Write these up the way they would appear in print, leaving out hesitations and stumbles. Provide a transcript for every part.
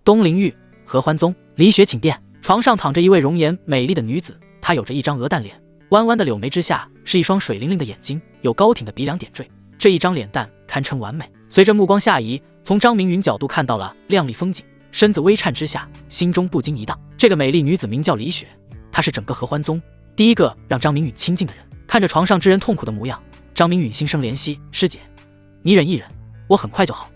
东陵玉，合欢宗，李雪请殿。床上躺着一位容颜美丽的女子，她有着一张鹅蛋脸，弯弯的柳眉之下是一双水灵灵的眼睛，有高挺的鼻梁点缀，这一张脸蛋堪称完美。随着目光下移，从张明允角度看到了靓丽风景，身子微颤之下，心中不禁一荡。这个美丽女子名叫李雪，她是整个合欢宗第一个让张明允亲近的人。看着床上之人痛苦的模样，张明允心生怜惜，师姐，你忍一忍，我很快就好。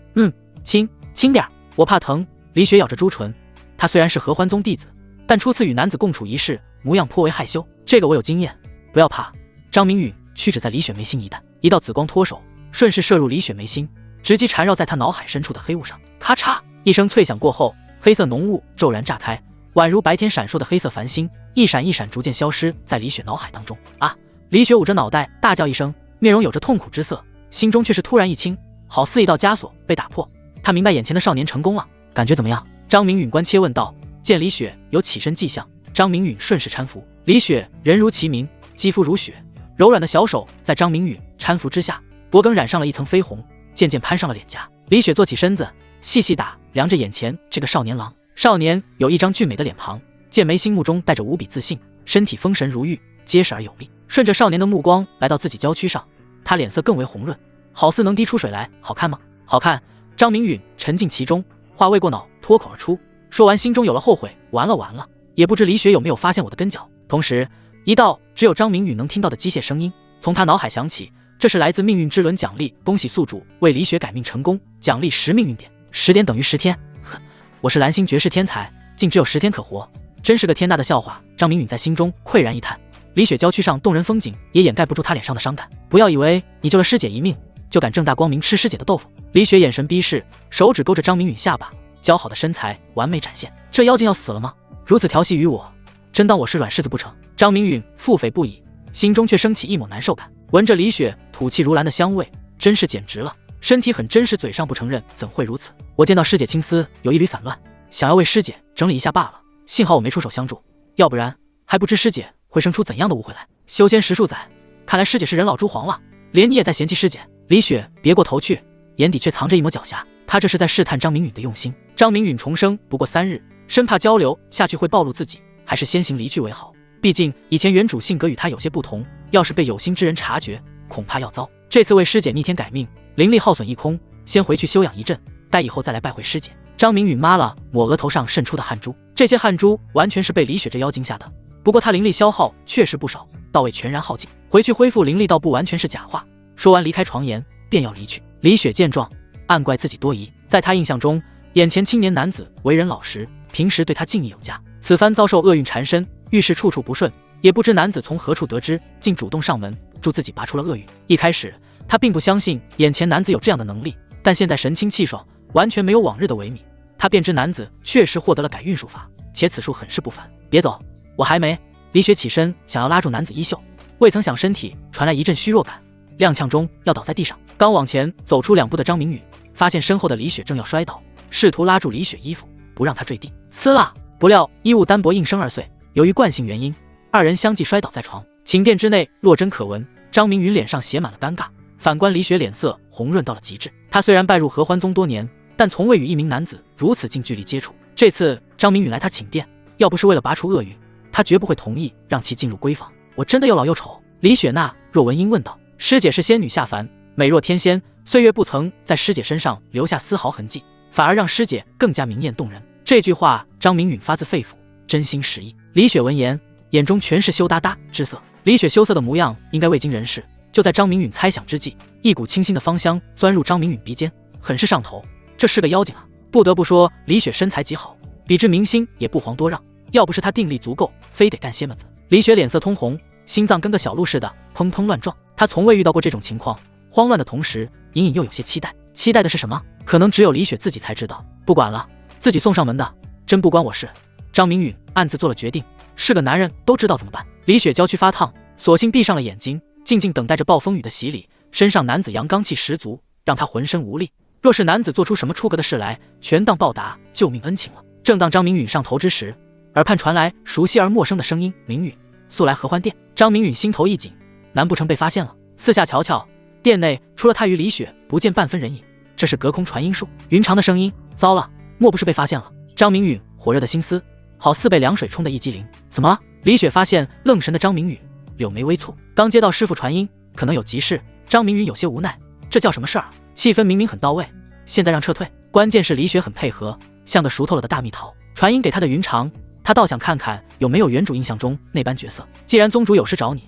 轻点，我怕疼。李雪咬着朱唇，她虽然是合欢宗弟子，但初次与男子共处一室，模样颇为害羞。这个我有经验，不要怕。张明允屈指在李雪眉心一弹，一道紫光脱手，顺势射入李雪眉心，直击缠绕在她脑海深处的黑雾上。咔嚓一声脆响过后，黑色浓雾骤然炸开，宛如白天闪烁的黑色繁星，一闪一闪逐渐消失在李雪脑海当中。啊！李雪捂着脑袋大叫一声，面容有着痛苦之色，心中却是突然一轻，好似一道枷锁被打破。她明白眼前的少年成功了，感觉怎么样？张明允关切问道。见李雪有起身迹象，张明允顺势搀扶。李雪人如其名，肌肤如雪，柔软的小手在张明允搀扶之下，脖梗染上了一层绯红，渐渐攀上了脸颊。李雪坐起身子，细细打量着眼前这个少年郎。少年有一张俊美的脸庞，剑眉星目中带着无比自信，身体丰神如玉，结实而有力。顺着少年的目光来到自己娇躯上，他脸色更为红润，好似能滴出水来。好看吗？好看。张明允沉浸其中，话未过脑，脱口而出。说完心中有了后悔，完了，也不知李雪有没有发现我的跟脚。同时，一道只有张明允能听到的机械声音从他脑海响起，这是来自命运之轮奖励，恭喜宿主为李雪改命成功，奖励10命运点，10点等于10天。呵，我是蓝星绝世天才，竟只有10天可活，真是个天大的笑话。张明允在心中喟然一叹。李雪娇躯上动人风景也掩盖不住他脸上的伤感。不要以为你救了师姐一命，就敢正大光明吃师姐的豆腐。李雪眼神逼视，手指勾着张明允下巴，姣好的身材完美展现。这妖精要死了吗？如此调戏于我，真当我是软柿子不成？张明允腹诽不已，心中却升起一抹难受感。闻着李雪吐气如兰的香味，真是简直了。身体很真实，嘴上不承认，怎会如此？我见到师姐青丝有一缕散乱，想要为师姐整理一下罢了。幸好我没出手相助，要不然还不知师姐会生出怎样的误会来。修仙10数载，看来师姐是人老珠黄了，连你也在嫌弃师姐。李雪别过头去，眼底却藏着一抹狡黠，她这是在试探张明允的用心。张明允重生不过3日，生怕交流下去会暴露自己，还是先行离去为好。毕竟以前原主性格与他有些不同，要是被有心之人察觉，恐怕要糟。这次为师姐逆天改命，灵力耗损一空，先回去休养一阵，待以后再来拜会师姐。张明允抹了抹额头上渗出的汗珠，这些汗珠完全是被李雪这妖精下的，不过他灵力消耗确实不少，倒未全然耗尽，回去恢复灵力倒不完全是假话。说完离开床沿，便要离去。李雪见状，暗怪自己多疑，在他印象中，眼前青年男子为人老实，平时对他敬意有加，此番遭受厄运缠身，遇事处处不顺，也不知男子从何处得知，竟主动上门助自己拔出了厄运。一开始他并不相信眼前男子有这样的能力，但现在神清气爽，完全没有往日的萎靡，他便知男子确实获得了改运术法，且此术很是不凡。别走，我还没。李雪起身想要拉住男子衣袖，未曾想身体传来一阵虚弱感，踉跄中要倒在地上。刚往前走出2步的张明允发现身后的李雪正要摔倒，试图拉住李雪衣服不让她坠地。呲啦！不料衣物单薄应声而碎，由于惯性原因，2人相继摔倒在床。寝殿之内落针可闻，张明允脸上写满了尴尬，反观李雪脸色红润到了极致。她虽然拜入合欢宗多年，但从未与一名男子如此近距离接触。这次张明允来她寝殿，要不是为了拔除厄运，她绝不会同意让其进入闺房。我真的又老又丑？李雪那若闻音问道。师姐是仙女下凡，美若天仙，岁月不曾在师姐身上留下丝毫痕迹，反而让师姐更加明艳动人。这句话张明允发自肺腑，真心实意。李雪闻言，眼中全是羞答答之色。李雪羞涩的模样应该未经人事，就在张明允猜想之际，一股清新的芳香钻入张明允鼻尖，很是上头。这是个妖精啊！不得不说，李雪身材极好，比之明星也不遑多让。要不是她定力足够，非得干蝎子。李雪脸色通红，心脏跟个小鹿似的砰砰乱撞。她从未遇到过这种情况，慌乱的同时，隐隐又有些期待。期待的是什么？可能只有李雪自己才知道。不管了，自己送上门的，真不关我事。张明允暗自做了决定，是个男人都知道怎么办。李雪娇躯发烫，索性闭上了眼睛，静静等待着暴风雨的洗礼。身上男子阳刚气十足，让她浑身无力。若是男子做出什么出格的事来，全当报答救命恩情了。正当张明允上头之时，耳畔传来熟悉而陌生的声音：“明允，速来合欢殿。”张明允心头一紧，难不成被发现了？四下瞧瞧，殿内除了他与李雪，不见半分人影。这是隔空传音术，云长的声音。糟了，莫不是被发现了？张明允火热的心思好似被凉水冲得一激灵。怎么了？李雪发现愣神的张明允，柳眉微蹙。刚接到师傅传音，可能有急事。张明允有些无奈，这叫什么事儿？气氛明明很到位，现在让撤退。关键是李雪很配合，像个熟透了的大蜜桃。传音给他的云长，他倒想看看有没有原主印象中那般角色。既然宗主有事找你，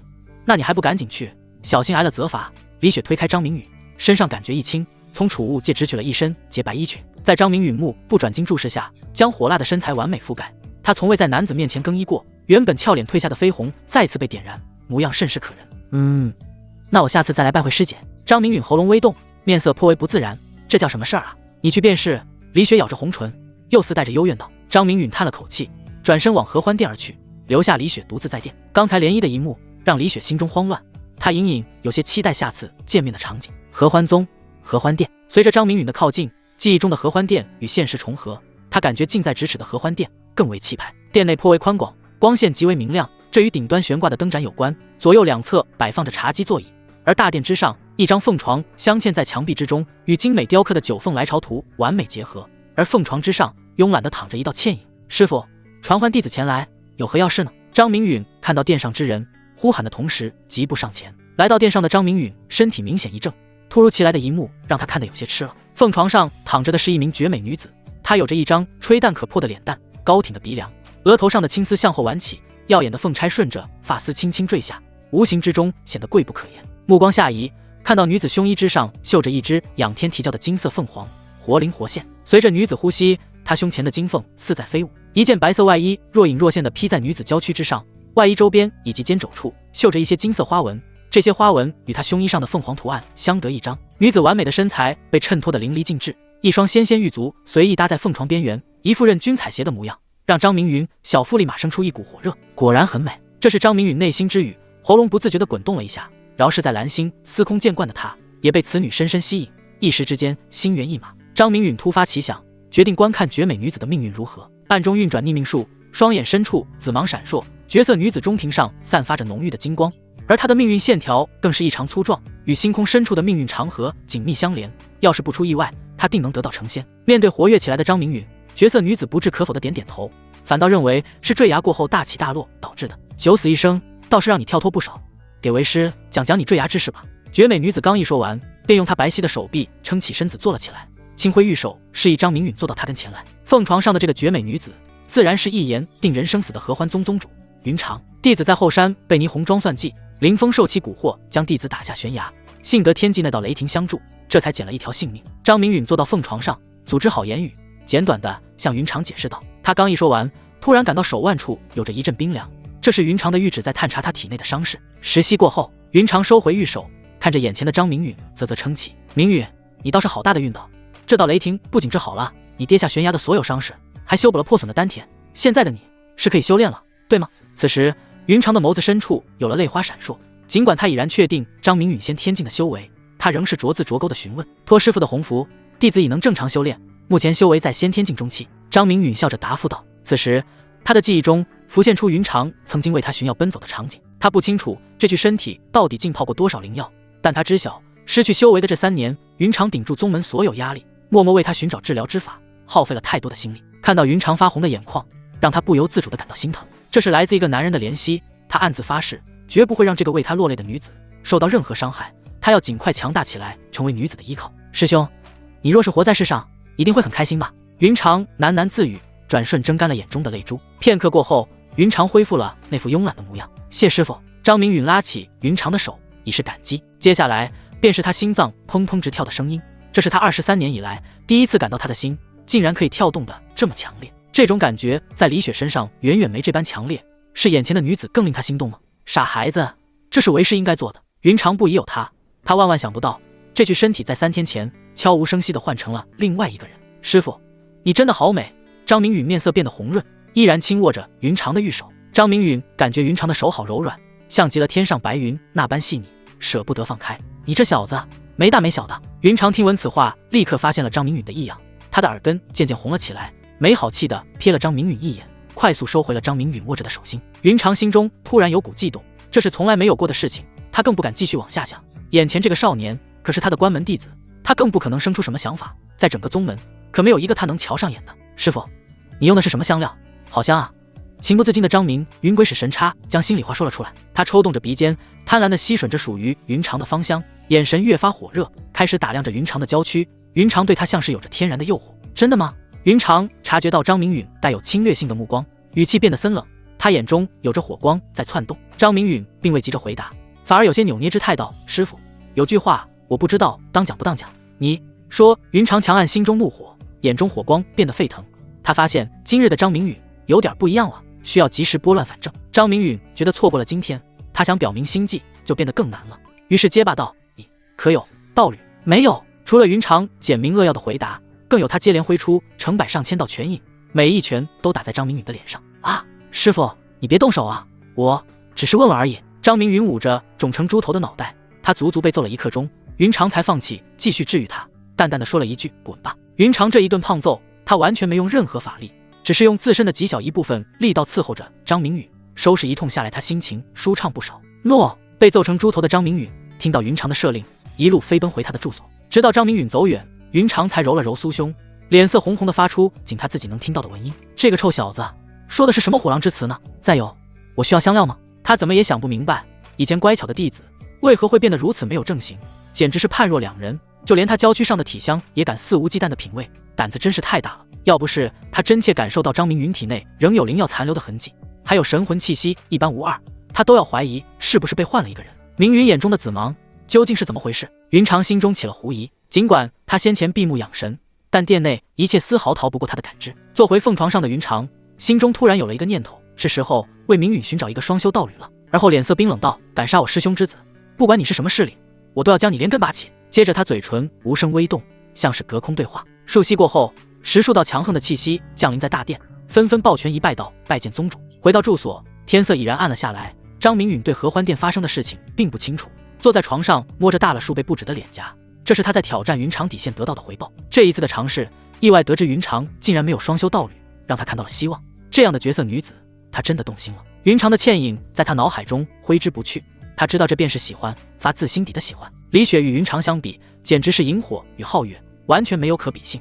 那你还不赶紧去，小心挨了责罚。李雪推开张明允，身上感觉一轻，从储物界直取了一身洁白衣裙，在张明允目不转睛注视下，将火辣的身材完美覆盖。她从未在男子面前更衣过，原本俏脸褪下的绯红再次被点燃，模样甚是可人。那我下次再来拜会师姐。张明允喉咙微动，面色颇为不自然。这叫什么事儿啊？你去便是。李雪咬着红唇，又似带着幽怨道。张明允叹了口气，转身往合欢殿而去，留下李雪独自在殿。刚才联谊的一幕让李雪心中慌乱，她隐隐有些期待下次见面的场景。合欢宗、合欢殿。随着张明允的靠近，记忆中的合欢殿与现实重合，她感觉近在咫尺的合欢殿更为气派。殿内颇为宽广，光线极为明亮，这与顶端悬挂的灯盏有关。左右两侧摆放着茶几座椅，而大殿之上一张凤床镶嵌在墙壁之中，与精美雕刻的九凤来朝图完美结合。而凤床之上慵懒地躺着一道倩影。师傅，传唤弟子前来，有何要事呢？张明允看到殿上之人，呼喊的同时疾步上前。来到殿上的张明允身体明显一怔，突如其来的一幕让他看得有些吃了。凤床上躺着的是一名绝美女子，她有着一张吹弹可破的脸蛋，高挺的鼻梁，额头上的青丝向后挽起，耀眼的凤钗顺着发丝轻轻坠下，无形之中显得贵不可言。目光下移，看到女子胸衣之上绣着一只仰天啼叫的金色凤凰，活灵活现。随着女子呼吸，她胸前的金凤似在飞舞。一件白色外衣若隐若现地披在女子娇躯之上，外衣周边以及肩肘处绣着一些金色花纹，这些花纹与她胸衣上的凤凰图案相得益彰。女子完美的身材被衬托得淋漓尽致，一双纤纤玉足随意搭在凤床边缘，一副任君采撷的模样，让张明允小腹立马生出一股火热。果然很美，这是张明允内心之语，喉咙不自觉地滚动了一下。饶是在蓝星司空见惯的他，也被此女深深吸引，一时之间心猿意马。张明允突发奇想，决定观看绝美女子的命运如何，暗中运转逆命术，双眼深处紫芒闪烁，绝色女子中庭上散发着浓郁的金光，而她的命运线条更是异常粗壮，与星空深处的命运长河紧密相连。要是不出意外，她定能得道成仙。面对活跃起来的张明允，绝色女子不置可否的点点头，反倒认为是坠崖过后大起大落导致的。九死一生，倒是让你跳脱不少，给为师讲讲你坠崖之事吧。绝美女子刚一说完，便用她白皙的手臂撑起身子坐了起来，轻挥玉手示意张明允坐到她跟前来。凤床上的这个绝美女子，自然是一言定人生死的合欢宗宗主云长。弟子在后山被霓虹装算计，凌风受其蛊惑，将弟子打下悬崖，幸得天际那道雷霆相助，这才捡了一条性命。张明允坐到凤床上，组织好言语，简短的向云长解释道。他刚一说完，突然感到手腕处有着一阵冰凉，这是云长的玉指在探查他体内的伤势。10息过后，云长收回玉手，看着眼前的张明允，啧啧称奇：“明允，你倒是好大的运道！这道雷霆不仅治好了你跌下悬崖的所有伤势，还修补了破损的丹田。现在的你是可以修炼了，对吗？”此时，云长的眸子深处有了泪花闪烁。尽管他已然确定张明允先天境的修为，他仍是着字着钩的询问：“托师傅的鸿福，弟子已能正常修炼，目前修为在先天境中期。”张明允笑着答复道。此时，他的记忆中浮现出云长曾经为他寻药奔走的场景。他不清楚这具身体到底浸泡过多少灵药，但他知晓失去修为的这3年，云长顶住宗门所有压力，默默为他寻找治疗之法，耗费了太多的心力。看到云长发红的眼眶，让他不由自主地感到心疼。这是来自一个男人的怜惜，他暗自发誓，绝不会让这个为他落泪的女子受到任何伤害。他要尽快强大起来，成为女子的依靠。师兄，你若是活在世上，一定会很开心吧？云长喃喃自语，转瞬蒸干了眼中的泪珠。片刻过后，云长恢复了那副慵懒的模样。谢师傅。张明允拉起云长的手，以示感激。接下来便是他心脏砰砰直跳的声音，这是他23年以来第一次感到他的心竟然可以跳动的这么强烈。这种感觉在李雪身上远远没这般强烈，是眼前的女子更令他心动吗？傻孩子，这是为师应该做的。云长不疑有他，他万万想不到，这具身体在3天前悄无声息地换成了另外一个人。师傅，你真的好美。张明允面色变得红润，依然轻握着云长的玉手。张明允感觉云长的手好柔软，像极了天上白云那般细腻，舍不得放开。你这小子没大没小的。云长听闻此话，立刻发现了张明允的异样，他的耳根渐渐红了起来，没好气地瞥了张明允一眼，快速收回了张明允握着的手心。云长心中突然有股悸动，这是从来没有过的事情，他更不敢继续往下想。眼前这个少年可是他的关门弟子，他更不可能生出什么想法，在整个宗门可没有一个他能瞧上眼的。师傅，你用的是什么香料？好香啊！情不自禁的张明云鬼使神差将心里话说了出来。他抽动着鼻尖，贪婪地吸吮着属于云长的芳香，眼神越发火热，开始打量着云长的娇躯。云长对他像是有着天然的诱惑。真的吗？云长察觉到张明允带有侵略性的目光，语气变得森冷，他眼中有着火光在窜动。张明允并未急着回答，反而有些扭捏之态道：“师傅，有句话我不知道当讲不当讲。”你说。云长强按心中怒火，眼中火光变得沸腾。他发现今日的张明允有点不一样了，需要及时拨乱反正。张明允觉得错过了今天，他想表明心迹就变得更难了，于是结巴道：“你可有道侣？”没有。除了云长简明扼要的回答，更有他接连挥出成百上千道拳印，每一拳都打在张明允的脸上。啊，师傅，你别动手啊，我只是问问而已。张明允捂着肿成猪头的脑袋，他足足被揍了1刻钟，云长才放弃继续治愈他，淡淡的说了一句：“滚吧。”云长这一顿胖揍，他完全没用任何法力，只是用自身的极小一部分力道伺候着张明允。收拾一通下来，他心情舒畅不少。诺！被揍成猪头的张明允听到云长的设令，一路飞奔回他的住所。直到张明允走远，云长才揉了揉酥胸，脸色红红的发出仅他自己能听到的文音：“这个臭小子说的是什么虎狼之词呢？再有，我需要香料吗？”他怎么也想不明白，以前乖巧的弟子为何会变得如此没有正形，简直是判若两人。就连他娇躯上的体香也敢肆无忌惮的品味，胆子真是太大了。要不是他真切感受到张明允体内仍有灵药残留的痕迹，还有神魂气息一般无二，他都要怀疑是不是被换了一个人。明允眼中的紫芒究竟是怎么回事？云长心中起了狐疑。尽管他先前闭目养神，但殿内一切丝毫逃不过他的感知。坐回凤床上的云长心中突然有了一个念头，是时候为明允寻找一个双修道侣了。而后脸色冰冷道：“敢杀我师兄之子，不管你是什么势力，我都要将你连根拔起。”接着他嘴唇无声微动，像是隔空对话。数息过后，10数道强横的气息降临在大殿，纷纷抱拳一拜道：“拜见宗主。”回到住所，天色已然暗了下来。张明允对合欢殿发生的事情并不清楚，坐在床上摸着大了数倍不止的脸颊，这是他在挑战云长底线得到的回报。这一次的尝试，意外得知云长竟然没有双修道侣，让他看到了希望。这样的绝色女子，他真的动心了。云长的倩影在他脑海中挥之不去，他知道这便是喜欢，发自心底的喜欢。李雪与云长相比，简直是萤火与皓月，完全没有可比性。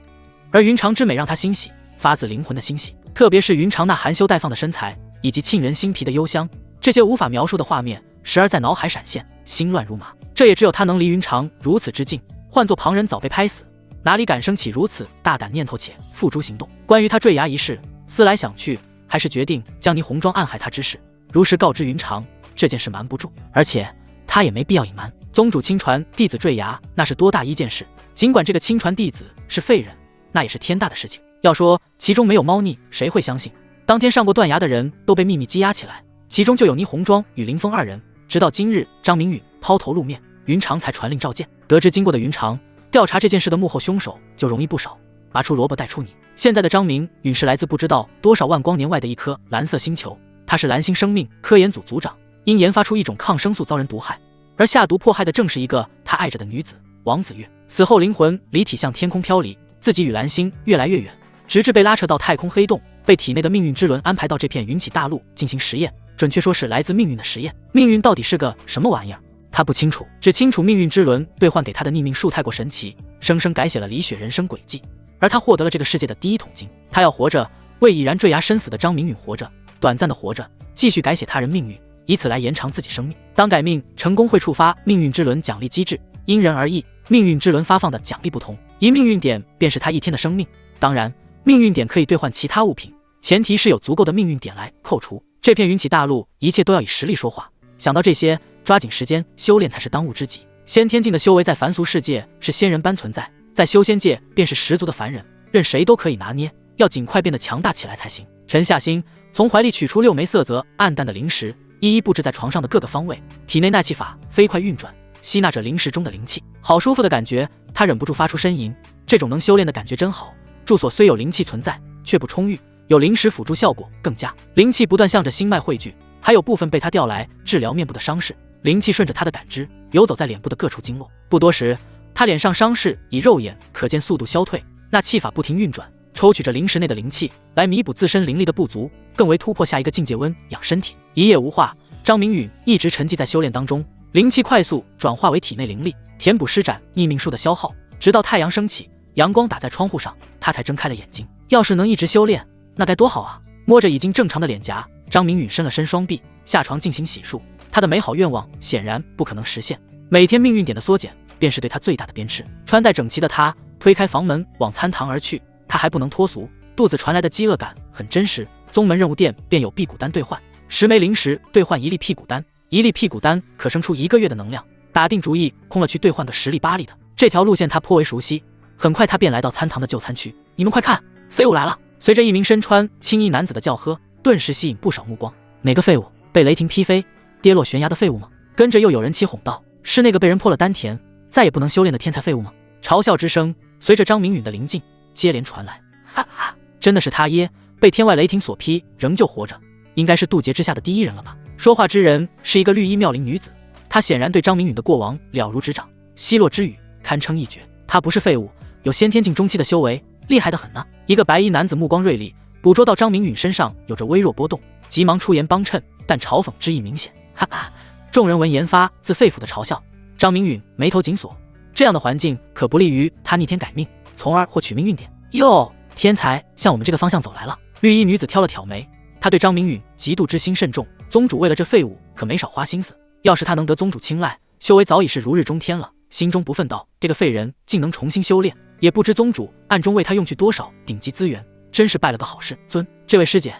而云长之美让他欣喜，发自灵魂的欣喜。特别是云长那含羞待放的身材，以及沁人心脾的幽香，这些无法描述的画面时而在脑海闪现，心乱如麻。这也只有他能离云长如此之近，换做旁人早被拍死，哪里敢生起如此大胆念头且付诸行动。关于他坠崖一事，思来想去，还是决定将霓虹妆暗害他之事如实告知云长。这件事瞒不住，而且他也没必要隐瞒。宗主亲传弟子坠崖，那是多大一件事？尽管这个亲传弟子是废人，那也是天大的事情。要说其中没有猫腻，谁会相信？当天上过断崖的人都被秘密羁押起来，其中就有霓虹妆与林峰2人。直到今日，张明允抛头露面，云长才传令召见。得知经过的云长，调查这件事的幕后凶手就容易不少，拔出萝卜带出泥。现在的张明允是来自不知道多少万光年外的一颗蓝色星球，他是蓝星生命科研组组长，因研发出一种抗生素遭人毒害，而下毒迫害的正是一个他爱着的女子王子月。死后灵魂离体向天空飘离，自己与蓝星越来越远，直至被拉扯到太空黑洞，被体内的命运之轮安排到这片云起大陆进行实验，准确说是来自命运的实验。命运到底是个什么玩意儿？他不清楚，只清楚命运之轮兑换给他的逆命术太过神奇，生生改写了李雪人生轨迹，而他获得了这个世界的第一桶金。他要活着，为已然坠崖身死的张明允活着，短暂的活着，继续改写他人命运，以此来延长自己生命。当改命成功会触发命运之轮奖励机制，因人而异，命运之轮发放的奖励不同，一命运点便是他一天的生命。当然，命运点可以兑换其他物品，前提是有足够的命运点来扣除。这片云起大陆，一切都要以实力说话。想到这些，抓紧时间修炼才是当务之急。先天境的修为在凡俗世界是仙人般存在，在修仙界便是十足的凡人，任谁都可以拿捏，要尽快变得强大起来才行。沉下心，从怀里取出6枚色泽暗淡的灵石，一一布置在床上的各个方位，体内纳气法飞快运转，吸纳着灵石中的灵气。好舒服的感觉，他忍不住发出呻吟。这种能修炼的感觉真好。住所虽有灵气存在，却不充裕，有灵石辅助效果更佳。灵气不断向着心脉汇聚，还有部分被他调来治疗面部的伤势。灵气顺着他的感知游走在脸部的各处经络，不多时，他脸上伤势以肉眼可见速度消退。那气法不停运转，抽取着灵石内的灵气，来弥补自身灵力的不足，更为突破下一个境界，温养身体。一夜无话，张明允一直沉寂在修炼当中，灵气快速转化为体内灵力，填补施展逆命术的消耗。直到太阳升起，阳光打在窗户上，他才睁开了眼睛。要是能一直修炼，那该多好啊！摸着已经正常的脸颊，张明允伸了伸双臂，下床进行洗漱。他的美好愿望显然不可能实现，每天命运点的缩减便是对他最大的鞭笞。穿戴整齐的他推开房门往餐堂而去，他还不能脱俗，肚子传来的饥饿感很真实。宗门任务店便有辟谷丹兑换，10枚灵石兑换1粒辟谷丹，1粒辟谷丹可生出1个月的能量。打定主意，空了去兑换个10粒8粒的。这条路线他颇为熟悉，很快他便来到餐堂的就餐区。你们快看，废物来了！随着一名身穿青衣男子的叫喝，顿时吸引不少目光。哪个废物？被雷霆劈飞跌落悬崖的废物吗？跟着又有人起哄道：是那个被人破了丹田再也不能修炼的天才废物吗？嘲笑之声随着张明允的临近接连传来。哈哈，真的是他耶！被天外雷霆所劈仍旧活着，应该是渡劫之下的第一人了吧？说话之人是一个绿衣妙龄女子，她显然对张明允的过往了如指掌，奚落之语堪称一绝。她不是废物，有先天境中期的修为，厉害得很呢。一个白衣男子目光锐利，捕捉到张明允身上有着微弱波动，急忙出言帮衬，但嘲讽之意明显。哈哈，众人闻言发自肺腑的嘲笑。张明允眉头紧锁，这样的环境可不利于他逆天改命，从而获取命运点。哟，天才向我们这个方向走来了。绿衣女子挑了挑眉，她对张明允嫉妒之心甚重，宗主为了这废物可没少花心思，要是他能得宗主青睐，修为早已是如日中天了。心中不忿道：这个废人竟能重新修炼，也不知宗主暗中为他用去多少顶级资源，真是拜了个好事。尊，这位师姐，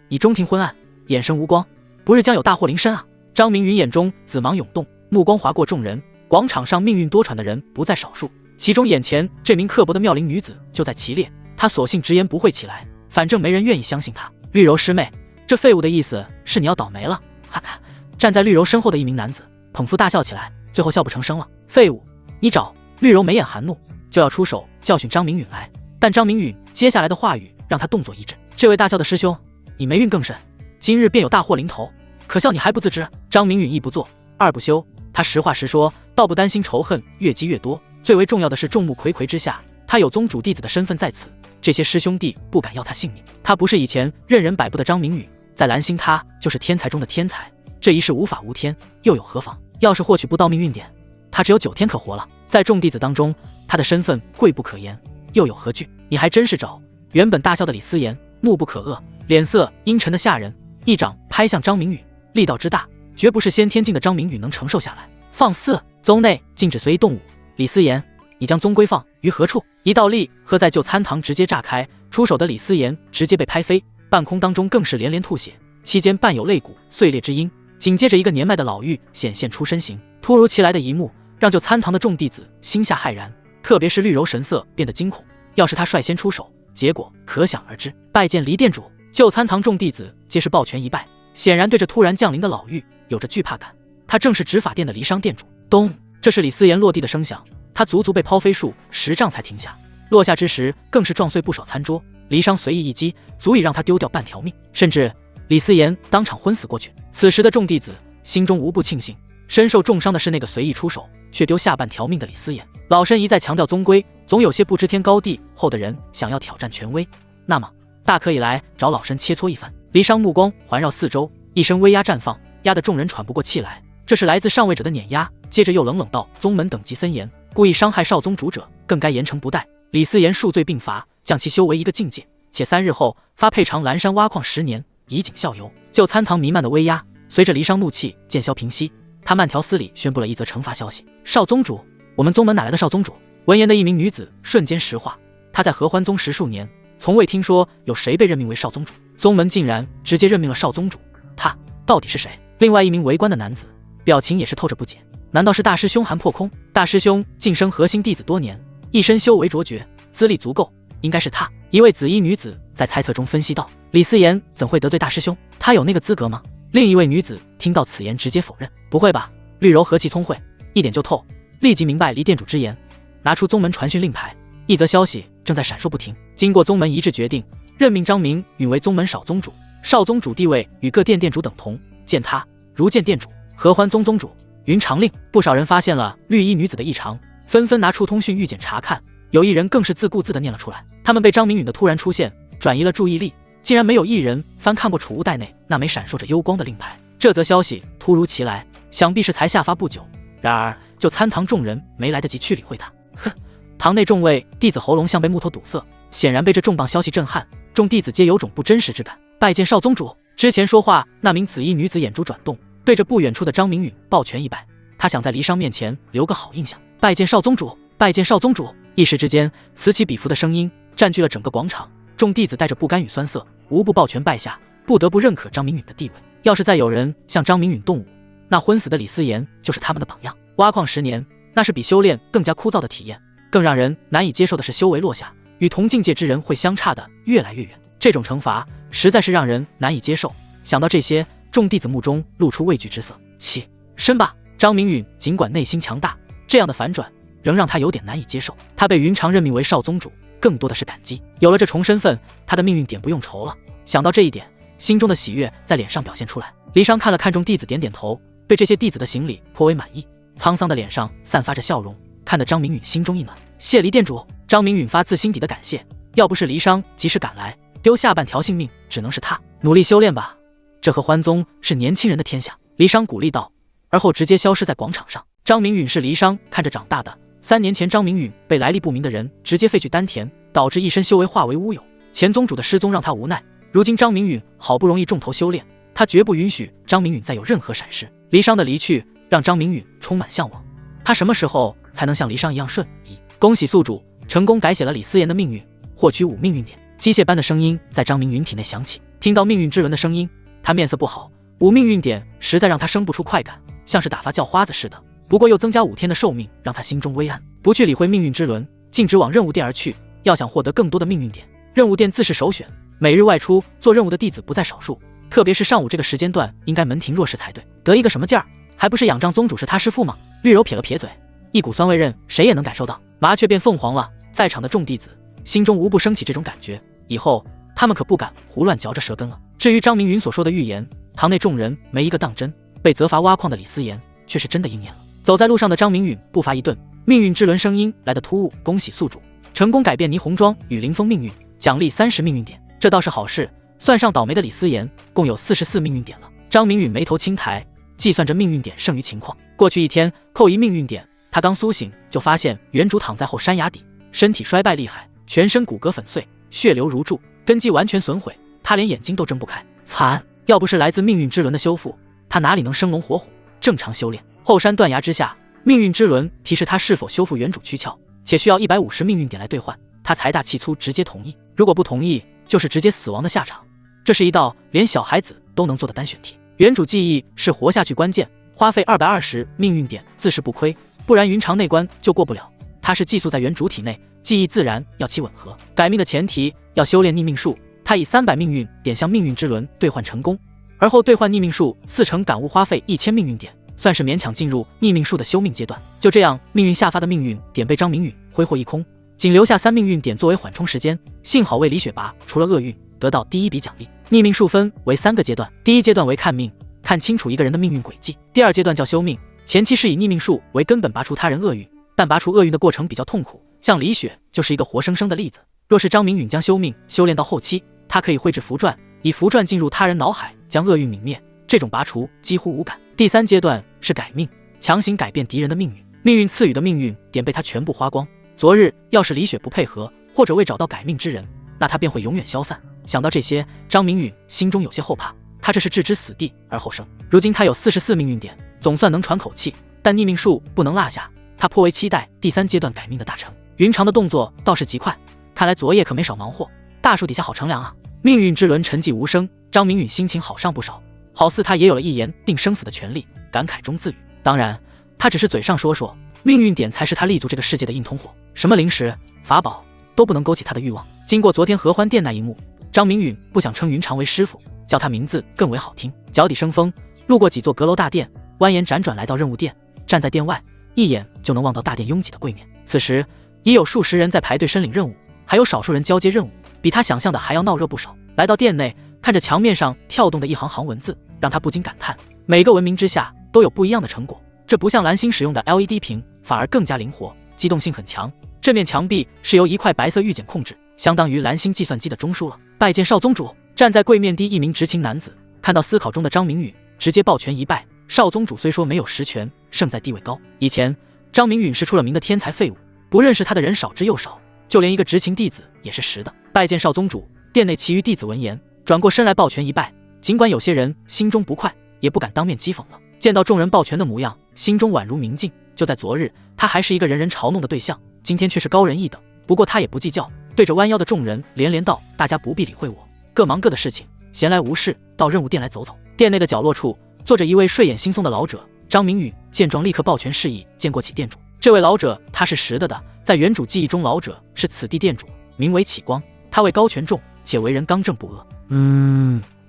你中庭昏暗，眼神无光，不日将有大祸临身啊！张明允眼中紫芒涌动，目光划过众人，广场上命运多舛的人不在少数，其中眼前这名刻薄的妙龄女子就在其列。他索性直言不讳起来，反正没人愿意相信他。绿柔师妹，这废物的意思是你要倒霉了。哈哈，站在绿柔身后的一名男子捧腹大笑起来，最后笑不成声了。废物，你找！绿柔眉眼含怒，就要出手教训张明允来，但张明允接下来的话语让他动作一滞。这位大笑的师兄，你霉运更甚，今日便有大祸临头，可笑你还不自知。张明允一不做二不休，他实话实说，倒不担心仇恨越积越多，最为重要的是众目睽睽之下，他有宗主弟子的身份在此，这些师兄弟不敢要他性命。他不是以前任人摆布的张明允，在蓝星他就是天才中的天才，这一世无法无天又有何妨？要是获取不到命运点，他只有9天可活了。在众弟子当中，他的身份贵不可言，又有何惧？你还真是找！原本大笑的李思言怒不可遏，脸色阴沉的吓人，一掌拍向张明允，力道之大，绝不是先天境的张明允能承受下来。放肆！宗内禁止随意动武。李思言，你将宗规放于何处？一道力喝在就餐堂直接炸开，出手的李思言直接被拍飞，半空当中更是连连吐血，期间伴有肋骨碎裂之音。紧接着一个年迈的老妪显现出身形，突如其来的一幕让就餐堂的众弟子心下骇然，特别是绿柔神色变得惊恐。要是他率先出手，结果可想而知。拜见黎店主！就餐堂众弟子皆是抱拳一拜，显然对着突然降临的老妪有着惧怕感。他正是执法店的黎商店主。咚！这是李思言落地的声响，他足足被抛飞数10丈才停下，落下之时更是撞碎不少餐桌。黎商随意一击，足以让他丢掉半条命，甚至李思言当场昏死过去。此时的众弟子心中无不庆幸，身受重伤的是那个随意出手却丢下半条命的李思言。老身一再强调宗规，总有些不知天高地厚的人想要挑战权威，那么大可以来找老身切磋一番。黎商目光环绕四周，一声威压绽放，压得众人喘不过气来。这是来自上位者的碾压。接着又冷冷道：宗门等级森严，故意伤害少宗主者更该严惩不贷。李思言数罪并罚，将其修为一个境界，且3日后发配长蓝山挖矿10年，以儆效尤。就餐堂弥漫的威压随着黎商怒气渐消平息，他慢条斯理宣布了一则惩罚消息：少宗主，我们宗门哪来的少宗主？闻言的一名女子瞬间石化，她在合欢宗10数年，从未听说有谁被任命为少宗主，宗门竟然直接任命了少宗主，他到底是谁？另外一名围观的男子表情也是透着不解，难道是大师兄韩破空？大师兄晋升核心弟子多年，一身修为卓绝，资历足够，应该是他。一位紫衣女子在猜测中分析道：李思言怎会得罪大师兄？他有那个资格吗？另一位女子听到此言直接否认：不会吧，绿柔何其聪慧，一点就透，立即明白黎店主之言，拿出宗门传讯令牌。一则消息正在闪烁不停，经过宗门一致决定，任命张明允为宗门少宗主，少宗主地位与各店店主等同，见他如见店主。合欢宗宗主云长令。不少人发现了绿衣女子的异常，纷纷拿出通讯预检查看，有一人更是自顾自地念了出来。他们被张明允的突然出现转移了注意力，竟然没有一人翻看过储物袋内那枚闪烁着幽光的令牌。这则消息突如其来，想必是才下发不久，然而就餐堂众人没来得及去理会他。哼！堂内众位弟子喉咙像被木头堵塞，显然被这重磅消息震撼，众弟子皆有种不真实之感。拜见少宗主。之前说话那名紫衣女子眼珠转动，对着不远处的张明允抱拳一拜，她想在离殇面前留个好印象。拜见少宗主，拜见少宗主。一时之间，此起彼伏的声音占据了整个广场，众弟子带着不甘与酸涩，无不抱拳拜下，不得不认可张明允的地位。要是再有人向张明允动武，那昏死的李思言就是他们的榜样。挖矿10年，那是比修炼更加枯燥的体验，更让人难以接受的是修为落下，与同境界之人会相差的越来越远。这种惩罚实在是让人难以接受。想到这些，众弟子目中露出畏惧之色。起身吧！张明允尽管内心强大，这样的反转仍让他有点难以接受。他被云长任命为少宗主，更多的是感激。有了这重身份，他的命运点不用愁了。想到这一点，心中的喜悦在脸上表现出来。离殇看了看众弟子，点点头，对这些弟子的行礼颇为满意，沧桑的脸上散发着笑容，看得张明允心中一暖。谢离店主。张明允发自心底的感谢，要不是离殇及时赶来，丢下半条性命只能是他。努力修炼吧，这和欢宗是年轻人的天下。离殇鼓励道，而后直接消失在广场上。张明允是离殇看着长大的，3年前张明允被来历不明的人直接废去丹田，导致一身修为化为乌有。前宗主的失踪让他无奈，如今张明允好不容易重头修炼，他绝不允许张明允再有任何闪失。离殇的离去让张明允充满向往，他什么时候才能像离殇一样顺意？恭喜宿主成功改写了李思言的命运，获取5命运点。机械般的声音在张明允体内响起，听到命运之轮的声音，他面色不好。5命运点实在让他生不出快感，像是打发叫花子似的。不过又增加5天的寿命，让他心中微安，不去理会命运之轮，径直往任务店而去。要想获得更多的命运点，任务店自是首选。每日外出做任务的弟子不在少数，特别是上午这个时间段，应该门庭若市才对。得一个什么劲儿？还不是仰仗宗主是他师父吗？绿柔撇了撇嘴，一股酸味刃谁也能感受到。麻雀变凤凰了，在场的众弟子心中无不升起这种感觉，以后他们可不敢胡乱嚼着舌根了。至于张明允所说的预言，堂内众人没一个当真，被责罚挖矿的李思言却是真的应验了。走在路上的张明允步伐一顿，命运之轮声音来得突兀。恭喜宿主成功改变霓虹庄与林峰命运，奖励30命运点，这倒是好事。算上倒霉的李思言，共有44命运点了。张明允眉头轻抬，计算着命运点剩余情况。过去1天扣1命运点，他刚苏醒就发现原主躺在后山崖底，身体衰败厉害，全身骨骼粉碎，血流如注，根基完全损毁，他连眼睛都睁不开。惨！要不是来自命运之轮的修复，他哪里能生龙活虎正常修炼？后山断崖之下，命运之轮提示他是否修复原主躯壳，且需要150命运点来兑换。他财大气粗，直接同意。如果不同意，就是直接死亡的下场。这是一道连小孩子都能做的单选题。原主记忆是活下去关键，花费220命运点自是不亏，不然云长内关就过不了。他是寄宿在原主体内，记忆自然要其吻合。改命的前提要修炼逆命术，他以300命运点向命运之轮兑换成功，而后兑换逆命术4成感悟花费1000命运点，算是勉强进入逆命术的修命阶段。就这样，命运下发的命运点被张明允挥霍一空，仅留下3命运点作为缓冲时间。幸好为李雪拔除了厄运，得到第1笔奖励。逆命术分为3个阶段，第1阶段为看命，看清楚一个人的命运轨迹；第2阶段叫修命，前期是以逆命术为根本拔除他人厄运，但拔除厄运的过程比较痛苦，像李雪就是一个活生生的例子。若是张明允将修命修炼到后期，他可以绘制符篆，以符篆进入他人脑海，将厄运泯灭，这种拔除几乎无感。第3阶段是改命，强行改变敌人的命运，命运赐予的命运点被他全部花光。昨日要是李雪不配合，或者未找到改命之人，那他便会永远消散。想到这些，张明允心中有些后怕，他这是置之死地而后生。如今他有44命运点，总算能喘口气，但逆命术不能落下，他颇为期待第3阶段改命的大成。云长的动作倒是极快，看来昨夜可没少忙活，大树底下好乘凉啊。命运之轮沉寂无声，张明允心情好上不少，好似他也有了一言定生死的权利，感慨中自语。当然，他只是嘴上说说，命运点才是他立足这个世界的硬通货，什么零食、法宝都不能勾起他的欲望。经过昨天合欢殿那一幕，张明允不想称云长为师傅，叫他名字更为好听。脚底生风，路过几座阁楼大殿，蜿蜒辗转来到任务殿，站在殿外，一眼就能望到大殿拥挤的柜面。此时已有数十人在排队申领任务，还有少数人交接任务，比他想象的还要闹热不少。来到殿内，看着墙面上跳动的一行行文字，让他不禁感叹，每个文明之下都有不一样的成果，这不像蓝星使用的 LED 屏，反而更加灵活，机动性很强。这面墙壁是由一块白色玉简控制，相当于蓝星计算机的中枢了。拜见少宗主。站在柜面第一名执勤男子看到思考中的张明允，直接抱拳一拜。少宗主虽说没有实权，胜在地位高。以前张明允是出了名的天才废物，不认识他的人少之又少，就连一个执勤弟子也是实的。拜见少宗主。殿内其余弟子闻言，转过身来抱拳一拜。尽管有些人心中不快，也不敢当面讥讽了。见到众人抱拳的模样，心中宛如明镜。就在昨日，他还是一个人人嘲弄的对象，今天却是高人一等。不过他也不计较，对着弯腰的众人连连道：“大家不必理会我，各忙各的事情，闲来无事，到任务殿来走走。”殿内的角落处坐着一位睡眼惺忪的老者，张明宇见状立刻抱拳示意，见过启店主。这位老者他是识得的，在原主记忆中，老者是此地店主，名为启光。他位高权重，且为人刚正不阿。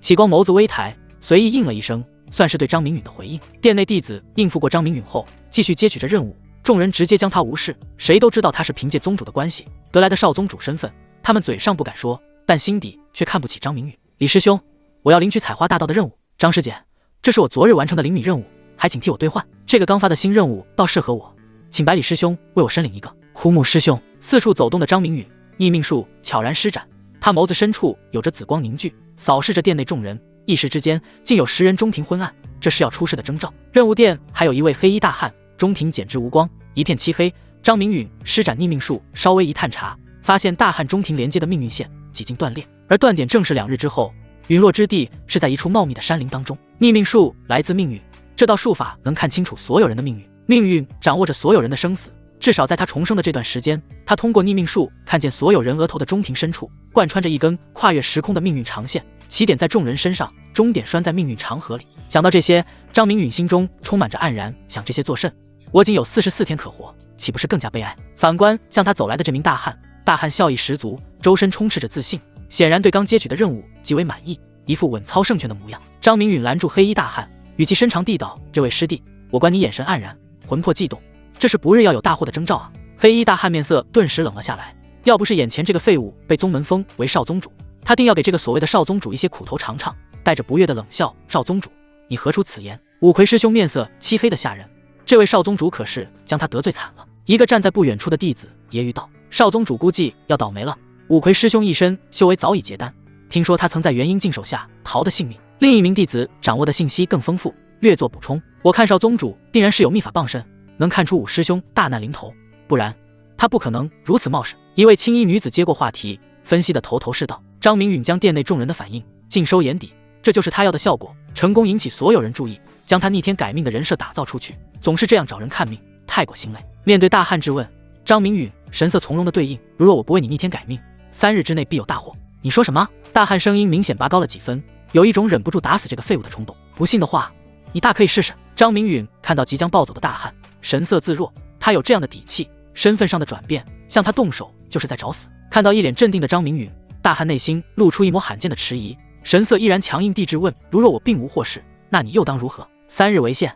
启光眸子微抬，随意应了一声，算是对张明允的回应。殿内弟子应付过张明允后，继续接取着任务。众人直接将他无视，谁都知道他是凭借宗主的关系得来的少宗主身份，他们嘴上不敢说，但心底却看不起张明允。李师兄，我要领取采花大道的任务。张师姐，这是我昨日完成的灵米任务，还请替我兑换。这个刚发的新任务倒适合我，请百里师兄为我申领一个。枯木师兄。四处走动的张明允逆命术悄然施展，他眸子深处有着紫光凝聚，扫视着殿内众人，一时之间竟有10人中庭昏暗，这是要出事的征兆。任务殿还有一位黑衣大汉，中庭简直无光，一片漆黑。张明允施展逆命术，稍微一探查，发现大汉中庭连接的命运线几近断裂，而断点正是2日之后。陨落之地是在一处茂密的山林当中。逆命术来自命运，这道术法能看清楚所有人的命运，命运掌握着所有人的生死。至少在他重生的这段时间，他通过逆命术看见所有人额头的中庭深处贯穿着一根跨越时空的命运长线，起点在众人身上，终点拴在命运长河里。想到这些，张明允心中充满着黯然，想这些作甚？我仅有44天可活，岂不是更加悲哀？反观向他走来的这名大汉，大汉笑意十足，周身充斥着自信，显然对刚接取的任务极为满意，一副稳操胜券的模样。张明允拦住黑衣大汉，语气深长地道：“这位师弟，我观你眼神黯然，魂魄悸动，这是不日要有大祸的征兆啊！”黑衣大汉面色顿时冷了下来，要不是眼前这个废物被宗门封为少宗主，他定要给这个所谓的少宗主一些苦头尝尝。带着不悦的冷笑：“少宗主，你何出此言？”五魁师兄面色漆黑的吓人，这位少宗主可是将他得罪惨了。一个站在不远处的弟子揶揄道：“少宗主估计要倒霉了。”五魁师兄一身修为早已结丹，听说他曾在元婴镜手下逃得性命。另一名弟子掌握的信息更丰富，略作补充：“我看少宗主定然是有秘法傍身，能看出五师兄大难临头，不然他不可能如此冒失。”一位青衣女子接过话题，分析得头头是道。张明允将殿内众人的反应尽收眼底，这就是他要的效果，成功引起所有人注意，将他逆天改命的人设打造出去。总是这样找人看命，太过心累。面对大汉质问，张明允神色从容的对应：“如若我不为你逆天改命，3日之内必有大祸。”你说什么？大汉声音明显拔高了几分，有一种忍不住打死这个废物的冲动。不信的话，你大可以试试。张明允看到即将暴走的大汉，神色自若，他有这样的底气，身份上的转变，向他动手就是在找死。看到一脸镇定的张明允，大汉内心露出一抹罕见的迟疑，神色依然强硬地质问：“如若我并无祸事，那你又当如何？3日为限，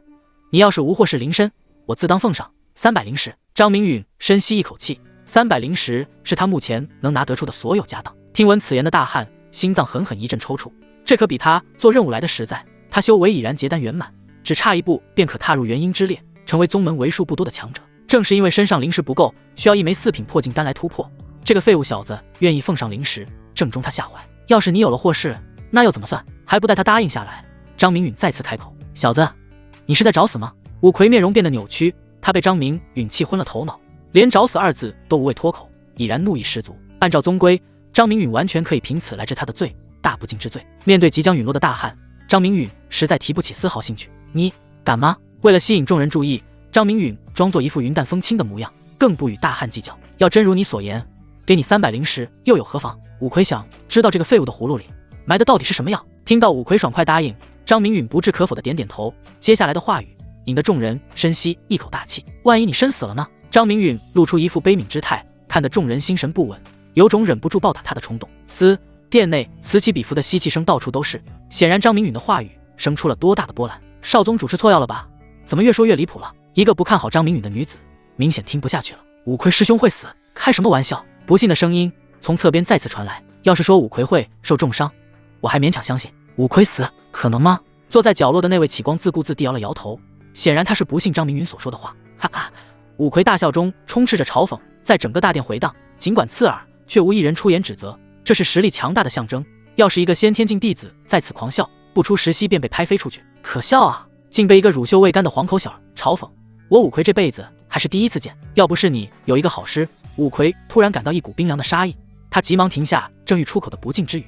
你要是无祸事临身，我自当奉上300灵石。”张明允深吸一口气，300灵石是他目前能拿得出的所有家当。听闻此言的大汉心脏狠狠一阵抽搐，这可比他做任务来的实在。他修为已然结丹圆满，只差一步便可踏入元婴之列，成为宗门为数不多的强者。正是因为身上灵石不够，需要一枚4品破镜丹来突破，这个废物小子愿意奉上灵石，正中他下怀。要是你有了祸事，那又怎么算？还不待他答应下来，张明允再次开口：“小子，你是在找死吗？”五魁面容变得扭曲，他被张明允气昏了头脑，连找死2字都无谓脱口，已然怒意十足。按照宗规，张明允完全可以凭此来治他的罪，大不敬之罪。面对即将陨落的大汉，张明允实在提不起丝毫兴趣。你敢吗？为了吸引众人注意，张明允装作一副云淡风轻的模样，更不与大汉计较。要真如你所言，给你300灵石又有何妨？五魁想知道这个废物的葫芦里埋的到底是什么药。听到五魁爽快答应，张明允不置可否的点点头，接下来的话语引得众人深吸一口大气。万一你身死了呢？张明允露出一副悲悯之态，看得众人心神不稳，有种忍不住暴打他的冲动。殿内此起彼伏的吸气声到处都是，显然张明允的话语生出了多大的波澜。少宗主吃错药了吧？怎么越说越离谱了？一个不看好张明允的女子明显听不下去了。五魁师兄会死？开什么玩笑？不信的声音从侧边再次传来。要是说五魁会受重伤，我还勉强相信。五魁死可能吗？坐在角落的那位启光自顾自地摇了摇头，显然他是不信张明允所说的话。哈哈，五魁大笑中充斥着嘲讽，在整个大殿回荡，尽管刺耳，却无一人出言指责。这是实力强大的象征，要是一个先天境弟子在此狂笑，不出10息便被拍飞出去。可笑啊，竟被一个乳臭未干的黄口小儿嘲讽。我五魁这辈子还是第一次见，要不是你有一个好师五魁突然感到一股冰凉的杀意，他急忙停下正欲出口的不敬之语。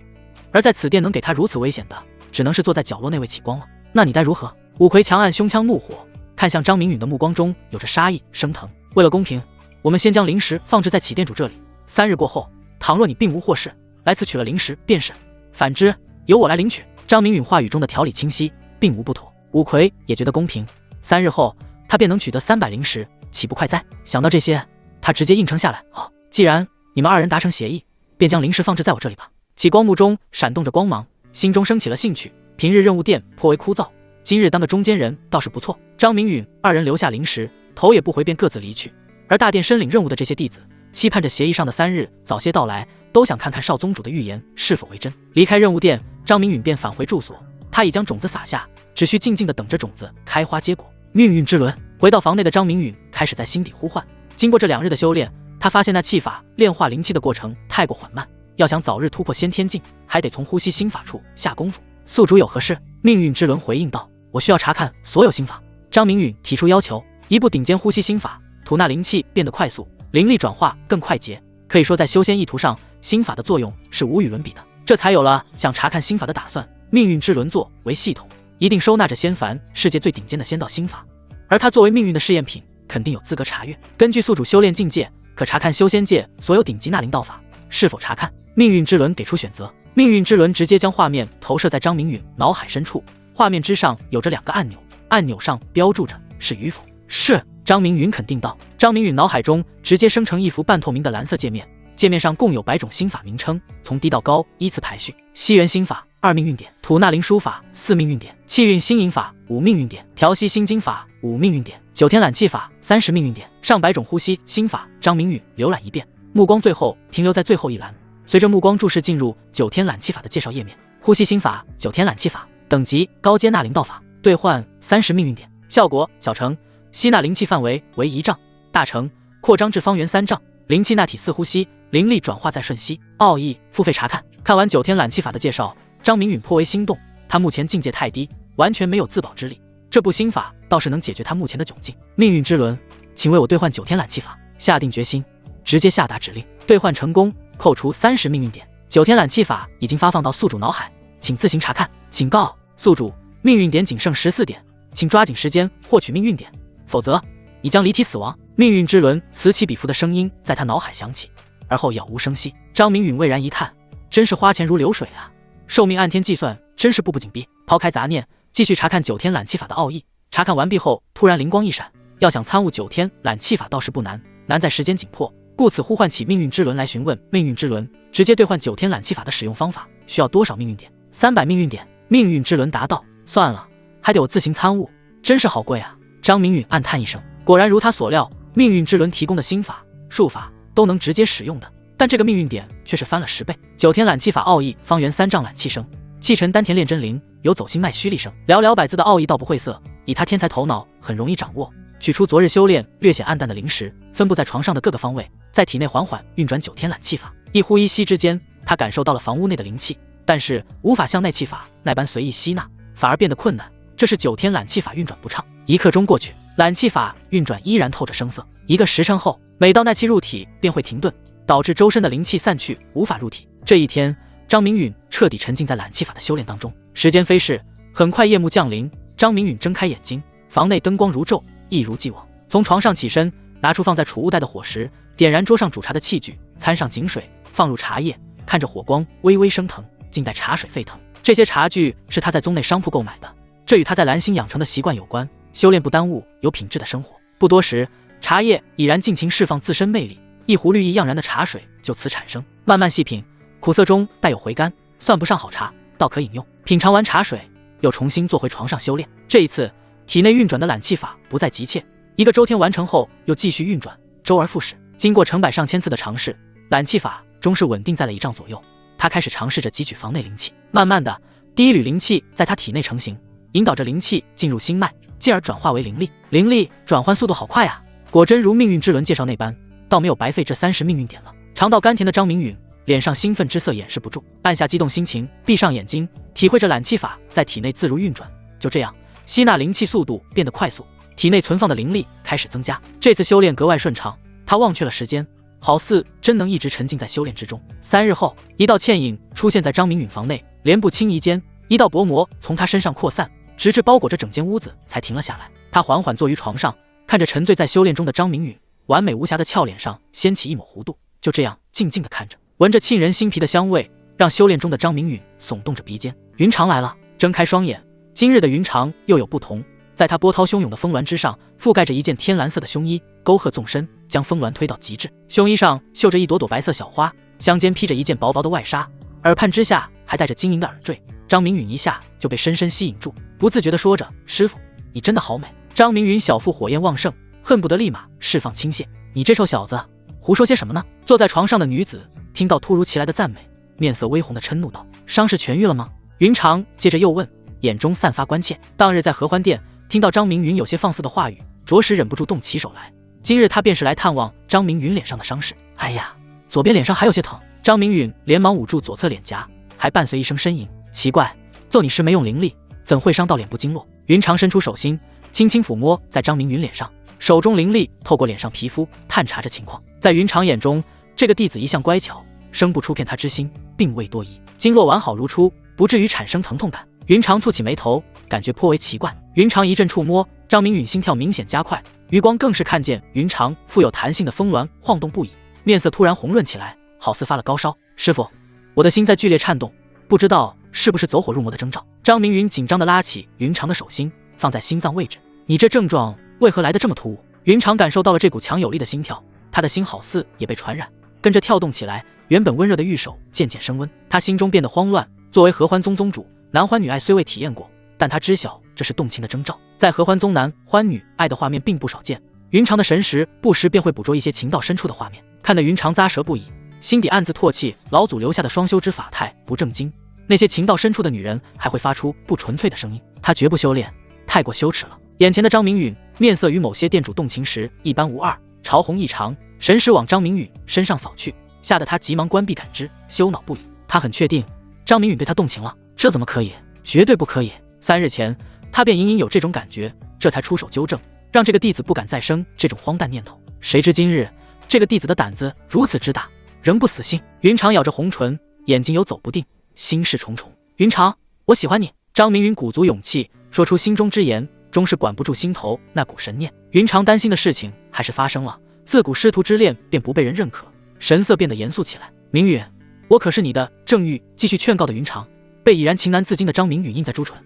而在此殿能给他如此危险的，只能是坐在角落那位启光了。那你待如何？五魁强按胸腔怒火，看向张明允的目光中有着杀意升腾。为了公平，我们先将灵石放置在启殿主这里，3日过后，倘若你并无获释，来此取了灵石便是；反之，由我来领取。张明允话语中的条理清晰，并无不妥。五魁也觉得公平，3日后他便能取得300灵石，岂不快哉？想到这些，他直接应承下来。好，既然你们2人达成协议，便将灵石放置在我这里吧。启光目中闪动着光芒，心中升起了兴趣。平日任务殿颇为枯燥，今日当个中间人倒是不错。张明允2人留下灵石，头也不回便各自离去。而大殿申领任务的这些弟子，期盼着协议上的3日早些到来，都想看看少宗主的预言是否为真。离开任务殿，张明允便返回住所，他已将种子撒下，只需静静地等着种子开花结果。命运之轮。回到房内的张明允开始在心底呼唤。经过这2日的修炼，他发现那气法炼化灵气的过程太过缓慢，要想早日突破先天境，还得从呼吸心法处下功夫。宿主有何事？命运之轮回应道：我需要查看所有心法。张明允提出要求，一部顶尖呼吸心法，吐纳灵气变得快速，灵力转化更快捷，可以说在修仙意图上，心法的作用是无与伦比的。这才有了想查看心法的打算。命运之轮作为系统，一定收纳着仙凡世界最顶尖的仙道心法，而他作为命运的试验品，肯定有资格查阅。根据宿主修炼境界，可查看修仙界所有顶级纳灵道法。是否查看？命运之轮给出选择。命运之轮直接将画面投射在张明允脑海深处，画面之上有着2个按钮，按钮上标注着是与否。是。张明允肯定道。张明允脑海中直接生成一幅半透明的蓝色界面，界面上共有100种心法名称，从低到高依次排序。西元心法2命运点，吐纳灵书法4命运点，气运心引法5命运点，调息心经法5命运点，9天揽气法30命运点，上100种呼吸心法。张明允浏览一遍，目光最后停留在最后一栏，随着目光注视进入9天揽气法的介绍页面。呼吸心法9天揽气法，等级高阶纳灵道法，兑换30命运点，效果小成，吸纳灵气范围为1丈，大成，扩张至方圆3丈，灵气纳体4呼吸，灵力转化在瞬息。奥义付费查看。看完9天揽气法的介绍，张明允颇为心动，他目前境界太低，完全没有自保之力，这部心法倒是能解决他目前的窘境。命运之轮，请为我兑换9天揽气法。下定决心，直接下达指令。兑换成功，扣除30命运点。9天揽气法已经发放到宿主脑海，请自行查看。警告：宿主，命运点仅剩14点，请抓紧时间获取命运点，否则你将离体死亡。命运之轮此起彼伏的声音在他脑海响起，而后杳无声息。张明允巍然一叹，真是花钱如流水啊，寿命按天计算，真是步步紧逼。抛开杂念，继续查看9天揽气法的奥义。查看完毕后，突然灵光一闪，要想参悟9天揽气法倒是不难，难在时间紧迫，故此呼唤起命运之轮来询问。命运之轮直接兑换9天揽气法的使用方法，需要多少命运点？300命运点。命运之轮答道：算了，还得我自行参悟，真是好贵啊。张明允暗叹一声，果然如他所料，命运之轮提供的心法术法都能直接使用的，但这个命运点却是翻了10倍。9天揽气法奥义：方圆3丈揽气声，气沉丹田炼真灵，有走心脉虚力声。寥寥百字的奥义倒不晦涩，以他天才头脑很容易掌握。取出昨日修炼略显暗淡的灵石，分布在床上的各个方位，在体内缓缓运转9天揽气法。一呼一吸之间，他感受到了房屋内的灵气，但是无法像内气法那般随意吸纳，反而变得困难。这是9天揽气法运转不畅。1刻钟过去，揽气法运转依然透着生涩。1个时辰后，每到那气入体便会停顿，导致周身的灵气散去，无法入体。这一天，张明允彻底沉浸在揽气法的修炼当中。时间飞逝，很快夜幕降临。张明允睁开眼睛，房内灯光如昼，一如既往。从床上起身，拿出放在储物袋的火石，点燃桌上煮茶的器具，掺上井水，放入茶叶，看着火光微微升腾，静待茶水沸腾。这些茶具是他在宗内商铺购买的，这与他在蓝星养成的习惯有关。修炼不耽误有品质的生活。不多时，茶叶已然尽情释放自身魅力，一壶绿意盎然的茶水就此产生。慢慢细品，苦涩中带有回甘，算不上好茶，倒可饮用。品尝完茶水，又重新坐回床上修炼。这一次，体内运转的揽气法不再急切，1个周天完成后又继续运转，周而复始。经过成百上千次的尝试，揽气法终是稳定在了1丈左右。他开始尝试着汲取房内灵气，慢慢的，第一缕灵气在他体内成型，引导着灵气进入心脉，进而转化为灵力。灵力转换速度好快啊！果真如命运之轮介绍那般，倒没有白费这30命运点了。尝到甘甜的张明允脸上兴奋之色掩饰不住，按下激动心情，闭上眼睛，体会着揽气法在体内自如运转。就这样，吸纳灵气速度变得快速，体内存放的灵力开始增加。这次修炼格外顺畅，他忘却了时间，好似真能一直沉浸在修炼之中。3日后，一道倩影出现在张明允房内，帘布轻移间，一道薄膜从他身上扩散，直至包裹着整间屋子，才停了下来。他缓缓坐于床上，看着沉醉在修炼中的张明允，完美无瑕的俏脸上掀起一抹弧度，就这样静静地看着，闻着沁人心脾的香味，让修炼中的张明允耸动着鼻尖。云长来了，睁开双眼，今日的云长又有不同。在他波涛汹涌的峰峦之上，覆盖着一件天蓝色的胸衣，沟壑纵深，将峰峦推到极致。胸衣上绣着一朵朵白色小花，香肩披着一件薄薄的外纱，耳畔之下还戴着晶莹的耳坠。张明允一下就被深深吸引住，不自觉地说着：“师傅，你真的好美。”张明允小腹火焰旺盛，恨不得立马释放倾泻。“你这臭小子，胡说些什么呢？”坐在床上的女子听到突如其来的赞美，面色微红的嗔怒道：“伤势痊愈了吗？”云长接着又问，眼中散发关切。当日在合欢殿听到张明允有些放肆的话语，着实忍不住动起手来。今日他便是来探望张明允脸上的伤势。哎呀，左边脸上还有些疼。张明允连忙捂住左侧脸颊，还伴随一声呻吟。奇怪，揍你时没用灵力，怎会伤到脸部经络？云长伸出手心，轻轻抚摸在张明允脸上，手中灵力透过脸上皮肤探查着情况。在云长眼中，这个弟子一向乖巧，生不出骗他之心，并未多疑，经络完好如初，不至于产生疼痛感。云长蹙起眉头，感觉颇为奇怪。云长一阵触摸，张明允心跳明显加快，余光更是看见云长富有弹性的峰峦晃动不已，面色突然红润起来，好似发了高烧。师傅，我的心在剧烈颤动，不知道是不是走火入魔的征兆。张明允紧张地拉起云长的手心，放在心脏位置。你这症状为何来得这么突兀？云长感受到了这股强有力的心跳，他的心好似也被传染，跟着跳动起来。原本温热的玉手渐渐升温，他心中变得慌乱。作为合欢宗宗主，男欢女爱虽未体验过，但他知晓这是动情的征兆。在合欢宗男欢女爱的画面并不少见，云长的神识不时便会捕捉一些情到深处的画面，看得云长咂舌不已，心底暗自唾弃老祖留下的双修之法太不正经。那些情到深处的女人还会发出不纯粹的声音，他绝不修炼，太过羞耻了。眼前的张明允面色与某些店主动情时一般无二，潮红异常，神识往张明允身上扫去，吓得他急忙关闭感知，羞恼不已。他很确定张明允对他动情了，这怎么可以？绝对不可以。3日前他便隐隐有这种感觉，这才出手纠正，让这个弟子不敢再生这种荒诞念头。谁知今日这个弟子的胆子如此之大，仍不死心。云长咬着红唇，眼睛有走不定，心事重重。云长，我喜欢你。张明允鼓足勇气说出心中之言，终是管不住心头那股神念。云长担心的事情还是发生了，自古师徒之恋便不被人认可，神色变得严肃起来。明允，我可是你的正欲。继续劝告的云长，被已然情难自禁的张明允印在朱唇。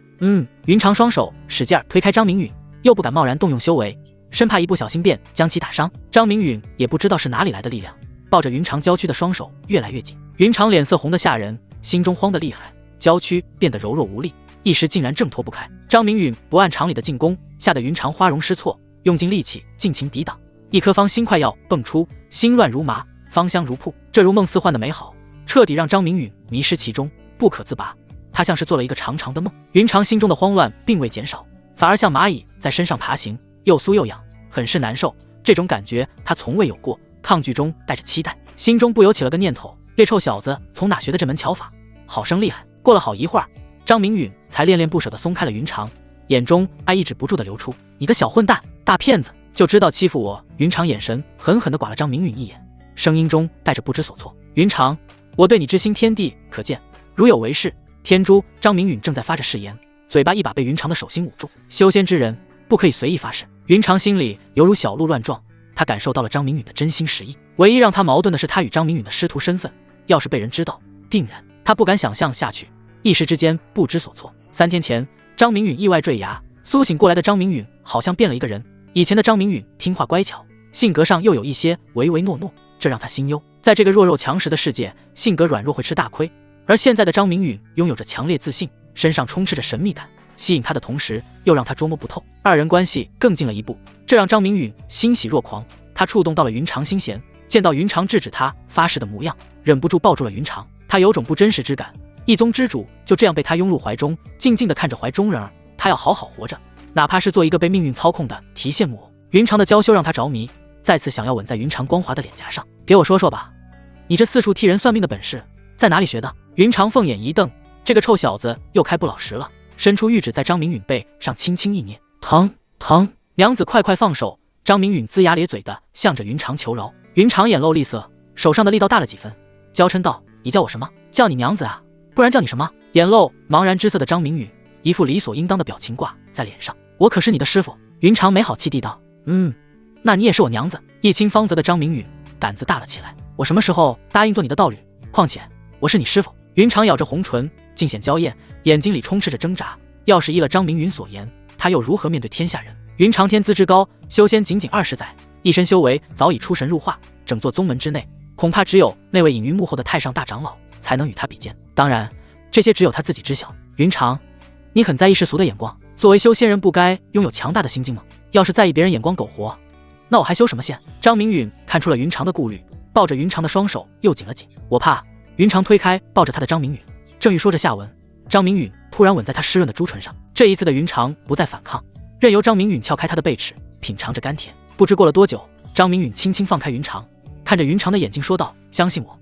云长双手使劲推开张明允，又不敢贸然动用修为，生怕一不小心便将其打伤。张明允也不知道是哪里来的力量，抱着云长娇躯的双手越来越紧。云长脸色红得吓人，心中慌得厉害，娇躯变得柔弱无力，一时竟然挣脱不开。张明允不按常理的进攻，吓得云长花容失措，用尽力气尽情抵挡。一颗方心快要迸出，心乱如麻，芳香如瀑，这如梦似幻的美好彻底让张明允迷失其中，不可自拔。他像是做了一个长长的梦。云长心中的慌乱并未减少，反而像蚂蚁在身上爬行，又酥又痒，很是难受。这种感觉他从未有过，抗拒中带着期待，心中不由起了个念头：这臭小子从哪学的这门巧法？好生厉害！过了好一会儿，张明允才恋恋不舍地松开了云长，眼中爱抑制不住地流出。你个小混蛋，大骗子，就知道欺负我！云长眼神狠狠地剐了张明允一眼，声音中带着不知所措。云长，我对你之心天地可见，如有违事，天诛！张明允正在发着誓言，嘴巴一把被云长的手心捂住。修仙之人不可以随意发誓。云长心里犹如小鹿乱撞，他感受到了张明允的真心实意。唯一让他矛盾的是他与张明允的师徒身份，要是被人知道，定然……他不敢想象下去，一时之间不知所措。3天前，张明允意外坠崖，苏醒过来的张明允好像变了一个人。以前的张明允听话乖巧，性格上又有一些唯唯诺诺，这让他心忧。在这个弱肉强食的世界，性格软弱会吃大亏。而现在的张明允拥有着强烈自信，身上充斥着神秘感，吸引他的同时又让他捉摸不透，二人关系更进了一步，这让张明允欣喜若狂。他触动到了云长心弦，见到云长制止他发誓的模样，忍不住抱住了云长。他有种不真实之感，一宗之主就这样被他拥入怀中，静静地看着怀中人儿。他要好好活着，哪怕是做一个被命运操控的提线木偶。云长的娇羞让他着迷，再次想要吻在云长光滑的脸颊上。给我说说吧，你这四处替人算命的本事在哪里学的？云长凤眼一瞪，这个臭小子又开不老实了，伸出玉指在张明允背上轻轻一捏。疼疼！娘子快快放手！张明允龇牙咧嘴的向着云长求饶。云长眼露厉色，手上的力道大了几分，娇嗔道：“你叫我什么？叫你娘子啊，不然叫你什么？”眼露茫然之色的张明允一副理所应当的表情挂在脸上：“我可是你的师傅。”云长没好气地道：“那你也是我娘子。”一清方泽的张明允胆子大了起来：“我什么时候答应做你的道侣？况且我是你师傅。”云长咬着红唇，尽显娇艳，眼睛里充斥着挣扎。要是依了张明允所言，他又如何面对天下人？云长天资之高，修仙仅仅20载，一身修为早已出神入化，整座宗门之内，恐怕只有那位隐于幕后的太上大长老才能与他比肩。当然，这些只有他自己知晓。云长，你很在意世俗的眼光，作为修仙人，不该拥有强大的心境吗？要是在意别人眼光苟活，那我还修什么仙？张明允看出了云长的顾虑，抱着云长的双手又紧了紧。我怕。云长推开抱着他的张明允，正欲说着下文，张明允突然吻在他湿润的朱唇上。这一次的云长不再反抗，任由张明允撬开他的背齿，品尝着甘甜。不知过了多久，张明允轻轻放开云长，看着云长的眼睛说道：“相信我。”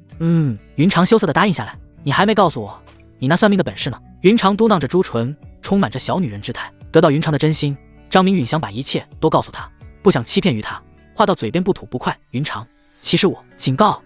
云长羞涩地答应下来。你还没告诉我你那算命的本事呢。云长嘟囔着朱唇，充满着小女人之态。得到云长的真心，张明允想把一切都告诉他，不想欺骗于他，话到嘴边不吐不快。云长，其实我警告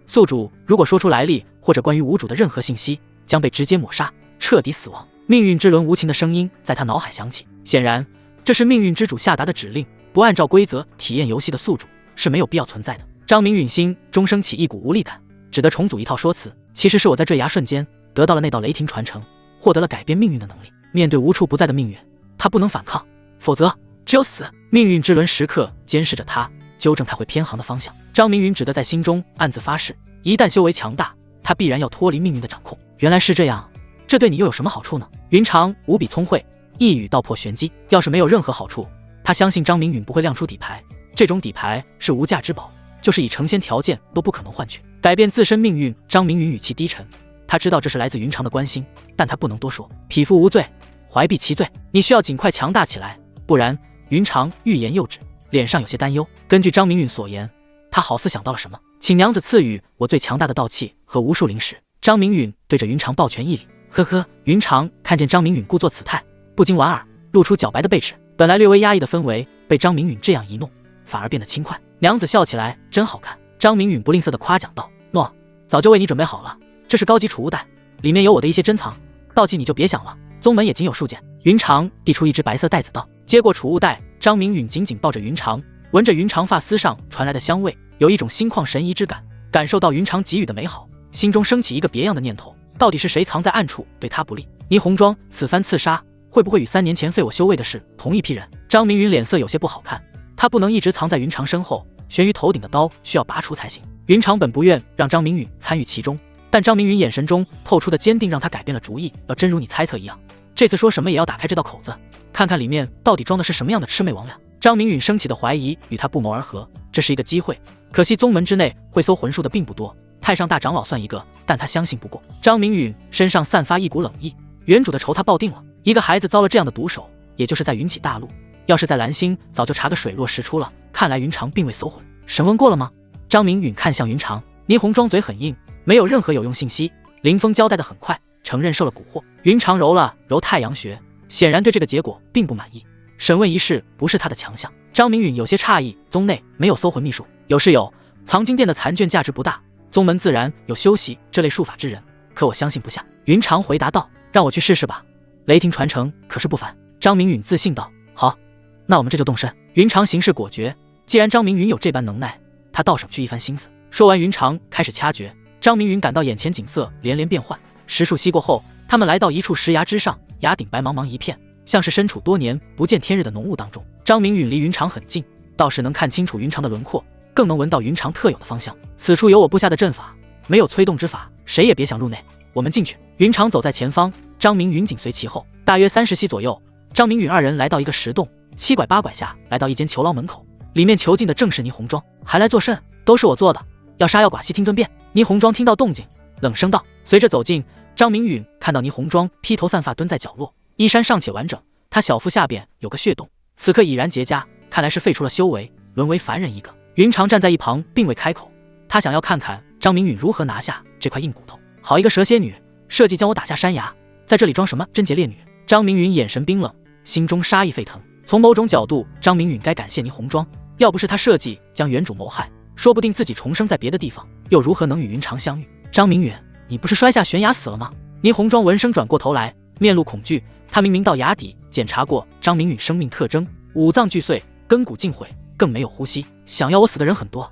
宿主，如果说出来历或者关于无主的任何信息，将被直接抹杀，彻底死亡。命运之轮无情的声音在他脑海响起，显然这是命运之主下达的指令，不按照规则体验游戏的宿主是没有必要存在的。张明允心中升起一股无力感，只得重组一套说辞。其实是我在坠崖瞬间得到了那道雷霆传承，获得了改变命运的能力。面对无处不在的命运，他不能反抗，否则只有死。命运之轮时刻监视着他，纠正他会偏航的方向。张明允只得在心中暗自发誓，一旦修为强大，他必然要脱离命运的掌控。原来是这样，这对你又有什么好处呢？云长无比聪慧，一语道破玄机。要是没有任何好处，他相信张明允不会亮出底牌。这种底牌是无价之宝，就是以成仙条件都不可能换取。改变自身命运，张明允语气低沉，他知道这是来自云长的关心，但他不能多说。匹夫无罪，怀璧其罪，你需要尽快强大起来，不然。云长欲言又止，脸上有些担忧。根据张明允所言，他好似想到了什么，请娘子赐予我最强大的道器和无数灵石。张明允对着云长抱拳一礼。呵呵，云长看见张明允故作此态，不禁莞尔，露出皎白的背齿。本来略微压抑的氛围被张明允这样一弄，反而变得轻快。娘子笑起来真好看。张明允不吝啬地夸奖道：“诺，早就为你准备好了，这是高级储物袋，里面有我的一些珍藏，道器你就别想了，宗门也仅有数件。”云长递出一只白色袋子道。接过储物袋，张明允紧紧抱着云长，闻着云长发丝上传来的香味，有一种心旷神怡之感。感受到云长给予的美好，心中升起一个别样的念头：到底是谁藏在暗处对他不利？霓虹庄此番刺杀，会不会与3年前废我修为的是同一批人？张明允脸色有些不好看，他不能一直藏在云长身后，悬于头顶的刀需要拔出才行。云长本不愿让张明允参与其中，但张明允眼神中透出的坚定让他改变了主意。要真如你猜测一样，这次说什么也要打开这道口子，看看里面到底装的是什么样的魑魅魍魉。张明允升起的怀疑与他不谋而合，这是一个机会，可惜宗门之内会搜魂术的并不多，太上大长老算一个，但他相信不过。张明允身上散发一股冷意，原主的仇他抱定了。一个孩子遭了这样的毒手，也就是在云起大陆，要是在蓝星早就查个水落石出了。看来云长并未搜魂。审问过了吗？张明允看向云长。霓虹庄嘴很硬，没有任何有用信息。林峰交代的很快，承认受了蛊惑。云长揉了揉太阳穴，显然对这个结果并不满意。审问一事不是他的强项。张明允有些诧异，宗内没有搜魂秘术？有是有，藏经殿的残卷价值不大，宗门自然有修习这类术法之人，可我相信不下。云长回答道：“让我去试试吧，雷霆传承可是不凡。”张明允自信道：“好，那我们这就动身。”云长行事果决，既然张明允有这般能耐，他倒省去一番心思。说完，云长开始掐诀。张明允感到眼前景色连连变幻。10数息过后，他们来到一处石崖之上，崖顶白茫茫一片，像是身处多年不见天日的浓雾当中。张明允离云长很近，倒是能看清楚云长的轮廓，更能闻到云长特有的芳香。此处有我布下的阵法，没有催动之法，谁也别想入内。我们进去。云长走在前方，张明允紧随其后。大约30息左右，张明允二人来到一个石洞，7拐8拐下来到一间囚牢门口，里面囚禁的正是霓虹庄。还来作甚？都是我做的，要杀要剐，悉听尊便。霓虹庄听到动静，冷声道。随着走近，张明允看到霓虹庄披头散发蹲在角落，衣衫尚且完整，他小腹下边有个血洞，此刻已然结痂，看来是废除了修为，沦为凡人一个。云长站在一旁并未开口，他想要看看张明允如何拿下这块硬骨头。好一个蛇蝎女，设计将我打下山崖，在这里装什么贞洁烈女？张明允眼神冰冷，心中杀意沸腾。从某种角度，张明允该感谢霓虹庄，要不是他设计将原主谋害，说不定自己重生在别的地方，又如何能与云长相遇？张明允，你不是摔下悬崖死了吗？倪红妆闻声转过头来，面露恐惧。他明明到崖底检查过张明允生命特征，五脏俱碎，根骨尽毁，更没有呼吸。想要我死的人很多，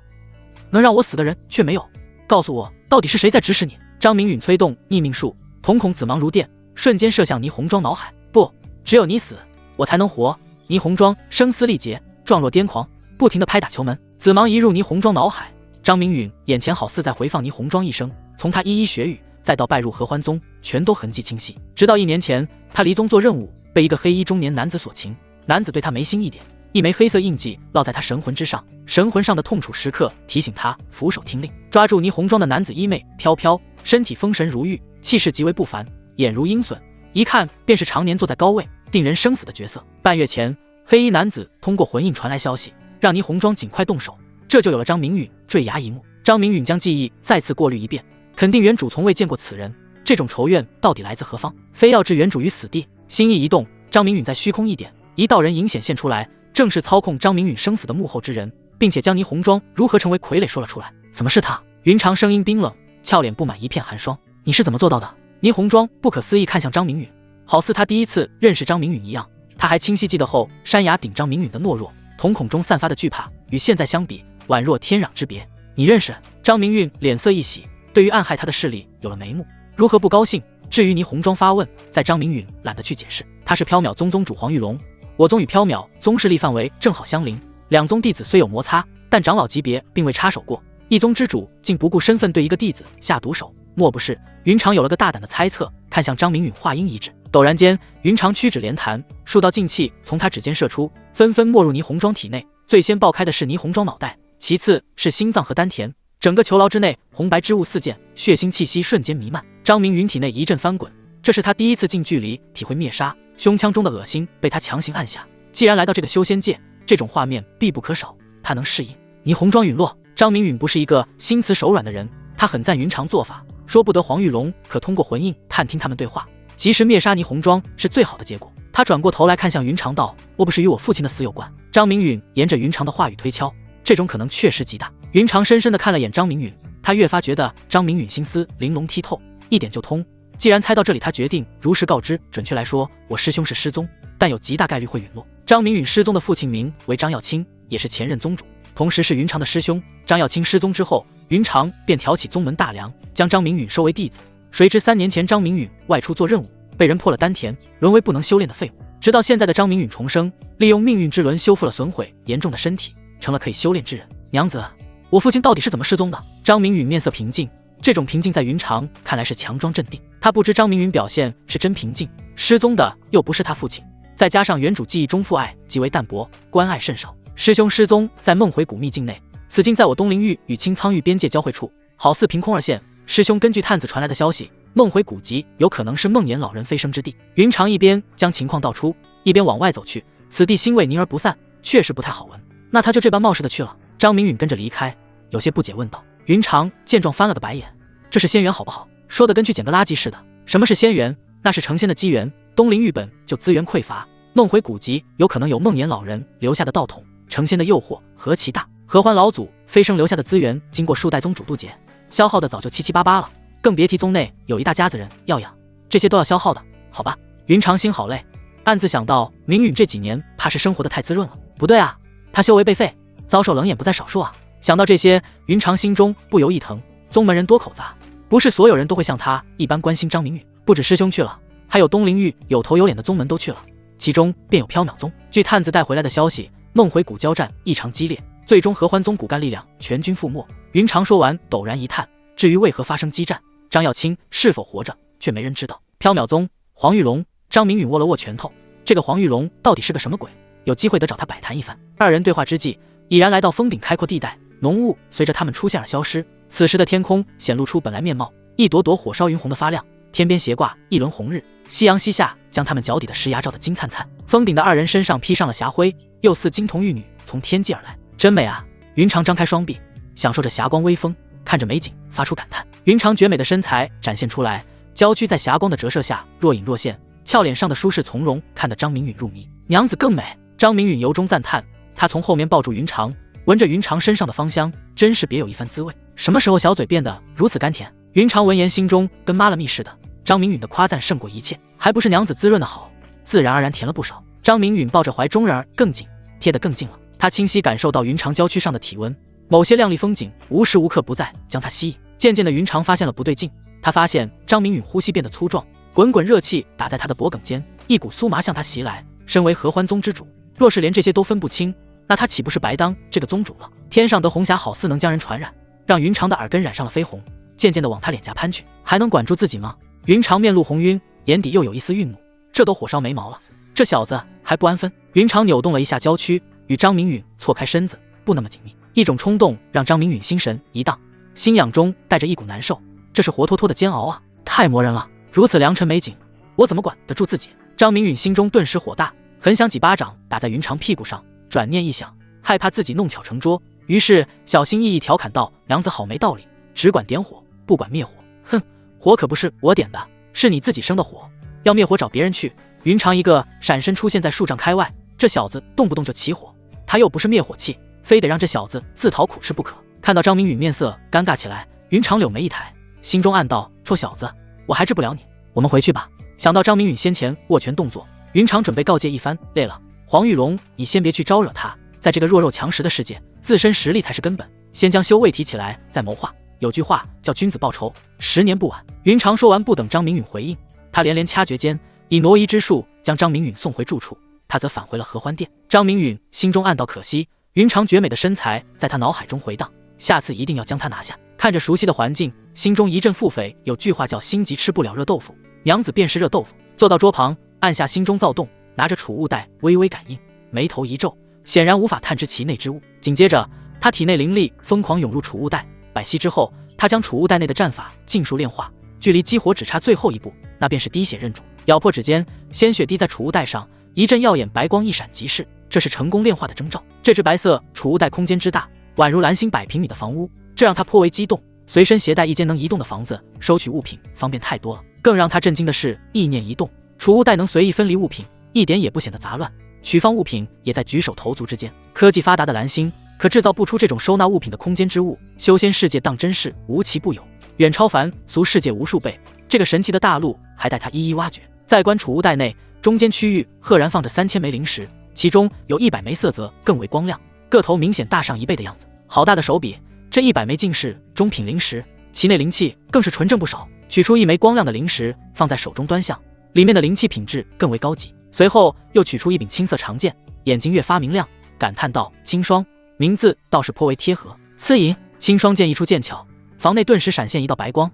能让我死的人却没有。告诉我，到底是谁在指使你？张明允催动逆命术，瞳孔紫芒如电，瞬间射向倪红妆脑海。不，只有你死，我才能活。倪红妆声嘶力竭，状若癫狂，不停地拍打球门。紫芒移入倪红妆脑海，张明允眼前好似在回放倪红妆一生，从他一一学语，再到拜入合欢宗，全都痕迹清晰。直到1年前，他离宗做任务，被一个黑衣中年男子所擒，男子对他没心一点，一枚黑色印记烙在他神魂之上，神魂上的痛楚时刻提醒他俯首听令。抓住倪红妆的男子衣袂飘飘，身体风神如玉，气势极为不凡，眼如鹰隼，一看便是常年坐在高位定人生死的角色。半月前，黑衣男子通过魂印传来消息，让倪红妆尽快动手，这就有了张明允坠崖一幕。张明允将记忆再次过滤一遍，肯定原主从未见过此人，这种仇怨到底来自何方？非要置原主于死地。心意一动，张明允在虚空一点，一道人影显现出来，正是操控张明允生死的幕后之人，并且将倪红妆如何成为傀儡说了出来。怎么是他？云长声音冰冷，俏脸布满一片寒霜。你是怎么做到的？倪红妆不可思议看向张明允，好似他第一次认识张明允一样。他还清晰记得后山崖顶张明允的懦弱，瞳孔中散发的惧怕，与现在相比，宛若天壤之别。你认识？张明允脸色一喜，对于暗害他的势力有了眉目，如何不高兴？至于倪红妆发问，在张明允懒得去解释。他是缥缈宗宗主黄玉龙，我宗与缥缈宗势力范围正好相邻，两宗弟子虽有摩擦，但长老级别并未插手过。一宗之主竟不顾身份对一个弟子下毒手，莫不是？云长有了个大胆的猜测，看向张明允话音一滞。陡然间，云长屈指连弹，数道劲气从他指尖射出，纷纷没入倪红妆体内。最先爆开的是倪红妆脑袋，其次是心脏和丹田。整个囚牢之内，红白之物四溅，血腥气息瞬间弥漫。张明允体内一阵翻滚，这是他第一次近距离体会灭杀，胸腔中的恶心被他强行按下。既然来到这个修仙界，这种画面必不可少，他能适应。倪红妆陨落，张明允不是一个心慈手软的人，他很赞云长做法，说不得黄玉龙可通过魂印探听他们对话，及时灭杀倪红妆是最好的结果。他转过头来看向云长道：莫不是与我父亲的死有关？张明允沿着云长的话语推敲，这种可能确实极大。云长深深地看了眼张明允，他越发觉得张明允心思玲珑剔透，一点就通。既然猜到这里，他决定如实告知。准确来说，我师兄是失踪，但有极大概率会陨落。张明允失踪的父亲名为张耀清，也是前任宗主，同时是云长的师兄。张耀清失踪之后，云长便挑起宗门大梁，将张明允收为弟子。谁知3年前张明允外出做任务，被人破了丹田，沦为不能修炼的废物。直到现在的张明允重生，利用命运之轮修复了损毁严重的身体，成了可以修炼之人。娘子，我父亲到底是怎么失踪的？张明允面色平静，这种平静在云长看来是强装镇定。他不知张明允表现是真平静，失踪的又不是他父亲，再加上原主记忆中父爱极为淡薄，关爱甚少。师兄失踪在梦回古秘境内，此境在我东陵域与青苍域边界交汇处，好似凭空而现。师兄根据探子传来的消息，梦回古籍有可能是梦魇老人飞升之地。云长一边将情况道出，一边往外走去。此地腥味凝而不散，确实不太好闻。那他就这般冒失的去了？张明允跟着离开，有些不解问道。云长见状翻了个白眼，这是仙缘好不好？说的跟去捡个垃圾似的。什么是仙缘？那是成仙的机缘。东陵域本就资源匮乏，梦回古籍有可能有梦魇老人留下的道统，成仙的诱惑何其大。合欢老祖飞升留下的资源，经过数代宗主渡劫，消耗的早就七七八八了，更别提宗内有一大家子人要养，这些都要消耗的。好吧，云长心好累，暗自想到明允这几年怕是生活的太滋润了。不对啊，他修为被废，遭受冷眼不在少数啊。想到这些，云长心中不由一疼。宗门人多口杂，不是所有人都会像他一般关心张明允。不止师兄去了，还有东陵域有头有脸的宗门都去了，其中便有缥缈宗。据探子带回来的消息，梦回古交战异常激烈，最终合欢宗骨干力量全军覆没。云长说完陡然一叹，至于为何发生激战，张耀清是否活着，却没人知道。缥缈宗黄玉龙，张明允握了握拳头，这个黄玉龙到底是个什么鬼？有机会得找他摆谈一番。二人对话之际，已然来到峰顶开阔地带，浓雾随着他们出现而消失。此时的天空显露出本来面貌，一朵朵火烧云红的发亮，天边斜挂一轮红日，夕阳西下，将他们脚底的石崖照得金灿灿。峰顶的二人身上披上了霞辉，又似金童玉女从天际而来，真美啊！云长张开双臂，享受着霞光微风，看着美景发出感叹。云长绝美的身材展现出来，娇躯在霞光的折射下若隐若现，俏脸上的舒适从容看得张明允入迷。娘子更美！张明允由衷赞叹，他从后面抱住云长，闻着云长身上的芳香，真是别有一番滋味。什么时候小嘴变得如此甘甜？云长闻言，心中跟妈了蜜似的。张明允的夸赞胜过一切，还不是娘子滋润的好，自然而然甜了不少。张明允抱着怀中人儿更紧，贴得更近了。他清晰感受到云长娇躯上的体温，某些亮丽风景无时无刻不在将他吸引。渐渐的，云长发现了不对劲，他发现张明允呼吸变得粗壮，滚滚热气打在他的脖颈间，一股酥麻向他袭来。身为合欢宗之主，若是连这些都分不清，那他岂不是白当这个宗主了？天上的红霞好似能将人传染，让云长的耳根染上了绯红，渐渐的往他脸颊攀去。还能管住自己吗？云长面露红晕，眼底又有一丝愠怒，这都火烧眉毛了，这小子还不安分。云长扭动了一下娇躯，与张明允错开身子，不那么紧密。一种冲动让张明允心神一荡，心痒中带着一股难受，这是活脱脱的煎熬啊，太磨人了。如此良辰美景，我怎么管得住自己？张明允心中顿时火大，很想几巴掌打在云长屁股上。转念一想，害怕自己弄巧成拙，于是小心翼翼调侃道：“娘子好没道理，只管点火，不管灭火。哼，火可不是我点的，是你自己生的火，要灭火找别人去。”云长一个闪身出现在数丈开外，这小子动不动就起火，他又不是灭火器，非得让这小子自讨苦吃不可。看到张明允面色尴尬起来，云长柳眉一抬，心中暗道：臭小子，我还治不了你，我们回去吧。想到张明允先前握拳动作，云长准备告诫一番。累了，黄玉荣，你先别去招惹他，在这个弱肉强食的世界，自身实力才是根本，先将修为提起来再谋划。有句话叫君子报仇，10年不晚。云长说完，不等张明允回应，他连连掐诀间，以挪移之术将张明允送回住处，他则返回了合欢殿。张明允心中暗道可惜，云长绝美的身材在他脑海中回荡，下次一定要将他拿下。看着熟悉的环境，心中一阵腹诽。有句话叫心急吃不了热豆腐，娘子便是热豆腐。坐到桌旁，按下心中躁动，拿着储物袋微微感应，眉头一皱，显然无法探知其内之物。紧接着，他体内灵力疯狂涌入储物袋，百息之后，他将储物袋内的战法尽数炼化，距离激活只差最后一步，那便是滴血认主。咬破指尖，鲜血滴在储物袋上，一阵耀眼白光一闪即逝，这是成功炼化的征兆。这只白色储物袋空间之大，宛如蓝星100平米的房屋，这让他颇为激动。随身携带一间能移动的房子，收取物品方便太多了。更让他震惊的是，意念一动，储物袋能随意分离物品，一点也不显得杂乱，取放物品也在举手投足之间。科技发达的蓝星可制造不出这种收纳物品的空间之物，修仙世界当真是无奇不有，远超凡俗世界无数倍。这个神奇的大陆还待他一一挖掘。在观储物袋内，中间区域赫然放着3000枚灵石，其中有100枚色泽更为光亮，个头明显大上1倍的样子。好大的手笔！这100枚竟是中品灵石，其内灵气更是纯正不少。取出1枚光亮的灵石，放在手中端详，里面的灵气品质更为高级。随后又取出一柄青色长剑，眼睛越发明亮，感叹道：“清霜，名字倒是颇为贴合。”呲银，青霜剑一出剑鞘，房内顿时闪现一道白光，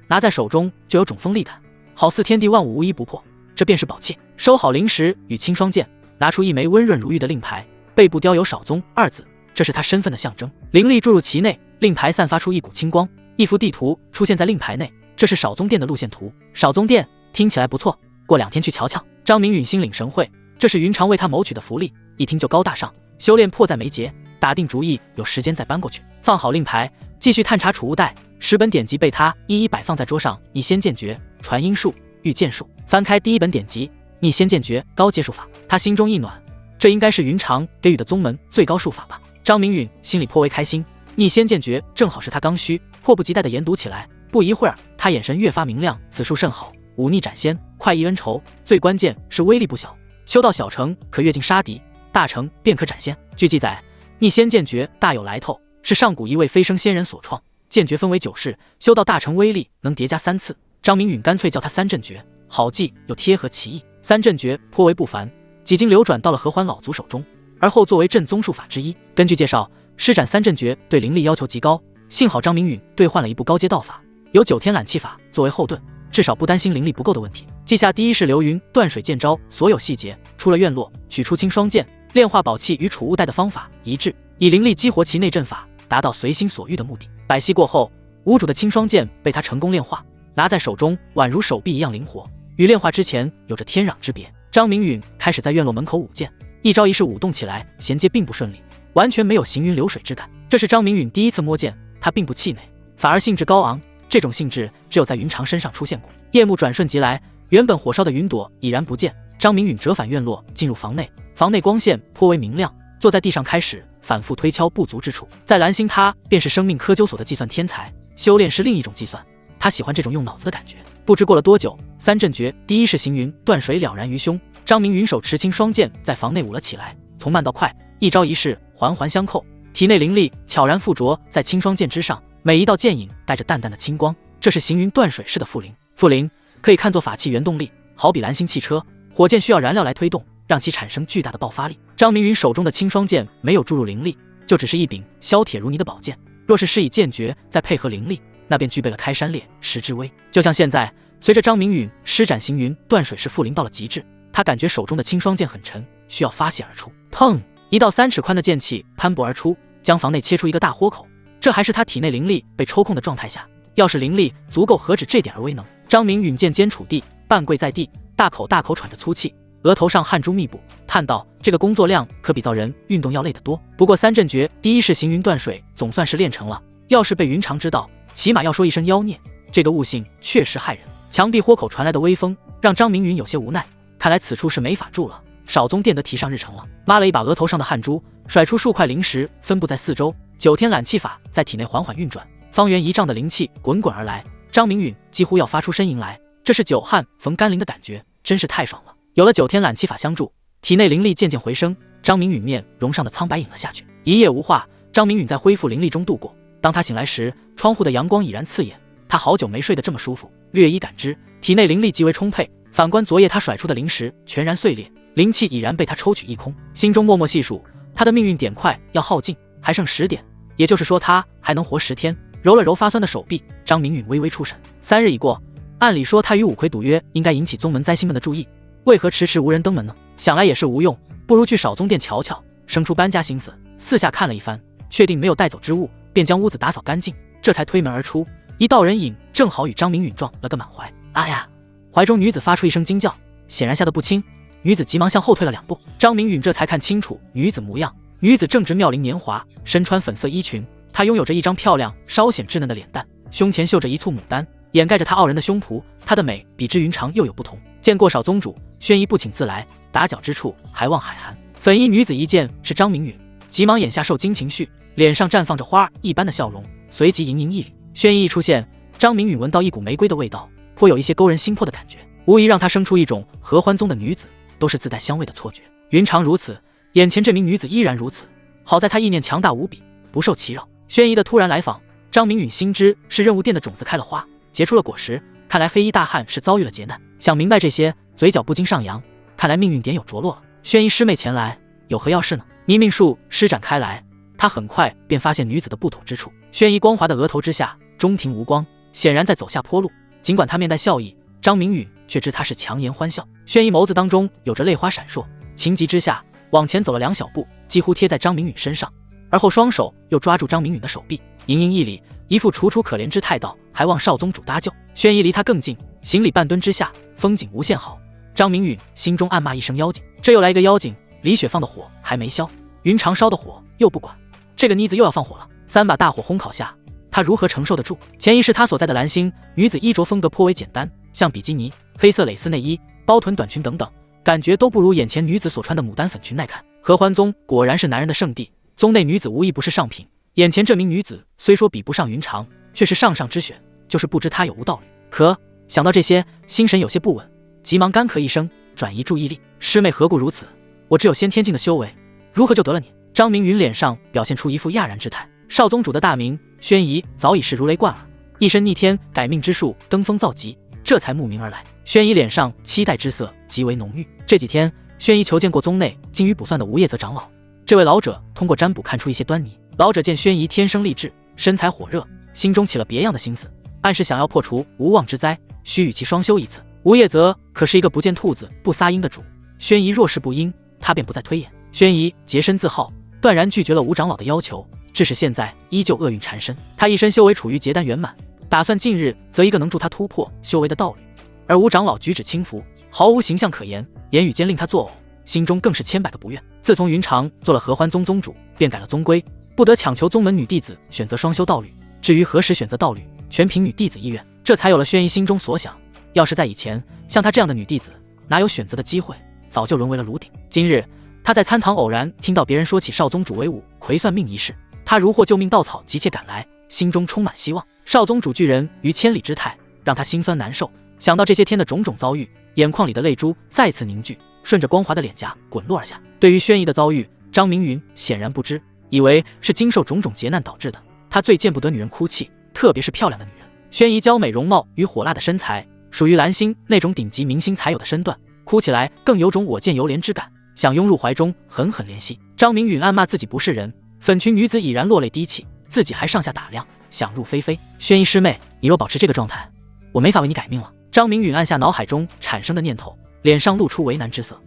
拿在手中就有种锋利感，好似天地万物无一不破。这便是宝器。收好灵石与青霜剑，拿出一枚温润如玉的令牌，背部雕有少宗2字，这是他身份的象征。灵力注入其内，令牌散发出一股清光，一幅地图出现在令牌内，这是少宗殿的路线图。少宗殿听起来不错，过2天去瞧瞧。张明允心领神会，这是云长为他谋取的福利，一听就高大上，修炼迫在眉睫，打定主意有时间再搬过去。放好令牌，继续探查储物袋，10本典籍被他一一摆放在桌上。逆仙剑诀、传音术、御剑术。翻开第1本典籍，逆仙剑诀高阶术法，他心中一暖，这应该是云长给予的宗门最高术法吧。张明允心里颇为开心，逆仙剑诀正好是他刚需，迫不及待地研读起来。不一会儿，他眼神越发明亮，此术甚好，忤逆斩仙，快意恩仇，最关键是威力不小，修到小成可越境杀敌，大成便可斩仙。据记载，逆仙剑诀大有来头，是上古一位飞升仙人所创，剑诀分为9式，修到大成威力能叠加3次。张明允干脆叫他3阵诀，好记又贴合其意。3阵诀颇为不凡，几经流转到了合欢老族手中，而后作为正宗术法之一。根据介绍，施展3阵诀对灵力要求极高，幸好张明允兑换了一部高阶道法，有9天揽气法作为后盾，至少不担心灵力不够的问题。记下第1式流云断水剑招所有细节，出了院落，取出青霜剑，炼化宝器与储物袋的方法一致，以灵力激活其内阵法，达到随心所欲的目的。百息过后，无主的青霜剑被他成功炼化，拿在手中宛如手臂一样灵活，与炼化之前有着天壤之别。张明允开始在院落门口舞剑，一招一式舞动起来，衔接并不顺利，完全没有行云流水之感。这是张明允第一次摸剑，他并不气馁，反而兴致高昂。这种兴致只有在云长身上出现过。夜幕转瞬即来，原本火烧的云朵已然不见。张明允折返院落，进入房内，房内光线颇为明亮，坐在地上开始反复推敲不足之处。在蓝星，他便是生命科究所的计算天才，修炼是另一种计算，他喜欢这种用脑子的感觉。不知过了多久，三阵诀第一式行云断水了然于胸。张明云手持青双剑在房内舞了起来，从慢到快，一招一式环环相扣，体内灵力悄然附着在青双剑之上，每一道剑影带着淡淡的青光，这是行云断水式的复灵。复灵可以看作法器原动力，好比蓝星汽车，火箭需要燃料来推动，让其产生巨大的爆发力。张明云手中的青双剑没有注入灵力，就只是一柄削铁如泥的宝剑，若是施以剑诀再配合灵力，那便具备了开山裂石之威。就像现在，随着张明允施展行云断水式复灵到了极致，他感觉手中的青双剑很沉，需要发泄而出。砰！一道3尺宽的剑气攀搏而出，将房内切出一个大豁口。这还是他体内灵力被抽空的状态下，要是灵力足够，何止这点儿威能？张明允剑尖杵地，半跪在地，大口大口喘着粗气，额头上汗珠密布，叹道：“这个工作量可比造人运动要累得多。不过三阵诀第一式行云断水总算是练成了，要是被云长知道，起码要说一声妖孽。这个悟性确实骇人。”墙壁豁口传来的微风让张明允有些无奈，看来此处是没法住了。少宗殿得提上日程了。抹了一把额头上的汗珠，甩出数块灵石分布在四周，9天揽气法在体内缓缓运转，方圆1丈的灵气滚滚而来。张明允几乎要发出呻吟来，这是久旱逢甘霖的感觉，真是太爽了。有了9天揽气法相助，体内灵力渐渐回升，张明允面容上的苍白隐了下去。一夜无话，张明允在恢复灵力中度过。当他醒来时，窗户的阳光已然刺眼，他好久没睡得这么舒服，略一感知，体内灵力极为充沛。反观昨夜他甩出的灵石全然碎裂，灵气已然被他抽取一空，心中默默细数，他的命运点快要耗尽，还剩10点，也就是说他还能活10天。揉了揉发酸的手臂，张明允微微出神。3日已过，按理说他与五魁赌约应该引起宗门灾星们的注意，为何迟迟无人登门呢？想来也是无用，不如去少宗殿瞧瞧。生出搬家心思，四下看了一番，确定没有带走之物，便将屋子打扫干净，这才推门而出。一道人影正好与张明允撞了个满怀。啊呀！怀中女子发出一声惊叫，显然吓得不轻，女子急忙向后退了2步。张明允这才看清楚女子模样，女子正值妙龄年华，身穿粉色衣裙，她拥有着一张漂亮稍显稚嫩的脸蛋，胸前绣着一簇牡丹，掩盖着她傲人的胸脯，她的美比之云长又有不同。见过少宗主，宣仪不请自来，打搅之处还望海涵。粉衣女子一见是张明允，急忙眼下受惊情绪，脸上绽放着花一般的笑容，随即盈盈一礼。宣仪一出现，张明允闻到一股玫瑰的味道，颇有一些勾人心魄的感觉，无疑让他生出一种合欢宗的女子都是自带香味的错觉。云长如此，眼前这名女子依然如此，好在她意念强大无比，不受其扰。宣仪的突然来访，张明允心知是任务殿的种子开了花，结出了果实，看来黑衣大汉是遭遇了劫难。想明白这些，嘴角不禁上扬，看来命运点有着落了。宣仪师妹前来，有何要事呢？倪命术施展开来，他很快便发现女子的不妥之处。宣仪光滑的额头之下中庭无光，显然在走下坡路。尽管他面带笑意，张明允却知他是强颜欢笑。宣仪眸子当中有着泪花闪烁，情急之下往前走了2小步，几乎贴在张明允身上，而后双手又抓住张明允的手臂，盈盈一礼，一副楚楚可怜之态道：“还望少宗主搭救。”宣仪离他更近，行礼半蹲之下，风景无限好。张明允心中暗骂一声妖精，这又来一个妖精。李雪放的火还没消，云长烧的火又不管，这个妮子又要放火了。3把大火烘烤下，他如何承受得住？前一世他所在的蓝星，女子衣着风格颇为简单，像比基尼、黑色蕾丝内衣、包臀短裙等等，感觉都不如眼前女子所穿的牡丹粉裙耐看。合欢宗果然是男人的圣地，宗内女子无一不是上品。眼前这名女子虽说比不上云长，却是上上之选，就是不知她有无道侣。可想到这些，心神有些不稳，急忙干咳一声，转移注意力。师妹何故如此？我只有先天境的修为，如何就得了你？张明允脸上表现出一副讶然之态。少宗主的大名，宣仪早已是如雷贯耳，一身逆天改命之术登峰造极，这才慕名而来。宣仪脸上期待之色极为浓郁。这几天，宣仪求见过宗内精于卜算的吴叶泽长老，这位老者通过占卜看出一些端倪。老者见宣仪天生丽质，身材火热，心中起了别样的心思，暗示想要破除无妄之灾，需与其双修一次。吴叶泽可是一个不见兔子不撒鹰的主，宣仪若是不应，他便不再推演。宣仪洁身自好，断然拒绝了吴长老的要求，致使现在依旧厄运缠身。他一身修为处于结丹圆满，打算近日择一个能助他突破修为的道侣。而吴长老举止轻浮，毫无形象可言，言语间令他作呕，心中更是千百个不愿。自从云长做了合欢宗宗主，便改了宗规，不得强求宗门女弟子选择双修道侣，至于何时选择道侣，全凭女弟子意愿。这才有了宣仪心中所想，要是在以前，像她这样的女弟子哪有选择的机会，早就沦为了炉鼎。今日他在参堂偶然听到别人说起少宗主威武魁算命一事，他如获救命稻草，急切赶来，心中充满希望。少宗主拒人于千里之态，让他心酸难受。想到这些天的种种遭遇，眼眶里的泪珠再次凝聚，顺着光滑的脸颊滚落而下。对于宣仪的遭遇，张明允显然不知，以为是经受种种劫难导致的。他最见不得女人哭泣，特别是漂亮的女人。宣仪娇美容貌与火辣的身材，属于蓝星那种顶级明星才有的身段，哭起来更有种我见犹怜之感，想拥入怀中狠狠怜惜。张明允暗骂自己不是人，粉裙女子已然落泪低泣，自己还上下打量，想入非非。宣仪师妹，你若保持这个状态，我没法为你改命了。张明允按下脑海中产生的念头，脸上露出为难之色。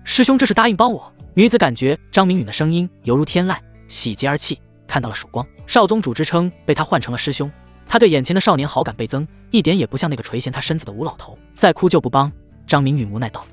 师兄这是答应帮我？女子感觉张明允的声音犹如天籁，喜极而泣，看到了曙光。少宗主之称被他换成了师兄，他对眼前的少年好感倍增，一点也不像那个垂涎他身子的吴老头。再哭就不帮。张明允无奈道：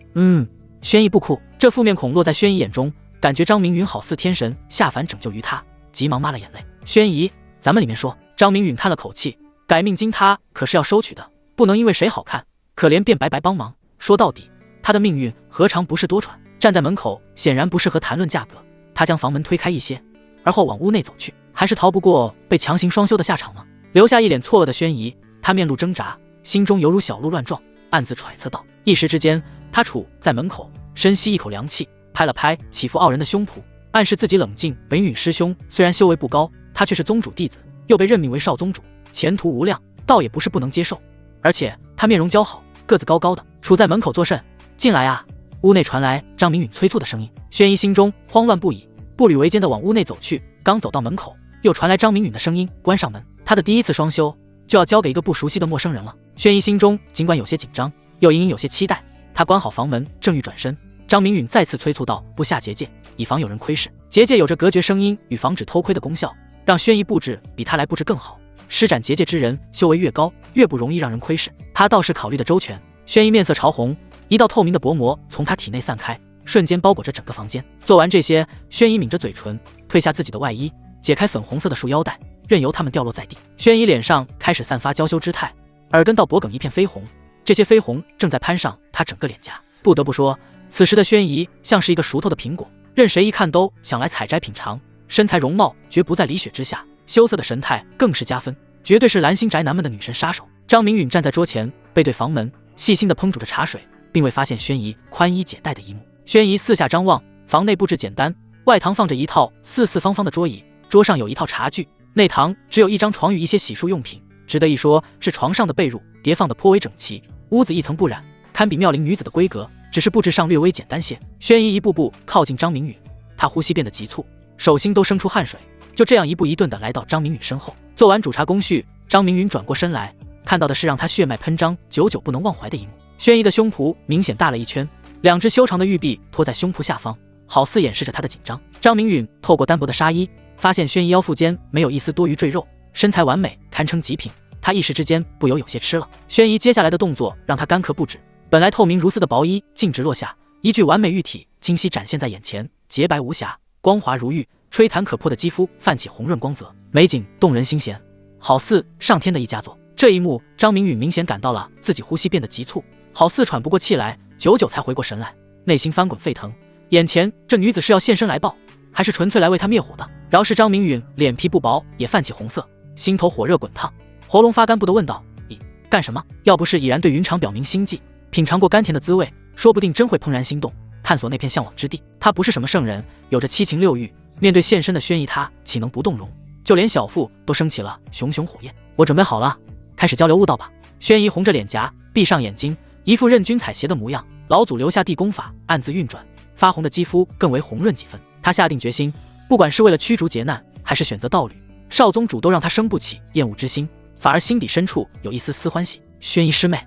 宣仪不哭。这副面孔落在宣仪眼中，感觉张明允好似天神下凡拯救于他，急忙抹了眼泪。宣仪，咱们里面说。张明允叹了口气，改命金他可是要收取的，不能因为谁好看可怜便白白帮忙。说到底，他的命运何尝不是多舛？站在门口显然不适合谈论价格，他将房门推开一些，而后往屋内走去，还是逃不过被强行双修的下场吗？留下一脸错愕的宣仪，他面露挣扎，心中犹如小鹿乱撞，暗自揣测道。一时之间，他杵在门口，深吸一口凉气，拍了拍起伏傲人的胸脯，暗示自己冷静。文允师兄虽然修为不高，他却是宗主弟子，又被任命为少宗主，前途无量，倒也不是不能接受。而且他面容姣好，个子高高的，杵在门口作甚？进来啊！屋内传来张明允催促的声音。宣仪心中慌乱不已，步履维艰地往屋内走去，刚走到门口，又传来张明允的声音：关上门。他的第一次双修就要交给一个不熟悉的陌生人了。宣仪心中尽管有些紧张，又隐隐有些期待。他关好房门，正欲转身，张明允再次催促道：不下结界，以防有人窥视。结界有着隔绝声音与防止偷窥的功效，让宣仪布置比他来布置更好。施展结界之人，修为越高，越不容易让人窥视。他倒是考虑的周全。宣仪面色潮红，一道透明的薄膜从他体内散开，瞬间包裹着整个房间。做完这些，宣仪抿着嘴唇，褪下自己的外衣，解开粉红色的束腰带，任由它们掉落在地。宣仪脸上开始散发娇羞之态，耳根到脖颈一片绯红，这些绯红正在攀上她整个脸颊。不得不说，此时的宣仪像是一个熟透的苹果，任谁一看都想来采摘品尝。身材容貌绝不在李雪之下，羞涩的神态更是加分，绝对是蓝星宅男们的女神杀手。张明允站在桌前，背对房门，细心地烹煮着茶水，并未发现宣仪宽衣解带的一幕。宣仪四下张望，房内布置简单，外堂放着一套四四方方的桌椅，桌上有一套茶具，内堂只有一张床与一些洗漱用品。值得一说是床上的被褥叠放得颇为整齐，屋子一尘不染，堪比妙龄女子的规格，只是布置上略微简单些。宣仪一步步靠近张明允，她呼吸变得急促，手心都生出汗水，就这样一步一顿地来到张明允身后。做完煮茶工序，张明允转过身来，看到的是让他血脉喷张，久久不能忘怀的一幕。宣仪的胸脯明显大了一圈，两只修长的玉臂托在胸脯下方，好似掩饰着她的紧张。张明允透过单薄的纱衣，发现宣仪腰腹间没有一丝多余赘肉，身材完美，堪称极品。他一时之间不由有些吃了。宣仪接下来的动作让他干咳不止，本来透明如丝的薄衣径直落下，一具完美玉体清晰展现在眼前，洁白无瑕，光滑如玉，吹弹可破的肌肤泛起红润光泽，美景动人心弦，好似上天的一佳作。这一幕，张明允明显感到了自己呼吸变得急促，好似喘不过气来，久久才回过神来，内心翻滚沸腾。眼前这女子是要现身来报，还是纯粹来为他灭火的？饶是张明允脸皮不薄，也泛起红色，心头火热滚烫，喉咙发干不得问道：你干什么？要不是已然对云长表明心迹，品尝过甘甜的滋味，说不定真会怦然心动，探索那片向往之地。他不是什么圣人，有着七情六欲，面对现身的宣仪，他岂能不动容？就连小腹都升起了熊熊火焰。我准备好了，开始交流悟道吧。宣仪红着脸颊，闭上眼睛，一副任君采撷的模样。老祖留下地功法，暗自运转，发红的肌肤更为红润几分。他下定决心，不管是为了驱逐劫难，还是选择道侣，少宗主都让他生不起厌恶之心，反而心底深处有一丝丝欢喜。宣仪师妹，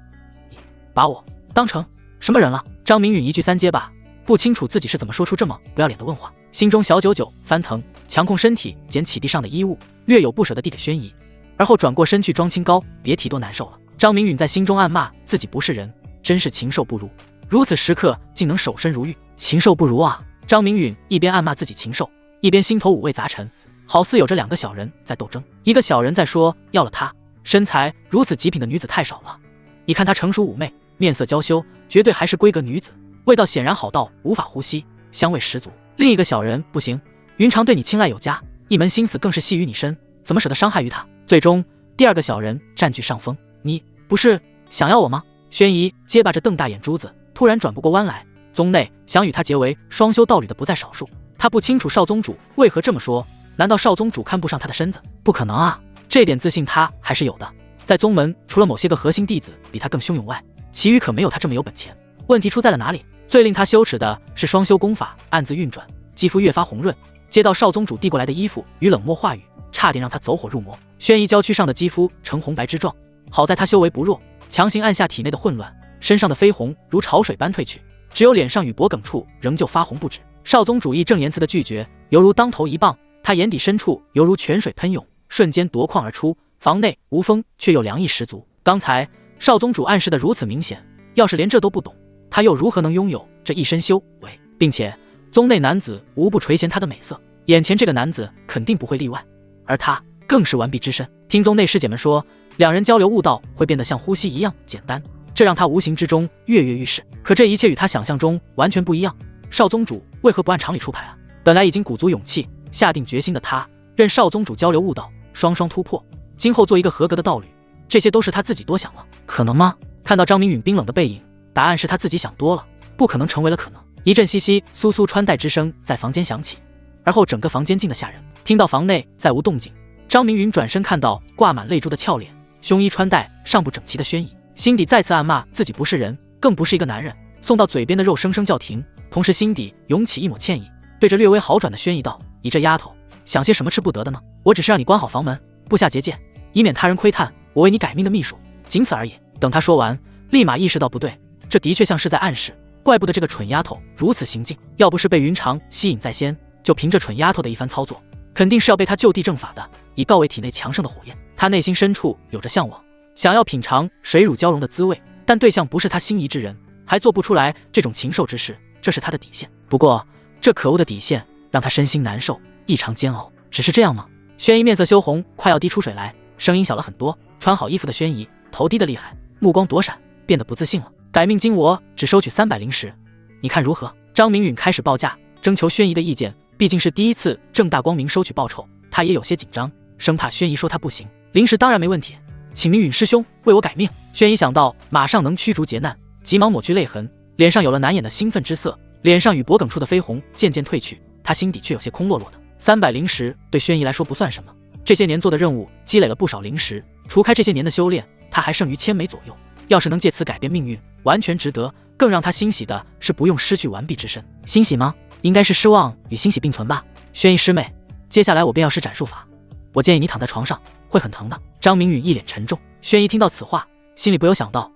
你把我当成什么人了？张明允一句三结巴，不清楚自己是怎么说出这么不要脸的问话，心中小九九翻腾，强控身体捡起地上的衣物，略有不舍地递给宣仪，而后转过身去装清高，别提多难受了。张明允在心中暗骂自己不是人，真是禽兽不如，如此时刻竟能守身如玉，禽兽不如啊！张明允一边暗骂自己禽兽，一边心头五味杂陈，好似有着两个小人在斗争。一个小人在说要了他，身材如此极品的女子太少了，你看她成熟妩媚，面色娇羞，绝对还是闺阁女子，味道显然好到无法呼吸。香味十足。另一个小人不行，云长对你青睐有加，一门心思更是系于你身，怎么舍得伤害于他？最终，第二个小人占据上风。你不是想要我吗？宣仪结巴着瞪大眼珠子，突然转不过弯来。宗内想与他结为双修道侣的不在少数，他不清楚少宗主为何这么说，难道少宗主看不上他的身子？不可能啊，这点自信他还是有的。在宗门，除了某些个核心弟子比他更汹涌外，其余可没有他这么有本钱。问题出在了哪里？最令他羞耻的是双修功法暗自运转，肌肤越发红润，接到少宗主递过来的衣服与冷漠话语，差点让他走火入魔。轩夷娇躯上的肌肤呈红白之状，好在他修为不弱，强行按下体内的混乱，身上的绯红如潮水般退去，只有脸上与脖颈处仍旧发红不止。少宗主义正言辞的拒绝，犹如当头一棒，他眼底深处犹如泉水喷涌，瞬间夺眶而出。房内无风，却又凉意十足。刚才少宗主暗示的如此明显，要是连这都不懂，他又如何能拥有这一身修为？并且宗内男子无不垂涎他的美色，眼前这个男子肯定不会例外，而他更是完璧之身。听宗内师姐们说，两人交流悟道会变得像呼吸一样简单，这让他无形之中跃跃欲试。可这一切与他想象中完全不一样。少宗主为何不按常理出牌啊？本来已经鼓足勇气下定决心的他，任少宗主交流悟道，双双突破，今后做一个合格的道侣，这些都是他自己多想了。可能吗？看到张明允冰冷的背影，答案是他自己想多了，不可能成为了可能。一阵窸窸窣窣穿戴之声在房间响起，而后整个房间静得吓人。听到房内再无动静，张明允转身看到挂满泪珠的俏脸，胸衣穿戴尚不整齐的轩夷，心底再次暗骂自己不是人，更不是一个男人。送到嘴边的肉生生叫停，同时心底涌起一抹歉意，对着略微好转的轩夷道：“你这丫头想些什么吃不得的呢？我只是让你关好房门，布下结界，以免他人窥探我为你改命的秘术，仅此而已。”等他说完，立马意识到不对，这的确像是在暗示，怪不得这个蠢丫头如此行径，要不是被云长吸引在先，就凭着蠢丫头的一番操作，肯定是要被他就地正法的，以告慰体内强盛的火焰。他内心深处有着向往，想要品尝水乳交融的滋味，但对象不是他心仪之人，还做不出来这种禽兽之事，这是他的底线。不过这可恶的底线让他身心难受，异常煎熬。只是这样吗？轩夷面色羞红，快要滴出水来，声音小了很多。穿好衣服的轩夷头低得厉害，目光躲闪，变得不自信了。改命金我只收取300灵石，你看如何？张明允开始报价，征求轩夷的意见，毕竟是第一次正大光明收取报酬，他也有些紧张，生怕轩夷说他不行。灵石当然没问题，请明允师兄为我改命。轩夷想到马上能驱逐劫难，急忙抹去泪痕，脸上有了难掩的兴奋之色，脸上与脖颈处的绯红渐渐褪去，他心底却有些空落落的。300灵石对轩夷来说不算什么，这些年做的任务积累了不少灵石，除开这些年的修炼，他还剩余1000枚左右。要是能借此改变命运，完全值得。更让他欣喜的是不用失去完璧之身。欣喜吗？应该是失望与欣喜并存吧。轩夷师妹，接下来我便要施斩术法，我建议你躺在床上，会很疼的。张明允一脸沉重。轩夷听到此话，心里不由想到，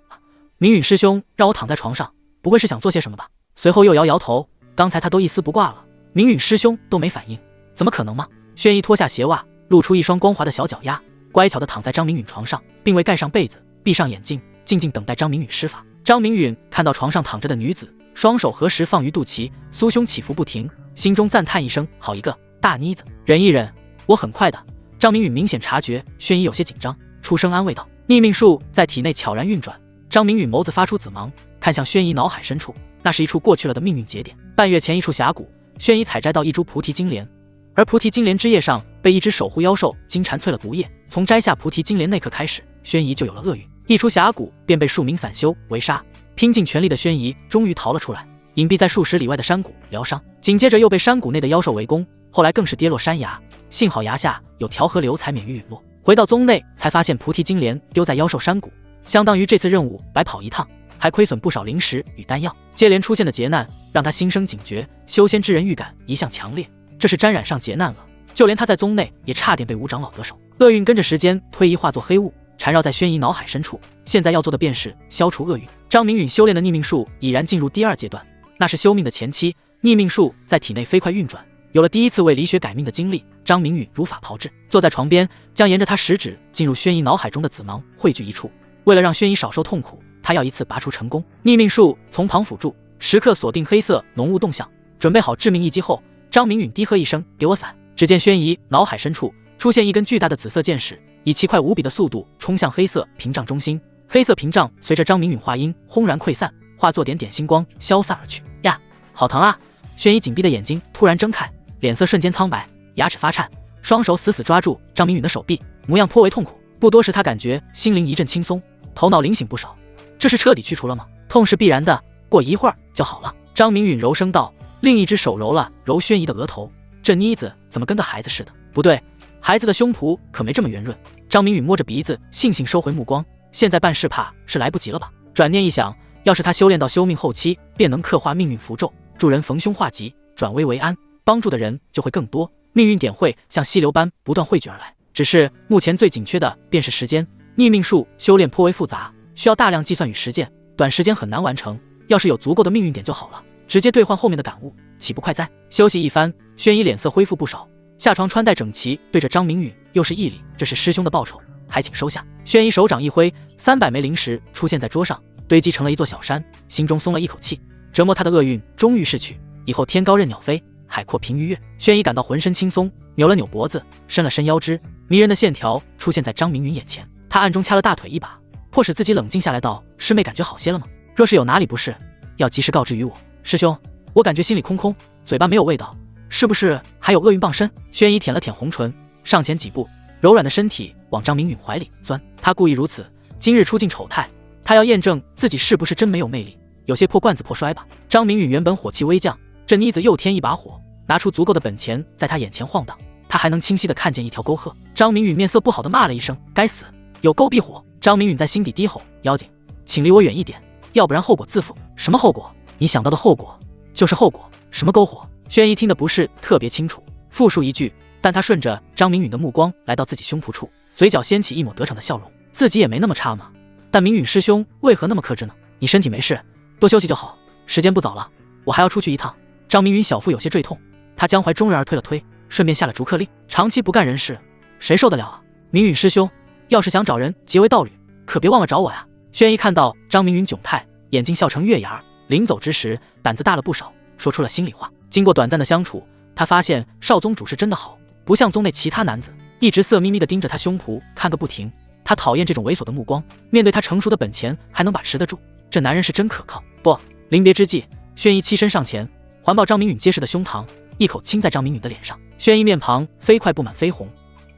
明允师兄让我躺在床上，不会是想做些什么吧？随后又摇摇头，刚才他都一丝不挂了，明允师兄都没反应，怎么可能吗？轩夷脱下鞋袜，露出一双光滑的小脚丫，乖巧地躺在张明允床上，并未盖上被子，闭上眼睛，静静等待张明允施法。张明允看到床上躺着的女子，双手合十放于肚脐，酥胸起伏不停，心中赞叹一声：好一个大妮子！忍一忍，我很快的。张明允明显察觉轩夷有些紧张，出声安慰道。逆命术在体内悄然运转，张明允眸子发出紫芒，看向轩夷脑海深处，那是一处过去了的命运节点。半月前一处峡谷，轩夷采摘到一株菩提金莲，而菩提金莲枝叶上被一只守护妖兽金蝉淬了毒液，从摘下菩提金莲那刻开始，轩夷就有了厄运，一出峡谷便被数名散修围杀。拼尽全力的轩夷终于逃了出来，隐蔽在数十里外的山谷疗伤，紧接着又被山谷内的妖兽围攻，后来更是跌落山崖，幸好崖下有条河流才免于陨落。回到宗内才发现菩提金莲丢在妖兽山谷，相当于这次任务白跑一趟，还亏损不少灵石与丹药。接连出现的劫难让他心生警觉，修仙之人预感一向强烈，这是沾染上劫难了，就连他在宗内也差点被吴长老得手。厄运跟着时间推移化作黑雾，缠绕在轩夷脑海深处，现在要做的便是消除厄运。张明允修炼的逆命术已然进入第2阶段，那是修命的前期，逆命术在体内飞快运转，有了第一次为李雪改命的经历，张明允如法炮制，坐在床边，将沿着他食指进入轩夷脑海中的紫芒汇聚一处。为了让轩夷少受痛苦，他要一次拔除成功。逆命术从旁辅助，时刻锁定黑色浓雾动向，准备好致命一击后，张明允低喝一声：“给我伞！”只见轩夷脑海深处出现一根巨大的紫色箭矢，以奇快无比的速度冲向黑色屏障中心。黑色屏障随着张明允话音轰然溃散，化作点点星光消散而去。呀，好疼啊！轩一紧闭的眼睛突然睁开，脸色瞬间苍白，牙齿发颤，双手死死抓住张明允的手臂，模样颇为痛苦。不多时，他感觉心灵一阵轻松，头脑灵醒不少。这是彻底去除了吗？痛是必然的，过一会儿就好了。张明允柔声道，另一只手揉了揉轩一的额头。这妮子怎么跟个孩子似的？不对，孩子的胸脯可没这么圆润。张明允摸着鼻子，悻悻收回目光。现在办事怕是来不及了吧？转念一想，要是他修炼到修命后期，便能刻画命运符咒，助人逢凶化吉，转危为安，帮助的人就会更多，命运点会像溪流般不断汇聚而来。只是目前最紧缺的便是时间，逆命术修炼颇为复杂，需要大量计算与实践，短时间很难完成。要是有足够的命运点就好了，直接兑换后面的感悟，岂不快哉？休息一番，轩一脸色恢复不少，下床穿戴整齐，对着张明允又是一礼，这是师兄的报酬，还请收下。轩一手掌一挥，300枚灵石出现在桌上，堆积成了一座小山，心中松了一口气，折磨他的厄运终于逝去，以后天高任鸟飞，海阔凭鱼跃。轩一感到浑身轻松，扭了扭脖子，伸了伸腰肢，迷人的线条出现在张明允眼前。他暗中掐了大腿一把，迫使自己冷静下来道：师妹感觉好些了吗？若是有哪里不适，要及时告知于我。师兄，我感觉心里空空，嘴巴没有味道，是不是还有厄运傍身？轩一舔了舔红唇，上前几步，柔软的身体往张明允怀里钻。他故意如此，今日出尽丑态，他要验证自己是不是真没有魅力，有些破罐子破摔吧。张明允原本火气微降，这妮子又添一把火，拿出足够的本钱在他眼前晃荡，他还能清晰地看见一条沟壑。张明允面色不好地骂了一声：该死，有沟必火。张明允在心底低吼：妖精，请离我远一点，要不然后果自负。什么后果？你想到的后果就是后果。什么篝火？轩一听得不是特别清楚，复述一句，但他顺着张明允的目光来到自己胸脯处，嘴角掀起一抹得逞的笑容。自己也没那么差嘛，但明允师兄为何那么克制呢？你身体没事，多休息就好，时间不早了，我还要出去一趟。张明允小腹有些坠痛，他江淮中人儿推了推，顺便下了逐客令，长期不干人事，谁受得了啊？明允师兄，要是想找人结为道侣，可别忘了找我呀。轩一看到张明允窘态，眼睛笑成月牙，临走之时胆子大了不少，说出了心里话。经过短暂的相处，他发现少宗主是真的好，不像宗内其他男子一直色眯眯地盯着他胸脯看个不停。他讨厌这种猥琐的目光，面对他成熟的本钱还能把持得住，这男人是真可靠。不，临别之际，轩一欺身上前，环抱张明允结实的胸膛，一口亲在张明允的脸上。轩一面庞飞快布满绯红，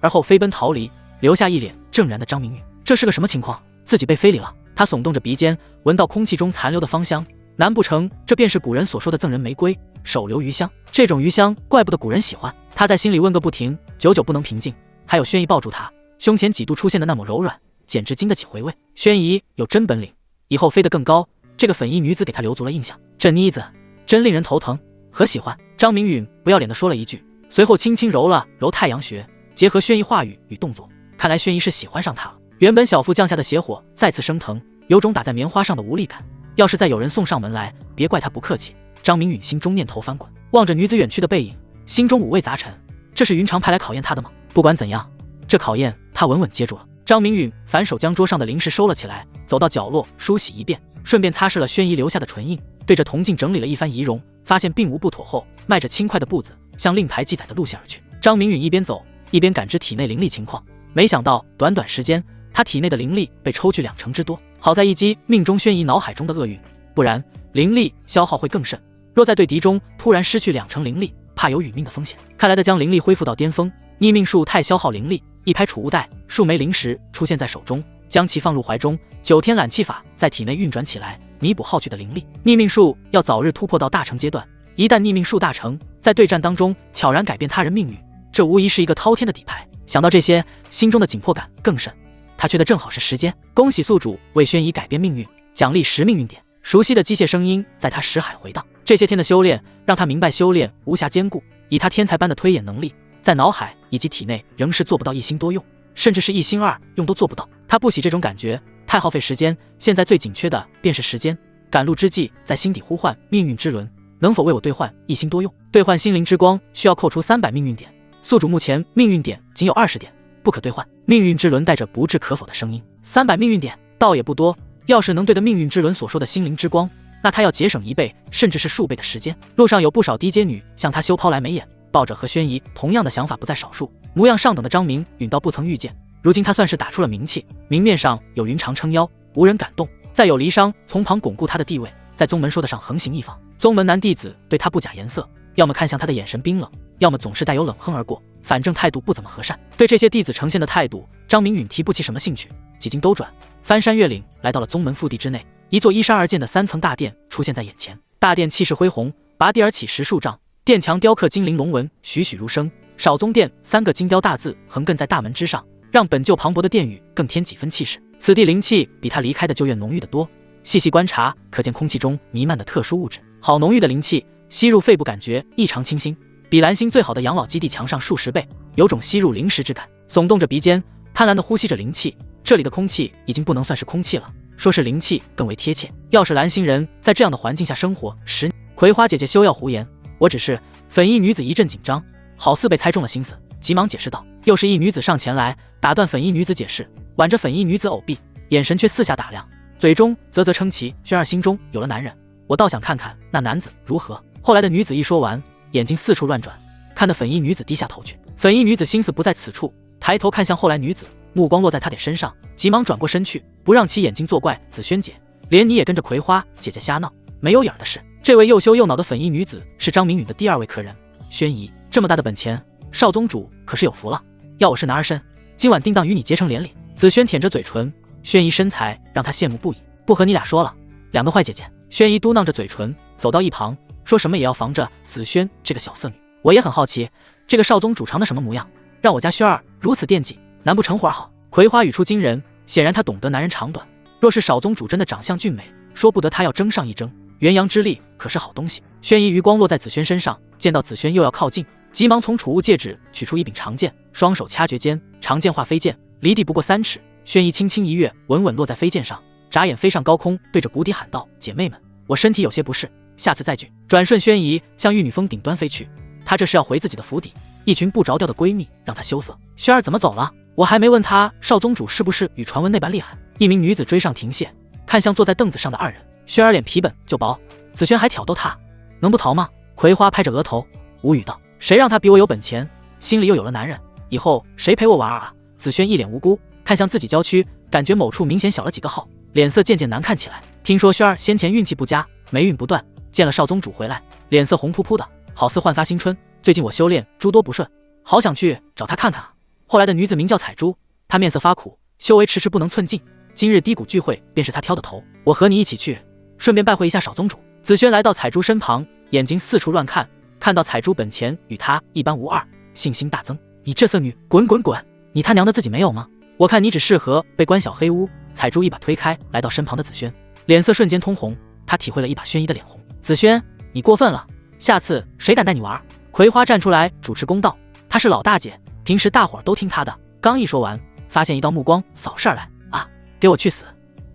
而后飞奔逃离，留下一脸正然的张明允。这是个什么情况？自己被非礼了？他耸动着鼻尖，闻到空气中残留的芳香，难不成这便是古人所说的赠人玫瑰，手留余香？这种余香怪不得古人喜欢。他在心里问个不停，久久不能平静。还有轩一抱住他，胸前几度出现的那抹柔软，简直经得起回味。轩姨有真本领，以后飞得更高。这个粉衣女子给他留足了印象，这妮子真令人头疼和喜欢。张明允不要脸地说了一句，随后轻轻揉了揉太阳穴，结合轩姨话语与动作，看来轩姨是喜欢上他了。原本小腹降下的邪火再次升腾，有种打在棉花上的无力感。要是再有人送上门来，别怪他不客气。张明允心中念头翻滚，望着女子远去的背影，心中五味杂陈。这是云长派来考验他的吗？不管怎样，这考验他稳稳接住了。张明允反手将桌上的零食收了起来，走到角落梳洗一遍，顺便擦拭了轩姨留下的唇印，对着铜镜整理了一番仪容，发现并无不妥后，迈着轻快的步子向令牌记载的路线而去。张明允一边走一边感知体内灵力情况，没想到短短时间，他体内的灵力被抽去20%之多。好在一击命中轩姨脑海中的厄运，不然灵力消耗会更甚。若在对敌中突然失去20%灵力，怕有殒命的风险。看来得将灵力恢复到巅峰。逆命术太消耗灵力，一拍储物袋，数枚灵石出现在手中，将其放入怀中。9天揽气法在体内运转起来，弥补耗去的灵力。逆命术要早日突破到大成阶段，一旦逆命术大成，在对战当中悄然改变他人命运，这无疑是一个滔天的底牌。想到这些，心中的紧迫感更甚。他缺的正好是时间。恭喜宿主为轩姨改变命运，奖励10命运点。熟悉的机械声音在他识海回荡。这些天的修炼让他明白，修炼无暇兼顾。以他天才般的推演能力，在脑海以及体内仍是做不到一心多用，甚至是一心二用都做不到。他不喜这种感觉，太耗费时间。现在最紧缺的便是时间。赶路之际，在心底呼唤命运之轮，能否为我兑换一心多用？兑换心灵之光需要扣除300命运点，宿主目前命运点仅有20点，不可兑换。命运之轮带着不置可否的声音：300命运点倒也不多，要是能对的命运之轮所说的心灵之光，那他要节省1倍甚至是数倍的时间。路上有不少低阶女向他羞抛来眉眼，抱着和轩姨同样的想法不在少数。模样上等的张明允倒不曾遇见，如今他算是打出了名气，明面上有云长撑腰，无人敢动；再有离殇从旁巩固他的地位，在宗门说得上横行一方。宗门男弟子对他不假颜色，要么看向他的眼神冰冷，要么总是带有冷哼而过，反正态度不怎么和善。对这些弟子呈现的态度，张明允提不起什么兴趣。几经兜转，翻山越岭，来到了宗门腹地之内。一座依山而建的3层大殿出现在眼前，大殿气势恢宏，拔地而起10数丈，殿墙雕刻金鳞龙纹，栩栩如生。少宗殿3个金雕大字横亘在大门之上，让本就磅礴的殿宇更添几分气势。此地灵气比他离开的旧院浓郁得多，细细观察，可见空气中弥漫的特殊物质，好浓郁的灵气，吸入肺部感觉异常清新，比蓝星最好的养老基地强上数十倍，有种吸入灵石之感。耸动着鼻尖，贪婪地呼吸着灵气。这里的空气已经不能算是空气了，说是灵气更为贴切。要是蓝星人在这样的环境下生活10年，葵花姐姐休要胡言，我只是……粉衣女子一阵紧张，好似被猜中了心思，急忙解释道。又是一女子上前来打断粉衣女子解释，挽着粉衣女子藕臂，眼神却四下打量，嘴中啧啧称奇。轩儿心中有了男人，我倒想看看那男子如何。后来的女子一说完，眼睛四处乱转，看得粉衣女子低下头去。粉衣女子心思不在此处，抬头看向后来女子，目光落在她的身上，急忙转过身去，不让其眼睛作怪。紫萱姐，连你也跟着葵花姐姐瞎闹，没有影儿的事。这位又羞又恼的粉衣女子是张明允的第2位客人。轩姨，这么大的本钱，少宗主可是有福了。要我是男儿身，今晚定当与你结成连理。紫萱舔着嘴唇，轩姨身材让她羡慕不已，不和你俩说了，两个坏姐姐。轩姨嘟囔着嘴唇，走到一旁，说什么也要防着紫萱这个小色女。我也很好奇，这个少宗主长得什么模样，让我家轩儿如此惦记，难不成活好？葵花语出惊人，显然她懂得男人长短。若是少宗主真的长相俊美，说不得他要争上一争。元阳之力可是好东西。轩姨余光落在紫萱身上，见到紫萱又要靠近，急忙从储物戒指取出一柄长剑，双手掐诀间，长剑化飞剑，离地不过3尺。轩姨轻轻一跃，稳稳落在飞剑上，眨眼飞上高空，对着谷底喊道：“姐妹们，我身体有些不适，下次再聚。”转瞬，轩姨向玉女峰顶端飞去，她这是要回自己的府邸。一群不着调的闺蜜让她羞涩。轩儿怎么走了？我还没问她少宗主是不是与传闻那般厉害。一名女子追上停歇，看向坐在凳子上的2人。轩儿脸皮本就薄，紫萱还挑逗她，能不逃吗？葵花拍着额头，无语道：“谁让他比我有本钱，心里又有了男人，以后谁陪我玩啊？”紫萱一脸无辜，看向自己娇躯，感觉某处明显小了几个号，脸色渐渐难看起来。听说轩儿先前运气不佳，霉运不断，见了少宗主回来，脸色红扑扑的，好似焕发新春。最近我修炼诸多不顺，好想去找他看看啊。后来的女子名叫彩珠，她面色发苦，修为迟迟不能寸进，今日低谷聚会便是她挑的头，我和你一起去，顺便拜会一下少宗主。紫萱来到彩珠身旁，眼睛四处乱看，看到彩珠本钱与她一般无二，信心大增。你这色女，滚滚滚！你他娘的自己没有吗？我看你只适合被关小黑屋。彩珠一把推开来到身旁的紫萱，脸色瞬间通红，她体会了一把轩姨的脸红。紫萱，你过分了，下次谁敢带你玩？葵花站出来主持公道，她是老大姐，平时大伙儿都听她的。刚一说完，发现一道目光扫视而来，啊，给我去死！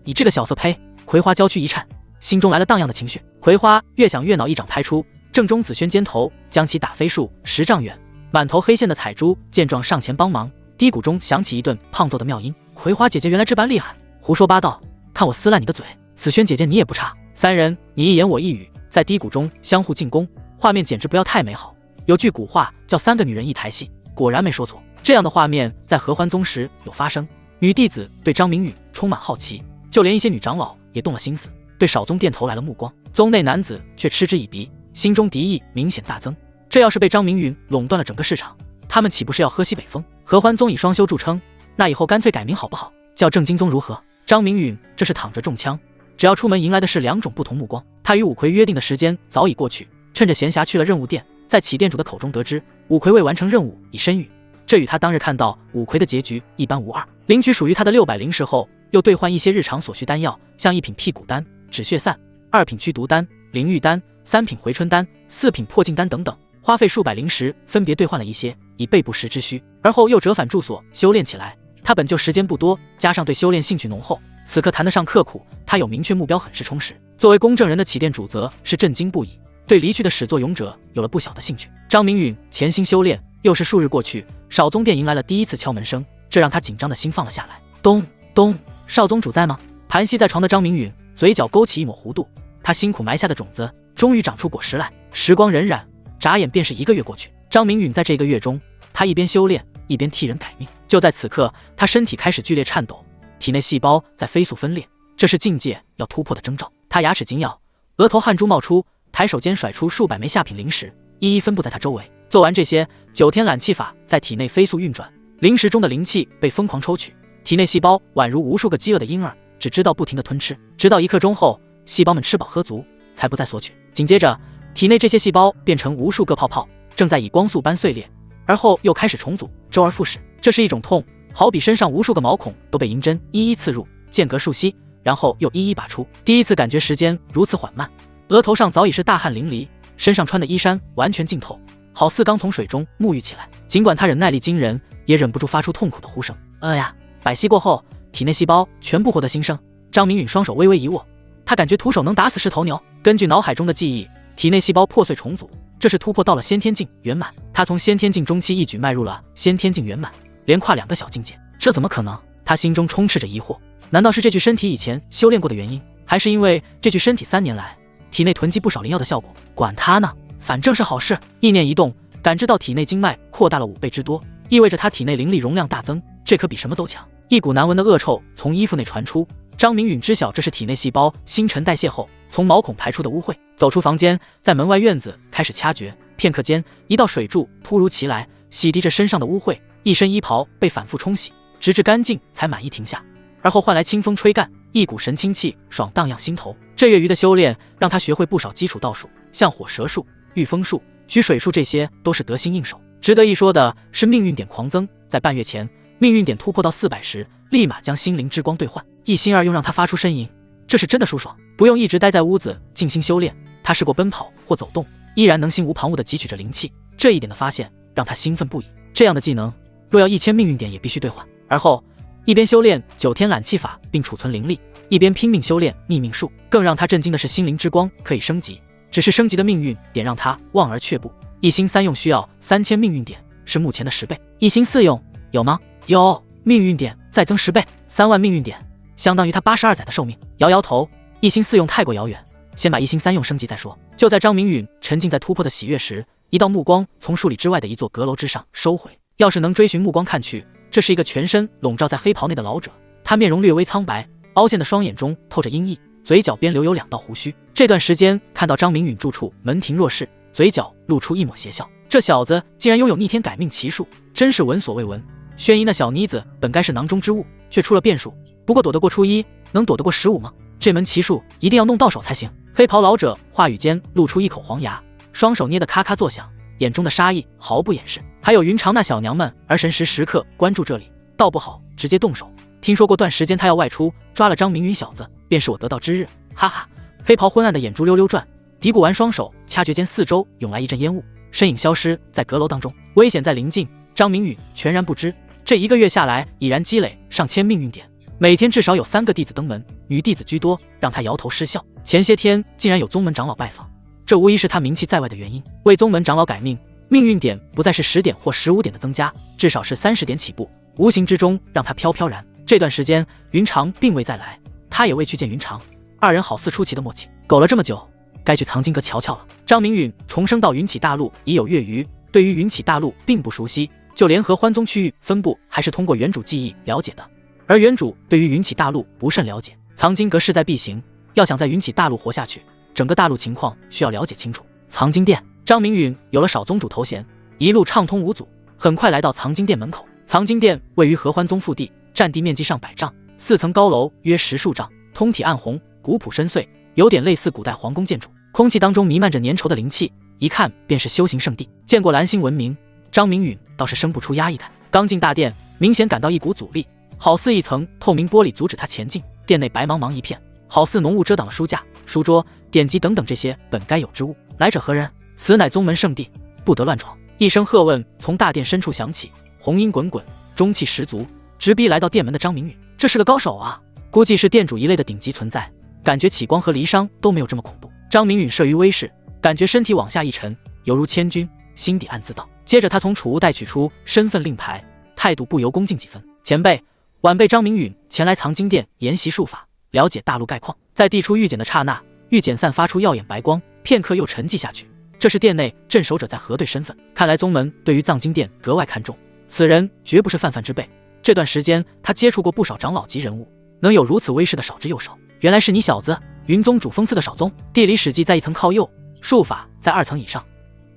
你这个小色胚！葵花娇躯一颤，心中来了荡漾的情绪。葵花越想越恼，一掌拍出，正中紫萱肩头，将其打飞数10丈远。满头黑线的彩珠见状上前帮忙，低谷中响起一顿胖揍的妙音。葵花姐姐原来这般厉害，胡说八道，看我撕烂你的嘴！紫萱姐姐你也不差。3人你一言我一语，在低谷中相互进攻，画面简直不要太美好。有句古话叫3个女人1台戏，果然没说错。这样的画面在合欢宗时有发生。女弟子对张明允充满好奇，就连一些女长老也动了心思，对少宗殿投来了目光。宗内男子却嗤之以鼻，心中敌意明显大增。这要是被张明允垄断了整个市场，他们岂不是要喝西北风？合欢宗以双修著称，那以后干脆改名好不好？叫正经宗如何？张明允这是躺着中枪，只要出门迎来的是2种不同目光。他与五魁约定的时间早已过去，趁着闲暇去了任务殿，在启殿主的口中得知五魁未完成任务已身陨，这与他当日看到五魁的结局一般无二。领取属于他的600灵石后，又兑换一些日常所需丹药，像1品辟谷丹、止血散，2品驱毒丹、灵玉丹，3品回春丹，4品破镜丹等等，花费数百灵石，分别兑换了一些，以备不时之需。而后又折返住所修炼起来。他本就时间不多，加上对修炼兴趣浓厚，此刻谈得上刻苦。他有明确目标，很是充实。作为公证人的启殿主则是震惊不已，对离去的始作俑者有了不小的兴趣。张明允潜心修炼，又是数日过去，少宗殿迎来了第一次敲门声，这让他紧张的心放了下来。咚咚，少宗主在吗？盘膝在床的张明允嘴角勾起一抹弧度，他辛苦埋下的种子终于长出果实来。时光荏苒，眨眼便是1个月过去。张明允在这1个月中，他一边修炼一边替人改命。就在此刻，他身体开始剧烈颤抖，体内细胞在飞速分裂，这是境界要突破的征兆。他牙齿紧咬，额头汗珠冒出，抬手间甩出数百枚下品灵石，一一分布在他周围。做完这些，9天揽气法在体内飞速运转，灵石中的灵气被疯狂抽取，体内细胞宛如无数个饥饿的婴儿，只知道不停地吞吃，直到1刻钟后，细胞们吃饱喝足，才不再索取。紧接着，体内这些细胞变成无数个泡泡，正在以光速般碎裂，而后又开始重组，周而复始。这是一种痛，好比身上无数个毛孔都被银针一一刺入，间隔数息，然后又一一拔出。第一次感觉时间如此缓慢，额头上早已是大汗淋漓，身上穿的衣衫完全浸透，好似刚从水中沐浴起来。尽管他忍耐力惊人，也忍不住发出痛苦的呼声。呀！百息过后，体内细胞全部获得新生。张明允双手微微一握，他感觉徒手能打死10头牛。根据脑海中的记忆，体内细胞破碎重组，这是突破到了先天境圆满。他从先天境中期一举迈入了先天境圆满，连跨2个小境界，这怎么可能？他心中充斥着疑惑。难道是这具身体以前修炼过的原因，还是因为这具身体3年来体内囤积不少灵药的效果？管他呢，反正是好事。意念一动，感知到体内经脉扩大了5倍之多，意味着他体内灵力容量大增，这可比什么都强。一股难闻的恶臭从衣服内传出，张明允知晓这是体内细胞新陈代谢后从毛孔排出的污秽。走出房间，在门外院子开始掐诀。片刻间，一道水柱突如其来，洗涤着身上的污秽，一身衣袍被反复冲洗，直至干净才满意停下。而后换来清风吹干，一股神清气爽荡漾心头。这月余的修炼让他学会不少基础道术，像火蛇术、御风术、取水术，这些都是得心应手。值得一说的是命运点狂增，在半月前命运点突破到400时，立马将心灵之光兑换。一心二用让他发出呻吟，这是真的舒爽，不用一直待在屋子静心修炼。他试过奔跑或走动，依然能心无旁骛地汲取着灵气，这一点的发现让他兴奋不已。这样的技能若要1000命运点也必须兑换。而后一边修炼9天揽气法并储存灵力，一边拼命修炼逆命术。更让他震惊的是，心灵之光可以升级，只是升级的命运点让他望而却步。一心3用需要3000命运点，是目前的10倍。一心4用有吗？有，命运点再增10倍，3万命运点，相当于他82载的寿命。摇摇头，一心4用太过遥远，先把一心3用升级再说。就在张明允沉浸在突破的喜悦时，一道目光从数里之外的一座阁楼之上收回。要是能追寻目光看去，这是一个全身笼罩在黑袍内的老者，他面容略微苍白，凹陷的双眼中透着阴翳，嘴角边留有2道胡须。这段时间看到张明允住处门庭若市，嘴角露出一抹邪笑。这小子竟然拥有逆天改命奇术，真是闻所未闻。轩衣那小妮子本该是囊中之物，却出了变数。不过躲得过初一，能躲得过15吗？这门奇术一定要弄到手才行。黑袍老者话语间露出一口黄牙，双手捏得咔咔作响，眼中的杀意毫不掩饰。还有云长那小娘们儿神时刻关注这里，倒不好直接动手。听说过段时间他要外出，抓了张明允小子，便是我得道之日。哈哈！黑袍昏暗的眼珠溜溜转，嘀咕完双手掐诀间，四周涌来一阵烟雾，身影消失在阁楼当中。危险在临近，张明允全然不知。这1个月下来，已然积累上千命运点，每天至少有3个弟子登门，女弟子居多，让他摇头失笑。前些天竟然有宗门长老拜访，这无疑是他名气在外的原因。为宗门长老改命，命运点不再是10点或15点的增加，至少是30点起步，无形之中让他飘飘然。这段时间云长并未再来，他也未去见云长，二人好似出奇的默契。苟了这么久，该去藏经阁瞧瞧了。张明允重生到云起大陆已有月余，对于云起大陆并不熟悉，就联合欢宗区域分部还是通过原主记忆了解的，而原主对于云起大陆不甚了解。藏经阁势在必行，要想在云起大陆活下去，整个大陆情况需要了解清楚。藏经殿，张明允有了少宗主头衔，一路畅通无阻，很快来到藏经殿门口。藏经殿位于合欢宗腹地，占地面积上百丈，4层高楼约10数丈，通体暗红，古朴深邃，有点类似古代皇宫建筑。空气当中弥漫着粘稠的灵气，一看便是修行圣地。见过蓝星文明，张明允倒是生不出压抑感。刚进大殿，明显感到一股阻力，好似一层透明玻璃阻止他前进。殿内白茫茫一片，好似浓雾遮挡了书架、书桌、典籍等等这些本该有之物。来者何人？此乃宗门圣地，不得乱闯。一声喝问从大殿深处响起，红烟滚滚，中气十足，直逼来到殿门的张明允。这是个高手啊，估计是殿主一类的顶级存在，感觉起光和离殇都没有这么恐怖。张明允慑于微视，感觉身体往下一沉，犹如千钧，心底暗自道。接着他从储物袋取出身份令牌，态度不由恭敬几分。前辈、晚辈张明允前来藏经殿研习术法，了解大陆概况。在递出玉简的刹那，玉简散发出耀眼白光，片刻又沉寂下去。这是殿内镇守者在核对身份，看来宗门对于藏经殿格外看重，此人绝不是泛泛之辈。这段时间他接触过不少长老级人物，能有如此威势的少之又少。原来是你小子，云宗主封赐的少宗。地理史记在一层靠右，术法在2层以上，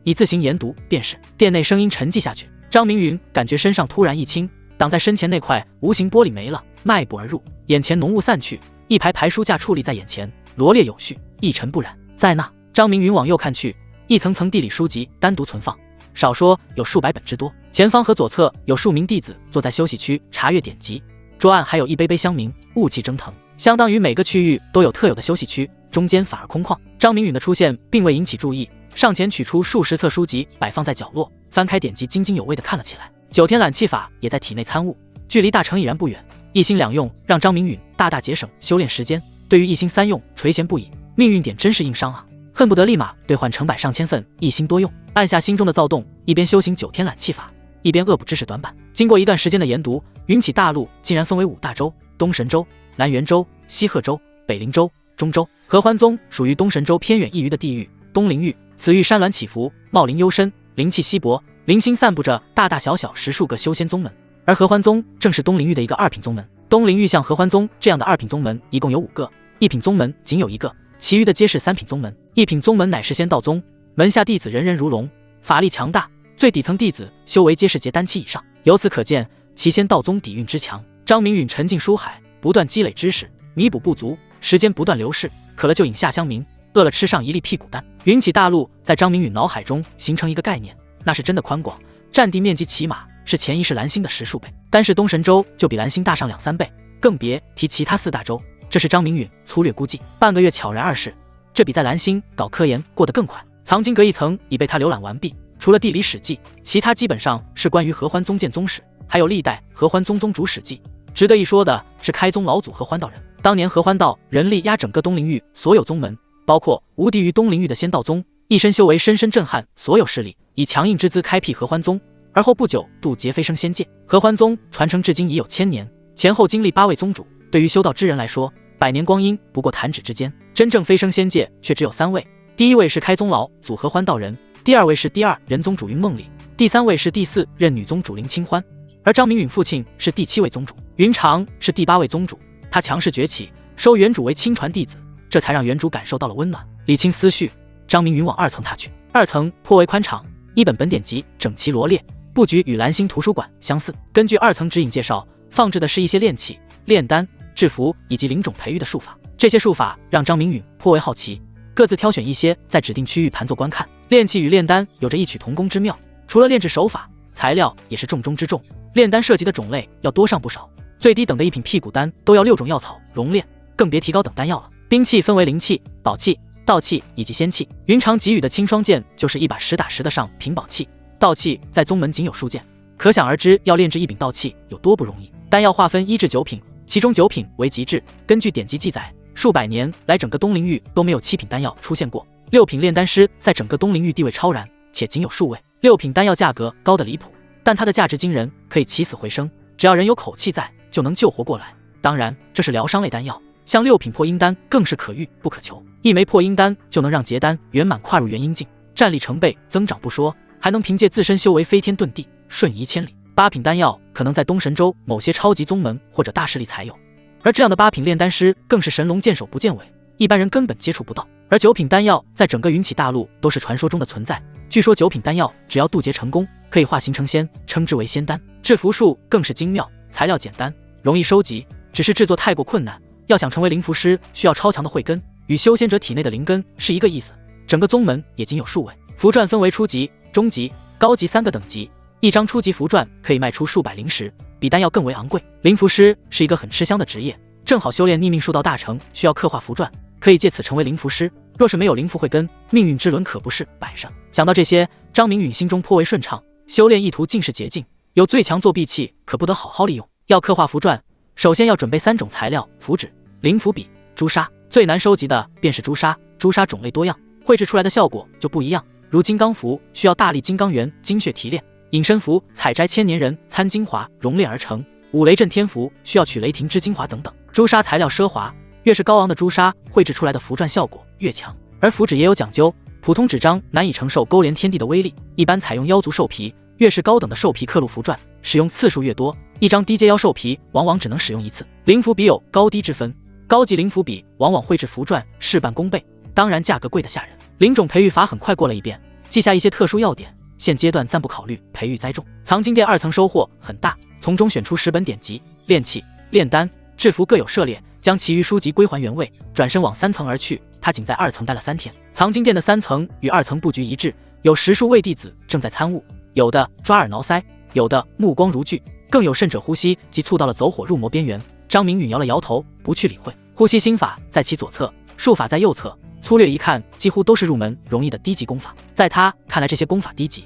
你自行研读便是。殿内声音沉寂下去，张明允感觉身上突然一轻，挡在身前那块无形玻璃没了，迈步而入，眼前浓雾散去，一排排书架矗立在眼前，罗列有序，一尘不染。在那，张明允往右看去，一层层地理书籍单独存放，少说有数百本之多。前方和左侧有数名弟子坐在休息区查阅典籍，桌案还有一杯杯香茗，雾气蒸腾，相当于每个区域都有特有的休息区，中间反而空旷。张明允的出现并未引起注意，上前取出数十册书籍摆放在角落，翻开典籍津津有味地看了起来。9天揽气法也在体内参悟，距离大成已然不远，一心2用让张明允大大节省修炼时间。对于一心3用垂涎不已，命运点真是硬伤啊，恨不得立马兑换成百上千份一心多用。按下心中的躁动，一边修行9天揽气法，一边恶补知识短板。经过一段时间的研读，云起大陆竟然分为5大洲：东神州、南元州、西鹤州、北灵州、中州。合欢宗属于东神州偏远一隅的地域，东灵域，此域山峦起伏，茂林幽深，灵气稀薄，零星散布着大大小小10数个修仙宗门，而合欢宗正是东灵域的一个2品宗门。东灵域像合欢宗这样的2品宗门一共有5个，1品宗门仅有1个，其余的皆是3品宗门。1品宗门乃是仙道宗，门下弟子人人如龙，法力强大，最底层弟子修为皆是结丹期以上，由此可见其仙道宗底蕴之强。张明允沉浸书海，不断积累知识，弥补不足，时间不断流逝，渴了就饮下香茗，饿了吃上一粒屁股蛋。云起大陆在张明允脑海中形成一个概念，那是真的宽广，占地面积起码是前一世蓝星的10数倍，单是东神州就比蓝星大上2-3倍，更别提其他4大洲。这是张明允粗略估计，半个月悄然2世，这比在蓝星搞科研过得更快。藏经阁一层已被他浏览完毕，除了地理史记，其他基本上是关于合欢宗建宗史，还有历代合欢宗宗主史记。值得一说的是开宗老祖合欢道人，当年合欢道人力压整个东灵域所有宗门，包括无敌于东灵域的仙道宗，一身修为深深震撼所有势力，以强硬之姿开辟合欢宗，而后不久渡劫飞升仙界。合欢宗传承至今已有1000年，前后经历8位宗主，对于修道之人来说，100年光阴不过弹指之间，真正飞升仙界却只有3位。第1位是开宗老祖合欢道人，第2位是第2任宗主云梦里，第3位是第4任女宗主林清欢，而张明允父亲是第7位宗主，云长是第8位宗主。他强势崛起，收原主为亲传弟子，这才让原主感受到了温暖。理清思绪，张明允往2层踏去。2层颇为宽敞，1本本典籍整齐罗列，布局与蓝星图书馆相似。根据2层指引介绍，放置的是一些炼器、炼丹、制服以及灵种培育的术法。这些术法让张明允颇为好奇，各自挑选一些在指定区域盘坐观看。炼器与炼丹有着异曲同工之妙，除了炼制手法，材料也是重中之重。炼丹涉及的种类要多上不少，最低等的1品屁股丹都要6种药草熔炼，更别提高等丹药了。兵器分为灵器、宝器、道器以及仙器。云长给予的青霜剑就是一把实打实的上品宝器，道器在宗门仅有数件，可想而知要炼制1柄道器有多不容易。丹药划分1至9品，其中9品为极致。根据典籍记载，数百年来整个东灵域都没有7品丹药出现过。6品炼丹师在整个东灵域地位超然，且仅有数位。6品丹药价格高得离谱，但它的价值惊人，可以起死回生，只要人有口气在，就能救活过来。当然，这是疗伤类丹药，像6品破阴丹更是可遇不可求。1枚破阴丹就能让结丹圆满跨入元阴境，战力成倍增长不说，还能凭借自身修为飞天遁地，瞬移千里。8品丹药可能在东神州某些超级宗门或者大势力才有，而这样的8品炼丹师更是神龙见首不见尾，一般人根本接触不到。而9品丹药在整个云起大陆都是传说中的存在，据说9品丹药只要渡劫成功，可以化形成仙，称之为仙丹。制服术更是精妙，材料简单，容易收集，只是制作太过困难。要想成为灵符师，需要超强的慧根，与修仙者体内的灵根是一个意思。整个宗门也仅有数位。符篆分为初级、中级、高级3个等级，一张初级符篆可以卖出数百灵石，比丹药更为昂贵。灵符师是一个很吃香的职业，正好修炼逆命术到大成，需要刻画符篆，可以借此成为灵符师。若是没有灵符慧根，命运之轮可不是摆上。想到这些，张明允心中颇为顺畅，修炼意图尽是捷径，有最强作弊器，可不得好好利用。要刻画符篆，首先要准备3种材料：符纸、灵符笔、朱砂。最难收集的便是朱砂，朱砂种类多样，绘制出来的效果就不一样。如金刚符需要大力金刚元精血提炼，隐身符采摘千年人参精华熔炼而成，五雷震天符需要取雷霆之精华等等。朱砂材料奢华，越是高昂的朱砂，绘制出来的符篆效果越强。而符纸也有讲究，普通纸张难以承受勾连天地的威力，一般采用妖族兽皮，越是高等的兽皮刻录符篆，使用次数越多，一张低阶妖兽皮往往只能使用1次。灵符笔有高低之分，高级灵符笔往往绘制符篆事半功倍，当然价格贵得吓人。灵种培育法很快过了一遍，记下一些特殊要点，现阶段暂不考虑培育栽种。藏经殿2层收获很大，从中选出10本典籍，炼器、炼丹、制服各有涉猎，将其余书籍归还原位，转身往3层而去。他仅在2层待了3天。藏经殿的3层与2层布局一致，有10数位弟子正在参悟，有的抓耳挠腮，有的目光如炬，更有甚者呼吸即促到了走火入魔边缘。张明允摇了摇头，不去理会。呼吸心法在其左侧，术法在右侧，粗略一看，几乎都是入门容易的低级功法。在他看来，这些功法低级，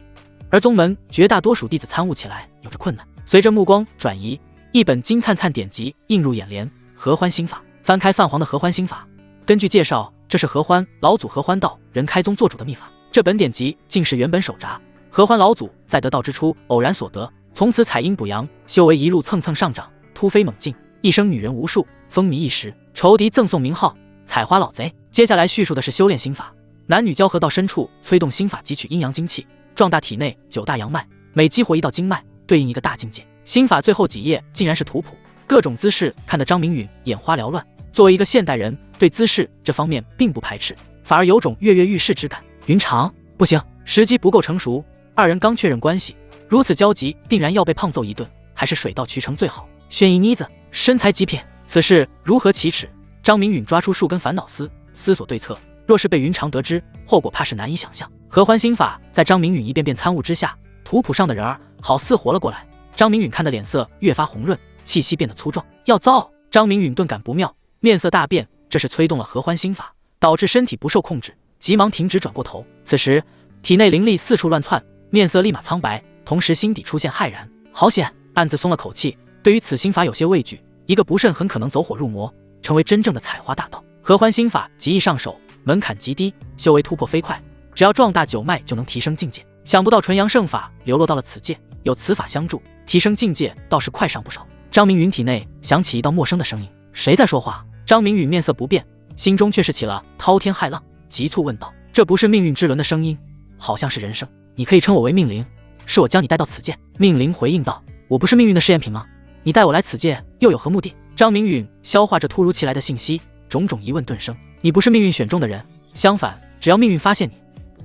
而宗门绝大多数弟子参悟起来有着困难。随着目光转移，一本金灿灿典籍映入眼帘，合欢心法。翻开泛黄的合欢心法，根据介绍，这是合欢老祖合欢道人开宗做主的秘法。这本典籍竟是原本手札，合欢老祖在得道之初偶然所得，从此采阴补阳，修为一路蹭蹭上涨，突飞猛进，一生女人无数，风靡一时，仇敌赠送名号采花老贼。接下来叙述的是修炼心法，男女交合到深处，催动心法汲取阴阳精气，壮大体内9大阳脉，每激活一道经脉，对应一个大境界。心法最后几页竟然是图谱，各种姿势看得张明允眼花缭乱。作为一个现代人，对姿势这方面并不排斥，反而有种跃跃欲试之感。云长，不行，时机不够成熟。2人刚确认关系，如此焦急，定然要被胖揍一顿，还是水到渠成最好。炫一妮子，身材极品，此事如何启齿？张明允抓出数根烦恼丝，思索对策。若是被云长得知，后果怕是难以想象。合欢心法在张明允一遍遍参悟之下，图谱上的人儿好似活了过来。张明允看的脸色越发红润，气息变得粗壮。要糟！张明允顿感不妙，面色大变，这是催动了合欢心法，导致身体不受控制，急忙停止，转过头。此时体内灵力四处乱窜，面色立马苍白，同时心底出现骇然。好险！暗自松了口气，对于此心法有些畏惧，一个不慎很可能走火入魔，成为真正的采花大盗。合欢心法极易上手，门槛极低，修为突破飞快，只要壮大9脉就能提升境界。想不到纯阳圣法流落到了此界，有此法相助，提升境界倒是快上不少。张明允体内响起一道陌生的声音，谁在说话？张明允面色不变，心中却是起了滔天骇浪，急促问道：这不是命运之轮的声音，好像是人声。你可以称我为命灵，是我将你带到此界。命灵回应道：我不是命运的试验品吗？你带我来此界又有何目的？张明允消化着突如其来的信息，种种疑问顿生。你不是命运选中的人，相反，只要命运发现你，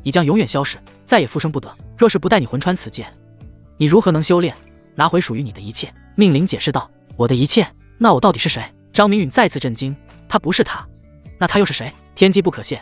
你将永远消失，再也复生不得。若是不带你魂穿此界，你如何能修炼，拿回属于你的一切？命灵解释道：我的一切？那我到底是谁？张明允再次震惊，他不是他，那他又是谁？天机不可泄，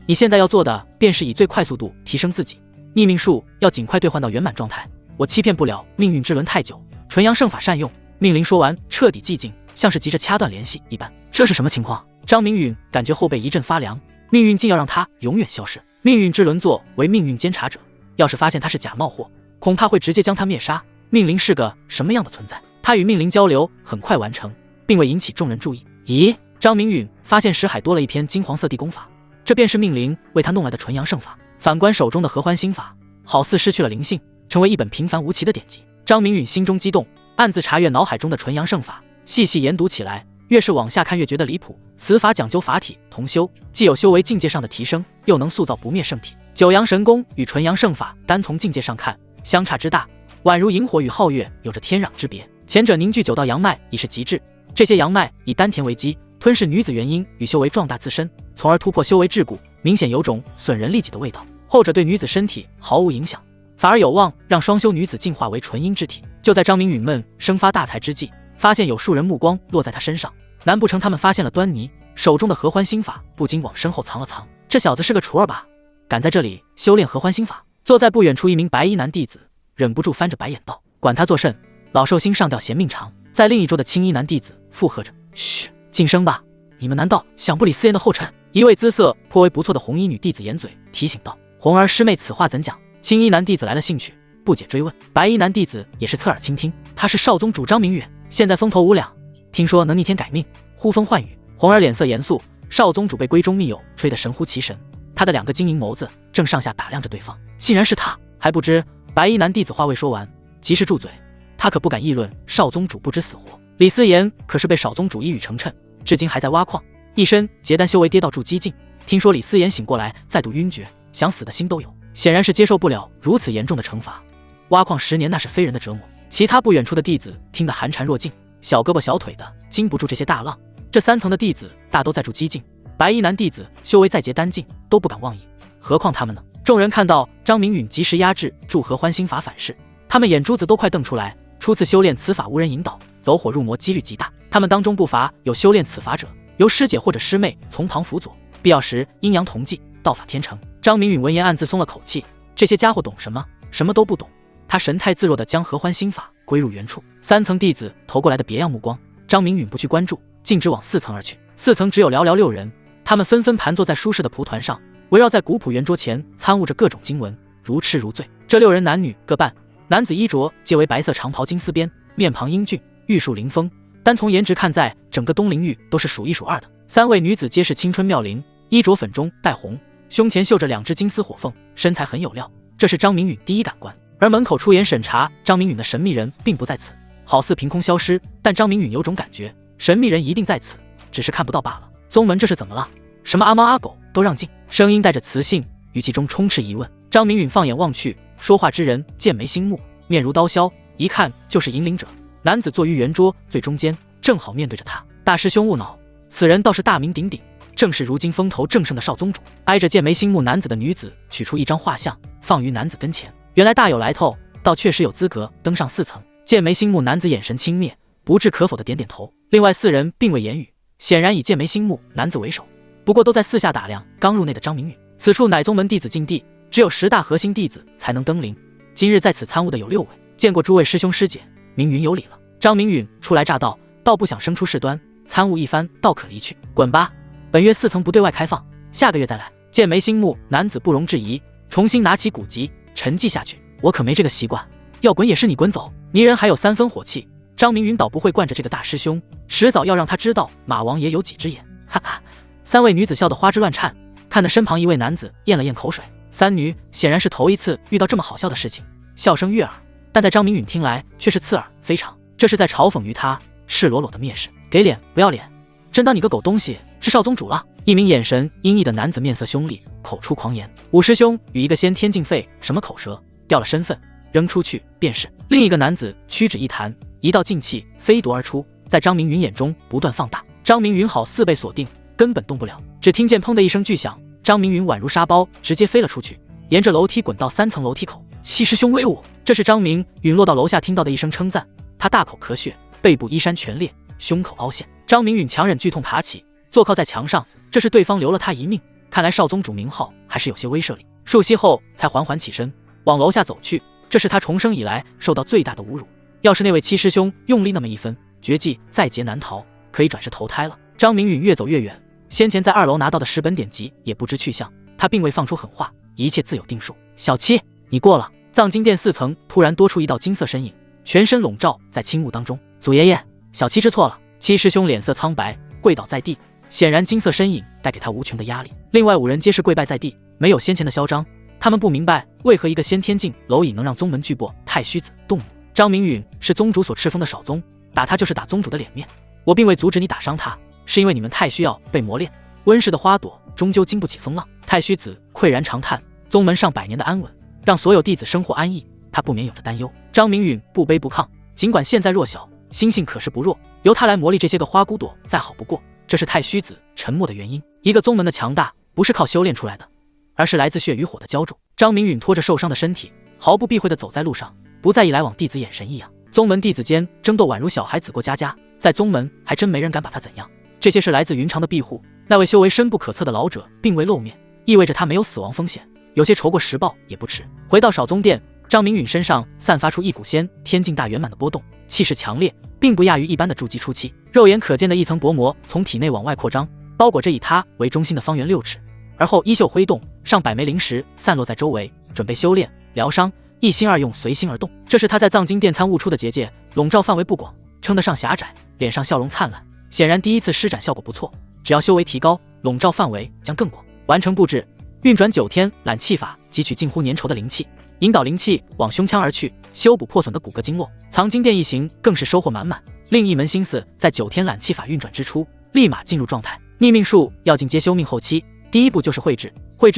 你现在要做的便是以最快速度提升自己，逆命术要尽快兑换到圆满状态。我欺骗不了命运之轮太久，纯阳圣法善用。命灵说完，彻底寂静，像是急着掐断联系一般。这是什么情况？张明允感觉后背一阵发凉，命运竟要让他永远消失。命运之轮作为命运监察者，要是发现他是假冒货，恐怕会直接将他灭杀。命灵是个什么样的存在？他与命灵交流很快完成，并未引起众人注意。咦，张明允发现识海多了一篇金黄色地功法，这便是命灵为他弄来的纯阳圣法。反观手中的合欢心法，好似失去了灵性，成为一本平凡无奇的典籍。张明允心中激动，暗自查阅脑海中的纯阳圣法，细细研读起来。越是往下看越觉得离谱。此法讲究法体同修，既有修为境界上的提升，又能塑造不灭圣体。九阳神功与纯阳圣法单从境界上看，相差之大，宛如萤火与皓月有着天壤之别。前者凝聚9道阳脉已是极致，这些阳脉以丹田为基，吞噬女子元阴与修为壮大自身，从而突破修为桎梏，明显有种损人利己的味道。后者对女子身体毫无影响，反而有望让双修女子进化为纯阴之体。就在张明允闷生发大财之际，发现有数人目光落在他身上，难不成他们发现了端倪？手中的合欢心法不禁往身后藏了藏。这小子是个雏儿吧？敢在这里修炼合欢心法？坐在不远处一名白衣男弟子忍不住翻着白眼道：管他作甚，老寿星上吊嫌命长。在另一桌的青衣男弟子附和着：嘘，晋升吧，你们难道想不理四爷的后尘？一位姿色颇为不错的红衣女弟子掩嘴提醒道：红儿师妹此话怎讲？青衣男弟子来了兴趣，不解追问。白衣男弟子也是侧耳倾听，他是少宗主张明允，现在风头无两，听说能逆天改命，呼风唤雨。红儿脸色严肃，少宗主被闺中密友吹得神乎其神，他的2个晶莹眸子正上下打量着对方。竟然是他，还不知？白衣男弟子话未说完，及时住嘴，他可不敢议论少宗主不知死活。李思言可是被少宗主一语成谶，至今还在挖矿，一身结丹修为跌到筑基境。听说李思言醒过来再度晕厥，想死的心都有，显然是接受不了如此严重的惩罚。挖矿10年那是非人的折磨。其他不远处的弟子听得寒蝉若静，小胳膊小腿的经不住这些大浪。这3层的弟子大都在筑基境，白衣男弟子修为在结丹境，都不敢妄议。何况他们呢？众人看到张明允及时压制祝合欢心法反噬，他们眼珠子都快瞪出来。初次修炼此法无人引导，走火入魔几率极大。他们当中不乏有修炼此法者，由师姐或者师妹从旁辅佐，必要时阴阳同济，道法天成。张明允闻言暗自松了口气，这些家伙懂什么？什么都不懂。他神态自若地将合欢心法归入原处。3层弟子投过来的别样目光，张明允不去关注，径直往4层而去。4层只有寥寥6人，他们纷纷盘坐在舒适的蒲团上，围绕在古朴圆桌前，参悟着各种经文，如痴如醉。这6人男女各半，男子衣着皆为白色长袍金丝边，面庞英俊，玉树临风。单从颜值看在，整个东陵域都是数1数2的。3位女子皆是青春妙龄，衣着粉中带红，胸前绣着2只金丝火凤，身材很有料。这是张明允第一感官。而门口出言审查张明允的神秘人并不在此，好似凭空消失，但张明允有种感觉，神秘人一定在此，只是看不到罢了。宗门这是怎么了？什么阿猫阿狗都让进？声音带着磁性，语气中充斥疑问。张明允放眼望去，说话之人剑眉星目，面如刀削，一看就是引领者。男子坐于圆桌最中间，正好面对着他。大师兄勿恼，此人倒是大名鼎鼎，正是如今风头正盛的少宗主。挨着剑眉星目男子的女子取出一张画像，放于男子跟前。原来大有来头，倒确实有资格登上4层。剑眉星目男子眼神轻蔑，不置可否的点点头。另外4人并未言语，显然以剑眉星目男子为首，不过都在四下打量刚入内的张明允。此处乃宗门弟子禁地，只有10大核心弟子才能登临。今日在此参悟的有6位，见过诸位师兄师姐，明允有礼了。张明允初来乍到，倒不想生出事端，参悟一番，倒可离去。滚吧，本月4层不对外开放，下个月再来。剑眉星目男子不容置疑，重新拿起古籍沉寂下去。我可没这个习惯，要滚也是你滚走。泥人还有3分火气，张明允倒不会惯着这个大师兄，迟早要让他知道马王爷有几只眼。哈哈！3位女子笑得花枝乱颤，看得身旁一位男子咽了咽口水。3女显然是头一次遇到这么好笑的事情，笑声悦耳，但在张明允听来却是刺耳非常，这是在嘲讽于他，赤裸裸的蔑视。给脸不要脸，真当你个狗东西是少宗主了？一名眼神阴翳的男子面色凶厉，口出狂言。5师兄与一个先天境废什么口舌，掉了身份，扔出去便是。另一个男子屈指一弹，一道劲气飞夺而出，在张明允眼中不断放大。张明允好4倍锁定，根本动不了。只听见砰的一声巨响，张明允宛如沙包，直接飞了出去，沿着楼梯滚到3层楼梯口。7师兄威武！这是张明允落到楼下听到的一声称赞。他大口咳血，背部衣衫全裂，胸口凹陷。张明允强忍剧痛爬起，坐靠在墙上。这是对方留了他一命，看来少宗主名号还是有些威慑力。数息后才缓缓起身，往楼下走去。这是他重生以来受到最大的侮辱。要是那位7师兄用力那么一分，绝技在劫难逃，可以转世投胎了。张明允越走越远，先前在2楼拿到的10本典籍也不知去向。他并未放出狠话，一切自有定数。小七，你过了。藏经殿4层突然多出一道金色身影，全身笼罩在轻雾当中。祖爷爷，小七知错了。7师兄脸色苍白，跪倒在地，显然金色身影带给他无穷的压力。另外5人皆是跪拜在地，没有先前的嚣张。他们不明白为何一个先天境蝼蚁能让宗门巨擘太虚子动怒。张明允是宗主所敕封的少宗，打他就是打宗主的脸面。我并未阻止你打伤他，是因为你们太需要被磨练。温室的花朵终究经不起风浪。太虚子喟然长叹，宗门上100年的安稳，让所有弟子生活安逸，他不免有着担忧。张明允不卑不亢，尽管现在弱小，心性可是不弱，由他来磨砺这些个花骨朵再好不过。这是太虚子沉默的原因。一个宗门的强大不是靠修炼出来的，而是来自血与火的浇筑。张明允拖着受伤的身体，毫不避讳地走在路上，不在意来往弟子眼神异样。宗门弟子间争斗宛如小孩子过家家，在宗门还真没人敢把他怎样。这些是来自云长的庇护。那位修为深不可测的老者并未露面，意味着他没有死亡风险。有些筹过实报也不迟。回到少宗殿，张明允身上散发出一股先天境大圆满的波动，气势强烈，并不亚于一般的筑基初期。肉眼可见的一层薄膜从体内往外扩张，包裹着以他为中心的方圆6尺。而后衣袖挥动，上百枚灵石散落在周围，准备修炼疗伤，一心二用，随心而动。这是他在藏经殿参悟出的结界，笼罩范围不广，称得上狭窄，脸上笑容灿烂，显然第一次施展效果不错。只要修为提高，笼罩范围将更广。完成布置，运转9天揽气法，汲取近乎粘稠的灵气，引导灵气往胸腔而去，修补破损的骨骼经络。藏经殿一行更是收获满满。另一门心思在9天揽气法运转之初，立马进入状态。逆命术要进阶修命后期，第一步就是绘制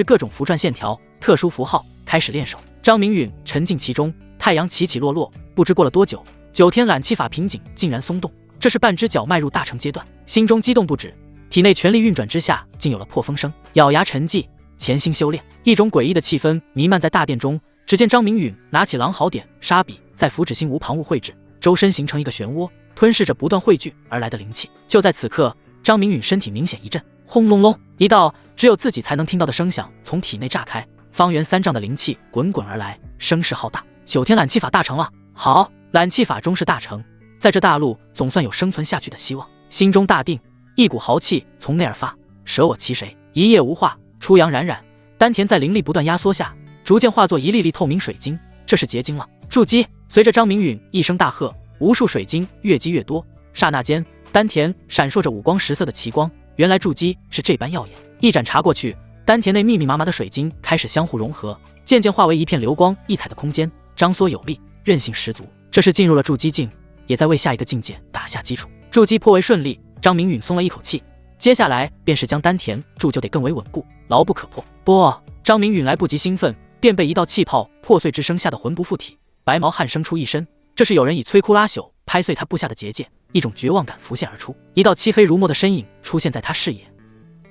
各种符篆线条、特殊符号，开始练手。张明允沉浸其中，太阳起起落落，不知过了多久，9天揽气法瓶颈竟然松动，这是半只脚迈入大成阶段。心中激动不止，体内全力运转之下，竟有了破风声。咬牙沉寂潜心修炼。一种诡异的气氛弥漫在大殿中。只见张明允拿起狼毫点、沙笔，在符纸心无旁骛绘制，周身形成一个漩涡，吞噬着不断汇聚而来的灵气。就在此刻，张明允身体明显一震，轰隆隆，一道只有自己才能听到的声响从体内炸开，方圆3丈的灵气滚滚而来，声势浩大。9天揽气法大成了！好，揽气法终是大成，在这大陆总算有生存下去的希望。心中大定，一股豪气从内而发，舍我其谁？一夜无话，初阳冉冉，丹田在灵力不断压缩下，逐渐化作一粒粒透明水晶，这是结晶了。筑基！随着张明允一声大喝，无数水晶越积越多，刹那间，丹田闪烁着5光10色的奇光。原来筑基是这般耀眼。一盏茶过去，丹田内密密麻麻的水晶开始相互融合，渐渐化为一片流光溢彩的空间，张缩有力，韧性十足。这是进入了筑基境，也在为下一个境界打下基础。筑基颇为顺利，张明允松了一口气。接下来便是将丹田铸就得更为稳固，牢不可破。不，张明允来不及兴奋，便被一道气泡破碎之声吓得魂不附体，白毛汗生出一身。这是有人以摧枯拉朽拍碎他布下的结界，一种绝望感浮现而出。一道漆黑如墨的身影出现在他视野，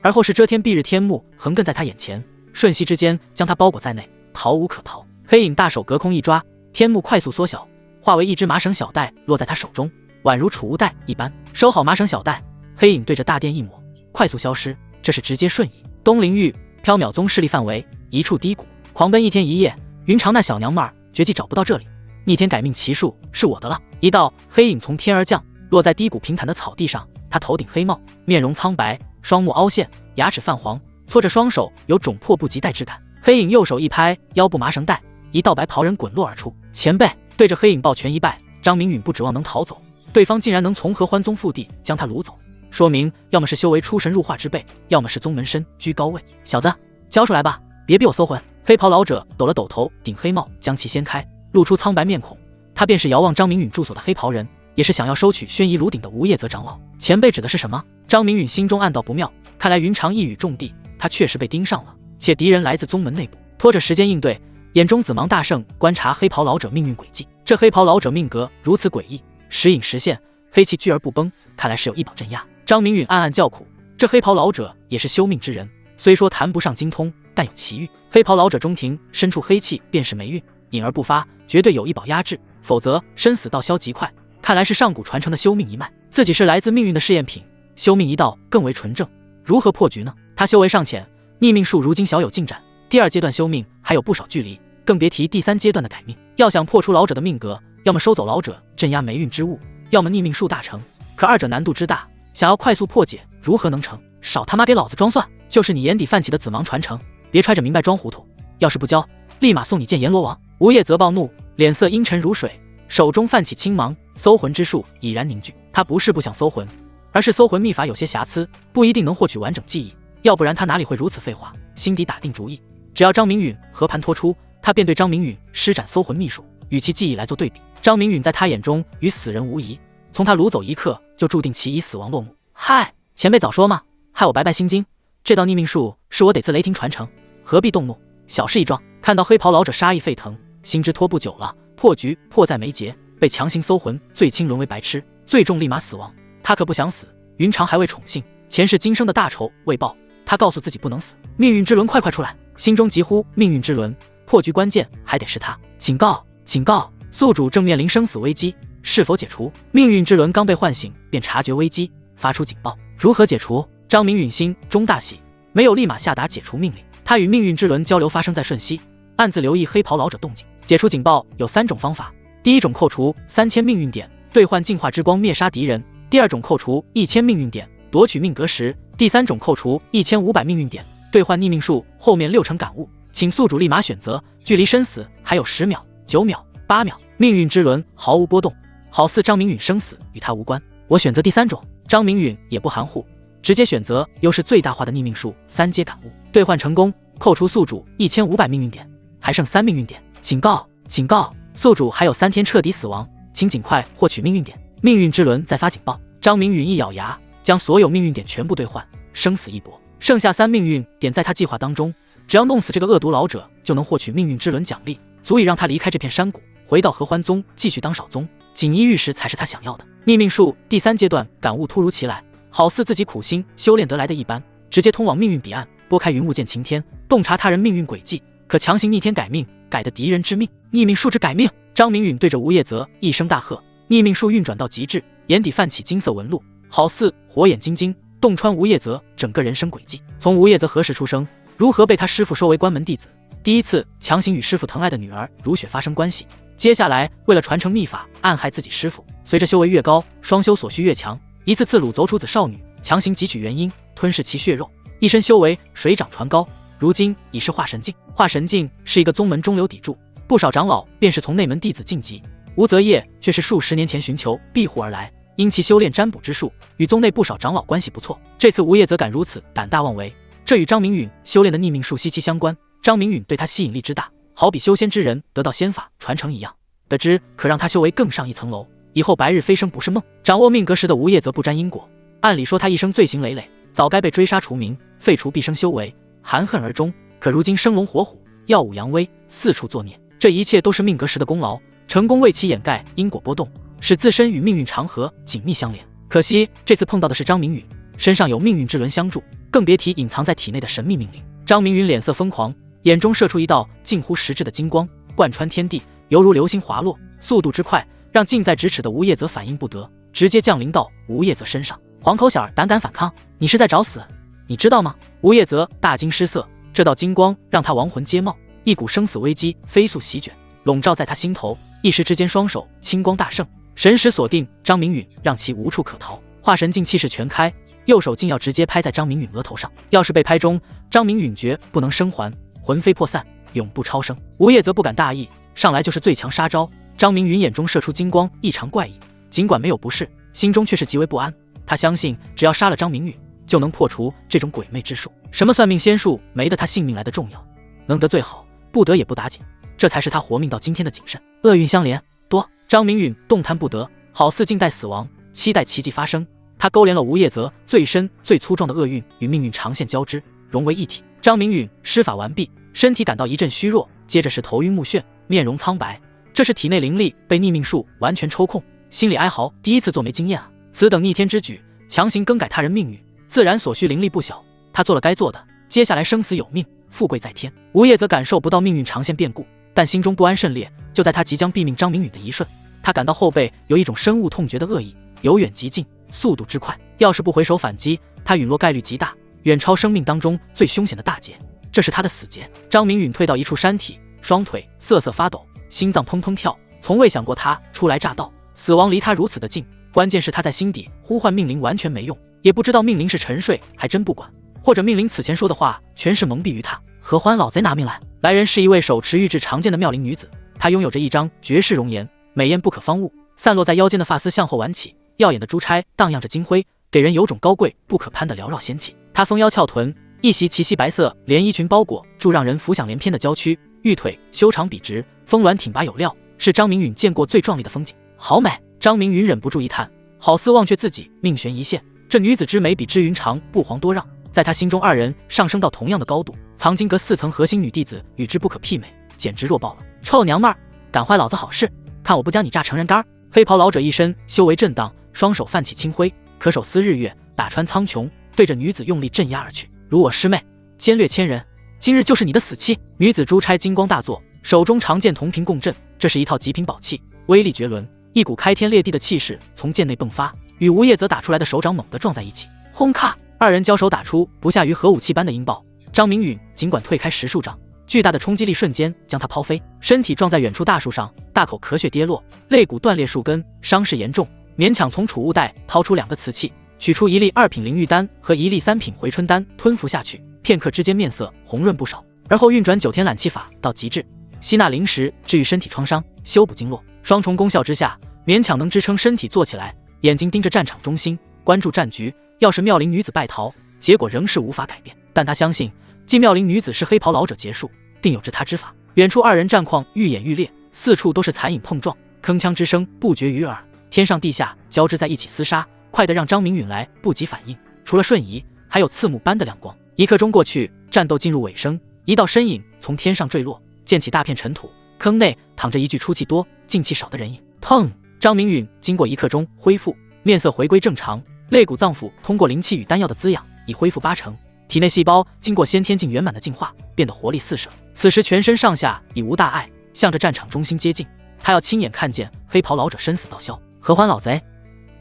而后是遮天蔽日天幕横亘在他眼前，瞬息之间将他包裹在内，逃无可逃。黑影大手隔空一抓，天幕快速缩小，化为一只麻绳小带落在他手中，宛如储物袋一般。收好麻绳小带，黑影对着大殿一抹，快速消失。这是直接瞬移。东陵域缥缈宗势力范围一处低谷，狂奔1天1夜，云长那小娘们儿绝技找不到这里，逆天改命奇术是我的了。一道黑影从天而降，落在低谷平坦的草地上。他头顶黑帽，面容苍白，双目凹陷，牙齿泛黄，搓着双手有种迫不及待之感。黑影右手一拍腰部麻绳带，一道白袍人滚落而出。前辈！对着黑影抱拳一拜，张明允不指望能逃走，对方竟然能从合欢宗腹地将他掳走，说明要么是修为出神入化之辈，要么是宗门身居高位。小子，交出来吧，别逼我搜魂！黑袍老者抖了抖头顶黑帽，将其掀开，露出苍白面孔。他便是遥望张明允住所的黑袍人，也是想要收取轩夷炉鼎的无叶泽长老。前辈指的是什么？张明允心中暗道不妙，看来云长一语中的，他确实被盯上了，且敌人来自宗门内部，拖着时间应对。眼中紫芒大盛，观察黑袍老者命运轨迹。这黑袍老者命格如此诡异，时隐时现，黑气聚而不崩，看来是有一宝镇压。张明允暗暗叫苦，这黑袍老者也是修命之人，虽说谈不上精通，但有奇遇。黑袍老者中庭深处黑气便是霉运，隐而不发，绝对有一宝压制，否则生死道消极快。看来是上古传承的修命一脉，自己是来自命运的试验品，修命一道更为纯正，如何破局呢？他修为尚浅，逆命术如今小有进展，第2阶段修命还有不少距离，更别提第3阶段的改命。要想破除老者的命格，要么收走老者镇压霉运之物，要么逆命术大成，可2者难度之大，想要快速破解，如何能成？少他妈给老子装蒜！就是你眼底泛起的紫芒传承，别揣着明白装糊涂，要是不交，立马送你见阎罗王！无叶则暴怒，脸色阴沉如水，手中泛起青芒，搜魂之术已然凝聚。他不是不想搜魂，而是搜魂秘法有些瑕疵，不一定能获取完整记忆，要不然他哪里会如此废话？心底打定主意，只要张明允和盘托出，他便对张明允施展搜魂秘术，与其记忆来做对比。张明允在他眼中与死人无疑，从他掳走一刻，就注定其以死亡落幕。嗨，前辈早说嘛，害我白拜心经。这道逆命术是我得自雷霆传承，何必动怒？小事一桩。看到黑袍老者杀意沸腾，心知拖不久了，破局迫在眉睫，被强行搜魂，最轻沦为白痴，最重立马死亡。他可不想死，云长还未宠幸，前世今生的大仇未报，他告诉自己不能死。命运之轮快出来！心中急呼命运之轮，破局关键还得是他。警告！警告！宿主正面临生死危机，是否解除？命运之轮刚被唤醒，便察觉危机，发出警报。如何解除？张明允心中大喜，没有立马下达解除命令。他与命运之轮交流发生在瞬息，暗自留意黑袍老者动静。解除警报有3种方法：第一种扣除3000命运点，兑换净化之光灭杀敌人；第2种扣除1000命运点，夺取命格石；第3种扣除1500命运点，兑换逆命术后面6成感悟。请宿主立马选择，距离生死还有10秒、9秒、8秒。命运之轮毫无波动，好似张明允生死与他无关。我选择第3种。张明允也不含糊，直接选择优势最大化的逆命术3阶感悟，兑换成功，扣除宿主1500命运点，还剩3命运点。警告！警告！宿主还有3天彻底死亡，请尽快获取命运点。命运之轮再发警报。张明允一咬牙，将所有命运点全部兑换，生死一搏。剩下3命运点在他计划当中，只要弄死这个恶毒老者，就能获取命运之轮奖励，足以让他离开这片山谷，回到合欢宗继续当少宗。锦衣玉食才是他想要的。逆命术第3阶段感悟突如其来，好似自己苦心修炼得来的一般，直接通往命运彼岸，拨开云雾见晴天，洞察他人命运轨迹，可强行逆天改命，改得敌人之命。逆命术之改命。张明允对着吴业泽一声大喝，逆命术运转到极致，眼底泛起金色纹路，好似火眼金睛，洞穿吴业泽整个人生轨迹。从吴业泽何时出生，如何被他师父收为关门弟子，第一次强行与师父疼爱的女儿如雪发生关系，接下来为了传承秘法暗害自己师父，随着修为越高，双修所需越强，一次次掳走处子少女，强行汲取元婴，吞噬其血肉，一身修为水涨船高，如今已是化神境。化神境是一个宗门中流砥柱，不少长老便是从内门弟子晋级，吴泽业却是数十年前寻求庇护而来，因其修炼占卜之术，与宗内不少长老关系不错。这次吴业泽敢如此胆大妄为，这与张明允修炼的逆命术息息相关。张明允对他吸引力之大，好比修仙之人得到仙法传承一样，得知可让他修为更上一层楼，以后白日飞升不是梦。掌握命格时的吴业泽不沾因果，按理说他一生罪行累累，早该被追杀除名，废除毕生修为，含恨而终。可如今生龙活虎，耀武扬威，四处作孽，这一切都是命格时的功劳，成功为其掩盖因果波动，使自身与命运长河紧密相连。可惜这次碰到的是张明允，身上有命运之轮相助，更别提隐藏在体内的神秘命令。张明允脸色疯狂，眼中射出一道近乎实质的金光，贯穿天地，犹如流星滑落，速度之快让近在咫尺的吴业泽反应不得，直接降临到吴业泽身上。黄口小儿胆敢反抗，你是在找死，你知道吗？吴业泽大惊失色，这道金光让他亡魂皆冒，一股生死危机飞速席卷，笼罩在他心头，一时之间双手青光大盛，神识锁定张明允，让其无处可逃。化神境气势全开，右手竟要直接拍在张明允额头上，要是被拍中，张明允绝不能生还，魂飞魄散，永不超生。吴业则不敢大意，上来就是最强杀招。张明允眼中射出金光，异常怪异，尽管没有不适，心中却是极为不安。他相信只要杀了张明允，就能破除这种鬼魅之术。什么算命仙术没得他性命来的重要，能得最好，不得也不打紧，这才是他活命到今天的谨慎。厄运相连，多张明允动弹不得，好似静待死亡，期待奇迹发生。他勾连了吴业泽最深最粗壮的厄运与命运长线交织，融为一体。张明允施法完毕，身体感到一阵虚弱，接着是头晕目眩，面容苍白，这是体内灵力被逆命术完全抽空，心里哀嚎，第一次做没经验啊！此等逆天之举，强行更改他人命运，自然所需灵力不小。他做了该做的，接下来生死有命，富贵在天。吴业则感受不到命运长线变故，但心中不安甚烈。就在他即将毙命张明允的一瞬，他感到后背有一种深恶痛绝的恶意，由远及近，速度之快，要是不回手反击，他陨落概率极大，远超生命当中最凶险的大劫，这是他的死劫。张明允退到一处山体，双腿瑟瑟发抖，心脏砰砰跳，从未想过他初来乍到，死亡离他如此的近。关键是他在心底呼唤命灵完全没用，也不知道命灵是沉睡还真不管，或者命灵此前说的话全是蒙蔽于他。何欢老贼拿命来！来人是一位手持玉质长剑的妙龄女子，她拥有着一张绝世容颜，美艳不可方物，散落在腰间的发丝向后挽起，耀眼的珠钗荡漾着金辉，给人有种高贵不可攀的缭绕仙气。她丰腰翘臀，一袭齐膝白色连衣裙包裹住让人浮想联翩的娇躯，玉腿修长笔直，丰卵挺拔有料，是张明允见过最壮丽的风景。好美！张明允忍不住一叹，好似忘却自己命悬一线。这女子之美比之云长不遑多让，在他心中二人上升到同样的高度，藏经阁4层核心女弟子与之不可媲美，简直弱爆了。臭娘们儿，敢坏老子好事，看我不将你炸成人干！黑袍老者一身修为震荡，双手泛起清辉，可手撕日月，打穿苍穹，对着女子用力镇压而去。如我师妹，奸掠千人，今日就是你的死期！女子珠钗金光大作，手中长剑同频共振，这是一套极品宝器，威力绝伦。一股开天裂地的气势从剑内迸发，与吴业泽打出来的手掌猛地撞在一起，轰咔！二人交手打出不下于核武器般的音爆。张明允尽管退开10数丈，巨大的冲击力瞬间将他抛飞，身体撞在远处大树上，大口咳血跌落，肋骨断裂数根，伤势严重。勉强从储物袋掏出2个瓷器，取出1粒2品灵玉丹和1粒3品回春丹，吞服下去。片刻之间面色红润不少，而后运转9天揽气法到极致，吸纳灵石治愈身体创伤，修补经络。双重功效之下，勉强能支撑身体坐起来，眼睛盯着战场中心，关注战局。要是妙龄女子败逃，结果仍是无法改变，但他相信继妙龄女子是黑袍老者结束，定有治他之法。远处二人战况愈演愈烈，四处都是残影碰撞，铿锵之声不绝于耳，天上地下交织在一起厮杀，快得让张明允来不及反应。除了瞬移，还有刺目般的亮光。1刻钟过去，战斗进入尾声，一道身影从天上坠落，溅起大片尘土，坑内躺着一具出气多进气少的人影。砰！张明允经过1刻钟恢复，面色回归正常，肋骨脏腑通过灵气与丹药的滋养已恢复80%，体内细胞经过先天境圆满的进化，变得活力四射。此时全身上下已无大碍，向着战场中心接近。他要亲眼看见黑袍老者生死道消。合欢老贼，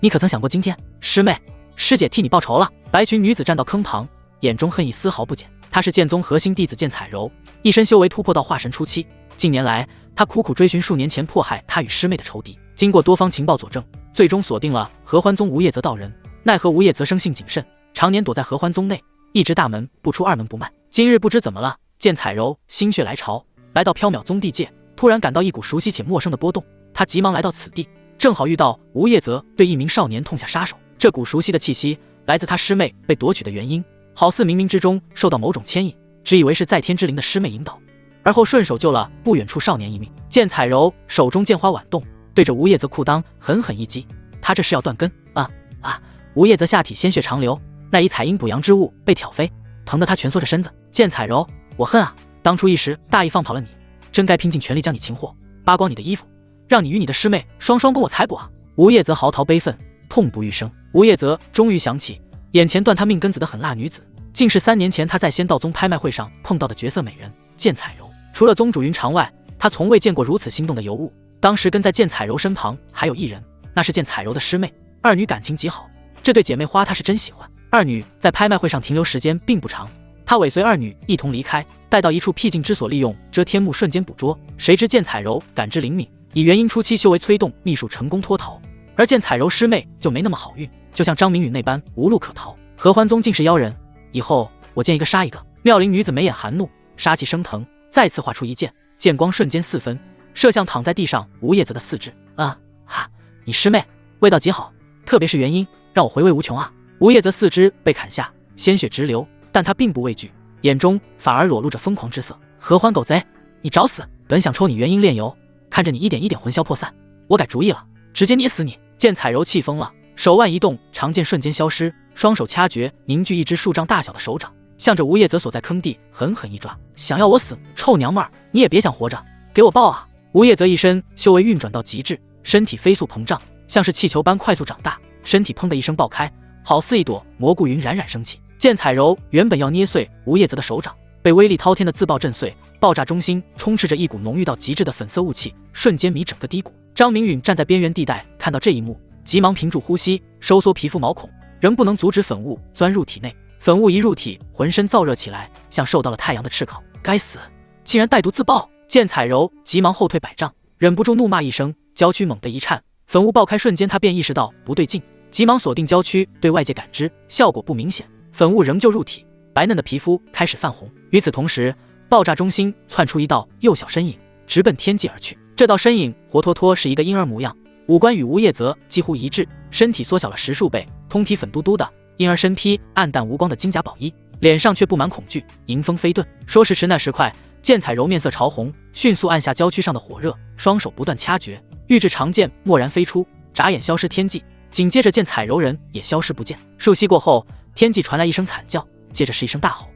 你可曾想过今天师妹、师姐替你报仇了？白裙女子站到坑旁，眼中恨意丝毫不减。她是剑宗核心弟子剑彩柔，一身修为突破到化神初期。近年来，她苦苦追寻数年前迫害她与师妹的仇敌，经过多方情报佐证，最终锁定了合欢宗吴叶泽道人。奈何吴叶泽生性谨慎，常年躲在合欢宗内，一直大门不出二门不迈。今日不知怎么了，剑彩柔心血来潮，来到缥缈宗地界，突然感到一股熟悉且陌生的波动。他急忙来到此地，正好遇到吴叶泽对一名少年痛下杀手。这股熟悉的气息来自他师妹被夺取的原因，好似冥冥之中受到某种牵引，只以为是在天之灵的师妹引导，而后顺手救了不远处少年一命。剑彩柔手中剑花婉动，对着吴叶泽裤裆狠狠一击。他这是要断根啊！吴叶泽下体鲜血长流，那一采阴补阳之物被挑飞，疼得他蜷缩着身子。剑彩柔，我恨啊！当初一时大意放跑了你，真该拼尽全力将你擒获，扒光你的衣服，让你与你的师妹双双供我采补啊！吴叶泽嚎啕悲愤，痛不欲生。吴叶泽终于想起，眼前断他命根子的狠辣女子，竟是3年前他在仙道宗拍卖会上碰到的绝色美人剑彩柔。除了宗主云长外，他从未见过如此心动的尤物。当时跟在剑彩柔身旁还有一人，那是剑彩柔的师妹，二女感情极好。这对姐妹花他是真喜欢。二女在拍卖会上停留时间并不长，他尾随二女一同离开，带到一处僻静之所，利用遮天幕瞬间捕捉。谁知剑彩柔感知灵敏，以元婴初期修为催动秘术成功脱逃，而剑彩柔师妹就没那么好运，就像张明允那般无路可逃。合欢宗竟是妖人，以后我见一个杀一个。妙龄女子眉眼含怒，杀气升腾，再次画出一剑，剑光瞬间四分，射向躺在地上吴叶泽的四肢。你师妹味道极好，特别是元婴，让我回味无穷啊！吴叶泽四肢被砍下，鲜血直流，但他并不畏惧，眼中反而裸露着疯狂之色。合欢狗贼，你找死！本想抽你元婴炼油，看着你一点一点魂消魄散，我改主意了，直接捏死你！剑彩柔气疯了，手腕一动，长剑瞬间消失，双手掐诀，凝聚一只数丈大小的手掌，向着吴叶泽所在坑地狠狠一抓。想要我死？臭娘们儿，你也别想活着，给我爆啊！吴叶泽一身修为运转到极致，身体飞速膨胀，像是气球般快速长大，身体砰的一声爆开，好似一朵蘑菇云冉冉升起。剑彩柔原本要捏碎吴叶泽的手掌，被威力滔天的自爆震碎，爆炸中心充斥着一股浓郁到极致的粉色雾气，瞬间迷整个低谷。张明允站在边缘地带，看到这一幕，急忙屏住呼吸，收缩皮肤毛孔，仍不能阻止粉雾钻入体内。粉雾一入体，浑身燥热起来，像受到了太阳的炙烤。该死，竟然带毒自爆！剑彩柔急忙后退100丈，忍不住怒骂一声，娇躯猛地一颤，粉雾爆开瞬间，他便意识到不对劲，急忙锁定娇躯对外界感知，效果不明显，粉雾仍旧入体，白嫩的皮肤开始泛红。与此同时，爆炸中心窜出一道幼小身影，直奔天际而去。这道身影活脱脱是一个婴儿模样，五官与吴叶泽几乎一致，身体缩小了10数倍，通体粉嘟嘟的，婴儿身披暗淡无光的金甲宝衣，脸上却布满恐惧，迎风飞遁。说时迟那时快，剑彩柔面色潮红，迅速按下娇躯上的火热，双手不断掐诀，玉质长剑蓦然飞出，眨眼消失天际。紧接着剑彩柔人也消失不见。数息过后，天际传来一声惨叫，接着是一声大吼：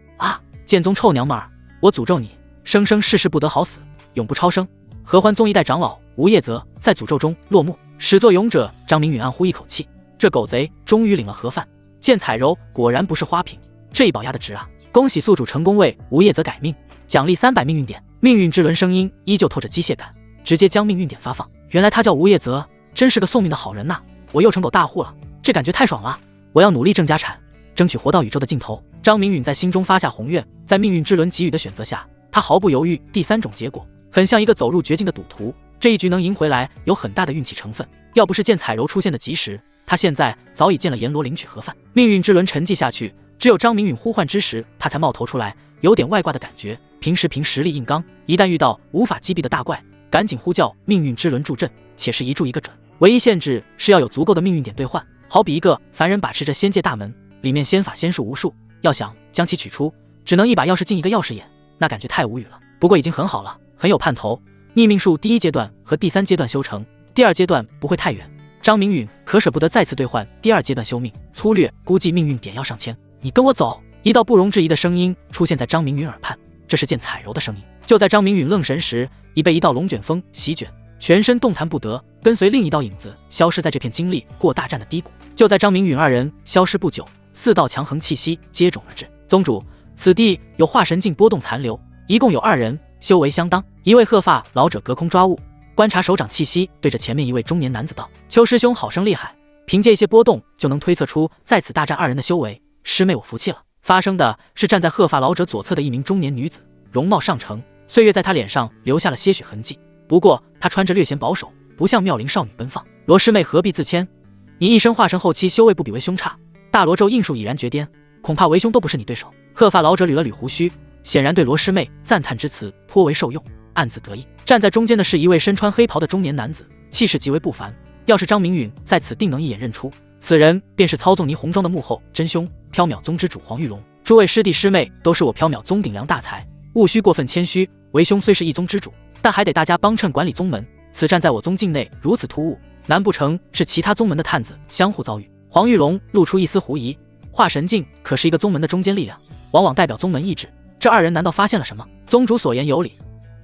剑宗臭娘们儿，我诅咒你，生生世世不得好死，永不超生！合欢宗一代长老吴叶泽在诅咒中落幕。始作俑者张明允暗呼一口气，这狗贼终于领了盒饭。剑彩柔果然不是花瓶，这一宝压的值啊！恭喜宿主成功为吴叶泽改命，奖励300命运点。命运之轮声音依旧透着机械感，直接将命运点发放。原来他叫吴叶泽，真是个送命的好人呐！我又成狗大户了，这感觉太爽了！我要努力挣家产，争取活到宇宙的尽头。张明允在心中发下宏愿，在命运之轮给予的选择下，他毫不犹豫第3种结果，很像一个走入绝境的赌徒。这一局能赢回来，有很大的运气成分。要不是剑彩柔出现的及时，他现在早已见了阎罗领取盒饭。命运之轮沉寂下去，只有张明允呼唤之时，他才冒头出来，有点外挂的感觉。平时凭实力硬刚，一旦遇到无法击毙的大怪，赶紧呼叫命运之轮助阵，且是一助一个准。唯一限制是要有足够的命运点兑换，好比一个凡人把持着仙界大门，里面仙法仙术无数，要想将其取出，只能一把钥匙进一个钥匙眼，那感觉太无语了。不过已经很好了，很有盼头。逆命术第1阶段和第3阶段修成，第2阶段不会太远。张明允可舍不得再次兑换第2阶段修命，粗略估计命运点要上千。你跟我走！一道不容置疑的声音出现在张明允耳畔，这是剑彩柔的声音。就在张明允愣神时，已被一道龙卷风席卷，全身动弹不得，跟随另一道影子消失在这片经历过大战的低谷。就在张明允2人消失不久，4道强横气息接踵而至。宗主，此地有化神境波动残留，一共有2人，修为相当。一位鹤发老者隔空抓物，观察手掌气息，对着前面一位中年男子道：“邱师兄好生厉害，凭借一些波动就能推测出在此大战2人的修为。师妹我服气了。”发生的是站在鹤发老者左侧的一名中年女子，容貌上乘，岁月在她脸上留下了些许痕迹。不过她穿着略显保守，不像妙龄少女奔放。罗师妹何必自谦？你一身化神后期修为不比为兄差，大罗咒印术已然绝巅，恐怕为兄都不是你对手。鹤发老者捋了捋胡须，显然对罗师妹赞叹之词颇为受用，暗自得意。站在中间的是一位身穿黑袍的中年男子，气势极为不凡。要是张明允在此，定能一眼认出，此人便是操纵霓虹庄的幕后真凶缥缈宗之主黄玉龙。诸位师弟师妹都是我缥缈宗顶梁大才，务须过分谦虚。为兄虽是一宗之主，但还得大家帮衬管理宗门。此战在我宗境内如此突兀，难不成是其他宗门的探子相互遭遇？黄玉龙露出一丝狐疑。化神境可是一个宗门的中坚力量，往往代表宗门意志。这2人难道发现了什么？宗主所言有理，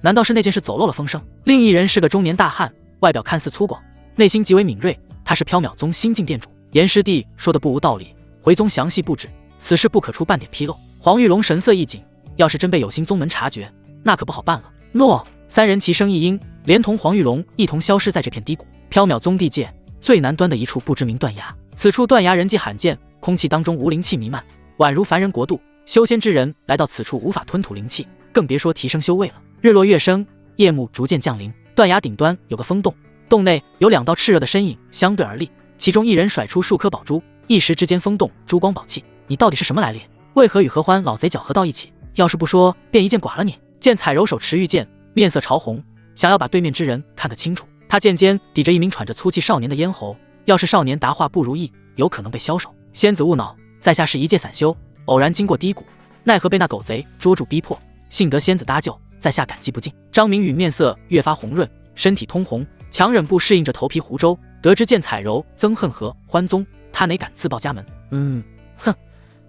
难道是那件事走漏了风声？另一人是个中年大汉，外表看似粗犷，内心极为敏锐。他是缥缈宗新晋店主。严师弟说的不无道理，回宗详细布置，此事不可出半点纰漏。黄玉龙神色一紧，要是真被有心宗门察觉，那可不好办了。诺！3人齐声一应，连同黄玉龙一同消失在这片低谷。缥缈宗地界最南端的一处不知名断崖，此处断崖人迹罕见，空气当中无灵气弥漫，宛如凡人国度。修仙之人来到此处无法吞吐灵气，更别说提升修为了。日落月升，夜幕逐渐降临。断崖顶端有个风洞，洞内有2道炽热的身影相对而立，其中一人甩出数颗宝珠，一时之间风洞珠光宝气。你到底是什么来历？为何与合欢老贼搅合到一起？要是不说，便一剑剐了你。剑彩揉手持玉剑，面色潮红，想要把对面之人看得清楚。他剑尖抵着一名喘着粗气少年的咽喉，要是少年答话不如意，有可能被消手。仙子勿恼，在下是一介散修，偶然经过低谷，奈何被那狗贼捉住逼迫，幸得仙子搭救，在下感激不尽。张明宇面色越发红润，身体通红，强忍不适应着头皮湖州。得知剑彩柔憎恨合欢宗，他哪敢自报家门？哼，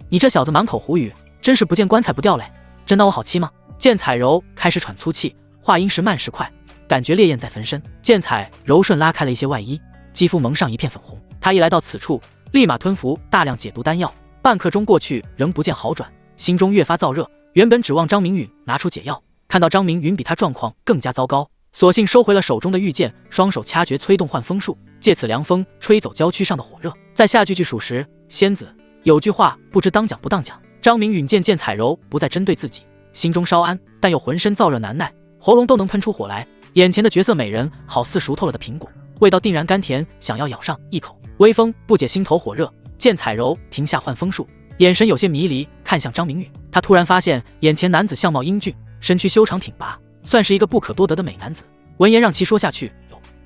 你这小子满口胡语，真是不见棺材不掉泪，真当我好欺吗？剑彩柔开始喘粗气，话音时慢时快，感觉烈焰在焚身。剑彩柔顺拉开了一些外衣，肌肤蒙上一片粉红。他一来到此处，立马吞服大量解毒丹药，半刻钟过去仍不见好转，心中越发燥热。原本指望张明允拿出解药，看到张明允比他状况更加糟糕，索性收回了手中的玉剑，双手掐诀催动幻风术，借此凉风吹走郊区上的火热。在下句句属实，仙子有句话不知当讲不当讲。张明允见剑彩柔不再针对自己，心中稍安，但又浑身燥热难耐，喉咙都能喷出火来。眼前的绝色美人好似熟透了的苹果，味道定然甘甜，想要咬上一口。微风不解心头火热，剑彩柔停下幻风术，眼神有些迷离，看向张明允。他突然发现眼前男子相貌英俊，身躯修长挺拔，算是一个不可多得的美男子。闻言让其说下去，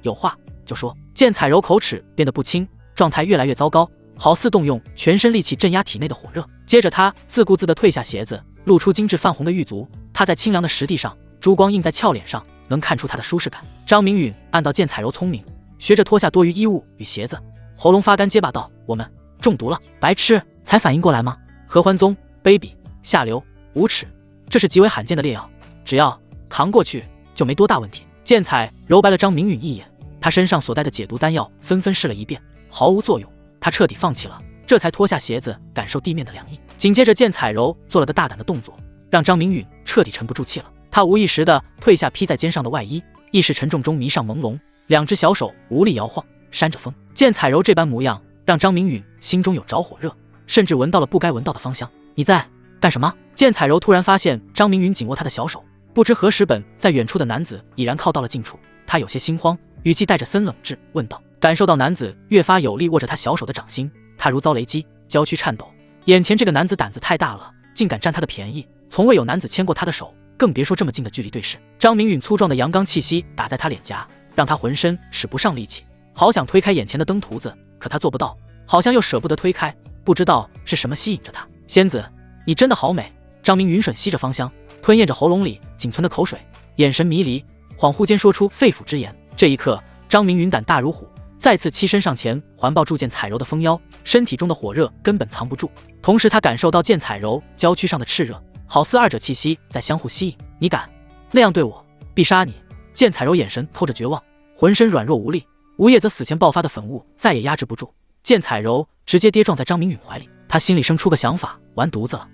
有话就说。剑彩柔口齿变得不清，状态越来越糟糕，好似动用全身力气镇压体内的火热。接着他自顾自地褪下鞋子，露出精致泛红的玉足，踏在清凉的石地上，珠光映在俏脸上，能看出他的舒适感。张明允暗道剑彩柔聪明，学着脱下多余衣物与鞋子，喉咙发干结巴道：“我们中毒了。”白痴，才反应过来吗？合欢宗卑鄙下流无耻，这是极为罕见的烈药，只要扛过去就没多大问题。剑彩揉白了张明允一眼，他身上所带的解毒丹药纷纷试了一遍，毫无作用，他彻底放弃了，这才脱下鞋子感受地面的凉意。紧接着剑彩柔做了个大胆的动作，让张明允彻底沉不住气了。他无意识地褪下披在肩上的外衣，意识沉重中迷上朦胧，两只小手无力摇晃，扇着风。剑彩柔这般模样让张明允心中有着火热，甚至闻到了不该闻到的芳香。你在干什么？剑彩柔突然发现张明允紧握他的小手，不知何时本在远处的男子已然靠到了近处，他有些心慌，语气带着森冷质问道。感受到男子越发有力握着他小手的掌心，他如遭雷击，娇躯颤抖。眼前这个男子胆子太大了，竟敢占他的便宜，从未有男子牵过他的手，更别说这么近的距离对视。张明允粗壮的阳刚气息打在他脸颊，让他浑身使不上力气，好想推开眼前的登徒子，可他做不到，好像又舍不得推开，不知道是什么吸引着他。仙子，你真的好美。张明允吮吸着芳香，吞咽着喉咙里仅存的口水，眼神迷离，恍惚间说出肺腑之言。这一刻，张明允胆大如虎，再次欺身上前环抱住剑彩柔的丰腰，身体中的火热根本藏不住。同时他感受到剑彩柔娇躯上的炽热，好似二者气息在相互吸引。你敢那样对我，必杀你。剑彩柔眼神透着绝望，浑身软弱无力，无叶则死前爆发的粉雾再也压制不住，剑彩柔直接跌撞在张明允怀里。他心里生出个想法，完犊子了。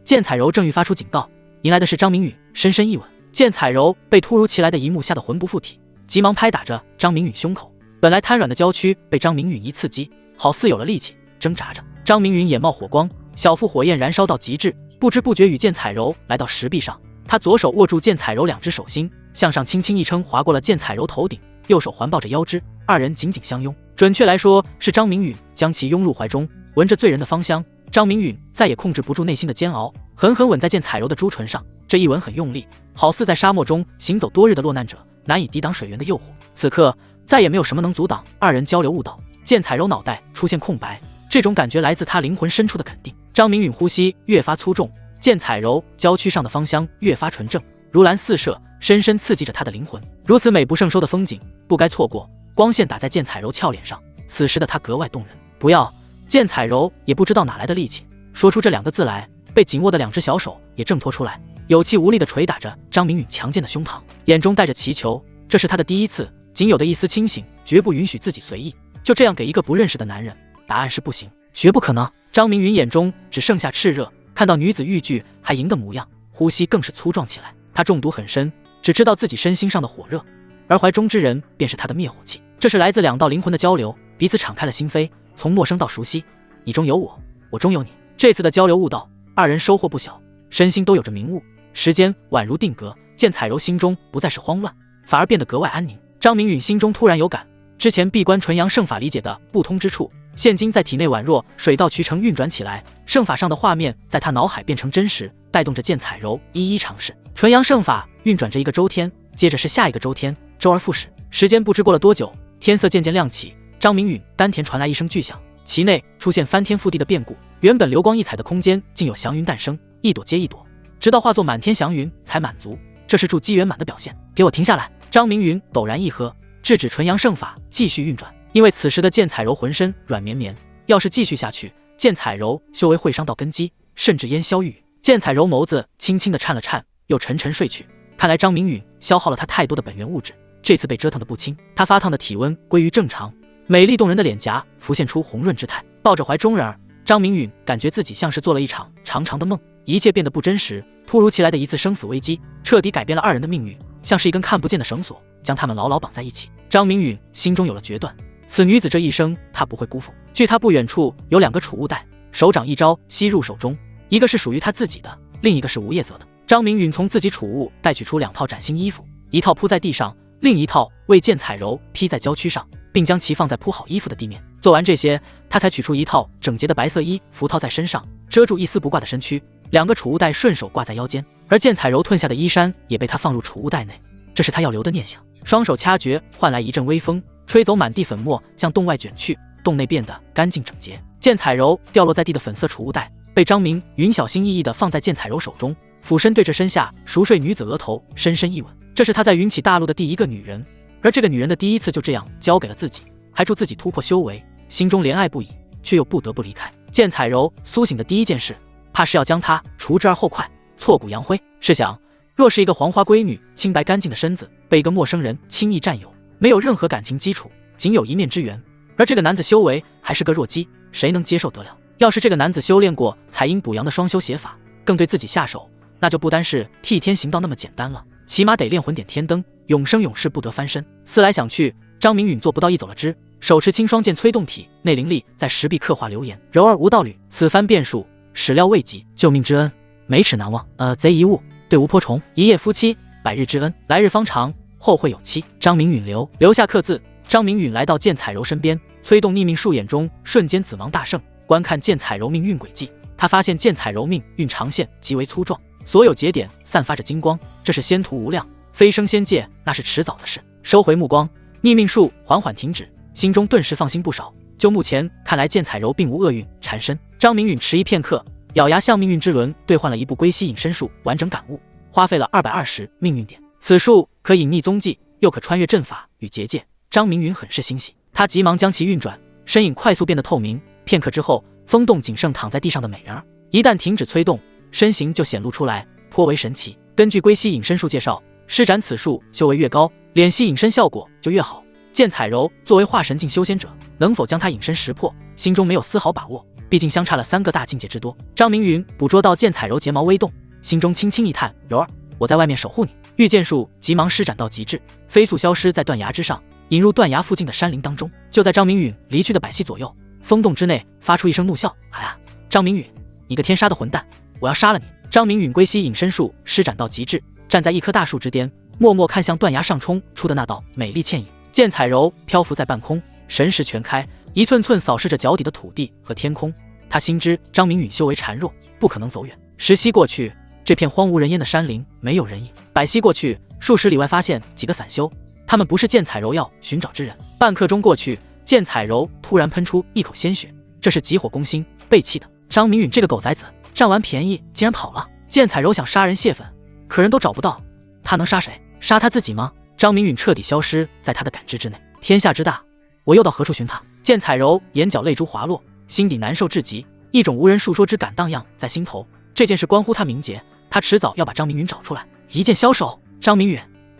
剑彩柔正欲发出警告，迎来的是张明允深深一吻。剑彩柔被突如其来的一幕吓得魂不附体，急忙拍打着张明允胸口。本来瘫软的娇躯被张明允一刺激，好似有了力气，挣扎着。张明允眼冒火光，小腹火焰燃烧到极致，不知不觉与剑彩柔来到石壁上。他左手握住剑彩柔两只手心，向上轻轻一撑，划过了剑彩柔头顶，右手环抱着腰肢，二人紧紧相拥。准确来说，是张明允将其拥入怀中，闻着醉人的芳香，张明允再也控制不住内心的煎熬，狠狠吻在剑彩柔的朱唇上。这一吻很用力，好似在沙漠中行走多日的落难者难以抵挡水源的诱惑。此刻再也没有什么能阻挡二人交流悟道。剑彩柔脑袋出现空白，这种感觉来自他灵魂深处的肯定。张明允呼吸越发粗重，剑彩柔娇躯上的芳香越发纯正，如兰似射，深深刺激着他的灵魂。如此美不胜收的风景不该错过。光线打在剑彩柔俏脸上，此时的她格外动人。不要！剑彩柔也不知道哪来的力气，说出这两个字来，被紧握的两只小手也挣脱出来，有气无力地捶打着张明允强健的胸膛，眼中带着祈求。这是他的第一次，仅有的一丝清醒，绝不允许自己随意，就这样给一个不认识的男人。答案是不行，绝不可能。张明允眼中只剩下炽热，看到女子欲拒还迎的模样，呼吸更是粗壮起来。他中毒很深，只知道自己身心上的火热，而怀中之人便是他的灭火器。这是来自两道灵魂的交流，彼此敞开了心扉，从陌生到熟悉，你中有我，我中有你。这次的交流悟道，二人收获不小，身心都有着明悟。时间宛如定格，剑彩柔心中不再是慌乱，反而变得格外安宁。张明允心中突然有感，之前闭关纯阳圣法理解的不通之处，现今在体内宛若水到渠成运转起来，圣法上的画面在他脑海变成真实，带动着剑彩柔一一尝试。纯阳圣法运转着一个周天，接着是下一个周天，周而复始。时间不知过了多久，天色渐渐亮起，张明允丹田传来一声巨响，其内出现翻天覆地的变故，原本流光溢彩的空间竟有祥云诞生，一朵接一朵，直到化作满天祥云才满足。这是筑基圆满的表现。给我停下来！张明允陡然一喝，制止纯阳圣法继续运转。因为此时的剑彩柔浑身软绵绵，要是继续下去，剑彩柔修为会伤到根基，甚至烟消玉殒。剑彩柔眸子轻轻地颤了颤，又沉沉睡去。看来张明允消耗了他太多的本源物质，这次被折腾得不轻。他发烫的体温归于正常，美丽动人的脸颊浮现出红润之态。抱着怀中人儿，张明允感觉自己像是做了一场长长的梦，一切变得不真实。突如其来的一次生死危机，彻底改变了二人的命运，像是一根看不见的绳索，将他们牢牢绑在一起。张明允心中有了决断，此女子这一生他不会辜负。距他不远处有两个储物袋，手掌一招吸入手中，一个是属于他自己的，另一个是吴业泽的。张明允从自己储物带取出两套崭新衣服，一套铺在地上，另一套为剑彩柔披在娇躯上，并将其放在铺好衣服的地面。做完这些，他才取出一套整洁的白色衣服套在身上，遮住一丝不挂的身躯。两个储物袋顺手挂在腰间，而剑彩柔褪下的衣衫也被他放入储物袋内，这是他要留的念想。双手掐诀，换来一阵微风，吹走满地粉末，向洞外卷去，洞内变得干净整洁。剑彩柔掉落在地的粉色储物袋被张明允小心翼翼地放在剑彩柔手中，俯身对着身下熟睡女子额头深深一吻。这是他在云起大陆的第一个女人，而这个女人的第一次就这样交给了自己，还助自己突破修为，心中怜爱不已，却又不得不离开。剑彩柔苏醒的第一件事，怕是要将她除之而后快，挫骨扬灰。试想，若是一个黄花闺女，清白干净的身子被一个陌生人轻易占有，没有任何感情基础，仅有一面之缘，而这个男子修为还是个弱鸡，谁能接受得了？要是这个男子修炼过采阴补阳的双修邪法，更对自己下手，那就不单是替天行道那么简单了，起码得炼魂点天灯，永生永世不得翻身。思来想去，张明允做不到一走了之，手持青霜剑催动体内灵力在石壁刻画留言，柔而无道侣，此番变数始料未及，救命之恩没齿难忘。贼遗物对吴颇虫，一夜夫妻百日之恩，来日方长，后会有期。张明允留下刻字。张明允来到剑彩柔身边，催动逆命术，眼中瞬间紫芒大盛，观看剑彩柔命运轨迹。他发现剑彩柔命运长线极为粗壮，所有节点散发着金光，这是仙途无量，飞升仙界那是迟早的事。收回目光，逆命术缓缓停止，心中顿时放心不少。就目前看来，剑彩柔并无厄运缠身。张明允迟疑片刻，咬牙向命运之轮兑换了一部归西隐身术，完整感悟，花费了220命运点。此术可隐匿踪迹，又可穿越阵法与结界。张明允很是欣喜，他急忙将其运转，身影快速变得透明。片刻之后，风动仅剩躺在地上的美人儿，一旦停止催动，身形就显露出来，颇为神奇。根据归西隐身术介绍，施展此术修为越高，脸系隐身效果就越好。剑彩柔作为化神境修仙者，能否将他隐身识破，心中没有丝毫把握，毕竟相差了3个大境界之多。张明允捕捉到剑彩柔睫毛微动，心中轻轻一叹：“柔儿，我在外面守护你。”御剑术急忙施展到极致，飞速消失在断崖之上，引入断崖附近的山林当中。就在张明允离去的百息左右，风洞之内发出一声怒笑：“哎呀，张明允，你个天杀的混蛋，我要杀了你！”张明允龟息隐身术施展到极致，站在一棵大树之巅，默默看向断崖上冲出的那道美丽倩影。剑彩柔漂浮在半空，神识全开，一寸寸扫视着脚底的土地和天空。他心知张明允修为孱弱，不可能走远。10息过去，这片荒无人烟的山林没有人影。100息过去，数十里外发现几个散修，他们不是剑彩柔要寻找之人。半刻钟过去，剑彩柔突然喷出一口鲜血，这是急火攻心，被气的张明允这个狗崽子，占完便宜竟然跑了。剑彩柔想杀人泄愤，可人都找不到，他能杀谁？杀他自己吗？张明允彻底消失在他的感知之内。天下之大，我又到何处寻他？剑彩柔眼角泪珠滑落，心底难受至极，一种无人述说之感荡漾在心头。这件事关乎他名节，他迟早要把张明允找出来，一剑消手。张明允，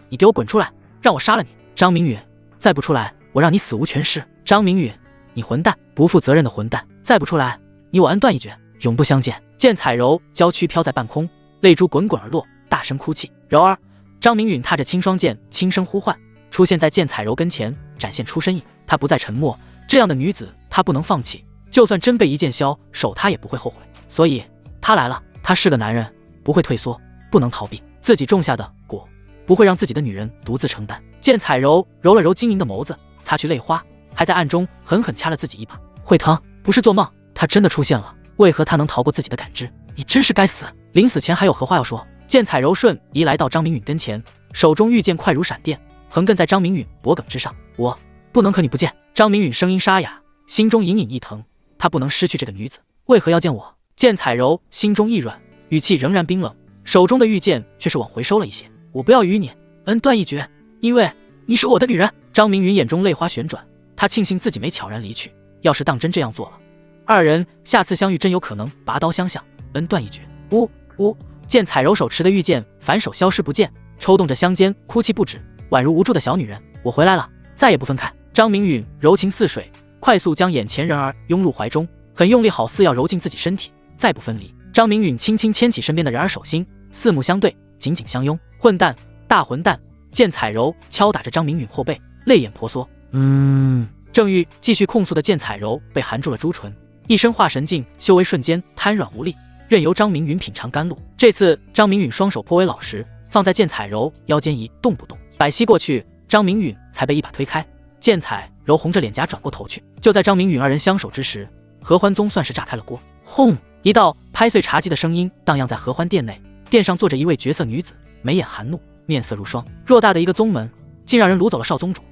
你给我滚出来，让我杀了你！张明允，再不出来，我让你死无全尸！张明允，你混蛋，不负责任的混蛋！再不出来，你我恩断义绝，永不相见！剑彩柔娇躯飘在半空，泪珠滚滚而落，大声哭泣。柔儿，张明允踏着青霜剑轻声呼唤，出现在剑彩柔跟前，展现出身影。她不再沉默，这样的女子她不能放弃，就算真被一剑消手，她也不会后悔。所以她来了，她是个男人，不会退缩，不能逃避，自己种下的果不会让自己的女人独自承担。剑彩柔揉了揉晶莹的眸子，擦去泪花，还在暗中狠狠掐了自己一把。会疼，不是做梦，她真的出现了。为何她能逃过自己的感知？你真是该死！临死前还有何话要说？剑彩柔瞬移来到张明允跟前，手中玉剑快如闪电，横亘在张明允脖颈之上。我不能可你不见。张明允声音沙哑，心中隐隐一疼，他不能失去这个女子，为何要见我？剑彩柔心中一软，语气仍然冰冷，手中的玉剑却是往回收了一些。我不要与你恩断义绝，因为你是我的女人。张明允眼中泪花旋转，他庆幸自己没悄然离去，要是当真这样做了，二人下次相遇真有可能拔刀相向，恩断义绝。呜呜！剑彩柔手持的玉剑反手消失不见，抽动着香肩，哭泣不止，宛如无助的小女人。我回来了，再也不分开。张明允柔情似水，快速将眼前人儿拥入怀中，很用力，好似要揉进自己身体，再不分离。张明允轻轻牵起身边的人儿手心，四目相对，紧紧相拥。混蛋，大混蛋！剑彩柔敲打着张明允后背，泪眼婆娑。正欲继续控诉的剑彩柔被含住了朱唇，一身化神境，修为瞬间瘫软无力，任由张明允品尝甘露。这次张明允双手颇为老实，放在剑彩柔腰间一动不动。100息过去，张明允才被一把推开。剑彩柔红着脸颊转过头去。就在张明允二人相守之时，合欢宗算是炸开了锅。轰！一道拍碎茶几的声音荡漾在合欢殿内，殿上坐着一位绝色女子，眉眼含怒，面色如霜。偌大的一个宗门，竟让人掳走了少宗主，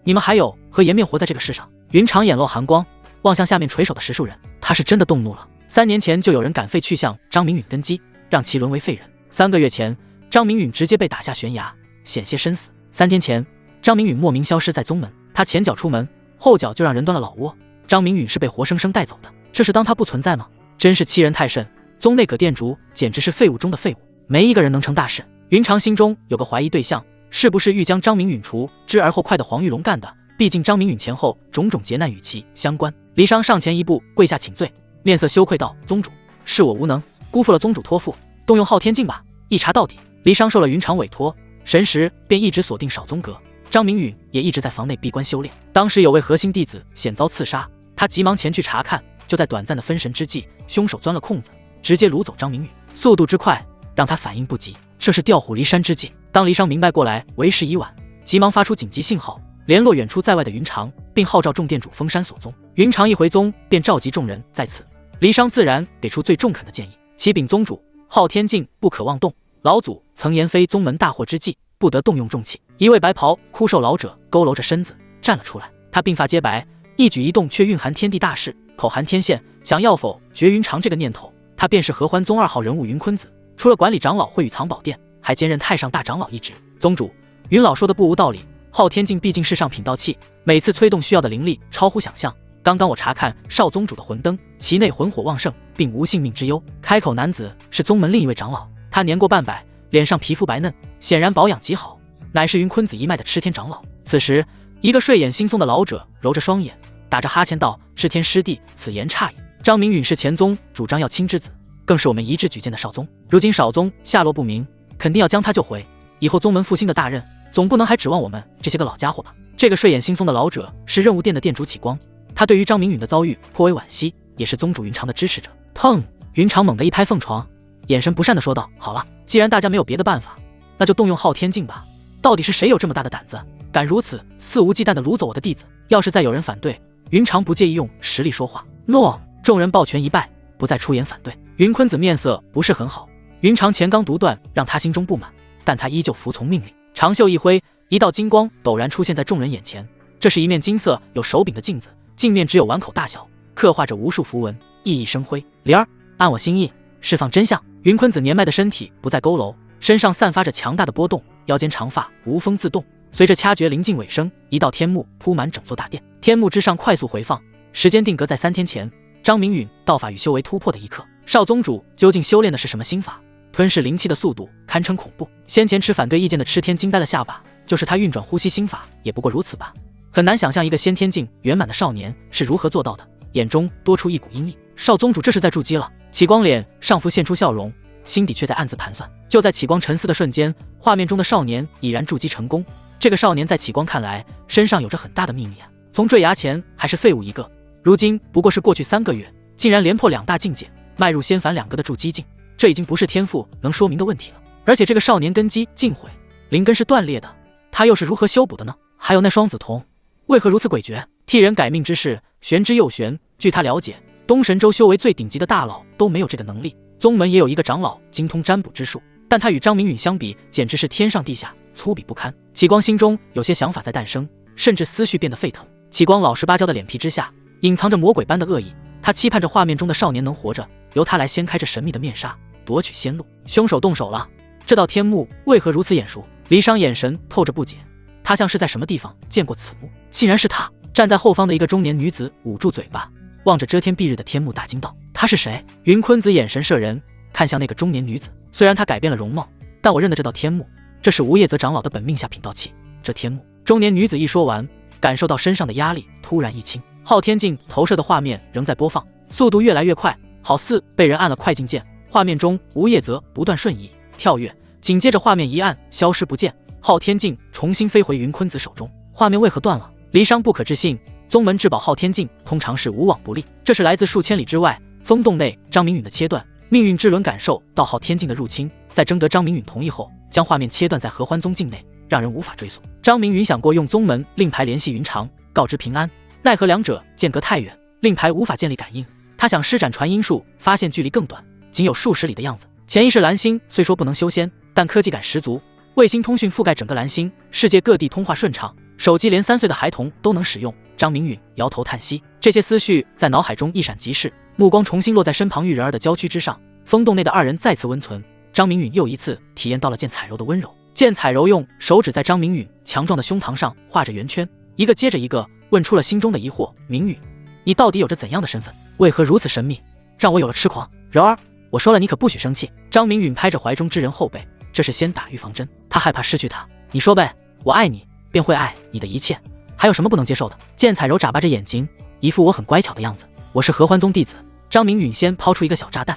你们还有何颜面活在这个世上？云长眼露寒光，望向下面垂首的10数人，他是真的动怒了。3年前就有人敢废去向张明允根基，让其沦为废人。3个月前，张明允直接被打下悬崖，险些身死。3天前，张明允莫名消失在宗门，他前脚出门，后脚就让人端了老窝。张明允是被活生生带走的，这是当他不存在吗？真是欺人太甚！宗内阁殿主简直是废物中的废物，没一个人能成大事。云长心中有个怀疑对象，是不是欲将张明允除之而后快的黄玉龙干的？毕竟张明允前后种种劫难与其相关。离殇上前一步，跪下请罪，面色羞愧道：“宗主，是我无能，辜负了宗主托付，动用昊天镜吧，一查到底。”离殇受了云长委托，神识便一直锁定少宗阁，张明允也一直在房内闭关修炼。当时有位核心弟子险遭刺杀，他急忙前去查看，就在短暂的分神之际，凶手钻了空子，直接掳走张明允，速度之快让他反应不及，这是调虎离山之计。当离殇明白过来为时已晚，急忙发出紧急信号，联络远处在外的云长，并号召众殿主封山锁宗。云长一回宗，便召集众人在此。离殇自然给出最中肯的建议，启禀宗主，昊天镜不可妄动，老祖曾言非宗门大祸之际，不得动用重器。一位白袍枯瘦老者佝偻着身子站了出来，他鬓发皆白，一举一动却蕴含天地大势，口含天线，想要否决云长这个念头。他便是合欢宗2号人物云坤子，除了管理长老会与藏宝殿，还兼任太上大长老一职。宗主，云老说的不无道理，昊天镜毕竟是上品道器，每次催动需要的灵力超乎想象。刚刚我查看少宗主的魂灯，其内魂火旺盛，并无性命之忧。开口男子是宗门另一位长老，他年过半百，脸上皮肤白嫩，显然保养极好，乃是云坤子一脉的赤天长老。此时，一个睡眼惺忪的老者揉着双眼，打着哈欠道：“知天师弟，此言差矣。张明允是前宗主张要亲之子，更是我们一致举荐的少宗。如今少宗下落不明，肯定要将他救回。以后宗门复兴的大任，总不能还指望我们这些个老家伙吧？”这个睡眼惺忪的老者是任务殿的殿主启光，他对于张明允的遭遇颇为惋惜，也是宗主云长的支持者。砰！云长猛地一拍凤床，眼神不善地说道：“好了，既然大家没有别的办法，那就动用昊天镜吧。到底是谁有这么大的胆子，敢如此肆无忌惮地掳走我的弟子？要是再有人反对，云长不介意用实力说话。”诺！众人抱拳一拜，不再出言反对。云坤子面色不是很好，云长前刚独断让他心中不满，但他依旧服从命令，长袖一挥，一道金光陡然出现在众人眼前。这是一面金色有手柄的镜子，镜面只有碗口大小，刻画着无数符文，熠熠生辉。灵儿，按我心意释放真相。云坤子年迈的身体不再佝偻，身上散发着强大的波动，腰间长发无风自动。随着掐诀临近尾声，一道天幕铺满整座大殿，天幕之上快速回放，时间定格在3天前，张明允道法与修为突破的一刻。少宗主究竟修炼的是什么心法？吞噬灵气的速度堪称恐怖。先前持反对意见的赤天惊呆了下巴，就是他运转呼吸心法也不过如此吧。很难想象一个先天境圆满的少年是如何做到的，眼中多出一股阴翳。少宗主这是在筑基了。启光脸上浮现出笑容，心底却在暗自盘算。就在启光沉思的瞬间，画面中的少年已然筑基成功。这个少年在启光看来，身上有着很大的秘密啊！从坠崖前还是废物一个，如今不过是过去3个月，竟然连破2大境界，迈入仙凡2个的筑基境，这已经不是天赋能说明的问题了。而且这个少年根基尽毁，灵根是断裂的，他又是如何修补的呢？还有那双子瞳，为何如此诡谲？替人改命之事，玄之又玄。据他了解，东神州修为最顶级的大佬都没有这个能力，宗门也有一个长老精通占卜之术，但他与张明允相比，简直是天上地下，粗鄙不堪。启光心中有些想法在诞生，甚至思绪变得沸腾。启光老实巴交的脸皮之下，隐藏着魔鬼般的恶意。他期盼着画面中的少年能活着，由他来掀开这神秘的面纱，夺取仙路。凶手动手了，这道天幕为何如此眼熟？离殇眼神透着不解，他像是在什么地方见过此幕。竟然是他！站在后方的一个中年女子捂住嘴巴，望着遮天蔽日的天幕大惊道：“他是谁？”云坤子眼神摄人，看向那个中年女子。虽然她改变了容貌，但我认得这道天幕，这是吴叶泽长老的本命下品道器。这天幕……中年女子一说完，感受到身上的压力突然一轻。昊天镜投射的画面仍在播放，速度越来越快，好似被人按了快进键。画面中吴叶泽不断瞬移跳跃，紧接着画面一暗，消失不见。昊天镜重新飞回云坤子手中，画面为何断了？离殇不可置信，宗门至宝昊天镜通常是无往不利，这是来自数千里之外风洞内张明允的切断。命运之轮感受到昊天镜的入侵，在征得张明允同意后，将画面切断在合欢宗境内，让人无法追溯。张明允想过用宗门令牌联系云长，告知平安，奈何两者间隔太远，令牌无法建立感应。他想施展传音术，发现距离更短，仅有数十里的样子。潜意识蓝星虽说不能修仙，但科技感十足，卫星通讯覆盖整个蓝星，世界各地通话顺畅，手机连3岁的孩童都能使用。张明允摇头叹息，这些思绪在脑海中一闪即逝，目光重新落在身旁玉人儿的娇躯之上。风洞内的2人再次温存，张明允又一次体验到了剑彩柔的温柔。剑彩柔用手指在张明允强壮的胸膛上画着圆圈，一个接着一个问出了心中的疑惑：明允，你到底有着怎样的身份？为何如此神秘？让我有了痴狂。柔儿，我说了，你可不许生气。张明允拍着怀中之人后背，这是先打预防针，他害怕失去他。你说呗，我爱你，便会爱你的一切，还有什么不能接受的？剑彩柔眨巴着眼睛，一副我很乖巧的样子。我是合欢宗弟子。张明允先抛出一个小炸弹。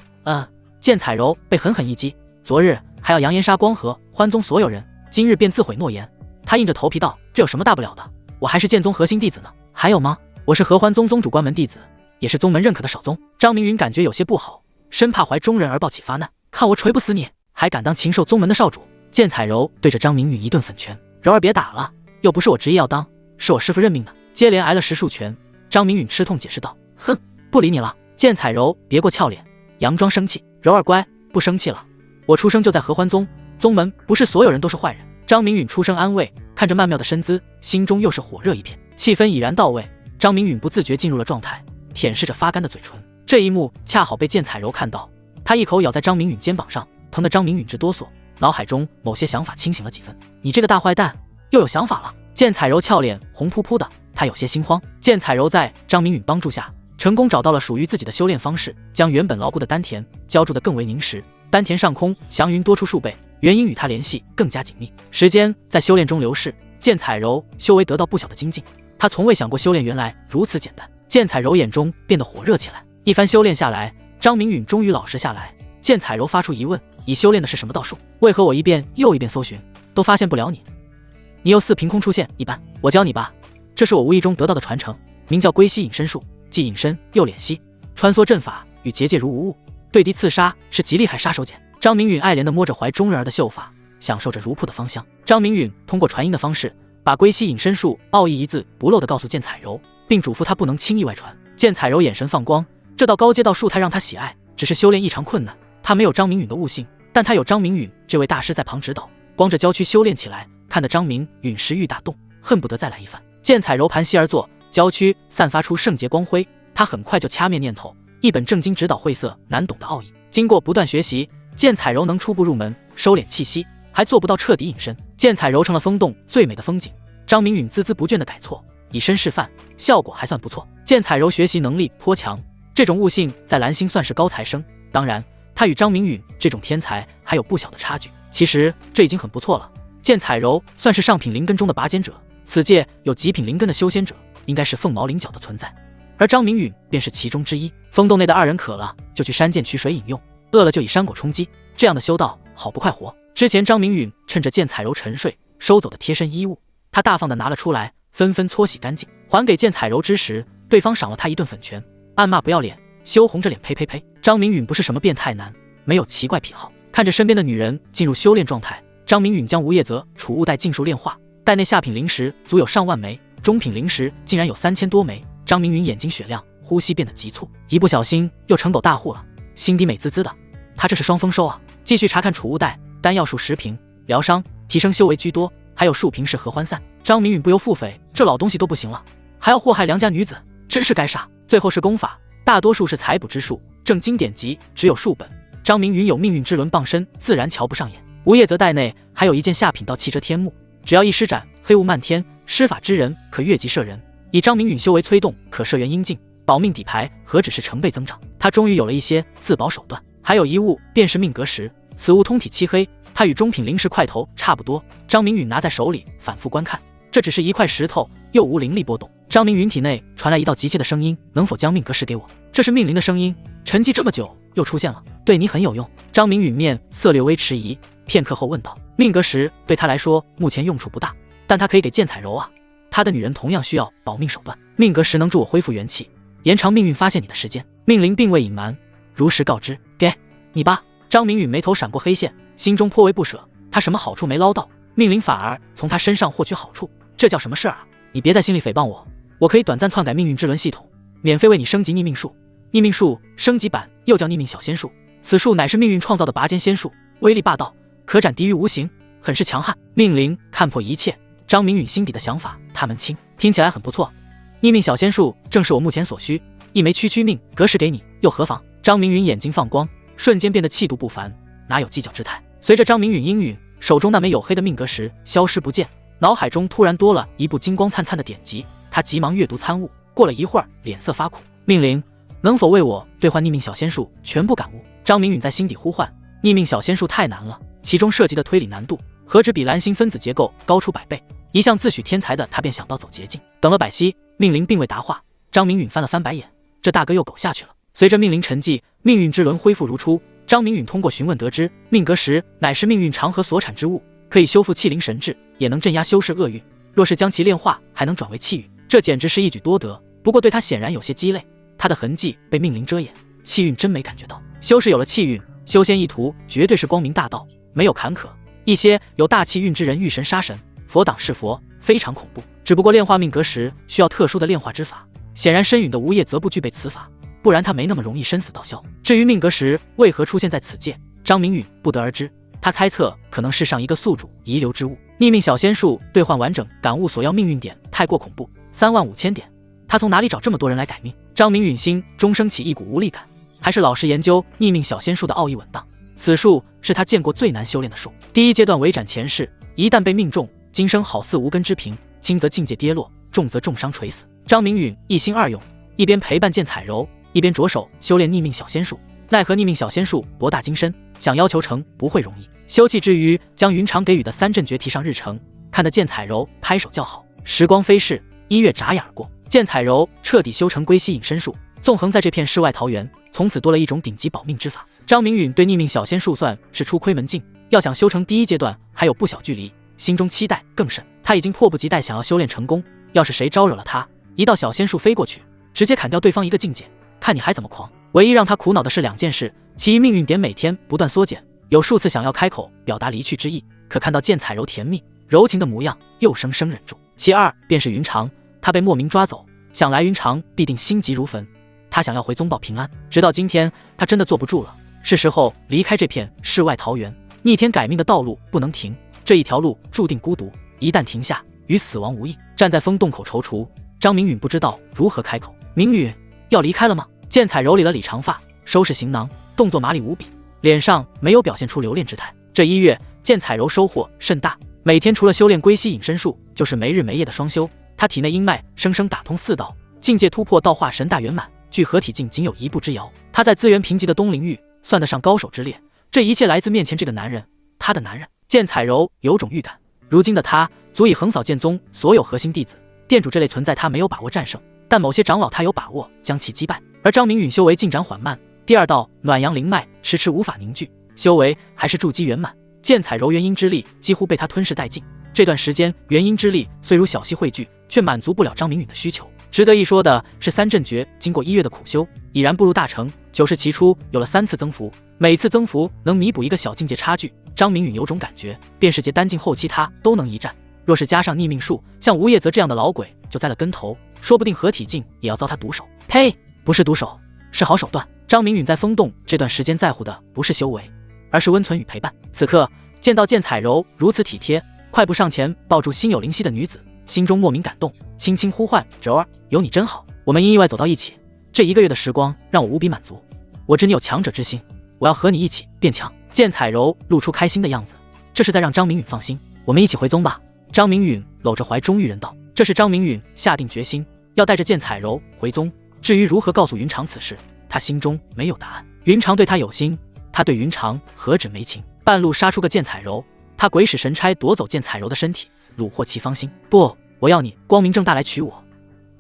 剑彩柔被狠狠一击，昨日还要扬言杀光合欢宗所有人，今日便自毁诺言。他硬着头皮道：这有什么大不了的？我还是剑宗核心弟子呢。还有吗？我是合欢宗宗主关门弟子，也是宗门认可的少宗。张明允感觉有些不好，生怕怀中人而报起发难，看我锤不死你，还敢当禽兽宗门的少主？剑彩柔对着张明允一顿粉拳。柔儿别打了，又不是我执意要当，是我师父任命的。接连挨了10数拳，张明允吃痛解释道：哼，不理你了。剑彩柔别过俏脸，佯装生气。柔儿乖，不生气了，我出生就在合欢宗，宗门不是所有人都是坏人。张明允出声安慰，看着曼妙的身姿，心中又是火热一片，气氛已然到位。张明允不自觉进入了状态，舔舐着发干的嘴唇。这一幕恰好被剑彩柔看到，他一口咬在张明允肩膀上，疼得张明允直哆嗦，脑海中某些想法清醒了几分。你这个大坏蛋，又有想法了。剑彩柔俏脸红扑扑的，她有些心慌。剑彩柔在张明允帮助下，成功找到了属于自己的修炼方式，将原本牢固的丹田浇筑得更为凝实，丹田上空祥云多出数倍，原因与他联系更加紧密。时间在修炼中流逝，剑彩柔修为得到不小的精进，他从未想过修炼原来如此简单。剑彩柔眼中变得火热起来。一番修炼下来，张明允终于老实下来。剑彩柔发出疑问：你修炼的是什么道术？为何我一遍又一遍搜寻，都发现不了你？你又似凭空出现一般。我教你吧，这是我无意中得到的传承，名叫龟息隐身术，既隐身又敛息，穿梭阵法与结界如无物，对敌刺杀是极厉害杀手锏。张明允爱怜地摸着怀中人儿的秀发，享受着如瀑的芳香。张明允通过传音的方式，把龟息隐身术奥义一字不漏地告诉剑彩柔，并嘱咐她不能轻易外传。剑彩柔眼神放光，这道高阶道术太让她喜爱，只是修炼异常困难。她没有张明允的悟性，但她有张明允这位大师在旁指导，光着娇躯修炼起来，看得张明允食欲大动，恨不得再来一番。剑彩柔盘膝而坐，娇躯散发出圣洁光辉，她很快就掐灭念头，一本正经指导晦涩难懂的奥义。经过不断学习，剑彩柔能初步入门，收敛气息，还做不到彻底隐身。剑彩柔成了风洞最美的风景。张明允孜孜不倦地改错，以身示范，效果还算不错。剑彩柔学习能力颇强，这种悟性在蓝星算是高材生。当然，他与张明允这种天才还有不小的差距。其实这已经很不错了。剑彩柔算是上品灵根中的拔尖者，此界有极品灵根的修仙者，应该是凤毛麟角的存在，而张明允便是其中之一。风洞内的二人渴了就去山涧取水饮用，饿了就以山果充饥，这样的修道好不快活。之前张明允趁着剑彩柔沉睡收走的贴身衣物，他大方地拿了出来，纷纷搓洗干净，还给剑彩柔之时，对方赏了他一顿粉拳，暗骂不要脸，羞红着脸呸呸呸。张明允不是什么变态男，没有奇怪癖好。看着身边的女人进入修炼状态，张明允将无叶泽储物袋尽数炼化，袋内下品灵石足有上万枚，中品灵石竟然有3000多枚。张明允眼睛雪亮，呼吸变得急促，一不小心又成狗大户了，心底美滋滋的。他这是双丰收啊！继续查看储物袋，丹药数10瓶，疗伤提升修为居多，还有数瓶是合欢散。张明允不由腹诽，这老东西都不行了，还要祸害良家女子，真是该杀。最后是功法，大多数是采补之术，正经典籍只有数本。张明允有命运之轮傍身，自然瞧不上眼。无叶泽袋内还有一件下品道汽车天幕，只要一施展，黑雾漫天，施法之人可越级射人。以张明允修为催动，可射源阴境，保命底牌何止是成倍增长。他终于有了一些自保手段。还有一物便是命格石，此物通体漆黑，它与中品灵石块头差不多。张明允拿在手里反复观看，这只是一块石头，又无灵力波动。张明允体内传来一道急切的声音，能否将命格石给我？这是命灵的声音，沉寂这么久又出现了，对你很有用。张明允面色略微迟疑，片刻后问道：命格石对他来说目前用处不大，但他可以给剑彩柔啊，他的女人同样需要保命手段。命格石能助我恢复元气，延长命运发现你的时间。命灵并未隐瞒，如实告知。给你吧。张明允眉头闪过黑线，心中颇为不舍。他什么好处没捞到，命灵反而从他身上获取好处，这叫什么事儿啊？你别在心里诽谤我，我可以短暂篡改命运之轮系统，免费为你升级逆命术。逆命术升级版又叫逆命小仙术，此术乃是命运创造的拔尖仙术，威力霸道，可斩敌于无形，很是强悍。命灵看破一切，张明允心底的想法他们清，听起来很不错。逆命小仙术正是我目前所需，一枚区命格石给你又何妨？张明允眼睛放光，瞬间变得气度不凡，哪有计较之态。随着张明允应允，手中那枚黝黑的命格石消失不见，脑海中突然多了一部金光灿灿的典籍，他急忙阅读参悟，过了一会儿脸色发苦。命灵能否为我兑换逆命小仙术全部感悟？张明允在心底呼唤。逆命小仙术太难了，其中涉及的推理难度何止比蓝星分子结构高出100倍。一向自诩天才的他便想到走捷径。等了百息，命灵并未答话。张明允翻了翻白眼，这大哥又苟下去了。随着命灵沉寂，命运之轮恢复如初。张明允通过询问得知，命格石乃是命运长河所产之物，可以修复气灵神智，也能镇压修士厄运。若是将其炼化，还能转为气运，这简直是一举多得。不过对他显然有些鸡肋，他的痕迹被命灵遮掩，气运真没感觉到。修士有了气运，修仙一途绝对是光明大道，没有坎坷。一些有大气运之人遇神杀神，佛挡是佛，非常恐怖。只不过炼化命格石需要特殊的炼化之法，显然深允的无业则不具备此法，不然他没那么容易生死道消。至于命格石为何出现在此界，张明允不得而知。他猜测可能是上一个宿主遗留之物。逆命小仙术兑换完整感悟所要命运点太过恐怖，35000点，他从哪里找这么多人来改命？张明允心中升起一股无力感，还是老实研究逆命小仙术的奥义稳当。此术是他见过最难修炼的术。第一阶段围斩前世，一旦被命中，今生好似无根之萍，轻则境界跌落，重则重伤垂死。张明允一心二用，一边陪伴剑彩柔，一边着手修炼逆命小仙术。奈何逆命小仙术博大精深，想要求成不会容易。修葺之余，将云长给予的3阵诀提上日程，看得剑彩柔拍手叫好。时光飞逝， 1月眨眼而过，剑彩柔彻底修成龟息隐身术，纵横在这片世外桃源，从此多了一种顶级保命之法。张明允对逆命小仙术算是出窥门径，要想修成第一阶段还有不小距离，心中期待更甚。他已经迫不及待想要修炼成功，要是谁招惹了他，一道小仙术飞过去，直接砍掉对方一个境界，看你还怎么狂。唯一让他苦恼的是2件事，其一命运点每天不断缩减，有数次想要开口表达离去之意，可看到剑彩柔甜蜜柔情的模样，又生生忍住。其二便是云长，他被莫名抓走，想来云长必定心急如焚，他想要回宗报平安。直到今天，他真的坐不住了，是时候离开这片世外桃源。逆天改命的道路不能停，这一条路注定孤独，一旦停下，与死亡无异。站在风洞口踌躇，张明允不知道如何开口。明允，要离开了吗？剑彩柔理了理长发，收拾行囊，动作麻利无比，脸上没有表现出留恋之态。这1月，剑彩柔收获甚大，每天除了修炼龟息隐身术，就是没日没夜的双修。他体内阴脉生生打通4道，境界突破道化神大圆满，距合体境仅有1步之遥。他在资源贫瘠的东陵域算得上高手之列，这一切来自面前这个男人，他的男人。剑彩柔有种预感，如今的他足以横扫剑宗所有核心弟子，店主这类存在他没有把握战胜，但某些长老他有把握将其击败。而张明允修为进展缓慢，第2道暖阳灵脉迟迟无法凝聚，修为还是筑基圆满，剑彩柔元婴之力几乎被他吞噬殆尽。这段时间元婴之力虽如小溪汇聚，却满足不了张明允的需求。值得一说的是3阵诀经过1月的苦修，已然步入大成，9世其初有了3次增幅，每次增幅能弥补一个小境界差距。张明允有种感觉，便是劫丹境后期他都能一战，若是加上逆命术，像吴叶泽这样的老鬼就栽了跟头，说不定合体境也要遭他毒手。呸，不是毒手，是好手段。张明允在风洞这段时间在乎的不是修为，而是温存与陪伴。此刻见到剑彩柔如此体贴，快步上前抱住心有灵犀的女子，心中莫名感动，轻轻呼唤：柔儿，有你真好。我们因意外走到一起，这1个月的时光让我无比满足，我知你有强者之心，我要和你一起变强。剑彩柔露出开心的样子，这是在让张明允放心，我们一起回宗吧。张明允搂着怀中玉人道。这是张明允下定决心要带着剑彩柔回宗，至于如何告诉云长此事，他心中没有答案。云长对他有心，他对云长何止没情。半路杀出个剑彩柔，他鬼使神差夺走剑彩柔的身体，虏获其芳心。不，我要你光明正大来娶我，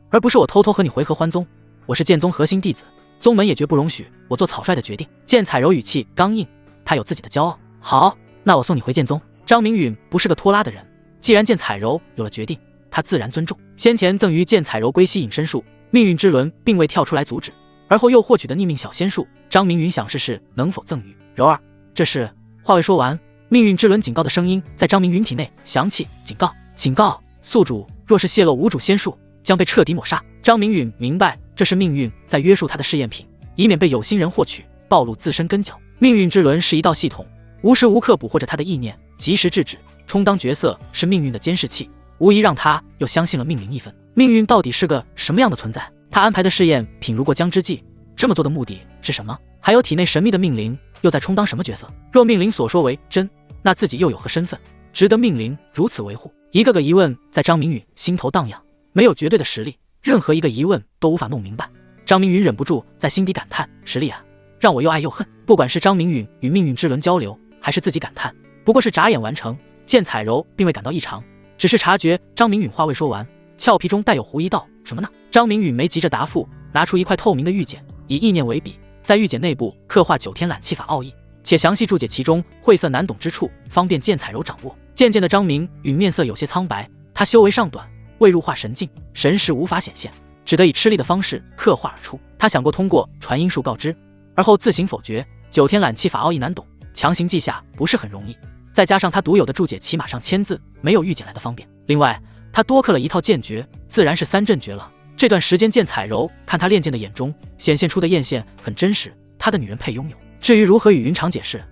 而不是我偷偷和你回合欢宗。我是剑宗核心弟子，宗门也绝不容许我做草率的决定。剑彩柔语气刚硬，他有自己的骄傲。好，那我送你回剑宗。张明允不是个拖拉的人，既然剑彩柔有了决定，他自然尊重。先前赠予剑彩柔龟息隐身术，命运之轮并未跳出来阻止，而后又获取的逆命小仙术，张明允想试试能否赠予。柔儿，这是……话未说完，命运之轮警告的声音在张明允体内响起，警告，警告，宿主若是泄露无主仙术，将被彻底抹杀。张明允明白，这是命运在约束他的试验品，以免被有心人获取，暴露自身根脚。命运之轮是一道系统，无时无刻捕获着他的意念，及时制止，充当角色是命运的监视器，无疑让他又相信了命灵一分。命运到底是个什么样的存在？他安排的试验品如过江之鲫，这么做的目的是什么？还有体内神秘的命灵又在充当什么角色？若命灵所说为真，那自己又有何身份，值得命灵如此维护？一个个疑问在张明允心头荡漾，没有绝对的实力，任何一个疑问都无法弄明白。张明允忍不住在心底感叹：实力啊，让我又爱又恨。不管是张明允与命运之轮交流，还是自己感叹，不过是眨眼完成。剑彩柔并未感到异常，只是察觉张明允话未说完，俏皮中带有狐疑道：什么呢？张明允没急着答复，拿出一块透明的玉简，以意念为笔，在玉简内部刻画9天揽气法奥义，且详细注解其中晦涩难懂之处，方便剑彩柔掌握。渐渐的，张明允面色有些苍白，他修为尚短，未入化神境，神识无法显现，只得以吃力的方式刻画而出。他想过通过传音术告知，而后自行否决。9天揽气法奥义难懂，强行记下不是很容易，再加上他独有的注解起码上1000字，没有玉简来的方便。另外他多刻了一套剑诀，自然是3阵诀了。这段时间剑彩柔看他练剑的眼中显现出的艳羡很真实，他的女人配拥有。至于如何与云长解释，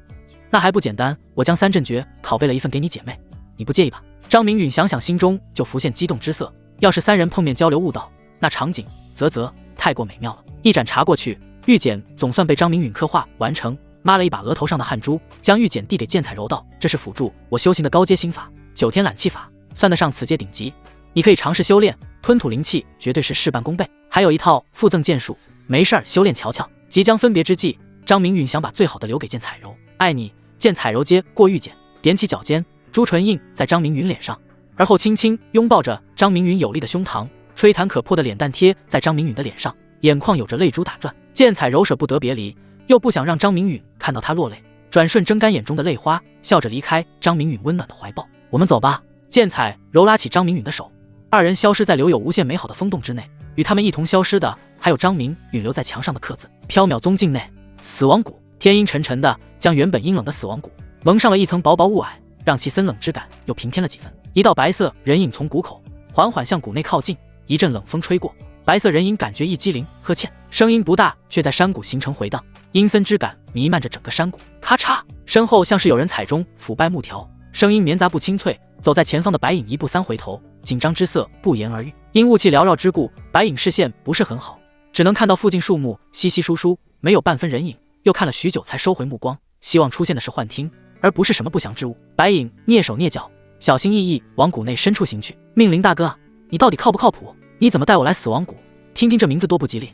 那还不简单，我将3阵诀拷贝了一份给你姐妹，你不介意吧？张明允想想心中就浮现激动之色，要是3人碰面交流悟道，那场景太过美妙了。一盏茶过去，玉简总算被张明允刻画完成，抹了一把额头上的汗珠，将玉简递给剑彩柔道：这是辅助我修行的高阶心法，9天揽气法，算得上此界顶级，你可以尝试修炼，吞吐灵气绝对是事半功倍。还有一套附赠剑术，没事儿修炼瞧瞧。即将分别之际，张明允想把最好的留给剑彩柔。爱你。剑彩柔接过玉简，踮起脚尖，朱唇印在张明允脸上，而后轻轻拥抱着张明允有力的胸膛，吹弹可破的脸蛋贴在张明允的脸上，眼眶有着泪珠打转。剑彩柔舍不得别离，又不想让张明允看到他落泪，转瞬睁干眼中的泪花，笑着离开张明允温暖的怀抱。我们走吧。剑彩柔拉起张明允的手，二人消失在留有无限美好的风洞之内。与他们一同消失的还有张明允留在墙上的刻字。缥缈宗境内，死亡谷。天阴沉沉的将原本阴冷的死亡谷蒙上了一层薄薄雾霭，让其森冷之感又平添了几分。一道白色人影从谷口缓缓向谷内靠近，一阵冷风吹过，白色人影感觉一激灵，呵欠，声音不大，却在山谷形成回荡，阴森之感弥漫着整个山谷。咔嚓，身后像是有人踩中腐败木条，声音绵杂不清脆。走在前方的白影一步三回头，紧张之色不言而喻。因雾气缭绕之故，白影视线不是很好，只能看到附近树木稀稀疏疏，没有半分人影。又看了许久才收回目光，希望出现的是幻听，而不是什么不祥之物。白影蹑手蹑脚，小心翼翼往谷内深处行去。命灵大哥，你到底靠不靠谱？你怎么带我来死亡谷？听听这名字多不吉利。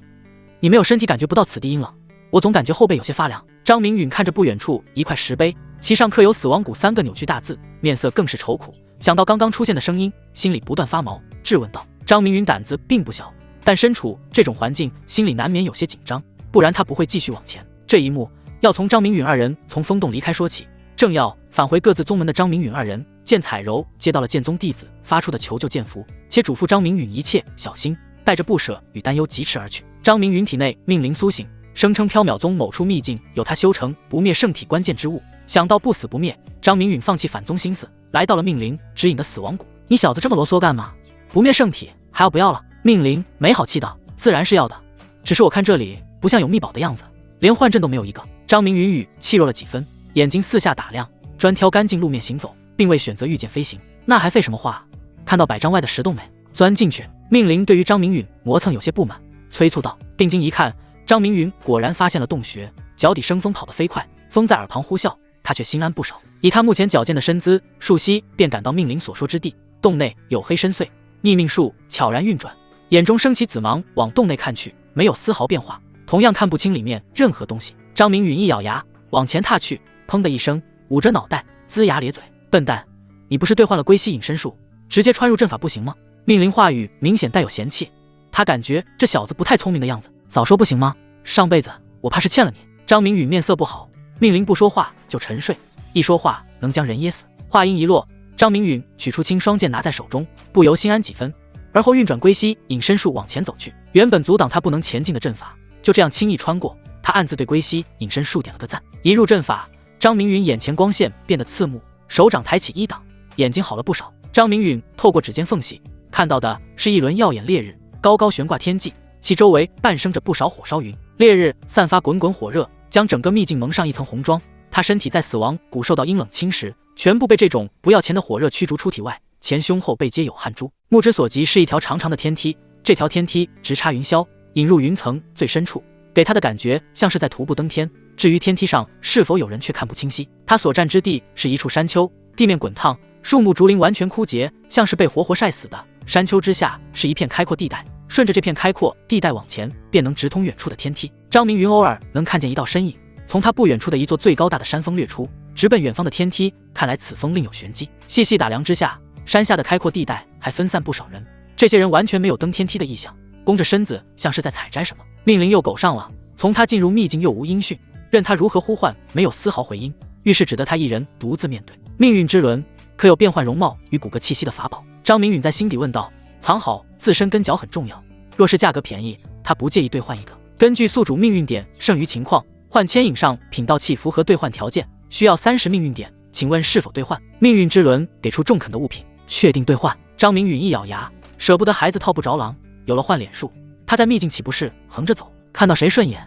你没有身体感觉不到此地阴冷，我总感觉后背有些发凉。张明允看着不远处一块石碑，其上刻有死亡谷3个扭曲大字，面色更是愁苦。想到刚刚出现的声音，心里不断发毛，质问道。张明允胆子并不小，但身处这种环境，心里难免有些紧张，不然他不会继续往前。这一幕要从张明允二人从风洞离开说起。正要返回各自宗门的张明允二人，剑彩柔接到了剑宗弟子发出的求救剑符，且嘱咐张明允一切小心，带着不舍与担忧疾驰而去。张明允体内命灵苏醒，声称缥缈宗某处秘境有他修成不灭圣体关键之物。想到不死不灭，张明允放弃反宗心思，来到了命灵指引的死亡谷。你小子这么啰嗦干嘛？不灭圣体还要不要了？命灵没好气道，自然是要的，只是我看这里不像有秘宝的样子，连幻阵都没有一个。张明允语气弱了几分，眼睛四下打量，专挑干净路面行走，并未选择御剑飞行。那还废什么话？看到100丈外的石洞没？钻进去。命灵对于张明允磨蹭有些不满，催促道。定睛一看，张明允果然发现了洞穴，脚底生风跑得飞快，风在耳旁呼啸，他却心安不少。以他目前矫健的身姿，数息便赶到命灵所说之地。洞内黝黑深邃，逆命术悄然运转，眼中升起紫芒，往洞内看去，没有丝毫变化，同样看不清里面任何东西。张明允一咬牙往前踏去，砰的一声，捂着脑袋，龇牙咧嘴。笨蛋，你不是兑换了归西隐身术，直接穿入阵法不行吗？命灵话语明显带有嫌弃，他感觉这小子不太聪明的样子。早说不行吗？上辈子我怕是欠了你。张明允面色不好，命灵不说话就沉睡，一说话能将人噎死。话音一落，张明允取出青双剑拿在手中，不由心安几分，而后运转归西隐身术往前走去。原本阻挡他不能前进的阵法，就这样轻易穿过。他暗自对归西隐身术点了个赞。一入阵法，张明允眼前光线变得刺目，手掌抬起一挡，眼睛好了不少。张明允透过指尖缝隙看到的是一轮耀眼烈日，高高悬挂天际，其周围伴生着不少火烧云。烈日散发滚滚火热，将整个秘境蒙上一层红妆。他身体在死亡谷受到阴冷侵蚀，全部被这种不要钱的火热驱逐出体外，前胸后背皆有汗珠。目之所及是一条长长的天梯，这条天梯直插云霄，引入云层最深处，给他的感觉像是在徒步登天。至于天梯上是否有人，却看不清晰。他所站之地是一处山丘，地面滚烫，树木竹林完全枯竭，像是被活活晒死的。山丘之下是一片开阔地带，顺着这片开阔地带往前，便能直通远处的天梯。张明允偶尔能看见一道身影，从他不远处的一座最高大的山峰掠出，直奔远方的天梯。看来此峰另有玄机。细细打量之下，山下的开阔地带还分散不少人，这些人完全没有登天梯的意向，弓着身子，像是在采摘什么。命灵又苟上了，从他进入秘境又无音讯，任他如何呼唤，没有丝毫回音，于是只得他一人独自面对。命运之轮可有变换容貌与骨骼气息的法宝？张明允在心底问道。藏好自身跟脚很重要，若是价格便宜，他不介意兑换一个。根据宿主命运点剩余情况，换牵引上品道器符合兑换条件，需要30命运点，请问是否兑换？命运之轮给出中肯的物品，确定兑换。张明允一咬牙，舍不得孩子套不着狼，有了换脸术，他在秘境岂不是横着走，看到谁顺眼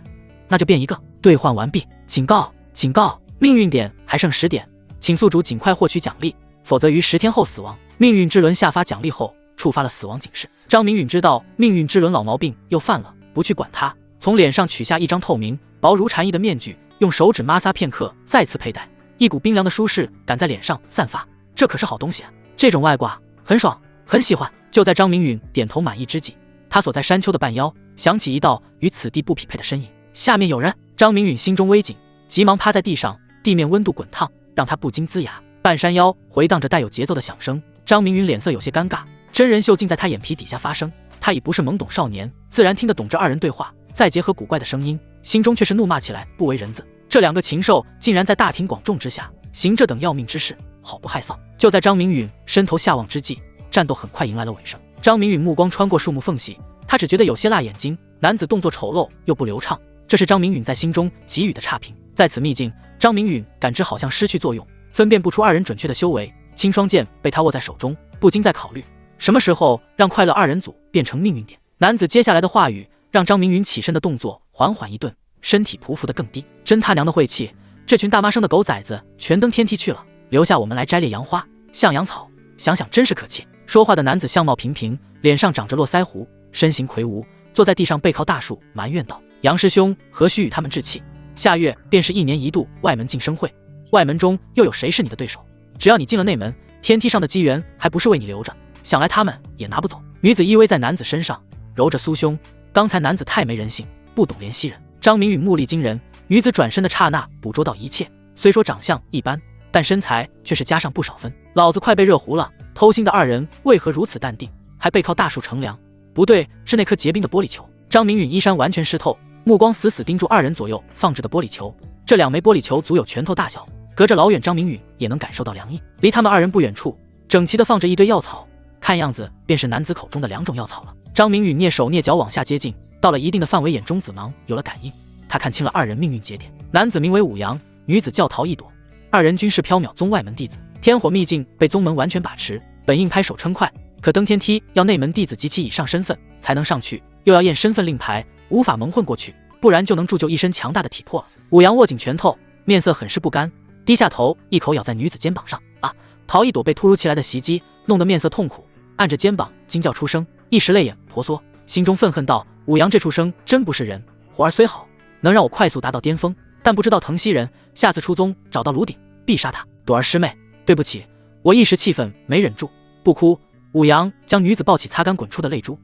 那就变一个。兑换完毕。警告警告，命运点还剩10点，请宿主尽快获取奖励，否则于10天后死亡。命运之轮下发奖励后，触发了死亡警示。张明允知道命运之轮老毛病又犯了，不去管他，从脸上取下一张透明薄如蝉翼的面具，用手指摩挲片刻，再次佩戴，一股冰凉的舒适感在脸上散发。这可是好东西啊，这种外挂很爽，很喜欢。就在张明允点头满意之际，他所在山丘的半腰响起一道与此地不匹配的身影，下面有人。张明允心中微紧，急忙趴在地上，地面温度滚烫，让他不禁龇牙。半山腰回荡着带有节奏的响声，张明允脸色有些尴尬。真人秀竟在他眼皮底下发生，他已不是懵懂少年，自然听得懂这二人对话，再结合古怪的声音，心中却是怒骂起来，不为人子。这两个禽兽竟然在大庭广众之下行这等要命之事，好不害臊！就在张明允伸头下望之际，战斗很快迎来了尾声。张明允目光穿过树木缝隙，他只觉得有些辣眼睛，男子动作丑陋又不流畅，这是张明允在心中给予的差评。在此秘境，张明允感知好像失去作用，分辨不出二人准确的修为。青霜剑被他握在手中，不禁在考虑什么时候让快乐二人组变成命运点。男子接下来的话语让张明允起身的动作缓缓一顿，身体匍匐得更低。真他娘的晦气，这群大妈生的狗崽子全登天梯去了，留下我们来摘猎杨花向阳草，想想真是可气。说话的男子相貌平平，脸上长着络腮胡，身形魁梧，坐在地上背靠大树，埋怨道：杨师兄何须与他们置气？下月便是1年1度外门晋升会，外门中又有谁是你的对手？只要你进了内门，天梯上的机缘还不是为你留着，想来他们也拿不走。女子依偎在男子身上，揉着酥胸，刚才男子太没人性，不懂怜惜人。张明允目力惊人，女子转身的刹那捕捉到一切，虽说长相一般，但身材却是加上不少分。老子快被热糊了，偷腥的二人为何如此淡定，还背靠大树乘凉？不对，是那颗结冰的玻璃球。张明允衣衫完全湿透，目光死死盯住二人左右放置的玻璃球，这2枚玻璃球足有拳头大小，隔着老远张明允也能感受到凉意。离他们二人不远处，整齐地放着一堆药草，看样子便是男子口中的2种药草了。张明允蹑手蹑脚往下接近，到了一定的范围，眼中紫芒有了感应，他看清了二人命运节点。男子名为武阳，女子叫陶一朵，二人均是缥缈宗外门弟子。天火秘境被宗门完全把持，本应拍手称快，可登天梯要内门弟子及其以上身份才能上去，又要验身份令牌，无法蒙混过去，不然就能铸就一身强大的体魄。武阳握紧拳头，面色很是不甘，低下头一口咬在女子肩膀上。陶一朵被突如其来的袭击弄得面色痛苦，按着肩膀惊叫出声，一时泪眼婆娑，心中愤恨道：武阳这畜生真不是人，活儿虽好，能让我快速达到巅峰，但不知道疼惜人，下次出宗找到炉鼎必杀他。朵儿师妹，对不起，我一时气愤没忍住，不哭。武阳将女子抱起，擦干滚出的泪珠，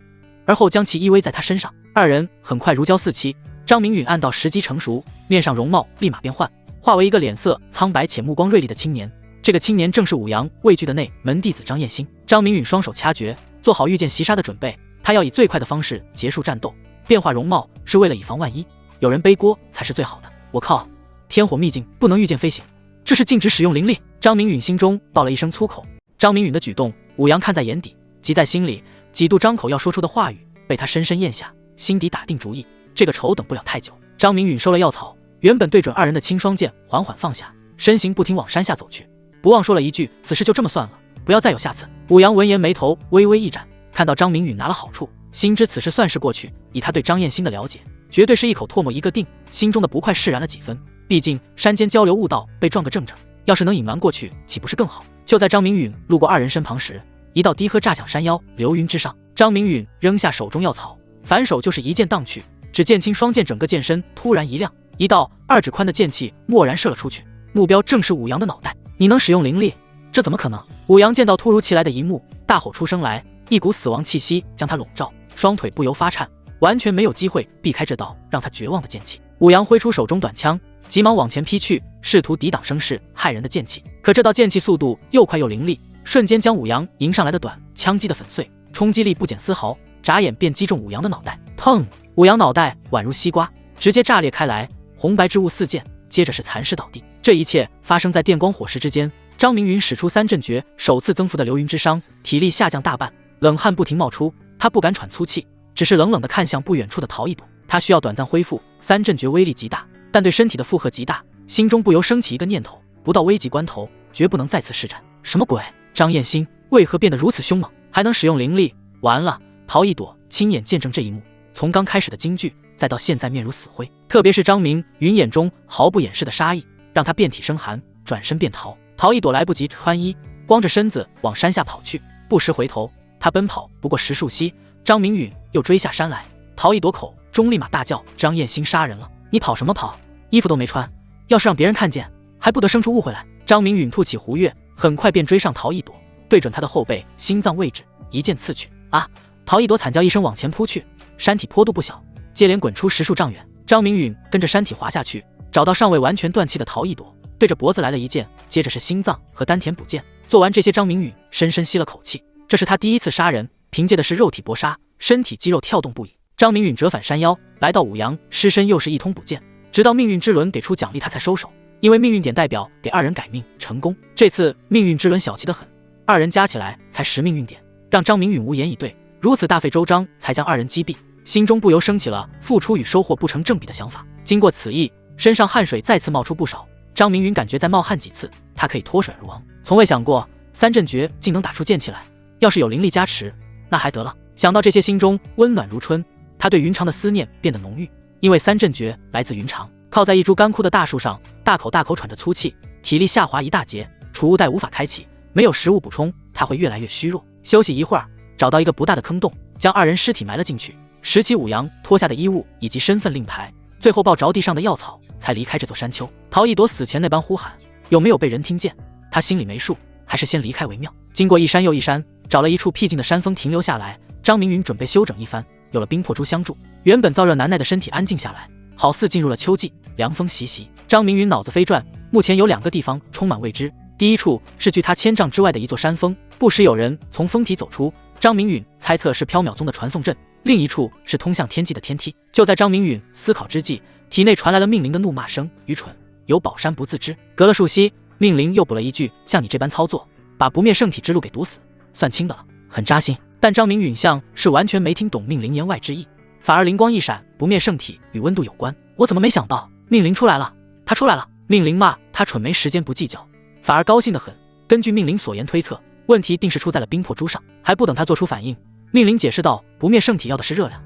而后将其依偎在他身上。二人很快如胶似漆。张明允暗道时机成熟，面上容貌立马变换，化为一个脸色苍白且目光锐利的青年。这个青年正是武阳畏惧的内门弟子张燕兴。张明允双手掐诀，做好御剑袭杀的准备。他要以最快的方式结束战斗，变化容貌是为了以防万一，有人背锅才是最好的。我靠，天火秘境不能御剑飞行，这是禁止使用灵力。张明允心中爆了一声粗口。张明允的举动，武阳看在眼底，急在心里，几度张口要说出的话语被他深深咽下，心底打定主意，这个仇等不了太久。张明允收了药草，原本对准二人的青霜剑缓缓放下，身形不停往山下走去，不忘说了一句：此事就这么算了，不要再有下次。武阳闻言眉头微微一展，看到张明允拿了好处，心知此事算是过去，以他对张燕兴的了解，绝对是一口唾沫一个定，心中的不快释然了几分。毕竟山间交流悟道被撞个正着，要是能隐瞒过去，岂不是更好？就在张明允路过二人身旁时，一道低喝炸响山腰，流云之上。张明允扔下手中药草，反手就是一剑荡去，只见青霜剑整个剑身突然一亮，一道2指宽的剑气蓦然射了出去，目标正是武阳的脑袋。你能使用灵力？这怎么可能？武阳见到突如其来的一幕，大吼出声来，一股死亡气息将他笼罩，双腿不由发颤，完全没有机会避开这道让他绝望的剑气。武阳挥出手中短枪，急忙往前劈去，试图抵挡声势骇人的剑气。可这道剑气速度又快又凌厉，瞬间将武阳迎上来的短枪击得粉碎，冲击力不减丝毫，眨眼便击中武阳的脑袋。砰！武阳脑袋宛如西瓜，直接炸裂开来，红白之物四溅，接着是残尸倒地。这一切发生在电光火石之间。张明允使出3阵诀，首次增幅的流云之伤，体力下降大半，冷汗不停冒出，他不敢喘粗气，只是冷冷地看向不远处的陶一朵。他需要短暂恢复，3阵诀威力极大，但对身体的负荷极大，心中不由升起一个念头：不到危急关头，绝不能再次施展。什么鬼？张燕兴为何变得如此凶猛，还能使用灵力？完了！陶一朵亲眼见证这一幕，从刚开始的惊惧，再到现在面如死灰。特别是张明允眼中毫不掩饰的杀意，让他遍体生寒，转身便逃。陶一朵来不及穿衣，光着身子往山下跑去，不时回头。他奔跑不过10数息，张明允又追下山来。陶一朵口中立马大叫：张燕兴杀人了！你跑什么跑？衣服都没穿，要是让别人看见，还不得生出误会来？张明允吐起胡跃，很快便追上陶一朵，对准他的后背心脏位置一剑刺去。啊！陶一朵惨叫一声往前扑去，山体坡度不小，接连滚出10数丈远。张明允跟着山体滑下去，找到尚未完全断气的陶一朵，对着脖子来了一剑，接着是心脏和丹田补剑。做完这些，张明允深深吸了口气，这是他第一次杀人，凭借的是肉体搏杀，身体肌肉跳动不已。张明允折返山腰，来到五阳，尸身又是一通不见，直到命运之轮给出奖励他才收手，因为命运点代表给二人改命成功。这次命运之轮小气得很，二人加起来才10命运点，让张明允无言以对，如此大费周章才将二人击毙，心中不由升起了付出与收获不成正比的想法。经过此役，身上汗水再次冒出不少，张明允感觉再冒汗几次，他可以脱水而亡。从未想过三阵诀竟能打出剑气来，要是有灵力加持，那还得了。想到这些，心中温暖如春，他对云长的思念变得浓郁。因为三阵诀来自云长，靠在一株干枯的大树上，大口大口喘着粗气，体力下滑一大截，储物袋无法开启，没有食物补充，他会越来越虚弱。休息一会儿，找到一个不大的坑洞，将二人尸体埋了进去，拾起五阳脱下的衣物以及身份令牌，最后抱着地上的药草，才离开这座山丘。陶一朵死前那般呼喊，有没有被人听见？他心里没数，还是先离开为妙。经过一山又一山，找了一处僻静的山峰停留下来。张明允准备休整一番，有了冰魄珠相助，原本燥热难耐的身体安静下来，好似进入了秋季，凉风习习。张明允脑子飞转，目前有2个地方充满未知。第一处是距他1000丈之外的一座山峰，不时有人从峰体走出，张明允猜测是缥缈宗的传送阵。另一处是通向天际的天梯。就在张明允思考之际，体内传来了命灵的怒骂声：愚蠢，有宝山不自知。隔了数息，命灵又补了一句：像你这般操作，把不灭圣体之路给堵死，算轻的了。很扎心，但张明允像是完全没听懂命灵言外之意，反而灵光一闪，不灭圣体与温度有关。我怎么没想到命灵出来了？他出来了！命灵骂他蠢，没时间不计较，反而高兴得很。根据命灵所言推测，问题定是出在了冰魄珠上。还不等他做出反应，命灵解释道：不灭圣体要的是热量，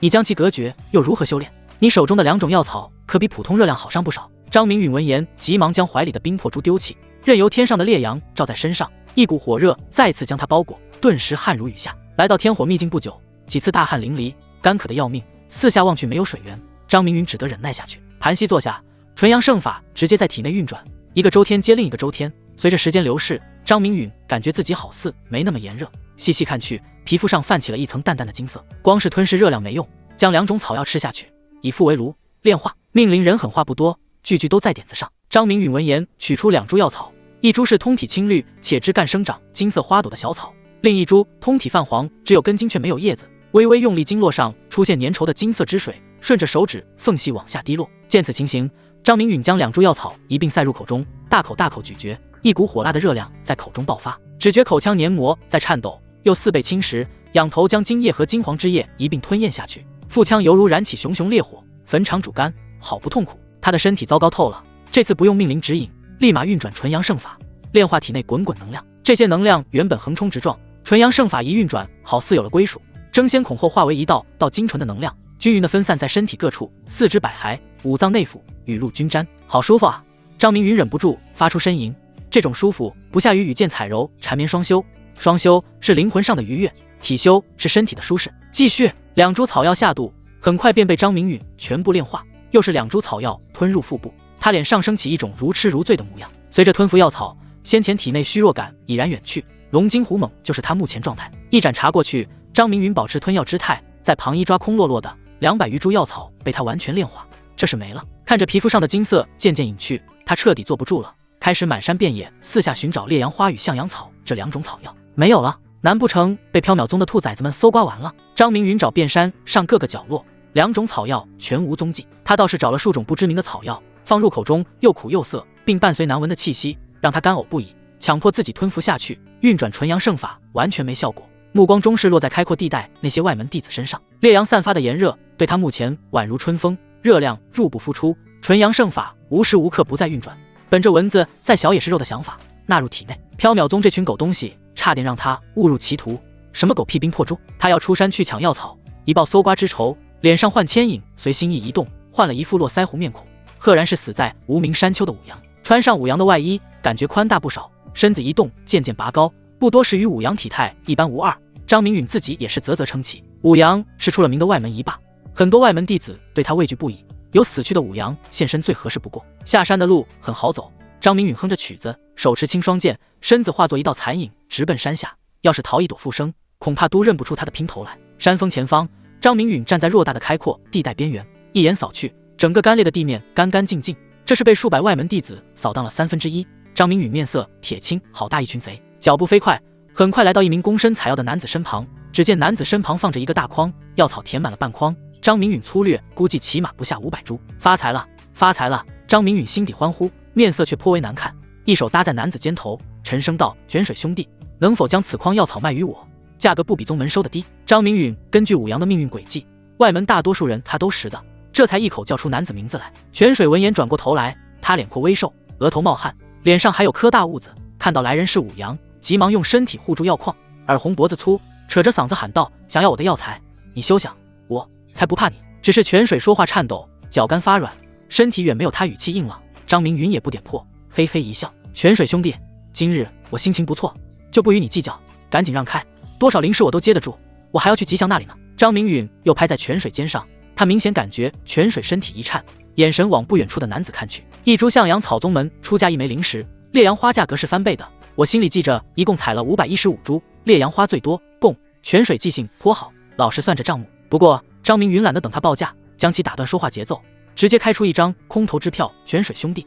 你将其隔绝又如何修炼？你手中的2种药草可比普通热量好上不少。张明允闻言，急忙将怀里的冰魄珠丢弃，任由天上的烈阳照在身上，一股火热再次将他包裹，顿时汗如雨下。来到天火秘境不久，几次大汗淋漓，干渴的要命，四下望去没有水源，张明允只得忍耐下去。盘膝坐下，纯阳圣法直接在体内运转，一个周天接另一个周天。随着时间流逝，张明允感觉自己好似没那么炎热，细细看去，皮肤上泛起了一层淡淡的金色。光是吞噬热量没用，将2种草药吃下去，以腹为炉炼化。命灵人狠话不多，句句都在点子上。张明允闻言，取出2株药草，一株是通体青绿且枝干生长金色花朵的小草，另一株通体泛黄，只有根茎却没有叶子，微微用力，经络上出现粘稠的金色汁水，顺着手指缝隙往下滴落。见此情形，张明允将2株药草一并塞入口中，大口大口咀嚼，一股火辣的热量在口中爆发，只觉口腔黏膜在颤抖，又似被侵蚀，仰头将精液和金黄之液一并吞咽下去，腹腔犹如燃起熊熊烈火，坟场煮干，好不痛苦。他的身体糟糕透了，这次不用命灵指引，立马运转纯阳圣法，炼化体内滚滚能量。这些能量原本横冲直撞，纯阳圣法一运转，好似有了归属，争先恐后化为一道道精纯的能量，均匀的分散在身体各处，四肢百骸，五脏内腑，雨露均沾，好舒服啊！张明允忍不住发出呻吟，这种舒服不下于羽箭彩柔，缠绵双修。双修是灵魂上的愉悦，体修是身体的舒适。继续，2株草药下肚，很快便被张明允全部炼化。又是2株草药吞入腹部，他脸上升起一种如痴如醉的模样。随着吞服药草，先前体内虚弱感已然远去，龙精虎猛就是他目前状态。一盏茶过去，张明允保持吞药之态，在旁一抓空落落的200余株药草被他完全炼化，这是没了。看着皮肤上的金色渐渐隐去，他彻底坐不住了，开始满山遍野四下寻找烈阳花与向阳草这2种草药。没有了，难不成被缥缈宗的兔崽子们搜刮完了？张明允找遍山上各个角落，2种草药全无踪迹。他倒是找了数种不知名的草药，放入口中又苦又涩，并伴随难闻的气息，让他干呕不已，强迫自己吞服下去。运转纯阳圣法完全没效果，目光终是落在开阔地带那些外门弟子身上。烈阳散发的炎热对他目前宛如春风，热量入不敷出，纯阳圣法无时无刻不在运转，本着蚊子再小也是肉的想法纳入体内。缥缈宗这群狗东西差点让他误入歧途，什么狗屁冰魄珠，他要出山去抢药草，以报搜刮之仇。脸上换牵引，随心意一动，换了一副络腮胡面孔，赫然是死在无名山丘的五阳。穿上五阳的外衣，感觉宽大不少，身子一动，渐渐拔高，不多时与五阳体态一般无二。张明允自己也是啧啧称奇，五阳是出了名的外门一霸，很多外门弟子对他畏惧不已，有死去的五阳现身最合适不过。下山的路很好走，张明允哼着曲子，手持青霜剑，身子化作一道残影，直奔山下。要是逃一躲复生，恐怕都认不出他的姘头来。山峰前方，张明允站在偌大的开阔地带边缘，一眼扫去，整个干裂的地面干干净净，这是被数百外门弟子扫荡了1/3。张明允面色铁青，好大一群贼！脚步飞快，很快来到一名躬身采药的男子身旁，只见男子身旁放着一个大筐，药草填满了半筐。张明允粗略估计起码不下500株。发财了，发财了！张明允心底欢呼，面色却颇为难看，一手搭在男子肩头，沉声道：“卷水兄弟，能否将此筐药草卖于我？价格不比宗门收的低。”张明允根据武阳的命运轨迹，外门大多数人他都识得，这才一口叫出男子名字来。泉水闻言转过头来，他脸阔微瘦，额头冒汗，脸上还有颗大痦子，看到来人是武阳，急忙用身体护住药矿，耳红脖子粗，扯着嗓子喊道：“想要我的药材，你休想！我才不怕你！”只是泉水说话颤抖，脚干发软，身体远没有他语气硬朗。张明允也不点破，嘿嘿一笑：“泉水兄弟，今日我心情不错，就不与你计较，赶紧让开，多少灵石我都接得住，我还要去吉祥那里呢。”张明允又拍在泉水肩上，他明显感觉泉水身体一颤，眼神往不远处的男子看去。一株向阳草宗门出价1枚灵石，烈阳花价格是翻倍的。我心里记着，一共采了515株，烈阳花最多，共。泉水记性颇好，老实算着账目。不过张明允懒得等他报价，将其打断说话节奏，直接开出一张空头支票：“泉水兄弟，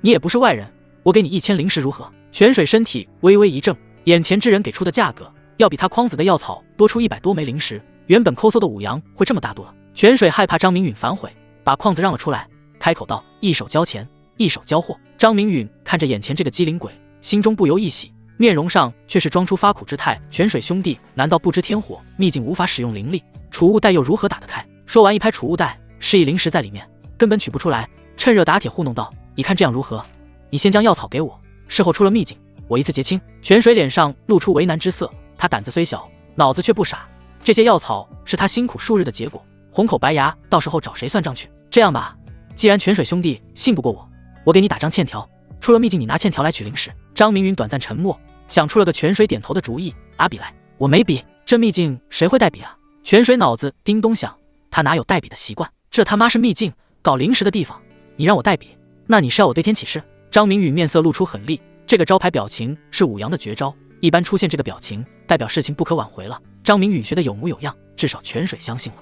你也不是外人，我给你1000灵石如何？”泉水身体微微一怔，眼前之人给出的价格要比他筐子的药草多出100多枚灵石，原本抠搜的武阳会这么大度了？泉水害怕张明允反悔，把筐子让了出来，开口道：“一手交钱，一手交货。”张明允看着眼前这个机灵鬼，心中不由一喜，面容上却是装出发苦之态。“泉水兄弟，难道不知天火秘境无法使用灵力，储物袋又如何打得开？”说完一拍储物袋，示意灵石在里面，根本取不出来，趁热打铁糊弄道：“你看这样如何？你先将药草给我，事后出了秘境，我一次结清。”泉水脸上露出为难之色，他胆子虽小，脑子却不傻，这些药草是他辛苦数日的结果，红口白牙，到时候找谁算账去？这样吧，既然泉水兄弟信不过我，我给你打张欠条，出了秘境你拿欠条来取灵石。张明允短暂沉默，想出了个泉水点头的主意：“拿笔来。”“我没笔，这秘境谁会带笔啊？”泉水脑子叮咚响，他哪有带笔的习惯？这他妈是秘境，搞灵石的地方，你让我带笔，那你是要我对天起誓？张明允面色露出狠厉，这个招牌表情是武阳的绝招，一般出现这个表情，代表事情不可挽回了。张明允学得有模有样，至少泉水相信了。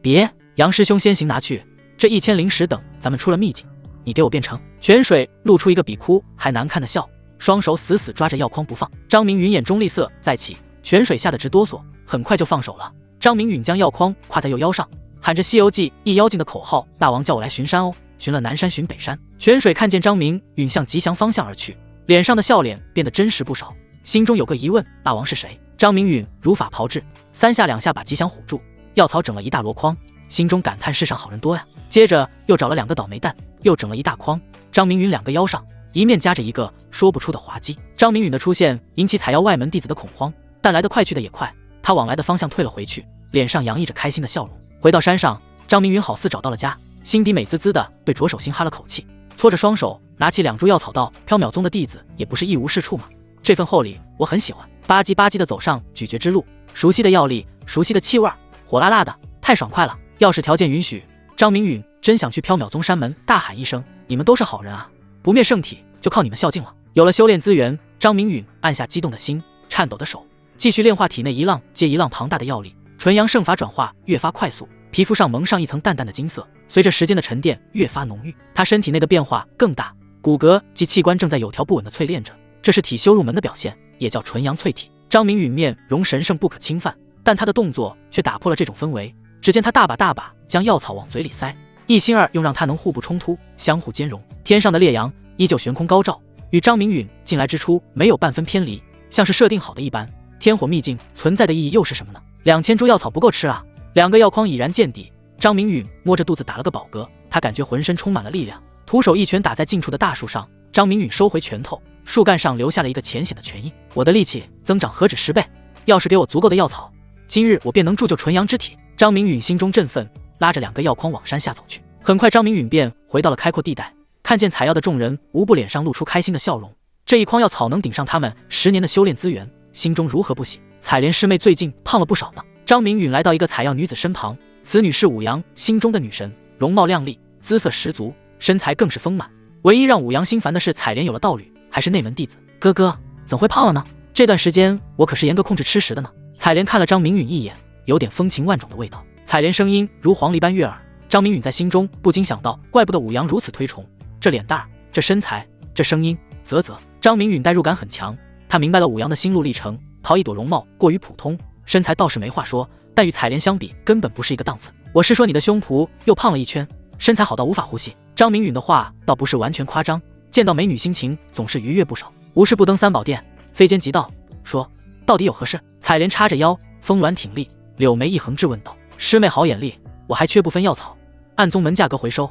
别，杨师兄先行拿去，这1000灵石等咱们出了秘境，你给我变成。泉水露出一个比哭还难看的笑，双手死死抓着药筐不放。张明允眼中厉色再起，泉水吓得直哆嗦，很快就放手了。张明允将药筐挎在右腰上，喊着《西游记》一妖精的口号：“大王叫我来巡山哦，巡了南山，巡北山。”泉水看见张明允向吉祥方向而去，脸上的笑脸变得真实不少，心中有个疑问：大王是谁？张明允如法炮制，3下2下把吉祥唬住，药草整了一大箩筐，心中感叹世上好人多呀。接着又找了2个倒霉蛋，又整了一大筐。张明允2个腰上一面夹着一个说不出的滑稽。张明允的出现引起采药外门弟子的恐慌，但来得快去的也快，他往来的方向退了回去，脸上洋溢着开心的笑容。回到山上，张明允好似找到了家，心底美滋滋的对着手心哈了口气，搓着双手拿起2株药草道：“缥缈宗的弟子也不是一无是处嘛，这份厚礼我很喜欢。”吧唧吧唧的走上咀嚼之路，熟悉的药力，熟悉的气味，火辣辣的，太爽快了。要是条件允许，张明允真想去缥缈宗山门大喊一声：“你们都是好人啊，不灭圣体就靠你们孝敬了。”有了修炼资源，张明允按下激动的心，颤抖的手，继续炼化体内一浪接一浪庞大的药力。纯阳圣法转化越发快速，皮肤上蒙上一层淡淡的金色，随着时间的沉淀越发浓郁。他身体内的变化更大，骨骼及器官正在有条不紊地淬炼着，这是体修入门的表现，也叫纯阳淬体。张明允面容神圣不可侵犯，但他的动作却打破了这种氛围。只见他大把大把将药草往嘴里塞，一心二用让他能互不冲突，相互兼容。天上的烈阳依旧悬空高照，与张明允进来之初没有半分偏离，像是设定好的一般。天火秘境存在的意义又是什么呢？2000株药草不够吃啊！2个药筐已然见底，张明允摸着肚子打了个饱嗝，他感觉浑身充满了力量，徒手一拳打在近处的大树上。张明允收回拳头，树干上留下了一个浅显的拳印。我的力气增长何止10倍，要是给我足够的药草，今日我便能铸就纯阳之体。张明允心中振奋，拉着2个药筐往山下走去。很快张明允便回到了开阔地带，看见采药的众人无不脸上露出开心的笑容，这一筐药草能顶上他们10年的修炼资源，心中如何不喜？采莲师妹最近胖了不少呢。张明允来到一个采药女子身旁，此女是武阳心中的女神，容貌靓丽，姿色十足，身材更是丰满。唯一让武阳心烦的是采莲有了道侣，还是内门弟子。哥哥怎会胖了呢？这段时间我可是严格控制吃食的呢。采莲看了张明允一眼，有点风情万种的味道。采莲声音如黄鹂般悦耳，张明允在心中不禁想到，怪不得武阳如此推崇，这脸蛋，这身材，这声音，啧。张明允代入感很强，他明白了武阳的心路历程。陶一朵容貌过于普通，身材倒是没话说，但与采莲相比根本不是一个档次。我是说你的胸脯又胖了一圈，身材好到无法呼吸。张明允的话倒不是完全夸张，见到美女心情总是愉悦不少。无事不登三宝殿，飞间急道，说到底有何事？采莲叉着腰，丰鸾挺立，柳眉一横质问道：师妹好眼力，我还缺部分药草，暗宗门价格回收，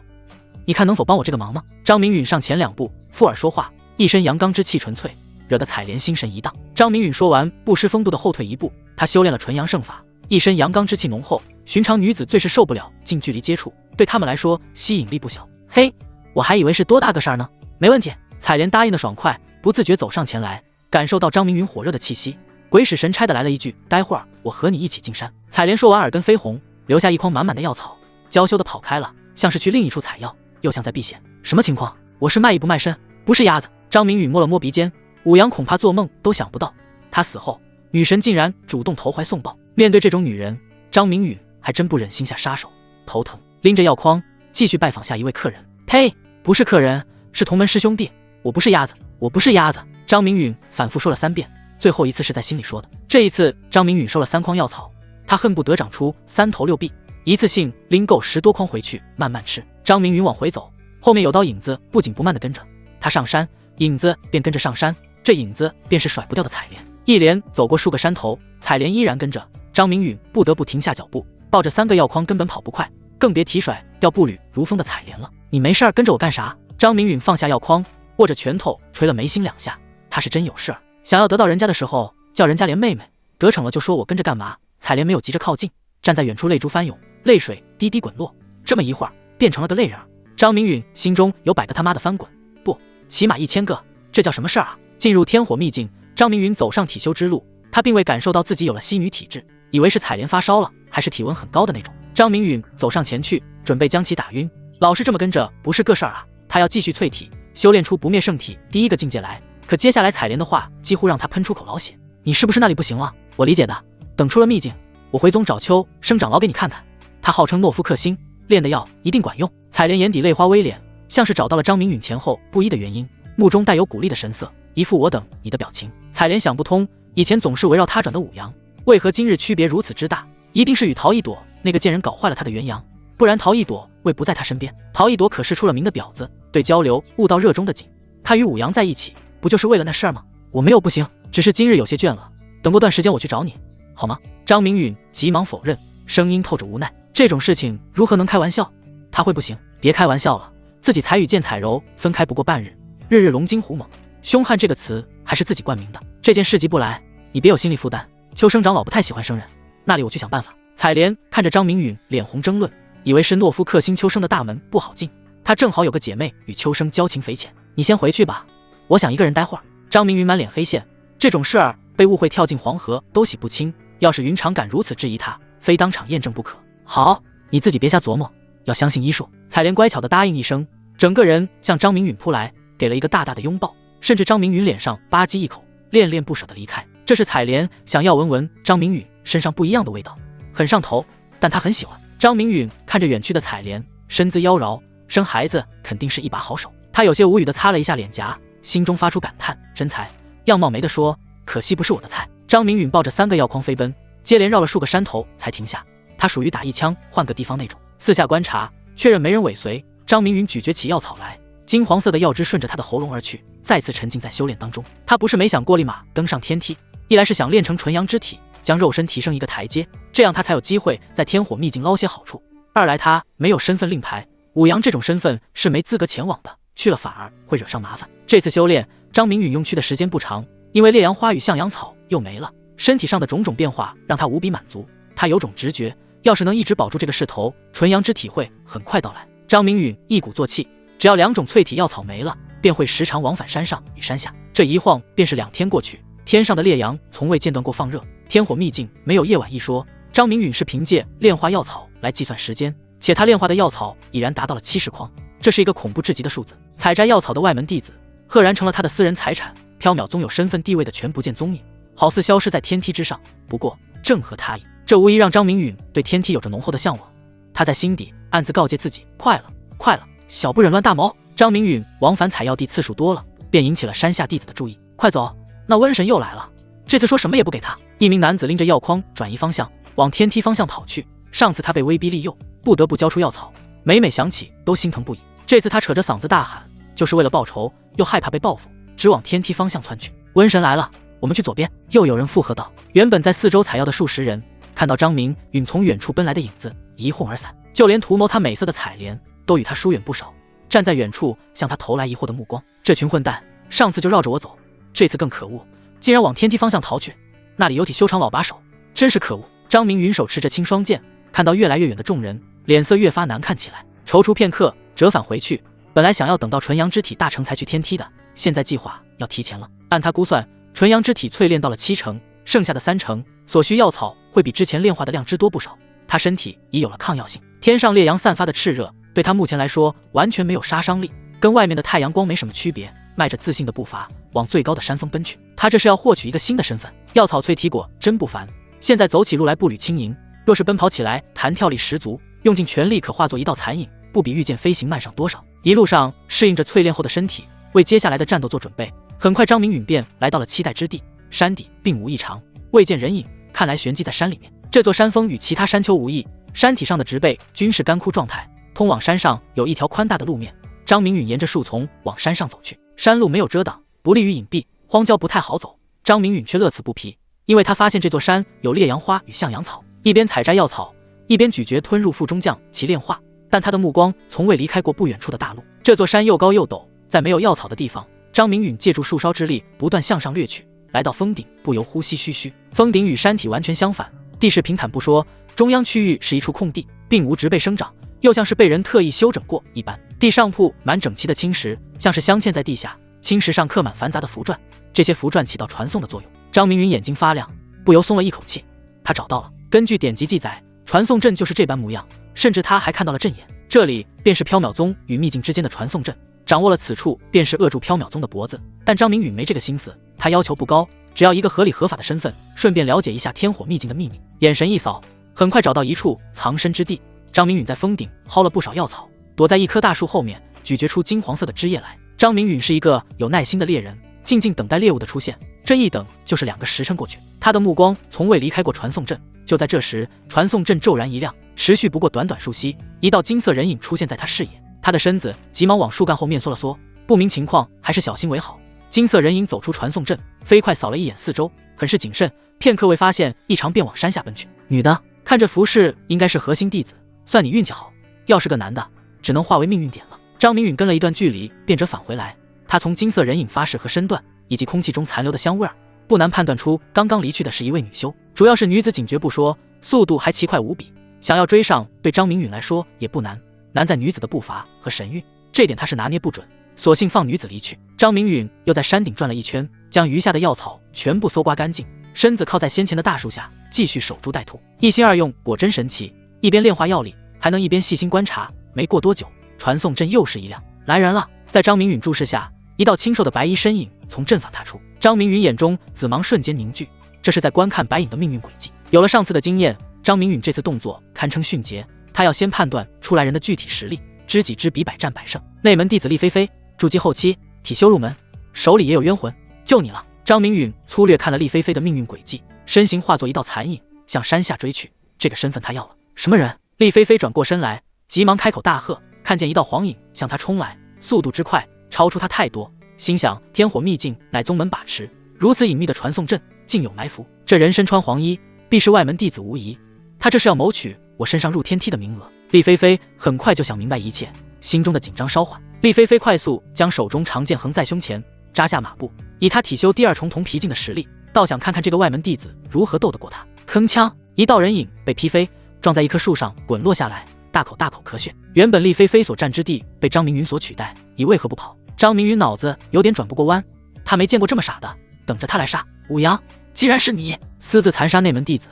你看能否帮我这个忙呢？张明允上前2步，附耳说话，一身阳刚之气纯粹，惹得采莲心神一荡。张明允说完，不失风度的后退一步。他修炼了纯阳圣法，一身阳刚之气浓厚，寻常女子最是受不了近距离接触，对他们来说吸引力不小。嘿，我还以为是多大个事儿呢。没问题。采莲答应的爽快，不自觉走上前来，感受到张明允火热的气息，鬼使神差的来了一句：待会儿我和你一起进山。采莲说完，耳根绯红，留下一筐满满的药草，娇羞的跑开了，像是去另一处采药，又像在避嫌。什么情况？我是卖艺不卖身，不是鸭子。张明允摸了摸鼻尖，武阳恐怕做梦都想不到，他死后女神竟然主动投怀送抱。面对这种女人，张明允还真不忍心下杀手，头疼，拎着药筐继续拜访下一位客人。呸，不是客人，是同门师兄弟，我不是鸭子，我不是鸭子。张明允反复说了3遍，最后一次是在心里说的。这一次张明允收了3筐药草，他恨不得长出3头6臂，一次性拎够10多筐回去慢慢吃。张明允往回走，后面有道影子不紧不慢地跟着他上山，影子便跟着上山，这影子便是甩不掉的采莲。一连走过数个山头，采莲依然跟着，张明允不得不停下脚步，抱着3个药筐根本跑不快，更别提甩掉步履如风的采莲了。你没事跟着我干啥？张明允放下药筐，握着拳头捶了眉心2下，他是真有事儿，想要得到人家的时候叫人家连妹妹，得逞了就说我跟着干嘛。采莲没有急着靠近，站在远处泪珠翻涌，泪水滴滴滚落，这么一会儿变成了个泪人。张明允心中有100个他妈的翻滚，不，起码1000个，这叫什么事儿啊？进入天火秘境，张明允走上体修之路，他并未感受到自己有了吸女体质，以为是采莲发烧了，还是体温很高的那种。张明允走上前去，准备将其打晕，老是这么跟着不是个事儿啊，他要继续淬体，修炼出不灭圣体第1个境界来。可接下来采莲的话几乎让他喷出口老血，你是不是那里不行了？我理解的，等出了秘境，我回宗找秋生长老给你看看，他号称诺夫克星，炼的药一定管用。采莲眼底泪花微敛，像是找到了张明允前后不一的原因，目中带有鼓励的神色，一副我等你的表情。采莲想不通，以前总是围绕他转的武阳，为何今日区别如此之大？一定是与陶一朵那个贱人搞坏了他的元阳，不然陶一朵为不在他身边。陶一朵可是出了名的婊子，对交流悟到热衷的紧，他与武阳在一起不就是为了那事儿吗？我没有不行，只是今日有些倦了，等过段时间我去找你好吗？张明允急忙否认，声音透着无奈，这种事情如何能开玩笑？他会不行？别开玩笑了，自己才与剑彩柔分开不过半日，日日龙精虎猛，凶悍这个词还是自己冠名的。这件事急不来，你别有心理负担，秋生长老不太喜欢生人，那里我去想办法。采莲看着张明允脸红争论，以为是诺夫克星秋生的大门不好进，她正好有个姐妹与秋生交情匪浅，你先回去吧，我想一个人待会儿。张明允满脸黑线，这种事儿被误会跳进黄河都洗不清，要是云长敢如此质疑他，非当场验证不可。好，你自己别瞎琢磨，要相信医术。采莲乖巧地答应一声，整个人向张明允扑来，给了一个大大的拥抱，甚至张明允脸上吧唧一口，恋恋不舍地离开。这是采莲想要闻闻张明允身上不一样的味道，很上头，但他很喜欢。张明允看着远去的采莲，身姿妖娆，生孩子肯定是一把好手。他有些无语地擦了一下脸颊，心中发出感叹，真才，样貌没得说，可惜不是我的菜。张明允抱着3个药筐飞奔，接连绕了数个山头才停下，他属于打一枪换个地方那种。四下观察，确认没人尾随，张明允咀嚼起药草来，金黄色的药汁顺着他的喉咙而去，再次沉浸在修炼当中。他不是没想过立马登上天梯，一来是想练成纯阳之体，将肉身提升一个台阶，这样他才有机会在天火秘境捞些好处；二来他没有身份令牌，武阳这种身份是没资格前往的，去了反而会惹上麻烦。这次修炼，张明允用去的时间不长，因为烈阳花与向阳草又没了，身体上的种种变化让他无比满足。他有种直觉，要是能一直保住这个势头，纯阳之体会很快到来。张明允一鼓作气，只要2种淬体药草没了，便会时常往返山上与山下。这一晃便是2天过去，天上的烈阳从未间断过放热，天火秘境没有夜晚一说。张明允是凭借炼化药草来计算时间，且他炼化的药草已然达到了70筐，这是一个恐怖至极的数字。采摘药草的外门弟子赫然成了他的私人财产，缥缈宗有身份地位的全不见踪影，好似消失在天梯之上。不过正合他意，这无疑让张明允对天梯有着浓厚的向往。他在心底暗自告诫自己，快了，快了，小不忍乱大谋。张明允往返采药地次数多了，便引起了山下弟子的注意。快走，那瘟神又来了，这次说什么也不给他。一名男子拎着药筐转移方向，往天梯方向跑去。上次他被威逼利诱，不得不交出药草，每想起都心疼不已。这次他扯着嗓子大喊，就是为了报仇，又害怕被报复，只往天梯方向窜去。瘟神来了，我们去左边。又有人附和道。原本在四周采药的数十人，看到张明允从远处奔来的影子，一哄而散。就连图谋他美色的采莲都与他疏远不少，站在远处向他投来疑惑的目光。这群混蛋，上次就绕着我走，这次更可恶，竟然往天梯方向逃去。那里有体修长老把守，真是可恶。张明允手持着青双剑，看到越来越远的众人，脸色越发难看起来。踌躇片刻，折返回去。本来想要等到纯阳之体大成才去天梯的，现在计划要提前了。按他估算，纯阳之体淬炼到了7成，剩下的3成所需药草会比之前炼化的量之多不少。他身体已有了抗药性，天上烈阳散发的炽热对他目前来说完全没有杀伤力，跟外面的太阳光没什么区别。迈着自信的步伐往最高的山峰奔去。他这是要获取一个新的身份。药草淬体果真不凡，现在走起路来步履轻盈，若是奔跑起来弹跳力十足，用尽全力可化作一道残影，不比御剑飞行慢上多少。一路上适应着淬炼后的身体，为接下来的战斗做准备。很快张明允便来到了期待之地，山底并无异常，未见人影，看来玄机在山里面。这座山峰与其他山丘无异，山体上的植被均是干枯状态，通往山上有一条宽大的路面。张明允沿着树丛往山上走去，山路没有遮挡，不利于隐蔽，荒郊不太好走。张明允却乐此不疲，因为他发现这座山有烈阳花与向阳草，一边采摘药草，一边咀嚼吞入腹中降其炼化。但他的目光从未离开过不远处的大路。这座山又高又陡，在没有药草的地方，张明允借助树梢之力不断向上掠去，来到峰顶，不由呼吸吁吁。峰顶与山体完全相反，地势平坦不说，中央区域是一处空地，并无植被生长，又像是被人特意修整过一般。地上铺满整齐的青石，像是镶嵌在地下，青石上刻满繁杂的符篆，这些符篆起到传送的作用。张明允眼睛发亮，不由松了一口气，他找到了。根据典籍记载，传送阵就是这般模样，甚至他还看到了阵眼。这里便是缥缈宗与秘境之间的传送阵，掌握了此处便是扼住缥缈宗的脖子。但张明允没这个心思，他要求不高，只要一个合理合法的身份，顺便了解一下天火秘境的秘密。眼神一扫，很快找到一处藏身之地。张明允在峰顶薅了不少药草，躲在一棵大树后面，咀嚼出金黄色的汁液来。张明允是一个有耐心的猎人，静静等待猎物的出现。这一等就是2个时辰过去，他的目光从未离开过传送阵。就在这时，传送阵骤然一亮，持续不过短短数息，一道金色人影出现在他视野。他的身子急忙往树干后面缩了缩，不明情况还是小心为好。金色人影走出传送阵，飞快扫了一眼四周，很是谨慎，片刻未发现异常，便往山下奔去。女的，看这服饰应该是核心弟子，算你运气好，要是个男的，只能化为命运点了。张明允跟了一段距离，便折返回来。他从金色人影发式和身段以及空气中残留的香味儿，不难判断出刚刚离去的是一位女修。主要是女子警觉不说，速度还奇快无比，想要追上对张明允来说也不难，难在女子的步伐和神韵，这点他是拿捏不准，索性放女子离去。张明允又在山顶转了一圈，将余下的药草全部搜刮干净，身子靠在先前的大树下，继续守株待兔。一心二用果真神奇，一边炼化药力，还能一边细心观察。没过多久，传送阵又是一亮，来人了。在张明允注视下，一道清瘦的白衣身影从阵法踏出。张明允眼中紫芒瞬间凝聚，这是在观看白影的命运轨迹。有了上次的经验，张明允这次动作堪称迅捷，他要先判断出来人的具体实力，知己知彼，百战百胜。内门弟子厉菲菲，筑基后期，体修入门，手里也有冤魂，就你了。张明允粗略看了厉菲菲的命运轨迹，身形化作一道残影，向山下追去。这个身份他要了。什么人？厉菲菲转过身来，急忙开口大喝，看见一道黄影向他冲来，速度之快，超出他太多，心想天火秘境乃宗门把持，如此隐秘的传送阵，竟有埋伏。这人身穿黄衣，必是外门弟子无疑。他这是要谋取我身上入天梯的名额。厉菲菲很快就想明白一切，心中的紧张稍缓。厉菲菲快速将手中长剑横在胸前，扎下马步，以他体修第2重铜皮境的实力，倒想看看这个外门弟子如何斗得过他。铿锵，一道人影被劈飞，撞在一棵树上滚落下来，大口大口咳血。原本厉菲菲所占之地被张明允所取代，你为何不跑？张明允脑子有点转不过弯，他没见过这么傻的，等着他来杀。武阳，既然是你私自残杀内门弟子，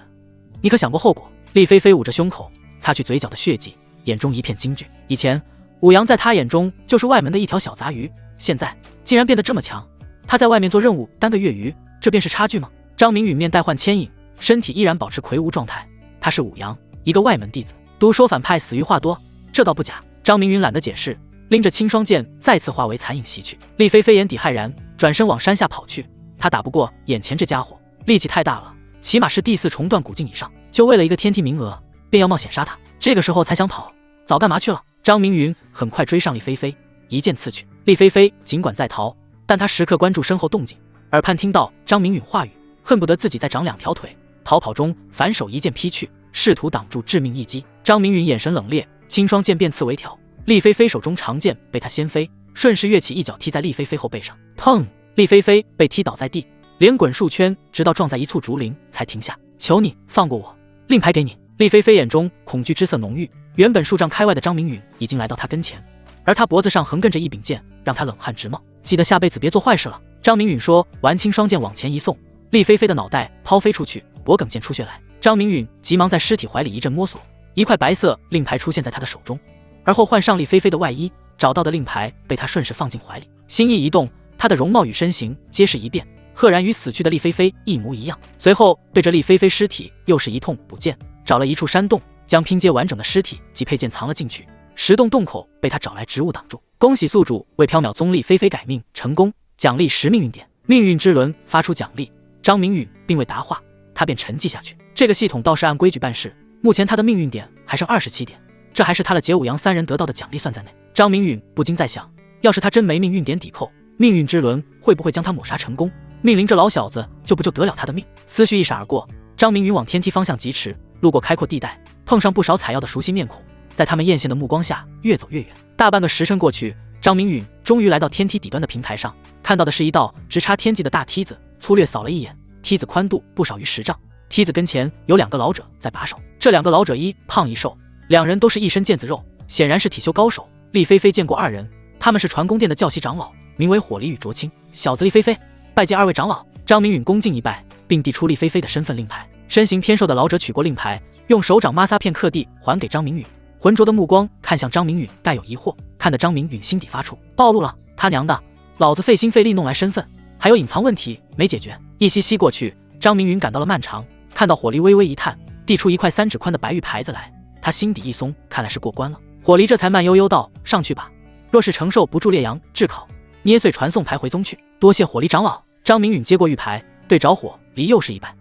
你可想过后果？厉菲菲捂着胸口，擦去嘴角的血迹，眼中一片惊惧。以前武阳在他眼中就是外门的一条小杂鱼，现在竟然变得这么强。他在外面做任务单个月余，这便是差距吗？张明允面带幻牵引，身体依然保持魁梧状态。他是武阳，一个外门弟子，都说反派死于话多，这倒不假。张明允懒得解释，拎着青双剑再次化为残影袭去。厉菲菲眼底骇然，转身往山下跑去。他打不过眼前这家伙，力气太大了，起码是第4重断骨境以上，就为了一个天梯名额，便要冒险杀他。这个时候才想跑，早干嘛去了？张明云很快追上厉菲菲，一剑刺去。厉菲菲尽管在逃，但她时刻关注身后动静，耳畔听到张明允话语，恨不得自己再长2条腿。逃跑中，反手一剑劈去，试图挡住致命一击。张明允眼神冷冽，轻双剑便刺为挑。厉菲菲手中长剑被他掀飞，顺势跃起一脚踢在厉菲菲后背上，砰！厉菲菲被踢倒在地，连滚数圈，直到撞在一簇竹林才停下。求你放过我，令牌给你。厉菲菲眼中恐惧之色浓郁，原本数丈开外的张明允已经来到他跟前，而他脖子上横亘着一柄剑，让他冷汗直冒。记得下辈子别做坏事了。张明允说完，轻双剑往前一送，厉菲菲的脑袋抛飞出去，脖梗见出血来。张明允急忙在尸体怀里一阵摸索，一块白色令牌出现在他的手中，而后换上厉菲菲的外衣，找到的令牌被他顺势放进怀里。心意一动，他的容貌与身形皆是一变，赫然与死去的厉菲菲一模一样。随后对着厉菲菲尸体又是一通补剑，找了一处山洞，将拼接完整的尸体及配件藏了进去。10洞洞口被他找来植物挡住。恭喜宿主为缥缈宗厉菲菲改命成功，奖励10命运点。命运之轮发出奖励，张明允并未答话，他便沉寂下去。这个系统倒是按规矩办事，目前他的命运点还剩27点，这还是他的解五阳3人得到的奖励算在内。张明允不禁在想，要是他真没命运点抵扣，命运之轮会不会将他抹杀成功，命令这老小子就得了他的命？思绪一闪而过，张明允往天梯方向疾驰，路过开阔地带，碰上不少采药的熟悉面孔，在他们艳羡的目光下越走越远。大半个时辰过去，张明允终于来到天梯底端的平台上，看到的是一道直插天际的大梯子。粗略扫了一眼，梯子宽度不少于10丈，梯子跟前有2个老者在把守。这2个老者一胖一瘦，2人都是一身腱子肉，显然是体修高手。厉菲菲见过2人，他们是传功殿的教习长老，名为火离与卓清。小子厉菲菲，拜见2位长老。张明允恭敬一拜，并递出厉菲菲的身份令牌。身形偏瘦的老者取过令牌，用手掌摩挲片刻地还给张明允，浑浊的目光看向张明允，带有疑惑，看得张明允心底发怵，暴露了，他娘的，老子费心费力弄来身份，还有隐藏问题没解决。一息息过去，张明允感到了漫长，看到火离微微一叹，递出一块3指宽的白玉牌子来，他心底一松，看来是过关了。火离这才慢悠悠道：上去吧，若是承受不住烈阳炙烤，捏碎传送牌回宗去。多谢火离长老。张明允接过玉牌，对着火离又是一拜，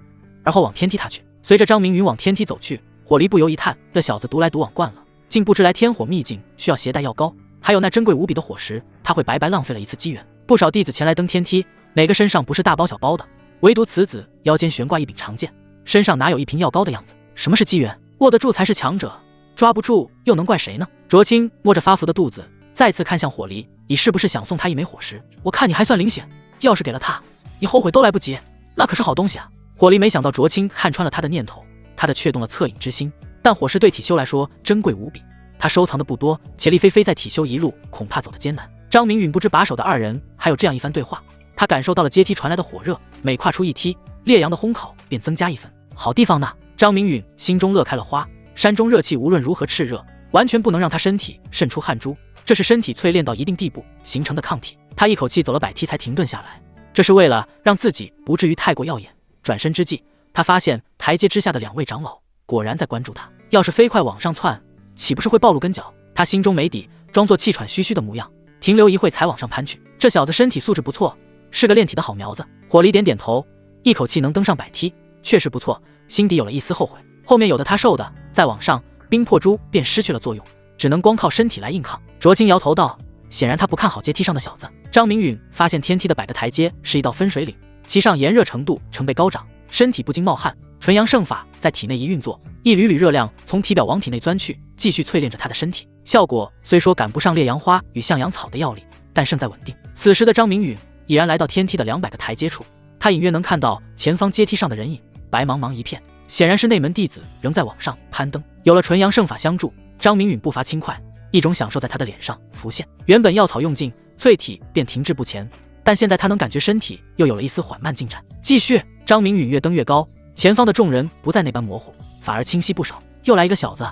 而后往天梯踏去。随着张明允往天梯走去，火离不由一叹，这小子独来独往惯了，竟不知来天火秘境需要携带药膏，还有那珍贵无比的火石，他会白白浪费了一次机缘。不少弟子前来登天梯，哪个身上不是大包小包的，唯独此子腰间悬挂一柄长剑，身上哪有一瓶药膏的样子？什么是机缘？握得住才是强者，抓不住又能怪谁呢？卓清摸着发福的肚子，再次看向火离，你是不是想送他一枚火石？我看你还算灵险，要是给了他，你后悔都来不及，那可是好东西啊。火离没想到卓清看穿了他的念头，他的却动了恻隐之心，但火石对体修来说珍贵无比，他收藏的不多，且厉菲菲在体修一路恐怕走得艰难。张明允不知把守的2人还有这样一番对话，他感受到了阶梯传来的火热，每跨出一梯，烈阳的烘烤便增加1分。好地方呢！张明允心中乐开了花，山中热气无论如何炽热，完全不能让他身体渗出汗珠，这是身体淬炼到一定地步形成的抗体。他一口气走了100梯才停顿下来，这是为了让自己不至于太过耀眼。转身之际，他发现台阶之下的2位长老果然在关注他，要是飞快往上窜，岂不是会暴露跟脚？他心中没底，装作气喘吁吁的模样，停留一会才往上攀去。这小子身体素质不错，是个练体的好苗子。火离点点头，一口气能登上100梯，确实不错，心底有了一丝后悔。后面有的他受的，再往上，冰魄珠便失去了作用，只能光靠身体来硬抗。卓清摇头道，显然他不看好阶梯上的小子。张明允发现天梯的100个台阶是一道分水岭，其上炎热程度成倍高涨，身体不禁冒汗。纯阳圣法在体内一运作，一缕缕热量从体表往体内钻去，继续淬炼着他的身体。效果虽说赶不上烈阳花与向阳草的药力，但胜在稳定。此时的张明允已然来到天梯的200个台阶处，他隐约能看到前方阶梯上的人影，白茫茫一片，显然是内门弟子仍在往上攀登。有了纯阳圣法相助，张明允步伐轻快，一种享受在他的脸上浮现。原本药草用尽，淬体便停滞不前，但现在他能感觉身体又有了一丝缓慢进展。继续，张明允越登越高，前方的众人不再那般模糊，反而清晰不少。又来一个小子，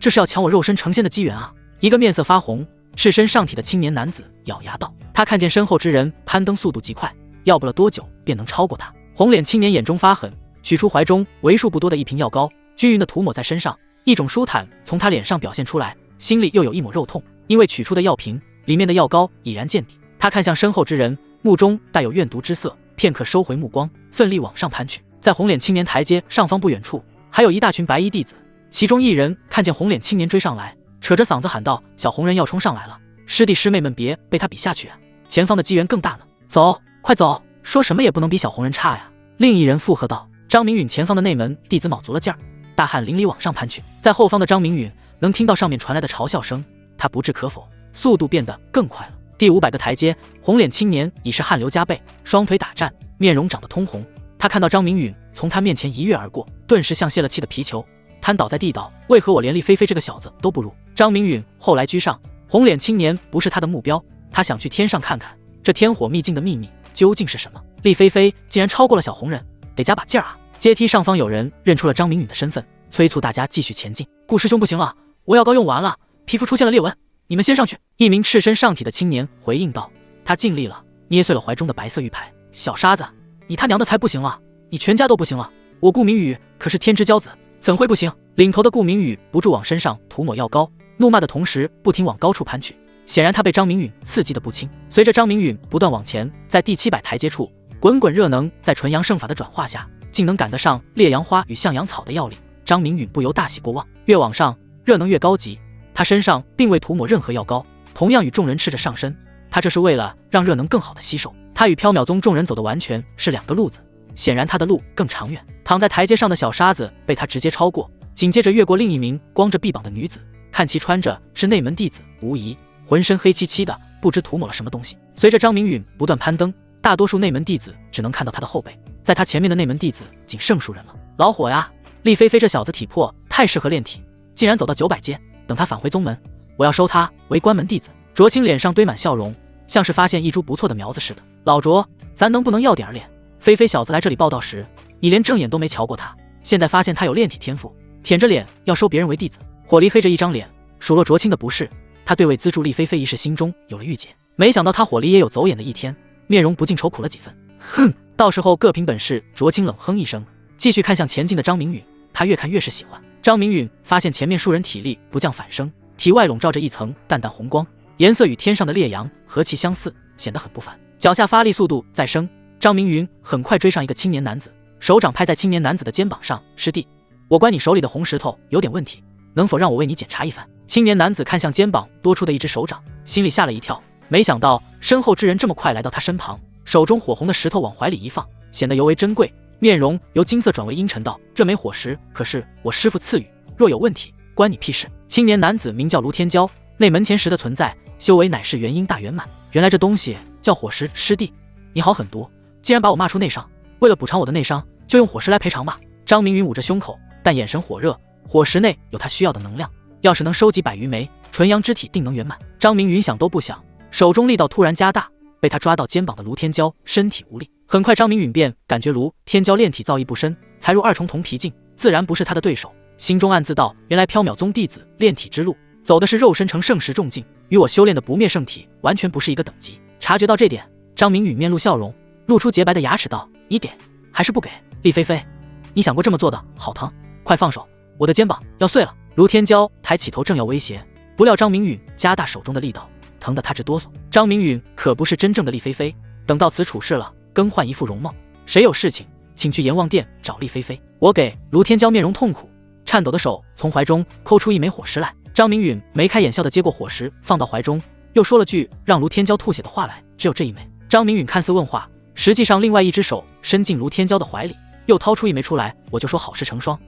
这是要抢我肉身成仙的机缘啊！一个面色发红、赤身上体的青年男子咬牙道。他看见身后之人攀登速度极快，要不了多久便能超过他。红脸青年眼中发狠，取出怀中为数不多的一瓶药膏，均匀的涂抹在身上，一种舒坦从他脸上表现出来，心里又有一抹肉痛，因为取出的药瓶里面的药膏已然见底。他看向身后之人，目中带有怨毒之色，片刻收回目光，奋力往上攀去。在红脸青年台阶上方不远处，还有一大群白衣弟子，其中一人看见红脸青年追上来，扯着嗓子喊道：“小红人要冲上来了，师弟师妹们别被他比下去啊！前方的机缘更大呢，走，快走！说什么也不能比小红人差呀！”另一人附和道。张明允前方的内门弟子卯足了劲儿，大汗淋漓往上攀去。在后方的张明允能听到上面传来的嘲笑声，他不置可否，速度变得更快了。第500个台阶，红脸青年已是汗流浃背，双腿打颤，面容长得通红。他看到张明允从他面前一跃而过，顿时像泄了气的皮球，瘫倒在地道。为何我连厉菲菲这个小子都不如？张明允后来居上，红脸青年不是他的目标，他想去天上看看这天火秘境的秘密究竟是什么。厉菲菲竟然超过了小红人，得加把劲儿啊！阶梯上方有人认出了张明允的身份，催促大家继续前进。顾师兄不行了，我药膏用完了，皮肤出现了裂纹，你们先上去。一名赤身上体的青年回应道。他尽力了，捏碎了怀中的白色玉牌。小沙子，你他娘的才不行了，你全家都不行了。我顾明宇可是天之骄子，怎会不行？领头的顾明宇不住往身上涂抹药膏，怒骂的同时不停往高处攀去。显然他被张明允刺激的不轻。随着张明允不断往前，在第700台阶处，滚滚热能在纯阳圣法的转化下，竟能赶得上烈阳花与向阳草的药力。张明允不由大喜过望。越往上，热能越高级。他身上并未涂抹任何药膏，同样与众人赤着上身。他这是为了让热能更好的吸收。他与缥缈宗众人走的完全是两个路子，显然他的路更长远。躺在台阶上的小沙子被他直接超过，紧接着越过另一名光着臂膀的女子，看其穿着是内门弟子，无疑浑身黑漆漆的，不知涂抹了什么东西。随着张明允不断攀登，大多数内门弟子只能看到他的后背，在他前面的内门弟子仅剩数人了。老火呀，厉菲菲这小子体魄太适合炼体，竟然走到900阶。等他返回宗门，我要收他为关门弟子。卓青脸上堆满笑容，像是发现一株不错的苗子似的。老卓，咱能不能要点练？菲菲小子来这里报道时，你连正眼都没瞧过他，现在发现他有炼体天赋，舔着脸要收别人为弟子。火离黑着一张脸，数落卓青的不是。他对为资助厉菲菲一事心中有了预解，没想到他火离也有走眼的一天，面容不禁愁苦了几分。哼，到时候各凭本事。卓青冷哼一声，继续看向前进的张明允，他越看越是喜欢。张明允发现前面数人体力不降反升，体外笼罩着一层淡淡红光，颜色与天上的烈阳和其相似，显得很不凡。脚下发力速度再生，张明允很快追上一个青年男子，手掌拍在青年男子的肩膀上。师弟，我观你手里的红石头有点问题，能否让我为你检查一番？青年男子看向肩膀多出的一只手掌，心里吓了一跳，没想到身后之人这么快来到他身旁，手中火红的石头往怀里一放，显得尤为珍贵，面容由金色转为阴沉道：“这枚火石可是我师父赐予，若有问题，关你屁事。”青年男子名叫卢天骄，内门前石的存在，修为乃是元婴大圆满。原来这东西叫火石。师弟，你好狠毒，既然把我骂出内伤，为了补偿我的内伤，就用火石来赔偿吧。张明允捂着胸口，但眼神火热，火石内有他需要的能量，要是能收集100余枚，纯阳之体定能圆满。张明允想都不想，手中力道突然加大，被他抓到肩膀的卢天骄身体无力。很快张明允便感觉卢天骄炼体造诣不深，才入2重铜皮境，自然不是他的对手，心中暗自道：原来缥缈宗弟子炼体之路走的是肉身成圣石重境，与我修炼的不灭圣体完全不是一个等级。察觉到这点，张明允面露笑容，露出洁白的牙齿道：你给还是不给？厉菲菲，你想过这么做的？好疼，快放手，我的肩膀要碎了。卢天骄抬起头正要威胁，不料张明允加大手中的力道，疼得他直哆嗦。张明允可不是真正的厉菲菲，等到此处事了，更换一副容貌。谁有事情请去阎王殿找厉菲菲。我给。卢天骄面容痛苦，颤抖的手从怀中抠出一枚火石来。张明允眉开眼笑的接过火石，放到怀中，又说了句让卢天骄吐血的话来：只有这一枚。张明允看似问话，实际上另外一只手伸进卢天骄的怀里，又掏出一枚出来。我就说好事成双，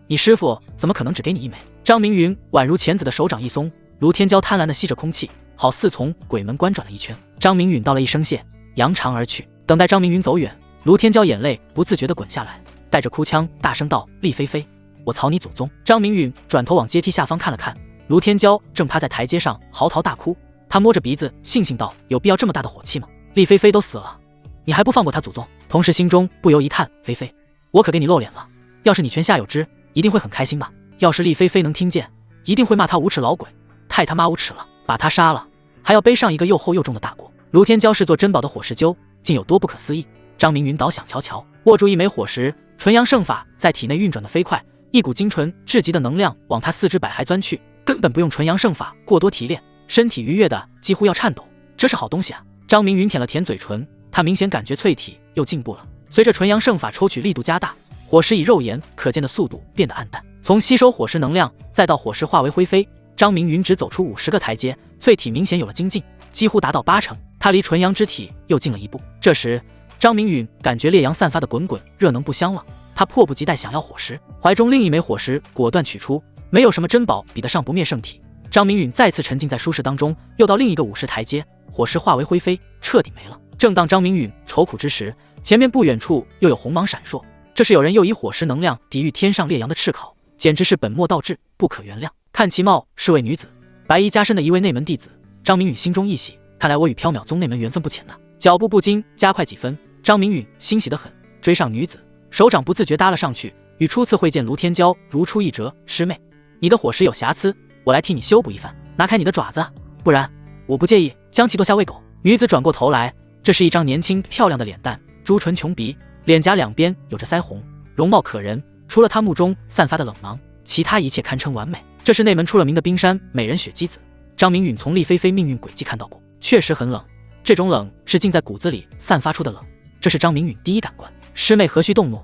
你师父怎么可能只给你一枚？张明允宛如钳子的手掌一松，卢天骄贪婪的吸着空气，好似从鬼门关转了一圈。张明允道了一声谢，扬长而去。等待张明允走远，卢天骄眼泪不自觉地滚下来，带着哭腔大声道：厉菲菲，我曹你祖宗！张明允转头往阶梯下方看了看，卢天骄正趴在台阶上嚎啕大哭，他摸着鼻子悻悻道：有必要这么大的火气吗？厉菲菲都死了，你还不放过他祖宗？同时心中不由一叹：菲菲，我可给你露脸了，要是你泉下有知，一定会很开心吧？要是厉菲菲能听见，一定会骂他无耻老鬼，太他妈无耻了，把他杀了，还要背上一个又厚又重的大锅。卢天骄视作珍宝的火石灸，竟有多不可思议。张明允倒想瞧瞧，握住一枚火石，纯阳圣法在体内运转的飞快，一股精纯至极的能量往他四肢百骸钻去，根本不用纯阳圣法过多提炼，身体愉悦的几乎要颤抖。这是好东西啊！张明允舔了舔嘴唇，他明显感觉淬体又进步了。随着纯阳圣法抽取力度加大，火石以肉眼可见的速度变得暗淡，从吸收火石能量再到火石化为灰飞，张明允只走出50个台阶，淬体明显有了精进，几乎达到80%，他离纯阳之体又近了一步。这时张明允感觉烈阳散发的滚滚热能不香了，他迫不及待想要火石，怀中另一枚火石果断取出，没有什么珍宝比得上不灭圣体。张明允再次沉浸在舒适当中，又到另一个50台阶，火石化为灰飞，彻底没了。正当张明允愁苦之时，前面不远处又有红芒闪烁，这是有人又以火石能量抵御天上烈阳的炙烤，简直是本末倒置，不可原谅。看其貌是位女子，白衣加身的一位内门弟子。张明允心中一喜，看来我与缥缈宗内门缘分不浅呐。脚步不禁加快几分，张明允欣喜得很，追上女子，手掌不自觉搭了上去，与初次会见卢天骄如出一辙。师妹，你的火石有瑕疵，我来替你修补一番，拿开你的爪子，不然我不介意将其剁下喂狗。女子转过头来，这是一张年轻漂亮的脸蛋，朱唇琼鼻，脸颊两边有着腮红，容貌可人，除了她目中散发的冷芒，其他一切堪称完美。这是内门出了名的冰山美人雪姬子，张明允从厉菲菲命运轨迹看到过，确实很冷，这种冷是浸在骨子里散发出的冷，这是张明允第一感官。师妹何须动怒，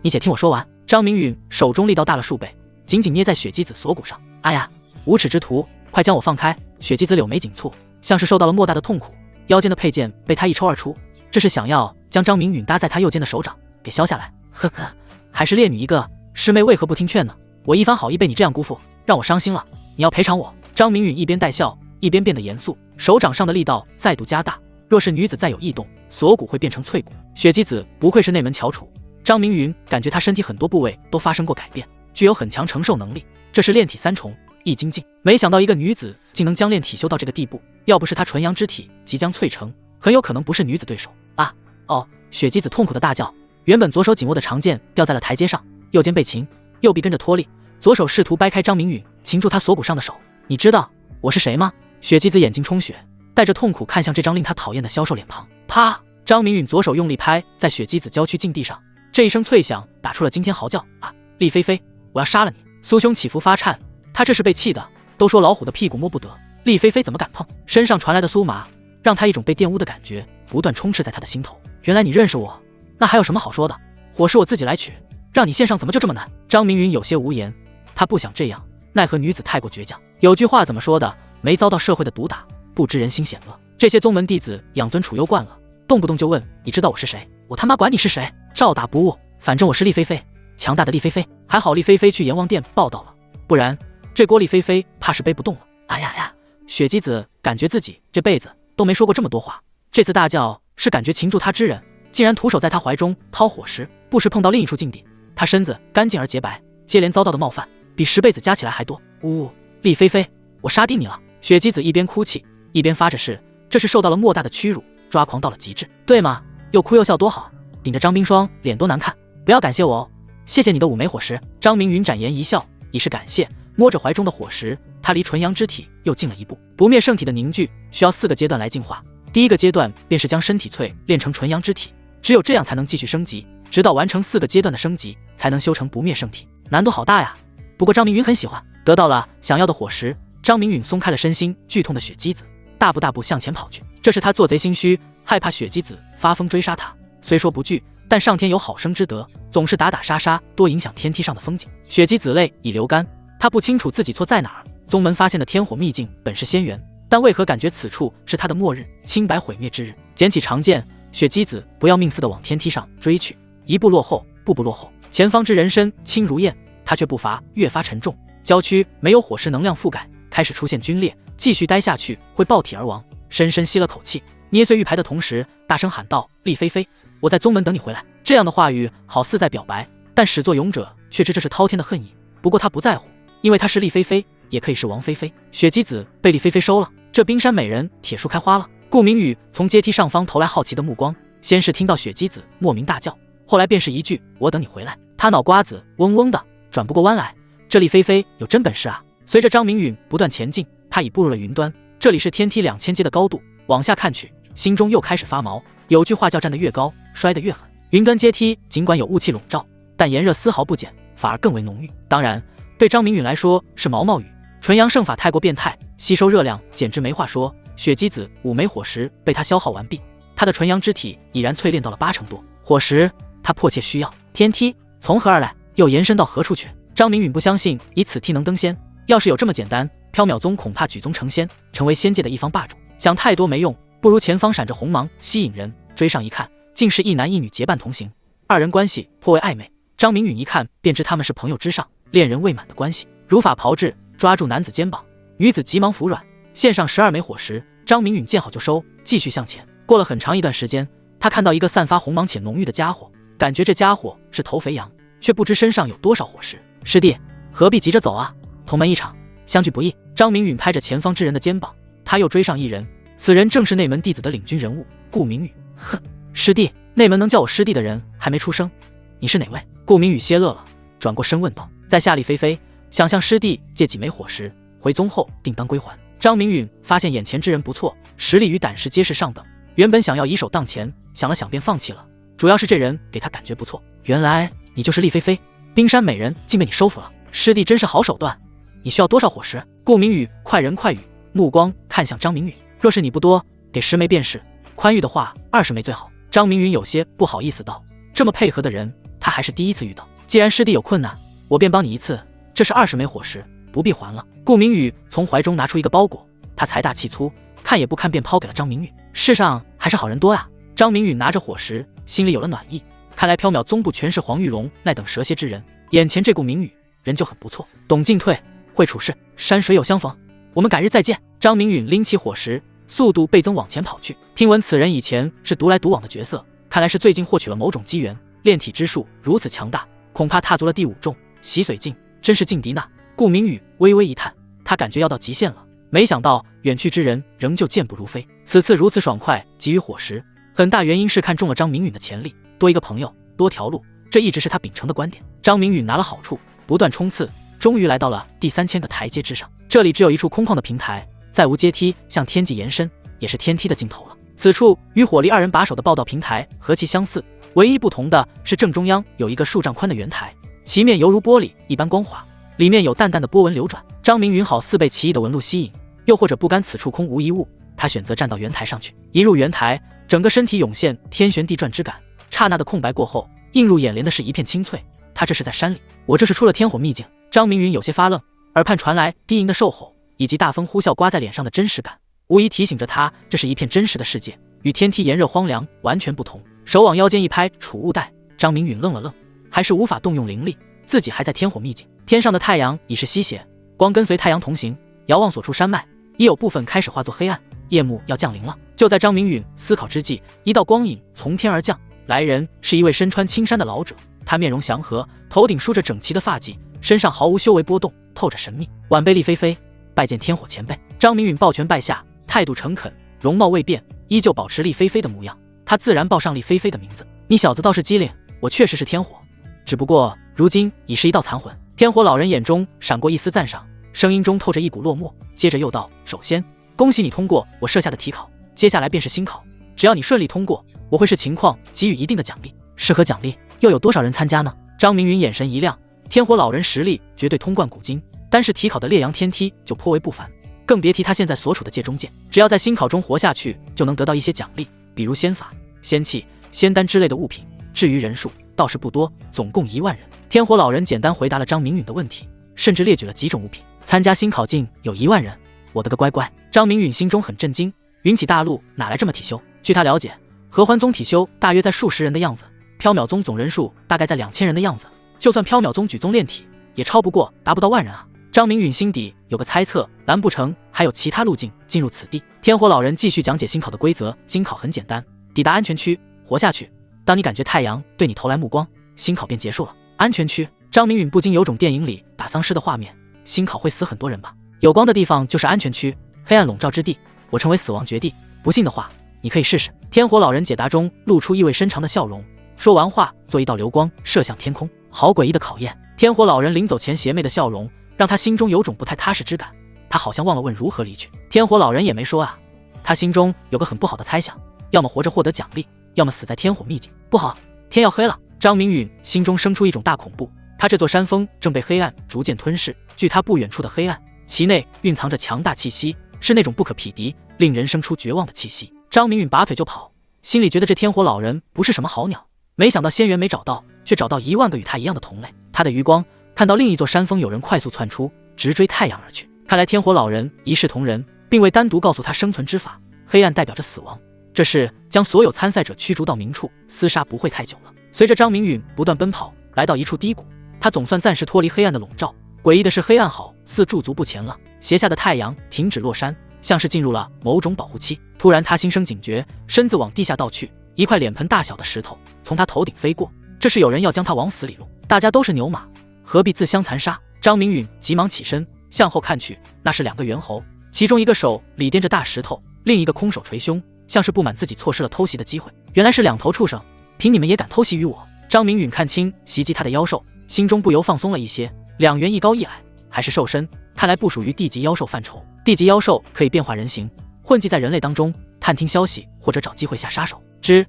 你且听我说完。张明允手中力道大了数倍，紧紧捏在雪姬子锁骨上。哎呀，无耻之徒，快将我放开！雪姬子柳眉紧蹙，像是受到了莫大的痛苦，腰间的佩剑被他一抽而出，这是想要将张明允搭在他右肩的手掌给削下来。呵呵，还是烈女一个，师妹为何不听劝呢？我一番好意被你这样辜负，让我伤心了，你要赔偿我。张明允一边带笑，一边变得严肃，手掌上的力道再度加大，若是女子再有异动，锁骨会变成脆骨。雪姬子不愧是内门翘楚，张明允感觉她身体很多部位都发生过改变，具有很强承受能力，这是炼体三重，易精进。没想到一个女子竟能将炼体修到这个地步，要不是她纯阳之体即将淬成，很有可能不是女子对手啊！哦，雪姬子痛苦的大叫，原本左手紧握的长剑掉在了台阶上，右肩被擒，右臂跟着脱力，左手试图掰开张明允，擒住她锁骨上的手。你知道我是谁吗？雪姬子眼睛充血，带着痛苦看向这张令她讨厌的消瘦脸庞。啪！张明允左手用力拍在雪姬子娇躯禁地上，这一声脆响打出了惊天嚎叫啊！厉菲菲，我要杀了你！酥胸起伏发颤，他这是被气的，都说老虎的屁股摸不得，厉菲菲怎么敢碰？身上传来的酥麻让他一种被玷污的感觉不断充斥在他的心头。原来你认识我，那还有什么好说的？火是我自己来取，让你献上怎么就这么难？张明允有些无言，他不想这样，奈何女子太过倔强。有句话怎么说的？没遭到社会的毒打，不知人心险恶。这些宗门弟子养尊处优惯了，动不动就问你知道我是谁？我他妈管你是谁，照打不误。反正我是厉菲菲，强大的厉菲菲。还好厉菲菲去阎王殿报道了，不然这锅厉菲菲怕是背不动了。哎呀呀！雪姬子感觉自己这辈子都没说过这么多话，这次大叫是感觉擒住他之人竟然徒手在他怀中掏火石，不时碰到另一处禁地，他身子干净而洁白，接连遭到的冒犯比10辈子加起来还多。呜，厉菲菲，我杀定你了！雪姬子一边哭泣一边发着誓，这是受到了莫大的屈辱，抓狂到了极致，对吗？又哭又笑多好，顶着张冰霜脸多难看。不要感谢我哦，谢谢你的5枚火石。张明允展颜一笑，以示感谢，摸着怀中的火石，他离纯阳之体又近了一步。不灭圣体的凝聚需要4个阶段来进化，第一个阶段便是将身体淬炼成纯阳之体，只有这样才能继续升级，直到完成4个阶段的升级，才能修成不灭圣体。难度好大呀！不过张明允很喜欢，得到了想要的火石，张明允松开了身心剧痛的雪姬子，大步向前跑去。这是他做贼心虚，害怕雪姬子发疯追杀他，虽说不惧，但上天有好生之德，总是打打杀杀，多影响天梯上的风景。雪姬子泪已流干，他不清楚自己错在哪儿。宗门发现的天火秘境本是仙缘，但为何感觉此处是他的末日，清白毁灭之日？捡起长剑，雪姬子不要命似的往天梯上追去，一步落后，步步落后。前方之人身轻如燕，他却步伐越发沉重，郊区没有火石能量覆盖，开始出现皲裂，继续待下去会爆体而亡。深深吸了口气，捏碎玉牌的同时大声喊道：厉菲菲，我在宗门等你回来。这样的话语好似在表白，但始作俑者却知这是滔天的恨意。不过他不在乎，因为他是厉菲菲，也可以是王菲菲。雪姬子被厉菲菲收了，这冰山美人铁树开花了。顾明宇从阶梯上方投来好奇的目光，先是听到雪姬子莫名大叫，后来便是一句我等你回来。他脑瓜子嗡嗡的转不过弯来，这厉菲菲有真本事啊！随着张明允不断前进，他已步入了云端，这里是天梯2000阶的高度，往下看去，心中又开始发毛。有句话叫站得越高，摔得越狠。云端阶梯尽管有雾气笼罩，但炎热丝毫不减，反而更为浓郁。当然，对张明允来说是毛毛雨。纯阳圣法太过变态，吸收热量简直没话说。雪姬子5枚火石被他消耗完毕，他的纯阳之体已然淬炼到了80%多。火石他迫切需要。天梯从何而来，又延伸到何处去？张明允不相信以此梯能登仙，要是有这么简单，缥缈宗恐怕举宗成仙，成为仙界的一方霸主。想太多没用，不如前方闪着红芒，吸引人。追上一看，竟是一男一女结伴同行，二人关系颇为暧昧。张明允一看便知他们是朋友之上，恋人未满的关系，如法炮制，抓住男子肩膀，女子急忙服软，献上12枚火石。张明允见好就收，继续向前。过了很长一段时间，他看到一个散发红芒且浓郁的家伙，感觉这家伙是头肥羊，却不知身上有多少火石。师弟，何必急着走啊？同门一场，相聚不易。张明允拍着前方之人的肩膀，他又追上一人，此人正是内门弟子的领军人物顾明宇。哼，师弟，内门能叫我师弟的人还没出生，你是哪位？顾明宇歇乐了，转过身问道。在下厉菲菲，想向师弟借几枚火石，回宗后定当归还。张明允发现眼前之人不错，实力与胆识皆是上等，原本想要以手当前，想了想便放弃了，主要是这人给他感觉不错。原来你就是厉菲菲，冰山美人竟被你收服了，师弟真是好手段。你需要多少火石？顾明宇快人快语，目光看向张明允，若是你不多，给10枚便是，宽裕的话20枚最好。张明允有些不好意思道，这么配合的人他还是第一次遇到。既然师弟有困难，我便帮你一次，这是20枚火石，不必还了。顾明宇从怀中拿出一个包裹，他财大气粗，看也不看便抛给了张明允。世上还是好人多啊。张明允拿着火石，心里有了暖意，看来缥缈宗不全是黄玉龙那等蛇蝎之人，眼前这顾明宇人就很不错，懂进退，会处事，山水有相逢，我们改日再见。张明允拎起火石，速度倍增往前跑去。听闻此人以前是独来独往的角色，看来是最近获取了某种机缘，炼体之术如此强大，恐怕踏足了第5重洗髓境，真是劲敌呐。顾明宇微微一叹，他感觉要到极限了，没想到远去之人仍旧健步如飞，此次如此爽快给予火石，很大原因是看中了张明允的潜力，多一个朋友多条路，这一直是他秉承的观点。张明允拿了好处，不断冲刺，终于来到了第3000个台阶之上。这里只有一处空旷的平台，再无阶梯向天际延伸，也是天梯的尽头了。此处与火力2人把守的报道平台和其相似，唯一不同的是正中央有一个数丈宽的圆台，其面犹如玻璃一般光滑，里面有淡淡的波纹流转。张明允好似被奇异的纹路吸引，又或者不甘此处空无一物，他选择站到圆台上去。一入圆台，整个身体涌现天旋地转之感，刹那的空白过后，映入眼帘的是一片青翠。他这是在山里，我这是出了天火秘境。张明允有些发愣，耳畔传来低吟的兽吼以及大风呼啸刮在脸上的真实感，无疑提醒着他这是一片真实的世界，与天梯炎热荒凉完全不同。手往腰间一拍，储物袋。张明允愣了愣，还是无法动用灵力，自己还在天火秘境。天上的太阳已是西斜，光跟随太阳同行，遥望所处山脉已有部分开始化作黑暗，夜幕要降临了。就在张明允思考之际，一道光影从天而降，来人是一位身穿青衫的老者，他面容祥和，头顶梳着整齐的发髻，身上毫无修为波动，透着神秘。晚辈厉菲菲，拜见天火前辈。张明允抱拳拜下，态度诚恳，容貌未变，依旧保持厉菲菲的模样。他自然报上厉菲菲的名字。你小子倒是机灵，我确实是天火，只不过如今已是一道残魂。天火老人眼中闪过一丝赞赏，声音中透着一股落寞，接着又道：首先恭喜你通过我设下的题考，接下来便是新考，只要你顺利通过，我会视情况给予一定的奖励。是何奖励？又有多少人参加呢？张明允眼神一亮，天火老人实力绝对通贯古今，单是题考的烈阳天梯就颇为不凡，更别提他现在所处的界中界，只要在新考中活下去，就能得到一些奖励，比如仙法、仙器、仙丹之类的物品。至于人数倒是不多，总共1万人。天火老人简单回答了张明允的问题，甚至列举了几种物品。参加新考竟有1万人，我的个乖乖！张明允心中很震惊，云起大陆哪来这么体修？据他了解，合欢宗体修大约在数十人的样子，缥缈宗总人数大概在2000人的样子，就算缥缈宗举宗炼体，也超不过达不到万人啊！张明允心底有个猜测，难不成还有其他路径进入此地？天火老人继续讲解新考的规则。新考很简单，抵达安全区，活下去。当你感觉太阳对你投来目光，新考便结束了。安全区，张明允不禁有种电影里打丧尸的画面。新考会死很多人吧？有光的地方就是安全区，黑暗笼罩之地，我称为死亡绝地。不信的话，你可以试试。天火老人解答中露出意味深长的笑容，说完话，做一道流光射向天空。好诡异的考验！天火老人临走前邪魅的笑容，让他心中有种不太踏实之感。他好像忘了问如何离去。天火老人也没说啊，他心中有个很不好的猜想，要么活着获得奖励，要么死在天火秘境。不好，天要黑了！张明允心中生出一种大恐怖，他这座山峰正被黑暗逐渐吞噬，距他不远处的黑暗，其内蕴藏着强大气息，是那种不可匹敌，令人生出绝望的气息。张明允拔腿就跑，心里觉得这天火老人不是什么好鸟，没想到仙缘没找到，却找到1万个与他一样的同类。他的余光看到另一座山峰有人快速窜出，直追太阳而去。看来天火老人一视同仁，并未单独告诉他生存之法。黑暗代表着死亡，这是将所有参赛者驱逐到明处，厮杀不会太久了。随着张明允不断奔跑，来到一处低谷，他总算暂时脱离黑暗的笼罩。诡异的是，黑暗好似驻足不前了，斜下的太阳停止落山，像是进入了某种保护期。突然他心生警觉，身子往地下倒去，一块脸盆大小的石头从他头顶飞过，这是有人要将他往死里弄。大家都是牛马，何必自相残杀？张明允急忙起身向后看去，那是2个猿猴，其中一个手里掂着大石头，另一个空手捶胸，像是不满自己错失了偷袭的机会。原来是2头畜生，凭你们也敢偷袭于我？张明允看清袭击他的妖兽，心中不由放松了一些。2猿一高一矮，还是兽身，看来不属于地级妖兽范畴。地级妖兽可以变化人形，混迹在人类当中，探听消息或者找机会下杀手。吱，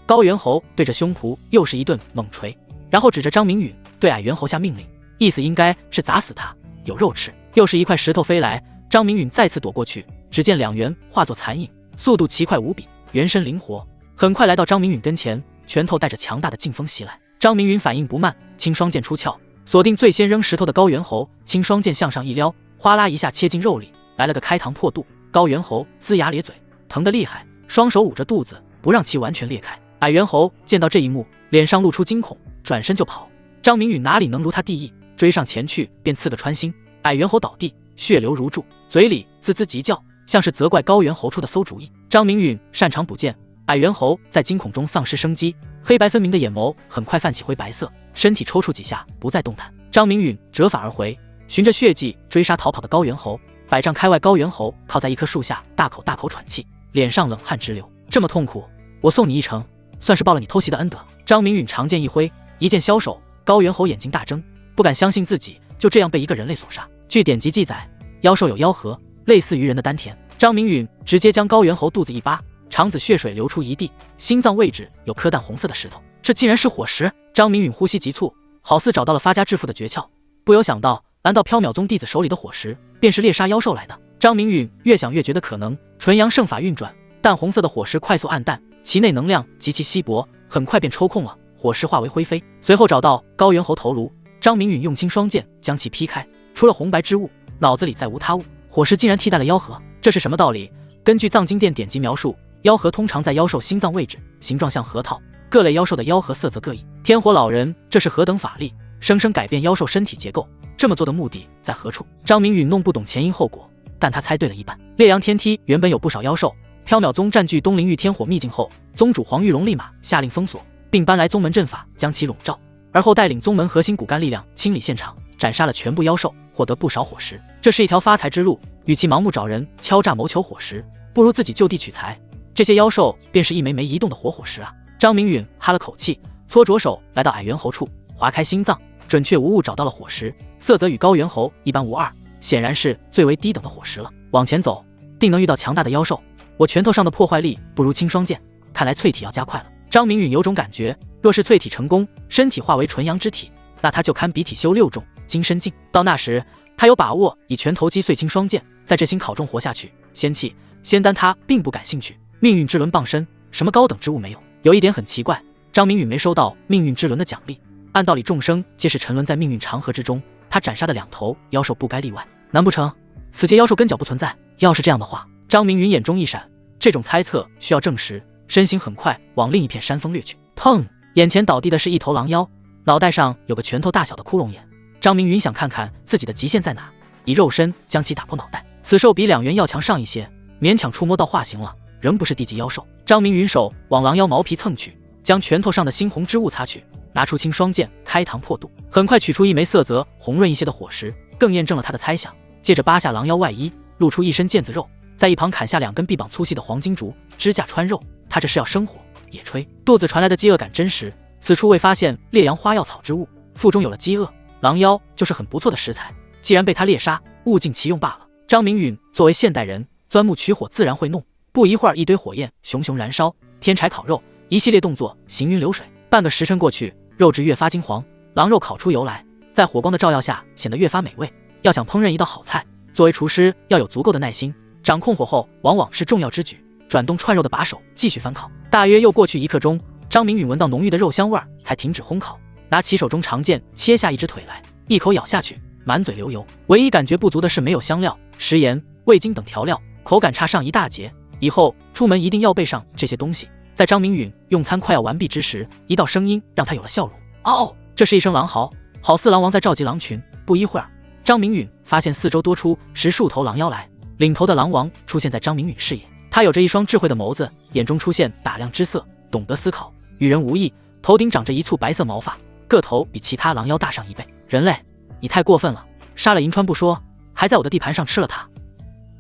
高猿猴对着胸脯又是一顿猛锤，然后指着张明允对矮猿猴下命令，意思应该是砸死他，有肉吃。又是一块石头飞来，张明允再次躲过去，只见2猿化作残影，速度奇快无比，原身灵活，很快来到张明允跟前，拳头带着强大的劲风袭来。张明允反应不慢，青双剑出鞘，锁定最先扔石头的高猿猴，青双剑向上一撩，哗啦一下切进肉里，来了个开膛破肚。高猿猴龇牙咧嘴，疼得厉害，双手捂着肚子，不让其完全裂开。矮猿猴见到这一幕，脸上露出惊恐，转身就跑。张明允哪里能如他地意，追上前去便刺个穿心。矮猿猴倒地，血流如注，嘴里滋滋急叫，像是责怪高猿猴出的馊主意。张明允擅长捕箭，矮猿猴在惊恐中丧失生机，黑白分明的眼眸很快泛起灰白色，身体抽搐几下，不再动弹。张明允折返而回，循着血迹追杀逃跑的高猿猴。100丈开外，高猿猴靠在一棵树下，大口喘气，脸上冷汗直流。这么痛苦，我送你一程，算是报了你偷袭的恩德。张明允长剑一挥，一剑消手，高猿猴眼睛大睁，不敢相信自己就这样被一个人类所杀。据典籍记载，妖兽有妖核，类似于人的丹田。张明允直接将高猿猴肚子一扒，肠子血水流出一地，心脏位置有颗淡红色的石头，这竟然是火石。张明允呼吸急促，好似找到了发家致富的诀窍，不由想到难道缥缈宗弟子手里的火石便是猎杀妖兽来的？张明允越想越觉得可能，纯阳圣法运转，淡红色的火石快速暗淡，其内能量极其稀薄，很快便抽空了，火石化为灰飞。随后找到高猿猴头颅，张明允用青双剑将其劈开，除了红白之物，脑子里再无他物。火石竟然替代了妖核，这是什么道理？根据藏经殿典籍描述，妖核通常在妖兽心脏位置，形状像核桃，各类妖兽的妖核色泽各异。天火老人这是何等法力，生生改变妖兽身体结构，这么做的目的在何处？张明允弄不懂前因后果，但他猜对了一半。烈阳天梯原本有不少妖兽，缥缈宗占据东陵域天火秘境后，宗主黄玉荣立马下令封锁，并搬来宗门阵法将其笼罩，而后带领宗门核心骨干力量清理现场，斩杀了全部妖兽，获得不少火石。这是一条发财之路，与其盲目找人敲诈谋求火石，不如自己就地取材。这些妖兽便是一枚枚移动的活火石啊！张明允哈了口气，搓着手来到矮猿猴处，划开心脏，准确无误找到了火石，色泽与高猿猴一般无二，显然是最为低等的火石了。往前走，定能遇到强大的妖兽。我拳头上的破坏力不如青双剑，看来淬体要加快了。张明允有种感觉，若是淬体成功，身体化为纯阳之体，那他就堪比体修6重金身境。到那时，他有把握以拳头击碎青双剑，在这星考中活下去。仙气、仙丹他并不感兴趣，命运之轮傍身，什么高等之物没有。有一点很奇怪，张明允没收到命运之轮的奖励。按道理众生皆是沉沦在命运长河之中，他斩杀的2头妖兽不该例外。难不成此界妖兽根脚不存在？要是这样的话，张明允眼中一闪，这种猜测需要证实，身形很快往另一片山峰掠去。砰！眼前倒地的是一头狼妖，脑袋上有个拳头大小的窟窿眼。张明允想看看自己的极限在哪，以肉身将其打破脑袋。此兽比2猿要强上一些，勉强触摸到化形了，仍不是地级妖兽。张明允手往狼妖毛皮蹭去，将拳头上的猩红之物擦去，拿出青双剑开膛破肚，很快取出一枚色泽红润一些的火石，更验证了他的猜想。接着扒下狼妖外衣，露出一身腱子肉，在一旁砍下2根臂膀粗细的黄金竹，支架穿肉。他这是要生火野炊。肚子传来的饥饿感真实，此处未发现烈阳花药草之物，腹中有了饥饿，狼妖就是很不错的食材。既然被他猎杀，物尽其用罢了。张明允作为现代人，钻木取火自然会弄，不一会儿一堆火焰熊熊燃烧，添柴烤肉，一系列动作行云流水。半个时辰过去，肉质越发金黄，狼肉烤出油来，在火光的照耀下显得越发美味。要想烹饪一道好菜，作为厨师要有足够的耐心，掌控火候往往是重要之举。转动串肉的把手，继续翻烤。大约又过去1刻钟，张明允闻到浓郁的肉香味才停止烘烤，拿起手中长剑切下一只腿来，一口咬下去，满嘴流油。唯一感觉不足的是没有香料、食盐、味精等调料，口感差上一大截。以后出门一定要备上这些东西。在张明允用餐快要完毕之时，一道声音让他有了笑容。嗷！这是一声狼嚎，好似狼王在召集狼群。不一会儿，张明允发现四周多出10数头狼妖来，领头的狼王出现在张明允视野。他有着一双智慧的眸子，眼中出现打量之色，懂得思考，与人无异。头顶长着一簇白色毛发，个头比其他狼妖大上1倍。人类，你太过分了！杀了银川不说，还在我的地盘上吃了他，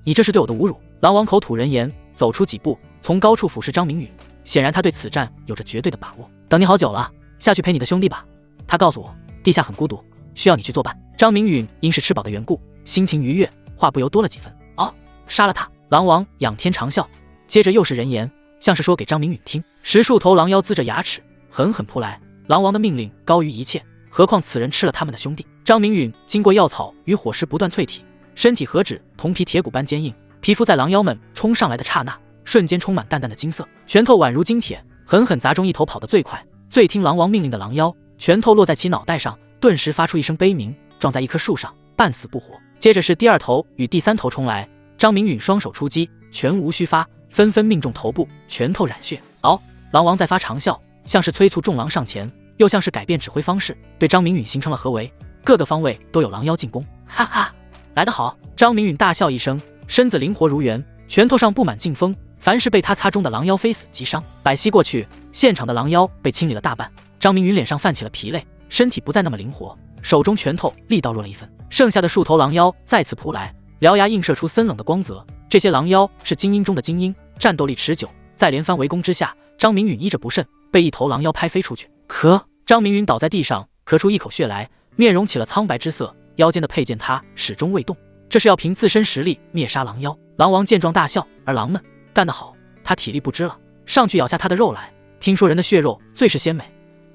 你这是对我的侮辱！狼王口吐人言，走出几步，从高处俯视张明允。显然他对此战有着绝对的把握。等你好久了，下去陪你的兄弟吧。他告诉我，地下很孤独，需要你去作伴。张明允因是吃饱的缘故，心情愉悦，话不由多了几分。哦，杀了他！狼王仰天长笑，接着又是人言，像是说给张明允听。10数头狼妖呲着牙齿，狠狠扑来。狼王的命令高于一切，何况此人吃了他们的兄弟。张明允经过药草与火石不断淬体，身体何止铜皮铁骨般坚硬，皮肤在狼妖们冲上来的刹那，瞬间充满淡淡的金色，拳头宛如金铁，狠狠砸中一头跑得最快、最听狼王命令的狼妖。拳头落在其脑袋上，顿时发出一声悲鸣，撞在一棵树上，半死不活。接着是第2头与第3头冲来，张明允双手出击，全无虚发，纷纷命中头部，拳头染血。狼王在发长啸，像是催促众狼上前，又像是改变指挥方式，对张明允形成了合围。各个方位都有狼妖进攻。哈哈，来得好！张明允大笑一声，身子灵活如猿，拳头上布满劲风，凡是被他擦中的狼妖非死即伤。百息过去，现场的狼妖被清理了大半，张明允脸上泛起了疲累，身体不再那么灵活，手中拳头力道弱了1分。剩下的数头狼妖再次扑来，獠牙映射出森冷的光泽。这些狼妖是精英中的精英，战斗力持久，在连番围攻之下，张明允依着不慎，被一头狼妖拍飞出去。咳！张明允倒在地上，咳出一口血来，面容起了苍白之色，腰间的佩剑他始终未动，这是要凭自身实力灭杀狼妖。狼王见状大笑，而狼们干得好，他体力不支了，上去咬下他的肉来。听说人的血肉最是鲜美，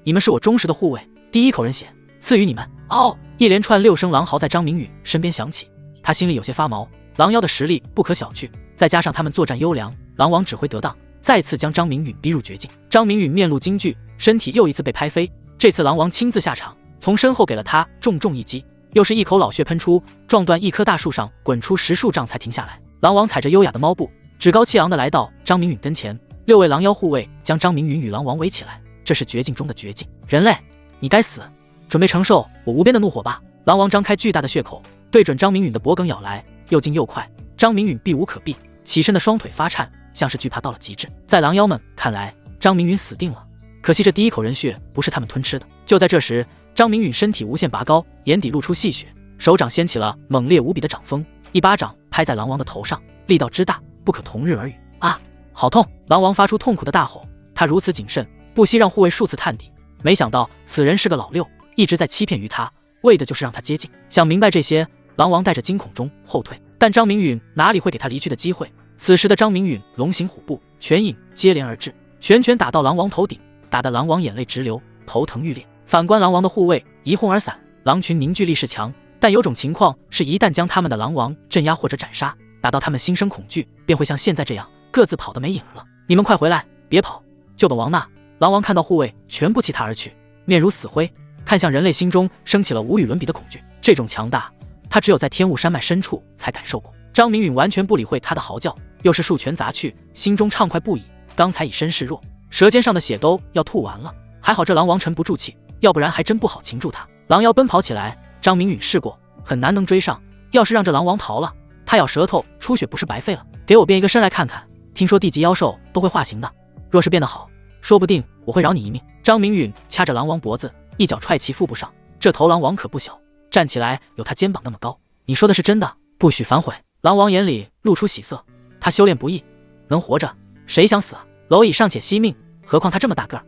你们是我忠实的护卫，第一口人血赐予你们。嗷！一连串6声狼嚎在张明允身边响起，他心里有些发毛。狼妖的实力不可小觑，再加上他们作战优良，狼王指挥得当，再次将张明允逼入绝境。张明允面露惊惧，身体又一次被拍飞，这次狼王亲自下场，从身后给了他重重一击，又是一口老血喷出，撞断一棵大树上，滚出10数丈才停下来。狼王踩着优雅的猫步，趾高气昂地来到张明允跟前，6位狼妖护卫将张明允与狼王围起来，这是绝境中的绝境。人类，你该死，准备承受我无边的怒火吧！狼王张开巨大的血口，对准张明允的脖颈咬来，又近又快，张明允避无可避，起身的双腿发颤，像是惧怕到了极致。在狼妖们看来，张明允死定了，可惜这第一口人血不是他们吞吃的。就在这时，张明允身体无限拔高，眼底露出戏谑，手掌掀起了猛烈无比的掌风，一巴掌拍在狼王的头上，力道之大，不可同日而语。啊，好痛！狼王发出痛苦的大吼，他如此谨慎，不惜让护卫数次探底，没想到此人是个老六，一直在欺骗于他，为的就是让他接近。想明白这些，狼王带着惊恐中后退，但张明允哪里会给他离去的机会？此时的张明允龙行虎步，拳影接连而至，拳拳打到狼王头顶，打得狼王眼泪直流，头疼欲裂。反观狼王的护卫一哄而散，狼群凝聚力势强，但有种情况是，一旦将他们的狼王镇压或者斩杀，打到他们心生恐惧，便会像现在这样各自跑得没影了。你们快回来，别跑，救本王呐！狼王看到护卫全部弃他而去，面如死灰，看向人类，心中升起了无与伦比的恐惧。这种强大，他只有在天雾山脉深处才感受过。张明允完全不理会他的嚎叫，又是数拳砸去，心中畅快不已。刚才以身示弱，舌尖上的血都要吐完了，还好这狼王沉不住气，要不然还真不好擒住他。狼妖奔跑起来，张明允试过，很难能追上。要是让这狼王逃了，他咬舌头出血不是白费了？给我变一个身来看看，听说地级妖兽都会化形的，若是变得好，说不定我会饶你一命。张明允掐着狼王脖子，一脚踹其腹部上。这头狼王可不小，站起来有他肩膀那么高。你说的是真的？不许反悔！狼王眼里露出喜色，他修炼不易，能活着谁想死啊？蝼蚁尚且惜命，何况他这么大个儿。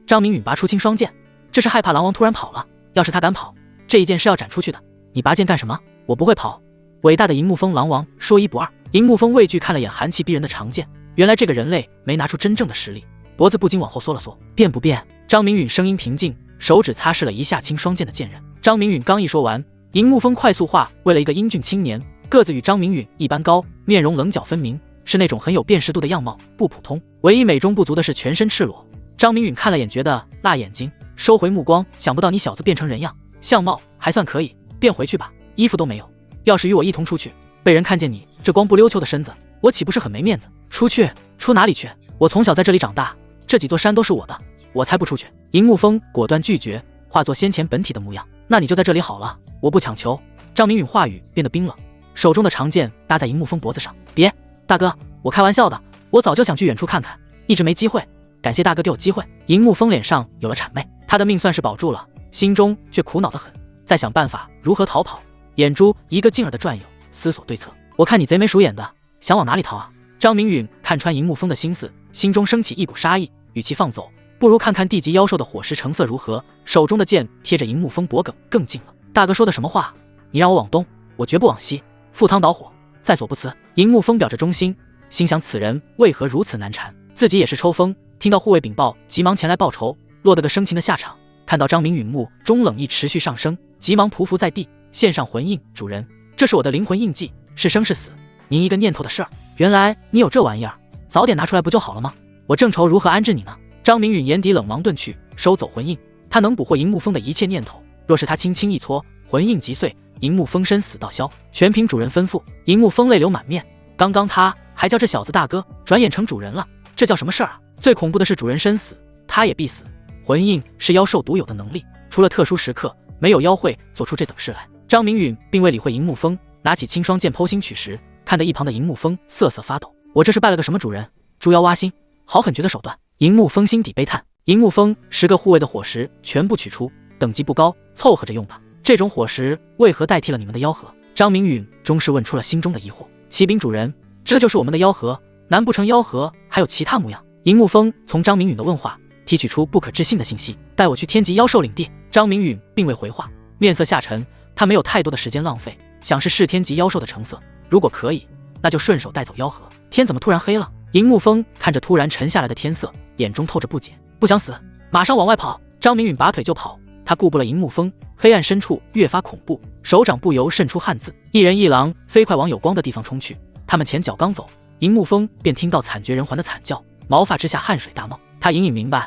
张明允拔出青双剑，这是害怕狼王突然跑了，要是他敢跑，这一剑是要斩出去的。你拔剑干什么？我不会跑。伟大的银木峰狼王说一不二。银木峰畏惧看了眼寒气逼人的长剑，原来这个人类没拿出真正的实力，脖子不禁往后缩了缩。变不变？张明允声音平静，手指擦拭了一下青双剑的剑刃。张明允刚一说完，银木峰快速化为了一个英俊青年，个子与张明允一般高，面容棱角分明，是那种很有辨识度的样貌，不普通。唯一美中不足的是全身赤裸，张明允看了眼，觉得辣眼睛，收回目光。想不到你小子变成人样，相貌还算可以，便回去吧，衣服都没有。要是与我一同出去，被人看见你这光不溜秋的身子，我岂不是很没面子？出去？出哪里去？我从小在这里长大，这几座山都是我的，我才不出去。银沐风果断拒绝，化作先前本体的模样。那你就在这里好了，我不强求。张明允话语变得冰冷，手中的长剑搭在银沐风脖子上。别，大哥，我开玩笑的，我早就想去远处看看，一直没机会，感谢大哥给我机会。银沐风脸上有了谄媚，他的命算是保住了，心中却苦恼得很，在想办法如何逃跑，眼珠一个劲儿的转悠，思索对策。我看你贼眉鼠眼的，想往哪里逃啊？张明允看穿银沐风的心思，心中升起一股杀意，与其放走，不如看看地级妖兽的火石成色如何。手中的剑贴着银沐风脖颈更近了。大哥说的什么话？你让我往东，我绝不往西。赴汤蹈火，在所不辞。银沐风表着忠心，心想此人为何如此难缠，自己也是抽风。听到护卫禀报，急忙前来报仇，落得个生擒的下场。看到张明允目中冷意持续上升，急忙匍匐在地，献上魂印。主人，这是我的灵魂印记，是生是死，您一个念头的事儿。原来你有这玩意儿，早点拿出来不就好了吗？我正愁如何安置你呢。张明允眼底冷芒顿去，收走魂印。他能捕获银沐风的一切念头，若是他轻轻一搓，魂印即碎，银沐风身死道消，全凭主人吩咐。银沐风泪流满面，刚刚他还叫这小子大哥，转眼成主人了，这叫什么事儿啊？最恐怖的是主人身死，他也必死。魂印是妖兽独有的能力，除了特殊时刻，没有妖会做出这等事来。张明允并未理会银沐风，拿起青霜剑剖心取时，看得一旁的银沐风瑟瑟发抖。我这是拜了个什么主人？猪妖挖心，好狠绝的手段！银沐风心底悲叹。银沐风10个护卫的火石全部取出，等级不高，凑合着用吧。这种火石为何代替了你们的妖核？张明允终是问出了心中的疑惑。启禀主人，这就是我们的妖核，难不成妖核还有其他模样？银沐风从张明允的问话提取出不可置信的信息，带我去天级妖兽领地。张明允并未回话，面色下沉，他没有太多的时间浪费，想是天级妖兽的成色，如果可以，那就顺手带走妖核。天怎么突然黑了？银沐风看着突然沉下来的天色，眼中透着不解。不想死，马上往外跑！张明允拔腿就跑，他顾不了银沐风，黑暗深处越发恐怖，手掌不由渗出汗渍，一人一狼飞快往有光的地方冲去。他们前脚刚走，银沐风便听到惨绝人寰的惨叫，毛发之下汗水大冒。他隐隐明白，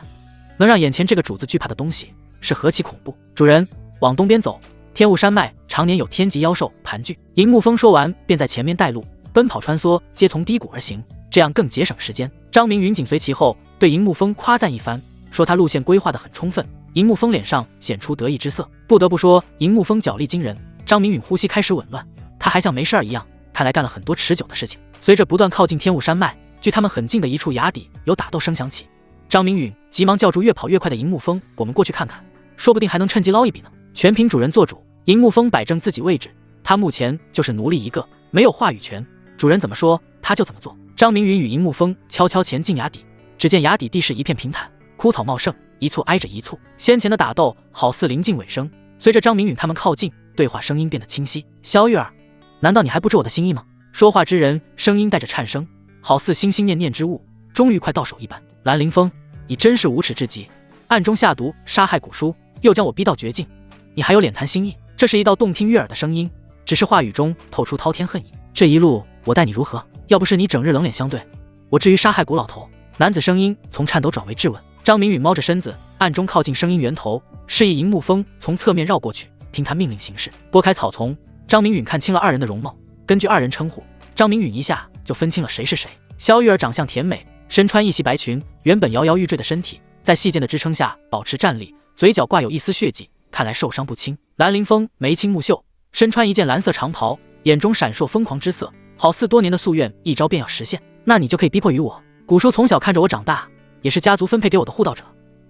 能让眼前这个主子惧怕的东西是何其恐怖。主人，往东边走，天雾山脉常年有天级妖兽盘踞。银沐风说完，便在前面带路，奔跑穿梭，皆从低谷而行，这样更节省时间。张明允紧随其后，对银沐风夸赞一番，说他路线规划得很充分。银沐风脸上显出得意之色。不得不说，银沐风脚力惊人。张明允呼吸开始紊乱，他还像没事儿一样，看来干了很多持久的事情。随着不断靠近天雾山脉，距他们很近的一处崖底有打斗声响起。张明允急忙叫住越跑越快的银沐风，我们过去看看，说不定还能趁机捞一笔呢。全凭主人做主。银沐风摆正自己位置，他目前就是奴隶一个，没有话语权，主人怎么说他就怎么做。张明允与银沐风悄悄前进崖底，只见崖底地势一片平坦，枯草茂盛，一簇挨着一簇，先前的打斗好似临近尾声。随着张明允他们靠近，对话声音变得清晰。萧玉儿，难道你还不知我的心意吗？说话之人声音带着颤声，好似心心念念之物终于快到手一般。兰陵风，你真是无耻至极，暗中下毒杀害古书，又将我逼到绝境，你还有脸谈心意？这是一道动听悦耳的声音，只是话语中透出滔天恨意。这一路我待你如何？要不是你整日冷脸相对，我至于杀害古老头？男子声音从颤抖转为质问。张明允猫着身子，暗中靠近声音源头，示意银沐风从侧面绕过去，听他命令行事。拨开草丛，张明允看清了二人的容貌，根据二人称呼，张明允一下就分清了谁是谁。萧玉儿长相甜美，身穿一袭白裙，原本摇摇欲坠的身体在细剑的支撑下保持站立，嘴角挂有一丝血迹，看来受伤不轻。兰陵风眉清目秀，身穿一件蓝色长袍，眼中闪烁疯狂之色，好似多年的夙愿一朝便要实现。那你就可以逼迫于我。古叔从小看着我长大，也是家族分配给我的护道者，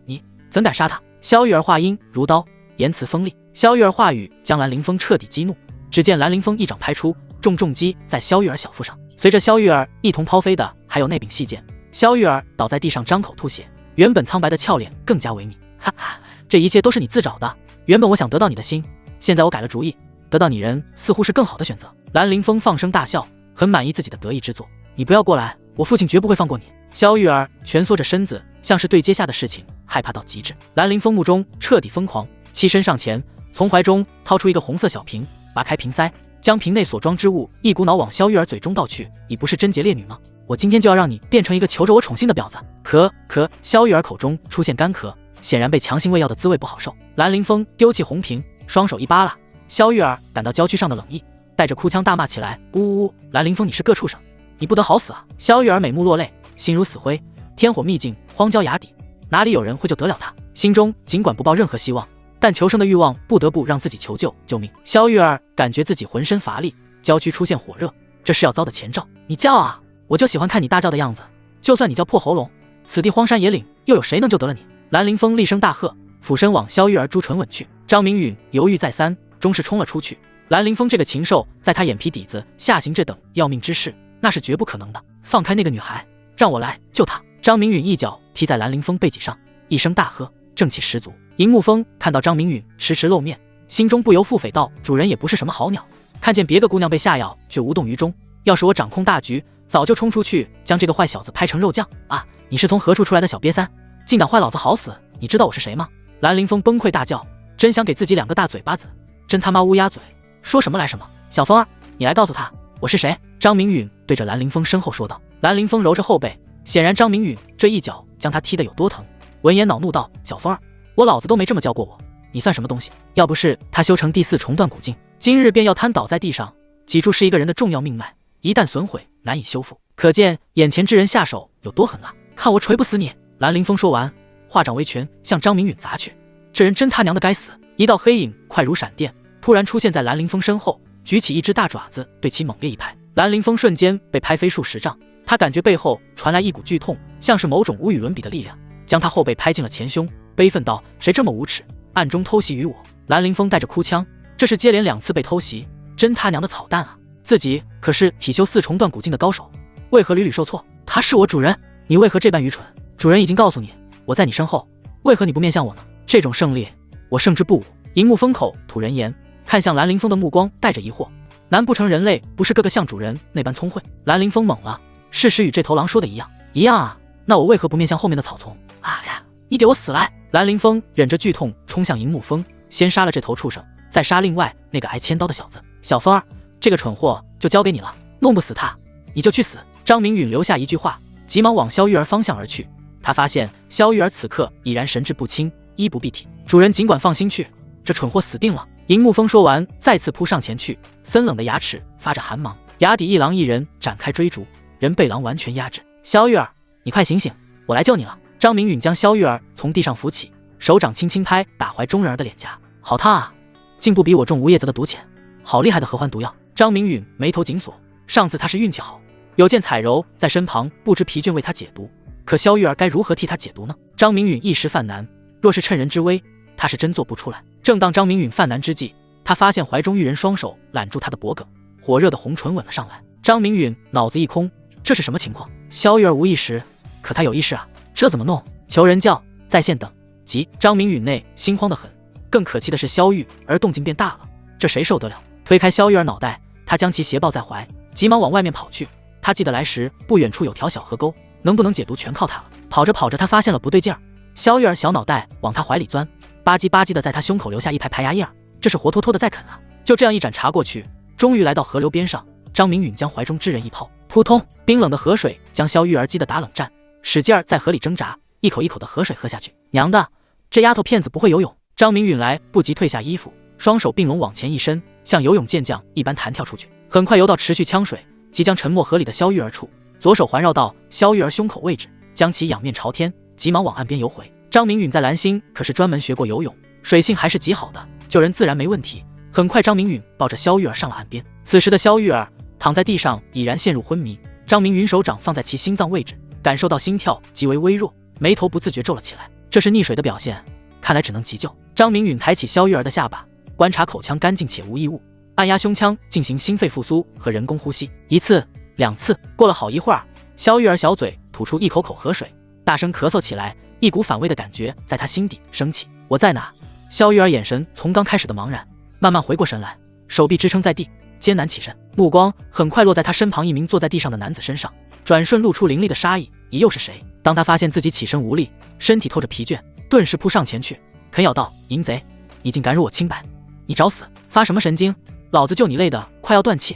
你怎敢杀他？萧玉儿话音如刀，言辞锋利。萧玉儿话语将兰陵风彻底激怒，只见兰陵风一掌拍出，重击在萧玉儿小腹上，随着萧玉儿一同抛飞的还有那柄细剑。萧玉儿倒在地上张口吐血，原本苍白的俏脸更加萎靡。哈哈，这一切都是你自找的。原本我想得到你的心，现在我改了主意，得到你人似乎是更好的选择。兰陵风放声大笑，很满意自己的得意之作。你不要过来，我父亲绝不会放过你。萧玉儿蜷缩着身子，像是对接下的事情害怕到极致。兰陵风目中彻底疯狂，欺身上前，从怀中掏出一个红色小瓶，拔开瓶塞，将瓶内所装之物一股脑往萧玉儿嘴中倒去。你不是贞洁烈女吗？我今天就要让你变成一个求着我宠幸的婊子。咳，萧玉儿口中出现干咳，显然被强行喂药的滋味不好受。兰陵风丢弃红瓶，双手一扒拉，萧玉儿感到娇躯上的冷意，带着哭腔大骂起来：呜呜！兰陵风，你是个畜生，你不得好死啊！萧玉儿美目落泪，心如死灰，天火秘境，荒郊野底，哪里有人会救得了他？心中尽管不抱任何希望，但求生的欲望不得不让自己求救命。萧玉儿感觉自己浑身乏力，娇躯出现火热，这是要遭的前兆。你叫啊，我就喜欢看你大叫的样子，就算你叫破喉咙，此地荒山野岭，又有谁能救得了你？兰陵风厉声大喝，俯身往萧玉儿朱唇吻去。张明允犹豫再三，终是冲了出去。兰陵风这个禽兽，在他眼皮底子下行这等要命之事，那是绝不可能的。放开那个女孩，让我来救她！张明允一脚踢在兰陵风背脊上，一声大喝，正气十足。银木风看到张明允迟迟露面，心中不由腹诽道：主人也不是什么好鸟，看见别个姑娘被下药，却无动于衷。要是我掌控大局，早就冲出去将这个坏小子拍成肉酱啊！你是从何处出来的小瘪三，竟敢坏老子好死！你知道我是谁吗？兰陵风崩溃大叫，真想给自己2个大嘴巴子，真他妈乌鸦嘴，说什么来什么！小风儿，你来告诉他我是谁！张明允对着兰陵风身后说道。兰陵风揉着后背，显然张明允这一脚将他踢得有多疼。闻言恼怒道：小风儿，我老子都没这么叫过我，你算什么东西？要不是他修成第4重断骨境，今日便要瘫倒在地上。脊柱是一个人的重要命脉，一旦损毁，难以修复，可见眼前之人下手有多狠辣！看我锤不死你！兰陵风说完，化掌为拳向张明允砸去。这人真他娘的该死！一道黑影快如闪电，突然出现在兰陵风身后，举起一只大爪子对其猛烈一拍。兰陵风瞬间被拍飞数10丈，他感觉背后传来一股剧痛，像是某种无与伦比的力量，将他后背拍进了前胸，悲愤道：谁这么无耻，暗中偷袭于我！兰陵风带着哭腔，这是接连2次被偷袭，真他娘的草蛋啊！自己可是体修4重断骨境的高手，为何屡屡受挫？他是我主人，你为何这般愚蠢？主人已经告诉你，我在你身后，为何你不面向我呢？这种胜利，我胜之不武。银木风口吐人言，看向兰陵风的目光带着疑惑，难不成人类不是个个像主人那般聪慧？兰陵风懵了，事实与这头狼说的一样啊，那我为何不面向后面的草丛？啊呀，你给我死来！兰陵风忍着剧痛冲向银木风，先杀了这头畜生，再杀另外那个挨千刀的小子。小风儿，这个蠢货就交给你了，弄不死他，你就去死！张明允留下一句话，急忙往萧玉儿方向而去。他发现萧玉儿此刻已然神志不清，衣不蔽体。主人尽管放心去，这蠢货死定了！银木风说完，再次扑上前去，森冷的牙齿发着寒芒。崖底一狼一人展开追逐，人被狼完全压制。萧玉儿，你快醒醒，我来救你了！张明允将萧玉儿从地上扶起，手掌轻轻拍打怀中人儿的脸颊，好烫啊，竟不比我中吴叶子的毒浅，好厉害的合欢毒药！张明允眉头紧锁，上次他是运气好，有见彩柔在身旁不知疲倦为他解毒，可萧玉儿该如何替他解毒呢？张明允一时犯难，若是趁人之危，他是真做不出来。正当张明允犯难之际，他发现怀中玉人双手揽住他的脖颈，火热的红唇吻了上来。张明允脑子一空，这是什么情况？萧玉儿无意识，可他有意识啊，这怎么弄？求人教，在线等。急！张明允内心慌得很，更可气的是萧玉儿动静变大了，这谁受得了？推开萧玉儿脑袋，他将其斜抱在怀，急忙往外面跑去。他记得来时不远处有条小河沟，能不能解毒全靠他了。跑着跑着，他发现了不对劲儿，萧玉儿小脑袋往他怀里钻，吧唧吧唧的在他胸口留下一排排牙印儿，这是活脱脱的在啃啊！就这样一盏茶过去，终于来到河流边上。张明允将怀中之人一抛，扑通，冰冷的河水将萧玉儿击得打冷战，使劲儿在河里挣扎，一口一口的河水喝下去。娘的，这丫头片子不会游泳！张明允来不及褪下衣服，双手并拢往前一伸，像游泳健将一般弹跳出去，很快游到持续呛水即将沉没河里的萧玉儿处，左手环绕到萧玉儿胸口位置，将其仰面朝天，急忙往岸边游回。张明允在兰心可是专门学过游泳，水性还是极好的，救人自然没问题。很快张明允抱着萧玉儿上了岸边，此时的萧玉儿躺在地上已然陷入昏迷，张明允手掌放在其心脏位置，感受到心跳极为微弱，眉头不自觉皱了起来，这是溺水的表现，看来只能急救。张明允抬起萧玉儿的下巴，观察口腔干净且无异物，按压胸腔进行心肺复苏和人工呼吸，1次2次。过了好一会儿，萧玉儿小嘴吐出一口口河水，大声咳嗽起来，一股反胃的感觉在他心底升起。我在哪？萧玉儿眼神从刚开始的茫然慢慢回过神来，手臂支撑在地，艰难起身，目光很快落在他身旁一名坐在地上的男子身上，转瞬露出凌厉的杀意。你又是谁？当他发现自己起身无力，身体透着疲倦，顿时扑上前去，啃咬道：淫贼，你竟敢辱我清白，你找死！发什么神经？老子救你累得快要断气，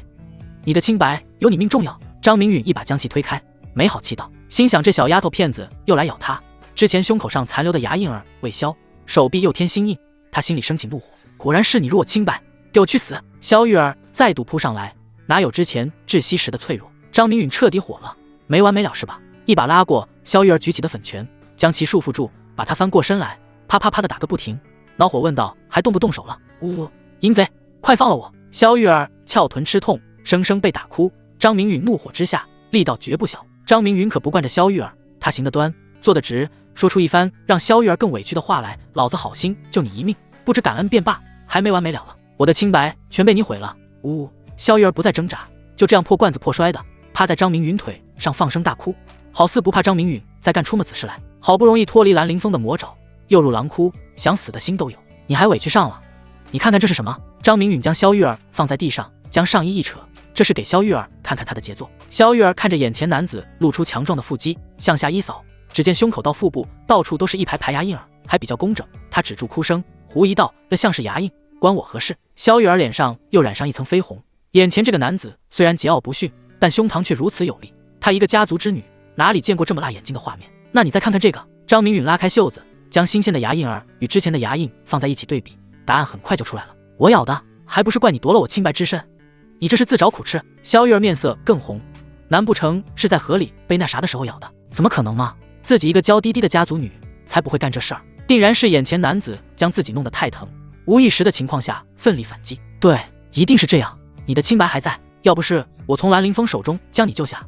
你的清白有你命重要！张明允一把将其推开，没好气道，心想这小丫头片子又来咬他。之前胸口上残留的牙印儿未消，手臂又添新印，他心里升起怒火，果然是你辱我清白，给我去死！萧玉儿再度扑上来，哪有之前窒息时的脆弱？张明允彻底火了，没完没了是吧？一把拉过萧玉儿举起的粉拳，将其束缚住，把她翻过身来，啪啪啪的打个不停。恼火问道：“还动不动手了？”“淫贼，快放了我！”萧玉儿翘臀吃痛，生生被打哭。张明允怒火之下，力道绝不小。张明允可不惯着萧玉儿，他行得端，坐得直，说出一番让萧玉儿更委屈的话来：“老子好心救你一命，不知感恩便罢，还没完没了了，我的清白全被你毁了。”萧玉儿不再挣扎，就这样破罐子破摔的趴在张明允腿上放声大哭，好似不怕张明允再干出么子事来。好不容易脱离兰陵风的魔爪，又入狼窟，想死的心都有。你还委屈上了？你看看这是什么？张明允将萧玉儿放在地上，将上衣一扯，这是给萧玉儿看看他的杰作。萧玉儿看着眼前男子露出强壮的腹肌，向下一扫，只见胸口到腹部到处都是一排排牙印儿，还比较工整。他止住哭声，狐疑道：“这像是牙印，关我何事？”萧玉儿脸上又染上一层绯红，眼前这个男子虽然桀骜不驯，但胸膛却如此有力。她一个家族之女，哪里见过这么辣眼睛的画面？那你再看看这个。张明允拉开袖子，将新鲜的牙印儿与之前的牙印放在一起对比，答案很快就出来了。我咬的，还不是怪你夺了我清白之身？你这是自找苦吃。萧玉儿面色更红，难不成是在河里被那啥的时候咬的？怎么可能吗？自己一个娇滴滴的家族女，才不会干这事儿。定然是眼前男子将自己弄得太疼，无意识的情况下奋力反击。对，一定是这样。你的清白还在，要不是我从兰陵风手中将你救下，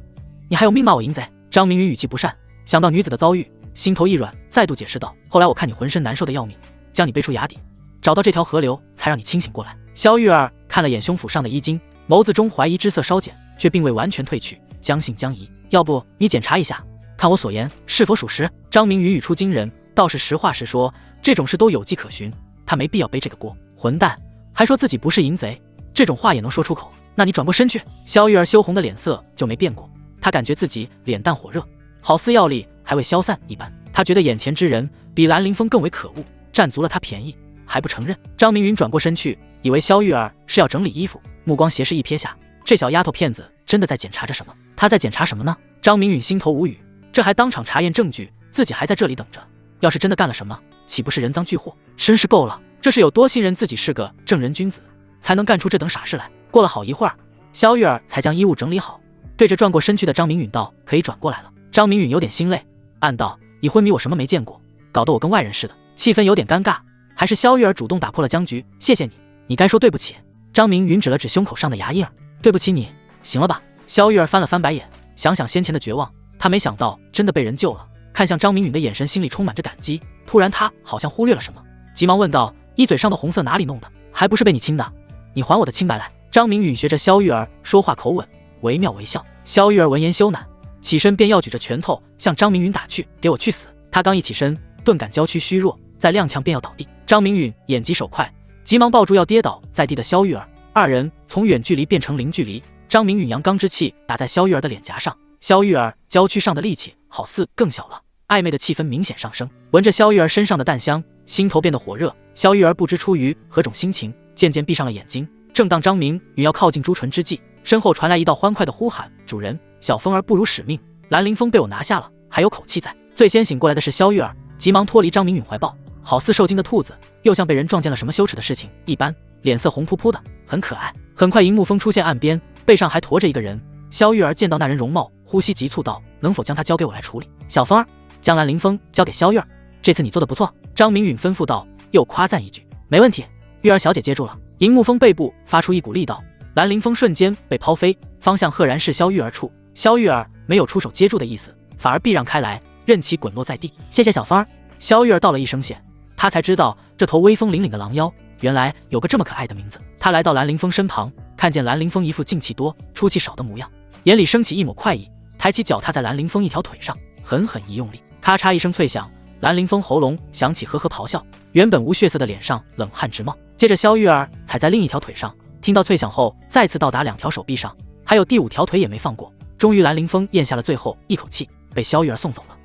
你还有命骂我淫贼。张明允语气不善，想到女子的遭遇，心头一软，再度解释道：“后来我看你浑身难受的要命，将你背出崖底，找到这条河流，才让你清醒过来。”萧玉儿看了眼胸脯上的衣襟，眸子中怀疑之色稍减，却并未完全褪去，将信将疑。要不你检查一下，看我所言是否属实？张明允语出惊人，倒是实话实说，这种事都有迹可循，他没必要背这个锅。混蛋，还说自己不是淫贼，这种话也能说出口？那你转过身去。萧玉儿羞红的脸色就没变过，她感觉自己脸蛋火热，好似药力还未消散一般。她觉得眼前之人比兰陵风更为可恶，占足了她便宜还不承认。张明允转过身去，以为萧玉儿是要整理衣服，目光斜视一瞥下，这小丫头片子真的在检查着什么？她在检查什么呢？张明允心头无语，这还当场查验证据，自己还在这里等着，要是真的干了什么，岂不是人赃俱获？真是够了，这是有多信任自己是个正人君子，才能干出这等傻事来。过了好一会儿，萧玉儿才将衣物整理好，对着转过身去的张明允道：“可以转过来了。”张明允有点心累，暗道：已昏迷我什么没见过，搞得我跟外人似的，气氛有点尴尬。还是萧玉儿主动打破了僵局：“谢谢你，你该说对不起。”张明允指了指胸口上的牙印儿：“对不起你，行了吧？”萧玉儿翻了翻白眼，想想先前的绝望，她没想到真的被人救了，看向张明允的眼神心里充满着感激。突然她好像忽略了什么，急忙问道：“衣嘴上的红色哪里弄的？还不是被你亲的？你还我的清白来！”张明允学着萧玉儿说话口吻，惟妙惟肖。萧玉儿闻言羞赧，起身便要举着拳头向张明允打去：“给我去死！”他刚一起身，顿感娇躯虚弱，再踉跄便要倒地。张明允眼疾手快，急忙抱住要跌倒在地的萧玉儿，二人从远距离变成零距离。张明允阳刚之气打在萧玉儿的脸颊上，萧玉儿娇躯上的力气好似更小了，暧昧的气氛明显上升。闻着萧玉儿身上的淡香，心头变得火热。萧玉儿不知出于何种心情，渐渐闭上了眼睛。正当张明允要靠近朱唇之际，身后传来一道欢快的呼喊：“主人，小风儿不辱使命，兰陵风被我拿下了，还有口气在。”最先醒过来的是萧玉儿，急忙脱离张明允怀抱，好似受惊的兔子，又像被人撞见了什么羞耻的事情一般，脸色红扑扑的，很可爱。很快，荧幕风出现岸边，背上还驮着一个人。萧玉儿见到那人容貌，呼吸急促道：“能否将他交给我来处理？”小风儿将兰陵风交给萧玉儿，这次你做的不错。张明允吩咐道，又夸赞一句：“没问题。”玉儿小姐接住了。荧幕风背部发出一股力道，兰陵风瞬间被抛飞，方向赫然是萧玉儿处。萧玉儿没有出手接住的意思，反而避让开来，任其滚落在地。谢谢小风儿。萧玉儿道了一声谢，她才知道这头威风凛凛的狼妖原来有个这么可爱的名字。她来到兰陵风身旁，看见兰陵风一副劲气多出气少的模样，眼里升起一抹快意，抬起脚踏在兰陵风一条腿上，狠狠一用力，咔嚓一声脆响，兰陵风喉咙响起呵呵咆哮，原本无血色的脸上冷汗直冒。接着萧玉儿踩在另一条腿上，听到脆响后再次到达两条手臂上，还有第五条腿也没放过。终于兰陵风咽下了最后一口气，被萧玉儿送走了。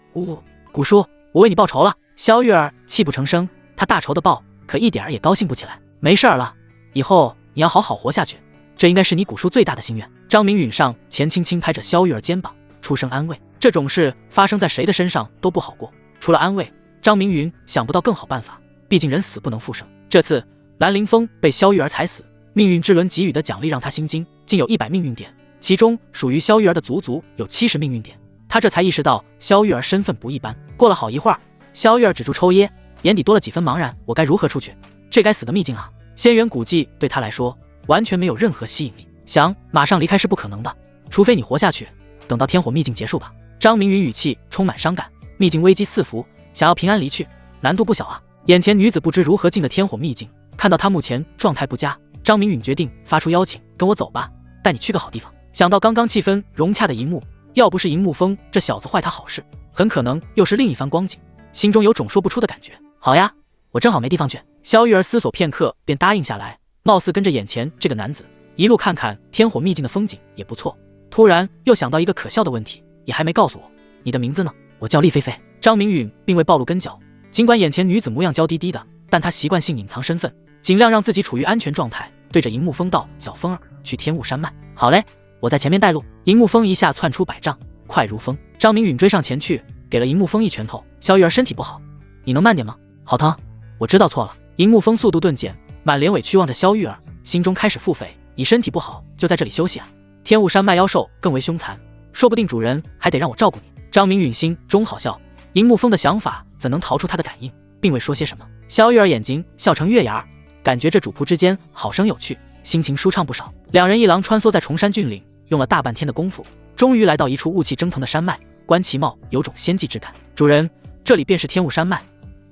古叔，我为你报仇了。萧玉儿泣不成声，她大仇的报，可一点儿也高兴不起来。没事儿了，以后你要好好活下去，这应该是你古叔最大的心愿。张明允上前轻轻拍着萧玉儿肩膀，出声安慰。这种事发生在谁的身上都不好过。除了安慰，张明云想不到更好办法，毕竟人死不能复生。这次兰陵峰被萧玉儿踩死，命运之轮给予的奖励让他心惊，竟有100命运点，其中属于萧玉儿的足足有70命运点。他这才意识到萧玉儿身份不一般。过了好一会儿，萧玉儿止住抽噎，眼底多了几分茫然，我该如何出去？这该死的秘境啊！仙源古迹对他来说完全没有任何吸引力，想马上离开是不可能的，除非你活下去，等到天火秘境结束吧。张明云语气充满伤感，秘境危机四伏，想要平安离去，难度不小啊。眼前女子不知如何进的天火秘境，看到他目前状态不佳，张明允决定发出邀请，跟我走吧，带你去个好地方。想到刚刚气氛融洽的一幕，要不是银木峰这小子坏他好事，很可能又是另一番光景，心中有种说不出的感觉。好呀，我正好没地方去。萧玉儿思索片刻便答应下来，貌似跟着眼前这个男子一路看看天火秘境的风景也不错。突然又想到一个可笑的问题，也还没告诉我，你的名字呢？我叫厉菲菲。张明允并未暴露根脚，尽管眼前女子模样娇滴滴的，但他习惯性隐藏身份，尽量让自己处于安全状态，对着银木峰道：小风儿，去天雾山脉。好嘞，我在前面带路。银木峰一下窜出100丈，快如风。张明允追上前去，给了银木峰一拳头。萧玉儿身体不好，你能慢点吗？好疼，我知道错了。银木峰速度顿减，满脸委屈望着萧玉儿，心中开始腹诽：你身体不好就在这里休息啊？天雾山脉妖兽更为凶残，说不定主人还得让我照顾你。张明允心中好笑，银木峰的想法怎能逃出他的感应，并未说些什么。萧玉儿眼睛笑成月牙儿，感觉这主仆之间好生有趣，心情舒畅不少。两人一狼穿梭在崇山峻岭，用了大半天的功夫，终于来到一处雾气蒸腾的山脉，观其貌有种仙迹之感。主人，这里便是天雾山脉，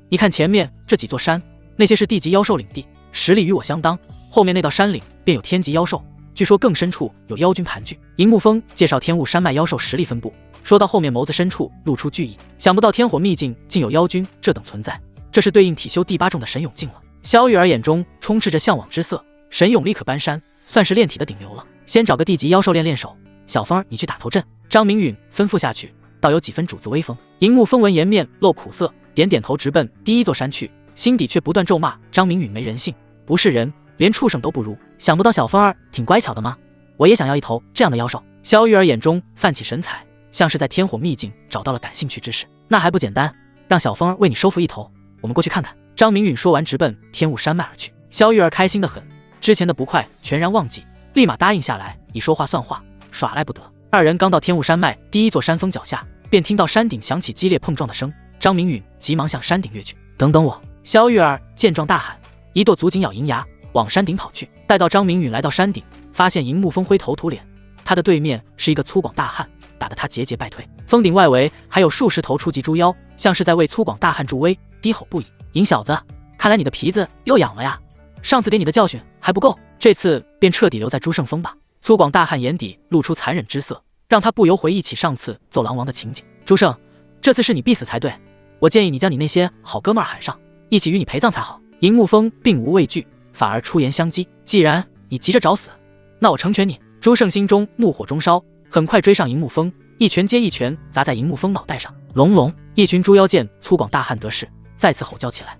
你看前面这几座山，那些是地级妖兽领地，实力与我相当，后面那道山岭便有天级妖兽，据说更深处有妖君盘踞。银木峰介绍天雾山脉妖兽实力分布，说到后面眸子深处露出惧意，想不到天火秘境竟有妖君这等存在，这是对应体修第8重的神勇境了。萧玉儿眼中充斥着向往之色，神勇力可搬山，算是炼体的顶流了。先找个地级妖兽练练手，小风儿你去打头阵。张明允吩咐下去，倒有几分主子威风。银木峰闻言面露苦涩，点点头直奔第1座山去，心底却不断咒骂张明允没人性，不是人，连畜生都不如。想不到小风儿挺乖巧的吗？我也想要一头这样的妖兽。萧玉儿眼中泛起神采，像是在天火秘境找到了感兴趣之事。那还不简单，让小风儿为你收服一头，我们过去看看。张明允说完直奔天雾山脉而去。萧玉儿开心得很，之前的不快全然忘记，立马答应下来，以说话算话，耍赖不得。二人刚到天雾山脉第1座山峰脚下，便听到山顶响起激烈碰撞的声。张明允急忙向山顶跃去。等等我！萧玉儿见状大喊，一跺足紧咬银牙往山顶跑去。待到张明允来到山顶，发现银木峰灰头土脸，他的对面是一个粗犷大汉，打得他节节败退。峰顶外围还有数十头初级猪妖，像是在为粗犷大汉助威，低吼不已。银小子，看来你的皮子又痒了呀，上次给你的教训还不够，这次便彻底留在朱胜峰吧。粗犷大汉眼底露出残忍之色，让他不由回忆起上次揍狼王的情景。朱胜，这次是你必死才对，我建议你将你那些好哥们儿喊上，一起与你陪葬才好。银木峰并无畏惧，反而出言相讥，既然你急着找死，那我成全你。朱胜心中怒火中烧，很快追上银木峰，一拳接一拳砸在银木峰脑袋上。隆隆，一群猪妖见粗犷大汉得势，再次吼叫起来。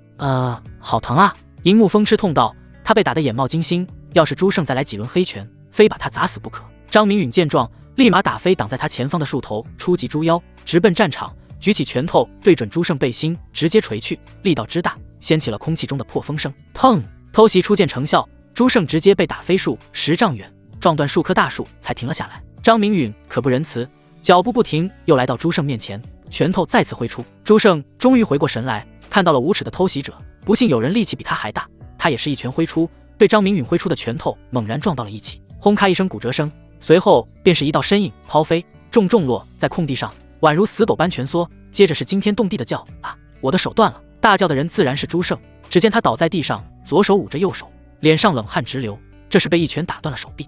好疼啊！银木峰吃痛道，他被打得眼冒金星，要是朱胜再来几轮黑拳，非把他砸死不可。张明允见状，立马打飞挡在他前方的数头初级猪妖，直奔战场，举起拳头对准朱胜背心直接捶去，力道之大，掀起了空气中的破风声。砰！偷袭初见成效，朱胜直接被打飞数10丈远，撞断数棵大树才停了下来。张明允可不仁慈，脚步不停，又来到朱胜面前，拳头再次挥出。朱胜终于回过神来，看到了无耻的偷袭者，不幸有人力气比他还大，他也是一拳挥出，对张明允挥出的拳头猛然撞到了一起，轰咔一声骨折声，随后便是一道身影抛飞，重落在空地上，宛如死狗般蜷缩，接着是惊天动地的叫啊！我的手断了！大叫的人自然是朱胜，只见他倒在地上，左手捂着右手，脸上冷汗直流，这是被一拳打断了手臂。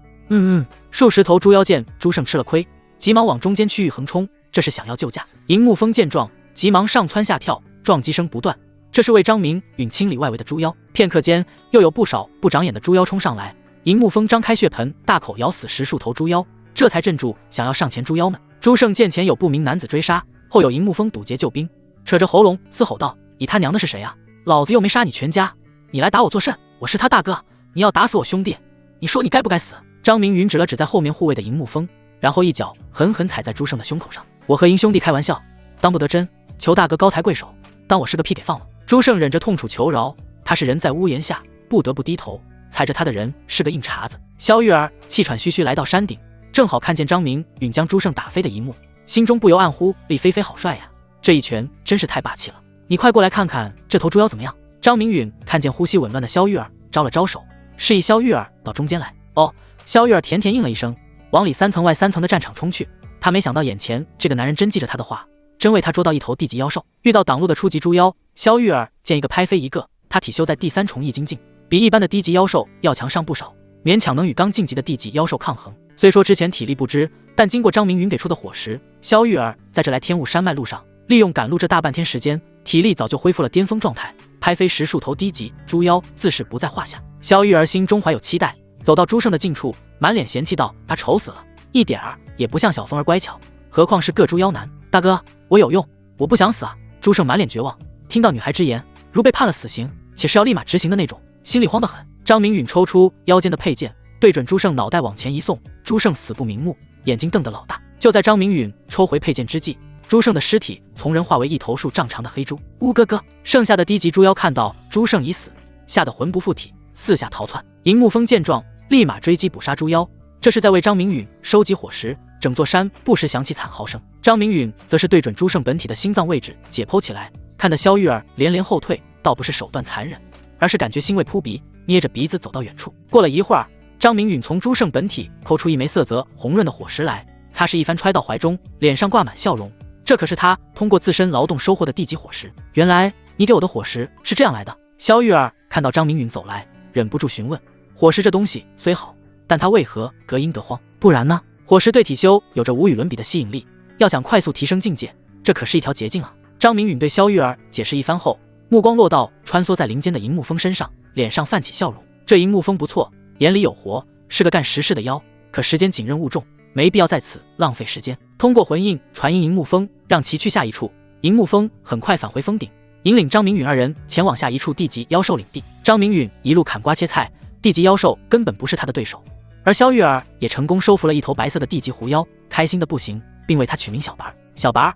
数十头猪妖见朱胜吃了亏，急忙往中间区域横冲，这是想要救驾。银木峰见状，急忙上蹿下跳，撞击声不断，这是为张明允清理外围的猪妖。片刻间，又有不少不长眼的猪妖冲上来，银木峰张开血盆，大口咬死10数头猪妖，这才镇住想要上前猪妖们。朱胜见前有不明男子追杀，后有银木峰堵截救兵，扯着喉咙嘶吼道：你他娘的是谁啊？老子又没杀你全家，你来打我作甚？我是他大哥，你要打死我兄弟，你说你该不该死？张明允指了指在后面护卫的银木峰，然后一脚狠狠踩在朱胜的胸口上。我和银兄弟开玩笑，当不得真，求大哥高抬贵手，当我是个屁给放了。朱胜忍着痛楚求饶，他是人在屋檐下，不得不低头，踩着他的人是个硬茬子。萧玉儿气喘吁吁来到山顶，正好看见张明允将朱胜打飞的一幕，心中不由暗呼：厉菲菲好帅呀，这一拳真是太霸气了。你快过来看看这头猪妖怎么样？张明允看见呼吸紊乱的萧玉儿，招了招手，示意萧玉儿到中间来。哦，萧玉儿甜甜应了一声，往里3层外3层的战场冲去。他没想到眼前这个男人真记着他的话，真为他捉到一头地级妖兽。遇到挡路的初级猪妖，萧玉儿见一个拍飞一个，他体修在第3重易筋境，比一般的低级妖兽要强上不少，勉强能与刚晋级的地级妖兽抗衡。虽说之前体力不支，但经过张明允给出的伙食，萧玉儿在这来天雾山脉路上，利用赶路这大半天时间，体力早就恢复了巅峰状态，拍飞10数头低级猪妖自是不在话下。萧玉儿心中怀有期待，走到朱胜的近处，满脸嫌弃道：他丑死了，一点儿也不像小凤儿乖巧，何况是个猪妖男。大哥，我有用，我不想死啊！朱胜满脸绝望，听到女孩之言，如被判了死刑，且是要立马执行的那种，心里慌得很。张明允抽出腰间的佩剑，对准朱胜脑袋往前一送，朱胜死不瞑目，眼睛瞪得老大。就在张明允抽回佩剑之际，朱胜的尸体从人化为一头数丈长的黑猪。乌哥哥，剩下的低级猪妖看到朱胜已死，吓得魂不附体，四下逃窜。银木峰见状，立马追击捕杀猪妖，这是在为张明允收集伙食。整座山不时响起惨嚎声。张明允则是对准朱胜本体的心脏位置解剖起来，看得萧玉儿连连后退，倒不是手段残忍，而是感觉腥味扑鼻，捏着鼻子走到远处。过了一会儿，张明允从朱胜本体抠出一枚色泽红润的伙食来，擦拭一番揣到怀中，脸上挂满笑容。这可是他通过自身劳动收获的地级伙食。原来你给我的伙食是这样来的。萧玉儿看到张明允走来，忍不住询问：伙食这东西虽好，但它为何隔音得慌？不然呢？伙食对体修有着无与伦比的吸引力，要想快速提升境界，这可是一条捷径啊。张明允对萧玉儿解释一番后，目光落到穿梭在林间的银木峰身上，脸上泛起笑容。这银木峰不错，眼里有活，是个干实事的妖，可时间紧任务重，没必要在此浪费时间。通过魂印传音银木峰，让其去下一处。银木峰很快返回峰顶，引领张明允二人前往下一处地级妖兽领地。张明允一路砍瓜切菜，地级妖兽根本不是他的对手，而萧玉儿也成功收服了一头白色的地级狐妖，开心的不行，并为他取名小白。小白，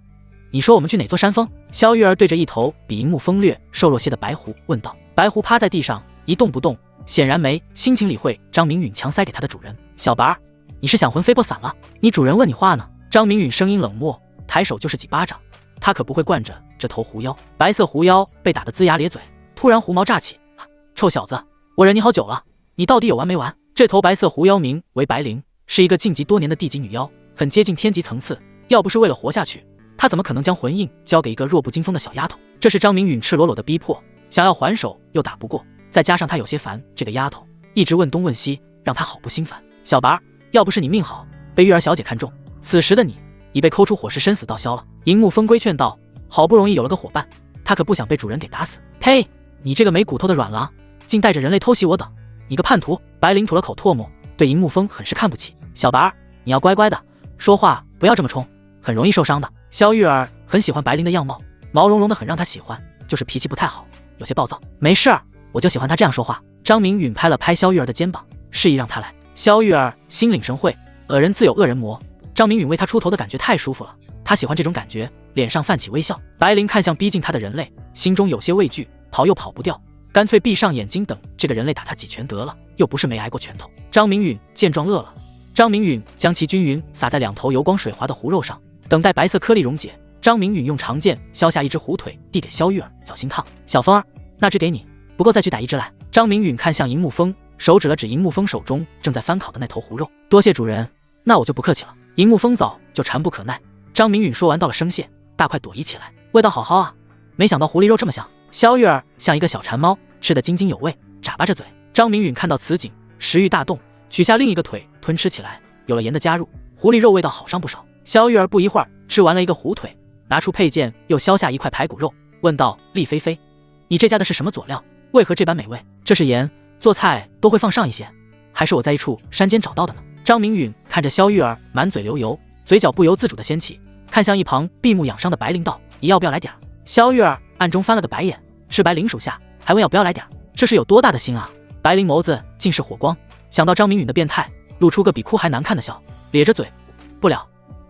你说我们去哪座山峰？萧玉儿对着一头比银木峰略瘦弱些的白狐问道。白狐趴在地上一动不动，显然没心情理会张明允强塞给他的主人。小白，你是想魂飞魄散了？你主人问你话呢。张明允声音冷漠，抬手就是几巴掌，他可不会惯着这头狐妖。白色狐妖被打得龇牙咧嘴，突然狐毛炸起，臭小子，我忍你好久了，你到底有完没完？这头白色狐妖名为白灵，是一个晋级多年的地级女妖，很接近天级层次。要不是为了活下去，她怎么可能将魂印交给一个弱不禁风的小丫头？这是张明允赤裸裸的逼迫，想要还手又打不过，再加上他有些烦这个丫头，一直问东问西，让他好不心烦。小白，要不是你命好，被玉儿小姐看中，此时的你已被抠出伙食，生死道消了。银木风规劝道，好不容易有了个伙伴，他可不想被主人给打死。呸！你这个没骨头的软狼，竟带着人类偷袭我等，你个叛徒！白灵吐了口唾沫，对银木风很是看不起。小白，你要乖乖的说话，不要这么冲，很容易受伤的。萧玉儿很喜欢白灵的样貌，毛茸茸的很让她喜欢，就是脾气不太好，有些暴躁。没事儿，我就喜欢她这样说话。张明允拍了拍萧玉儿的肩膀，示意让她来。萧玉儿心领神会，恶人自有恶人磨，张明允为她出头的感觉太舒服了，她喜欢这种感觉，脸上泛起微笑。白灵看向逼近她的人类，心中有些畏惧，跑又跑不掉，干脆闭上眼睛等这个人类打他几拳得了，又不是没挨过拳头。张明允见状乐了，张明允将其均匀撒在2头油光水滑的狐肉上，等待白色颗粒溶解。张明允用长剑削下一只虎腿，递给萧玉儿，小心烫。小风儿，那只给你，不够再去逮一只来。张明允看向银木风，手指了指银木风手中正在翻烤的那头狐肉，多谢主人，那我就不客气了。银木风早就馋不可耐，张明允说完到了声线，大快朵颐起来，味道好好啊，没想到狐狸肉这么香。萧玉儿像一个小馋猫，吃得津津有味，眨巴着嘴。张明允看到此景，食欲大动，取下另一个腿吞吃起来，有了盐的加入，狐狸肉味道好上不少。萧玉儿不一会儿吃完了一个虎腿，拿出佩剑又削下一块排骨肉，问道：厉菲菲，你这家的是什么佐料？为何这般美味？这是盐，做菜都会放上一些，还是我在一处山间找到的呢？张明允看着萧玉儿满嘴流油，嘴角不由自主的掀起，看向一旁闭目养伤的白灵道：你要不要来点？萧玉儿暗中翻了个白眼，吃白灵属下还问要不要来点，这是有多大的心啊？白灵眸子尽是火光，想到张明允的变态，露出个比哭还难看的笑，咧着嘴，不了，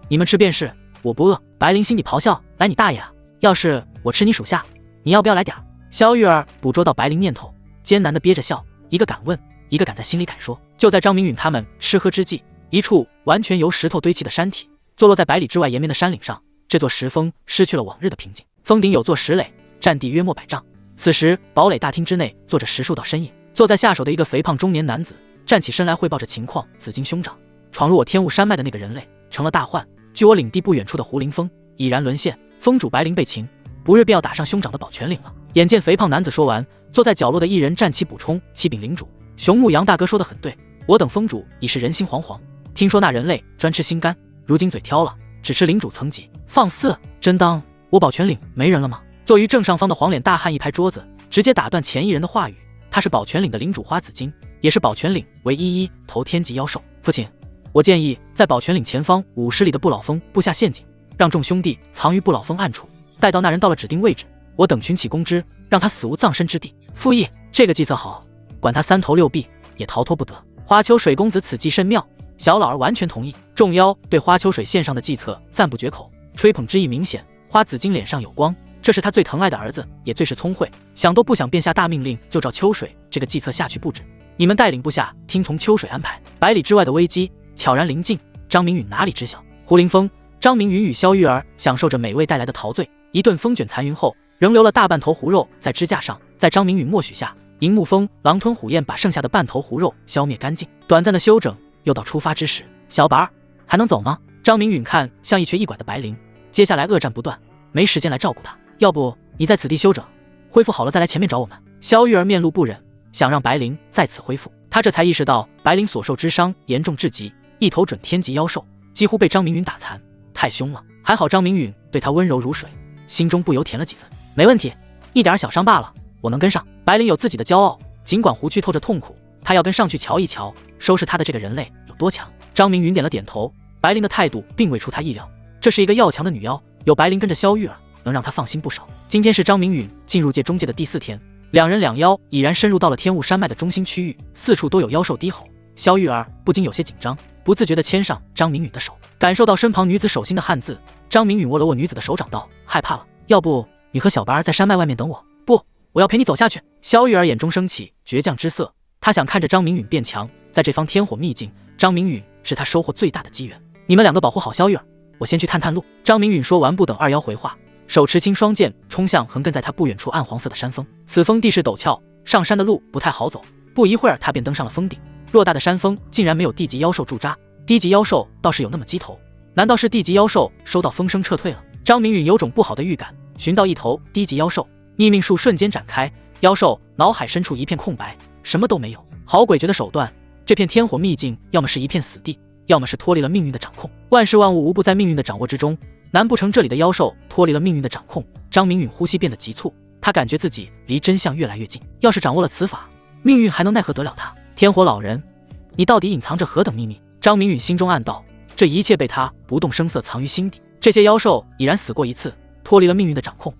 你们吃便是，我不饿。白灵心底咆哮：来你大爷啊！要是我吃你属下，你要不要来点儿？萧玉儿捕捉到白灵念头，艰难地憋着笑，一个敢问，一个敢在心里敢说。就在张明允他们吃喝之际，一处完全由石头堆砌的山体坐落在百里之外延绵的山岭上，这座石峰失去了往日的平静，峰顶有座石垒，占地约莫100丈。此时堡垒大厅之内坐着10数道身影，坐在下手的一个肥胖中年男子站起身来汇报着情况：紫金兄长，闯入我天雾山脉的那个人类成了大患，距我领地不远处的胡林峰已然沦陷，峰主白灵被擒，不日便要打上兄长的宝泉岭了。眼见肥胖男子说完，坐在角落的一人站起补充：启禀领主，熊牧杨大哥说得很对，我等峰主已是人心惶惶，听说那人类专吃心肝，如今嘴挑了，只吃领主层级。放肆！真当我宝泉岭没人了吗？坐于正上方的黄脸大汉一拍桌子，直接打断前一人的话语。他是宝泉岭的领主花子金，也是宝泉岭唯一头天级妖兽。父亲，我建议在宝泉岭前方50里的不老峰布下陷阱，让众兄弟藏于不老峰暗处，待到那人到了指定位置，我等群起攻之，让他死无葬身之地。父议，这个计策好，管他3头6臂也逃脱不得。花秋水公子此计甚妙，小老儿完全同意。众妖对花秋水献上的计策赞不绝口，吹捧之意明显。花子金脸上有光，这是他最疼爱的儿子，也最是聪慧，想都不想便下大命令，就照秋水这个计策下去布置。你们带领部下听从秋水安排。百里之外的危机悄然临近，张明允哪里知晓？胡林峰、张明允与萧玉儿享受着美味带来的陶醉，一顿风卷残云后，仍留了大半头狐肉在支架上。在张明允默许下，银木峰狼吞虎咽把剩下的半头狐肉消灭干净。短暂的休整，又到出发之时。小白儿还能走吗？张明允看像一瘸一拐的白灵，接下来恶战不断，没时间来照顾他，要不你在此地休整，恢复好了再来前面找我们。萧玉儿面露不忍，想让白灵在此恢复。他这才意识到白灵所受之伤严重至极，一头准天级妖兽几乎被张明允打残，太凶了。还好张明允对他温柔如水，心中不由甜了几分。没问题，一点小伤罢了，我能跟上。白灵有自己的骄傲，尽管胡须透着痛苦，他要跟上去瞧一瞧，收拾他的这个人类有多强。张明允点了点头，白灵的态度并未出他意料，这是一个要强的女妖，有白灵跟着萧玉儿，能让他放心不少。今天是张明允进入界中界的第4天，两人两妖已然深入到了天雾山脉的中心区域，四处都有妖兽低吼。萧玉儿不禁有些紧张，不自觉地牵上张明允的手，感受到身旁女子手心的汗渍。张明允握了握女子的手掌道：害怕了，要不你和小白儿在山脉外面等我？不，我要陪你走下去。萧玉儿眼中升起倔强之色，她想看着张明允变强，在这方天火秘境，张明允是她收获最大的机缘。你们2个保护好萧玉儿，我先去探探路。张明允说完，不等二妖回话，手持青双剑冲向横亘在他不远处暗黄色的山峰。此峰地势陡峭，上山的路不太好走，不一会儿他便登上了峰顶。偌大的山峰竟然没有地级妖兽驻扎，低级妖兽倒是有那么鸡头，难道是地级妖兽收到风声撤退了？张明允有种不好的预感，寻到一头低级妖兽，逆命术瞬间展开，妖兽脑海深处一片空白，什么都没有。好诡谲的手段，这片天火秘境要么是一片死地，要么是脱离了命运的掌控。万事万物无不在命运的掌握之中，难不成这里的妖兽脱离了命运的掌控？张明允呼吸变得急促，他感觉自己离真相越来越近。要是掌握了此法，命运还能奈何得了他？天火老人，你到底隐藏着何等秘密？张明允心中暗道，这一切被他不动声色藏于心底。这些妖兽已然死过一次，脱离了命运的掌控，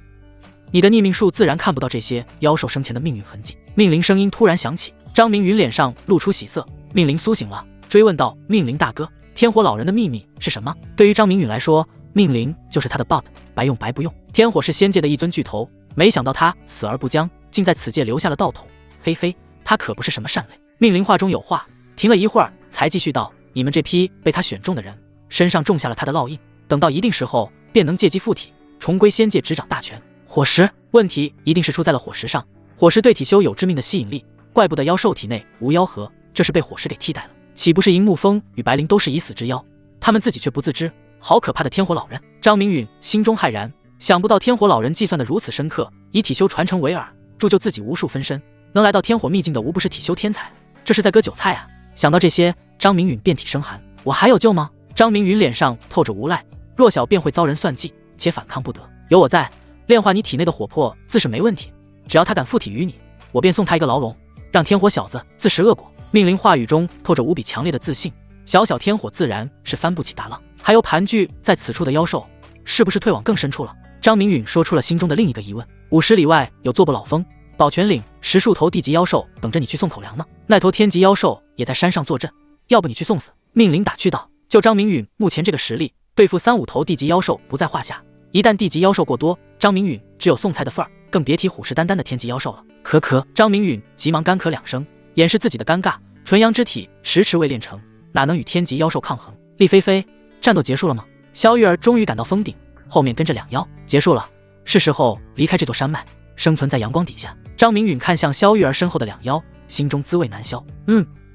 你的逆命术自然看不到这些妖兽生前的命运痕迹。命灵声音突然响起，张明允脸上露出喜色。命灵苏醒了，追问道：命灵大哥，天火老人的秘密是什么？对于张明允来说，命灵就是他的 bug， 白用白不用。天火是仙界的一尊巨头，没想到他死而不僵，竟在此界留下了道统。嘿嘿，他可不是什么善类。命灵话中有话，停了一会儿才继续道：你们这批被他选中的人身上种下了他的烙印，等到一定时候便能借机附体，重归仙界执掌大权。火石问题一定是出在了火石上，火石对体修有致命的吸引力，怪不得妖兽体内无妖核，这是被火石给替代了。岂不是银木峰与白灵都是已死之妖，他们自己却不自知？好可怕的天火老人！张明允心中骇然，想不到天火老人计算的如此深刻，以体修传承为饵，铸就自己无数分身，能来到天火秘境的无不是体修天才，这是在割韭菜啊！想到这些，张明允遍体生寒。我还有救吗？张明允脸上透着无赖，弱小便会遭人算计，且反抗不得。有我在，炼化你体内的火魄自是没问题，只要他敢附体于你，我便送他一个牢笼，让天火小子自食恶果。命灵话语中透着无比强烈的自信，小小天火自然是翻不起大浪。还有盘踞在此处的妖兽，是不是退往更深处了？张明允说出了心中的另一个疑问。50里外有座不老峰，宝泉岭10数头地级妖兽等着你去送口粮呢，那头天级妖兽也在山上坐镇，要不你去送死？命灵打趣道。就张明允目前这个实力，对付3、5头地级妖兽不在话下。一旦地级妖兽过多，张明允只有送菜的份儿，更别提虎视眈眈的天级妖兽了。咳，张明允急忙干咳2声，掩饰自己的尴尬。纯阳之体迟迟未练成，哪能与天级妖兽抗衡？厉菲菲，战斗结束了吗？萧玉儿终于赶到峰顶，后面跟着2妖。结束了，是时候离开这座山脉，生存在阳光底下。张明允看向萧玉儿身后的2妖，心中滋味难消。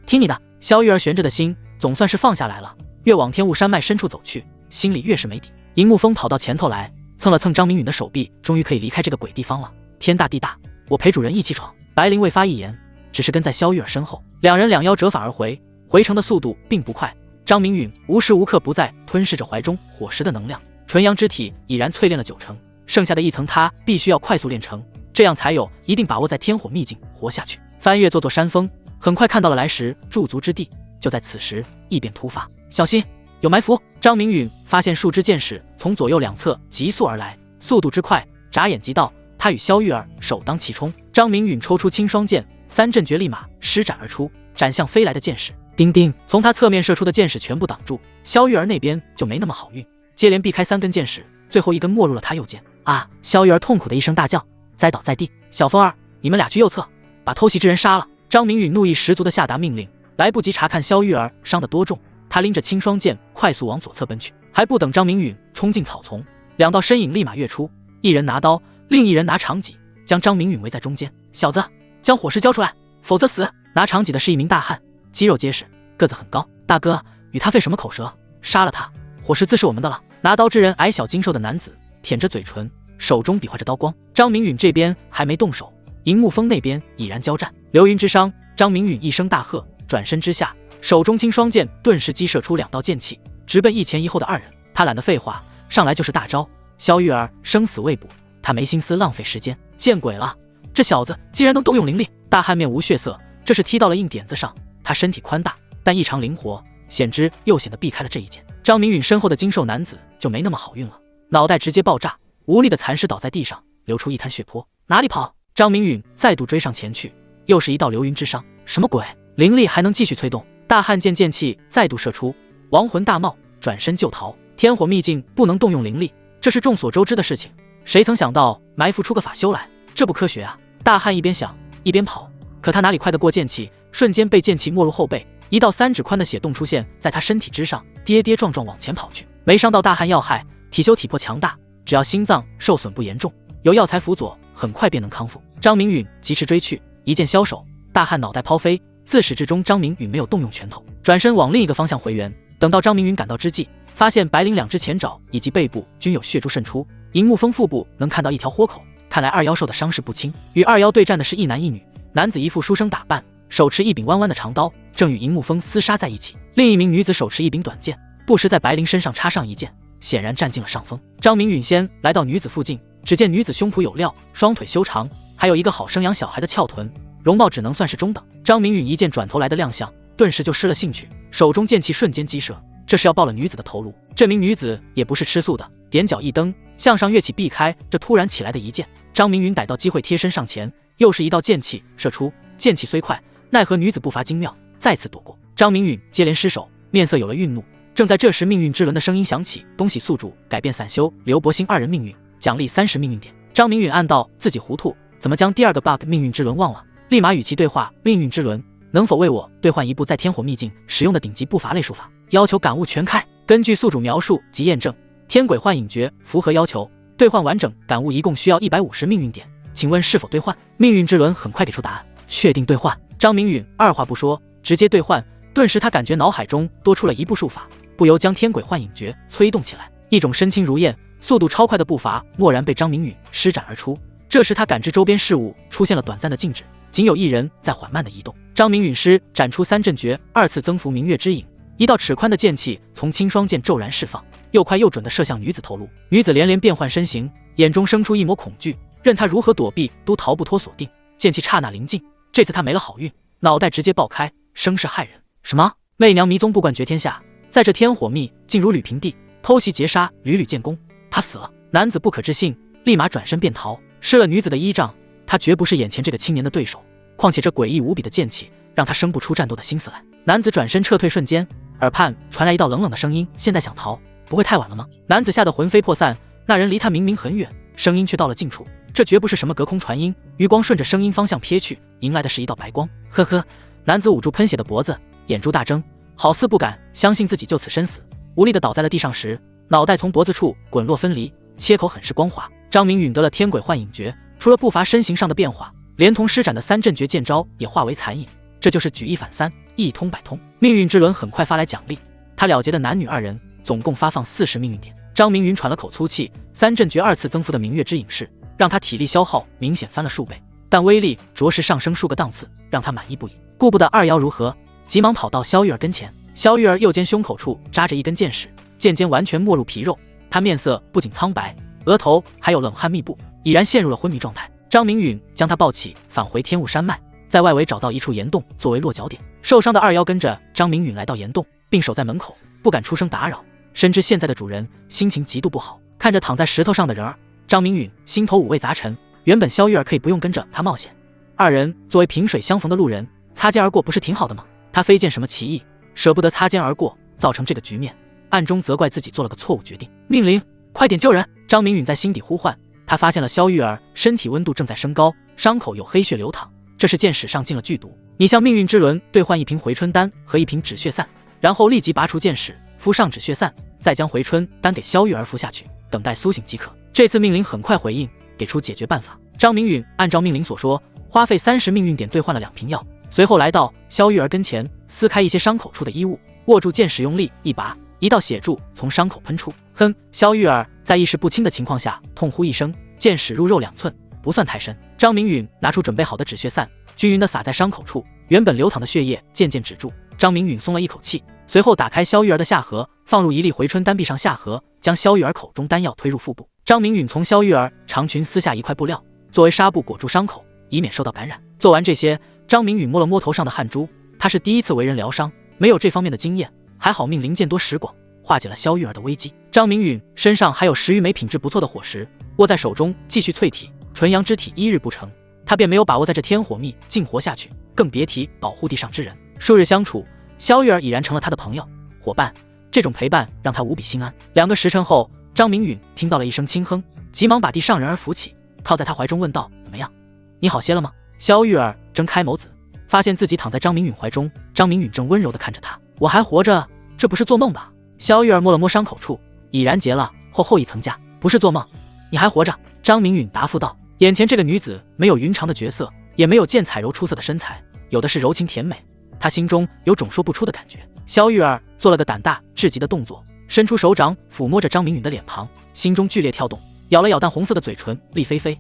听你的。萧玉儿悬着的心总算是放下来了，越往天雾山脉深处走去，心里越是没底。银木峰跑到前头来，蹭了蹭张明允的手臂，终于可以离开这个鬼地方了。天大地大，我陪主人一起闯。白灵未发一言，只是跟在萧玉儿身后。2人2妖折返而回，回程的速度并不快。张明允无时无刻不在吞噬着怀中火石的能量，纯阳之体已然淬炼了9成，剩下的1层他必须要快速炼成，这样才有一定把握在天火秘境活下去。翻越座座山峰，很快看到了来时驻足之地。就在此时，异变突发，小心，有埋伏！张明允发现数支箭矢从左右2侧急速而来，速度之快，眨眼即到。他与萧玉儿首当其冲。张明允抽出青双剑，3阵诀立马施展而出，斩向飞来的箭矢。叮叮，从他侧面射出的箭矢全部挡住，萧玉儿那边就没那么好运，接连避开3根箭矢，最后1根没入了他右肩。啊！萧玉儿痛苦的一声大叫，栽倒在地。小风儿，你们俩去右侧，把偷袭之人杀了！张明允怒意十足的下达命令。来不及查看萧玉儿伤得多重，他拎着青双剑快速往左侧奔去。还不等张明允冲进草丛，2道身影立马跃出，一人拿刀，另一人拿长戟，将张明允围在中间。小子，将火势交出来，否则死！拿长戟的是一名大汉，肌肉结实，个子很高。大哥，与他费什么口舌？杀了他，火势自是我们的了。拿刀之人矮小精瘦的男子，舔着嘴唇，手中比划着刀光。张明允这边还没动手，银木峰那边已然交战。流云之伤，张明允一声大喝，转身之下，手中青双剑顿时击射出2道剑气，直奔1前1后的2人。他懒得废话，上来就是大招。萧玉儿生死未卜，他没心思浪费时间。见鬼了，这小子竟然能动用灵力！大汉面无血色，这是踢到了硬点子上。他身体宽大，但异常灵活，显之又显得避开了这一剑。张明允身后的精瘦男子就没那么好运了，脑袋直接爆炸，无力的残尸倒在地上，流出一滩血泊。哪里跑？张明允再度追上前去，又是一道流云之伤。什么鬼？灵力还能继续催动？大汉见剑气再度射出，亡魂大冒，转身就逃。天火秘境不能动用灵力，这是众所周知的事情。谁曾想到埋伏出个法修来，这不科学啊！大汉一边想一边跑，可他哪里快得过剑气，瞬间被剑气没入后背，一道3指宽的血洞出现在他身体之上，跌跌撞撞往前跑去。没伤到大汉要害，体修体魄强大，只要心脏受损不严重，有药材辅佐，很快便能康复。张明允疾驰追去，一剑消手，大汉脑袋抛飞。自始至终，张明允没有动用拳头，转身往另一个方向回援。等到张明允赶到之际，发现白灵2只前爪以及背部均有血珠渗出，银木峰腹部能看到一条豁口，看来2妖受的伤势不轻。与2妖对战的是一男一女，男子一副书生打扮，手持一柄弯弯的长刀，正与银木峰厮杀在一起。另一名女子手持一柄短剑，不时在白灵身上插上一剑，显然占尽了上风。张明允先来到女子附近，只见女子胸脯有料，双腿修长，还有一个好生养小孩的翘臀，容貌只能算是中等。张明允一见转头来的亮相，顿时就失了兴趣，手中剑气瞬间击射，这是要爆了女子的头颅。这名女子也不是吃素的，踮脚一蹬，向上跃起避开这突然起来的一剑。张明允逮到机会贴身上前，又是一道剑气射出，剑气虽快，奈何女子步伐精妙，再次躲过。张明允接连失手，面色有了愠怒。正在这时，命运之轮的声音响起，东喜宿主改变散修刘伯兴2人命运，奖励30命运点。张明允暗道自己糊涂，怎么将第2个 bug 命运之轮忘了，立马与其对话。命运之轮能否为我兑换一部在天火秘境使用的顶级步伐类术法？要求感悟全开。根据宿主描述及验证，天鬼幻影诀符合要求，兑换完整感悟一共需要150命运点，请问是否兑换？命运之轮很快给出答案，确定兑换。张明允二话不说，直接兑换。顿时他感觉脑海中多出了一部术法，不由将天鬼幻影诀催动起来。一种身轻如燕、速度超快的步伐蓦然被张明允施展而出。这时他感知周边事物出现了短暂的静止，仅有一人在缓慢的移动。张明允施展出3阵诀，2次增幅明月之影，一道尺宽的剑气从青双剑骤然释放，又快又准地射向女子头颅。女子连连变换身形，眼中生出一抹恐惧，任她如何躲避都逃不脱锁定。剑气刹那临近，这次她没了好运，脑袋直接爆开，声势骇人。什么？媚娘迷踪不冠绝天下，在这天火秘竟如履平地，偷袭劫杀，屡屡建功，他死了。男子不可置信，立马转身便逃，失了女子的依仗，他绝不是眼前这个青年的对手。况且这诡异无比的剑气让他生不出战斗的心思来。男子转身撤退瞬间，耳畔传来一道冷冷的声音：现在想逃，不会太晚了吗？男子吓得魂飞魄散，那人离他明明很远，声音却到了近处，这绝不是什么隔空传音。余光顺着声音方向瞥去，迎来的是一道白光。呵呵，男子捂住喷血的脖子，眼珠大睁，好似不敢相信自己就此身死，无力地倒在了地上时，脑袋从脖子处滚落分离，切口很是光滑。张明允得了天鬼幻影诀，除了不乏身形上的变化，连同施展的三阵诀剑招也化为残影，这就是举一反三，一通百通。命运之轮很快发来奖励，他了结的男女二人总共发放40命运点。张明允喘了口粗气，三阵诀2次增幅的明月之影式让他体力消耗明显翻了数倍，但威力着实上升数个档次，让他满意不已。顾不得二爻如何，急忙跑到萧玉儿跟前。萧玉儿右肩胸口处扎着一根箭矢，剑尖完全没入皮肉，他面色不仅苍白，额头还有冷汗密布，已然陷入了昏迷状态。张明允将他抱起，返回天雾山脉，在外围找到一处岩洞作为落脚点。受伤的二妖跟着张明允来到岩洞，并守在门口，不敢出声打扰。深知现在的主人心情极度不好，看着躺在石头上的人儿，张明允心头五味杂陈。原本萧玉儿可以不用跟着他冒险，二人作为萍水相逢的路人，擦肩而过不是挺好的吗？他非见什么奇异，舍不得擦肩而过，造成这个局面，暗中责怪自己做了个错误决定。命灵，快点救人！张明允在心底呼唤。他发现了萧玉儿身体温度正在升高，伤口有黑血流淌，这是剑矢上进了剧毒。你向命运之轮兑换1瓶回春丹和1瓶止血散，然后立即拔除剑矢，敷上止血散，再将回春丹给萧玉儿服下去，等待苏醒即可。这次命灵很快回应，给出解决办法。张明允按照命令所说，花费30命运点兑换了2瓶药，随后来到萧玉儿跟前，撕开一些伤口处的衣物，握住剑矢用力一拔，一道血柱从伤口喷出。哼！萧玉儿在意识不清的情况下痛呼一声，剑矢入肉2寸，不算太深。张明允拿出准备好的止血散，均匀地撒在伤口处，原本流淌的血液渐渐止住。张明允松了一口气，随后打开萧玉儿的下颌，放入1粒回春丹，闭上下颌，将萧玉儿口中丹药推入腹部。张明允从萧玉儿长裙撕下一块布料，作为纱布裹住伤口，以免受到感染。做完这些，张明允摸了摸头上的汗珠，他是第一次为人疗伤，没有这方面的经验，还好命灵见多识广，化解了萧玉儿的危机。张明允身上还有10余枚品质不错的火石，握在手中继续淬体，纯阳之体1日不成，他便没有把握在这天火密静活下去，更别提保护地上之人。数日相处，萧玉儿已然成了他的朋友伙伴，这种陪伴让他无比心安。2个时辰后，张明允听到了一声轻哼，急忙把地上人儿扶起，靠在他怀中问道：“怎么样？你好些了吗？”萧玉儿睁开眸子，发现自己躺在张明允怀中，张明允正温柔地看着他：“我还活着，这不是做梦吧？”萧玉儿摸了摸伤口处，已然结了后一层痂，不是做梦，你还活着。张明允答复道：“眼前这个女子没有云长的绝色，也没有见彩柔出色的身材，有的是柔情甜美。”他心中有种说不出的感觉。萧玉儿做了个胆大至极的动作，伸出手掌抚摸着张明允的脸庞，心中剧烈跳动，咬了咬淡红色的嘴唇，厉菲菲：“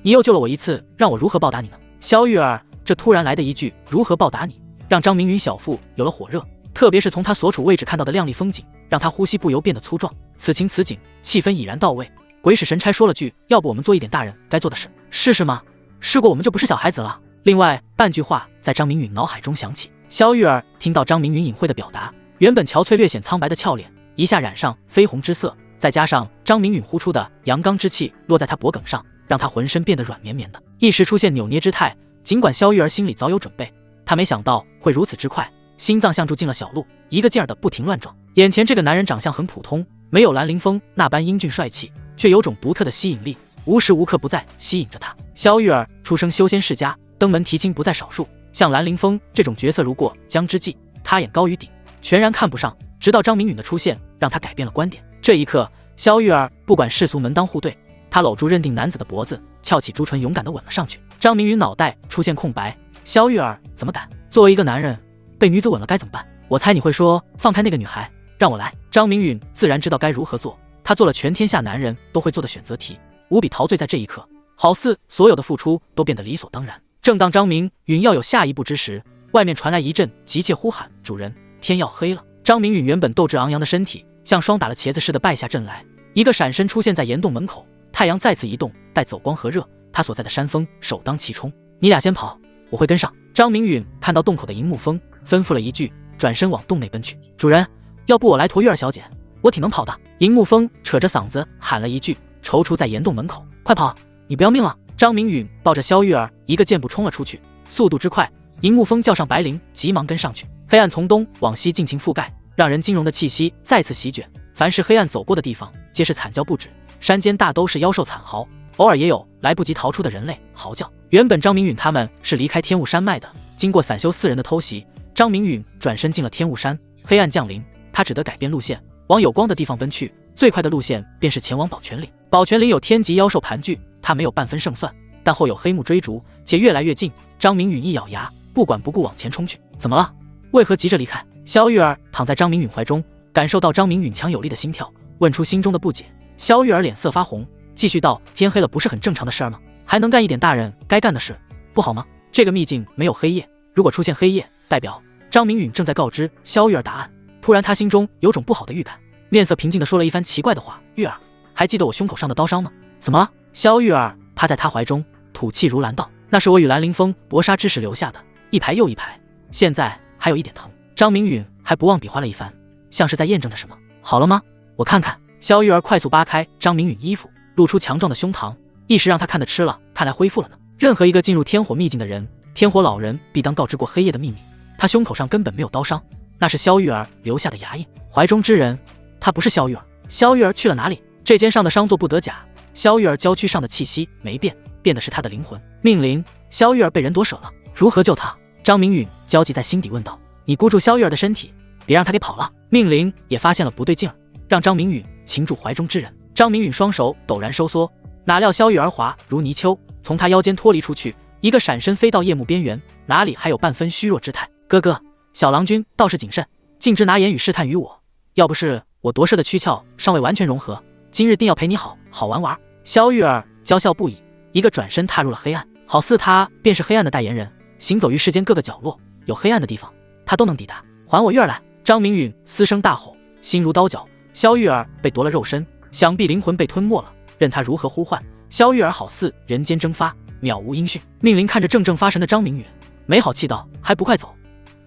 你又救了我一次，让我如何报答你呢？”萧玉儿这突然来的一句如何报答你，让张明允小腹有了火热，特别是从他所处位置看到的亮丽风景，让他呼吸不由变得粗壮。此情此景，气氛已然到位。鬼使神差说了句：“要不我们做一点大人该做的事，试试吗？试过我们就不是小孩子了。”另外半句话在张明允脑海中响起。萧玉儿听到张明允隐晦的表达，原本憔悴略显苍白的俏脸一下染上绯红之色，再加上张明允呼出的阳刚之气落在他脖颈上，让他浑身变得软绵绵的，一时出现扭捏之态。尽管萧玉儿心里早有准备，他没想到会如此之快，心脏像住进了小鹿，一个劲儿的不停乱撞。眼前这个男人长相很普通，没有兰陵风那般英俊帅气，却有种独特的吸引力，无时无刻不在吸引着他。萧玉儿出生修仙世家，登门提亲不在少数，像兰陵风这种角色如过江之鲫，他眼高于顶，全然看不上。直到张明允的出现，让他改变了观点。这一刻，萧玉儿不管世俗门当户对，他搂住认定男子的脖子，翘起朱唇，勇敢地吻了上去。张明允脑袋出现空白，萧玉儿怎么敢？作为一个男人，被女子吻了该怎么办？我猜你会说放开那个女孩，让我来。张明允自然知道该如何做，他做了全天下男人都会做的选择题，无比陶醉在这一刻，好似所有的付出都变得理所当然。正当张明允要有下一步之时，外面传来一阵急切呼喊：“主人，天要黑了！”张明允原本斗志昂扬的身体像霜打了茄子似的败下阵来，一个闪身出现在岩洞门口。太阳再次移动，待走光和热，他所在的山峰首当其冲。你俩先跑，我会跟上。张明允看到洞口的银木峰，吩咐了一句，转身往洞内奔去。主人，要不我来驮玉儿小姐，我挺能跑的。银木峰扯着嗓子喊了一句，踌躇在岩洞门口。快跑，你不要命了！张明允抱着萧玉儿一个箭步冲了出去，速度之快，银木峰叫上白灵，急忙跟上去。黑暗从东往西尽情覆盖，让人惊悚的气息再次席卷。凡是黑暗走过的地方，皆是惨叫不止。山间大都是妖兽惨嚎，偶尔也有来不及逃出的人类嚎叫。原本张明允他们是离开天雾山脉的，经过散修4人的偷袭，张明允转身进了天雾山。黑暗降临，他只得改变路线，往有光的地方奔去。最快的路线便是前往宝泉岭。宝泉岭有天级妖兽盘踞，他没有半分胜算，但后有黑幕追逐，且越来越近。张明允一咬牙，不管不顾往前冲去。怎么了？为何急着离开？萧玉儿躺在张明允怀中，感受到张明允强有力的心跳，问出心中的不解。萧玉儿脸色发红，继续道：天黑了不是很正常的事儿吗？还能干一点大人该干的事，不好吗？这个秘境没有黑夜，如果出现黑夜，代表张明允正在告知萧玉儿答案。突然他心中有种不好的预感，面色平静地说了一番奇怪的话：玉儿，还记得我胸口上的刀伤吗？怎么了？萧玉儿趴在他怀中，吐气如兰道：那是我与兰陵风搏杀之时留下的，一排又一排，现在还有一点疼。张明允还不忘比划了一番，像是在验证着什么。好了吗？我看看。萧玉儿快速扒开张明允衣服，露出强壮的胸膛，一时让他看得吃了，看来恢复了呢。任何一个进入天火秘境的人，天火老人必当告知过黑夜的秘密。他胸口上根本没有刀伤，那是萧玉儿留下的牙印。怀中之人，他不是萧玉儿。萧玉儿去了哪里？这肩上的伤作不得假，萧玉儿娇躯上的气息没变，变的是他的灵魂。命灵，萧玉儿被人夺舍了，如何救他？张明允焦急在心底问道。你箍住萧玉儿的身体，别让他给跑了。命灵也发现了不对劲儿，让张明允擒住怀中之人。张明允双手陡然收缩，哪料萧玉儿滑如泥鳅，从他腰间脱离出去，一个闪身飞到夜幕边缘，哪里还有半分虚弱之态。哥哥，小郎君倒是谨慎，径直拿言语试探于我，要不是我夺舍的躯壳尚未完全融合，今日定要陪你好好玩玩。萧玉儿娇笑不已，一个转身踏入了黑暗，好似他便是黑暗的代言人，行走于世间各个角落，有黑暗的地方他都能抵达。还我玉儿来！张明允嘶声大吼，心如刀绞。萧玉儿被夺了肉身，想必灵魂被吞没了，任他如何呼唤，萧玉儿好似人间蒸发，渺无音讯。命灵看着怔怔发神的张明允，没好气道：还不快走！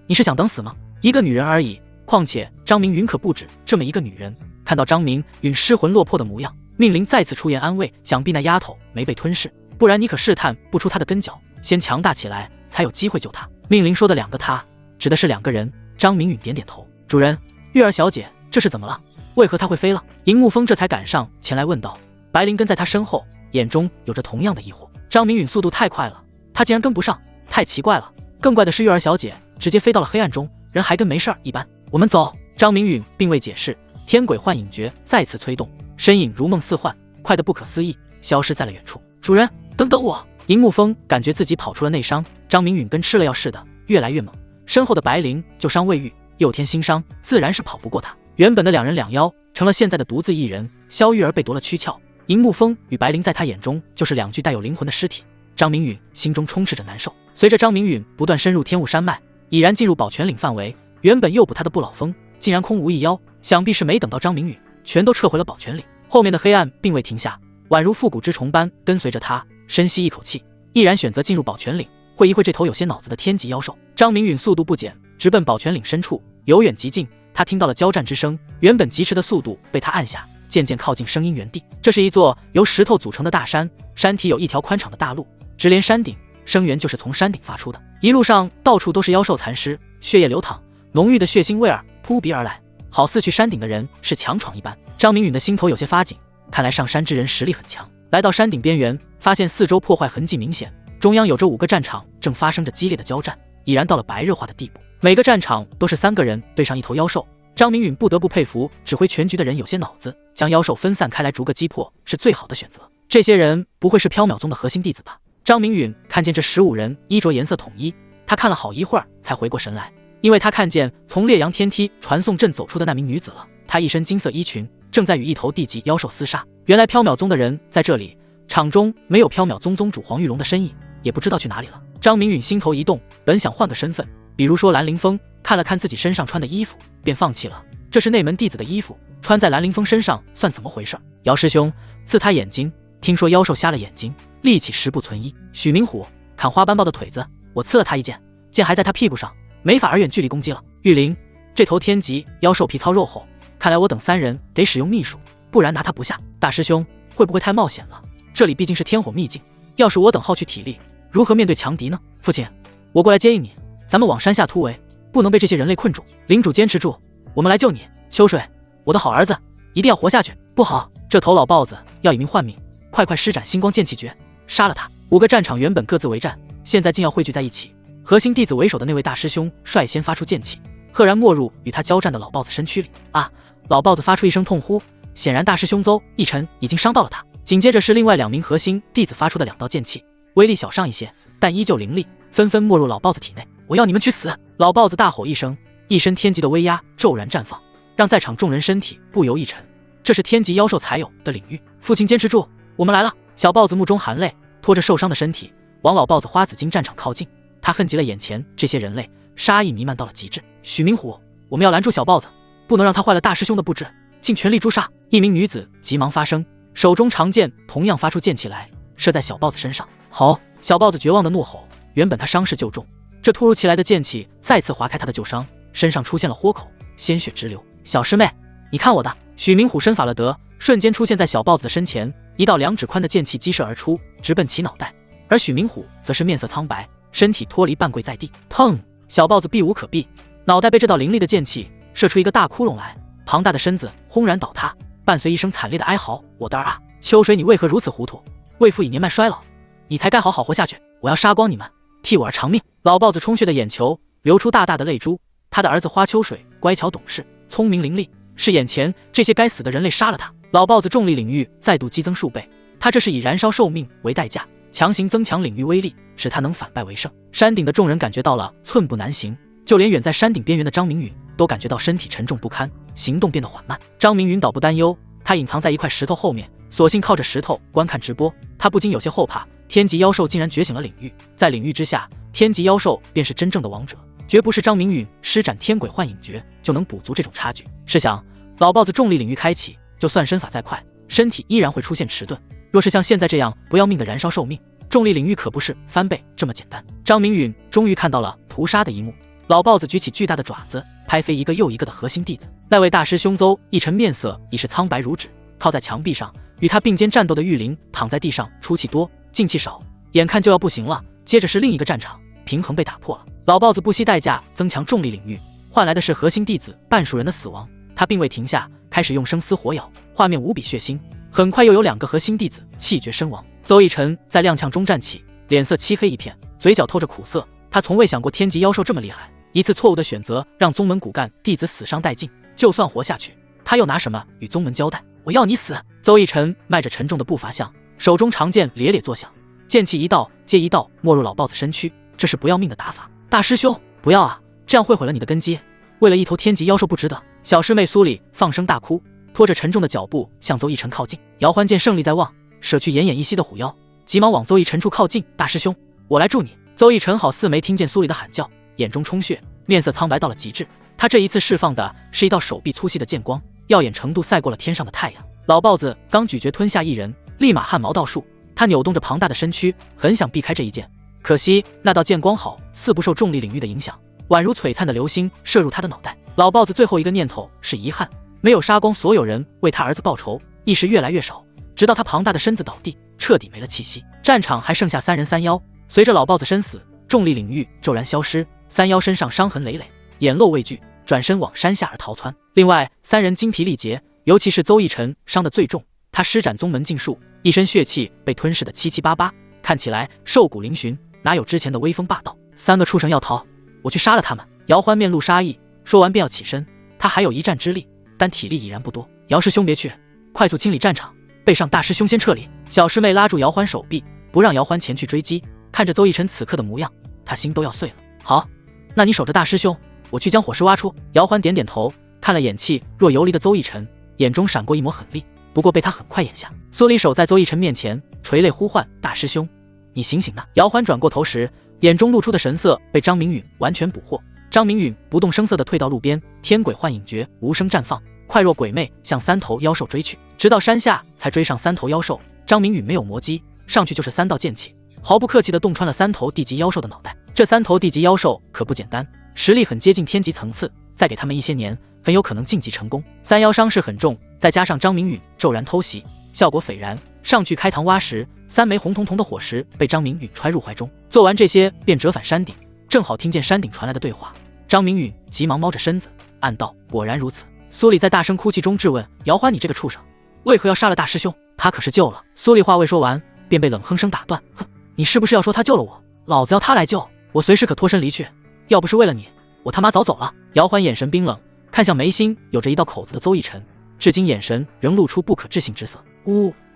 你是想等死吗？一个女人而已，况且张明允可不止这么一个女人。看到张明允失魂落魄的模样，命灵再次出言安慰：想必那丫头没被吞噬，不然你可试探不出她的根脚，先强大起来才有机会救她。命灵说的两个她，指的是两个人。张明允点点头。主人，玉儿小姐这是怎么了？为何她会飞了？银沐风这才赶上前来问道。白灵跟在他身后，眼中有着同样的疑惑。张明允速度太快了，他竟然跟不上，太奇怪了。更怪的是玉儿小姐直接飞到了黑暗中，人还跟没事儿一般。我们走。张明允并未解释，天鬼幻影诀再次催动，身影如梦似幻，快得不可思议，消失在了远处。主人，等等我！银沐风感觉自己跑出了内伤，张明允跟吃了药似的，越来越猛。身后的白灵旧伤未愈，又添新伤，自然是跑不过他。原本的两人两妖，成了现在的独自一人。萧玉儿被夺了躯壳，银沐风与白灵在他眼中就是两具带有灵魂的尸体。张明允心中充斥着难受。随着张明允不断深入天雾山脉，已然进入宝泉岭范围，原本诱捕他的不老峰竟然空无一妖，想必是没等到张明允，全都撤回了宝泉岭。后面的黑暗并未停下，宛如复古之虫般跟随着他。深吸一口气，毅然选择进入宝泉岭，会一会这头有些脑子的天级妖兽。张明允速度不减，直奔宝泉岭深处。由远及近，他听到了交战之声，原本疾驰的速度被他按下，渐渐靠近声音源地。这是一座由石头组成的大山，山体有一条宽敞的大路，直连山顶，声源就是从山顶发出的。一路上到处都是妖兽残尸，血液流淌，浓郁的血腥味儿扑鼻而来，好似去山顶的人是强闯一般。张明允的心头有些发紧，看来上山之人实力很强。来到山顶边缘，发现四周破坏痕迹明显，中央有着5个战场正发生着激烈的交战，已然到了白热化的地步。每个战场都是3个人对上一头妖兽。张明允不得不佩服指挥全局的人有些脑子，将妖兽分散开来逐个击破是最好的选择。这些人不会是缥缈宗的核心弟子吧？张明允看见这15人衣着颜色统一，他看了好一会儿才回过神来，因为他看见从烈阳天梯传送阵走出的那名女子了。她一身金色衣裙，正在与一头地级妖兽厮杀。原来缥缈宗的人在这里，场中没有缥缈宗宗主黄玉荣的身影，也不知道去哪里了。张明允心头一动，本想换个身份，比如说兰陵风，看了看自己身上穿的衣服，便放弃了。这是内门弟子的衣服，穿在兰陵风身上算怎么回事？姚师兄，刺他眼睛！听说妖兽瞎了眼睛，力气10不存1。许明虎，砍花斑豹的腿子，我刺了他一剑，剑还在他屁股上，没法而远距离攻击了。玉灵，这头天级妖兽皮糙肉厚，看来我等3人得使用秘术，不然拿他不下。大师兄，会不会太冒险了？这里毕竟是天火秘境，要是我等耗去体力，如何面对强敌呢？父亲，我过来接应你，咱们往山下突围，不能被这些人类困住。领主坚持住，我们来救你。秋水，我的好儿子，一定要活下去。不好，这头老豹子要以命换命，快施展星光剑气诀，杀了他！5个战场原本各自为战，现在竟要汇聚在一起。核心弟子为首的那位大师兄率先发出剑气，赫然没入与他交战的老豹子身躯里。啊！老豹子发出一声痛呼，显然大师兄邹逸晨已经伤到了他。紧接着是另外2名核心弟子发出的2道剑气，威力小上一些，但依旧凌厉，纷纷没入老豹子体内。我要你们去死！老豹子大吼一声，一身天级的威压骤然绽放，让在场众人身体不由一沉。这是天级妖兽才有的领域。父亲坚持住，我们来了！小豹子目中含泪，拖着受伤的身体往老豹子花紫金战场靠近。他恨极了眼前这些人类，杀意弥漫到了极致。许明虎，我们要拦住小豹子，不能让他坏了大师兄的布置，尽全力诛杀！一名女子急忙发声，手中长剑同样发出剑气来，射在小豹子身上。好！小豹子绝望的怒吼。原本他伤势就重，这突如其来的剑气再次划开他的旧伤，身上出现了豁口，鲜血直流。小师妹，你看我的！许明虎身法了得，瞬间出现在小豹子的身前，一道2指宽的剑气激射而出，直奔其脑袋。而许明虎则是面色苍白，身体脱离半跪在地。砰！小豹子避无可避，脑袋被这道凌厉的剑气射出一个大窟窿来，庞大的身子轰然倒塌，伴随一声惨烈的哀嚎：“我的儿啊！秋水，你为何如此糊涂？为父已年迈衰老，你才该好好活下去！我要杀光你们，替我儿偿命！”老豹子充血的眼球流出大大的泪珠。他的儿子花秋水乖巧懂事，聪明伶俐，是眼前这些该死的人类杀了他。老豹子重力领域再度激增数倍，他这是以燃烧寿命为代价，强行增强领域威力，使他能反败为胜。山顶的众人感觉到了寸步难行，就连远在山顶边缘的张明允都感觉到身体沉重不堪，行动变得缓慢。张明允倒不担忧，他隐藏在一块石头后面，索性靠着石头观看直播。他不禁有些后怕，天级妖兽竟然觉醒了领域，在领域之下，天级妖兽便是真正的王者，绝不是张明允施展天鬼幻影诀就能补足这种差距。试想，老豹子重力领域开启，就算身法再快，身体依然会出现迟钝。若是像现在这样不要命的燃烧寿命，重力领域可不是翻倍这么简单。张明允终于看到了屠杀的一幕，老豹子举起巨大的爪子，拍飞一个又一个的核心弟子。那位大师兄邹逸晨面色已是苍白如纸，靠在墙壁上，与他并肩战斗的玉林躺在地上，出气多，进气少，眼看就要不行了。接着是另一个战场，平衡被打破了。老豹子不惜代价增强重力领域，换来的是核心弟子半数人的死亡。他并未停下，开始用生丝火咬，画面无比血腥。很快又有2个核心弟子气绝身亡。邹逸晨在踉跄中站起，脸色漆黑一片，嘴角透着苦涩。他从未想过天级妖兽这么厉害，一次错误的选择让宗门骨干弟子死伤殆尽，就算活下去，他又拿什么与宗门交代？我要你死！邹逸晨迈着沉重的步伐向，手中长剑咧咧作响，剑气一道接一道没入老豹子身躯，这是不要命的打法。大师兄，不要啊，这样会毁了你的根基，为了一头天级妖兽不值得。小师妹苏里放声大哭，拖着沉重的脚步向邹逸晨靠近。姚欢见胜利在望，舍去奄奄一息的虎妖，急忙往邹逸晨处靠近。大师兄，我来助你。邹逸晨好似没听见苏里的喊叫，眼中充血，面色苍白到了极致。他这一次释放的是一道手臂粗细的剑光，耀眼程度赛过了天上的太阳。老豹子刚咀嚼吞下一人，立马汗毛倒竖，他扭动着庞大的身躯，很想避开这一剑，可惜那道剑光好似不受重力领域的影响，宛如璀璨的流星射入他的脑袋。老豹子最后一个念头是遗憾，没有杀光所有人为他儿子报仇，意识越来越少，直到他庞大的身子倒地，彻底没了气息。战场还剩下3人3妖，随着老豹子身死，重力领域骤然消失，3妖身上伤痕累累，眼露畏惧，转身往山下而逃窜。另外3人精疲力竭，尤其是邹逸晨伤得最重，他施展宗门禁术，一身血气被吞噬得七七八八，看起来瘦骨嶙峋，哪有之前的威风霸道。3个畜生要逃，我去杀了他们。姚欢面露杀意，说完便要起身，他还有一战之力，但体力已然不多。姚师兄别去，快速清理战场，背上大师兄先撤离。小师妹拉住姚欢手臂，不让姚欢前去追击。看着邹逸晨此刻的模样，他心都要碎了。好，那你守着大师兄，我去将火势挖出。姚欢点点头，看了眼气若游离的邹逸晨，眼中闪过一抹狠厉，不过被他很快掩下。苏里守在邹逸晨面前，垂泪呼唤：“大师兄，你醒醒呐！”姚欢转过头时，眼中露出的神色被张明允完全捕获。张明允不动声色地退到路边，天鬼幻影诀无声绽放，快若鬼魅向3头妖兽追去，直到山下才追上3头妖兽。张明允没有磨机，上去就是3道剑气，毫不客气地洞穿了3头地级妖兽的脑袋。这3头地级妖兽可不简单，实力很接近天级层次，再给他们一些年，很有可能晋级成功。3妖伤势很重，再加上张明允骤然偷袭，效果斐然。上去开膛挖石，3枚红彤彤的火石被张明允揣入怀中。做完这些便折返山顶，正好听见山顶传来的对话。张明允急忙猫着身子，暗道：果然如此。苏丽在大声哭泣中质问姚欢：“你这个畜生，为何要杀了大师兄？他可是救了。”苏丽话未说完，便被冷哼声打断：“哼，你是不是要说他救了我？老子要他来救，我随时可脱身离去。要不是为了你，我他妈早走了。”姚欢眼神冰冷，看向眉心有着一道口子的邹逸晨，至今眼神仍露出不可置信之色。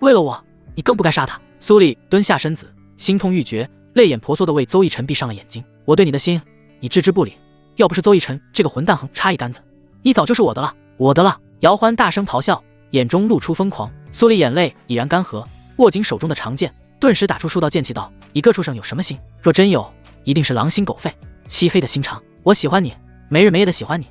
为了我，你更不该杀他。苏丽蹲下身子，心痛欲绝，泪眼婆娑地为邹逸晨闭上了眼睛。我对你的心，你置之不理。要不是邹逸晨这个混蛋横插一竿子，你早就是我的了，我的了。姚欢大声咆哮，眼中露出疯狂。苏丽眼泪已然干涸，握紧手中的长剑，顿时打出数道剑气道：“一个畜生有什么心？若真有，一定是狼心狗肺，漆黑的心肠。我喜欢你，没日没夜的喜欢你，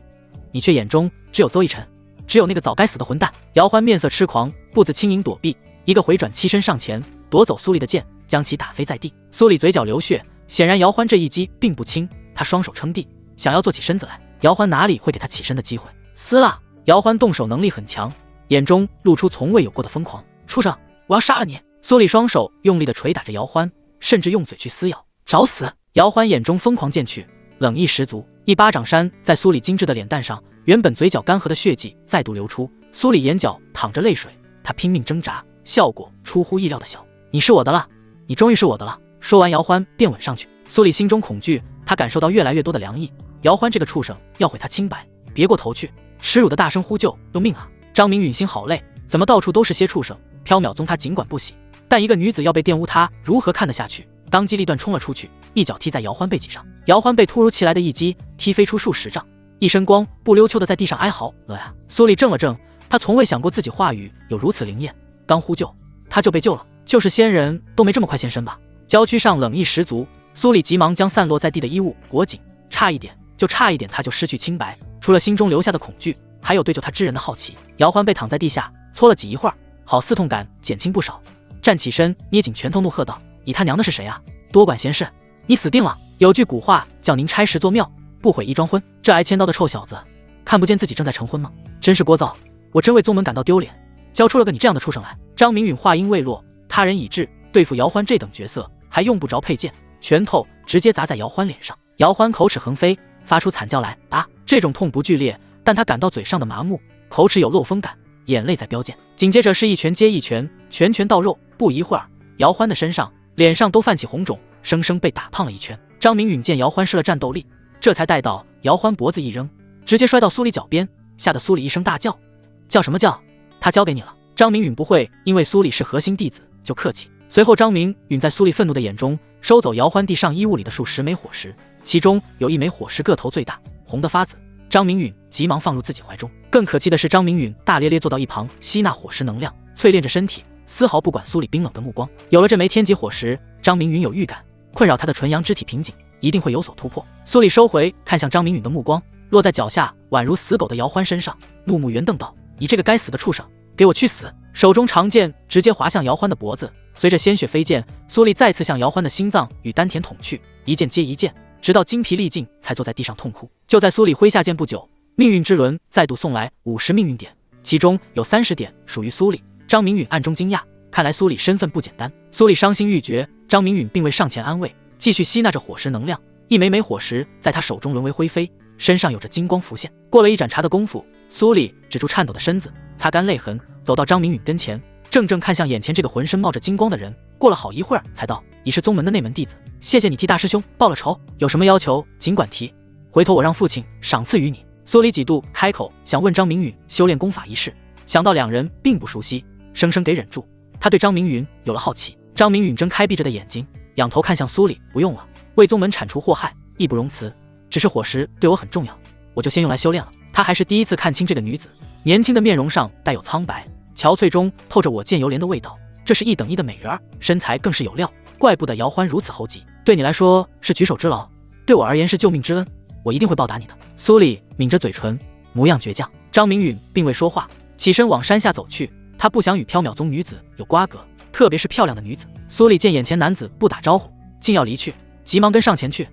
你却眼中只有邹逸晨，只有那个早该死的混蛋。”姚欢面色痴狂，步子轻盈躲避，一个回转欺身上前，夺走苏丽的剑，将其打飞在地。苏丽嘴角流血，显然姚欢这一击并不轻，他双手撑地，想要坐起身子来。姚欢哪里会给他起身的机会？撕了！姚欢动手能力很强，眼中露出从未有过的疯狂。畜生，我要杀了你！苏丽双手用力地捶打着姚欢，甚至用嘴去撕咬。找死！姚欢眼中疯狂渐去，冷意十足，一巴掌扇在苏丽精致的脸蛋上，原本嘴角干涸的血迹再度流出。苏丽眼角淌着泪水，她拼命挣扎，效果出乎意料的小。你是我的了，你终于是我的了。说完，姚欢便吻上去。苏丽心中恐惧，她感受到越来越多的凉意。姚欢这个畜生要毁她清白，别过头去！耻辱的大声呼救：“救命啊！”张明允心好累，怎么到处都是些畜生？缥缈宗他尽管不喜，但一个女子要被玷污，他如何看得下去？当机立断冲了出去，一脚踢在姚欢背脊上。姚欢被突如其来的一击踢飞出数十丈，一身光不溜秋的在地上哀嚎：“呀！”苏丽怔了怔，她从未想过自己话语有如此灵验。刚呼救，他就被救了，就是仙人都没这么快现身吧？郊区上冷意十足，苏丽急忙将散落在地的衣物裹紧，差一点，就差一点，他就失去清白。除了心中留下的恐惧，还有对救他之人的好奇。姚欢被躺在地下搓了几一会儿，好似痛感减轻不少，站起身捏紧拳头怒喝道：“你他娘的是谁啊？多管闲事，你死定了！有句古话叫宁拆十座庙，不毁一桩婚。这挨千刀的臭小子，看不见自己正在成婚吗？真是聒噪！我真为宗门感到丢脸，教出了个你这样的畜生来。”张明允话音未落，他人已至，对付姚欢这等角色还用不着佩剑，拳头直接砸在姚欢脸上。姚欢口齿横飞，发出惨叫来。这种痛不剧烈，但他感到嘴上的麻木，口齿有漏风感，眼泪在飙溅。紧接着是一拳接一拳，拳拳到肉。不一会儿，姚欢的身上、脸上都泛起红肿，生生被打胖了一圈。张明允见姚欢失了战斗力，这才带到姚欢脖子一扔，直接摔到苏丽脚边，吓得苏丽一声大叫：“叫什么叫？他交给你了！”张明允不会因为苏丽是核心弟子就客气。随后，张明允在苏丽愤怒的眼中收走姚欢地上衣物里的数十枚火石，其中有一枚火石个头最大，红得发紫。张明允急忙放入自己怀中。更可气的是，张明允大咧咧坐到一旁，吸纳火石能量，淬炼着身体，丝毫不管苏丽冰冷的目光。有了这枚天级火石，张明允有预感，困扰他的纯阳肢体瓶颈一定会有所突破。苏丽收回看向张明允的目光，落在脚下宛如死狗的姚欢身上，怒目圆瞪道：“你这个该死的畜生，给我去死！”手中长剑直接划向姚欢的脖子，随着鲜血飞溅，苏丽再次向姚欢的心脏与丹田捅去，一剑接一剑，直到精疲力尽，才坐在地上痛哭。就在苏丽挥下剑不久，命运之轮再度送来50命运点，其中有30点属于苏丽。张明允暗中惊讶，看来苏丽身份不简单。苏丽伤心欲绝，张明允并未上前安慰，继续吸纳着火石能量，一枚枚火石在他手中沦为灰飞，身上有着金光浮现。过了一盏茶的功夫，苏丽止住颤抖的身子，擦干泪痕，走到张明允跟前，怔怔看向眼前这个浑身冒着金光的人，过了好一会儿才道：“你是宗门的内门弟子，谢谢你替大师兄报了仇，有什么要求尽管提，回头我让父亲赏赐于你。”苏丽几度开口想问张明允修炼功法一事，想到两人并不熟悉，生生给忍住。他对张明允有了好奇。张明允睁开闭着的眼睛，仰头看向苏丽：“不用了，为宗门铲除祸害，义不容辞。只是火石对我很重要，我就先用来修炼了。”他还是第一次看清这个女子，年轻的面容上带有苍白，憔悴中透着我见犹怜的味道。这是一等一的美人儿，身材更是有料，怪不得姚欢如此猴急。对你来说是举手之劳，对我而言是救命之恩，我一定会报答你的。苏丽抿着嘴唇，模样倔强。张明允并未说话，起身往山下走去。他不想与缥缈宗女子有瓜葛，特别是漂亮的女子。苏丽见眼前男子不打招呼，竟要离去，急忙跟上前去：“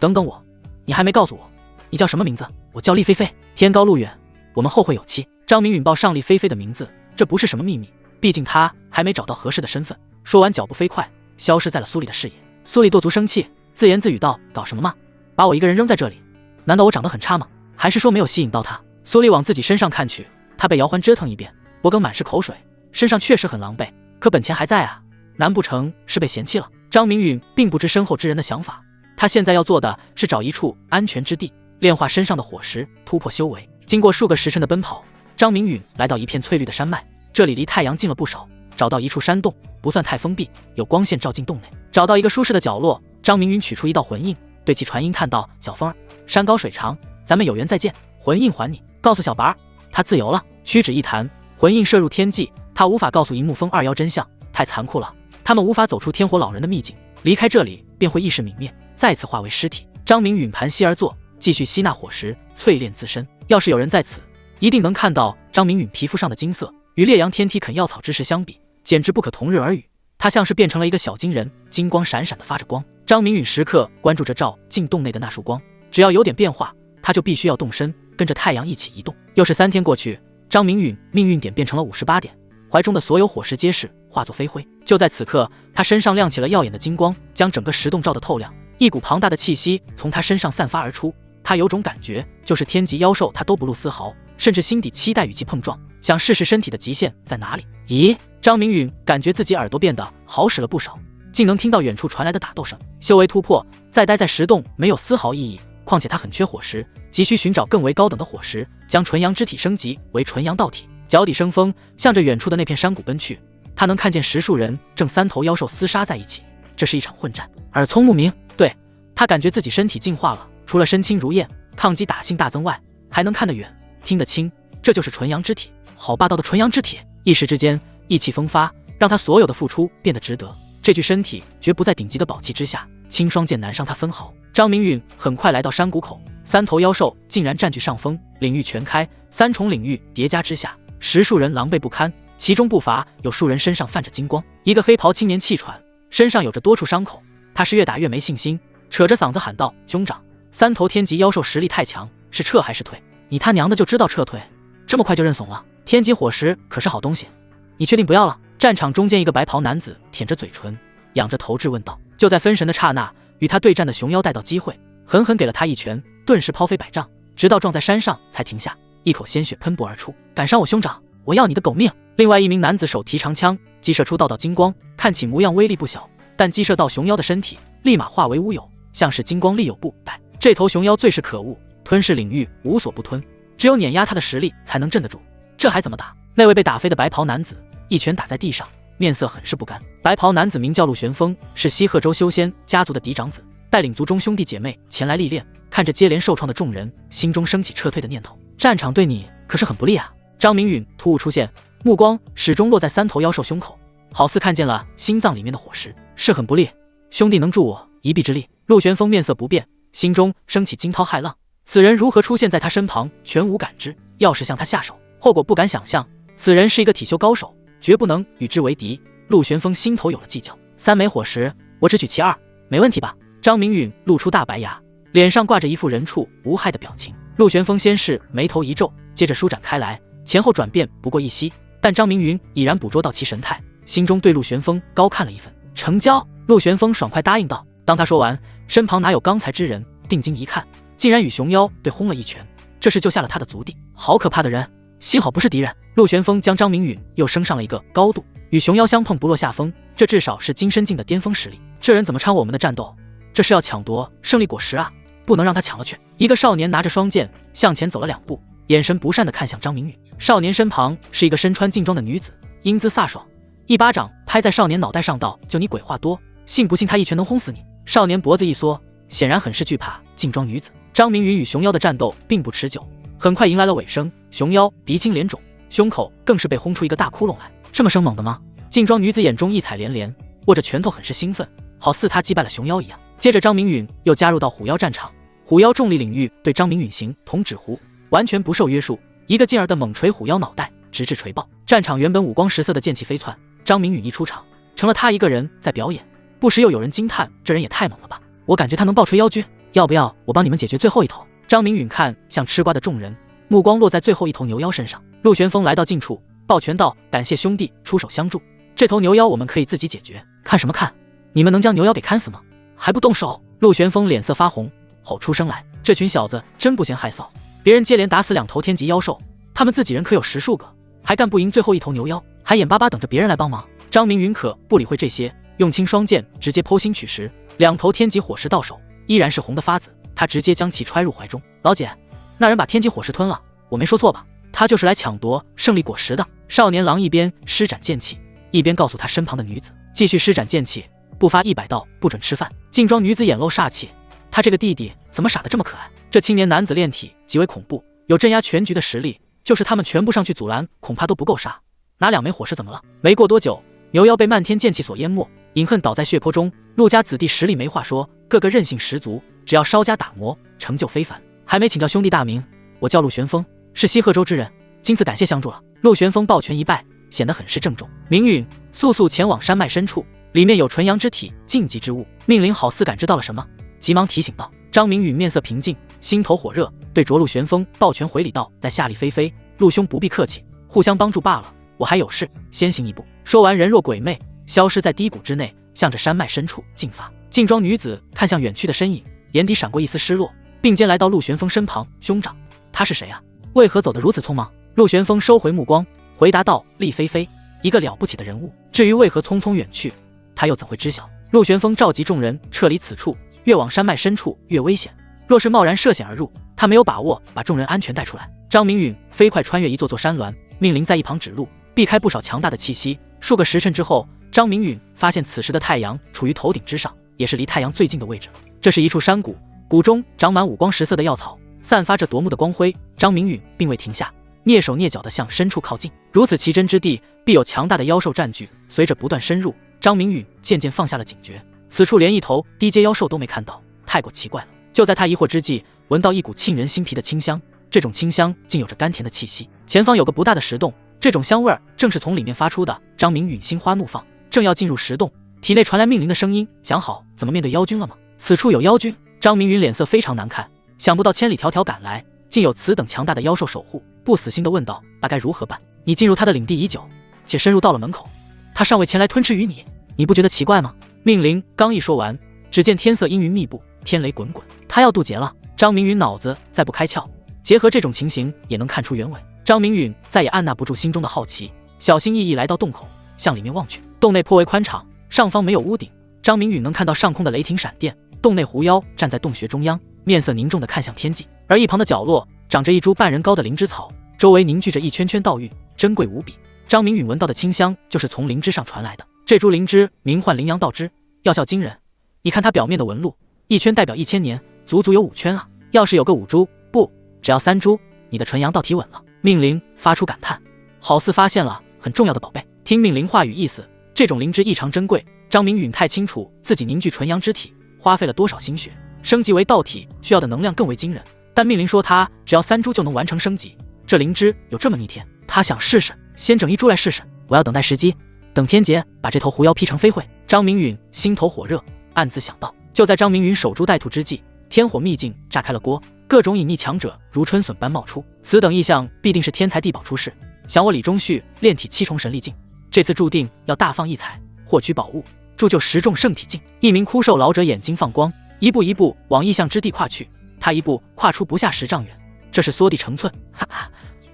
等等我，你还没告诉我，你叫什么名字？”“我叫厉菲菲。”“天高路远，我们后会有期。”张明允报上厉菲菲的名字，这不是什么秘密，毕竟他还没找到合适的身份。说完，脚步飞快，消失在了苏丽的视野。苏丽跺足生气，自言自语道：“搞什么嘛？把我一个人扔在这里，难道我长得很差吗？还是说没有吸引到他？”苏丽往自己身上看去，他被姚欢折腾一遍，脖梗满是口水，身上确实很狼狈，可本钱还在啊，难不成是被嫌弃了？张明允并不知身后之人的想法，他现在要做的是找一处安全之地，炼化身上的火石，突破修为。经过数个时辰的奔跑，张明允来到一片翠绿的山脉，这里离太阳近了不少，找到一处山洞，不算太封闭，有光线照进洞内。找到一个舒适的角落，张明允取出一道魂印，对其传音叹道：“小风儿，山高水长，咱们有缘再见，魂印还你，告诉小白儿，他自由了。”屈指一弹，魂印射入天际，他无法告诉银木峰二妖真相，太残酷了，他们无法走出天火老人的秘境，离开这里便会意识泯灭，再次化为尸体。张明允盘膝而坐，继续吸纳火石，淬炼自身。要是有人在此，一定能看到张明允皮肤上的金色，与烈阳天梯啃药草之时相比，简直不可同日而语。他像是变成了一个小金人，金光闪闪的发着光。张明允时刻关注着照进洞内的那束光，只要有点变化，他就必须要动身，跟着太阳一起移动。又是3天过去，张明允命运点变成了58点，怀中的所有火石皆是化作飞灰。就在此刻，他身上亮起了耀眼的金光，将整个石洞照得透亮，一股庞大的气息从他身上散发而出。他有种感觉，就是天级妖兽他都不露丝毫，甚至心底期待与其碰撞，想试试身体的极限在哪里。咦，张明允感觉自己耳朵变得好使了不少，竟能听到远处传来的打斗声。修为突破，再待在石洞没有丝毫意义，况且他很缺火石，急需寻找更为高等的火石，将纯阳之体升级为纯阳道体。脚底生风，向着远处的那片山谷奔去。他能看见10数人正3头妖兽厮杀在一起，这是一场混战。耳聪目明，对，他感觉自己身体进化了，除了身轻如燕，抗击打性大增外，还能看得远，听得清，这就是纯阳之体。好霸道的纯阳之体！一时之间，意气风发，让他所有的付出变得值得。这具身体绝不在顶级的宝器之下，轻双剑难伤他分毫。张明允很快来到山谷口，3头妖兽竟然占据上风，领域全开，3重领域叠加之下，10数人狼狈不堪，其中不乏有数人身上泛着金光。一个黑袍青年气喘，身上有着多处伤口，他是越打越没信心，扯着嗓子喊道：“兄长，3头天级妖兽实力太强，是撤还是退？”你他娘的就知道撤退，这么快就认怂了？天级火石可是好东西，你确定不要了？战场中间一个白袍男子舔着嘴唇，仰着头质问道。就在分神的刹那，与他对战的熊妖逮到机会，狠狠给了他一拳，顿时抛飞100丈，直到撞在山上才停下，一口鲜血喷薄而出。敢伤我兄长，我要你的狗命！另外一名男子手提长枪，击射出道道金光，看起模样威力不小，但击射到熊妖的身体，立马化为乌有，像是金光力有不逮。这头熊妖最是可恶，吞噬领域无所不吞，只有碾压他的实力才能镇得住，这还怎么打？那位被打飞的白袍男子一拳打在地上，面色很是不甘。白袍男子名叫陆玄风，是西鹤州修仙家族的嫡长子，带领族中兄弟姐妹前来历练。看着接连受创的众人，心中升起撤退的念头。战场对你可是很不利啊！张明允突兀出现，目光始终落在3头妖兽胸口，好似看见了心脏里面的火石。是很不利，兄弟能助我一臂之力。陆玄风面色不变，心中升起惊涛骇浪。此人如何出现在他身旁，全无感知。要是向他下手，后果不敢想象。此人是一个体修高手，绝不能与之为敌。陆玄风心头有了计较，3枚火石，我只取其2，没问题吧？张明允露出大白牙，脸上挂着一副人畜无害的表情。陆玄风先是眉头一皱，接着舒展开来，前后转变不过一息，但张明允已然捕捉到其神态，心中对陆玄风高看了一分。成交！陆玄风爽快答应道。当他说完，身旁哪有刚才之人，定睛一看，竟然与熊妖对轰了一拳，这是救下了他的族弟。好可怕的人，幸好不是敌人。陆玄风将张明允又升上了一个高度，与熊妖相碰不落下风，这至少是金身境的巅峰实力。这人怎么掺我们的战斗？这是要抢夺胜利果实啊，不能让他抢了去。一个少年拿着双剑向前走了2步，眼神不善地看向张明允。少年身旁是一个身穿劲装的女子，英姿飒爽，一巴掌拍在少年脑袋上道：“就你鬼话多，信不信他一拳能轰死你？”少年脖子一缩，显然很是惧怕劲装女子。张明允与熊妖的战斗并不持久，很快迎来了尾声。熊妖鼻青脸肿，胸口更是被轰出一个大窟窿来。这么生猛的吗？劲装女子眼中异彩连连，握着拳头很是兴奋，好似她击败了熊妖一样。接着张明允又加入到虎妖战场，虎妖重力领域对张明允形同纸糊，完全不受约束，一个劲儿的猛捶虎妖脑袋，直至锤爆。战场原本五光十色的剑气飞窜，张明允一出场，成了他一个人在表演。不时又有人惊叹，这人也太猛了吧，我感觉他能爆锤妖君，要不要我帮你们解决最后一头？张明允看向吃瓜的众人，目光落在最后一头牛妖身上。陆玄风来到近处，抱拳道：“感谢兄弟出手相助，这头牛妖我们可以自己解决。”看什么看？你们能将牛妖给看死吗？还不动手！陆玄风脸色发红，吼出声来：“这群小子真不嫌害臊，别人接连打死2头天级妖兽，他们自己人可有10数个，还干不赢最后1头牛妖，还眼巴巴等着别人来帮忙。张明允可不理会这些，用青双剑直接剖心取石，2头天级火石到手，依然是红的发紫。他直接将其揣入怀中。老姐，那人把天级火石吞了，我没说错吧？他就是来抢夺胜利果实的。少年郎一边施展剑气，一边告诉他身旁的女子，继续施展剑气，不发100道不准吃饭。劲装女子眼露煞气，他这个弟弟怎么傻得这么可爱？这青年男子炼体极为恐怖，有镇压全局的实力，就是他们全部上去阻拦，恐怕都不够杀。拿2枚火石怎么了？没过多久，牛妖被漫天剑气所淹没，饮恨倒在血泊中。陆家子弟实力没话说，个个韧性十足，只要稍加打磨，成就非凡。还没请教兄弟大名，我叫陆玄风，是西河州之人，今次感谢相助了。陆玄风抱拳一拜，显得很是郑重。明允，速速前往山脉深处，里面有纯阳之体禁忌之物。命令好似感知到了什么，急忙提醒道。张明允面色平静，心头火热，对着陆玄风抱拳回礼道：“在下李菲菲，陆兄不必客气，互相帮助罢了。我还有事，先行一步。”说完，人若鬼魅，消失在低谷之内，向着山脉深处进发。劲装女子看向远去的身影，眼底闪过一丝失落，并肩来到陆玄风身旁：“兄长，他是谁啊？为何走得如此匆忙？”陆玄风收回目光，回答道：“厉菲菲，一个了不起的人物。至于为何匆匆远去，他又怎会知晓？”陆玄风召集众人撤离此处，越往山脉深处越危险，若是贸然涉险而入，他没有把握把众人安全带出来。张明允飞快穿越一座座山峦，命令在一旁指路，避开不少强大的气息。数个时辰之后，张明允发现此时的太阳处于头顶之上，也是离太阳最近的位置。这是一处山谷，谷中长满五光十色的药草，散发着夺目的光辉。张明允并未停下，蹑手蹑脚地向深处靠近。如此奇珍之地，必有强大的妖兽占据。随着不断深入，张明允渐渐放下了警觉。此处连一头低阶妖兽都没看到，太过奇怪了。就在他疑惑之际，闻到一股沁人心脾的清香，这种清香竟有着甘甜的气息。前方有个不大的石洞，这种香味儿正是从里面发出的。张明允心花怒放，正要进入石洞，体内传来命令的声音：“想好怎么面对妖君了吗？”此处有妖君？张明允脸色非常难看，想不到千里迢迢赶来，竟有此等强大的妖兽守护，不死心地问道：“那该如何办？你进入他的领地已久，且深入到了门口，他尚未前来吞吃于你，你不觉得奇怪吗？”命令刚一说完，只见天色阴云密布，天雷滚滚，他要渡劫了。张明允脑子再不开窍，结合这种情形也能看出原委。张明允再也按捺不住心中的好奇，小心翼翼来到洞口，向里面望去。洞内颇为宽敞，上方没有屋顶，张明允能看到上空的雷霆闪电。洞内狐妖站在洞穴中央，面色凝重地看向天际，而一旁的角落长着一株半人高的灵芝草，周围凝聚着一圈圈道玉，珍贵无比。张明允闻到的清香就是从灵芝上传来的。这株灵芝名唤羚羊道枝，药效惊人。你看它表面的纹路，一圈代表1000年，足足有5圈啊！要是有个5株，不，只要3株，你的纯阳道体稳了。命灵发出感叹，好似发现了很重要的宝贝。听命灵话语意思，这种灵芝异常珍贵。张明允太清楚自己凝聚纯阳之体花费了多少心血，升级为道体需要的能量更为惊人。但命灵说他只要3株就能完成升级，这灵芝有这么逆天，他想试试，先整1株来试试。我要等待时机，等天劫把这头狐妖劈成飞灰。张明允心头火热，暗自想到。就在张明允守株待兔之际，天火秘境炸开了锅，各种隐匿强者如春笋般冒出。此等异象必定是天才地宝出世。想我李忠旭炼体7重神力境，这次注定要大放异彩，获取宝物，铸就10重圣体境。一名枯瘦老者眼睛放光，一步一步往异象之地跨去。他一步跨出不下10丈远，这是缩地成寸。哈哈，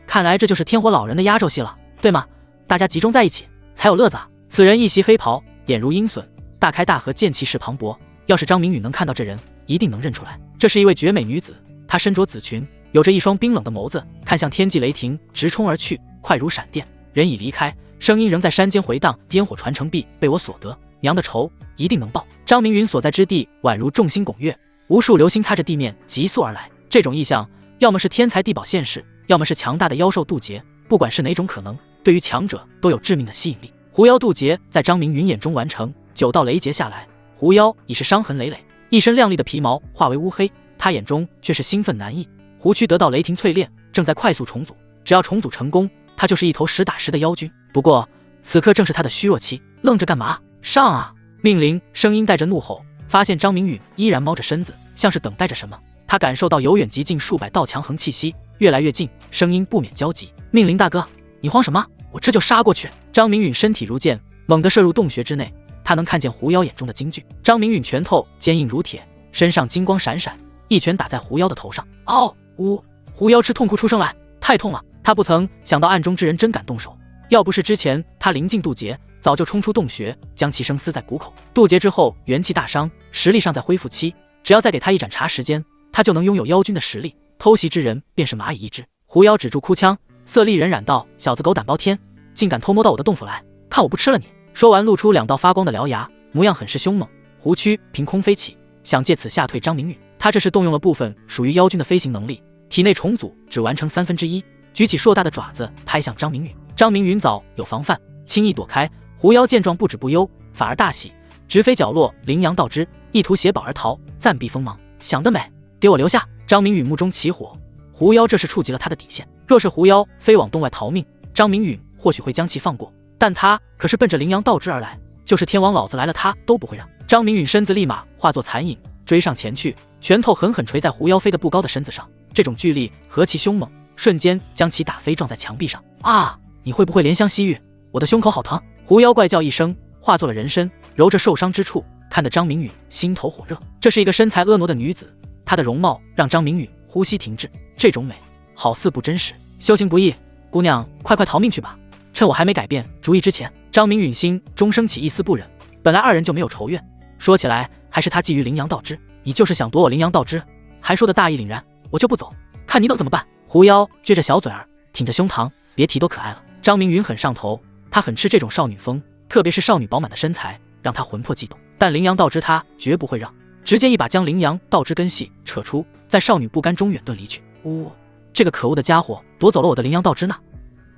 看来这就是天火老人的压轴戏了，对吗？大家集中在一起才有乐子啊！此人一袭黑袍，眼如鹰隼，大开大合，剑气势磅礴。要是张明允能看到这人，一定能认出来，这是一位绝美女子。她身着紫裙，有着一双冰冷的眸子，看向天际雷霆直冲而去，快如闪电。人已离开，声音仍在山间回荡。烟火传承币被我所得，娘的仇一定能报。张明允所在之地宛如众星拱月，无数流星擦着地面急速而来。这种异象，要么是天才地宝现世，要么是强大的妖兽渡劫。不管是哪种可能，对于强者都有致命的吸引力。狐妖渡劫在张明允眼中完成，9道雷劫下来，狐妖已是伤痕累累，一身亮丽的皮毛化为乌黑，他眼中却是兴奋难抑。狐躯得到雷霆淬炼，正在快速重组，只要重组成功，他就是一头实打实的妖君。不过此刻正是他的虚弱期，愣着干嘛？上啊！命令声音带着怒吼，发现张明允依然猫着身子，像是等待着什么。他感受到由远及近数百道强横气息，越来越近，声音不免焦急。命令大哥，你慌什么？我这就杀过去！张明允身体如箭，猛地射入洞穴之内。他能看见狐妖眼中的惊惧。张明允拳头坚硬如铁，身上金光闪闪，一拳打在狐妖的头上。嗷呜！狐妖痴痛哭出声来，太痛了！他不曾想到暗中之人真敢动手，要不是之前他临近渡劫，早就冲出洞穴，将其生撕在谷口。渡劫之后元气大伤，实力尚在恢复期，只要再给他一盏茶时间，他就能拥有妖君的实力。偷袭之人便是蚂蚁一只。狐妖止住哭腔，色厉人染道：“小子狗胆包天，竟敢偷摸到我的洞府来，看我不吃了你！”说完，露出2道发光的獠牙，模样很是凶猛。胡须凭空飞起，想借此吓退张明允。他这是动用了部分属于妖君的飞行能力，体内重组只完成1/3，举起硕大的爪子拍向张明允。张明允早有防范，轻易躲开。狐妖见状不止不忧，反而大喜，直飞角落，羚羊倒之，意图携宝而逃，暂避锋芒。想得美，给我留下！张明允目中起火，狐妖这是触及了他的底线。若是狐妖飞往洞外逃命，张明允或许会将其放过，但他可是奔着羚羊倒之而来，就是天王老子来了，他都不会让。张明允身子立马化作残影，追上前去，拳头狠狠捶在狐妖飞得不高的身子上，这种巨力何其凶猛，瞬间将其打飞，撞在墙壁上。啊！你会不会怜香惜玉？我的胸口好疼！狐妖怪叫一声，化作了人身，揉着受伤之处，看得张明允心头火热。这是一个身材婀娜的女子，她的容貌让张明允呼吸停滞，这种美好似不真实。修行不易，姑娘快逃命去吧，趁我还没改变主意之前。张明允心中升起一丝不忍，本来2人就没有仇怨，说起来还是他觊觎羚羊道之。你就是想夺我羚羊道之，还说的大义凛然，我就不走，看你能怎么办！狐妖撅着小嘴儿，挺着胸膛，别提多可爱了。张明允很上头，他很吃这种少女风，特别是少女饱满的身材，让他魂魄悸动。但羚羊道之他绝不会让，直接一把将羚羊道之根系扯出，在少女不甘中远遁离去。这个可恶的家伙夺走了我的羚羊道之呢，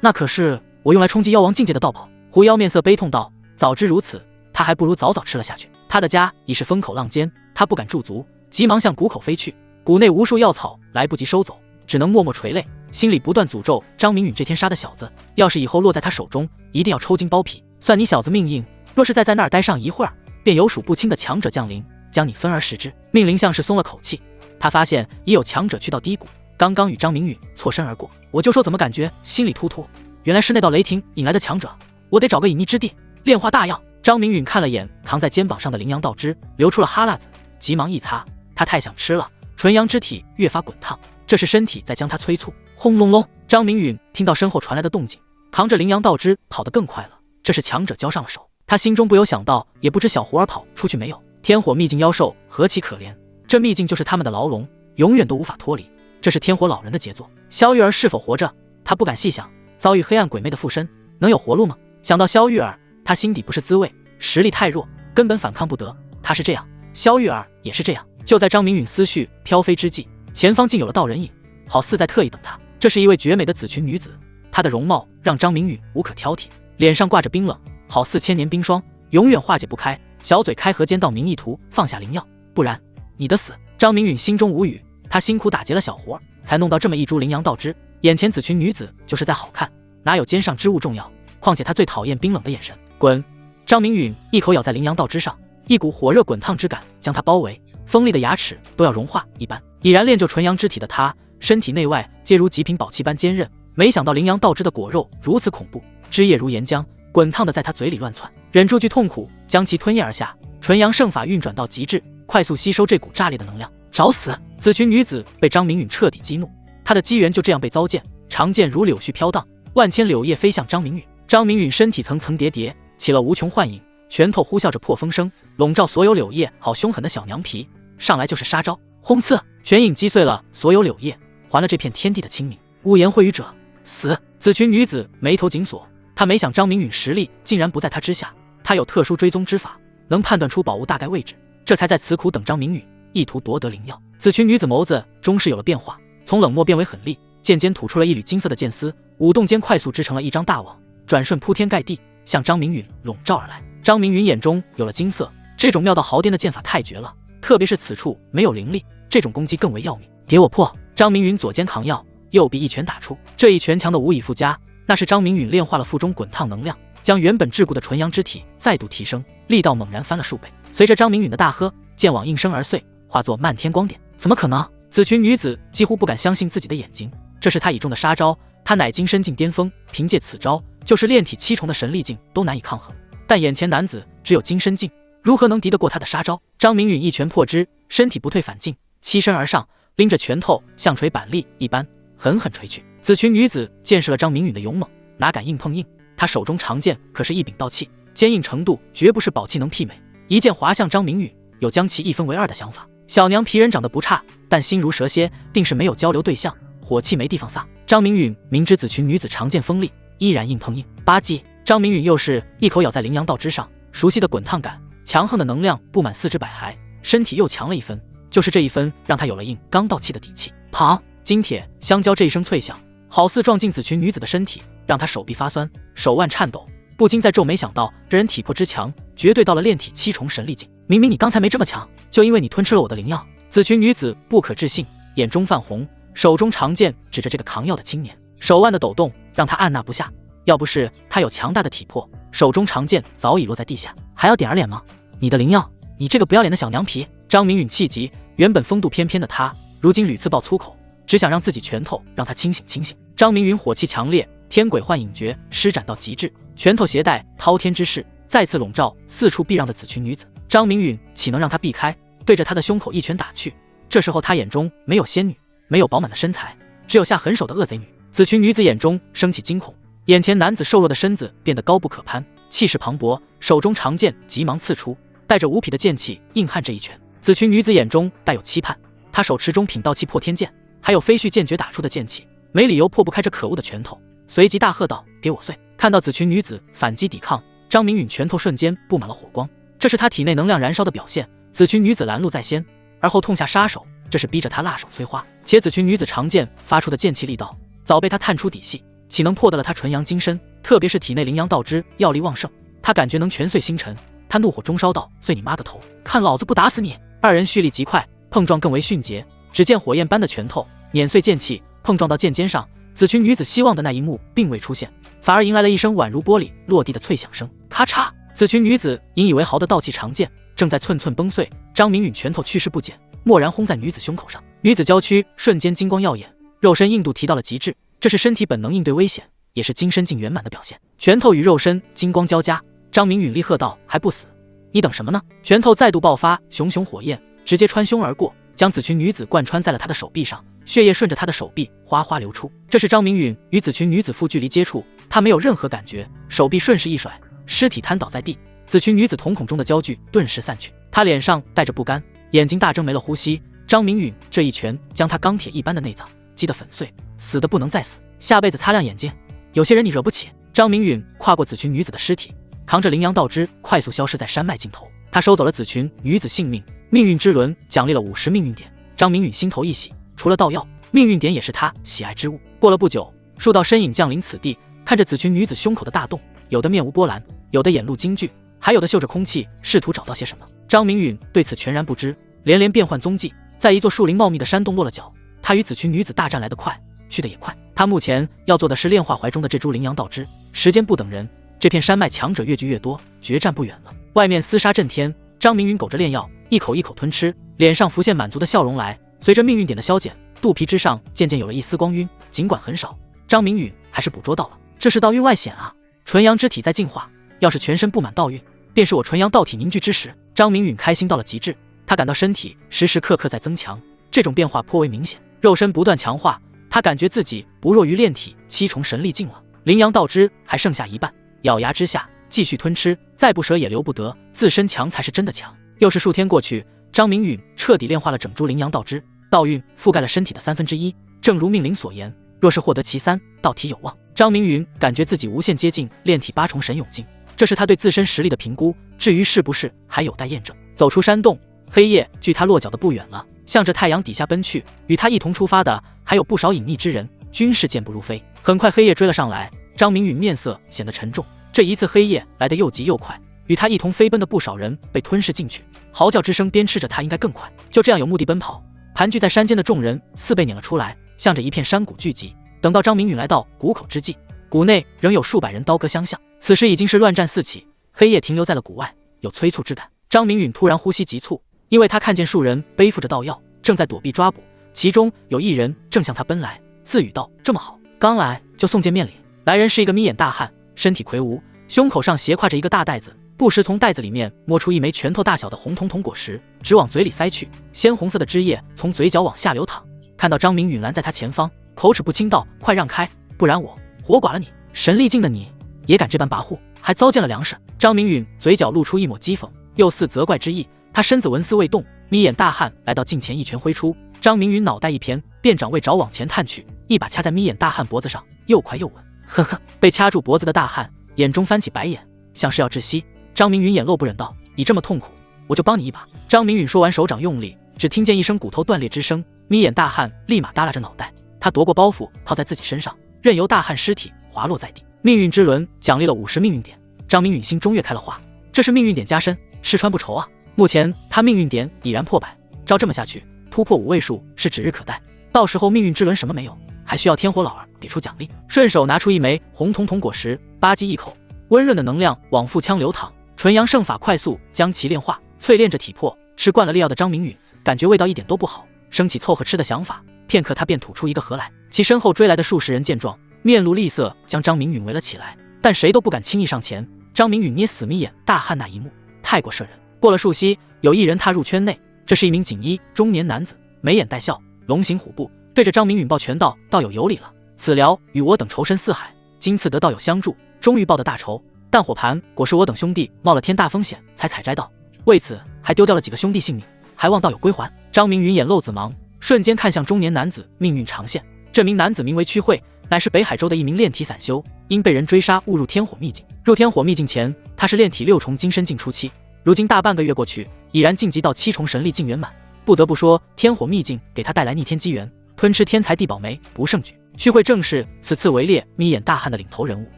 那可是我用来冲击妖王境界的道宝。狐妖面色悲痛道：早知如此，他还不如早吃了下去。他的家已是风口浪尖，他不敢驻足，急忙向谷口飞去。谷内无数药草来不及收走，只能默默垂泪，心里不断诅咒张明允这天杀的小子，要是以后落在他手中，一定要抽筋剥皮。算你小子命硬，若是再在那儿待上一会儿，便有数不清的强者降临，将你分而食之。命灵像是松了口气，他发现已有强者去到低谷，刚刚与张明允错身而过。我就说怎么感觉心里突突，原来是那道雷霆引来的强者，我得找个隐匿之地炼化大药。张明允看了眼扛在肩膀上的羚羊道之，流出了哈喇子，急忙一擦，他太想吃了，纯阳之体越发滚烫，这是身体在将他催促。轰隆隆，张明允听到身后传来的动静，扛着羚羊道之跑得更快了，这是强者交上了手。他心中不由想到，也不知小狐儿跑出去没有。天火秘境妖兽何其可怜，这秘境就是他们的牢笼，永远都无法脱离，这是天火老人的杰作。萧玉儿是否活着，他不敢细想，遭遇黑暗鬼魅的附身，能有活路吗？想到萧玉儿，他心底不是滋味，实力太弱，根本反抗不得。他是这样，萧玉儿也是这样。就在张明允思绪飘飞之际，前方竟有了道人影，好似在特意等他。这是一位绝美的紫裙女子，她的容貌让张明允无可挑剔，脸上挂着冰冷，好似千年冰霜，永远化解不开。小嘴开合间道明意图放下灵药，不然你的死。张明允心中无语，他辛苦打劫了小活，才弄到这么一株羚羊道之，眼前紫裙女子就是在好看，哪有肩上之物重要？况且他最讨厌冰冷的眼神。滚！张明允一口咬在羚羊道之上，一股火热滚烫之感将他包围，锋利的牙齿都要融化一般。已然练就纯阳之体的他，身体内外皆如极品宝器般坚韧，没想到羚羊道之的果肉如此恐怖，汁液如岩浆，滚烫的在他嘴里乱窜，忍住剧痛苦，将其吞咽而下。纯阳圣法运转到极致，快速吸收这股炸裂的能量。找死！紫裙女子被张明允彻底激怒，她的机缘就这样被糟践。长剑如柳絮飘荡，万千柳叶飞向张明允。张明允身体层层叠叠，起了无穷幻影，拳头呼啸着破风声，笼罩所有柳叶。好凶狠的小娘皮，上来就是杀招！轰刺！拳影击碎了所有柳叶，还了这片天地的清明。污言秽语者，死！紫裙女子眉头紧锁，她没想张明允实力竟然不在她之下，她有特殊追踪之法，能判断出宝物大概位置，这才在此苦等张明允，意图夺得灵药。紫裙女子眸子终是有了变化，从冷漠变为狠厉，剑尖吐出了一缕金色的剑丝，舞动间快速织成了一张大网，转瞬铺天盖地向张明允笼罩而来。张明允眼中有了金色，这种妙到毫巅的剑法太绝了，特别是此处没有灵力，这种攻击更为要命。给我破！张明允左肩扛药，右臂一拳打出，这一拳强的无以复加，那是张明允炼化了腹中滚烫能量，将原本桎梏的纯阳之体再度提升，力道猛然翻了数倍。随着张明允的大喝，剑网应声而碎，化作漫天光点。怎么可能？紫裙女子几乎不敢相信自己的眼睛，这是她倚重的杀招，她乃今身境巅峰，凭借此招，就是炼体7重的神力境都难以抗衡。但眼前男子只有金身境，如何能敌得过他的杀招？张明允一拳破之，身体不退反进，欺身而上，拎着拳头像锤板栗一般，狠狠捶去。紫裙女子见识了张明允的勇猛，哪敢硬碰硬？她手中长剑可是一柄道器，坚硬程度绝不是宝器能媲美。一剑划向张明允，有将其一分为二的想法。小娘皮人长得不差，但心如蛇蝎，定是没有交流对象，火气没地方撒。张明允明知紫裙女子长剑锋利，依然硬碰硬。吧唧，张明允又是一口咬在羚羊道之上，熟悉的滚烫感，强横的能量布满四肢百骸，身体又强了一分。就是这一分，让他有了硬刚道气的底气。砰！金铁相交这一声脆响，好似撞进紫裙女子的身体，让她手臂发酸，手腕颤抖，不禁在皱眉，想到这人体魄之强，绝对到了炼体7重神力境。明明你刚才没这么强，就因为你吞吃了我的灵药。紫裙女子不可置信，眼中泛红，手中长剑指着这个扛药的青年，手腕的抖动让她按捺不下。要不是她有强大的体魄，手中长剑早已落在地下。还要点儿脸吗？你的灵药，你这个不要脸的小娘皮！张明允气急，原本风度翩翩的他，如今屡次爆粗口，只想让自己拳头让他清醒清醒。张明允火气强烈，天鬼幻影诀施展到极致，拳头携带滔天之势，再次笼罩四处避让的紫裙女子。张明允岂能让她避开？对着她的胸口一拳打去。这时候他眼中没有仙女，没有饱满的身材，只有下狠手的恶贼女。紫裙女子眼中升起惊恐，眼前男子瘦弱的身子变得高不可攀，气势磅礴，手中长剑急忙刺出，带着无匹的剑气硬汉这一拳。紫裙女子眼中带有期盼，她手持中品道器破天剑，还有飞絮剑诀打出的剑气，没理由破不开这可恶的拳头，随即大喝道：给我碎！看到紫裙女子反击抵抗，张明允拳头瞬间布满了火光，这是他体内能量燃烧的表现。紫裙女子拦路在先，而后痛下杀手，这是逼着他辣手摧花。且紫裙女子长剑发出的剑气力道早被他探出底细，岂能破得了他纯阳金身？特别是体内羚羊道之药力旺盛，他感觉能拳碎星辰。他怒火中烧道：碎你妈的头，看老子不打死你！二人蓄力极快，碰撞更为迅捷，只见火焰般的拳头碾碎剑气，碰撞到剑尖上。紫裙女子希望的那一幕并未出现，反而迎来了一声宛如玻璃落地的脆响声。咔嚓！紫裙女子引以为豪的道气长剑正在寸寸崩碎，张明允拳头去势不减，蓦然轰在女子胸口上。女子娇躯瞬间金光耀眼，肉身硬度提到了极致，这是身体本能应对危险，也是金身境圆满的表现。拳头与肉身金光交加，张明允厉喝道：还不死？你等什么呢？拳头再度爆发，熊熊火焰直接穿胸而过，将紫裙女子贯穿在了她的手臂上，血液顺着她的手臂哗哗流出。这是张明允与紫裙女子负距离接触，她没有任何感觉，手臂顺势一甩，尸体瘫倒在地。紫裙女子瞳孔中的焦距顿时散去，她脸上带着不甘，眼睛大睁没了呼吸。张明允这一拳将她钢铁一般的内脏击得粉碎，死得不能再死，下辈子擦亮眼睛，有些人你惹不起。张明允跨过紫裙女子的尸体，扛着羚羊道之快速消失在山脉尽头。他收走了紫裙女子性命，命运之轮奖励了50命运点。张明允心头一喜，除了道药，命运点也是他喜爱之物。过了不久，数道身影降临此地，看着紫裙女子胸口的大洞，有的面无波澜，有的眼露惊惧，还有的嗅着空气，试图找到些什么。张明允对此全然不知，连连变换踪迹，在一座树林茂密的山洞落了脚。他与紫裙女子大战来得快，去得也快。他目前要做的是炼化怀中的这株羚羊道之，时间不等人。这片山脉强者越聚越多，决战不远了。外面厮杀震天，张明允苟着炼药，一口一口吞吃，脸上浮现满足的笑容来。随着命运点的消减，肚皮之上渐渐有了一丝光晕，尽管很少，张明允还是捕捉到了。这是道运外显啊，纯阳之体在进化，要是全身布满道运，便是我纯阳道体凝聚之时。张明允开心到了极致，他感到身体时时刻刻在增强，这种变化颇为明显，肉身不断强化，他感觉自己不弱于炼体7重神力境了。羚羊道之还剩下一半，咬牙之下继续吞吃，再不舍也留不得，自身强才是真的强。又是数天过去，张明允彻底炼化了整株羚羊道之，道运覆盖了身体的1/3，正如命灵所言，若是获得其3，道体有望。张明允感觉自己无限接近炼体8重神勇境，这是他对自身实力的评估，至于是不是还有待验证。走出山洞，黑夜距他落脚的不远了，向着太阳底下奔去。与他一同出发的还有不少隐秘之人，均是健步如飞。很快黑夜追了上来，张明允面色显得沉重，这一次黑夜来得又急又快，与他一同飞奔的不少人被吞噬进去，嚎叫之声鞭笞着他应该更快。就这样有目的奔跑，盘踞在山间的众人似被撵了出来，向着一片山谷聚集。等到张明允来到谷口之际，谷内仍有数百人刀戈相向，此时已经是乱战四起，黑夜停留在了谷外，有催促之感。张明允突然呼吸急促，因为他看见数人背负着道药正在躲避抓捕，其中有一人正向他奔来，自语道：这么好，刚来就送见面礼。来人是一个眯眼大汉，身体魁梧，胸口上斜挎着一个大袋子，不时从袋子里面摸出一枚拳头大小的红彤彤果实，直往嘴里塞去，鲜红色的汁液从嘴角往下流淌，看到张明允拦在他前方，口齿不清道：“快让开，不然我活剐了你！神力境的你也敢这般跋扈，还糟践了粮食！”张明允嘴角露出一抹讥讽，又似责怪之意。他身子纹丝未动，眯眼大汉来到近前，一拳挥出。张明允脑袋一偏，便掌未着往前探去，一把掐在眯眼大汉脖子上，又快又稳。呵呵，被掐住脖子的大汉眼中翻起白眼，像是要窒息。张明允眼露不忍道：“你这么痛苦，我就帮你一把。”张明允说完，手掌用力，只听见一声骨头断裂之声，眯眼大汉立马耷拉着脑袋。他夺过包袱套在自己身上，任由大汉尸体滑落在地。命运之轮奖励了50命运点，张明允心中越开了花，这是命运点加身，吃穿不愁啊！目前他命运点已然破100，照这么下去，突破5位数是指日可待。到时候命运之轮什么没有，还需要天火老儿给出奖励。顺手拿出一枚红彤彤果实，吧唧一口，温润的能量往腹腔流淌，纯阳圣法快速将其炼化，淬炼着体魄。吃惯了烈药的张明允感觉味道一点都不好，升起凑合吃的想法。片刻他便吐出一个盒来，其身后追来的数十人见状，面露厉色，将张明允围了起来，但谁都不敢轻易上前。张明允捏死眯眼大汉那一幕太过摄人。过了数息，有一人踏入圈内，这是一名锦衣中年男子，眉眼带笑，龙行虎步，对着张明允抱拳道：“道友有礼了，此寮与我等仇深似海，今次得道友相助，终于报得大仇。但火盘果是我等兄弟冒了天大风险才采摘到，为此还丢掉了几个兄弟性命，还望道友归还。”张明允眼露紫芒，瞬间看向中年男子，命运长线。这名男子名为屈慧，乃是北海州的一名炼体散修，因被人追杀误入天火秘境。入天火秘境前，他是炼体6重金身境初期，如今大半个月过去，已然晋级到7重神力境圆满。不得不说，天火秘境给他带来逆天机缘，吞吃天材地宝梅不胜举。屈慧正是此次围猎眯眼大汉的领头人物，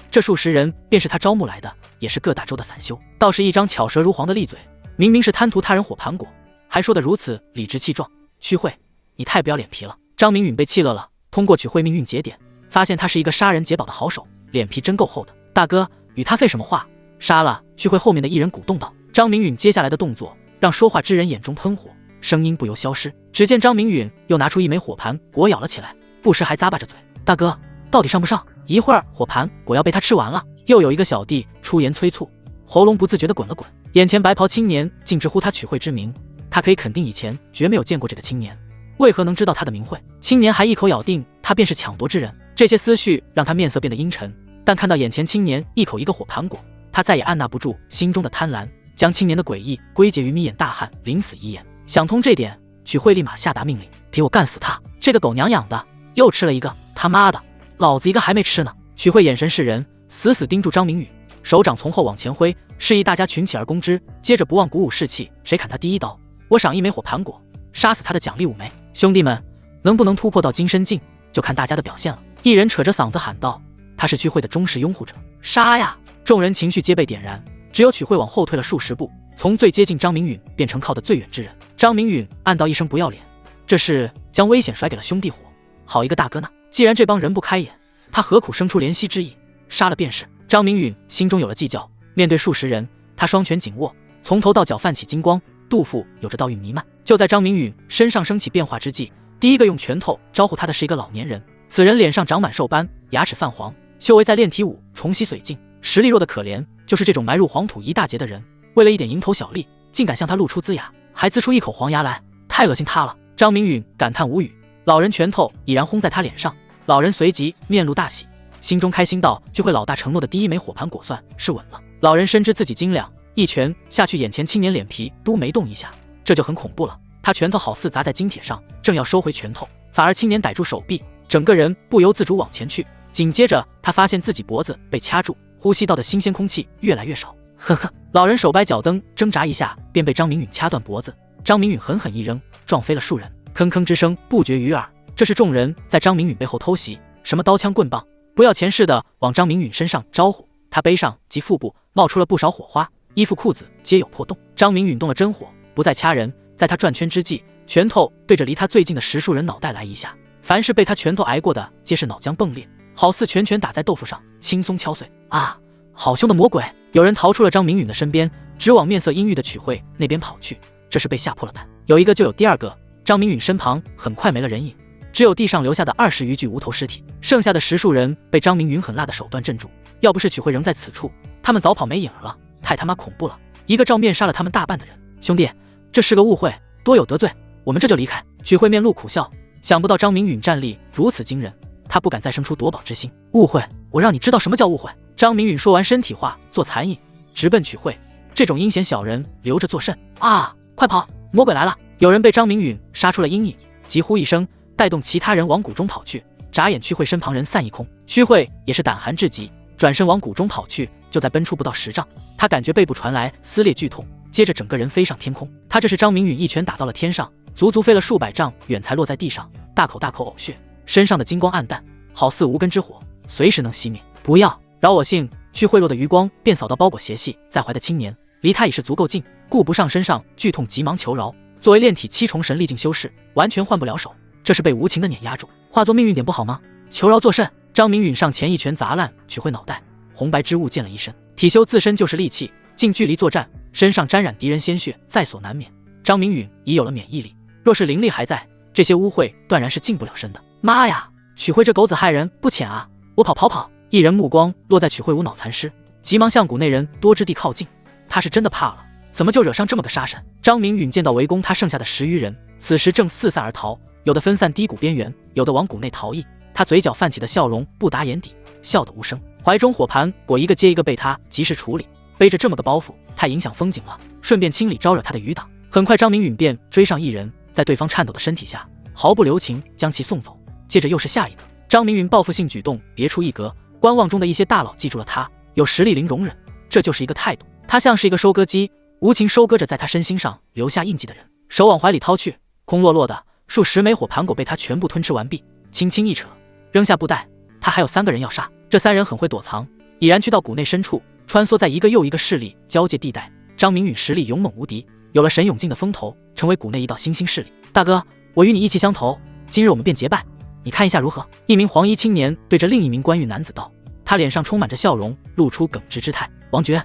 这数十人便是他招募来的，也是各大洲的散修。倒是一张巧舌如簧的利嘴，明明是贪图他人火盘果，还说得如此理直气壮。屈慧，你太不要脸皮了！张明允被气乐了，通过曲慧命运节点，发现他是一个杀人劫宝的好手，脸皮真够厚的。大哥，与他费什么话？杀了！屈慧后面的一人鼓动道。张明允接下来的动作让说话之人眼中喷火，声音不由消失。只见张明允又拿出一枚火盘果咬了起来，不时还咂巴着嘴。大哥，到底上不上？一会儿火盘果要被他吃完了。又有一个小弟出言催促，喉咙不自觉地滚了滚。眼前白袍青年竟直呼他曲慧之名，他可以肯定以前绝没有见过这个青年，为何能知道他的名讳？青年还一口咬定他便是抢夺之人。这些思绪让他面色变得阴沉，但看到眼前青年一口一个火盘果，他再也按捺不住心中的贪婪，将青年的诡异归结于眯眼大汉临死遗言。想通这点，曲慧立马下达命令，给我干死他！这个狗娘养的又吃了一个，他妈的，老子一个还没吃呢！曲慧眼神示人，死死盯住张明允，手掌从后往前挥，示意大家群起而攻之。接着不忘鼓舞士气，谁砍他第一刀，我赏1枚火盘果，杀死他的奖励5枚。兄弟们，能不能突破到金身境，就看大家的表现了。一人扯着嗓子喊道，他是曲慧的忠实拥护者。杀呀！众人情绪皆被点燃，只有曲慧往后退了数十步，从最接近张明允变成靠得最远之人。张明允暗道一声不要脸，这是将危险甩给了兄弟伙，好一个大哥呢！既然这帮人不开眼，他何苦生出怜惜之意？杀了便是。张明允心中有了计较，面对数十人，他双拳紧握，从头到脚泛起金光，肚腹有着道韵弥漫。就在张明允身上升起变化之际，第一个用拳头招呼他的是一个老年人，此人脸上长满兽斑，牙齿泛黄，修为在炼体5重洗髓境，实力弱得可怜。就是这种埋入黄土一大截的人，为了一点蝇头小利，竟敢向他露出龇牙，还呲出一口黄牙来，太恶心他了！张明允感叹无语，老人拳头已然轰在他脸上，老人随即面露大喜，心中开心道：聚会老大承诺的第1枚火盘果算是稳了。老人深知自己斤两，一拳下去，眼前青年脸皮都没动一下，这就很恐怖了。他拳头好似砸在金铁上，正要收回拳头，反而青年逮住手臂，整个人不由自主往前去。紧接着他发现自己脖子被掐住，呼吸道的新鲜空气越来越少。呵呵，老人手掰脚蹬，挣扎一下便被张明允掐断脖子。张明允狠狠一扔，撞飞了数人，铿铿之声不绝于耳。这是众人在张明允背后偷袭，什么刀枪棍棒，不要钱似的往张明允身上招呼。他背上及腹部冒出了不少火花，衣服裤子皆有破洞。张明允动了真火，不再掐人，在他转圈之际，拳头对着离他最近的10数人脑袋来一下，凡是被他拳头挨过的，皆是脑浆迸裂，好似拳拳打在豆腐上，轻松敲碎。啊，好凶的魔鬼！有人逃出了张明允的身边，直往面色阴郁的曲慧那边跑去，这是被吓破了胆。有一个就有第二个，张明允身旁很快没了人影，只有地上留下的20余具无头尸体，剩下的10数人被张明允狠辣的手段镇住。要不是曲慧仍在此处，他们早跑没影了，太他妈恐怖了！一个照面杀了他们大半的人。兄弟，这是个误会，多有得罪，我们这就离开。曲慧面露苦笑，想不到张明允战力如此惊人，他不敢再生出夺宝之心。误会，我让你知道什么叫误会。张明允说完身体化做残影，直奔曲慧。这种阴险小人留着作甚啊！快跑，魔鬼来了！有人被张明允杀出了阴影，急呼一声，带动其他人往谷中跑去。眨眼，曲慧身旁人散一空。曲慧也是胆寒至极，转身往谷中跑去。就在奔出不到10丈，他感觉背部传来撕裂剧痛，接着整个人飞上天空。他这是张明允一拳打到了天上，足足飞了数百丈远才落在地上，大口呕血，身上的金光暗淡，好似无根之火，随时能熄灭。不要饶我性！曲慧落的余光便扫到包裹邪系在怀的青年，离他已是足够近，顾不上身上剧痛，急忙求饶。作为炼体7重神力境修士，完全换不了手，这是被无情的碾压住，化作命运点不好吗？求饶作甚！张明允上前一拳砸烂曲慧脑袋，红白之物溅了一身。体修自身就是利器，近距离作战，身上沾染敌人鲜血，在所难免。张明允已有了免疫力，若是灵力还在，这些污秽断然是近不了身的。妈呀，曲慧这狗子害人不浅啊！我跑！一人目光落在曲慧无脑残尸，急忙向谷内人多之地靠近。他是真的怕了，怎么就惹上这么个杀神？张明允见到围攻他剩下的10余人，此时正四散而逃，有的分散低谷边缘，有的往谷内逃逸。他嘴角泛起的笑容不达眼底，笑得无声，怀中火盘果一个接一个被他及时处理。背着这么个包袱，太影响风景了，顺便清理招惹他的余党。很快，张明允便追上一人，在对方颤抖的身体下，毫不留情将其送走。接着又是下一个。张明允报复性举动别出一格，观望中的一些大佬记住了他，有实力零容忍，这就是一个态度。他像是一个收割机，无情收割着在他身心上留下印记的人。手往怀里掏去，空落落的数10枚火盘果被他全部吞吃完毕，轻轻一扯，扔下布袋。他还有3个人要杀，这3人很会躲藏，已然去到谷内深处，穿梭在一个又一个势力交界地带。张明允实力勇猛无敌，有了神永进的风头，成为谷内一道新兴势力。大哥，我与你意气相投，今日我们便结拜，你看一下如何？一名黄衣青年对着另一名关羽男子道，他脸上充满着笑容，露出耿直之态。王爵，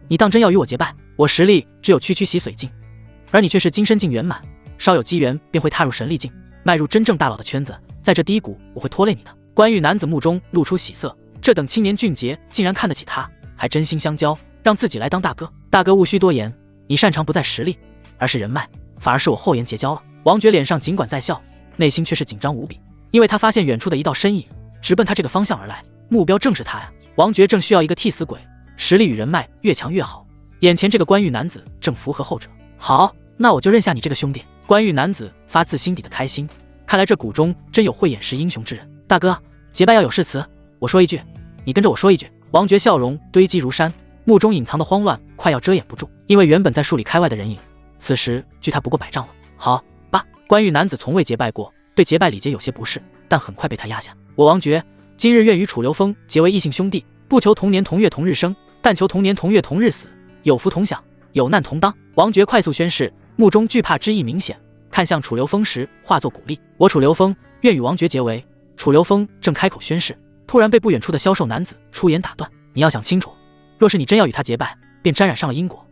你当真要与我结拜？我实力只有区洗髓境，而你却是金身境圆满，稍有机缘便会踏入神力境，迈入真正大佬的圈子。在这低谷，我会拖累你的。关羽男子目中露出喜色，这等青年俊杰竟然看得起他，还真心相交，让自己来当大哥。大哥无需多言，你擅长不在实力，而是人脉，反而是我厚颜结交了。王爵脸上尽管在笑，内心却是紧张无比，因为他发现远处的一道身影直奔他这个方向而来，目标正是他呀。王爵正需要一个替死鬼，实力与人脉越强越好，眼前这个关羽男子正符合后者。好，那我就认下你这个兄弟。关羽男子发自心底的开心，看来这谷中真有慧眼识英雄之人。大哥，结拜要有誓词，我说一句，你跟着我说一句。王爵笑容堆积如山，目中隐藏的慌乱快要遮掩不住，因为原本在数里开外的人影，此时距他不过100丈了。好吧，关羽男子从未结拜过，对结拜礼节有些不适，但很快被他压下。我王爵今日愿与楚留风结为异姓兄弟，不求同年同月同日生，但求同年同月同日死，有福同享，有难同当。王爵快速宣誓，目中惧怕之意明显，看向楚留风时化作鼓励。我楚留风愿与王爵结为。楚留风正开口宣誓，突然被不远处的消瘦男子出言打断。你要想清楚，若是你真要与他结拜，便沾染上了因果，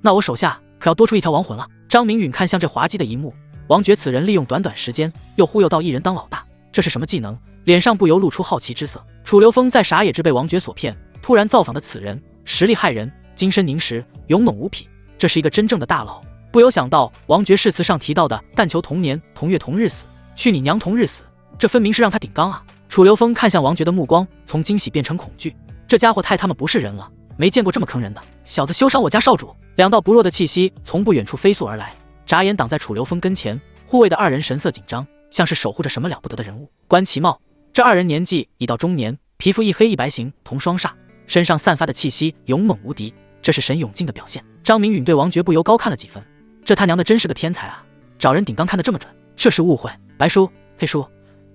那我手下可要多出一条亡魂了。张明允看向这滑稽的一幕，王爵此人利用短短时间又忽悠到一人当老大，这是什么技能？脸上不由露出好奇之色。楚留风在傻也之被王爵所骗，突然造访的此人实力骇人，金身凝实，勇猛无匹，这是一个真正的大佬。不由想到王爵誓词上提到的但求同年同月同日死，去你娘同日死，这分明是让他顶缸啊！楚留风看向王爵的目光从惊喜变成恐惧，这家伙太他妈不是人了，没见过这么坑人的小子，休伤我家少主！2道不弱的气息从不远处飞速而来，眨眼挡在楚留风跟前，护卫的2人神色紧张，像是守护着什么了不得的人物。观其貌，这2人年纪已到中年，皮肤一黑一白形同双煞，身上散发的气息勇猛无敌，这是神永进的表现。张明允对王爵不由高看了几分，这他娘的真是个天才啊，找人顶缸看得这么准，这是误会。白叔、黑叔，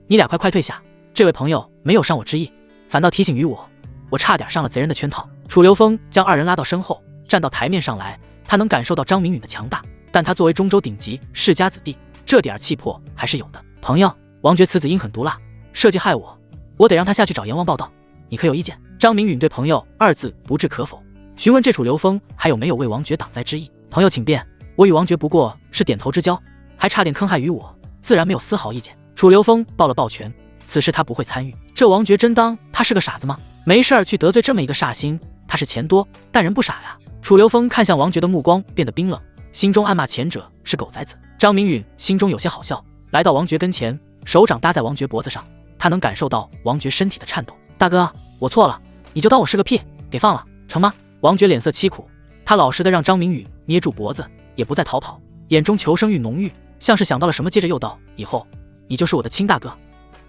你俩快退下，这位朋友没有伤我之意，反倒提醒于我差点上了贼人的圈套。楚留风将2人拉到身后，站到台面上来，他能感受到张明允的强大，但他作为中州顶级世家子弟，这点气魄还是有的。朋友，王爵此子阴狠毒辣，设计害我得让他下去找阎王报道，你可有意见？张明允对朋友2字不置可否，询问这楚留风还有没有为王爵挡灾之意。朋友请便，我与王爵不过是点头之交，还差点坑害于我，自然没有丝毫意见。楚留风抱了抱拳，此事他不会参与。这王爵真当他是个傻子吗？没事去得罪这么一个煞星，他是钱多，但人不傻呀。楚留风看向王爵的目光变得冰冷，心中暗骂前者是狗崽子。张明允心中有些好笑，来到王爵跟前，手掌搭在王爵脖子上，他能感受到王爵身体的颤抖。大哥，我错了，你就当我是个屁，给放了，成吗？王爵脸色凄苦，他老实的让张明宇捏住脖子，也不再逃跑，眼中求生欲浓郁，像是想到了什么，接着又道：以后你就是我的亲大哥，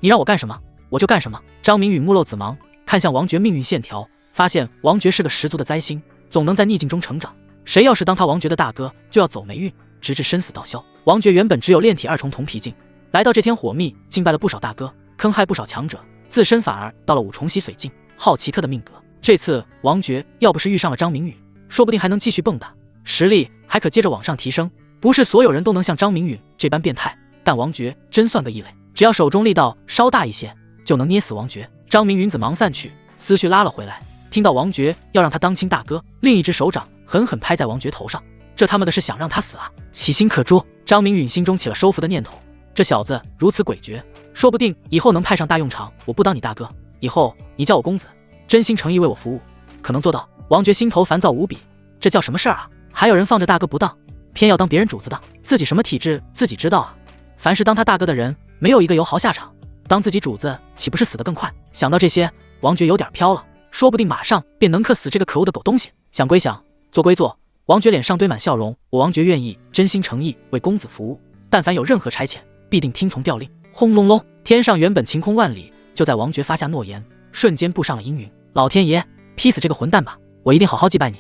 你让我干什么我就干什么。张明宇目露紫芒，看向王爵命运线条，发现王爵是个十足的灾星，总能在逆境中成长。谁要是当他王爵的大哥，就要走霉运，直至生死道消。王爵原本只有炼体2重同脾境，来到这天火密，敬拜了不少大哥，坑害不少强者，自身反而到了5重洗髓境，好奇特的命格。这次王爵要不是遇上了张明宇，说不定还能继续蹦跶，实力还可接着往上提升。不是所有人都能像张明宇这般变态，但王爵真算个异类，只要手中力道稍大一些，就能捏死王爵。张明云子忙散去，思绪拉了回来，听到王爵要让他当亲大哥，另一只手掌狠狠拍在王爵头上，这他妈的是想让他死啊！其心可诛。张明允心中起了收服的念头，这小子如此诡谲，说不定以后能派上大用场。我不当你大哥，以后你叫我公子，真心诚意为我服务，可能做到。王爵心头烦躁无比，这叫什么事儿啊？还有人放着大哥不当，偏要当别人主子的，自己什么体质自己知道啊？凡是当他大哥的人，没有一个有好下场，当自己主子岂不是死得更快？想到这些，王爵有点飘了，说不定马上便能克死这个可恶的狗东西。想归想，做归做，王爵脸上堆满笑容，我王爵愿意真心诚意为公子服务，但凡有任何差遣，必定听从调令。轰隆隆，天上原本晴空万里，就在王爵发下诺言，瞬间布上了阴云。老天爷，劈死这个混蛋吧，我一定好好祭拜你。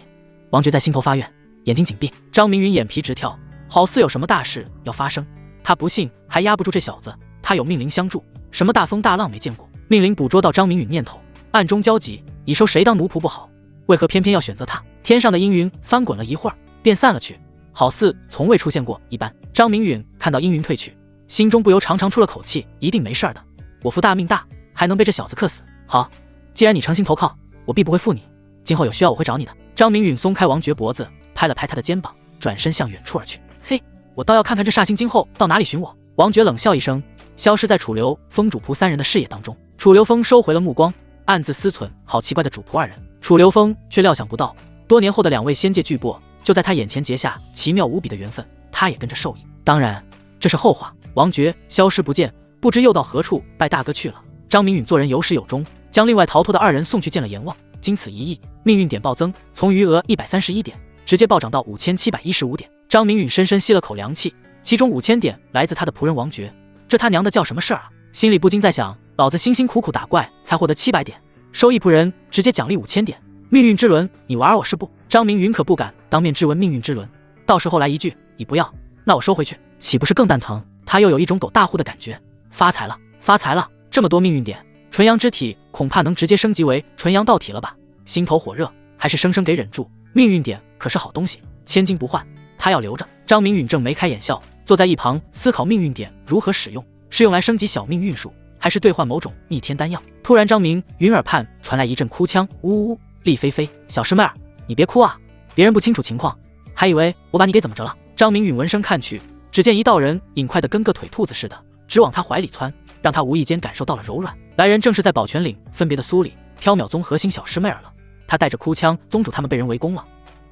王爵在心头发愿，眼睛紧闭。张明云眼皮直跳，好似有什么大事要发生，他不信还压不住这小子，他有命灵相助，什么大风大浪没见过。命灵捕捉到张明允念头，暗中焦急，以收谁当奴仆不好，为何偏偏要选择他？天上的阴云翻滚了一会儿，便散了去，好似从未出现过一般。张明允看到阴云退去，心中不由长长出了口气，一定没事的，我福大命大，还能被这小子克死。好，既然你诚心投靠，我必不会负你，今后有需要我会找你的。张明允松开王爵脖子，拍了拍他的肩膀，转身向远处而去。嘿，我倒要看看这煞星今后到哪里寻我。王爵冷笑一声，消失在楚留风主仆3人的视野当中。楚留风收回了目光，暗自思忖，好奇怪的主仆2人。楚留风却料想不到，多年后的2位仙界巨擘就在他眼前结下奇妙无比的缘分，他也跟着受益。当然，这是后话。王爵消失不见，不知又到何处拜大哥去了。张明允做人有始有终，将另外逃脱的2人送去见了阎王。经此一役，命运点暴增，从余额131点直接暴涨到5715点。张明允深深吸了口凉气，其中5000点来自他的仆人王爵，这他娘的叫什么事儿啊？心里不禁在想，老子辛辛苦苦打怪才获得700点，收一仆人直接奖励5000点，命运之轮你玩我是不？张明允可不敢当面质问命运之轮，到时候来一句你不要，那我收回去，岂不是更蛋疼？他又有一种狗大户的感觉，发财了，发财了！这么多命运点，纯阳之体恐怕能直接升级为纯阳道体了吧？心头火热，还是生生给忍住。命运点可是好东西，千金不换，他要留着。张明允正眉开眼笑，坐在一旁思考命运点如何使用，是用来升级小命运数，还是兑换某种逆天丹药？突然，张明允耳畔传来一阵哭腔，呜呜呜！厉菲菲，小师妹儿，你别哭啊，别人不清楚情况，还以为我把你给怎么着了。张明允闻声看去，只见一道人影快的跟个腿兔子似的，直往他怀里窜，让他无意间感受到了柔软。来人正是在宝泉岭分别的苏里、缥缈宗核心小师妹儿了。他带着哭腔，宗主他们被人围攻了，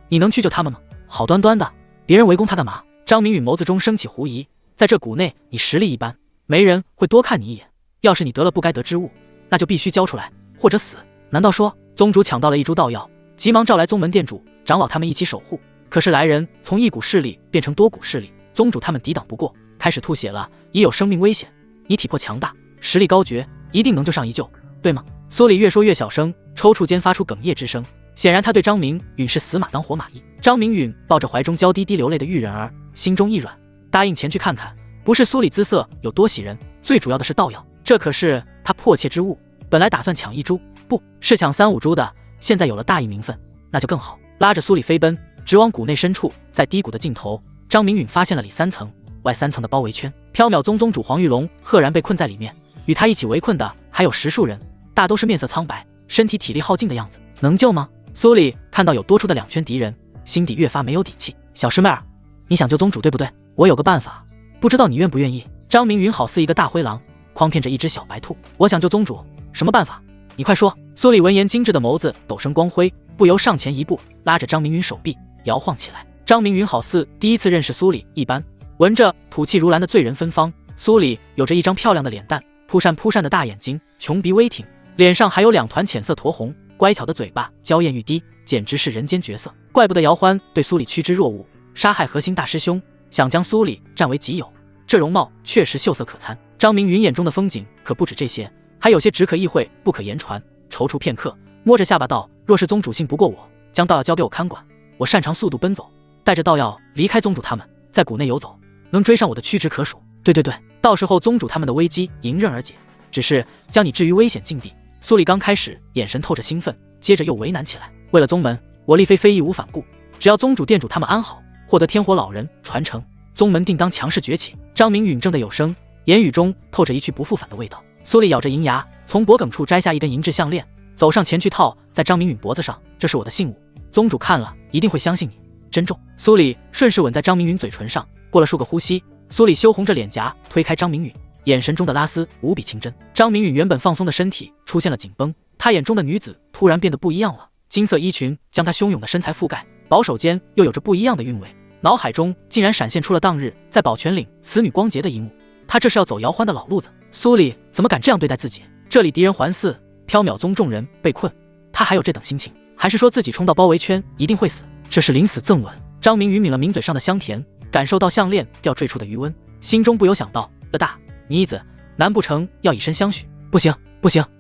你能去救他们吗？好端端的，别人围攻他干嘛？张明允眸子中升起狐疑，在这谷内你实力一般，没人会多看你一眼，要是你得了不该得之物，那就必须交出来，或者死。难道说宗主抢到了一株道药，急忙召来宗门店主、长老他们一起守护？可是来人从一股势力变成多股势力，宗主他们抵挡不过，开始吐血了，已有生命危险。你体魄强大，实力高绝，一定能救上一救，对吗？苏里越说越小声，抽搐间发出哽咽之声，显然他对张明允是死马当活马医。张明允抱着怀中娇滴滴流泪的玉人儿，心中一软，答应前去看看。不是苏里姿色有多喜人，最主要的是道药，这可是他迫切之物。本来打算抢1株，不是抢3、5株的，现在有了大义名分，那就更好。拉着苏里飞奔，直往谷内深处。在低谷的尽头，张明允发现了里3层、外3层的包围圈。缥缈宗宗主黄玉龙赫然被困在里面，与他一起围困的还有10数人，大都是面色苍白，身体体力耗尽的样子。能救吗？苏里看到有多出的2圈敌人，心底越发没有底气。小师妹儿，你想救宗主对不对？我有个办法，不知道你愿不愿意？张明允好似一个大灰狼，诓骗着一只小白兔。我想救宗主，什么办法？你快说。苏里闻言，精致的眸子陡生光辉，不由上前一步，拉着张明允手臂摇晃起来。张明允好似第一次认识苏里一般，闻着吐气如兰的醉人芬芳，苏里有着一张漂亮的脸蛋，扑闪扑闪的大眼睛，琼鼻微挺，脸上还有2团浅色酡红，乖巧的嘴巴，娇艳欲滴，简直是人间绝色。怪不得姚欢对苏里趋之若鹜，杀害核心大师兄，想将苏里占为己有。这容貌确实秀色可餐。张明云眼中的风景可不止这些，还有些只可意会不可言传。踌躇片刻，摸着下巴道：“若是宗主信不过我，将道药交给我看管，我擅长速度奔走，带着道药离开宗主他们，在谷内游走，能追上我的屈指可数。对，到时候宗主他们的危机迎刃而解，只是将你置于危险境地。”苏里刚开始眼神透着兴奋，接着又为难起来。为了宗门，我丽妃非义无反顾，只要宗主店主他们安好，获得天火老人传承，宗门定当强势崛起。张明允正的有声，言语中透着一去不复返的味道。苏里咬着银牙，从脖颈处摘下一根银质项链，走上前去套在张明允脖子上。这是我的信物，宗主看了一定会相信你，珍重。苏里顺势吻在张明允嘴唇上，过了数个呼吸，苏里羞红着脸颊推开张明允，眼神中的拉丝无比清真。张明允原本放松的身体出现了紧绷，他眼中的女子突然变得不一样了。金色衣裙将她汹涌的身材覆盖，保守间又有着不一样的韵味。脑海中竟然闪现出了当日在宝泉岭此女光洁的一幕。他这是要走姚欢的老路子。苏里怎么敢这样对待自己？这里敌人环伺，缥缈宗众人被困，他还有这等心情？还是说自己冲到包围圈一定会死？这是临死赠吻。张明允抿了抿嘴上的香甜，感受到项链吊坠处的余温，心中不由想到：大妮子，难不成要以身相许？不行，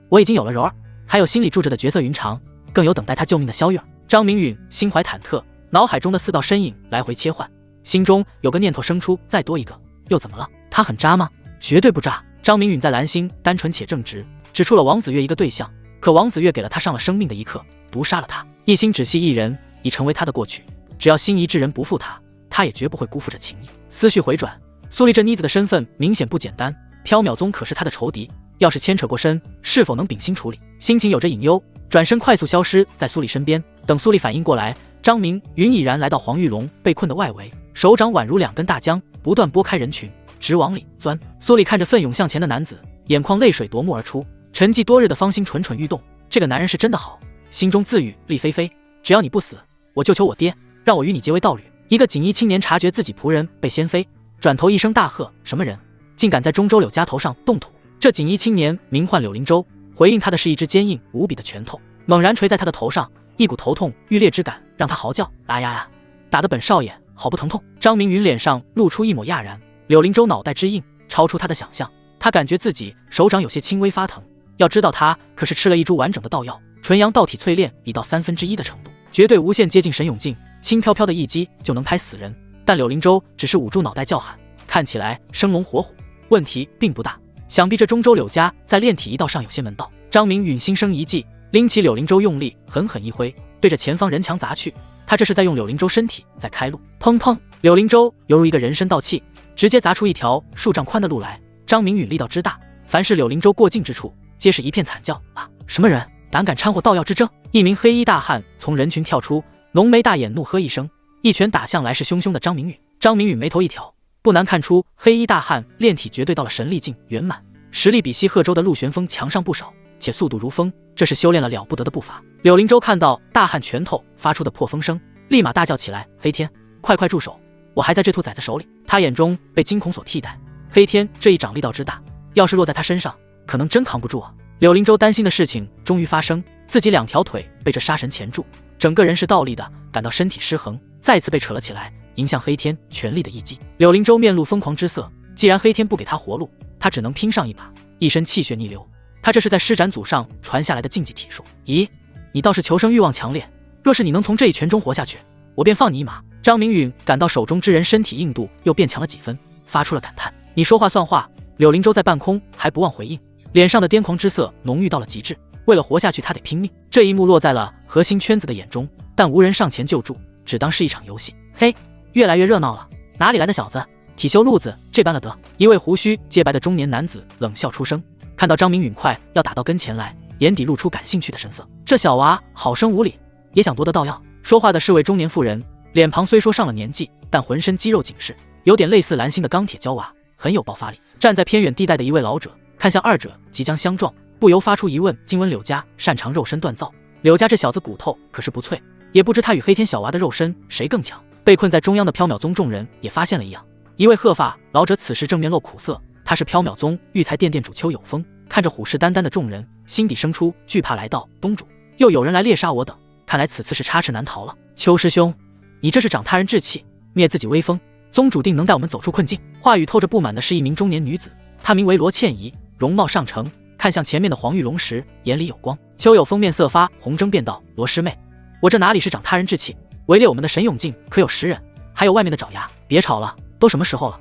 我已经有了柔儿，还有心里住着的绝色云长，更有等待他救命的萧月儿。张明允心怀忐忑，脑海中的4道身影来回切换，心中有个念头生出：再多一个又怎么了？他很渣吗？绝对不渣。张明允在蓝星单纯且正直，指出了王子月一个对象，可王子月给了他上了生命的一课，毒杀了他，一心只系一人，已成为他的过去。只要心仪之人不负他，他也绝不会辜负这情谊。思绪回转，苏丽这妮子的身份明显不简单，缥缈宗可是他的仇敌，要是牵扯过身，是否能秉心处理？心情有着隐忧，转身快速消失在苏丽身边。等苏丽反应过来，张明允已然来到黄玉龙被困的外围，手掌宛如2根大江，不断拨开人群，直往里钻。苏丽看着奋勇向前的男子，眼眶泪水夺目而出，沉寂多日的芳心蠢蠢欲动。这个男人是真的好，心中自语：丽菲菲，只要你不死，我就求我爹让我与你结为道侣。一个锦衣青年察觉自己仆人被掀飞，转头一声大喝：什么人竟敢在中州柳家头上动土？这锦衣青年名唤柳灵州，回应他的是一只坚硬无比的拳头，猛然捶在他的头上，一股头痛欲裂之感让他嚎叫：啊呀，打得本少爷好不疼痛。张明允脸上露出一抹讶然，柳灵州脑袋之硬超出他的想象，他感觉自己手掌有些轻微发疼，要知道他可是吃了一株完整的道药，纯阳道体淬炼已到1/3的程度，绝对无限接近神永境，轻飘飘的一击就能拍死人。但柳灵州只是捂住脑袋叫喊，看起来生龙活虎，问题并不大。想必这中州柳家在炼体一道上有些门道。张明允心生一计，拎起柳灵州用力狠狠一挥，对着前方人墙砸去。他这是在用柳灵州身体在开路。砰砰，柳灵州犹如一个人参道气，直接砸出一条数丈宽的路来。张明允力道之大，凡是柳灵州过境之处，皆是一片惨叫。啊，什么人胆敢掺和道药之争？一名黑衣大汉从人群跳出，浓眉大眼怒喝一声，一拳打向来势汹汹的张明允。张明允眉头一挑，不难看出黑衣大汉炼体绝对到了神力境圆满，实力比西贺州的陆旋风强上不少，且速度如风，这是修炼了了不得的步伐。柳灵州看到大汉拳头发出的破风声，立马大叫起来：黑天，快住手，我还在这兔崽子手里。他眼中被惊恐所替代，黑天这一掌力道之大，要是落在他身上，可能真扛不住啊。柳灵州担心的事情终于发生，自己2条腿被这杀神钳住，整个人是倒立的，感到身体失衡，再次被扯了起来，迎向黑天全力的一击。柳灵州面露疯狂之色，既然黑天不给他活路，他只能拼上一把，一身气血逆流。他这是在施展祖上传下来的禁忌体术。咦，你倒是求生欲望强烈，若是你能从这一拳中活下去，我便放你一马。张明允感到手中之人身体硬度又变强了几分，发出了感叹。你说话算话。柳灵州在半空还不忘回应，脸上的癫狂之色浓郁到了极致。为了活下去，他得拼命。这一幕落在了核心圈子的眼中，但无人上前救助，只当是一场游戏。嘿，越来越热闹了，哪里来的小子，体修路子这般了得？一位胡须洁白的中年男子冷笑出声，看到张明允快要打到跟前来，眼底露出感兴趣的神色。这小娃好生无礼，也想夺得道药。说话的是位中年妇人，脸庞虽说上了年纪，但浑身肌肉紧实，有点类似蓝星的钢铁娇娃，很有爆发力。站在偏远地带的一位老者看向二者即将相撞，不由发出疑问：今闻柳家擅长肉身锻造，柳家这小子骨头可是不脆，也不知他与黑天小娃的肉身谁更强。被困在中央的缥缈宗众人也发现了异样，一位鹤发老者此时正面露苦涩，他是缥缈宗育才殿殿主邱有风，看着虎视眈眈的众人，心底生出惧怕来道：东主，又有人来猎杀我等，看来此次是插翅难逃了。邱师兄，你这是长他人志气，灭自己威风，宗主定能带我们走出困境。话语透着不满的是一名中年女子，她名为罗倩怡，容貌上乘，看向前面的黄玉龙时，眼里有光。邱有风面色发红，争辩道：罗师妹，我这哪里是长他人志气，围猎我们的神勇境可有10人，还有外面的爪牙。别吵了，都什么时候了？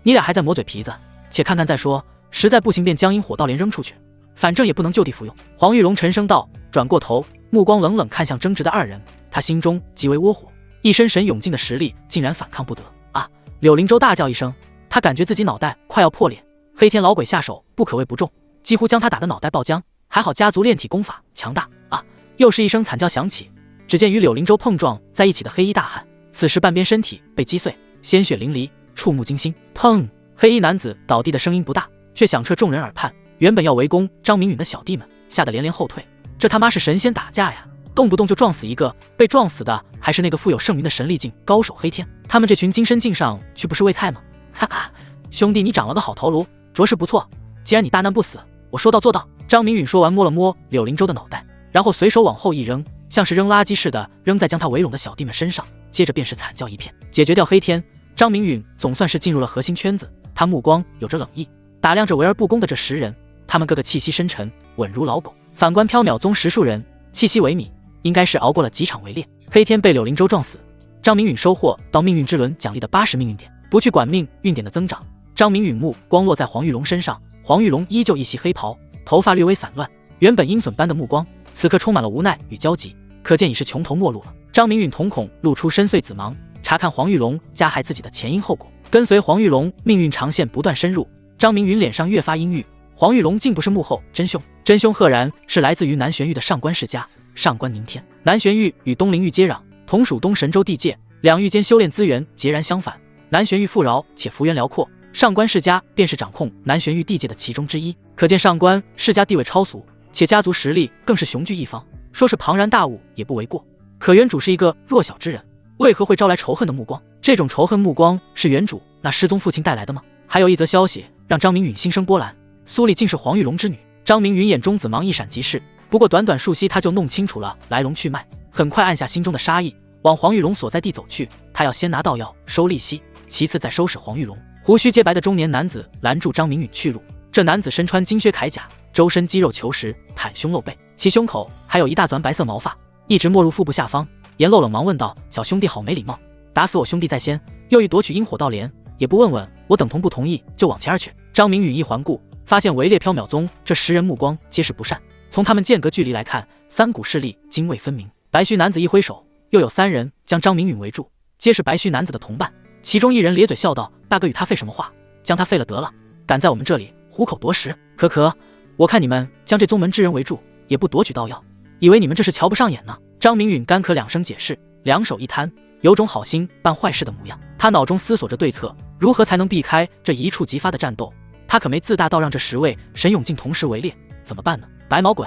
你俩还在磨嘴皮子，且看看再说，实在不行便将阴火道连扔出去，反正也不能就地服用。黄玉龙沉声道，转过头，目光冷冷看向争执的二人，他心中极为窝火，一身神勇境的实力竟然反抗不得啊！柳灵州大叫一声，他感觉自己脑袋快要破裂，黑天老鬼下手不可谓不重，几乎将他打得脑袋爆浆，还好家族炼体功法强大啊！又是一声惨叫响起，只见与柳灵州碰撞在一起的黑衣大汉，此时半边身体被击碎，鲜血淋漓，触目惊心。砰！黑衣男子倒地的声音不大，却响彻众人耳畔。原本要围攻张明允的小弟们吓得连连后退，这他妈是神仙打架呀，动不动就撞死一个，被撞死的还是那个富有盛名的神力境高手黑天。他们这群金身境上去不是喂菜吗？哈哈，兄弟你长了个好头颅，着实不错，既然你大难不死，我说到做到。张明允说完摸了摸柳灵州的脑袋，然后随手往后一扔，像是扔垃圾似的扔在将他围拢的小弟们身上，接着便是惨叫一片。解决掉黑天，张明允总算是进入了核心圈子，他目光有着冷意，打量着围而不攻的这10人，他们个个气息深沉，稳如老狗。反观缥缈宗10数人，气息萎靡，应该是熬过了几场围猎。黑天被柳灵州撞死，张明允收获到命运之轮奖励的80命运点，不去管命运点的增长。张明允目光落在黄玉龙身上，黄玉龙依旧一袭黑袍，头发略微散乱，原本鹰隼般的目光，此刻充满了无奈与焦急，可见已是穷途末路了。张明允瞳孔露出深邃紫芒，查看黄玉龙加害自己的前因后果。跟随黄玉龙命运长线不断深入，张明允脸上越发阴郁。黄玉龙竟不是幕后真凶，真凶赫然是来自于南玄域的上官世家。上官宁天，南玄域与东陵域接壤，同属东神州地界，两域间修炼资源截然相反。南玄域富饶且幅员辽阔，上官世家便是掌控南玄域地界的其中之一。可见上官世家地位超俗，且家族实力更是雄踞一方，说是庞然大物也不为过。可原主是一个弱小之人，为何会招来仇恨的目光？这种仇恨目光是原主那失踪父亲带来的吗？还有一则消息让张明允心生波澜，苏丽竟是黄玉龙之女。张明允眼中紫芒一闪即逝，不过短短数息他就弄清楚了来龙去脉，很快按下心中的杀意，往黄玉龙所在地走去。他要先拿到药收利息，其次再收拾黄玉龙。胡须洁白的中年男子拦住张明允去路，这男子身穿金靴铠甲，周身肌肉虬实，袒胸露背，其胸口还有一大团白色毛发，一直没入腹部下方。颜漏冷忙问道：小兄弟好没礼貌，打死我兄弟在先，又一夺取阴火道连，也不问问我等同不同意就往前而去。张明允一环顾，发现围猎缥缈宗这10人目光皆是不善，从他们间隔距离来看，三股势力泾渭分明。白须男子一挥手，又有3人将张明允围住，皆是白须男子的同伴。其中一人咧嘴笑道：大哥与他废什么话，将他废了得了，敢在我们这里虎口夺食。可我看你们将这宗门之人围住，也不夺取道药，以为你们这是瞧不上眼呢。张明允干咳2声解释，两手一摊，有种好心办坏事的模样。他脑中思索着对策，如何才能避开这一触即发的战斗。他可没自大到让这10位神勇境同时围猎，怎么办呢？白毛鬼，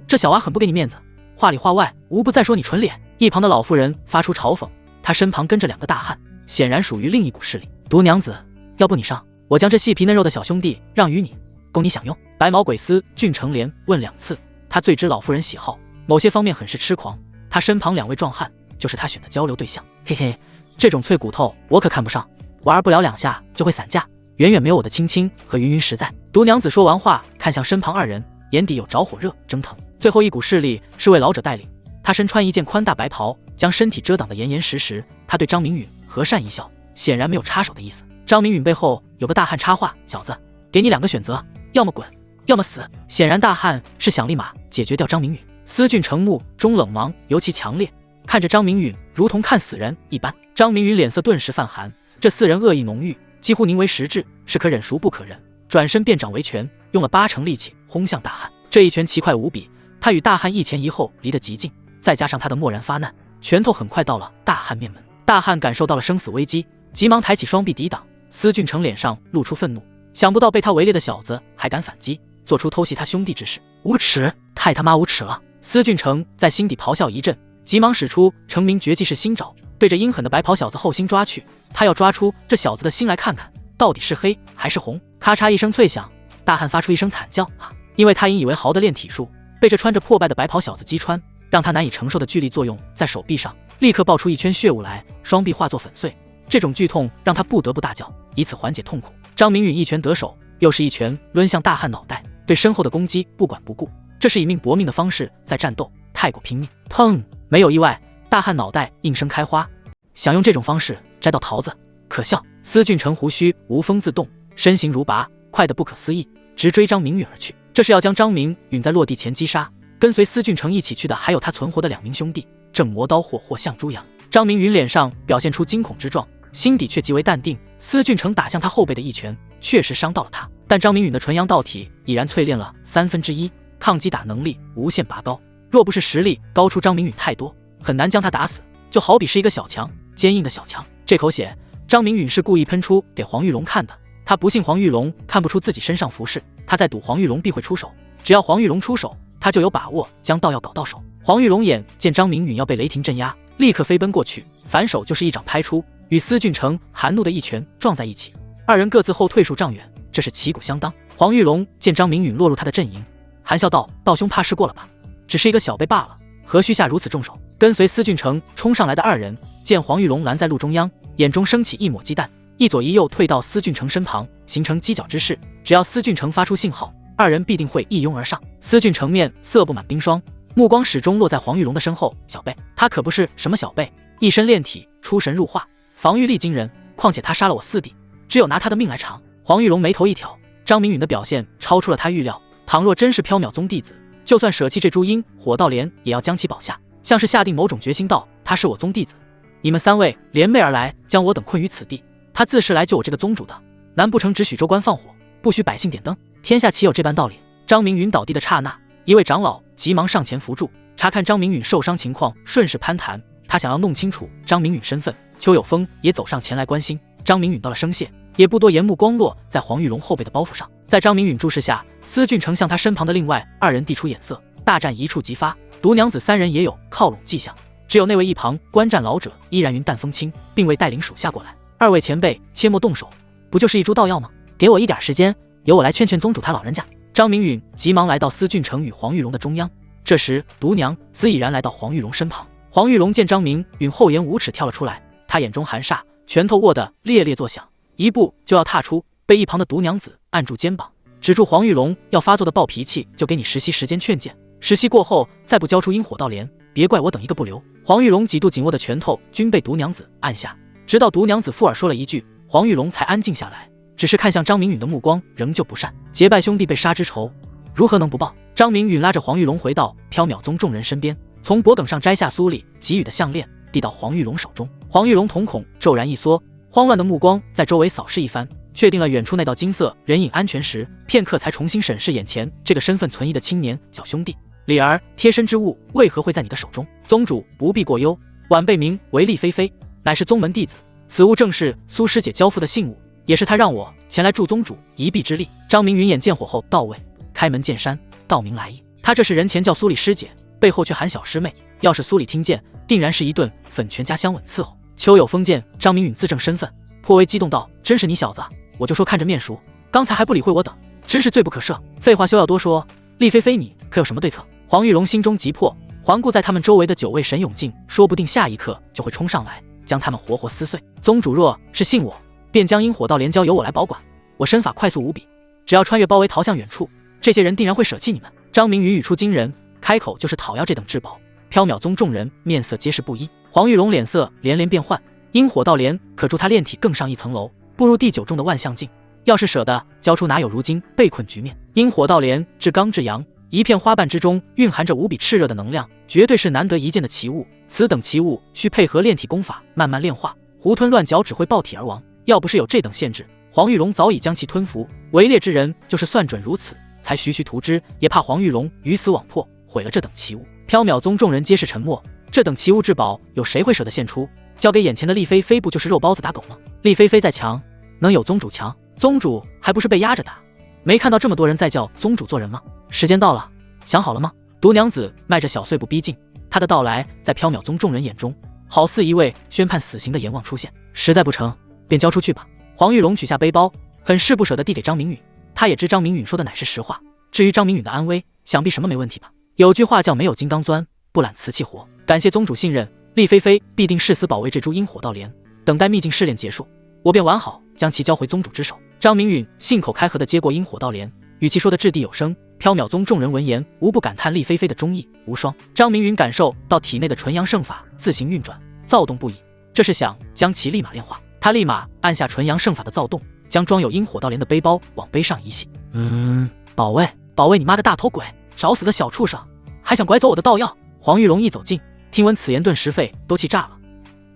这小娃很不给你面子，话里话外无不在说你蠢脸。一旁的老妇人发出嘲讽，他身旁跟着2个大汉，显然属于另一股势力。毒娘子，要不你上，我将这细皮嫩肉的小兄弟让与你，供你享用。白毛鬼司俊成莲问2次，他最知老妇人喜好，某些方面很是痴狂。他身旁2位壮汉就是他选的交流对象。嘿嘿，这种脆骨头我可看不上，玩不了2下就会散架，远远没有我的青青和云云实在。毒娘子说完话，看向身旁2人，眼底有着火热蒸腾。最后一股势力是为老者带领，他身穿一件宽大白袍，将身体遮挡得严严实实。他对张明允和善一笑，显然没有插手的意思。张明允背后有个大汉插话：小子，给你2个选择，要么滚，要么死。显然大汉是想立马解决掉张明允。司俊成目中冷芒尤其强烈，看着张明允如同看死人一般。张明允脸色顿时泛寒，这4人恶意浓郁，几乎凝为实质，是可忍孰不可忍。转身便掌为拳，用了80%力气轰向大汉。这一拳奇快无比，他与大汉一前一后离得极近，再加上他的漠然发难，拳头很快到了大汉面门。大汉感受到了生死危机，急忙抬起双臂抵挡。司俊成脸上露出愤怒，想不到被他围猎的小子还敢反击，做出偷袭他兄弟之事，无耻，太他妈无耻了！司俊成在心底咆哮一阵，急忙使出成名绝技是心爪，对着阴狠的白袍小子后心抓去。他要抓出这小子的心来看看，到底是黑还是红。咔嚓一声脆响，大汉发出一声惨叫啊！因为他引以为豪的炼体术被这穿着破败的白袍小子击穿，让他难以承受的巨力作用在手臂上立刻爆出一圈血雾来，双臂化作粉碎。这种剧痛让他不得不大叫，以此缓解痛苦。张明允一拳得手，又是一拳抡向大汉脑袋，对身后的攻击不管不顾，这是以命搏命的方式在战斗，太过拼命。砰！没有意外，大汉脑袋应声开花。想用这种方式摘到桃子，可笑！司俊成胡须无风自动，身形如拔，快得不可思议，直追张明允而去。这是要将张明允在落地前击杀。跟随司俊成一起去的还有他存活的2名兄弟，正磨刀霍霍向猪羊。张明允脸上表现出惊恐之状，心底却极为淡定。司俊成打向他后背的一拳确实伤到了他，但张明允的纯阳道体已然淬炼了1/3，抗击打能力无限拔高。若不是实力高出张明允太多，很难将他打死，就好比是一个小强，坚硬的小强。这口血张明允是故意喷出给黄玉龙看的，他不信黄玉龙看不出自己身上服饰，他在赌黄玉龙必会出手，只要黄玉龙出手，他就有把握将盗药搞到手。黄玉龙眼见张明允要被雷霆镇压，立刻飞奔过去，反手就是一掌拍出，与司俊成含怒的一拳撞在一起，二人各自后退数丈远，这是旗鼓相当。黄玉龙见张明允落入他的阵营，含笑道：“道兄怕是过了吧？只是一个小辈罢了，何须下如此重手？”跟随司俊成冲上来的二人见黄玉龙拦在路中央，眼中升起一抹忌惮，一左一右退到司俊成身旁，形成犄角之势。只要司俊成发出信号，二人必定会一拥而上。司俊成面色布满冰霜，目光始终落在黄玉龙的身后。小辈，他可不是什么小辈，一身炼体，出神入化，防御力惊人。况且他杀了我4弟，只有拿他的命来偿。黄玉龙眉头一挑，张明允的表现超出了他预料。倘若真是缥缈宗弟子，就算舍弃这株阴火道莲，也要将其保下，像是下定某种决心道：“他是我宗弟子，你们3位联袂而来，将我等困于此地。他自是来救我这个宗主的，难不成只许州官放火，不许百姓点灯？天下岂有这般道理？”张明允倒地的刹那，一位长老急忙上前扶住，查看张明允受伤情况，顺势攀谈。他想要弄清楚张明允身份。邱有峰也走上前来关心。张明允道了声谢，也不多言，目光落在黄玉龙后背的包袱上。在张明允注视下，司俊成向他身旁的另外2人递出眼色，大战一触即发。毒娘子3人也有靠拢迹象，只有那位一旁观战老者依然云淡风轻，并未带领属下过来。2位前辈，切莫动手，不就是一株道药吗？给我一点时间，由我来劝劝宗主他老人家。张明允急忙来到司俊成与黄玉龙的中央。这时毒娘子已然来到黄玉龙身旁。黄玉龙见张明允厚颜无耻跳了出来，他眼中含煞，拳头握得烈烈作响，一步就要踏出，被一旁的毒娘子按住肩膀，止住黄玉龙要发作的暴脾气，就给你10息时间劝谏，10息过后再不交出阴火道莲，别怪我等一个不留。黄玉龙几度紧握的拳头均被毒娘子按下，直到毒娘子附耳说了一句，黄玉龙才安静下来，只是看向张明允的目光仍旧不善。结拜兄弟被杀之仇，如何能不报？张明允拉着黄玉龙回到缥缈宗众人身边，从脖颈上摘下苏丽给予的项链，递到黄玉龙手中。黄玉龙瞳孔骤然一缩，慌乱的目光在周围扫视一番，确定了远处那道金色人影安全时，片刻才重新审视眼前这个身份存疑的青年小兄弟。李儿，贴身之物为何会在你的手中？宗主不必过忧，晚辈名为厉菲菲，乃是宗门弟子，此物正是苏师姐交付的信物，也是她让我前来助宗主一臂之力。张明允眼见火候到位，开门见山道明来意。他这是人前叫苏里师姐，背后却喊小师妹，要是苏里听见，定然是一顿粉拳加香吻伺候。邱有峰见张明允自证身份，颇为激动道：“真是你小子，我就说看着面熟，刚才还不理会我等，真是罪不可赦。”废话休要多说，厉菲菲你可有什么对策？黄玉龙心中急迫，环顾在他们周围的9位神勇境，说不定下一刻就会冲上来，将他们活活撕碎。宗主若是信我，便将阴火道连交由我来保管，我身法快速无比，只要穿越包围逃向远处，这些人定然会舍弃你们。张明允语出惊人，开口就是讨要这等至宝。缥缈宗众人面色皆是不一，黄玉龙脸色连连变幻。阴火道莲可助他炼体更上一层楼，步入第9重的万象境，要是舍得交出，哪有如今被困局面？阴火道莲至刚至阳，一片花瓣之中蕴含着无比炽热的能量，绝对是难得一见的奇物。此等奇物需配合炼体功法慢慢炼化，胡吞乱嚼只会爆体而亡。要不是有这等限制，黄玉龙早已将其吞服。围猎之人就是算准如此，才徐徐图之，也怕黄玉龙鱼死网破，毁了这等奇物。缥缈宗众人皆是沉默，这等奇物至宝，有谁会舍得献出？交给眼前的厉菲菲，不就是肉包子打狗吗？厉菲菲再强，能有宗主强？宗主还不是被压着打？没看到这么多人在叫宗主做人吗？时间到了，想好了吗？毒娘子迈着小碎步逼近，她的到来在缥缈宗众人眼中，好似一位宣判死刑的阎王出现。实在不成，便交出去吧。黄玉龙取下背包，很是不舍地递给张明允。他也知张明允说的乃是实话，至于张明允的安危，想必什么没问题吧。有句话叫没有金刚钻，不揽瓷器活。感谢宗主信任，丽菲菲必定誓死保卫这株阴火道莲，等待秘境试炼结束，我便完好将其交回宗主之手。张明允信口开河地接过阴火道莲，语气说得掷地有声。缥缈宗众人闻言，无不感叹丽菲菲的忠义无双。张明允感受到体内的纯阳圣法自行运转，躁动不已，这是想将其立马炼化。他立马按下纯阳圣法的躁动，将装有阴火道莲的背包往背上一系。保卫你妈个大头鬼！找死的小畜生，还想拐走我的道药！黄玉龙一走近，听闻此言，顿时肺都气炸了。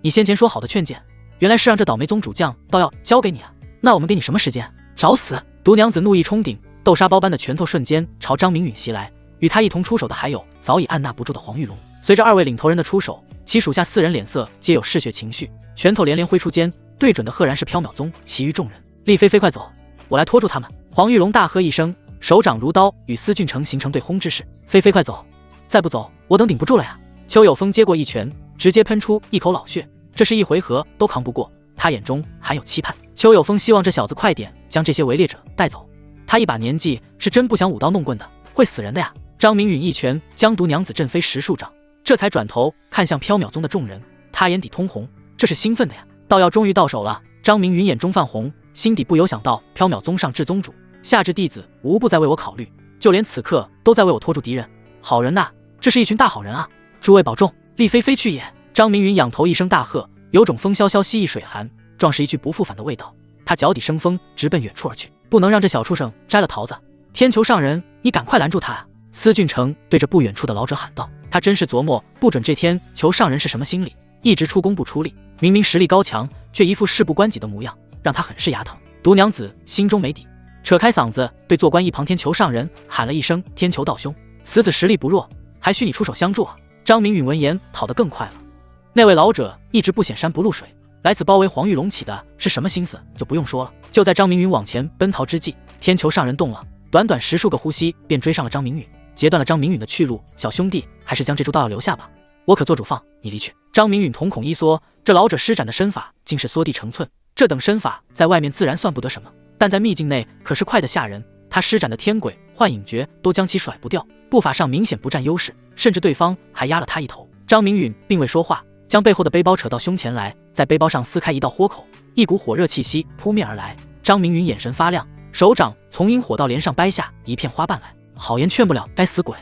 你先前说好的劝谏，原来是让这倒霉宗主将道药交给你啊？那我们给你什么时间？找死！毒娘子怒意冲顶，豆沙包般的拳头瞬间朝张明允袭来。与他一同出手的还有早已按捺不住的黄玉龙。随着二位领头人的出手，其属下4人脸色皆有嗜血情绪，拳头连连挥出间，对准的赫然是缥缈宗其余众人。丽菲菲快走，我来拖住他们！黄玉龙大喝一声，手掌如刀，与司俊成形成对轰之势。菲菲快走，再不走我等顶不住了呀！邱有风接过一拳，直接喷出一口老血，这是一回合都扛不过，他眼中含有期盼。邱有风希望这小子快点将这些围猎者带走，他一把年纪是真不想舞刀弄棍的，会死人的呀！张明允一拳将毒娘子震飞10数丈，这才转头看向缥缈宗的众人，他眼底通红，这是兴奋的呀！道药终于到手了，张明允眼中泛红，心底不由想到缥缈宗上至宗主，下至弟子，无不在为我考虑，就连此刻都在为我拖住敌人。好人呐，这是一群大好人啊！诸位保重，丽菲菲去也！张明允仰头一声大喝，有种风萧萧兮易水寒，壮是一去不复返的味道。他脚底生风，直奔远处而去，不能让这小畜生摘了桃子。天球上人，你赶快拦住他啊！司俊成对着不远处的老者喊道。他真是琢磨不准这天球上人是什么心理，一直出工不出力，明明实力高强，却一副事不关己的模样，让他很是牙疼。毒娘子心中没底，扯开嗓子对坐观一旁天球上人喊了一声：“天球道兄，此子实力不弱，还需你出手相助啊！”张明允闻言跑得更快了。那位老者一直不显山不露水，来此包围黄玉龙起的是什么心思就不用说了。就在张明允往前奔逃之际，天球上人动了，短短10数个呼吸便追上了张明允，截断了张明允的去路。小兄弟，还是将这株道药留下吧，我可做主放你离去。张明允瞳孔一缩，这老者施展的身法竟是缩地成寸，这等身法在外面自然算不得什么，但在秘境内可是快得吓人。他施展的天鬼幻影诀都将其甩不掉，步伐上明显不占优势，甚至对方还压了他一头。张明允并未说话，将背后的背包扯到胸前来，在背包上撕开一道豁口，一股火热气息扑面而来。张明允眼神发亮，手掌从阴火道莲上掰下一片花瓣来。好言劝不了该死鬼，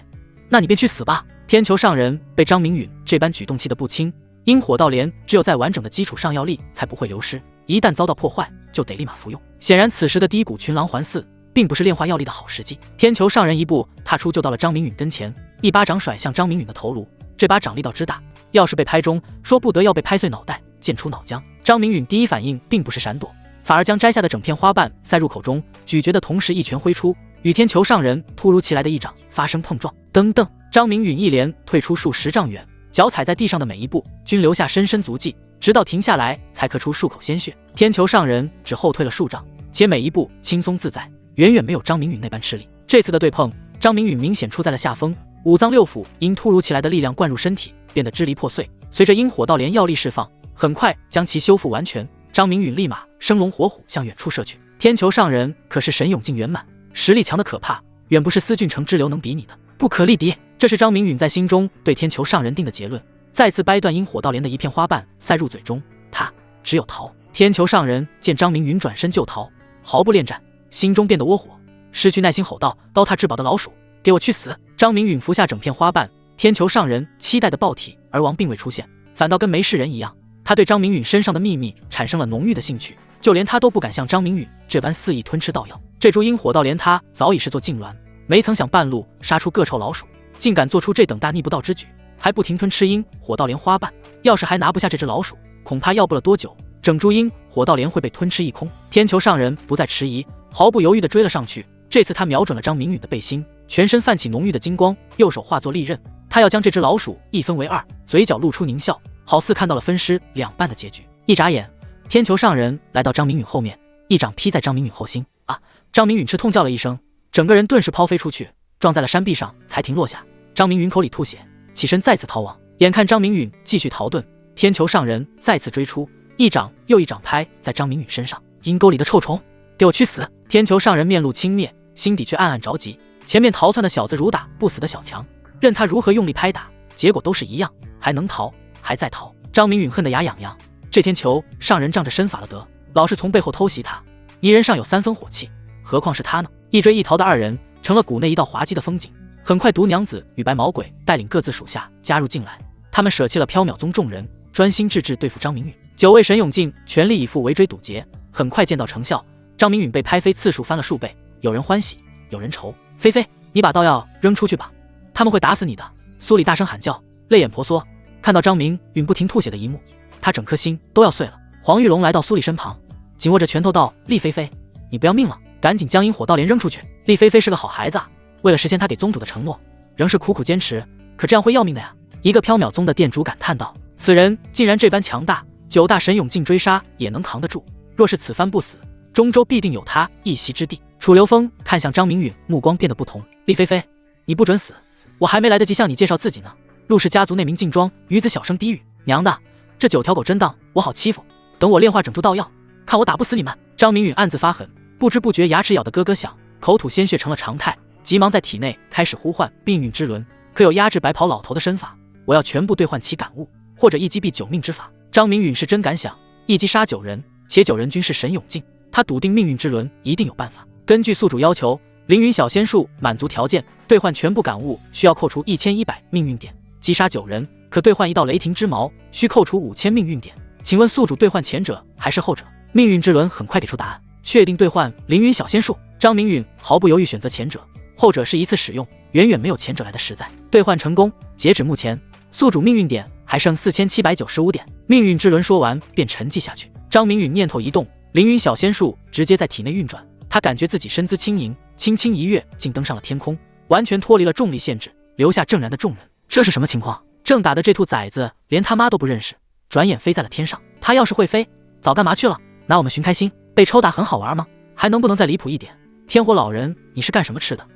那你便去死吧！天球上人被张明允这般举动气得不轻，阴火道莲只有在完整的基础上药力才不会流失，一旦遭到破坏就得立马服用。显然此时的低谷群狼环伺并不是炼化药力的好时机。天球上人一步踏出，就到了张明允跟前，一巴掌甩向张明允的头颅。这巴掌力道之大，要是被拍中，说不得要被拍碎脑袋，溅出脑浆。张明允第一反应并不是闪躲，反而将摘下的整片花瓣塞入口中，咀嚼的同时一拳挥出，与天球上人突如其来的一掌发生碰撞。噔噔，张明允一连退出数10丈远，脚踩在地上的每一步均留下深深足迹，直到停下来才咳出数口鲜血。天球上人只后退了数丈，且每一步轻松自在，远远没有张明允那般吃力。这次的对碰，张明允明显出在了下风，五脏六腑因突如其来的力量灌入身体，变得支离破碎。随着阴火道莲药力释放，很快将其修复完全。张明允立马生龙活虎向远处射去。天球上人可是神勇境圆满，实力强得可怕，远不是司俊成之流能比拟的，不可力敌。这是张明允在心中对天球上人定的结论，再次掰断阴火道莲的一片花瓣塞入嘴中，他只有逃。天球上人见张明允转身就逃，毫不恋战，心中变得窝火，失去耐心吼道：“刀踏至宝的老鼠，给我去死！”张明允服下整片花瓣，天球上人期待的爆体而亡并未出现，反倒跟没事人一样。他对张明允身上的秘密产生了浓郁的兴趣，就连他都不敢像张明允这般肆意吞吃道药。这株阴火道莲他早已是做痉挛，没曾想半路杀出个臭老鼠，竟敢做出这等大逆不道之举，还不停吞吃阴火道莲花瓣。要是还拿不下这只老鼠，恐怕要不了多久，整株阴火道莲会被吞吃一空。天球上人不再迟疑，毫不犹豫地追了上去。这次他瞄准了张明允的背心，全身泛起浓郁的金光，右手化作利刃，他要将这只老鼠一分为二，嘴角露出狞笑，好似看到了分尸两半的结局。一眨眼，天球上人来到张明允后面，一掌劈在张明允后心。啊！张明允吃痛叫了一声，整个人顿时抛飞出去，撞在了山壁上才停落下。张明允口里吐血，起身再次逃亡。眼看张明允继续逃遁，天球上人再次追出，一掌又一掌拍在张明允身上。阴沟里的臭虫，给我去死！天球上人面露轻蔑，心底却暗暗着急。前面逃窜的小子如打不死的小强，任他如何用力拍打，结果都是一样，还能逃，还在逃。张明允恨得牙痒痒，这天球上人仗着身法了得，老是从背后偷袭他，泥人尚有3分火气，何况是他呢？一追一逃的2人成了谷内一道滑稽的风景。很快，毒娘子与白毛鬼带领各自属下加入进来，他们舍弃了缥缈宗众人，专心致志对付张明允。9位神勇镜全力以赴围追堵截，很快见到成效。张明允被拍飞次数翻了数倍，有人欢喜，有人愁。菲菲，你把道药扔出去吧，他们会打死你的！苏里大声喊叫，泪眼婆娑。看到张明允不停吐血的一幕，他整颗心都要碎了。黄玉龙来到苏里身旁，紧握着拳头道：“厉菲菲，你不要命了，赶紧将阴火道莲扔出去。”厉菲菲是个好孩子啊，为了实现他给宗主的承诺，仍是苦苦坚持，可这样会要命的呀。一个缥缈宗的店主感叹道：“此人竟然这般强大，9大神勇镜追杀也能扛得住，若是此番不死，中州必定有他一席之地。”楚留风看向张明允，目光变得不同。厉菲菲，你不准死，我还没来得及向你介绍自己呢。陆氏家族那名劲庄女子小声低语：“娘的，这9条狗真当我好欺负，等我炼化整出道药，看我打不死你们！”张明允暗自发狠，不知不觉牙齿咬得咯咯响，口吐鲜血成了常态，急忙在体内开始呼唤命运之轮。可有压制白袍老头的身法，我要全部兑换其感悟，或者一击毙9命之法。张明允是真敢想，一击杀9人，且9人均是神勇境，他笃定命运之轮一定有办法。根据宿主要求，凌云小仙术满足条件，兑换全部感悟需要扣除1100命运点，击杀9人可兑换1道雷霆之矛，需扣除5000命运点。请问宿主兑换前者还是后者？命运之轮很快给出答案，确定兑换凌云小仙术。张明允毫不犹豫选择前者，后者是一次使用，远远没有前者来的实在。兑换成功，截止目前，宿主命运点还剩4795点。命运之轮说完便沉寂下去。张明允念头一动，凌云小仙术直接在体内运转，他感觉自己身姿轻盈，轻轻一跃，竟登上了天空，完全脱离了重力限制，留下正然的众人。这是什么情况？正打的这兔崽子连他妈都不认识，转眼飞在了天上。他要是会飞，早干嘛去了？拿我们寻开心？被抽打很好玩吗？还能不能再离谱一点？天火老人，你是干什么吃的？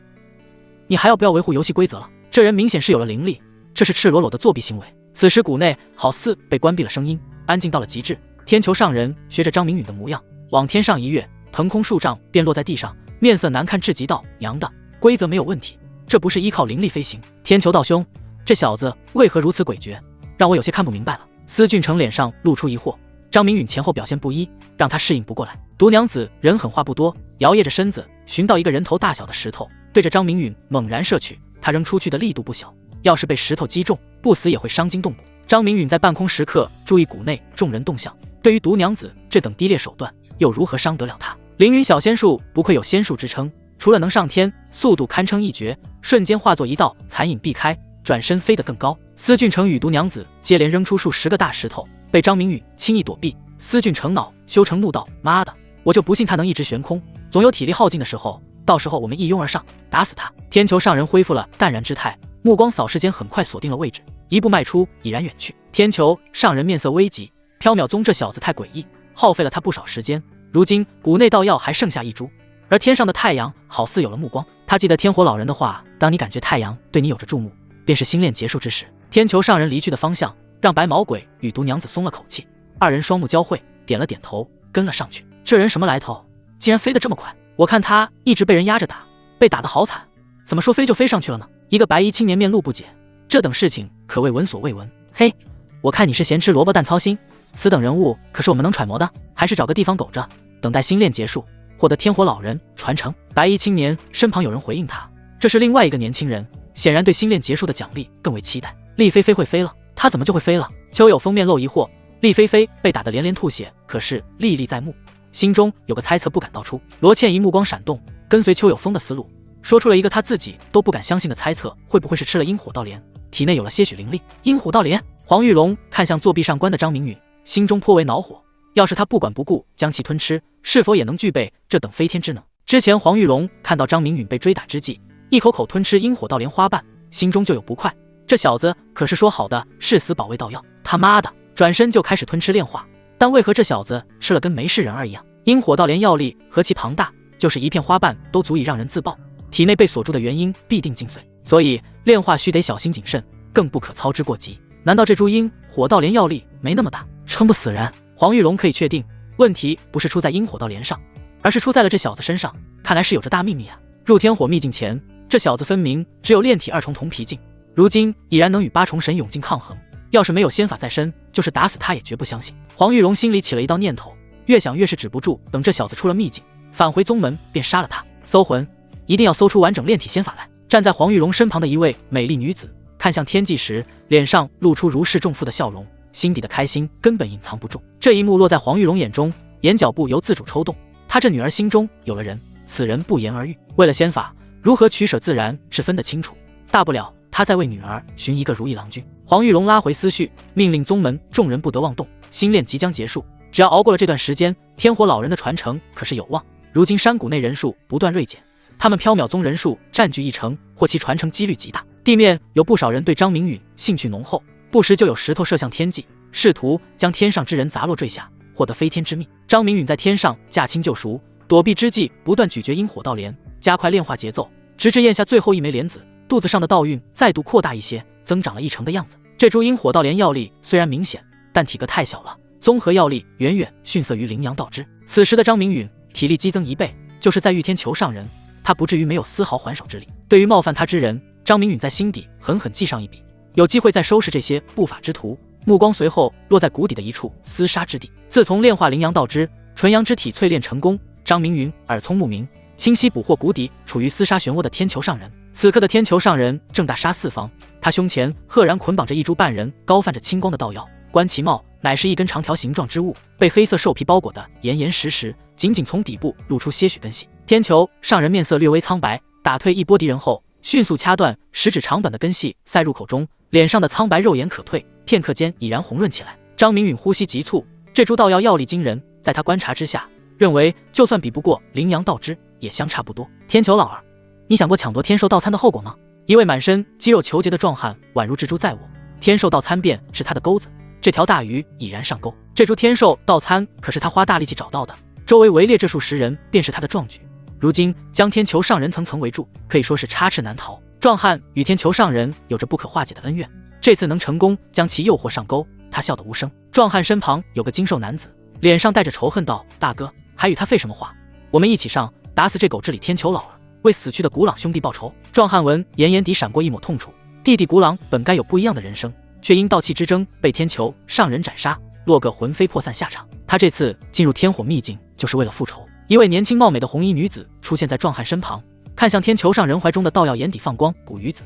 你还要不要维护游戏规则了？这人明显是有了灵力，这是赤裸裸的作弊行为。此时谷内好似被关闭了声音，安静到了极致。天球上人学着张明允的模样，往天上一跃，腾空数丈便落在地上，面色难看至极道：“娘的，规则没有问题，这不是依靠灵力飞行。”天球道兄，这小子为何如此诡谲，让我有些看不明白了。司俊成脸上露出疑惑，张明允前后表现不一，让他适应不过来。毒娘子人狠话不多，摇曳着身子寻到一个人头大小的石头，对着张明允猛然射去。他扔出去的力度不小，要是被石头击中，不死也会伤筋动骨。张明允在半空时刻注意谷内众人动向，对于毒娘子这等低劣手段，又如何伤得了他？凌云小仙术不愧有仙术之称，除了能上天，速度堪称一绝，瞬间化作一道残影避开，转身飞得更高。司俊成与毒娘子接连扔出数10个大石头，被张明允轻易躲避。司俊成恼羞成怒道：“妈的，我就不信他能一直悬空，总有体力耗尽的时候，到时候我们一拥而上，打死他。”天球上人恢复了淡然之态，目光扫视间很快锁定了位置，一步迈出，已然远去。天球上人面色危急，缥缈宗这小子太诡异，耗费了他不少时间。如今谷内道药还剩下1株，而天上的太阳好似有了目光。他记得天火老人的话，当你感觉太阳对你有着注目，便是新炼结束之时。天球上人离去的方向让白毛鬼与毒娘子松了口气，2人双目交汇，点了点头，跟了上去。这人什么来头，竟然飞得这么快？我看他一直被人压着打，被打得好惨，怎么说飞就飞上去了呢？一个白衣青年面露不解，这等事情可谓闻所未闻。嘿，我看你是咸吃萝卜淡操心，此等人物可是我们能揣摩的，还是找个地方苟着，等待新炼结束，获得天火老人传承。白衣青年身旁有人回应他，这是另外一个年轻人，显然对新炼结束的奖励更为期待。厉菲菲会飞了，他怎么就会飞了？邱有风面露疑惑，厉菲菲被打得连连吐血，可是历历在目，心中有个猜测不敢道出。罗倩怡目光闪动，跟随邱有风的思路，说出了一个他自己都不敢相信的猜测，会不会是吃了阴火道莲，体内有了些许灵力？阴火道莲？黄玉龙看向作壁上观的张明允，心中颇为恼火，要是他不管不顾将其吞吃，是否也能具备这等飞天之能？之前黄玉龙看到张明允被追打之际，一口口吞吃阴火道莲花瓣，心中就有不快，这小子可是说好的誓死保卫道药，他妈的转身就开始吞吃炼化，但为何这小子吃了跟没事人儿一样？阴火道莲药力何其庞大，就是一片花瓣都足以让人自爆，体内被锁住的元婴必定尽碎，所以炼化须得小心谨慎，更不可操之过急。难道这株阴火道莲药力没那么大，撑不死人？黄玉龙可以确定，问题不是出在阴火道莲上，而是出在了这小子身上，看来是有着大秘密啊。入天火秘境前，这小子分明只有炼体2重铜皮境，如今已然能与8重神勇境抗衡，要是没有仙法在身，就是打死他也绝不相信。黄玉荣心里起了一道念头，越想越是止不住，等这小子出了秘境，返回宗门便杀了他。搜魂，一定要搜出完整炼体仙法来。站在黄玉荣身旁的一位美丽女子看向天际时，脸上露出如释重负的笑容，心底的开心根本隐藏不住。这一幕落在黄玉荣眼中，眼角不由自主抽动。她这女儿心中有了人，此人不言而喻。为了仙法，如何取舍自然是分得清楚，大不了她再为女儿寻一个如意郎君。黄玉荣拉回思绪，命令宗门众人不得妄动，新炼即将结束，只要熬过了这段时间，天火老人的传承可是有望。如今山谷内人数不断锐减，他们缥缈宗人数占据1成，或其传承几率极大。地面有不少人对张明允兴趣浓厚，不时就有石头射向天际，试图将天上之人砸落坠下，获得飞天之命。张明允在天上驾轻就熟，躲避之际不断咀嚼阴火道莲，加快炼化节奏，直至咽下最后一枚莲子，肚子上的道韵再度扩大一些，增长了1成的样子。这株阴火道莲药力虽然明显，但体格太小了，综合药力远远逊色于羚羊道之。此时的张明允体力激增1倍，就是在御天求上人，他不至于没有丝毫还手之力。对于冒犯他之人，张明允在心底狠狠记上一笔，有机会再收拾这些不法之徒。目光随后落在谷底的一处厮杀之地。自从炼化羚羊道之纯阳之体淬炼成功，张明允耳聪目明，清晰捕获谷底处于厮杀漩涡的天球上人。此刻的天球上人正大杀四方，他胸前赫然捆绑着一株半人高泛着青光的道药，观其貌乃是一根长条形状之物，被黑色兽皮包裹得严严实实，仅仅从底部露出些许根系。天球上人面色略微苍白，打退一波敌人后，迅速掐断食指长短的根系塞入口中，脸上的苍白肉眼可退，片刻间已然红润起来。张明允呼吸急促，这株道药药力惊人，在他观察之下，认为就算比不过羚羊道之，也相差不多。天球老儿，你想过抢夺天寿道餐的后果吗？一位满身肌肉虬结的壮汉宛如蜘蛛在我，天寿道餐便是他的钩子，这条大鱼已然上钩。这株天寿道餐可是他花大力气找到的，周围围猎这数10人便是他的壮举，如今将天球上人层层围住，可以说是插翅难逃。壮汉与天球上人有着不可化解的恩怨，这次能成功将其诱惑上钩，他笑得无声。壮汉身旁有个精瘦男子，脸上带着仇恨道：大哥，还与他废什么话？我们一起上，打死这狗治理天球老儿，为死去的古朗兄弟报仇。壮汉闻言眼底闪过一抹痛楚，弟弟古朗本该有不一样的人生，却因道气之争被天球上人斩杀，落个魂飞魄散下场。他这次进入天火秘境就是为了复仇。一位年轻貌美的红衣女子出现在壮汉身旁，看向天球上人怀中的道药，眼底放光。古鱼子，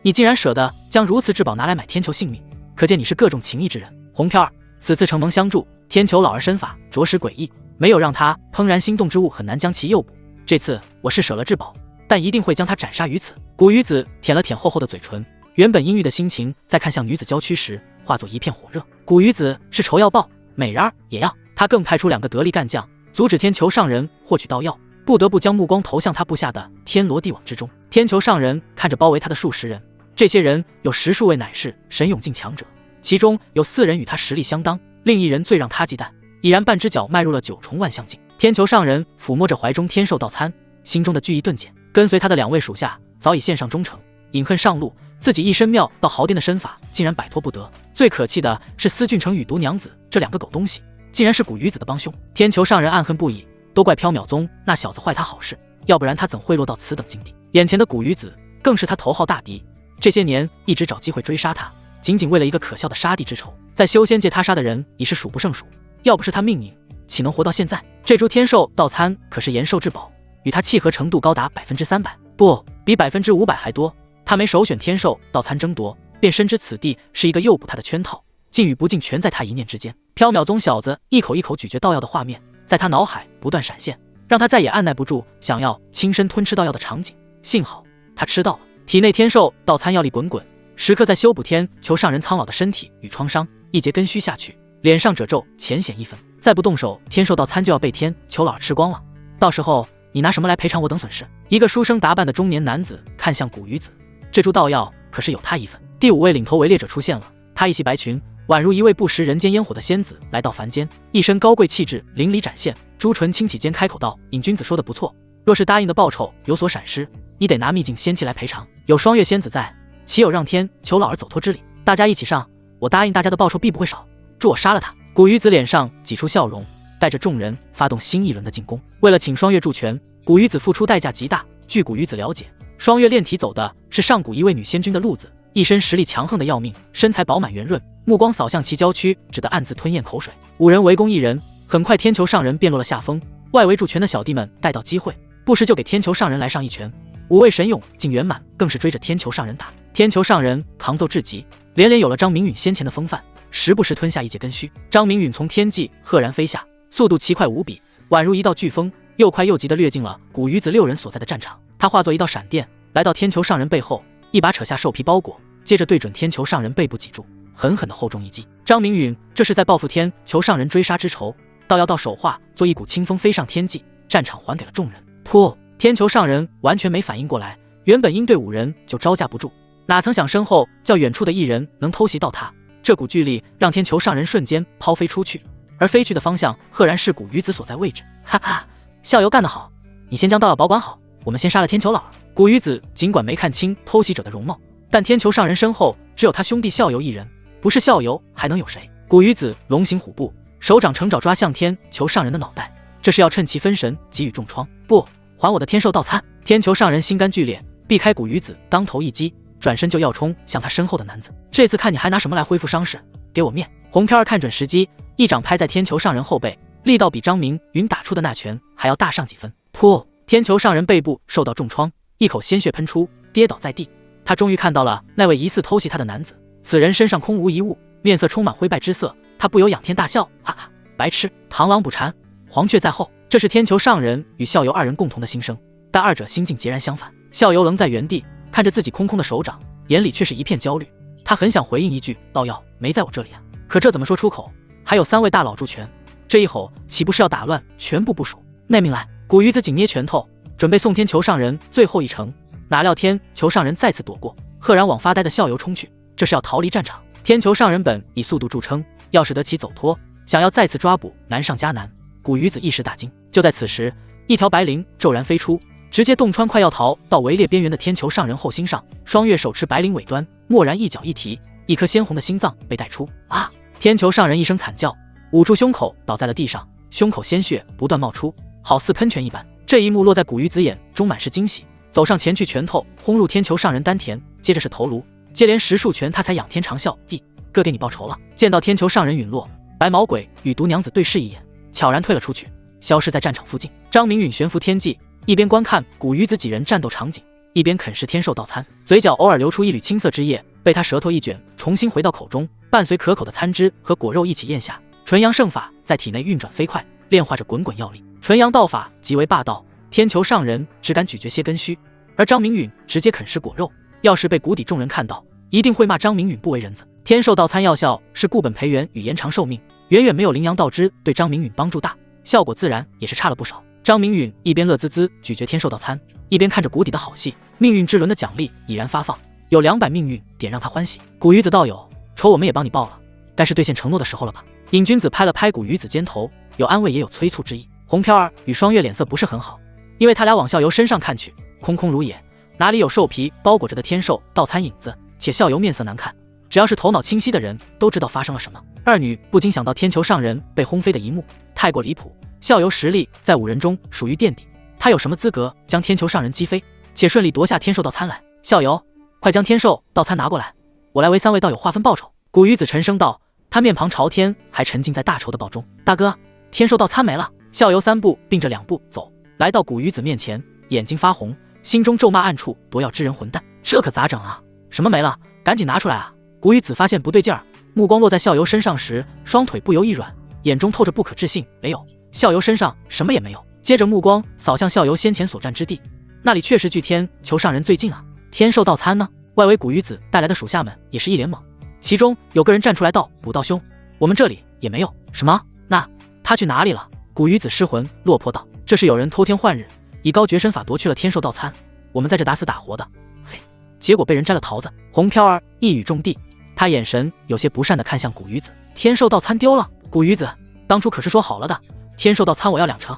你竟然舍得将如此至宝拿来买天球性命，可见你是各种情义之人。红片儿，此次承蒙相助，天球老儿身法着实诡异，没有让他怦然心动之物很难将其诱捕。这次我是舍了至宝，但一定会将他斩杀于此。古鱼子舔了舔厚厚的嘴唇，原本阴郁的心情在看向女子娇躯时化作一片火热。古鱼子是仇要报，美人儿也要。他更派出2个得力干将，阻止天球上人获取道药，不得不将目光投向他布下的天罗地网之中。天球上人看着包围他的数10人，这些人有10数位乃是神勇境强者，其中有4人与他实力相当，另1人最让他忌惮，已然半只脚迈入了9重万象境。天球上人抚摸着怀中天寿道餐，心中的惧意顿减。跟随他的2位属下早已献上忠诚，隐恨上路，自己一身妙到豪巅的身法竟然摆脱不得。最可气的是司俊成与毒娘子这2个狗东西，竟然是古鱼子的帮凶。天球上人暗恨不已，都怪缥缈宗那小子坏他好事，要不然他怎会落到此等境地。眼前的古鱼子更是他头号大敌，这些年一直找机会追杀他，仅仅为了一个可笑的杀弟之仇。在修仙界他杀的人已是数不胜数，要不是他命硬，岂能活到现在？这株天寿道餐可是延寿至宝，与他契合程度高达300%，不，比500%还多。他没首选天寿道餐争夺，便深知此地是一个诱捕他的圈套，进与不进全在他一念之间。缥缈宗小子一口一口咀嚼道药的画面在他脑海不断闪现，让他再也按耐不住想要亲身吞吃道药的场景。幸好他吃到了，体内天寿道餐药力滚滚，时刻在修补天球上人苍老的身体与创伤。一节根须下去，脸上褶皱浅显1分，再不动手，天寿道餐就要被天球老儿吃光了。到时候你拿什么来赔偿我等损失？一个书生打扮的中年男子看向古鱼子，这株道药可是有他一份。第5位领头围猎者出现了，他一袭白裙，宛如一位不食人间烟火的仙子来到凡间，一身高贵气质淋漓展现。朱唇轻启间开口道：尹君子说的不错，若是答应的报酬有所闪失，你得拿秘境仙气来赔偿。有双月仙子在，岂有让天求老儿走脱之理？大家一起上，我答应大家的报酬必不会少，助我杀了他。古鱼子脸上挤出笑容，带着众人发动新一轮的进攻。为了请双月助拳，古鱼子付出代价极大。据古鱼子了解，双月炼体走的是上古一位女仙君的路子，一身实力强横的要命，身材饱满圆润，目光扫向其娇躯，只得暗自吞咽口水。5人围攻1人，很快天球上人便落了下风。外围助拳的小弟们逮到机会，不时就给天球上人来上一拳。5位神勇进圆满，更是追着天球上人打。天球上人抗揍至极，连连有了张明允先前的风范，时不时吞下一截根须。张明允从天际赫然飞下，速度奇快无比，宛如一道飓风，又快又急地掠进了古鱼子6人所在的战场。他化作一道闪电，来到天球上人背后，一把扯下兽皮包裹，接着对准天球上人背部脊柱，狠狠地后中一击。张明允这是在报复天球上人追杀之仇，倒要到手化做一股清风飞上天际，战场还给了众人。噗！天球上人完全没反应过来，原本应对5人就招架不住，哪曾想身后较远处的1人能偷袭到他，这股巨力让天球上人瞬间抛飞出去，而飞去的方向赫然是古鱼子所在位置。哈哈，校友干得好，你先将道药保管好，我们先杀了天球老儿。古鱼子尽管没看清偷袭者的容貌，但天球上人身后只有他兄弟校友1人，不是校友还能有谁？古鱼子龙行虎步，手掌成爪抓向天球上人的脑袋，这是要趁其分神给予重创。不，还我的天兽道参！天球上人心肝剧烈，避开古鱼子当头一击，转身就要冲向他身后的男子。这次看你还拿什么来恢复伤势，给我面！红飘儿看准时机，一掌拍在天球上人后背，力道比张明允打出的那拳还要大上几分。噗！天球上人背部受到重创，一口鲜血喷出，跌倒在地。他终于看到了那位疑似偷袭他的男子，此人身上空无一物，面色充满灰败之色。他不由仰天大笑，哈哈，白痴！螳螂捕蝉，黄雀在后。这是天球上人与校友2人共同的心声，但二者心境截然相反。校友愣在原地，看着自己空空的手掌，眼里却是一片焦虑。他很想回应一句道药没在我这里啊，可这怎么说出口？还有3位大佬助拳，这一吼岂不是要打乱全部部署？内命来！古鱼子紧捏拳头，准备送天球上人最后一程。哪料天球上人再次躲过，赫然往发呆的校友冲去，这是要逃离战场。天球上人本以速度著称，要使得其走脱，想要再次抓捕难上加难。古鱼子一时大惊。就在此时，一条白绫骤然飞出，直接洞穿快要逃到围猎边缘的天球上人后心上。双月手持白绫尾端，蓦然一脚一提，一颗鲜红的心脏被带出。啊！天球上人一声惨叫，捂住胸口倒在了地上，胸口鲜血不断冒出，好似喷泉一般。这一幕落在古鱼子眼中满是惊喜，走上前去，拳头轰入天球上人丹田，接着是头颅，接连10数拳，他才仰天长啸：弟，哥给你报仇了。见到天球上人陨落，白毛鬼与毒娘子对视一眼，悄然退了出去，消失在战场附近。张明允悬浮天际，一边观看古鱼子几人战斗场景，一边啃食天兽道餐，嘴角偶尔流出一缕青色汁液，被他舌头一卷，重新回到口中，伴随可口的餐汁和果肉一起咽下。纯阳圣法在体内运转飞快，炼化着滚滚药力。纯阳道法极为霸道，天球上人只敢咀嚼些根须，而张明允直接啃食果肉，要是被谷底众人看到，一定会骂张明允不为人子。天兽道餐药效是固本培元与延长寿命，远远没有羚羊道汁对张明允帮助大，效果自然也是差了不少。张明允一边乐滋滋咀嚼天兽道餐，一边看着谷底的好戏。命运之轮的奖励已然发放，有200命运点让他欢喜。古鱼子道友，仇我们也帮你报了，该是兑现承诺的时候了吧？瘾君子拍了拍古鱼子肩头，有安慰也有催促之意。红飘儿与双月脸色不是很好，因为他俩往校游身上看去，空空如也，哪里有兽皮包裹着的天兽道餐影子，且校游面色难看，只要是头脑清晰的人都知道发生了什么。二女不禁想到天球上人被轰飞的一幕，太过离谱。校游实力在5人中属于垫底，他有什么资格将天球上人击飞，且顺利夺下天兽道餐来？校游，快将天兽道餐拿过来，我来为3位道友划分报仇。古鱼子沉声道，他面庞朝天，还沉浸在大仇的报中。大哥，天兽道餐没了。校游3步并着2步走，来到古鱼子面前，眼睛发红，心中咒骂暗处夺药之人混蛋，这可咋整啊？什么没了？赶紧拿出来啊！古鱼子发现不对劲儿，目光落在校游身上时，双腿不由一软，眼中透着不可置信。没有，校游身上什么也没有。接着目光扫向校游先前所站之地，那里确实距天球上人最近啊。天兽道餐呢？外围古鱼子带来的属下们也是一脸懵，其中有个人站出来道：卜道兄，我们这里也没有。什么？那他去哪里了？古鱼子失魂落魄道：这是有人偷天换日，以高绝身法夺去了天兽道餐，我们在这打死打活的，嘿，结果被人摘了桃子。红飘儿一语中的，他眼神有些不善地看向古鱼子。天兽道餐丢了？古鱼子，当初可是说好了的，天兽道餐我要2成，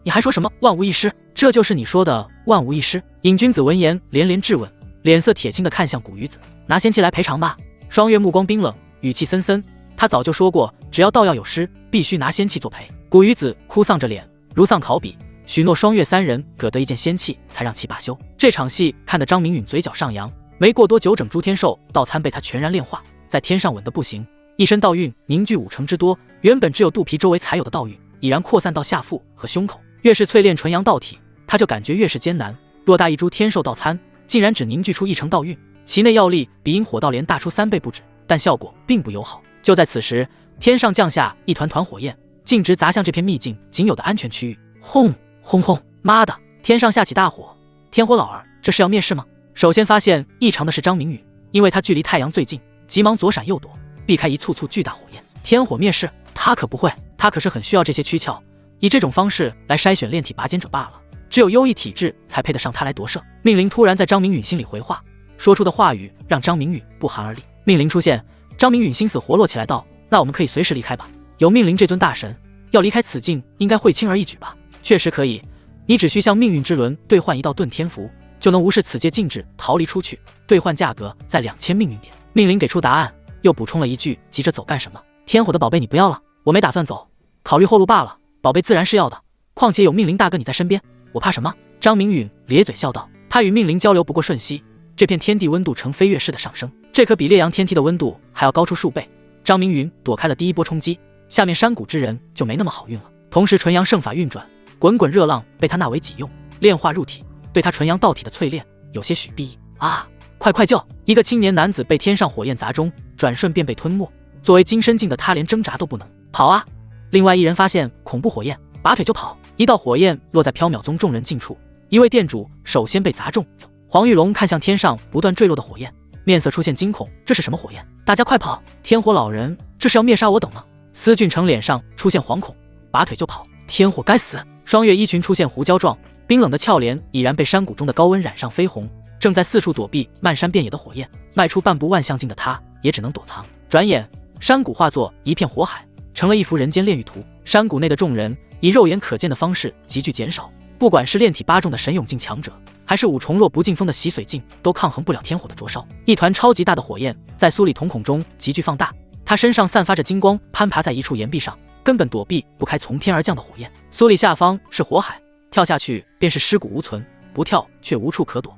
你还说什么万无一失？这就是你说的万无一失？瘾君子闻言连连质问，脸色铁青地看向古鱼子，拿仙器来赔偿吧。双月目光冰冷，语气森森，他早就说过，只要道要有失，必须拿仙器作陪。古鱼子哭丧着脸，如丧考妣，许诺双月三人各得一件仙器，才让其罢休。这场戏看得张明允嘴角上扬。没过多久，整诸天兽道参被他全然炼化，在天上稳得不行，一身道韵凝聚5成之多，原本只有肚皮周围才有的道韵，已然扩散到下腹和胸口。越是淬炼纯阳道体，他就感觉越是艰难。偌大一株天兽道参，竟然只凝聚出1成道韵，其内药力比阴火道莲大出3倍不止，但效果并不友好。就在此时，天上降下一团团火焰，径直砸向这片秘境仅有的安全区域。轰轰轰！妈的！天上下起大火！天火老儿，这是要灭世吗？首先发现异常的是张明允，因为他距离太阳最近，急忙左闪右躲，避开一簇簇巨大火焰。天火灭世，他可不会，他可是很需要这些躯壳，以这种方式来筛选炼体拔尖者罢了。只有优异体质才配得上他来夺舍。命灵突然在张明允心里回话，说出的话语让张明允不寒而栗。命灵出现，张明允心思活络起来，道：“那我们可以随时离开吧？有命灵这尊大神，要离开此境应该会轻而易举吧？”确实可以，你只需向命运之轮兑换1道遁天符，就能无视此界禁制逃离出去，兑换价格在2000命运点。命灵给出答案，又补充了一句：“急着走干什么？天火的宝贝你不要了，我没打算走，考虑后路罢了。宝贝自然是要的，况且有命灵大哥你在身边，我怕什么？”张明允咧嘴笑道：“他与命灵交流不过瞬息，这片天地温度呈飞跃式的上升，这可比烈阳天梯的温度还要高出数倍。”张明允躲开了第一波冲击，下面山谷之人就没那么好运了。同时纯阳圣法运转，滚滚热浪被他纳为己用，炼化入体，对他纯阳道体的淬炼有些许裨益啊！快救！一个青年男子被天上火焰砸中，转瞬便被吞没。作为金身境的他，连挣扎都不能跑啊！另外一人发现恐怖火焰，拔腿就跑。一道火焰落在缥缈宗众人近处，一位店主首先被砸中。黄玉龙看向天上不断坠落的火焰，面色出现惊恐，这是什么火焰？大家快跑！天火老人，这是要灭杀我等吗？司俊成脸上出现惶恐，拔腿就跑。天火该死！双月衣裙出现胡椒状，冰冷的俏脸已然被山谷中的高温染上绯红，正在四处躲避漫山遍野的火焰。迈出半步万象境的他，也只能躲藏。转眼，山谷化作一片火海，成了一幅人间炼狱图。山谷内的众人以肉眼可见的方式急剧减少，不管是炼体8重的神勇境强者，还是5重若不进风的洗髓境，都抗衡不了天火的灼烧。一团超级大的火焰在苏里瞳孔中急剧放大，他身上散发着金光，攀爬在一处岩壁上，根本躲避不开从天而降的火焰。苏里下方是火海，跳下去便是尸骨无存，不跳却无处可躲。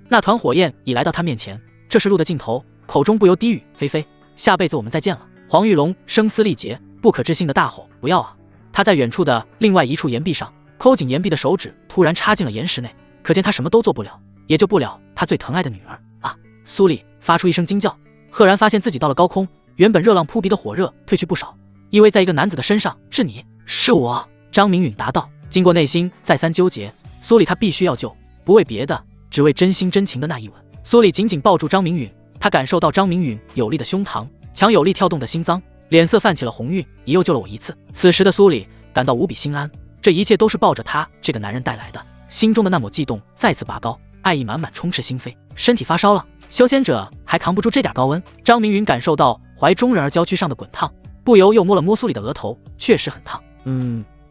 那团火焰已来到他面前，这是路的尽头，口中不由低语：“菲菲，下辈子我们再见了。”黄玉龙声嘶力竭，不可置信的大吼：“不要啊！”他在远处的另外一处岩壁上抠紧岩壁的手指突然插进了岩石内，可见他什么都做不了，也救不了他最疼爱的女儿啊！苏里发出一声惊叫，赫然发现自己到了高空，原本热浪扑鼻的火热褪去不少，依偎在一个男子的身上。“是你？”“是我。”张明允答道。经过内心再三纠结，苏里他必须要救，不为别的，只为真心真情的那一吻。苏里紧紧抱住张明允，他感受到张明允有力的胸膛，强有力跳动的心脏，脸色泛起了红晕，你又救了我一次。此时的苏里感到无比心安，这一切都是抱着他这个男人带来的。心中的那抹悸动再次拔高，爱意满满充斥心扉。身体发烧了，修仙者还扛不住这点高温。张明允感受到怀中人儿娇躯上的滚烫，不由又摸了摸苏里的额头，确实很烫。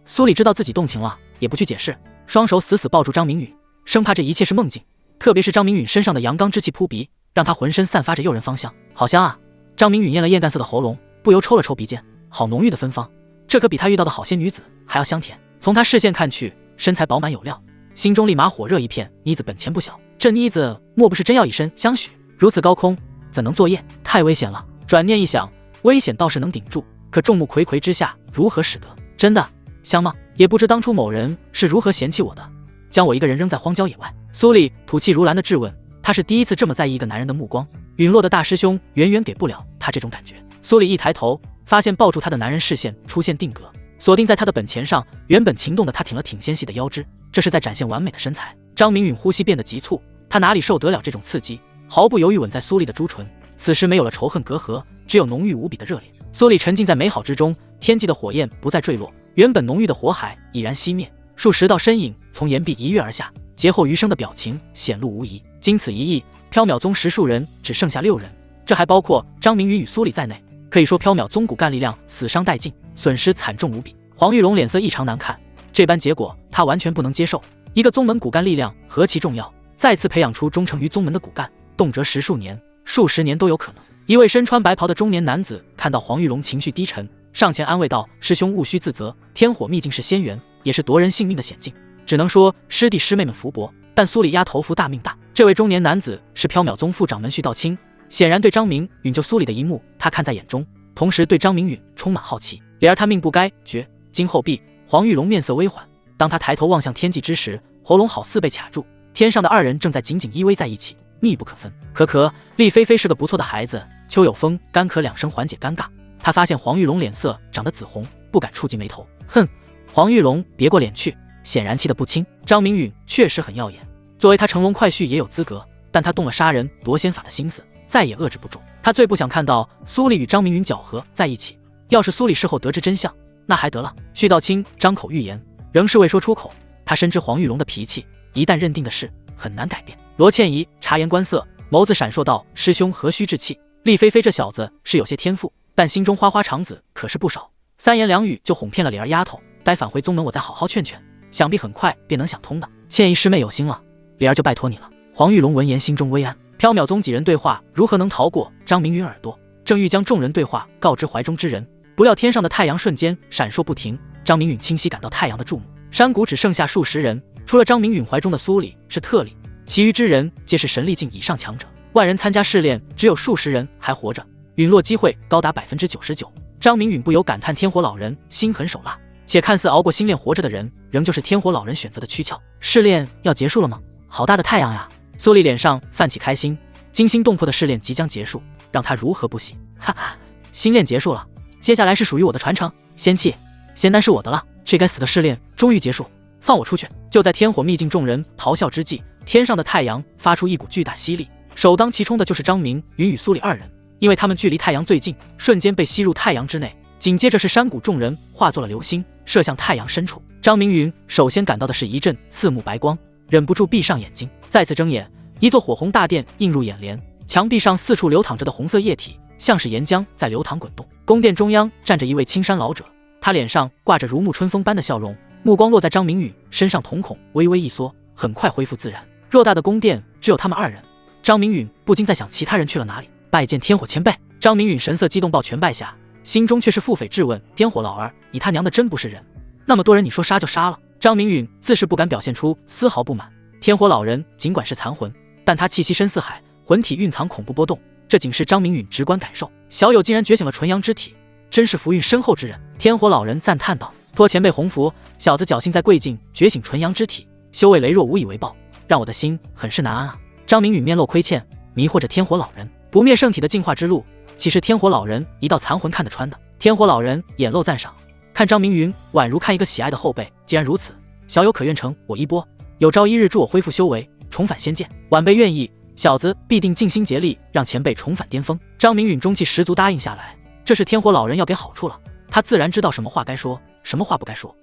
苏里知道自己动情了，也不去解释，双手死死抱住张明允，生怕这一切是梦境。特别是张明允身上的阳刚之气扑鼻，让他浑身散发着诱人芳香，好香啊！张明允咽了咽干涩的喉咙，不由抽了抽鼻尖，好浓郁的芬芳，这可比他遇到的好些女子还要香甜。从他视线看去，身材饱满有料，心中立马火热一片。妮子本钱不小，这妮子莫不是真要以身相许？如此高空怎能作业？太危险了！转念一想，危险倒是能顶住，可众目睽睽之下，如何使得？真的香吗？也不知当初某人是如何嫌弃我的，将我一个人扔在荒郊野外。苏里吐气如兰的质问，他是第一次这么在意一个男人的目光，陨落的大师兄远远给不了他这种感觉。苏里一抬头，发现抱住他的男人视线出现定格，锁定在他的本钱上。原本情动的他挺了挺纤细的腰肢，这是在展现完美的身材。张明允呼吸变得急促，他哪里受得了这种刺激，毫不犹豫吻在苏丽的朱唇。此时没有了仇恨隔阂，只有浓郁无比的热烈。苏丽沉浸在美好之中，天际的火焰不再坠落，原本浓郁的火海已然熄灭，数10道身影从岩壁一跃而下，劫后余生的表情显露无遗。经此一役，缥缈宗10数人只剩下6人，这还包括张明允与苏丽在内。可以说缥缈宗骨干力量死伤殆尽，损失惨重无比。黄玉龙脸色异常难看，这般结果他完全不能接受。一个宗门骨干力量何其重要，再次培养出忠诚于宗门的骨干，动辄10数年、数十年都有可能。一位身穿白袍的中年男子看到黄玉龙情绪低沉，上前安慰道：“师兄勿需自责，天火秘境是仙缘，也是夺人性命的险境，只能说师弟师妹们福薄，但苏里丫头夫大命大。”这位中年男子是缥缈宗副掌门旭道清，显然对张明允救苏里的一幕他看在眼中，同时对张明允充满好奇。然而他命不该绝，今后毕。黄玉龙面色微缓，当他抬头望向天际之时，喉咙好似被卡住。天上的二人正在紧紧依偎在一起，密不可分。可厉菲菲是个不错的孩子。邱有风干咳2声缓解尴尬，他发现黄玉龙脸色长得紫红，不敢触及眉头。哼，黄玉龙别过脸去，显然气得不轻。张明允确实很耀眼，作为他乘龙快婿也有资格，但他动了杀人夺仙法的心思，再也遏制不住。他最不想看到苏丽与张明允搅合在一起，要是苏丽事后得知真相，那还得了。旭道清张口欲言，仍是未说出口。他深知黄玉龙的脾气，一旦认定的事很难改变。罗倩怡察言观色，眸子闪烁道：“师兄何须置气？厉菲菲这小子是有些天赋，但心中花花肠子可是不少。3言2语就哄骗了李儿丫头，待返回宗门我再好好劝劝，想必很快便能想通的。倩怡师妹有心了，李儿就拜托你了。”黄玉龙闻言心中微安，缥缈宗几人对话如何能逃过张明允耳朵？正欲将众人对话告知怀中之人，不料天上的太阳瞬间闪烁不停。张明允清晰感到太阳的注目，山谷只剩下数十人，除了张明允怀中的苏里是特例，其余之人皆是神力境以上强者。万人参加试炼，只有数十人还活着，陨落机会高达99%。张明允不由感叹天火老人心狠手辣，且看似熬过新炼活着的人，仍旧是天火老人选择的躯壳。试炼要结束了吗？好大的太阳呀！苏丽脸上泛起开心，惊心动魄的试炼即将结束，让他如何不喜？哈哈，新炼结束了，接下来是属于我的传承，仙气、仙丹是我的了。这该死的试炼终于结束，放我出去！就在天火秘境众人咆哮之际，天上的太阳发出一股巨大吸力，首当其冲的就是张明允与苏里二人，因为他们距离太阳最近，瞬间被吸入太阳之内。紧接着是山谷众人化作了流星，射向太阳深处。张明允首先感到的是一阵刺目白光，忍不住闭上眼睛。再次睁眼，一座火红大殿映入眼帘，墙壁上四处流淌着的红色液体，像是岩浆在流淌滚动。宫殿中央站着一位青衫老者，他脸上挂着如沐春风般的笑容，目光落在张明允身上，瞳孔微微一缩，很快恢复自然。偌大的宫殿只有他们二人，张明允不禁在想其他人去了哪里。拜见天火前辈。张明允神色激动，抱拳拜下，心中却是腹诽质问：天火老儿，你他娘的真不是人？那么多人你说杀就杀了？张明允自是不敢表现出丝毫不满。天火老人尽管是残魂，但他气息深似海，魂体蕴藏恐怖波动，这仅是张明允直观感受。小友竟然觉醒了纯阳之体，真是福运深厚之人。天火老人赞叹道：托前辈洪福，小子侥幸在贵境觉醒纯阳之体，修为羸弱无以为报，让我的心很是难安啊。张明允面露亏欠，迷惑着天火老人。不灭圣体的进化之路，岂是天火老人一道残魂看得穿的？天火老人眼露赞赏，看张明允宛如看一个喜爱的后辈。既然如此，小友可愿成我衣钵？有朝一日助我恢复修为，重返仙界，晚辈愿意，小子必定尽心竭力让前辈重返巅峰。张明允中气十足答应下来，这是天火老人要给好处了，他自然知道什么话该说，什么话不该说。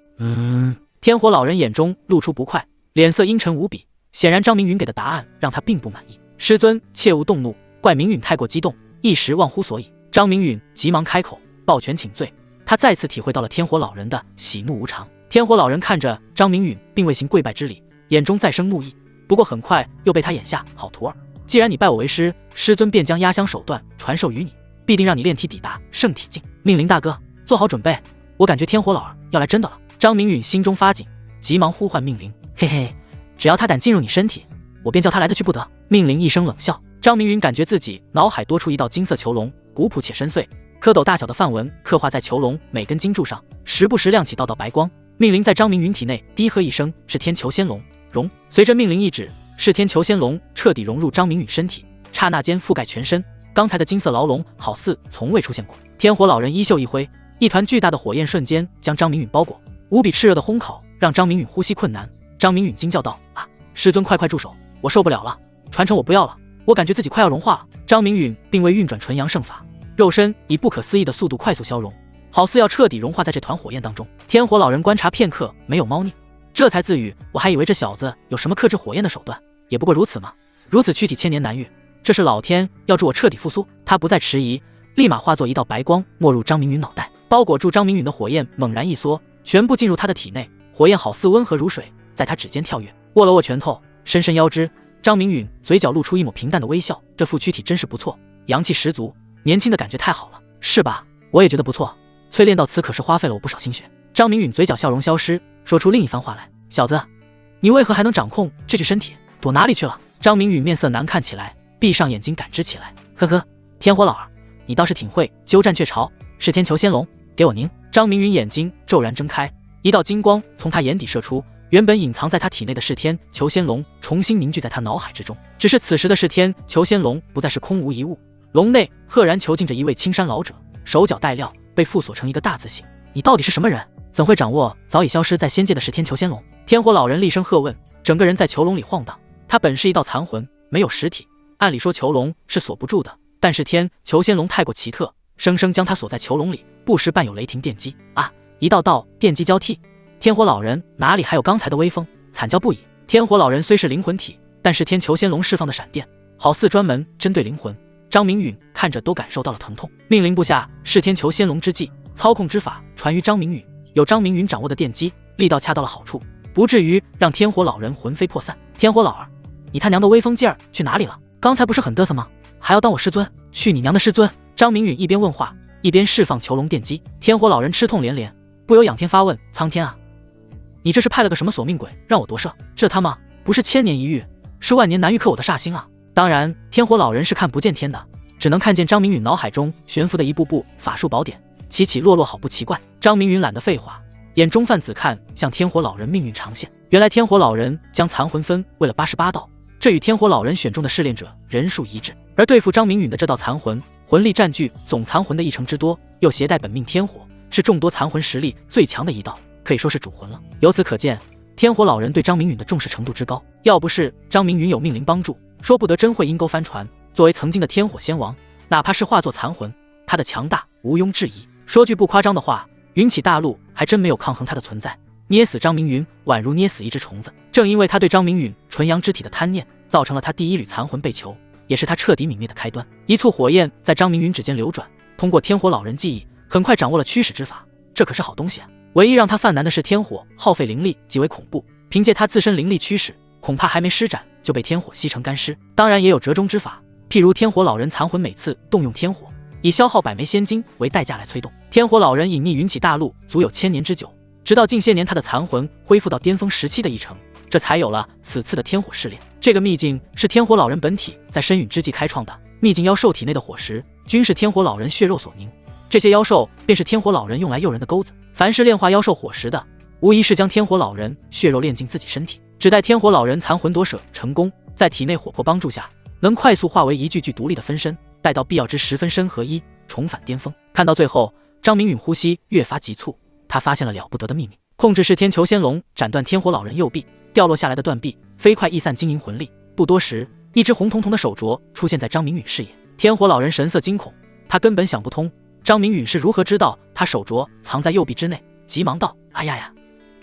天火老人眼中露出不快，脸色阴沉无比，显然张明允给的答案让他并不满意。师尊切勿动怒，怪明允太过激动，一时忘乎所以。张明允急忙开口抱拳请罪，他再次体会到了天火老人的喜怒无常。天火老人看着张明允并未行跪拜之礼，眼中再生怒意，不过很快又被他眼下：好徒儿，既然你拜我为师，师尊便将压箱手段传授于你，必定让你炼体抵达圣体境。命令大哥做好准备，我感觉天火老儿要来真的了。张明允心中发紧，急忙呼唤命令：嘿嘿，只要他胆进入你身体，我便叫他来得去不得。命令一声冷笑，张明允感觉自己脑海多出一道金色囚笼，古朴且深邃，蝌蚪大小的梵文刻画在囚笼每根金柱上，时不时亮起道道白光。命令在张明允体内低喝一声：是天囚仙龙，融。随着命令一指，是天囚仙龙彻底融入张明允身体，刹那间覆盖全身。刚才的金色牢笼好似从未出现过。天火老人衣袖一挥，一团巨大的火焰瞬间将张明允包裹，无比炽热的烘烤让张明允呼吸困难。张明允惊叫道：啊，师尊快住手，我受不了了，传承我不要了，我感觉自己快要融化了。张明允并未运转纯阳圣法，肉身以不可思议的速度快速消融，好似要彻底融化在这团火焰当中。天火老人观察片刻，没有猫腻，这才自语：我还以为这小子有什么克制火焰的手段，也不过如此嘛。如此躯体千年难遇，这是老天要助我彻底复苏。他不再迟疑，立马化作一道白光没入张明允脑袋，包裹住张明允的火焰猛然一缩，全部进入他的体内。火焰好似温和如水，在他指尖跳跃。握了握拳头，伸伸腰肢，张明允嘴角露出一抹平淡的微笑。这副躯体真是不错，阳气十足，年轻的感觉太好了，是吧？我也觉得不错，淬炼到此可是花费了我不少心血。张明允嘴角笑容消失，说出另一番话来：小子，你为何还能掌控这具身体？躲哪里去了？张明允面色难看起来，闭上眼睛感知起来。呵呵，天火老儿，你倒是挺会鸠占鹊巢。是天裘仙龙，给我凝！张明允眼睛骤然睁开，一道金光从他眼底射出，原本隐藏在他体内的噬天裘仙龙重新凝聚在他脑海之中。只是此时的噬天裘仙龙不再是空无一物，笼内赫然囚禁着一位青衫老者，手脚带镣被附锁成一个大字形。你到底是什么人？怎会掌握早已消失在仙界的噬天裘仙龙？天火老人厉声喝问，整个人在囚笼里晃荡。他本是一道残魂，没有实体，按理说囚笼是锁不住的，但是天裘仙龙太过奇特，生生将他锁在囚笼里，不时伴有雷霆电击啊！一道道电击交替，天火老人哪里还有刚才的威风，惨叫不已。天火老人虽是灵魂体，但是天裘仙龙释放的闪电好似专门针对灵魂。张明允看着都感受到了疼痛，命令部下噬天裘仙龙之际，操控之法传于张明允，有张明允掌握的电击力道恰到了好处，不至于让天火老人魂飞魄散。天火老儿，你他娘的威风劲儿去哪里了？刚才不是很嘚瑟吗？还要当我师尊？去你娘的师尊！张明允一边问话，一边释放囚笼电击。天火老人吃痛连连，不由仰天发问：苍天啊，你这是派了个什么索命鬼让我夺舍？这他妈不是千年一遇，是万年难遇克我的煞星啊！当然，天火老人是看不见天的，只能看见张明允脑海中悬浮的一步步法术宝典，起起落落，好不奇怪。张明允懒得废话，眼中泛紫看向天火老人命运长线。原来天火老人将残魂分为了88道，这与天火老人选中的试炼者人数一致，而对付张明允的这道残魂，魂力占据总残魂的1成之多，又携带本命天火，是众多残魂实力最强的一道，可以说是主魂了。由此可见，天火老人对张明允的重视程度之高，要不是张明允有命灵帮助，说不得真会阴沟翻船。作为曾经的天火仙王，哪怕是化作残魂，他的强大毋庸置疑。说句不夸张的话，云起大陆还真没有抗衡他的存在。捏死张明允宛如捏死一只虫子，正因为他对张明允纯阳之体的贪念，造成了他第一缕残魂被囚，也是他彻底泯灭的开端。一簇火焰在张明允指尖流转，通过天火老人记忆，很快掌握了驱使之法，这可是好东西啊！唯一让他犯难的是天火耗费灵力极为恐怖，凭借他自身灵力驱使，恐怕还没施展就被天火吸成干尸。当然也有折中之法，譬如天火老人残魂每次动用天火，以消耗100枚仙金为代价来催动。天火老人隐匿云起大陆足有1000年之久，直到近些年他的残魂恢复到巅峰时期的1成，这才有了此次的天火试炼。这个秘境是天火老人本体在深陨之际开创的，秘境妖兽体内的火石均是天火老人血肉所凝，这些妖兽便是天火老人用来诱人的钩子。凡是炼化妖兽火石的，无疑是将天火老人血肉炼进自己身体，只待天火老人残魂夺舍成功，在体内火魄帮助下，能快速化为一具具独立的分身，待到必要之时分身合一，重返巅峰。看到最后，张明允呼吸越发急促，他发现了了不得的秘密，控制噬天裘仙龙斩断天火老人右臂，掉落下来的断臂飞快溢散晶莹魂力，不多时，一只红彤彤的手镯出现在张明允视野。天火老人神色惊恐，他根本想不通张明允是如何知道他手镯藏在右臂之内，急忙道：哎呀呀，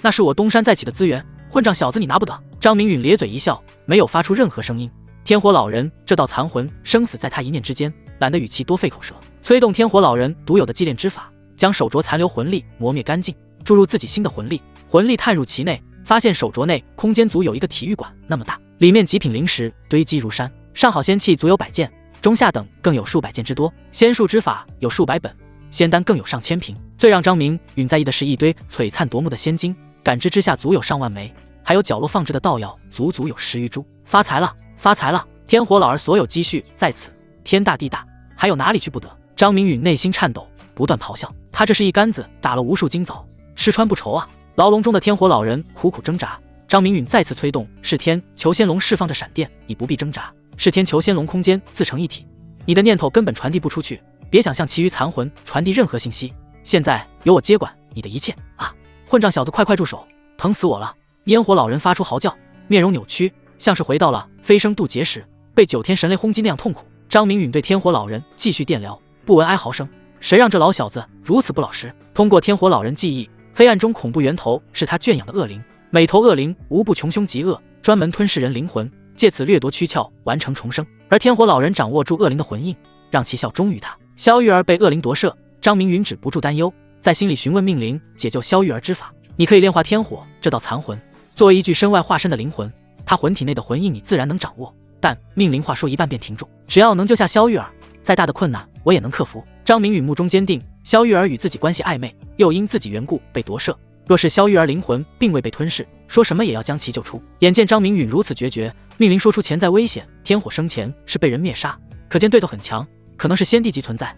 那是我东山再起的资源，混账小子你拿不得！张明允咧嘴一笑，没有发出任何声音。天火老人这道残魂生死在他一念之间，懒得与其多费口舌，催动天火老人独有的祭炼之法，将手镯残留魂力磨灭干净，注入自己新的魂力。魂力探入其内，发现手镯内空间足有一个体育馆那么大，里面极品灵石堆积如山，上好仙器足有100件，中下等更有数百件之多，仙术之法有数百本，仙丹更有上千瓶。最让张明允在意的是一堆璀璨夺目的仙晶，感知之下足有上万枚，还有角落放置的道药足有10余株。发财了，发财了！天火老儿所有积蓄在此，天大地大，还有哪里去不得？张明允内心颤抖，不断咆哮，他这是一竿子打了无数今早，吃穿不愁啊！牢笼中的天火老人苦苦挣扎，张明允再次催动噬天裘仙龙释放的闪电，已不必挣扎，噬天裘仙龙空间自成一体，你的念头根本传递不出去，别想向其余残魂传递任何信息，现在由我接管你的一切啊！混账小子，快快住手，疼死我了！烟火老人发出嚎叫，面容扭曲，像是回到了飞升渡劫时被9天神雷轰击那样痛苦。张明允对天火老人继续电疗，不闻哀嚎声，谁让这老小子如此不老实？通过天火老人记忆，黑暗中恐怖源头是他圈养的恶灵，每头恶灵无不穷凶极恶，专门吞噬人灵魂，借此掠夺躯壳，完成重生。而天火老人掌握住恶灵的魂印，让其效忠于他。萧玉儿被恶灵夺舍，张明允止不住担忧，在心里询问命灵解救萧玉儿之法。你可以炼化天火这道残魂，作为一具身外化身的灵魂，他魂体内的魂印你自然能掌握，但命灵话说一半便停住，只要能救下萧玉儿，再大的困难我也能克服。张明允目中坚定，萧玉儿与自己关系暧昧，又因自己缘故被夺舍。若是萧玉儿灵魂并未被吞噬，说什么也要将其救出。眼见张明允如此决绝，命令说出潜在危险，天火生前是被人灭杀，可见对头很强，可能是先帝级存在。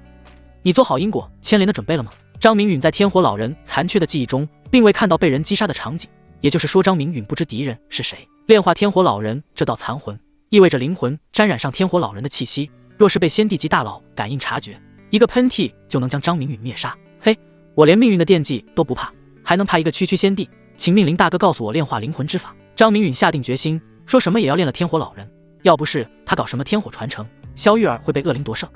你做好因果牵连的准备了吗？张明允在天火老人残缺的记忆中，并未看到被人击杀的场景，也就是说张明允不知敌人是谁。炼化天火老人这道残魂，意味着灵魂沾染上天火老人的气息，若是被先帝级大佬感应察觉，一个喷嚏就能将张明允灭杀。嘿，我连命运的惦记都不怕，还能怕一个区区先帝？请命灵大哥告诉我炼化灵魂之法。张明允下定决心，说什么也要炼了天火老人，要不是他搞什么天火传承，萧玉儿会被恶灵夺舍。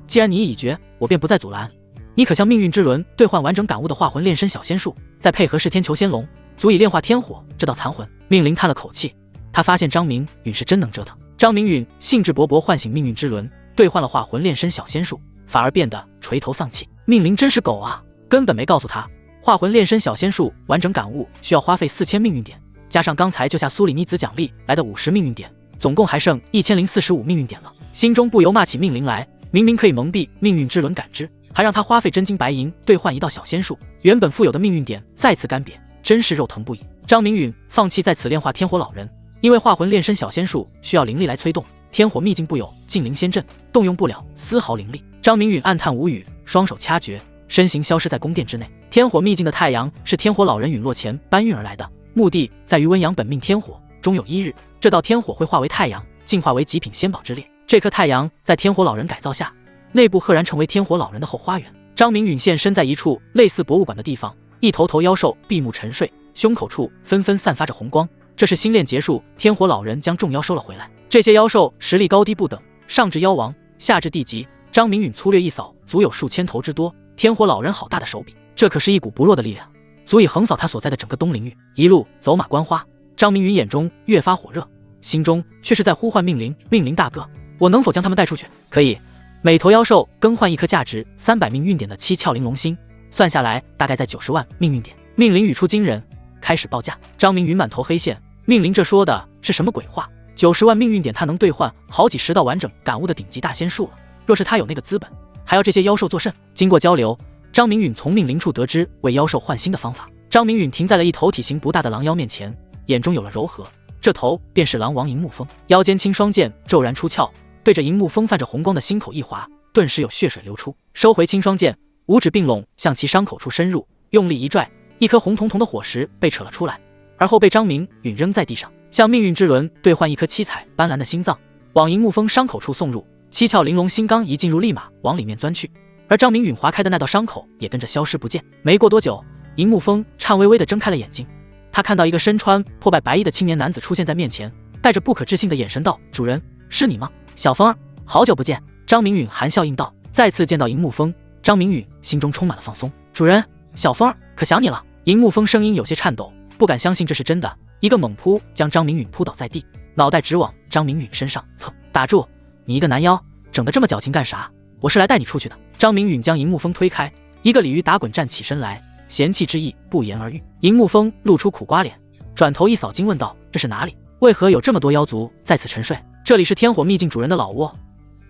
既然你意已决，我便不再阻拦。你可向命运之轮兑换完整感悟的化魂炼身小仙术，再配合噬天求仙龙，足以炼化天火这道残魂。命灵叹了口气，他发现张明允是真能折腾。张明允兴致勃勃唤醒命运之轮，兑换了化魂炼身小仙术，反而变得垂头丧气。命灵真是狗啊，根本没告诉他化魂炼身小仙术完整感悟需要花费4000命运点，加上刚才救下苏里妮子奖励来的50命运点，总共还剩1045命运点了。心中不由骂起命灵来，明明可以蒙蔽命运之轮感知，还让他花费真金白银兑换一道小仙术，原本富有的命运点再次干瘪，真是肉疼不已。张明允放弃在此炼化天火老人，因为化魂炼身小仙术需要灵力来催动，天火秘境不有禁灵仙阵，动用不了丝毫灵力。张明允暗叹无语，双手掐诀，身形消失在宫殿之内。天火秘境的太阳是天火老人陨落前搬运而来的，目的在于温阳本命天火，终有一日，这道天火会化为太阳，进化为极品仙宝之列。这颗太阳在天火老人改造下，内部赫然成为天火老人的后花园。张明允现身在一处类似博物馆的地方，一头头妖兽闭目沉睡，胸口处纷纷散发着红光。这是新炼结束，天火老人将众妖收了回来。这些妖兽实力高低不等，上至妖王，下至地级。张明允粗略一扫，足有数千头之多。天火老人好大的手笔，这可是一股不弱的力量，足以横扫他所在的整个东陵域。一路走马观花，张明允眼中越发火热，心中却是在呼唤命灵：命灵大哥，我能否将他们带出去？可以。每头妖兽更换一颗价值300命运点的七窍玲珑心，算下来大概在90万命运点。命灵语出惊人，开始报价。张明允满头黑线，命灵这说的是什么鬼话？90万命运点他能兑换好几10道完整感悟的顶级大仙术了。若是他有那个资本，还要这些妖兽作甚？经过交流，张明允从命灵处得知为妖兽换心的方法。张明允停在了一头体型不大的狼妖面前，眼中有了柔和，这头便是狼王银木风。腰间青双剑骤然出鞘，对着银木风泛着红光的心口一划，顿时有血水流出。收回青双剑，五指并拢向其伤口处深入，用力一拽，一颗红彤彤的火石被扯了出来，而后被张明允扔在地上。向命运之轮兑换一颗七彩斑斓的心脏，往银木风伤口处送入。七窍玲珑心刚一进入，立马往里面钻去，而张明允划开的那道伤口也跟着消失不见。没过多久，银木风颤巍巍地睁开了眼睛，他看到一个身穿破败白衣的青年男子出现在面前，带着不可置信的眼神道：“主人，是你吗？小风儿，好久不见。”张明允含笑应道。再次见到银木风，张明允心中充满了放松。主人，小风儿可想你了。银木风声音有些颤抖，不敢相信这是真的，一个猛扑将张明允扑倒在地，脑袋直往张明允身上蹭。打住，你一个男妖，整得这么矫情干啥？我是来带你出去的。张明允将银木风推开，一个鲤鱼打滚站起身来，嫌弃之意不言而喻。银木风露出苦瓜脸，转头一扫惊问道：“这是哪里？为何有这么多妖族在此沉睡？”这里是天火秘境主人的老窝，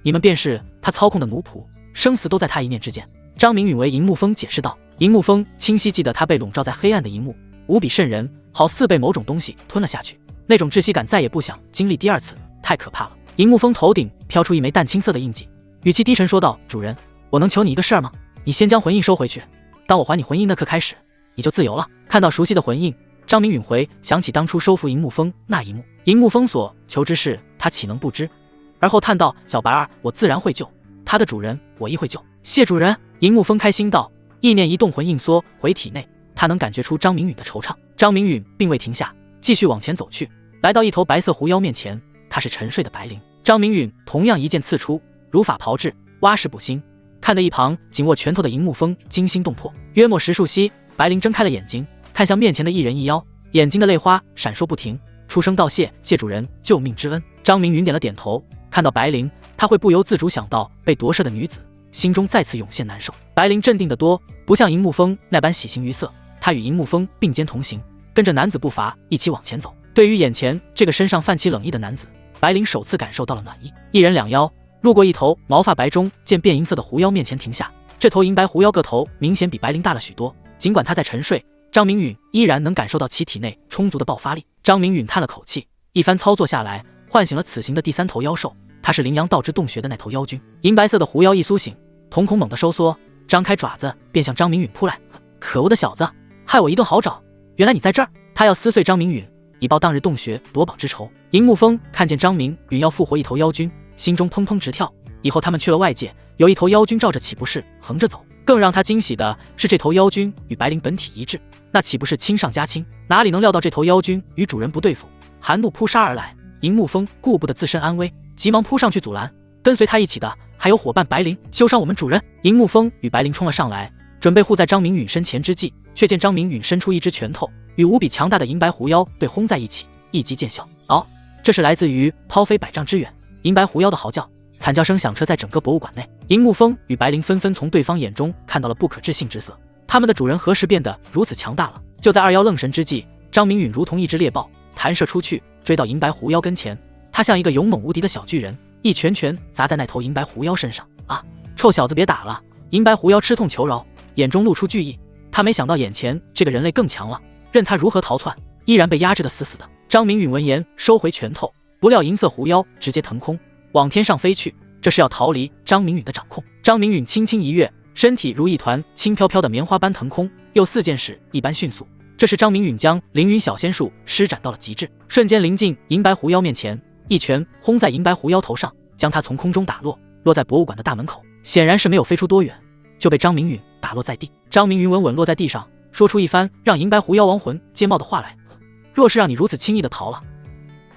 你们便是他操控的奴仆，生死都在他一念之间。张明允为银木风解释道。银木风清晰记得他被笼罩在黑暗的一幕，无比瘆人，好似被某种东西吞了下去，那种窒息感再也不想经历第二次，太可怕了。银木风头顶飘出一枚淡青色的印记，语气低沉说道：“主人，我能求你一个事儿吗？你先将魂印收回去，当我还你魂印那刻开始，你就自由了。”看到熟悉的魂印，张明允回想起当初收服银木风那一幕，银木风所求之事，他岂能不知？而后叹道：“小白儿，我自然会救他的主人，我亦会救。”谢主人。银木风开心道，意念一动，魂印缩回体内，他能感觉出张明允的惆怅。张明允并未停下，继续往前走去，来到一头白色狐妖面前，他是沉睡的白灵。张明允同样一剑刺出，如法炮制，挖石补心，看得一旁紧握拳头的银木风惊心动魄。约莫10数息，白灵睁开了眼睛，看向面前的一人一妖，眼睛的泪花闪烁不停，出声道：“谢主人救命之恩。”张明允点了点头，看到白灵，他会不由自主想到被夺舍的女子，心中再次涌现难受。白灵镇定得多，不像银木风那般喜形于色，他与银木风并肩同行，跟着男子步伐一起往前走。对于眼前这个身上泛起冷意的男子，白灵首次感受到了暖意。一人两妖，路过一头毛发白中见变银色的狐妖面前停下。这头银白狐妖个头明显比白灵大了许多，尽管他在沉睡，张明允依然能感受到其体内充足的爆发力。张明允叹了口气，一番操作下来，唤醒了此行的第3头妖兽。它是羚羊道之洞穴的那头妖君。银白色的狐妖一苏醒，瞳孔猛地收缩，张开爪子便向张明允扑来。可恶的小子，害我一顿好找，原来你在这儿！他要撕碎张明允，以报当日洞穴夺宝之仇。银沐风看见张明允要复活一头妖君，心中砰砰直跳。以后他们去了外界，有一头妖君罩着岂不是横着走。更让他惊喜的是，这头妖君与白灵本体一致，那岂不是亲上加亲？哪里能料到这头妖君与主人不对付，含怒扑杀而来。银沐风顾不得自身安危，急忙扑上去阻拦。跟随他一起的还有伙伴白灵，休伤我们主人！银沐风与白灵冲了上来，准备护在张明允身前之际，却见张明允伸出一只拳头，与无比强大的银白狐妖对轰在一起，一击见效。这是来自于抛飞100丈之远银白狐妖的嚎叫，惨叫声响彻在整个博物馆内。银沐风与白灵纷纷从对方眼中看到了不可置信之色，他们的主人何时变得如此强大了？就在2妖愣神之际，张明允如同一只猎豹弹射出去，追到银白狐妖跟前。他像一个勇猛无敌的小巨人，一拳拳砸在那头银白狐妖身上。臭小子别打了！银白狐妖吃痛求饶，眼中露出惧意。他没想到眼前这个人类更强了，任他如何逃窜，依然被压制得死死的。张明允闻言收回拳头，不料银色狐妖直接腾空往天上飞去，这是要逃离张明允的掌控。张明允轻轻一跃，身体如一团轻飘飘的棉花般腾空，又似箭矢一般迅速。这是张明允将凌云小仙术施展到了极致，瞬间临近银白狐妖面前，一拳轰在银白狐妖头上，将他从空中打落，落在博物馆的大门口。显然是没有飞出多远，就被张明允打落在地。张明允稳稳落在地上，说出一番让银白狐妖亡魂皆冒的话来：若是让你如此轻易的逃了，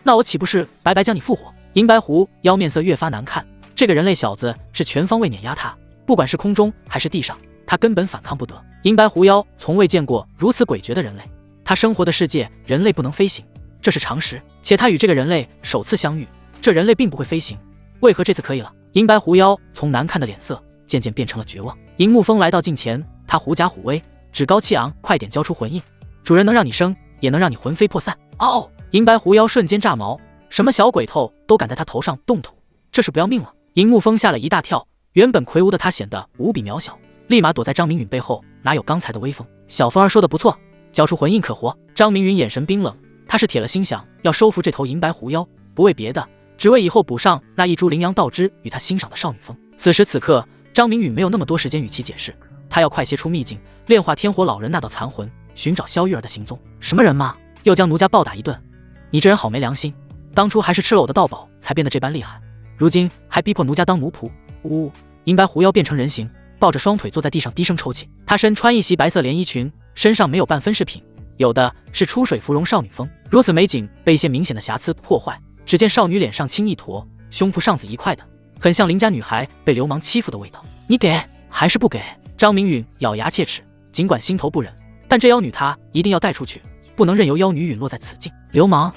那我岂不是白白将你复活？银白狐妖面色越发难看，这个人类小子是全方位碾压他，不管是空中还是地上，他根本反抗不得。银白狐妖从未见过如此诡谲的人类，他生活的世界人类不能飞行，这是常识，且他与这个人类首次相遇，这人类并不会飞行，为何这次可以了？银白狐妖从难看的脸色渐渐变成了绝望。银沐风来到近前，他狐假虎威，趾高气昂，快点交出魂印，主人能让你生，也能让你魂飞魄散。银白狐妖瞬间炸毛，什么小鬼头都敢在他头上动土，这是不要命了。银沐风吓了一大跳，原本魁梧的他显得无比渺小，立马躲在张明允背后，哪有刚才的威风？小风儿说的不错，交出魂印可活。张明允眼神冰冷，他是铁了心想要收服这头银白狐妖，不为别的，只为以后补上那一株羚羊道枝与他欣赏的少女风。此时此刻，张明允没有那么多时间与其解释，他要快些出秘境，炼化天火老人那道残魂，寻找萧玉儿的行踪。什么人嘛，又将奴家暴打一顿，你这人好没良心！当初还是吃了我的道宝才变得这般厉害，如今还逼迫奴家当奴仆。银白狐妖变成人形，抱着双腿坐在地上低声抽泣。他身穿一袭白色连衣裙，身上没有半分饰品，有的是出水芙蓉少女风。如此美景被一些明显的瑕疵破坏，只见少女脸上青一坨，胸脯上紫一块的，很像邻家女孩被流氓欺负的味道。你给还是不给？张明允咬牙切齿，尽管心头不忍，但这妖女她一定要带出去，不能任由妖女陨落在此境。流氓，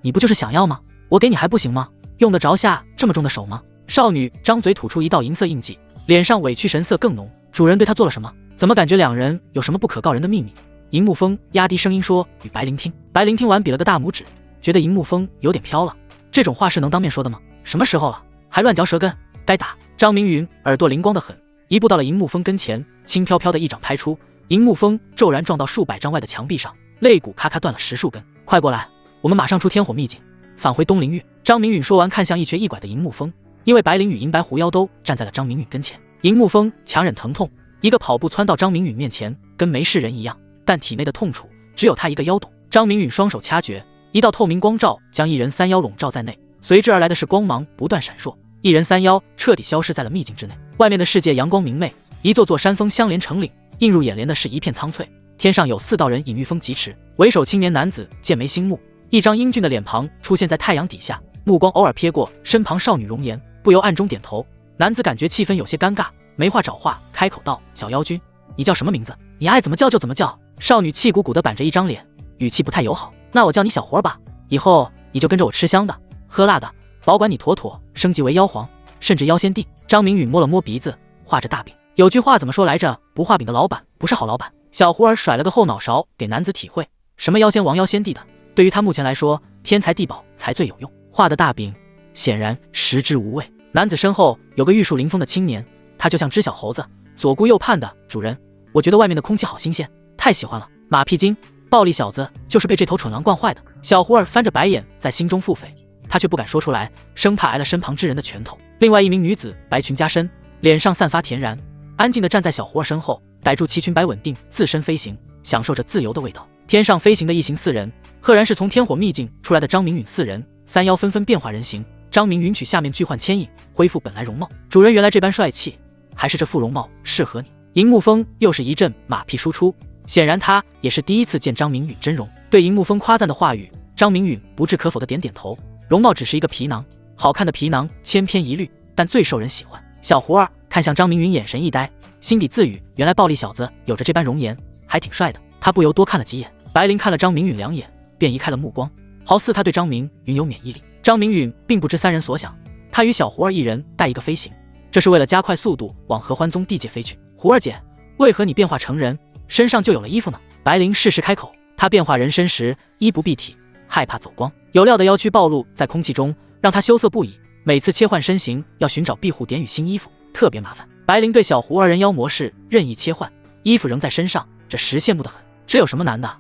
你不就是想要吗？我给你还不行吗？用得着下这么重的手吗？少女张嘴吐出一道银色印记，脸上委屈神色更浓。主人对她做了什么？怎么感觉两人有什么不可告人的秘密？银沐风压低声音说：“与白灵听。”白灵听完比了个大拇指，觉得银沐风有点飘了。这种话是能当面说的吗？什么时候了，还乱嚼舌根？该打！张明允耳朵灵光得很，一步到了银沐风跟前，轻飘飘的一掌拍出，银沐风骤然撞到数百丈外的墙壁上，肋骨咔咔断了10数根。快过来，我们马上出天火秘境，返回东陵域。张明允说完，看向一瘸一拐的银沐风，因为白灵与银白狐妖都站在了张明允跟前。银沐风强忍疼痛，一个跑步窜到张明允面前，跟没事人一样，但体内的痛楚只有他一个妖懂。张明允双手掐诀，一道透明光照将一人3妖笼罩在内，随之而来的是光芒不断闪烁，一人3妖彻底消失在了秘境之内。外面的世界阳光明媚，一座座山峰相连成岭，映入眼帘的是一片苍翠。天上有4道人隐御风疾驰，为首青年男子剑眉星目，一张英俊的脸庞出现在太阳底下，目光偶尔瞥过身旁少女容颜，不由暗中点头。男子感觉气氛有些尴尬，没话找话，开口道：“小妖君，你叫什么名字？你爱怎么叫就怎么叫。”少女气鼓鼓地板着一张脸，语气不太友好：“那我叫你小活吧，以后你就跟着我吃香的喝辣的，保管你妥妥升级为妖皇，甚至妖仙帝。”张明允摸了摸鼻子，画着大饼。有句话怎么说来着？不画饼的老板不是好老板。小胡儿甩了个后脑勺给男子体会，什么妖仙王妖仙帝的，对于他目前来说，天才地宝才最有用。画的大饼显然食之无味。男子身后有个玉树临风的青年，他就像只小猴子，左顾右盼的。主人，我觉得外面的空气好新鲜，太喜欢了。马屁精，暴力小子就是被这头蠢狼惯坏的。小胡儿翻着白眼在心中腹诽，他却不敢说出来，生怕挨了身旁之人的拳头。另外一名女子白裙加身，脸上散发恬然，安静地站在小胡儿身后，逮住齐裙摆稳定，自身飞行，享受着自由的味道。天上飞行的一行四人，赫然是从天火秘境出来的张明允四人。三妖纷纷变化人形，张明允取下面巨幻牵引，恢复本来容貌。主人原来这般帅气，还是这副容貌适合你。银木风又是一阵马屁输出，显然他也是第一次见张明允真容。对银木风夸赞的话语，张明允不置可否的点点头。容貌只是一个皮囊，好看的皮囊千篇一律，但最受人喜欢。小胡儿看向张明允，眼神一呆，心底自语：原来暴力小子有着这般容颜，还挺帅的。他不由多看了几眼。白灵看了张明允两眼，便移开了目光，好似他对张明允有免疫力。张明允并不知三人所想，他与小胡儿一人带一个飞行，这是为了加快速度往合欢宗地界飞去。胡儿姐，为何你变化成人，身上就有了衣服呢？白灵适时开口。他变化人身时，衣不蔽体，害怕走光，有料的腰躯暴露在空气中，让他羞涩不已。每次切换身形，要寻找庇护点与新衣服，特别麻烦。白灵对小胡儿人妖模式任意切换，衣服仍在身上，这实羡慕得很。这有什么难的？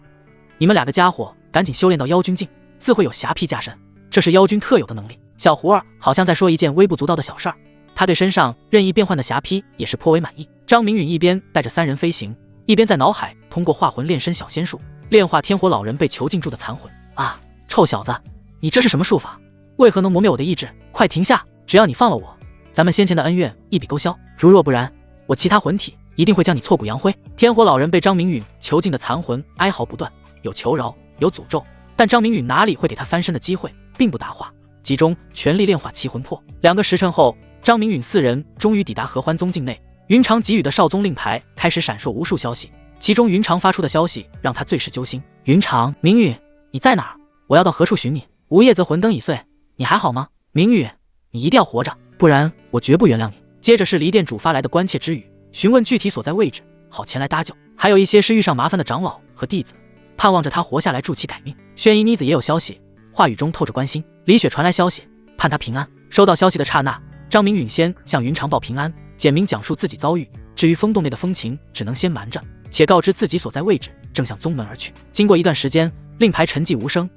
你们两个家伙赶紧修炼到妖君境，自会有霞披加身，这是妖君特有的能力。小胡儿好像在说一件微不足道的小事儿，他对身上任意变换的霞披也是颇为满意。张明允一边带着三人飞行，一边在脑海通过化魂炼身小仙术，炼化天火老人被囚禁住的残魂。啊，臭小子，你这是什么术法？为何能磨灭我的意志？快停下！只要你放了我，咱们先前的恩怨一笔勾销。如若不然，我其他魂体一定会将你挫骨扬灰。天火老人被张明允囚禁的残魂哀嚎不断，有求饶，有诅咒，但张明允哪里会给他翻身的机会，并不答话，集中全力炼化七魂魄。2个时辰后，张明允四人终于抵达合欢宗境内。云长给予的少宗令牌开始闪烁无数消息，其中云长发出的消息让他最是揪心。云长，明允，你在哪儿？我要到何处寻你？吴叶则魂灯已碎，你还好吗？明允，你一定要活着，不然我绝不原谅你。接着是离店主发来的关切之语，询问具体所在位置，好前来搭救。还有一些是遇上麻烦的长老和弟子，盼望着他活下来助其改命。轩衣妮子也有消息，话语中透着关心。李雪传来消息，盼他平安。收到消息的刹那，张明允先向云长报平安，简明讲述自己遭遇。至于风洞内的风情，只能先瞒着，且告知自己所在位置，正向宗门而去。经过一段时间，令牌沉寂无声。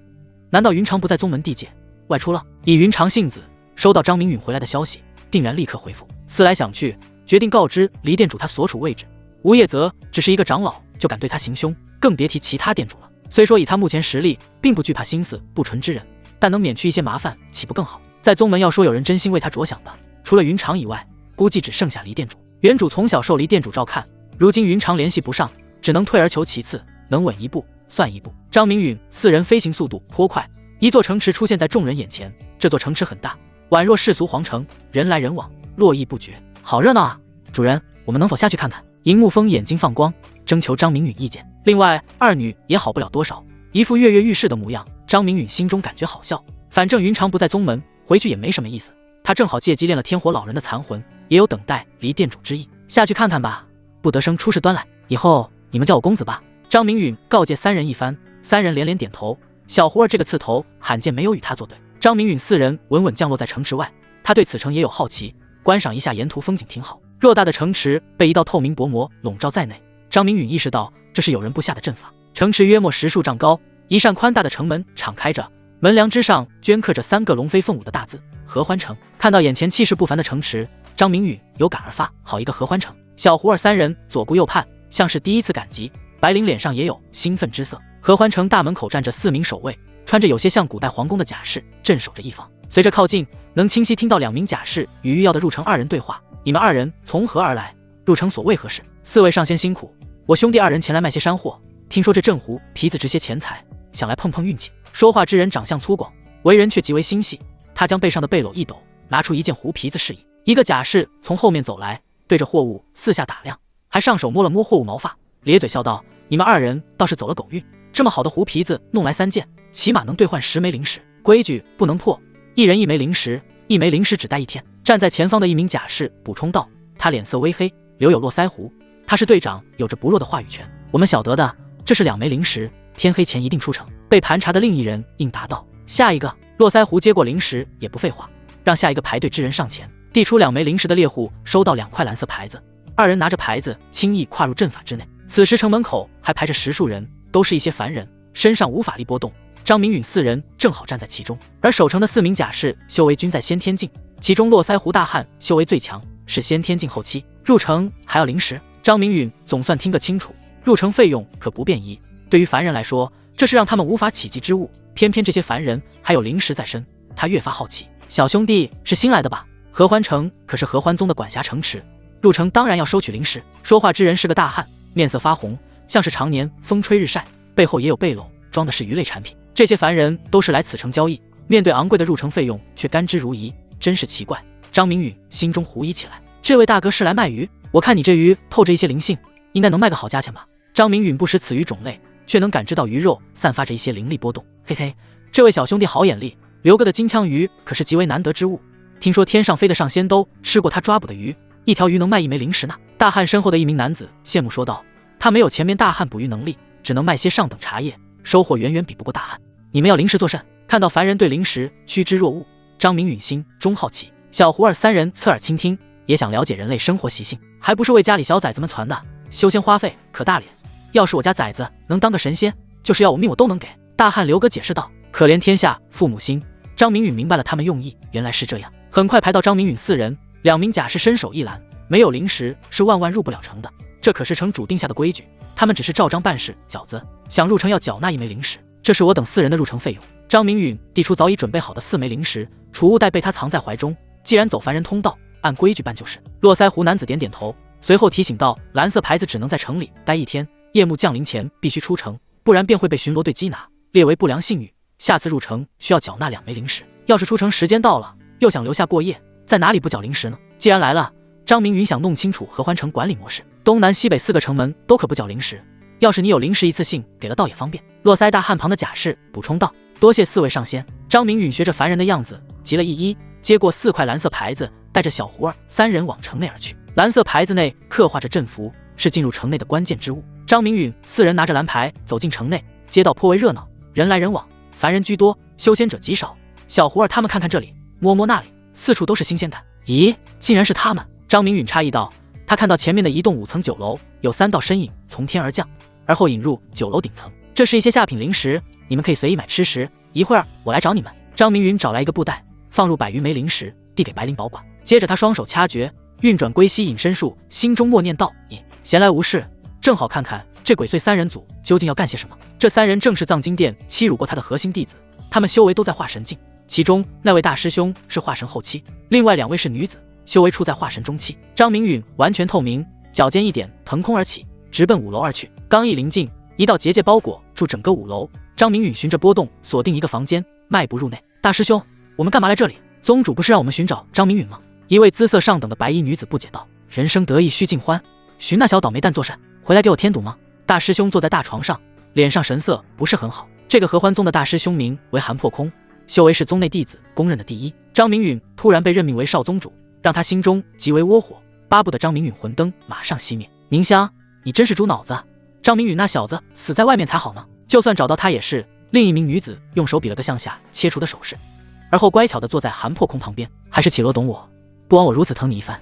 难道云长不在宗门地界外出了？以云长性子，收到张明允回来的消息，定然立刻回复。思来想去，决定告知离店主他所处位置。吴叶泽只是一个长老，就敢对他行凶，更别提其他店主了。虽说以他目前实力，并不惧怕心思不纯之人，但能免去一些麻烦，岂不更好？在宗门要说有人真心为他着想的，除了云长以外，估计只剩下离店主。原主从小受离店主照看，如今云长联系不上，只能退而求其次，能稳一步算一步。张明允四人飞行速度颇快，一座城池出现在众人眼前。这座城池很大，宛若世俗皇城，人来人往，络绎不绝，好热闹啊！主人，我们能否下去看看？银木风眼睛放光，征求张明允意见。另外二女也好不了多少，一副跃跃欲试的模样。张明允心中感觉好笑，反正云长不在宗门，回去也没什么意思。他正好借机练了天火老人的残魂，也有等待离店主之意。下去看看吧，不得生出事端来。以后你们叫我公子吧。张明允告诫三人一番，三人连连点头。小胡儿这个刺头罕见没有与他作对。张明允四人稳稳降落在城池外，他对此城也有好奇，观赏一下沿途风景挺好。偌大的城池被一道透明薄膜笼罩在内，张明允意识到这是有人布下的阵法。城池约莫10数丈高，一扇宽大的城门敞开着，门梁之上镌刻着3个龙飞凤舞的大字合欢城。看到眼前气势不凡的城池，张明允有感而发，好一个合欢城。小胡儿三人左顾右盼，像是第一次赶集。白灵脸上也有兴奋之色。合欢城大门口站着4名守卫，穿着有些像古代皇宫的甲士，镇守着一方。随着靠近，能清晰听到2名甲士与御药的入城2人对话。你们2人从何而来？入城所为何事？4位上仙辛苦，我兄弟2人前来卖些山货，听说这镇湖皮子值些钱财，想来碰碰运气。说话之人长相粗犷，为人却极为心细。他将背上的背篓一抖，拿出一件胡皮子示意。一个甲士从后面走来，对着货物四下打量，还上手摸了摸货物毛发，咧嘴笑道：你们2人倒是走了狗运，这么好的胡皮子弄来3件，起码能兑换10枚灵石。规矩不能破，1人1枚灵石，1枚灵石只待1天。站在前方的一名甲士补充道，他脸色微黑，留有络腮胡，他是队长，有着不弱的话语权。我们晓得的，这是2枚灵石，天黑前一定出城。被盘查的另一人应答道。下一个。络腮胡接过灵石，也不废话，让下一个排队之人上前。递出2枚灵石的猎户收到2块蓝色牌子，二人拿着牌子轻易跨入阵法之内。此时城门口还排着10数人，都是一些凡人，身上无法力波动。张明允4人正好站在其中，而守城的4名甲士修为均在先天境，其中络腮胡大汉修为最强，是先天境后期。入城还要灵石，张明允总算听个清楚，入城费用可不便宜。对于凡人来说，这是让他们无法企及之物，偏偏这些凡人还有灵石在身，他越发好奇。小兄弟是新来的吧？合欢城可是合欢宗的管辖城池，入城当然要收取灵石。说话之人是个大汉，面色发红，像是常年风吹日晒，背后也有背篓，装的是鱼类产品。这些凡人都是来此城交易，面对昂贵的入城费用却甘之如饴，真是奇怪。张明允心中狐疑起来，这位大哥是来卖鱼，我看你这鱼透着一些灵性，应该能卖个好价钱吧。张明允不识此鱼种类，却能感知到鱼肉散发着一些灵力波动。嘿嘿，这位小兄弟好眼力，刘哥的金枪鱼可是极为难得之物，听说天上飞的上仙都吃过他抓捕的鱼，一条鱼能卖1枚灵石呢。大汉身后的一名男子羡慕说道，他没有前面大汉捕鱼能力，只能卖些上等茶叶，收获远远比不过大汉。你们要灵石作甚？看到凡人对灵石趋之若鹜，张明允心中好奇。小胡儿3人侧耳倾听，也想了解人类生活习性，还不是为家里小崽子们传的，修仙花费可大咧。要是我家崽子能当个神仙，就是要我命我都能给。大汉刘哥解释道，可怜天下父母心。张明允明白了他们用意，原来是这样。很快排到张明允4人，2名甲士伸手一拦，没有灵石是万万入不了城的，这可是城主定下的规矩，他们只是照章办事。饺子想入城要缴纳1枚灵石，这是我等4人的入城费用。张明允递出早已准备好的4枚灵石，储物袋被他藏在怀中。既然走凡人通道，按规矩办就是。络腮胡男子点点头，随后提醒道，蓝色牌子只能在城里待1天，夜幕降临前必须出城，不然便会被巡逻队缉拿，列为不良信誉。下次入城需要缴纳2枚灵石，要是出城时间到了，又想留下过夜，在哪里不缴灵石呢？既然来了，张明允想弄清楚合欢城管理模式，东南西北4个城门都可不缴灵石，要是你有灵石一次性给了倒也方便。络腮大汉旁的甲士补充道，多谢4位上仙。张明允学着凡人的样子急了一接过4块蓝色牌子，带着小胡儿3人往城内而去。蓝色牌子内刻画着阵符，是进入城内的关键之物。张明允4人拿着蓝牌走进城内，街道颇为热闹，人来人往，凡人居多，修仙者极少。小胡儿他们看看这里，摸摸那里，四处都是新鲜感。咦，竟然是他们！张明允诧异道，他看到前面的一栋5层酒楼有3道身影从天而降，而后引入酒楼顶层。这是一些下品灵石，你们可以随意买吃食，一会儿我来找你们。张明允找来一个布袋，放入100余枚灵石，递给白灵保管。接着他双手掐诀，运转龟息隐身术，心中默念道：闲来无事，正好看看这鬼祟3人组究竟要干些什么。这3人正是藏经殿欺辱过他的核心弟子，他们修为都在化神境，其中那位大师兄是化神后期，另外2位是女子，修为处在化神中期。张明允完全透明，脚尖一点，腾空而起，直奔5楼而去。刚一临近，一道结界包裹住整个5楼。张明允循着波动锁定一个房间，迈步入内。大师兄，我们干嘛来这里？宗主不是让我们寻找张明允吗？一位姿色上等的白衣女子不解道。人生得意须尽欢，寻那小倒霉蛋作甚？回来给我添堵吗？大师兄坐在大床上，脸上神色不是很好。这个合欢宗的大师兄名为韩破空，修为是宗内弟子公认的第一。张明允突然被任命为少宗主，让他心中极为窝火，巴不得张明允魂灯马上熄灭。宁香，你真是猪脑子！张明允那小子死在外面才好呢，就算找到他也是。另一名女子用手比了个向下切除的手势，而后乖巧地坐在韩破空旁边。还是绮罗懂我，不枉我如此疼你一番。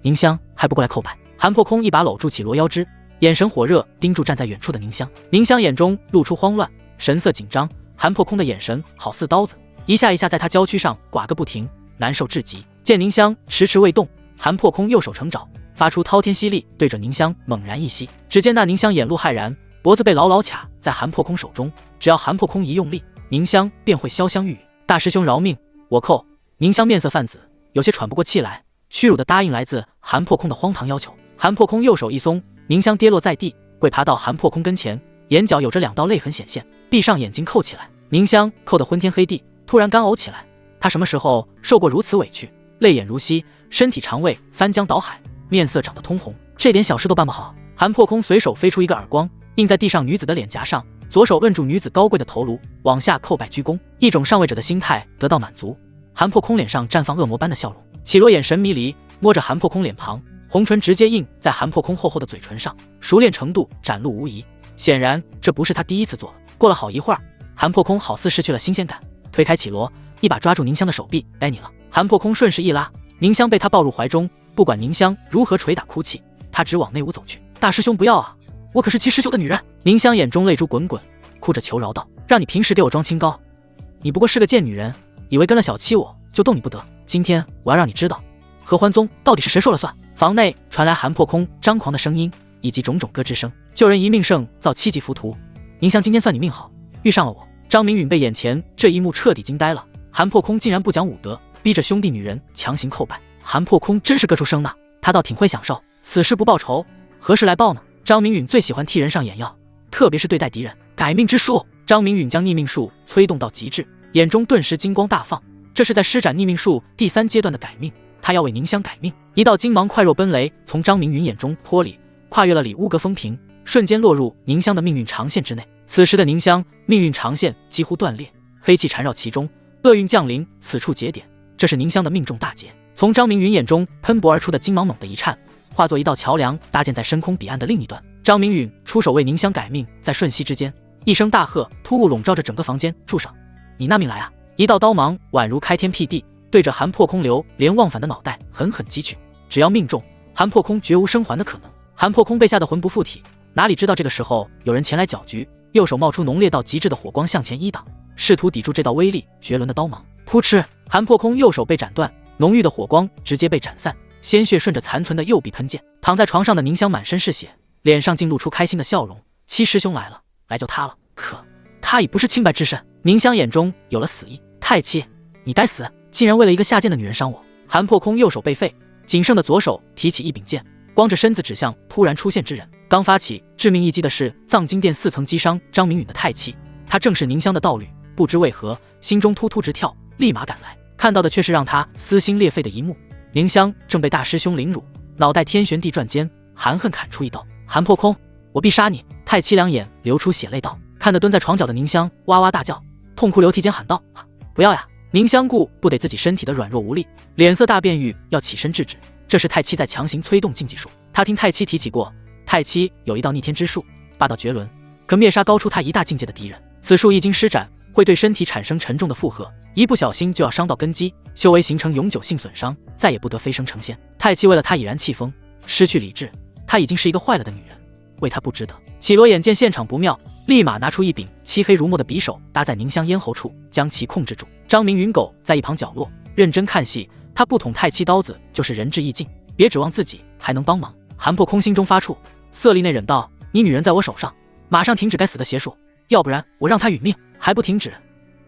宁香还不过来叩拜。韩破空一把搂住绮罗腰肢，眼神火热盯住站在远处的宁香。宁香眼中露出慌乱，神色紧张。韩破空的眼神好似刀子，一下一下在他娇躯上刮个不停，难受至极。见宁香迟迟未动，韩破空右手成爪，发出滔天犀利，对着宁香猛然一吸。只见那宁香眼露骇然，脖子被牢牢卡在韩破空手中，只要韩破空一用力，宁香便会潇湘玉宇。大师兄饶命，我扣。宁香面色泛紫，有些喘不过气来，屈辱的答应来自韩破空的荒唐要求。韩破空右手一松，宁香跌落在地，跪爬到韩破空跟前，眼角有着2道泪痕显现，闭上眼睛扣起来。宁香扣得昏天黑地，突然干呕起来。他什么时候受过如此委屈？泪眼如溪，身体肠胃翻江倒海，面色长得通红，这点小事都办不好。韩破空随手飞出一个耳光，印在地上女子的脸颊上，左手摁住女子高贵的头颅，往下叩拜鞠躬，一种上位者的心态得到满足。韩破空脸上绽放恶魔般的笑容，绮罗眼神迷离，摸着韩破空脸庞，红唇直接印在韩破空厚厚的嘴唇上，熟练程度展露无遗。显然这不是他第一次做了。过了好一会儿，韩破空好似失去了新鲜感，推开绮罗，一把抓住宁香的手臂，该你了。韩破空顺势一拉，宁香被他抱入怀中，不管宁香如何捶打哭泣，他只往内屋走去。大师兄不要啊，我可是七师兄的女人。宁香眼中泪珠滚滚，哭着求饶道：让你平时给我装清高，你不过是个贱女人，以为跟了小七我就动你不得。今天我要让你知道，合欢宗到底是谁说了算。房内传来韩破空张狂的声音，以及种种咯吱声。救人一命胜造7级浮屠，宁香今天算你命好，遇上了我。张明允被眼前这一幕彻底惊呆了，韩破空竟然不讲武德，逼着兄弟女人强行叩拜。韩破空真是个出生呢，他倒挺会享受，此事不报仇，何时来报呢？张明允最喜欢替人上眼药，特别是对待敌人。改命之术，张明允将逆命术催动到极致，眼中顿时金光大放，这是在施展逆命术第3阶段的改命，他要为宁香改命。一道金芒快若奔雷从张明允眼中脱离，跨越了里屋阁风屏，瞬间落入宁香的命运长线之内。此时的宁香命运长线几乎断裂，黑气缠绕其中，厄运降临，此处节点，这是宁香的命中大劫。从张明允眼中喷薄而出的金芒猛地一颤，化作一道桥梁搭建在深空彼岸的另一端。张明允出手为宁香改命，在瞬息之间，一声大喝突兀笼罩着整个房间。住手！你那命来啊！一道刀芒宛如开天辟地，对着韩破空流连忘返的脑袋狠狠击去。只要命中，韩破空绝无生还的可能。韩破空被吓得魂不附体，哪里知道这个时候有人前来搅局，右手冒出浓烈到极致的火光向前一挡，试图抵住这道威力绝伦的刀芒。噗嗤！韩破空右手被斩断，浓郁的火光直接被斩散，鲜血顺着残存的右臂喷溅。躺在床上的宁香满身是血，脸上竟露出开心的笑容。七师兄来了，来救他了。可他已不是清白之身。宁香眼中有了死意。太七，你该死，竟然为了一个下贱的女人伤我。韩破空右手被废，仅剩的左手提起一柄剑，光着身子指向突然出现之人。刚发起致命一击的是藏经殿4层击伤张明允的太七，他正是宁香的道侣，不知为何心中突突直跳，立马赶来，看到的却是让他撕心裂肺的一幕。宁香正被大师兄凌辱，脑袋天旋地转间，含恨砍出一刀。韩破空，我必杀你！太七两眼流出血泪道，看得蹲在床角的宁香哇哇大叫，痛哭流涕间喊道：不要呀！宁香顾不得自己身体的软弱无力，脸色大变，欲要起身制止。这是太七在强行催动禁忌术。他听太七提起过，太七有一道逆天之术，霸道绝伦，可灭杀高出他一大境界的敌人。此术一经施展，会对身体产生沉重的负荷，一不小心就要伤到根基，修为形成永久性损伤，再也不得飞升成仙。太七为了他已然气疯，失去理智，他已经是一个坏了的女人，为他不值得。绮罗眼见现场不妙，立马拿出一柄漆黑如墨的匕首，搭在宁香咽喉处，将其控制住。张明允狗在一旁角落认真看戏，他不捅太七刀子就是仁至义尽，别指望自己还能帮忙。韩破空心中发怵，色厉内荏道：你女人在我手上，马上停止该死的邪术，要不然我让她殒命。还不停止？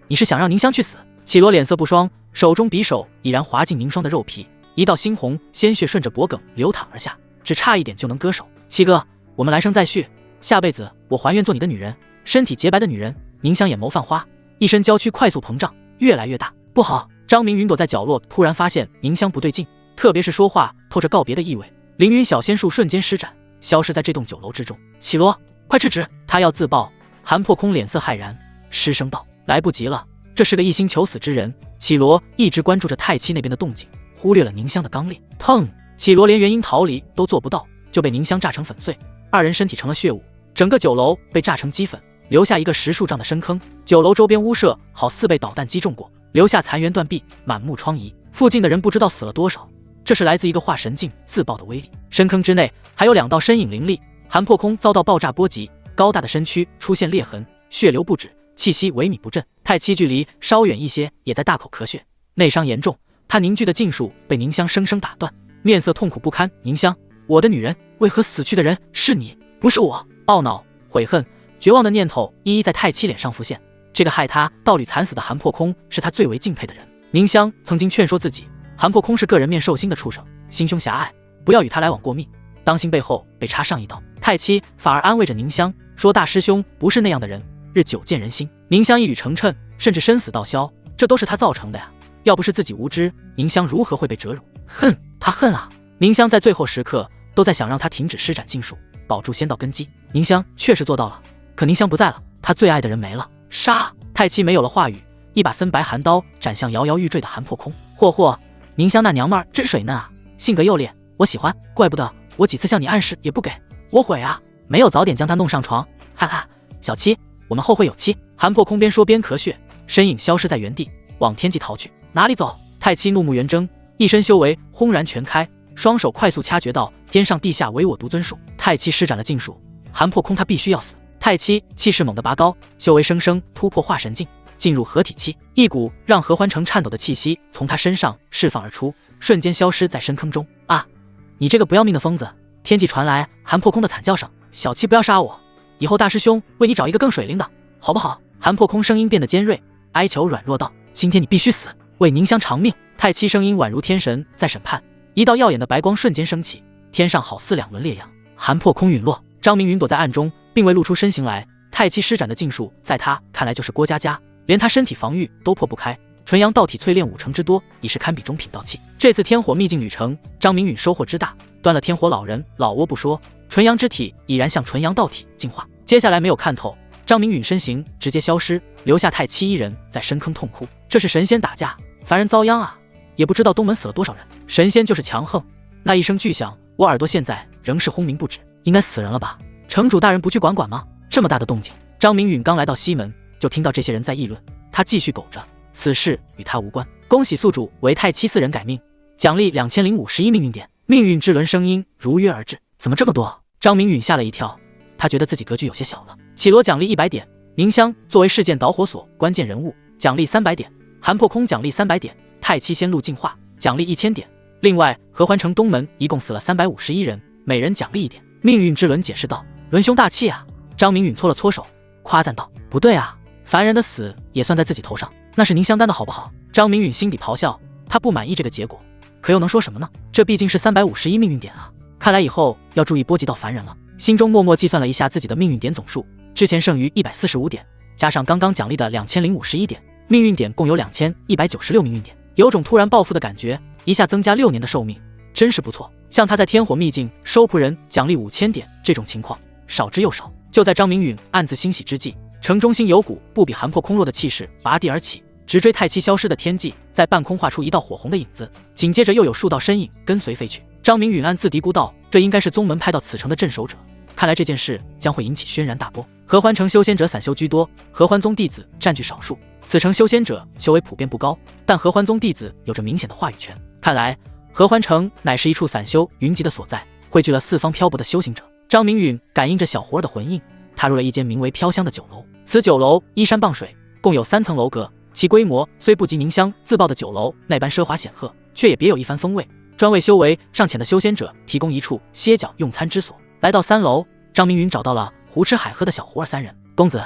你是想让宁香去死？绮罗脸色不双，手中匕首已然划进宁霜的肉皮，一道猩红鲜血顺着脖颈流淌而下，只差一点就能割手。七哥，我们来生再续，下辈子我还愿做你的女人，身体洁白的女人。宁香眼眸泛花，一身娇躯快速膨胀，越来越大。不好！张明允躲在角落，突然发现宁香不对劲，特别是说话透着告别的意味。凌云小仙术瞬间施展，消失在这栋酒楼之中。绮罗，快制止！他要自爆。韩破空脸色骇然，失声道：来不及了，这是个一心求死之人。绮罗一直关注着太七那边的动静，忽略了宁香的刚烈。砰！绮罗连原因逃离都做不到，就被宁香炸成粉碎，二人身体成了血雾，整个酒楼被炸成齑粉，留下一个10数丈的深坑。酒楼周边屋舍好似被导弹击中过，留下残垣断壁，满目疮痍。附近的人不知道死了多少，这是来自一个化神境自爆的威力。深坑之内还有2道身影凌厉，韩破空遭到爆炸波及，高大的身躯出现裂痕，血流不止，气息萎靡不振。太七距离稍远一些，也在大口咳血，内伤严重。他凝聚的禁术被宁香生生打断，面色痛苦不堪。宁香，我的女人，为何死去的人是你，不是我？懊恼、悔恨、绝望的念头一一在太七脸上浮现。这个害他道侣惨死的韩破空是他最为敬佩的人。宁香曾经劝说自己，韩破空是个人面兽心的畜生，心胸狭隘，不要与他来往过密，当心背后被插上一刀。太七反而安慰着宁香，说大师兄不是那样的人，日久见人心。宁香一语成谶，甚至生死道消，这都是他造成的呀！要不是自己无知，宁香如何会被折辱？恨，他恨啊！宁香在最后时刻都在想让他停止施展禁术，保住仙道根基。宁香确实做到了，可宁香不在了，他最爱的人没了。杀！太七没有了话语，一把森白寒刀斩向摇摇欲坠的韩破空。嚯，宁香那娘们儿真水嫩啊，性格又烈，我喜欢。怪不得我几次向你暗示也不给，我悔啊，没有早点将她弄上床。哈哈，小七，我们后会有期。韩破空边说边咳血，身影消失在原地，往天际逃去。哪里走？太七怒目圆睁，一身修为轰然全开，双手快速掐诀道：天上地下唯我独尊术。太七施展了禁术，韩破空他必须要死。太七气势猛地拔高，修为生生突破化神境，进入合体期，一股让何欢成颤抖的气息从他身上释放而出，瞬间消失在深坑中。啊！你这个不要命的疯子！天际传来韩破空的惨叫声：小七不要杀我，以后大师兄为你找一个更水灵的，好不好？韩破空声音变得尖锐，哀求软弱道：今天你必须死，为宁香偿命。太七声音宛如天神在审判，一道耀眼的白光瞬间升起，天上好似两轮烈阳。韩破空陨落，张明允躲在暗中，并未露出身形来。太七施展的禁术，在他看来就是郭家家，连他身体防御都破不开。纯阳道体淬炼5成之多，已是堪比中品道器。这次天火秘境旅程，张明允收获之大，端了天火老人老窝不说，纯阳之体已然向纯阳道体进化。接下来没有看透，张明允身形直接消失，留下太七一人在深坑痛哭。这是神仙打架，凡人遭殃啊！也不知道东门死了多少人。神仙就是强横，那一声巨响，我耳朵现在仍是轰鸣不止。应该死人了吧？城主大人不去管管吗？这么大的动静！张明允刚来到西门，就听到这些人在议论。他继续苟着，此事与他无关。恭喜宿主为太七4人改命，奖励2051命运点。命运之轮声音如约而至。怎么这么多？张明允吓了一跳，他觉得自己格局有些小了。绮罗奖励100点，宁香作为事件导火索关键人物奖励300点，韩破空奖励300点，太七仙路进化奖励1000点。另外合欢城东门一共死了351人，每人奖励1点。命运之轮解释道：轮兄大气啊！张明允搓了搓手，夸赞道：不对啊，凡人的死也算在自己头上，那是宁香丹的好不好？张明允心底咆哮，他不满意这个结果，可又能说什么呢？这毕竟是351命运点啊！看来以后要注意波及到凡人了。心中默默计算了一下自己的命运点总数，之前剩余145点，加上刚刚奖励的2051点，命运点共有2196命运点，有种突然暴富的感觉，一下增加6年的寿命，真是不错。像他在天火秘境收仆人奖励5000点这种情况，少之又少。就在张明允暗自欣喜之际，城中心有股不比韩破空弱的气势拔地而起，直追太七消失的天际，在半空画出一道火红的影子，紧接着又有数道身影跟随飞去。张明允暗自嘀咕道：这应该是宗门派到此城的镇守者，看来这件事将会引起轩然大波。合欢城修仙者散修居多，合欢宗弟子占据少数，此城修仙者修为普遍不高，但合欢宗弟子有着明显的话语权。看来合欢城乃是一处散修云集的所在，汇聚了四方漂泊的修行者。张明允感应着小活儿的魂印，踏入了一间名为飘香的酒楼。此酒楼依山傍水，共有3层楼阁，其规模虽不及宁香自曝的酒楼那般奢华显赫，却也别有一番风味，专为修为尚浅的修仙者提供一处歇脚用餐之所。来到3楼，张明允找到了胡吃海喝的小胡儿3人。公子，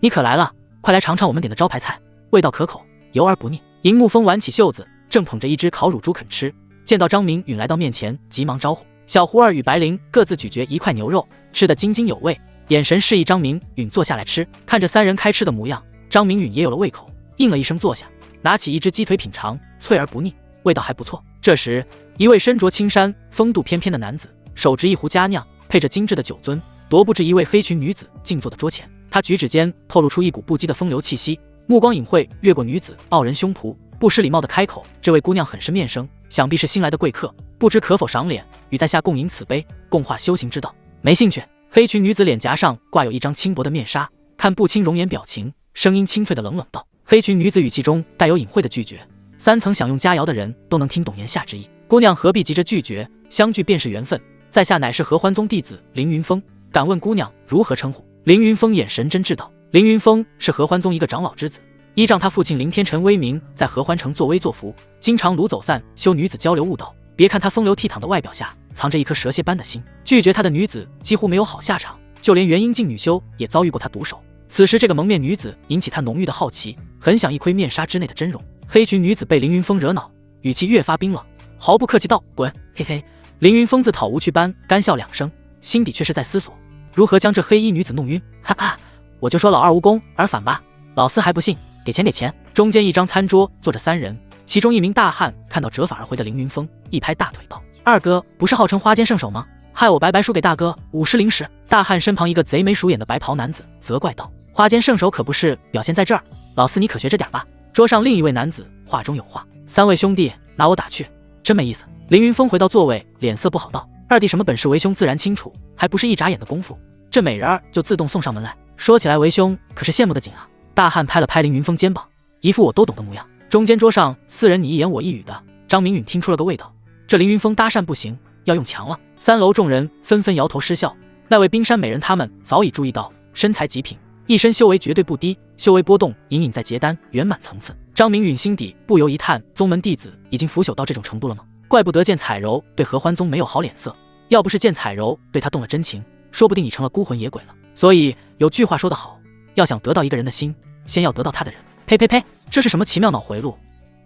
你可来了，快来尝尝我们点的招牌菜，味道可口，油而不腻。银木风挽起袖子，正捧着一只烤乳猪啃吃，见到张明允来到面前，急忙招呼。小胡儿与白灵各自咀嚼一块牛肉，吃得津津有味，眼神示意张明允坐下来吃。看着3人开吃的模样，张明允也有了胃口，应了一声坐下，拿起一只鸡腿品尝，脆而不腻，味道还不错。这时，一位身着青衫、风度翩翩的男子，手执一壶佳酿，配着精致的酒樽，踱步至一位黑裙女子静坐的桌前。他举止间透露出一股不羁的风流气息，目光隐晦越过女子傲人胸脯，不失礼貌的开口：这位姑娘很是面生，想必是新来的贵客，不知可否赏脸，与在下共饮此杯，共话修行之道。没兴趣。黑裙女子脸颊上挂有一张轻薄的面纱，看不清容颜表情，声音清脆的冷冷道。黑裙女子语气中带有隐晦的拒绝，3层享用佳肴的人都能听懂言下之意。姑娘何必急着拒绝，相聚便是缘分，在下乃是合欢宗弟子凌云峰，敢问姑娘如何称呼？凌云峰眼神真挚道。凌云峰是合欢宗一个长老之子，依仗他父亲凌天辰威名，在合欢城作威作福，经常掳走散修女子交流悟道。别看他风流倜傥的外表下藏着一颗蛇蝎般的心，拒绝他的女子几乎没有好下场，就连元婴境女修也遭遇过他毒手。此时这个蒙面女子引起他浓郁的好奇，很想一窥面纱之内的真容。黑裙女子被凌云峰惹恼，语气越发冰冷，毫不客气道：滚！嘿嘿。凌云峰自讨无趣般干笑2声，心底却是在思索如何将这黑衣女子弄晕。哈哈，我就说老二无功而返吧，老四还不信，给钱给钱。中间一张餐桌坐着3人，其中一名大汉看到折返而回的凌云峰，一拍大腿道：二哥不是号称花间圣手吗？害我白白输给大哥5失0时。大汉身旁一个贼眉鼠眼的白袍男子责怪道：花间圣手可不是表现在这儿，老四你可学着点吧。桌上另一位男子话中有话：3位兄弟拿我打去，真没意思。凌云峰回到座位，脸色不好道：二弟什么本事为兄自然清楚，还不是一眨眼的功夫，这美人儿就自动送上门来。说起来为兄可是羡慕的紧啊。大汉拍了拍凌云峰肩膀，一副我都懂的模样。中间桌上4人你一言我一语的，张明允听出了个味道，这凌云峰搭讪不行，要用强了。3楼众人纷纷摇头失笑。那位冰山美人他们早已注意到，身材极品，一身修为绝对不低，修为波动隐隐在结丹圆满层次。张明允心底不由一叹，宗门弟子已经腐朽到这种程度了吗？怪不得见彩柔对合欢宗没有好脸色，要不是见彩柔对他动了真情，说不定已成了孤魂野鬼了。所以有句话说得好，要想得到一个人的心，先要得到他的人。呸呸呸，这是什么奇妙脑回路？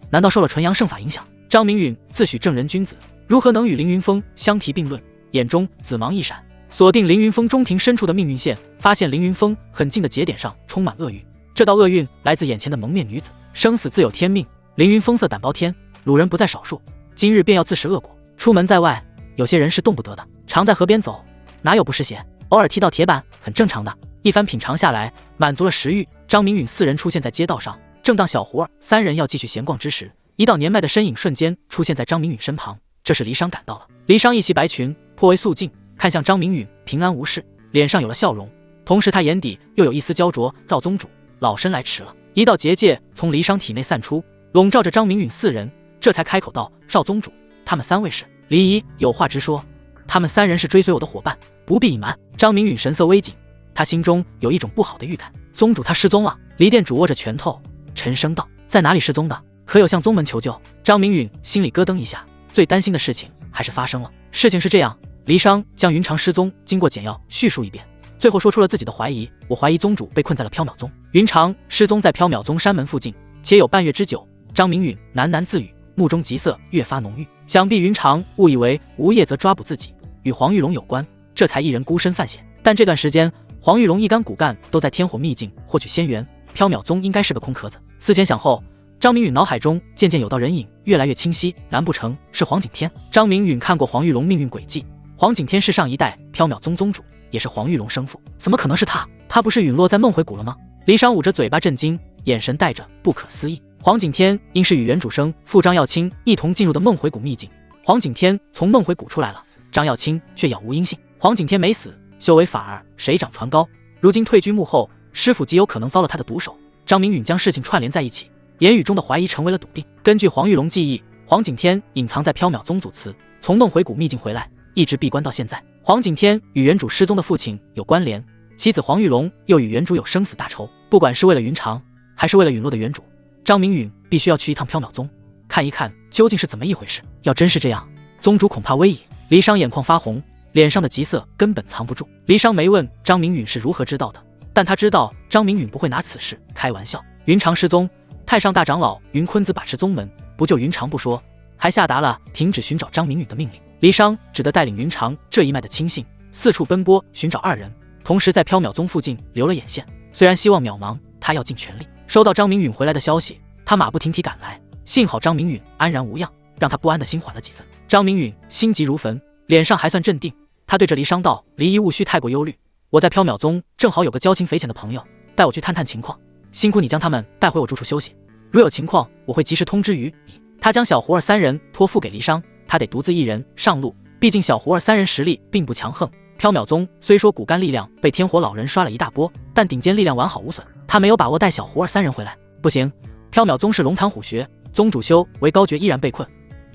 难道受了纯阳圣法影响？张明允自诩正人君子，如何能与凌云峰相提并论？眼中紫芒一闪，锁定凌云峰中庭深处的命运线，发现凌云峰很近的节点上充满厄运。这道厄运来自眼前的蒙面女子，生死自有天命。凌云峰色胆包天，掳人不在少数，今日便要自食恶果。出门在外，有些人是动不得的，常在河边走，哪有不湿鞋？偶尔踢到铁板，很正常的。一番品尝下来，满足了食欲。张明允4人出现在街道上，正当小胡儿3人要继续闲逛之时，一道年迈的身影瞬间出现在张明允身旁。这是离殇赶到了。离殇一袭白裙，颇为素净，看向张明允平安无事，脸上有了笑容，同时他眼底又有一丝焦灼。赵宗主，老身来迟了。一道结界从离殇体内散出，笼罩着张明允4人，这才开口道：赵宗主，他们3位是？离姨有话直说，他们3人是追随我的伙伴，不必隐瞒。张明允神色微紧，他心中有一种不好的预感。宗主他失踪了。离店主握着拳头沉声道：在哪里失踪的？可有向宗门求救？张明允心里咯噔一下，最担心的事情还是发生了。事情是这样，离殇将云长失踪经过简要叙述一遍，最后说出了自己的怀疑：我怀疑宗主被困在了缥缈宗。云长失踪在缥缈宗山门附近，且有半月之久。张明允喃喃自语，目中急色越发浓郁，想必云长误以为无业则抓捕自己，与黄玉龙有关，这才一人孤身犯险。但这段时间黄玉龙一干骨干都在天火秘境获取仙源，缥缈宗应该是个空壳子。思前想后，张明允脑海中渐渐有道人影越来越清晰，难不成是黄景天？张明允看过黄玉龙命运轨迹，黄景天是上一代缥缈宗宗主，也是黄玉龙生父，怎么可能是他？他不是陨落在梦回谷了吗？离殇捂着嘴巴震惊，眼神带着不可思议。黄景天应是与原主生父张耀清一同进入的梦回谷秘境，黄景天从梦回谷出来了，张耀清却杳无音信。黄景天没死，修为反而水涨船高，如今退居幕后，师傅极有可能遭了他的毒手。张明允将事情串联在一起，言语中的怀疑成为了笃定。根据黄玉龙记忆，黄景天隐藏在缥缈宗祖祠，从梦回谷秘境回来，一直闭关到现在。黄景天与原主失踪的父亲有关联，其子黄玉龙又与原主有生死大仇。不管是为了云长，还是为了陨落的原主，张明允必须要去一趟缥缈宗，看一看究竟是怎么一回事。要真是这样，宗主恐怕危矣。离殇眼眶发红，脸上的急色根本藏不住。离殇没问张明允是如何知道的，但他知道张明允不会拿此事开玩笑。云长失踪，太上大长老云坤子把持宗门，不救云长不说，还下达了停止寻找张明允的命令。离殇只得带领云长这一脉的亲信四处奔波寻找2人，同时在缥缈宗附近留了眼线。虽然希望渺茫，他要尽全力。收到张明允回来的消息，他马不停蹄赶来，幸好张明允安然无恙，让他不安的心缓了几分。张明允心急如焚，脸上还算镇定，他对着离殇道：离姨勿需太过忧虑，我在缥缈宗正好有个交情匪浅的朋友，带我去探探情况，辛苦你将他们带回我住处休息，如有情况我会及时通知于你。他将小胡儿3人托付给离殇，他得独自一人上路，毕竟小胡儿3人实力并不强横。缥缈宗虽说骨干力量被天火老人刷了一大波，但顶尖力量完好无损，他没有把握带小胡儿3人回来。不行，缥缈宗是龙潭虎穴，宗主修为高绝依然被困，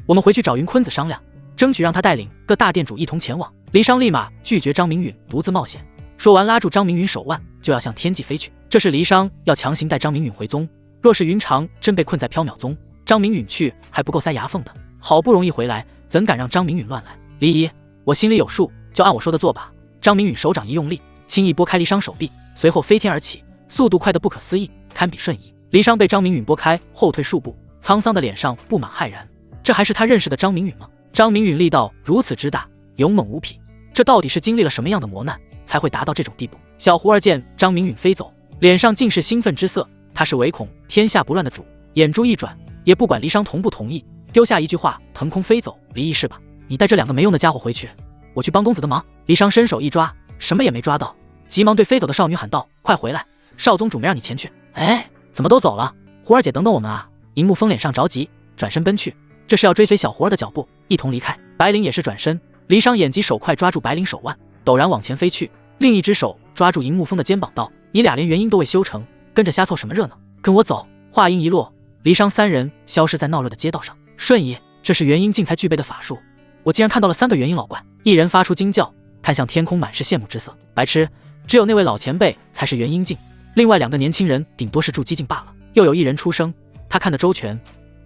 我们回去找云坤子商量，争取让他带领各大店主一同前往。离殇立马拒绝张明允独自冒险，说完拉住张明允手腕就要向天际飞去。这是离殇要强行带张明允回宗，若是云长真被困在缥缈宗，张明允去还不够塞牙缝的，好不容易回来，怎敢让张明允乱来？离姨，我心里有数，就按我说的做吧。张明允手掌一用力，轻易拨开离殇手臂，随后飞天而起，速度快得不可思议，堪比瞬移。离殇被张明允拨开，后退数步，沧桑的脸上布满骇然。这还是他认识的张明允吗？张明允力道如此之大，勇猛无匹，这到底是经历了什么样的磨难，才会达到这种地步？小胡儿见张明允飞走，脸上尽是兴奋之色。他是唯恐天下不乱的主，眼珠一转，也不管离殇同不同意，丢下一句话，腾空飞走。离义是吧？你带这2个没用的家伙回去，我去帮公子的忙。离殇伸手一抓，什么也没抓到，急忙对飞走的少女喊道：快回来，少宗主没让你前去。哎，怎么都走了？胡儿姐等等我们啊！银幕风脸上着急，转身奔去，这是要追随小胡儿的脚步，一同离开。白灵也是转身，离殇眼疾手快抓住白灵手腕，陡然往前飞去，另一只手抓住银幕风的肩膀道：你俩连元婴都未修成，跟着瞎凑什么热闹？跟我走！话音一落，离殇3人消失在闹热的街道上。瞬移，这是元婴境才具备的法术，我竟然看到了3个元婴老怪。一人发出惊叫，看向天空，满是羡慕之色。白痴，只有那位老前辈才是元婴境，另外2个年轻人顶多是筑基境罢了。又有一人出声，他看得周全，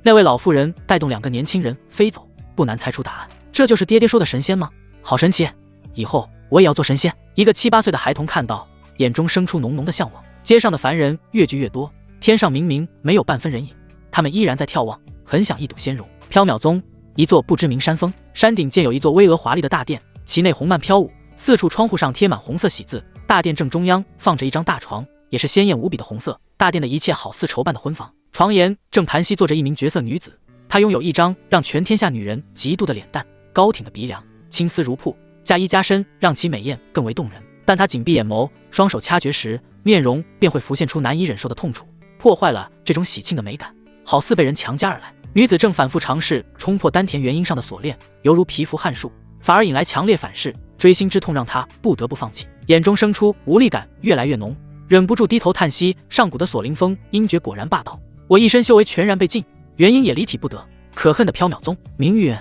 那位老妇人带动2个年轻人飞走，不难猜出答案。这就是爹爹说的神仙吗？好神奇，以后我也要做神仙。一个7、8岁的孩童看到，眼中生出浓浓的向往。街上的凡人越聚越多，天上明明没有半分人影，他们依然在眺望，很想一睹仙容。缥缈宗，一座不知名山峰，山顶建有一座巍峨华丽的大殿，其内红幔飘舞，4处窗户上贴满红色喜字。大殿正中央放着一张大床，也是鲜艳无比的红色。大殿的一切好似筹办的婚房，床沿正盘膝坐着一名绝色女子，她拥有一张让全天下女人嫉妒的脸蛋，高挺的鼻梁，青丝如瀑，加衣加身让其美艳更为动人。但她紧闭眼眸，双手掐诀时，面容便会浮现出难以忍受的痛楚，破坏了这种喜庆的美感，好似被人强加而来。女子正反复尝试冲破丹田元婴上的锁链，犹如蚍蜉撼树，反而引来强烈反噬，锥心之痛让她不得不放弃，眼中生出无力感越来越浓，忍不住低头叹息。上古的锁灵峰阴诀果然霸道，我一身修为全然被禁，元婴也离体不得。可恨的缥缈宗，明玉，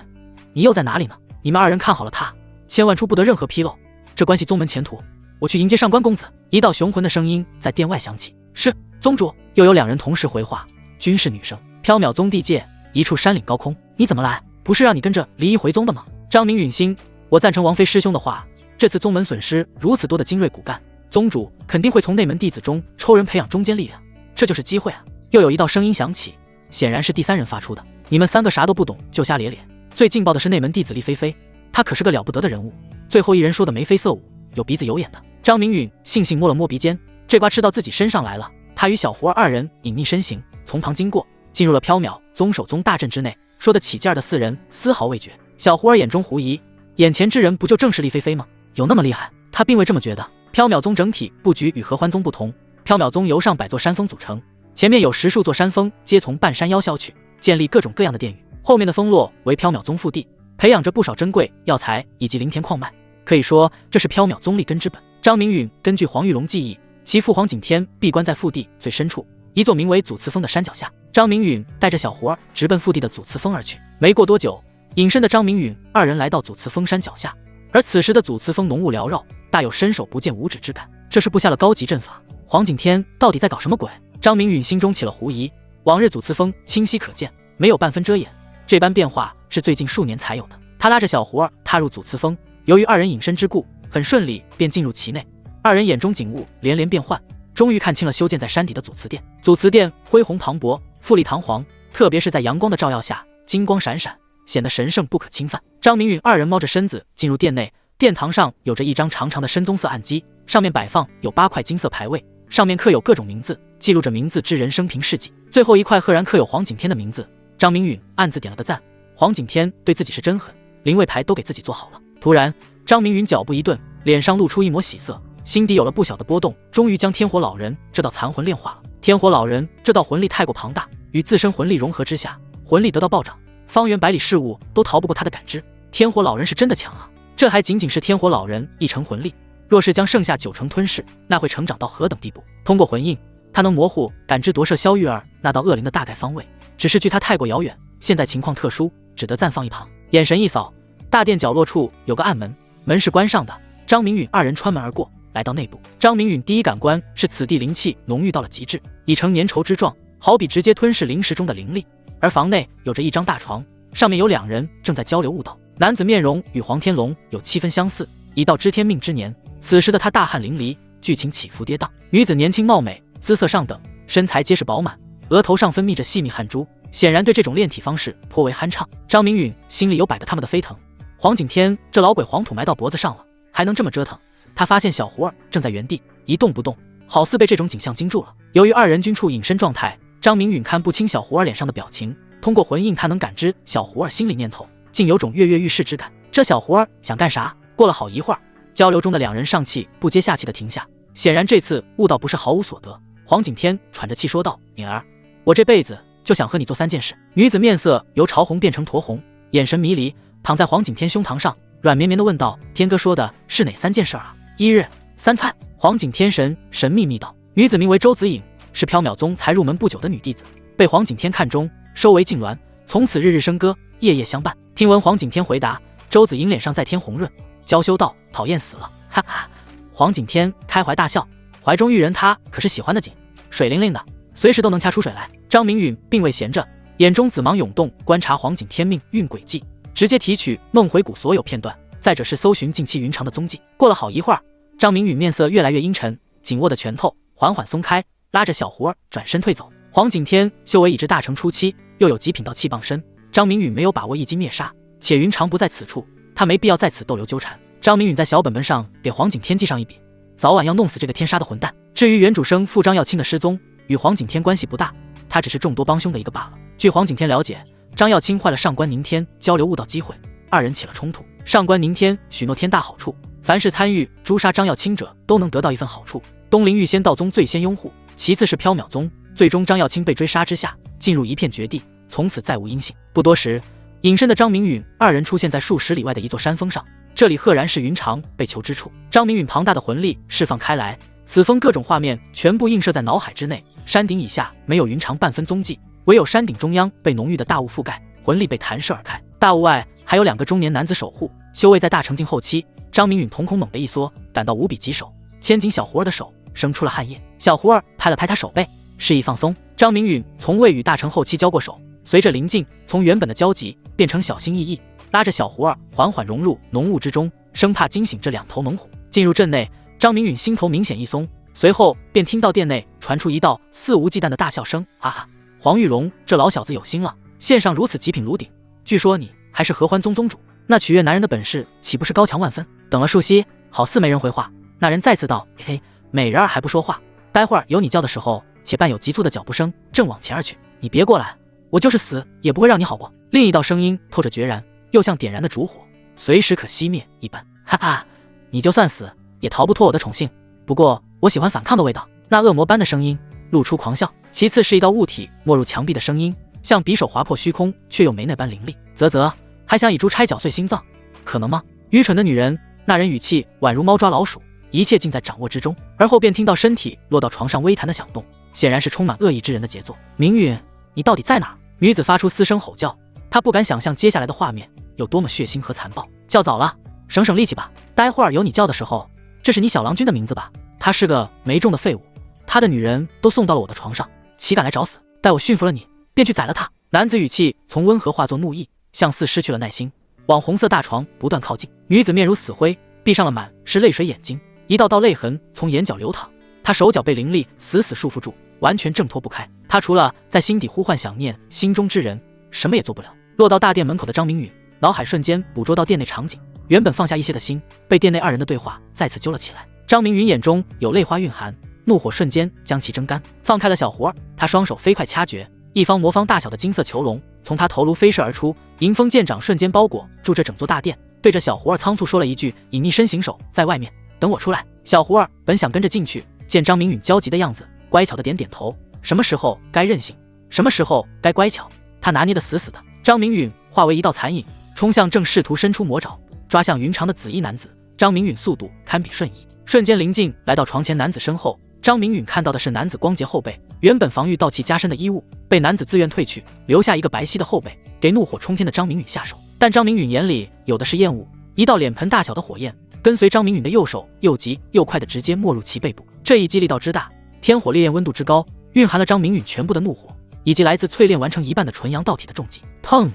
你又在哪里呢？你们2人看好了他，千万出不得任何纰漏，这关系宗门前途。我去迎接上官公子。一道雄浑的声音在殿外响起。是，宗主。又有2人同时回话，均是女生。缥缈宗地界一处山岭高空，你怎么来？不是让你跟着离异回宗的吗？张明允心，我赞成王妃师兄的话，这次宗门损失如此多的精锐骨干，宗主肯定会从内门弟子中抽人培养中坚力量，这就是机会啊。又有一道声音响起，显然是第3人发出的。你们3个啥都不懂就瞎咧咧，最劲爆的是内门弟子厉菲菲，她可是个了不得的人物。最后一人说的眉飞色舞，有鼻子有眼的。张明允悻悻摸了摸鼻尖，这瓜吃到自己身上来了。他与小胡儿2人隐匿身形，从旁经过，进入了缥缈宗首宗大阵之内。说得起劲儿的4人丝毫未觉。小胡儿眼中狐疑，眼前之人不就正是厉菲菲吗？有那么厉害？他并未这么觉得。缥缈宗整体布局与合欢宗不同，缥缈宗由上百座山峰组成，前面有10数座山峰皆从半山腰削去，建立各种各样的殿宇，后面的峰落为缥缈宗腹地，培养着不少珍贵药材以及灵田矿脉，可以说这是缥缈宗立根之本。张明允根据黄玉龙记忆，其父黄景天闭关在腹地最深处，一座名为祖慈峰的山脚下。张明允带着小胡儿直奔腹地的祖慈峰而去。没过多久，隐身的张明允2人来到祖慈峰山脚下，而此时的祖慈峰浓雾缭绕，大有伸手不见五指之感。这是布下了高级阵法，黄景天到底在搞什么鬼？张明允心中起了狐疑。往日祖慈峰清晰可见，没有半分遮掩，这般变化是最近数年才有的。他拉着小胡儿踏入祖慈峰，由于2人隐身之故，很顺利便进入其内。2人眼中景物连连变幻，终于看清了修建在山底的祖慈殿。祖慈殿恢宏磅礴，富丽堂皇，特别是在阳光的照耀下，金光闪闪，显得神圣不可侵犯。张明允2人猫着身子进入殿内，殿堂上有着一张长长的深棕色案几，上面摆放有8块金色牌位，上面刻有各种名字，记录着名字之人生平事迹。最后一块赫然刻有黄景天的名字。张明允暗自点了个赞，黄景天对自己是真狠，灵位牌都给自己做好了。突然，张明允脚步一顿，脸上露出一抹喜色，心底有了不小的波动，终于将天火老人这道残魂炼化了。天火老人这道魂力太过庞大，与自身魂力融合之下，魂力得到暴涨，方圆百里事物都逃不过他的感知。天火老人是真的强啊！这还仅仅是天火老人1成魂力，若是将剩下9成吞噬，那会成长到何等地步？通过魂印，他能模糊感知夺舍萧玉儿那道恶灵的大概方位，只是距他太过遥远，现在情况特殊，只得暂放一旁。眼神一扫，大殿角落处有个暗门，门是关上的。张明允2人穿门而过，来到内部。张明允第一感官是此地灵气浓郁到了极致，已成粘稠之状，好比直接吞噬灵石中的灵力。而房内有着一张大床，上面有2人正在交流悟道。男子面容与黄天龙有7分相似，已到知天命之年，此时的他大汗淋漓，剧情起伏跌宕。女子年轻貌美，姿色上等，身材结实饱满，额头上分泌着细密汗珠，显然对这种炼体方式颇为酣畅。张明允心里有摆得他们的飞腾，黄景天这老鬼黄土埋到脖子上了，还能这么折腾？他发现小胡儿正在原地一动不动，好似被这种景象惊住了。由于2人均处隐身状态，张明允看不清小胡儿脸上的表情，通过魂印他能感知小胡儿心理念头，竟有种跃跃欲试之感。这小胡儿想干啥？过了好一会儿，交流中的2人上气不接下气的停下，显然这次悟道不是毫无所得。黄景天喘着气说道：“敏儿，我这辈子就想和你做3件事。”女子面色由潮红变成酡红，眼神迷离，躺在黄景天胸膛上，软绵绵地问道：“天哥说的是哪3件事啊？”1日3餐。黄景天神秘密道：“女子名为周子颖，是缥缈宗才入门不久的女弟子，被黄景天看中，收为静鸾，从此日日笙歌，夜夜相伴。听闻黄景天回答，周子莹脸上再添红润，娇羞道：“讨厌死了！”哈哈。黄景天开怀大笑，怀中育人他可是喜欢的紧，水灵灵的，随时都能掐出水来。张明允并未闲着，眼中紫芒涌动，观察黄景天命运轨迹，直接提取梦回谷所有片段，再者是搜寻近期云长的踪迹。过了好一会儿，张明允面色越来越阴沉，紧握的拳头缓缓松开，拉着小胡儿转身退走。黄景天修为已至大成初期，又有极品到气傍身，张明允没有把握一击灭杀，且云长不在此处，他没必要在此逗留纠缠。张明允在小本本上给黄景天记上一笔，早晚要弄死这个天杀的混蛋。至于原主生父张耀清的失踪，与黄景天关系不大，他只是众多帮凶的一个罢了。据黄景天了解，张耀清坏了上官宁天交流悟道机会，二人起了冲突。上官宁天许诺天大好处，凡是参与诛杀张耀清者都能得到一份好处。东陵御仙道宗最先拥护，其次是缥缈宗。最终张耀清被追杀之下，进入一片绝地，从此再无音信。不多时，隐身的张明允二人出现在数十里外的一座山峰上，这里赫然是云长被囚之处。张明允庞大的魂力释放开来，此峰各种画面全部映射在脑海之内。山顶以下没有云长半分踪迹，唯有山顶中央被浓郁的大雾覆盖，魂力被弹射而开。大雾外还有2个中年男子守护，修为在大成境后期。张明允瞳孔猛地一缩，感到无比棘手，牵紧小胡儿的手，生出了汗液。小胡儿拍了拍他手背，示意放松。张明允从未与大成后期交过手，随着临近，从原本的焦急变成小心翼翼，拉着小胡儿缓缓融入浓雾之中，生怕惊醒这2头猛虎。进入阵内，张明允心头明显一松，随后便听到殿内传出一道肆无忌惮的大笑声：“哈哈，黄玉龙这老小子有心了，献上如此极品炉鼎。据说你还是合欢宗宗主，那取悦男人的本事岂不是高强万分？”等了数息，好似没人回话，那人再次道：“嘿，美人儿还不说话，待会儿有你叫的时候，且伴有急促的脚步声，正往前而去。你别过来，我就是死也不会让你好过。”另一道声音透着决然，又像点燃的烛火，随时可熄灭一般。哈哈，你就算死也逃不脱我的宠幸，不过我喜欢反抗的味道。那恶魔般的声音露出狂笑。其次是一道物体没入墙壁的声音，像匕首划破虚空，却又没那般凌厉。啧，还想以珠钗搅碎心脏，可能吗？愚蠢的女人！那人语气宛如猫抓老鼠，一切尽在掌握之中。而后便听到身体落到床上微弹的响动，显然是充满恶意之人的杰作。明允，你到底在哪儿？女子发出嘶声吼叫，她不敢想象接下来的画面有多么血腥和残暴。叫早了，省省力气吧，待会儿有你叫的时候，这是你小郎君的名字吧？他是个没种的废物，他的女人都送到了我的床上，岂敢来找死？待我驯服了你，便去宰了他。男子语气从温和化作怒意，像似失去了耐心，往红色大床不断靠近。女子面如死灰，闭上了满是泪水眼睛，一道道泪痕从眼角流淌。她手脚被灵力死死束缚住，完全挣脱不开。她除了在心底呼唤想念心中之人，什么也做不了。落到大殿门口的张明允，脑海瞬间捕捉到殿内场景，原本放下一些的心，被殿内二人的对话再次揪了起来。张明允眼中有泪花蕴含，怒火瞬间将其蒸干，放开了小胡儿。他双手飞快掐诀，一方魔方大小的金色囚笼从他头颅飞射而出，迎风剑掌瞬间包裹住这整座大殿，对着小胡儿仓促说了一句：“隐匿身形手在外面，等我出来。”小胡儿本想跟着进去，见张明允焦急的样子，乖巧的点点头。什么时候该任性，什么时候该乖巧，他拿捏得死死的。张明允化为一道残影，冲向正试图伸出魔爪抓向云长的紫衣男子。张明允速度堪比瞬移，瞬间临近来到床前男子身后。张明允看到的是男子光洁后背，原本防御道气加深的衣物被男子自愿褪去，留下一个白皙的后背，给怒火冲天的张明允下手。但张明允眼里有的是厌恶，一道脸盆大小的火焰跟随张明允的右手，又急又快的直接没入其背部。这一击力道之大，天火烈焰温度之高，蕴含了张明允全部的怒火，以及来自淬炼完成一半的纯阳道体的重击。砰！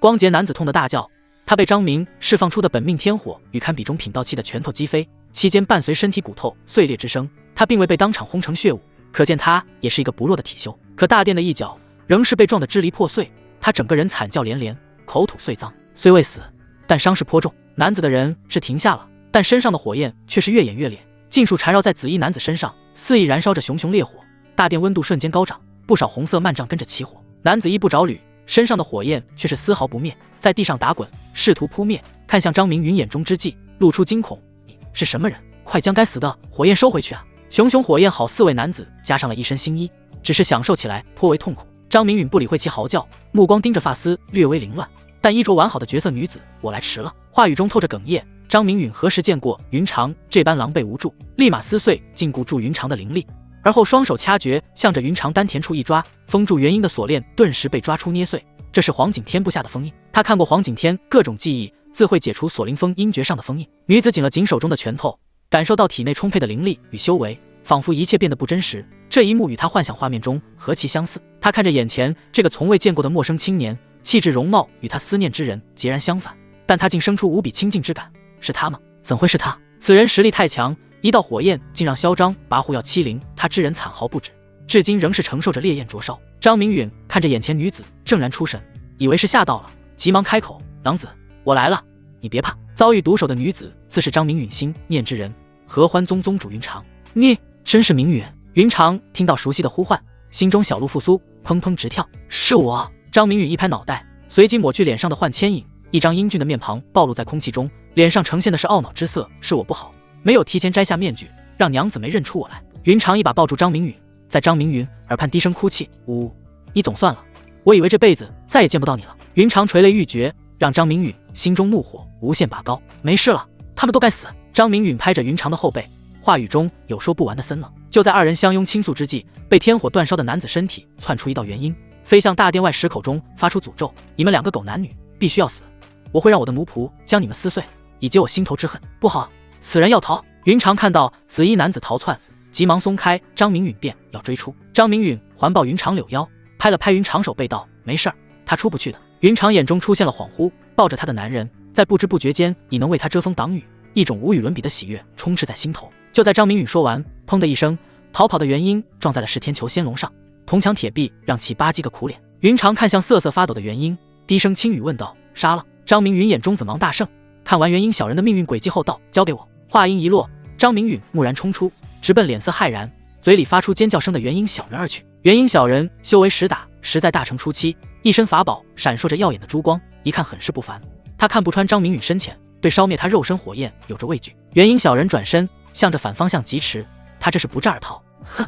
光洁男子痛得大叫，他被张明释放出的本命天火与堪比中品道气的拳头击飞，期间伴随身体骨头碎裂之声。他并未被当场轰成血雾，可见他也是一个不弱的体修。可大殿的一角仍是被撞得支离破碎，他整个人惨叫连连，口吐碎脏，虽未死，但伤势颇重。男子的人是停下了，但身上的火焰却是越演越烈，尽数缠绕在紫衣男子身上，肆意燃烧着熊熊烈火。大殿温度瞬间高涨，不少红色幔帐跟着起火。男子一不着履，身上的火焰却是丝毫不灭，在地上打滚，试图扑灭。看向张明允眼中之际露出惊恐：“你是什么人？快将该死的火焰收回去啊！”熊熊火焰好似为男子加上了一身新衣，只是享受起来颇为痛苦。张明允不理会其嚎叫，目光盯着发丝略微凌乱但衣着完好的绝色女子：“我来迟了。”话语中透着哽咽。张明允何时见过云长这般狼狈无助，立马撕碎禁锢住云长的灵力，而后双手掐诀，向着云长丹田处一抓，封住元婴的锁链顿时被抓出捏碎。这是黄景天布下的封印，他看过黄景天各种技艺，自会解除锁灵封阴诀上的封印。女子紧了紧手中的拳头，感受到体内充沛的灵力与修为，仿佛一切变得不真实。这一幕与她幻想画面中何其相似！她看着眼前这个从未见过的陌生青年，气质容貌与她思念之人截然相反，但她竟生出无比亲近之感。是他吗？怎会是他？此人实力太强，一道火焰竟让嚣张跋扈要欺凌他之人惨嚎不止，至今仍是承受着烈焰灼烧。张明允看着眼前女子，怔然出神，以为是吓到了，急忙开口：“郎子，我来了，你别怕。”遭遇毒手的女子自是张明允心念之人，合欢宗宗主云长。你真是明允？云长听到熟悉的呼唤，心中小鹿复苏，砰砰直跳。是我。张明允一拍脑袋，随即抹去脸上的幻牵引，一张英俊的面庞暴露在空气中，脸上呈现的是懊恼之色。是我不好，没有提前摘下面具，让娘子没认出我来。云长一把抱住张明允，在张明允耳畔低声哭泣：“呜，你总算了，我以为这辈子再也见不到你了。”云长垂泪欲绝，让张明允心中怒火无限拔高。没事了，他们都该死。张明允拍着云长的后背，话语中有说不完的森冷。就在二人相拥倾诉之际，被天火断烧的男子身体窜出一道元婴，飞向大殿外石口中，发出诅咒：“你们两个狗男女必须要死！我会让我的奴仆将你们撕碎，以解我心头之恨。”不好，此人要逃！云长看到紫衣男子逃窜，急忙松开张明允，便要追出。张明允环抱云长柳腰，拍了拍云长手背道：“没事儿，他出不去的。”云长眼中出现了恍惚，抱着他的男人，在不知不觉间已能为他遮风挡雨，一种无与伦比的喜悦充斥在心头。就在张明允说完，砰的一声，逃跑的元婴撞在了噬天球仙龙上，铜墙铁壁让其吧唧个苦脸。云长看向瑟瑟发抖的元婴，低声轻语问道：“杀了？”张明允眼中紫芒大盛，看完元婴小人的命运轨迹后道：“交给我。”话音一落，张明允蓦然冲出，直奔脸色骇然、嘴里发出尖叫声的元婴小人而去。元婴小人修为10打，实在大成初期，一身法宝闪烁着耀眼的珠光，一看很是不凡。他看不穿张明允深浅，对烧灭他肉身火焰有着畏惧。元婴小人转身向着反方向疾驰，他这是不战而逃。哼，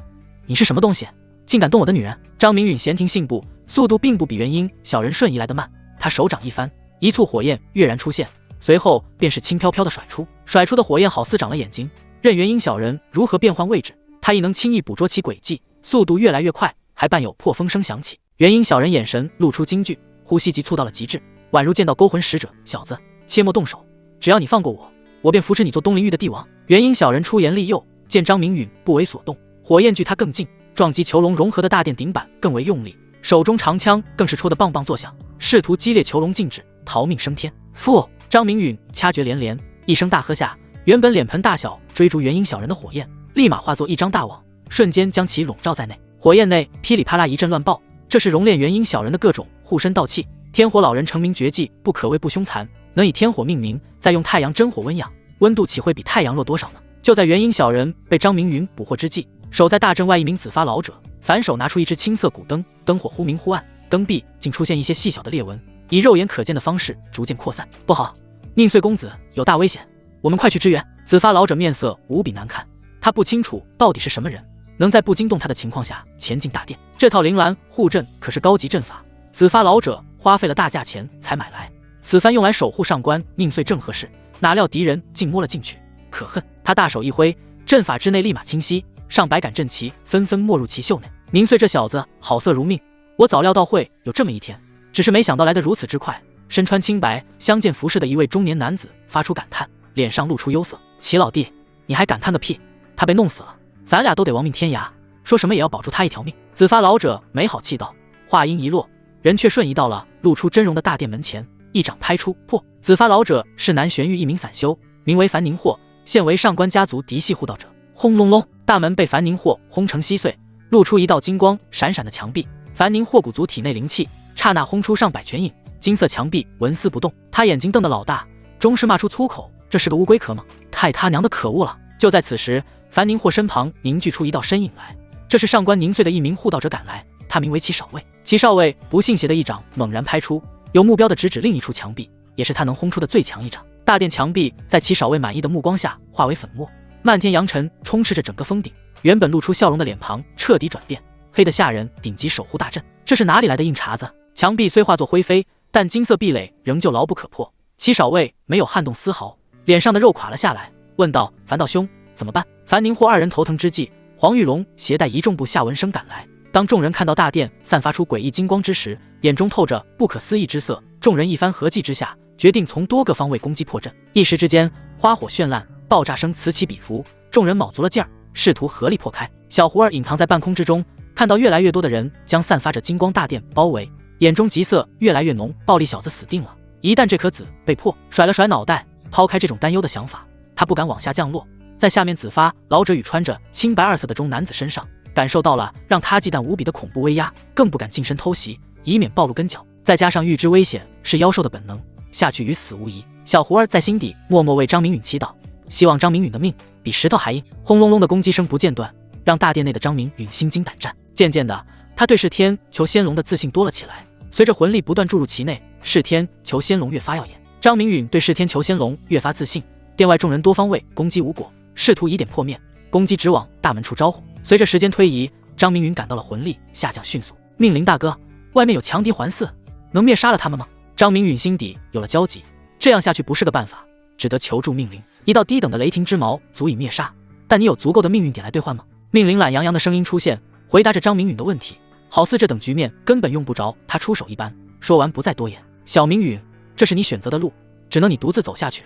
你是什么东西，竟敢动我的女人？张明允闲庭信步，速度并不比元婴小人瞬移来得慢。他手掌一翻，一簇火焰跃然出现，随后便是轻飘飘的甩出的火焰好似长了眼睛，任元婴小人如何变换位置，他亦能轻易捕捉其轨迹，速度越来越快，还伴有破风声响起。元婴小人眼神露出惊惧，呼吸急促到了极致，宛如见到勾魂使者。小子，切莫动手，只要你放过我，我便扶持你做东陵域的帝王。元婴小人出言利诱，见张明允不为所动，火焰距他更近，撞击囚笼融合的大殿顶板更为用力，手中长枪更是戳得棒棒作响，试图激烈囚笼静止，逃命升天。父！张明允掐诀连连，一声大喝下，原本脸盆大小追逐元婴小人的火焰，立马化作一张大网，瞬间将其笼罩在内。火焰内噼里啪啦一阵乱爆，这是熔炼元婴小人的各种护身道器。天火老人成名绝技不可谓不凶残，能以天火命名，再用太阳真火温养，温度岂会比太阳弱多少呢？就在元婴小人被张明允捕获之际，守在大阵外一名紫发老者反手拿出一支青色古灯，灯火忽明忽暗，灯壁竟出现一些细小的裂纹，以肉眼可见的方式逐渐扩散。不好，宁岁公子有大危险，我们快去支援！紫发老者面色无比难看，他不清楚到底是什么人能在不惊动他的情况下前进大殿。这套铃兰护阵可是高级阵法，紫发老者花费了大价钱才买来，此番用来守护上官宁岁正合适，哪料敌人竟摸了进去，可恨！他大手一挥，阵法之内立马清晰，上百杆阵旗纷纷没入其袖内。宁岁这小子好色如命，我早料到会有这么一天，只是没想到来得如此之快。身穿青白相间服饰的一位中年男子发出感叹，脸上露出忧色。齐老弟，你还感叹个屁，他被弄死了，咱俩都得亡命天涯，说什么也要保住他一条命。紫发老者没好气道，话音一落，人却瞬移到了露出真容的大殿门前，一掌拍出，破！紫发老者是南玄域一名散修，名为樊宁霍，现为上官家族嫡系护道者。轰隆隆，大门被樊宁霍轰成稀碎，露出一道金光闪闪的墙壁。樊宁霍鼓足体内灵气，刹那轰出上百拳影，金色墙壁纹丝不动。他眼睛瞪得老大，终是骂出粗口：“这是个乌龟壳吗？太他娘的可恶了！”就在此时，樊宁霍身旁凝聚出一道身影来，这是上官宁岁的一名护道者赶来，他名为齐少尉。齐少尉不信邪的一掌猛然拍出，有目标的直指另一处墙壁，也是他能轰出的最强一掌。大殿墙壁在齐少尉满意的目光下化为粉末，漫天扬尘充斥着整个峰顶，原本露出笑容的脸庞彻底转变，黑得吓人。顶级守护大阵，这是哪里来的硬茬子？墙壁虽化作灰飞，但金色壁垒仍旧牢不可破。齐少尉没有撼动丝毫，脸上的肉垮了下来，问道：“樊道兄，怎么办？”樊宁霍二人头疼之际，黄玉龙携带一众部下文生赶来。当众人看到大殿散发出诡异金光之时，眼中透着不可思议之色。众人一番合计之下，决定从多个方位攻击破阵。一时之间，花火绚烂，爆炸声此起彼伏，众人卯足了劲儿，试图合力破开。小胡儿隐藏在半空之中，看到越来越多的人将散发着金光大殿包围，眼中急色越来越浓。暴力小子死定了！一旦这颗子被破，甩了甩脑袋，抛开这种担忧的想法，他不敢往下降落，在下面紫发老者与穿着青白二色的中男子身上，感受到了让他忌惮无比的恐怖威压，更不敢近身偷袭，以免暴露根脚。再加上预知危险是妖兽的本能，下去与死无疑。小胡儿在心底默默为张明允祈祷，希望张明允的命比石头还硬。轰隆隆的攻击声不间断，让大殿内的张明允心惊胆战。渐渐的，他对噬天裘仙龙的自信多了起来。随着魂力不断注入其内，噬天裘仙龙越发耀眼。张明允对噬天裘仙龙越发自信。殿外众人多方位攻击无果，试图以点破面，攻击直往大门处招呼。随着时间推移，张明允感到了魂力下降迅速。命灵大哥，外面有强敌环伺，能灭杀了他们吗？张明允心底有了焦急，这样下去不是个办法，只得求助命灵。一道低等的雷霆之矛足以灭杀，但你有足够的命运点来兑换吗？命灵懒洋洋的声音出现，回答着张明允的问题，好似这等局面根本用不着他出手一般。说完不再多言。小明允，这是你选择的路，只能你独自走下去，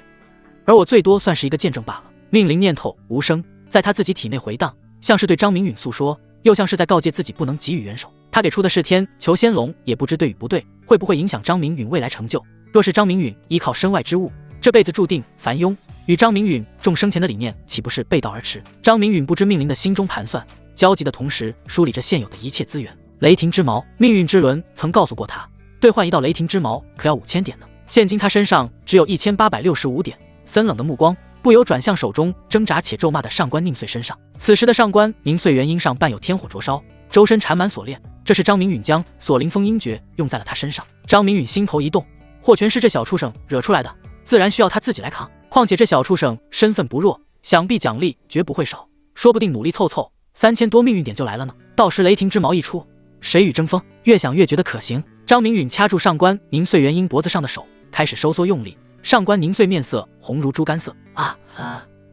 而我最多算是一个见证罢了。命灵念头无声，在他自己体内回荡，像是对张明允诉说，又像是在告诫自己不能给予援手。他给出的噬天裘仙龙也不知对与不对，会不会影响张明允未来成就。若是张明允依靠身外之物，这辈子注定凡庸，与张明允众生前的理念岂不是背道而驰？张明允不知命灵的心中盘算，焦急的同时梳理着现有的一切资源。雷霆之矛，命运之轮曾告诉过他，兑换一道雷霆之矛可要5000点呢。现今他身上只有1865点。森冷的目光不由转向手中挣扎且咒骂的上官宁岁身上。此时的上官宁岁元婴上伴有天火灼烧，周身缠满锁链，这是张明允将锁灵封阴诀用在了他身上。张明允心头一动，或全是这小畜生惹出来的，自然需要他自己来扛。况且这小畜生身份不弱，想必奖励绝不会少，说不定努力凑3000多命运点就来了呢。到时雷霆之矛一出，谁与争锋？越想越觉得可行。张明允掐住上官宁岁元婴脖子上的手，开始收缩用力。上官宁岁面色红如猪肝色。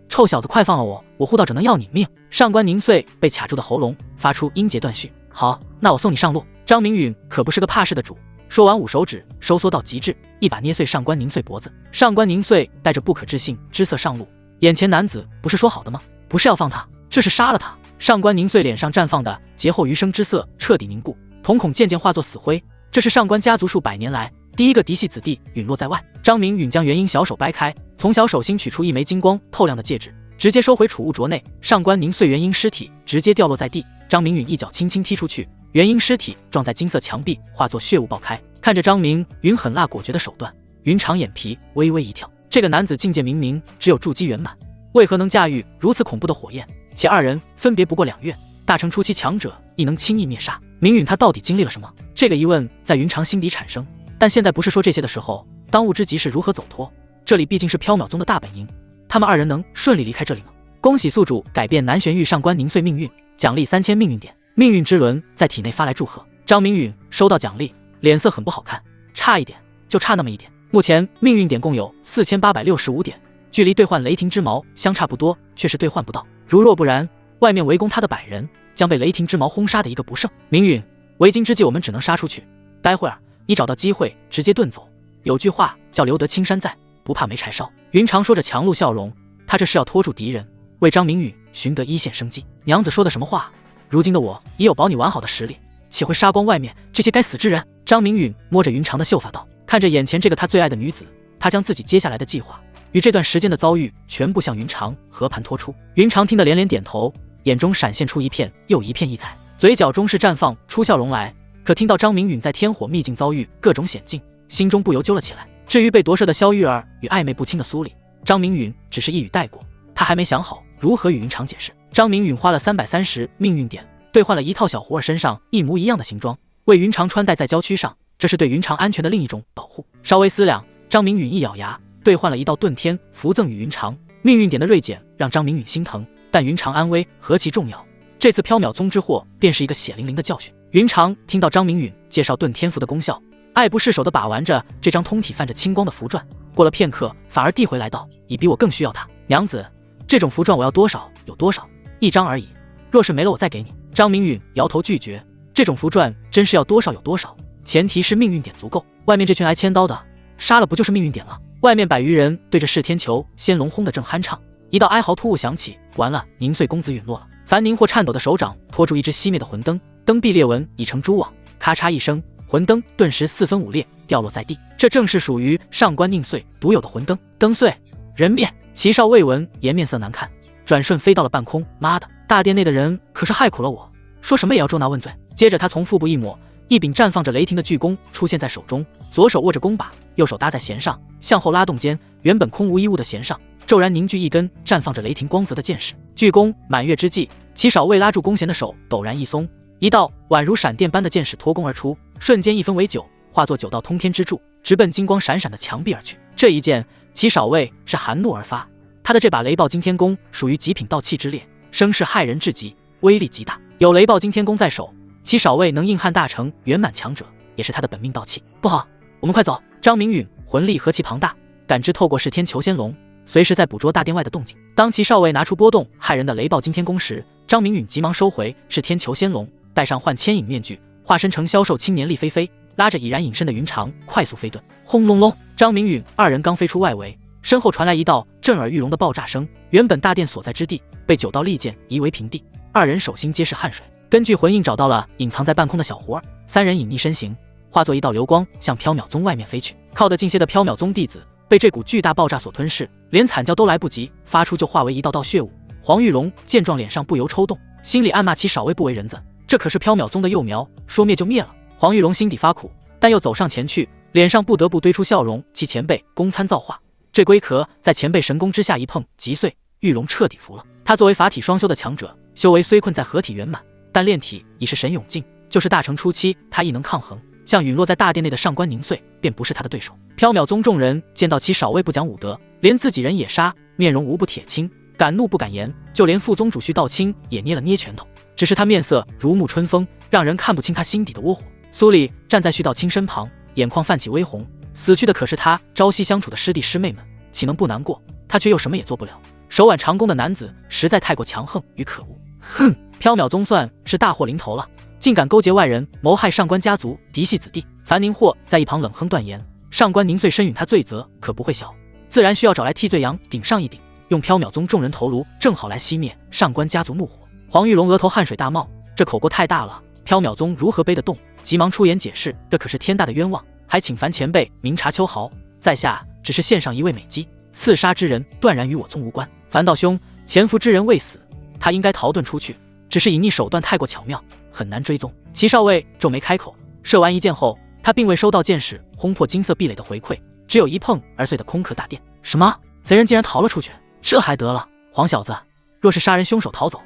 臭小子，快放了我，我护道者能要你命！上官宁岁被卡住的喉咙发出音节断续。好，那我送你上路。张明允可不是个怕事的主，说完五手指收缩到极致，一把捏碎上官宁岁脖子。上官宁岁带着不可置信之色上路，眼前男子不是说好的吗？不是要放他，这是杀了他。上官宁岁脸上绽放的劫后余生之色彻底凝固，瞳孔渐渐化作死灰。这是上官家族数百年来第一个嫡系子弟陨落在外。张明允将元婴小手掰开，从小手心取出一枚金光透亮的戒指，直接收回储物镯内。上官宁岁元婴尸体直接掉落在地，张明允一脚轻轻踢出去，元婴尸体撞在金色墙壁，化作血雾爆开。看着张明允狠辣果决的手段，云长眼皮微微一跳。这个男子境界明明只有筑基圆满，为何能驾驭如此恐怖的火焰？且二人分别不过2月，大成初期强者亦能轻易灭杀。明允他到底经历了什么？这个疑问在云长心底产生。但现在不是说这些的时候，当务之急是如何走脱。这里毕竟是缥缈宗的大本营，他们二人能顺利离开这里吗？恭喜宿主改变南玄玉上官宁岁命运，奖励3000命运点。命运之轮在体内发来祝贺。张明允收到奖励，脸色很不好看，差一点，就差那么一点。目前命运点共有4865点，距离兑换雷霆之矛相差不多，却是兑换不到。如若不然，外面围攻他的100人将被雷霆之矛轰杀的一个不剩。明允，为今之计我们只能杀出去，待会儿你找到机会直接遁走。有句话叫留得青山在，不怕没柴烧。云长说着强露笑容，他这是要拖住敌人，为张明允寻得一线生机。娘子说的什么话？如今的我也有保你完好的实力，岂会杀光外面这些该死之人？张明允摸着云长的秀发道。看着眼前这个他最爱的女子，他将自己接下来的计划与这段时间的遭遇全部向云长和盘托出。云长听得连连点头，眼中闪现出一片又一片异彩，嘴角中是绽放出笑容来。可听到张明允在天火秘境遭遇各种险境，心中不由揪了起来。至于被夺舍的萧玉儿与暧昧不清的苏丽，张明允只是一语带过，他还没想好如何与云长解释。张明允花了330命运点兑换了一套小胡儿身上一模一样的行装，为云长穿戴在郊区上，这是对云长安全的另一种保护。稍微思量，张明允一咬牙兑换了一道遁天符赠与云长。命运点的锐减让张明允心疼，但云长安危何其重要，这次缥缈宗之祸便是一个血淋淋的教训。云长听到张明允介绍遁天符的功效，爱不释手地把玩着这张通体泛着青光的符篆，过了片刻反而递回来道，已比我更需要它。娘子，这种符篆我要多少有多少，1张而已，若是没了，我再给你。张明允摇头拒绝，这种符篆真是要多少有多少，前提是命运点足够。外面这群挨千刀的，杀了不就是命运点了？外面100余人对着噬天球仙龙轰得正酣畅，一道哀嚎突兀响起，完了，凝碎公子陨落了。樊宁霍颤抖的手掌托住一只熄灭的魂灯，灯壁裂纹已成蛛网，咔嚓一声，魂灯顿时4分5裂，掉落在地。这正是属于上官宁碎独有的魂灯。灯碎人灭，齐少未闻颜面色难看，转瞬飞到了半空。妈的，大殿内的人可是害苦了我，说什么也要捉拿问罪。接着他从腹部一抹，一柄绽放着雷霆的巨弓出现在手中，左手握着弓把，右手搭在弦上，向后拉动间，原本空无一物的弦上骤然凝聚一根绽放着雷霆光泽的箭矢。巨弓满月之际，齐少未拉住弓弦的手陡然一松，一道宛如闪电般的箭矢脱弓而出，瞬间一分为9，化作9道通天之柱，直奔金光闪闪的墙壁而去。这一箭，齐少尉是含怒而发，他的这把雷暴惊天弓属于极品道器之列，声势骇人至极，威力极大。有雷暴惊天弓在手，齐少尉能硬汉大成圆满强者，也是他的本命道器。不好，我们快走！张明允魂力何其庞大，感知透过噬天裘仙龙，随时在捕捉大殿外的动静。当齐少尉拿出波动骇人的雷暴惊天弓时，张明允急忙收回噬天裘仙龙，戴上幻牵引面具，化身成消瘦青年厉飞飞，拉着已然隐身的云长快速飞遁。轰隆隆，张明允2人刚飞出外围，身后传来一道震耳欲聋的爆炸声，原本大殿所在之地被9道利剑夷为平地，2人手心皆是汗水。根据魂印找到了隐藏在半空的小狐儿，3人隐匿身形，化作一道流光向缥缈宗外面飞去。靠得近些的缥缈宗弟子被这股巨大爆炸所吞噬，连惨叫都来不及发出，就化为一道道血雾。黄玉龙见状脸上不由抽动，心里暗骂其少尉不为人子，这可是缥缈宗的幼苗，说灭就灭了。黄玉龙心底发苦，但又走上前去，脸上不得不堆出笑容。其前辈公参造化，这龟壳在前辈神功之下一碰即碎，玉龙彻底服了。他作为法体双修的强者，修为虽困在合体圆满，但炼体已是神勇境，就是大成初期他亦能抗衡。像陨落在大殿内的上官凝碎便不是他的对手。缥缈宗众人见到其少尉不讲武德，连自己人也杀，面容无不铁青，敢怒不敢言，就连副宗主徐道清也捏了捏拳头，只是他面色如沐春风，让人看不清他心底的窝火。苏丽站在徐道清身旁，眼眶泛起微红，死去的可是他朝夕相处的师弟师妹们，岂能不难过？他却又什么也做不了。手挽长弓的男子实在太过强横与可恶。哼，缥缈宗算是大祸临头了，竟敢勾结外人谋害上官家族嫡系子弟。樊宁霍在一旁冷哼断言，上官凝碎深允他罪责可不会小，自然需要找来替罪羊顶上一顶，用缥缈宗众人头颅正好来熄灭上官家族怒火。黄玉龙额头汗水大冒，这口锅太大了，缥缈宗如何背得动？急忙出言解释，这可是天大的冤枉，还请樊前辈明察秋毫，在下只是献上一位美姬，刺杀之人断然与我宗无关。樊道兄，潜伏之人未死，他应该逃遁出去，只是隐匿手段太过巧妙，很难追踪。齐少尉皱眉开口，射完一箭后，他并未收到箭矢轰破金色壁垒的回馈，只有一碰而碎的空壳大殿。什么？贼人竟然逃了出去？这还得了？黄小子，若是杀人凶手逃走，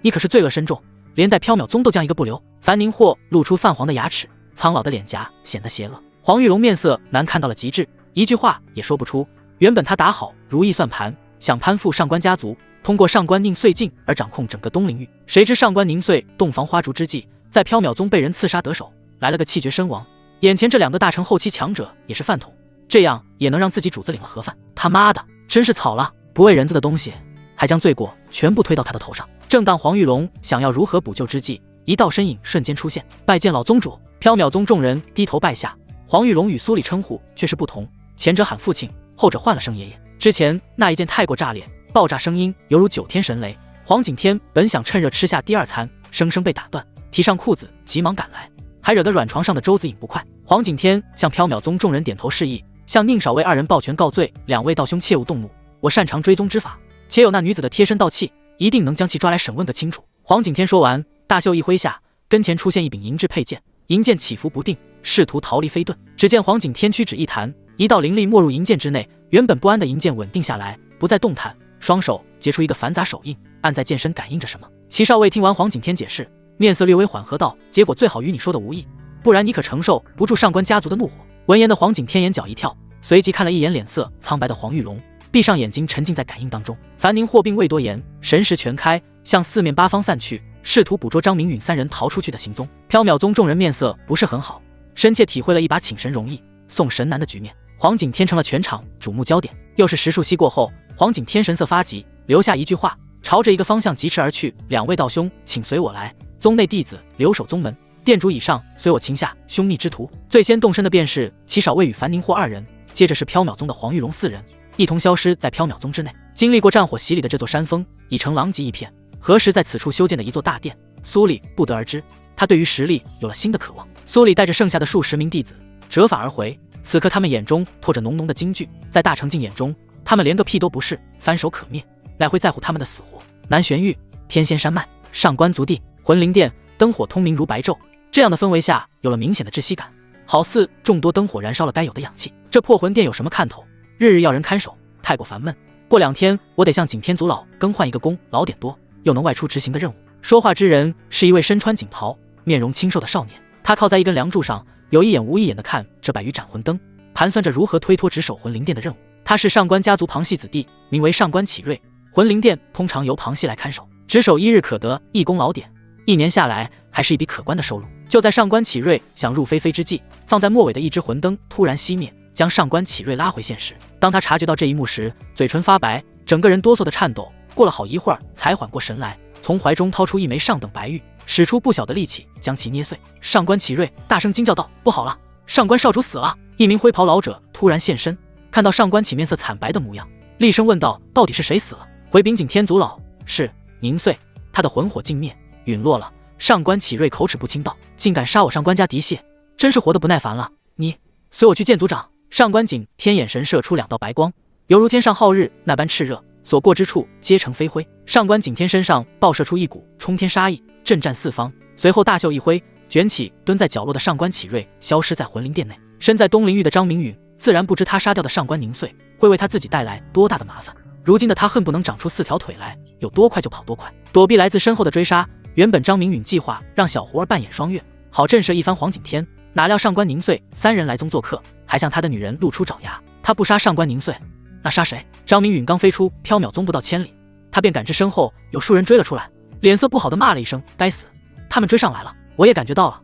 你可是罪恶深重，连带缥缈宗都将一个不留。樊宁霍露出泛黄的牙齿，苍老的脸颊显得邪恶。黄玉龙面色难看到了极致，一句话也说不出。原本他打好如意算盘，想攀附上官家族，通过上官宁碎境而掌控整个东陵域，谁知上官凝碎洞房花烛之际，在缥缈宗被人刺杀得手，来了个气绝身亡。眼前这2个大成后期强者也是饭桶，这样也能让自己主子领了盒饭？他妈的，真是草了！不为人子的东西，还将罪过全部推到他的头上。正当黄玉龙想要如何补救之际，一道身影瞬间出现，拜见老宗主。缥缈宗众人低头拜下，黄玉龙与苏里称呼却是不同，前者喊父亲，后者换了声爷爷。之前那一剑太过炸裂，爆炸声音犹如9天神雷。黄景天本想趁热吃下第2餐，生生被打断，提上裤子急忙赶来，还惹得软床上的周子颖不快。黄景天向缥缈宗众人点头示意，向宁少尉2人抱拳告罪：2位道兄切勿动怒，我擅长追踪之法，且有那女子的贴身道器，一定能将其抓来审问个清楚。黄景天说完，大袖一挥下，跟前出现一柄银质佩剑，银剑起伏不定，试图逃离飞遁。只见黄景天屈指一弹，一道灵力没入银剑之内，原本不安的银剑稳定下来，不再动弹，双手结出一个繁杂手印，按在剑身感应着什么。齐少尉听完黄景天解释，面色略微缓和道：结果最好与你说的无异，不然你可承受不住上官家族的怒火。闻言的黄景天眼角一跳，随即看了一眼脸色苍白的黄玉龙，闭上眼睛沉浸在感应当中。樊宁霍并未多言，神识全开，向4面8方散去，试图捕捉张明允3人逃出去的行踪。缥缈宗众人面色不是很好，深切体会了一把请神容易送神难的局面。黄景天成了全场瞩目焦点。又是10数息过后，黄景天神色发急，留下一句话：朝着一个方向疾驰而去。2位道兄，请随我来。宗内弟子留守宗门，店主以上，随我擒下凶逆之徒。最先动身的便是齐少尉与樊宁霍2人，接着是缥缈宗的黄玉荣4人，一同消失在缥缈宗之内。经历过战火洗礼的这座山峰已成狼藉一片，何时在此处修建的一座大殿，苏里不得而知。他对于实力有了新的渴望。苏里带着剩下的数10名弟子折返而回，此刻他们眼中透着浓浓的惊惧，在大成境眼中，他们连个屁都不是，翻手可灭，哪会在乎他们的死活？南玄域、天仙山脉、上官族地、魂灵殿，灯火通明如白昼，这样的氛围下有了明显的窒息感，好似众多灯火燃烧了该有的氧气。这破魂殿有什么看头？日日要人看守，太过烦闷。过2天我得向景天族老更换一个功劳点多又能外出执行的任务。说话之人是一位身穿锦袍、面容清瘦的少年，他靠在一根梁柱上，有一眼无一眼地看这100余盏魂灯，盘算着如何推脱值守魂灵殿的任务。他是上官家族旁系子弟，名为上官启瑞。魂灵殿通常由旁系来看守，值守1日可得1功劳点，1年下来还是一笔可观的收入。就在上官启瑞想入非非之际，放在末尾的一只魂灯突然熄灭，将上官启瑞拉回现实。当他察觉到这一幕时，嘴唇发白，整个人哆嗦的颤抖。过了好一会儿才缓过神来，从怀中掏出一枚上等白玉，使出不小的力气将其捏碎。上官启瑞大声惊叫道：“不好了，上官少主死了！”一名灰袍老者突然现身，看到上官启面色惨白的模样，厉声问道：“到底是谁死了？”回禀景天族老，是宁岁，他的魂火尽灭，陨落了。上官启瑞口齿不清道：“竟敢杀我上官家嫡系，真是活得不耐烦了！你随我去见族长。”上官景天眼神射出2道白光，犹如天上皓日那般炽热，所过之处皆成飞灰。上官景天身上爆射出一股冲天杀意，震战四方，随后大袖一挥，卷起蹲在角落的上官启瑞，消失在魂灵殿内。身在东陵域的张明允自然不知他杀掉的上官宁岁会为他自己带来多大的麻烦，如今的他恨不能长出4条腿来，有多快就跑多快，躲避来自身后的追杀。原本张明允计划让小胡儿扮演双月，好震慑一番黄景天，哪料上官宁岁3人来宗做客，还向他的女人露出爪牙。他不杀上官宁岁，那杀谁？张明允刚飞出缥缈宗不到1000里，他便感知身后有数人追了出来，脸色不好的骂了一声：“该死，他们追上来了！”我也感觉到了，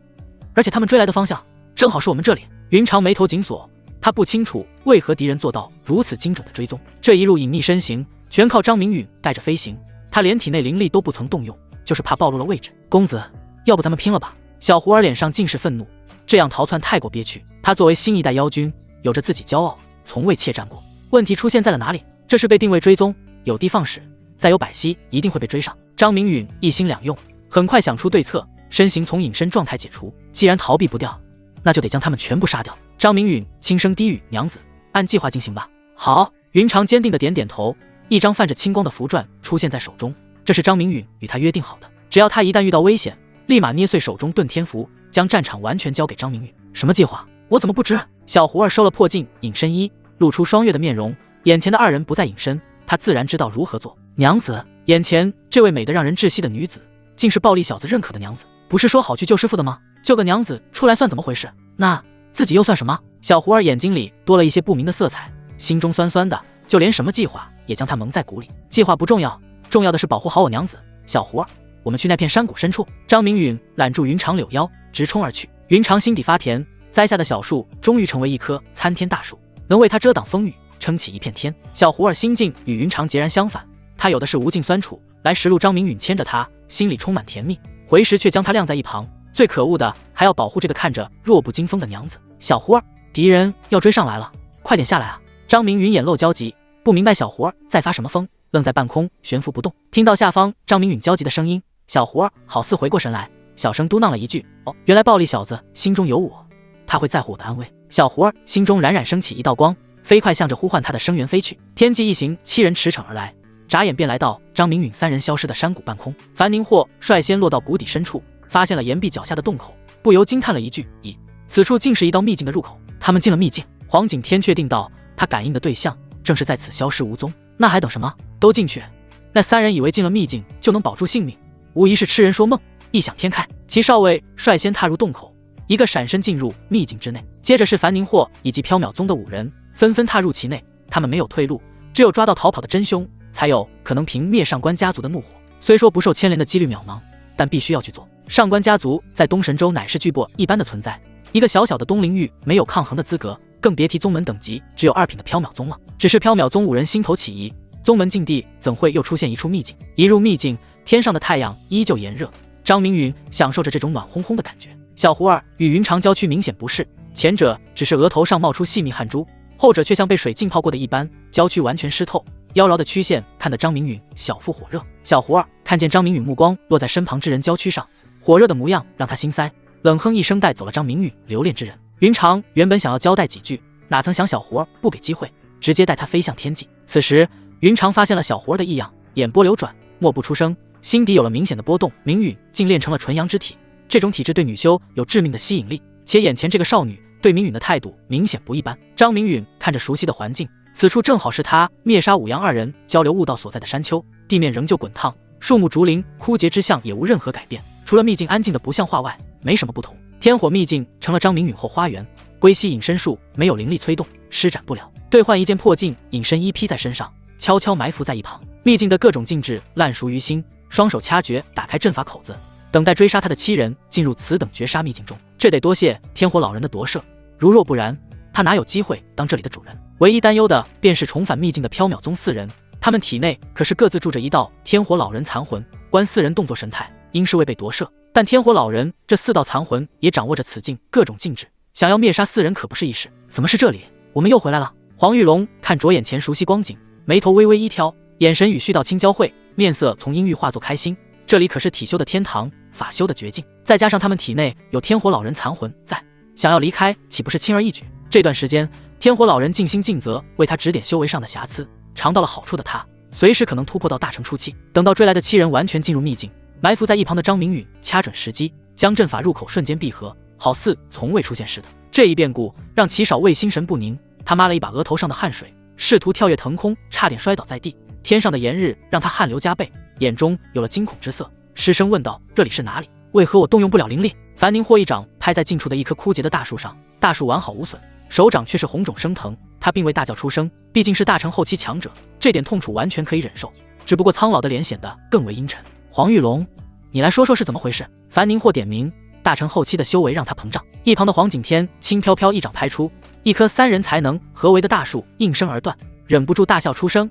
而且他们追来的方向正好是我们这里。云长眉头紧锁，他不清楚为何敌人做到如此精准的追踪，这一路隐匿身形全靠张明允带着飞行，他连体内灵力都不曾动用，就是怕暴露了位置。公子，要不咱们拼了吧？小胡儿脸上尽是愤怒，这样逃窜太过憋屈。他作为新一代妖君，有着自己骄傲，从未怯战过。问题出现在了哪里？这是被定位追踪，有的放矢，再有百息，一定会被追上。张明允一心两用，很快想出对策，身形从隐身状态解除。既然逃避不掉，那就得将他们全部杀掉。张明允轻声低语：“娘子，按计划进行吧。”好。云长坚定的点点头，一张泛着青光的符篆出现在手中，这是张明允与他约定好的，只要他一旦遇到危险，立马捏碎手中遁天符，将战场完全交给张明允。什么计划？我怎么不知？小胡儿收了破镜隐身衣，露出双月的面容，眼前的2人不再隐身，他自然知道如何做。娘子，眼前这位美得让人窒息的女子，竟是暴力小子认可的娘子。不是说好去救师父的吗？救个娘子出来算怎么回事？那自己又算什么？小胡儿眼睛里多了一些不明的色彩，心中酸酸的，就连什么计划也将他蒙在鼓里。计划不重要，重要的是保护好我娘子。小胡儿，我们去那片山谷深处。张明允揽住云长柳腰，直冲而去。云长心底发甜，栽下的小树终于成为一棵参天大树，能为他遮挡风雨，撑起一片天。小胡儿心境与云长截然相反，他有的是无尽酸楚，来时路张明允牵着他，心里充满甜蜜，回时却将他晾在一旁。最可恶的还要保护这个看着弱不禁风的娘子。小胡儿，敌人要追上来了，快点下来啊！张明允眼露焦急，不明白小胡儿在发什么疯，愣在半空悬浮不动。听到下方张明允焦急的声音，小胡儿好似回过神来，小声嘟囔了一句：“哦，原来暴力小子心中有我，他会在乎我的安危。”小胡儿心中冉冉升起一道光，飞快向着呼唤他的声源飞去。天际一行7人驰骋而来，眨眼便来到张明允3人消失的山谷半空。樊宁霍率先落到谷底深处，发现了岩壁脚下的洞口，不由惊叹了一句：“咦，此处竟是一道秘境的入口。”他们进了秘境。黄景天确定道：“他感应的对象正是在此消失无踪，那还等什么？都进去！”那3人以为进了秘境就能保住性命，无疑是痴人说梦，异想天开。齐少尉率先踏入洞口，一个闪身进入秘境之内，接着是樊宁霍以及缥缈宗的5人纷纷踏入其内。他们没有退路，只有抓到逃跑的真凶，才有可能平灭上官家族的怒火。虽说不受牵连的几率渺茫，但必须要去做。上官家族在东神州乃是巨擘一般的存在，一个小小的东陵域没有抗衡的资格，更别提宗门等级只有2品的缥缈宗了。只是缥缈宗5人心头起疑，宗门禁地怎会又出现一处秘境？一入秘境，天上的太阳依旧炎热，张明允享受着这种暖烘烘的感觉。小胡儿与云长娇躯明显不适，前者只是额头上冒出细密汗珠，后者却像被水浸泡过的一般，娇躯完全湿透，妖娆的曲线看得张明允小腹火热。小胡儿看见张明允目光落在身旁之人娇躯上，火热的模样让他心塞，冷哼一声带走了张明允留恋之人。云长原本想要交代几句，哪曾想小胡儿不给机会，直接带他飞向天际。此时云长发现了小胡儿的异样，眼波流转，默不出声，心底有了明显的波动。明允竟练成了纯阳之体，这种体质对女修有致命的吸引力，且眼前这个少女对明允的态度明显不一般。张明允看着熟悉的环境，此处正好是他灭杀五阳二人交流悟道所在的山丘，地面仍旧滚烫，树木竹林枯竭之象也无任何改变，除了秘境安静的不像话外，没什么不同。天火秘境成了张明允后花园，龟息隐身术没有灵力催动，施展不了，兑换一件破镜隐身衣披在身上，悄悄埋伏在一旁。秘境的各种禁制烂熟于心，双手掐诀打开阵法口子，等待追杀他的七人进入此等绝杀秘境中。这得多谢天火老人的夺舍，如若不然，他哪有机会当这里的主人？唯一担忧的便是重返秘境的缥缈宗四人，他们体内可是各自住着一道天火老人残魂，观四人动作神态，应是未被夺舍。但天火老人这四道残魂也掌握着此境各种禁制，想要灭杀四人可不是易事。怎么是这里？我们又回来了。黄玉龙看着眼前熟悉光景，眉头微微一挑，眼神与絮道清交汇，面色从阴郁化作开心。这里可是体修的天堂，法修的绝境，再加上他们体内有天火老人残魂在，想要离开岂不是轻而易举？这段时间天火老人尽心尽责为他指点修为上的瑕疵，尝到了好处的他随时可能突破到大成初期。等到追来的七人完全进入秘境，埋伏在一旁的张明允掐准时机，将阵法入口瞬间闭合，好似从未出现似的。这一变故让齐少尉心神不宁，他抹了一把额头上的汗水，试图跳跃腾空，差点摔倒在地。天上的炎日让他汗流浃背，眼中有了惊恐之色，失声问道：“这里是哪里？为何我动用不了灵力？”樊宁霍一掌拍在近处的一棵枯竭的大树上，大树完好无损，手掌却是红肿生疼。他并未大叫出声，毕竟是大成后期强者，这点痛楚完全可以忍受，只不过苍老的脸显得更为阴沉。黄玉龙，你来说说是怎么回事？樊宁霍点名，大成后期的修为让他膨胀。一旁的黄景天轻飘飘一掌拍出，一棵三人才能合围的大树应声而断，忍不住大笑出声。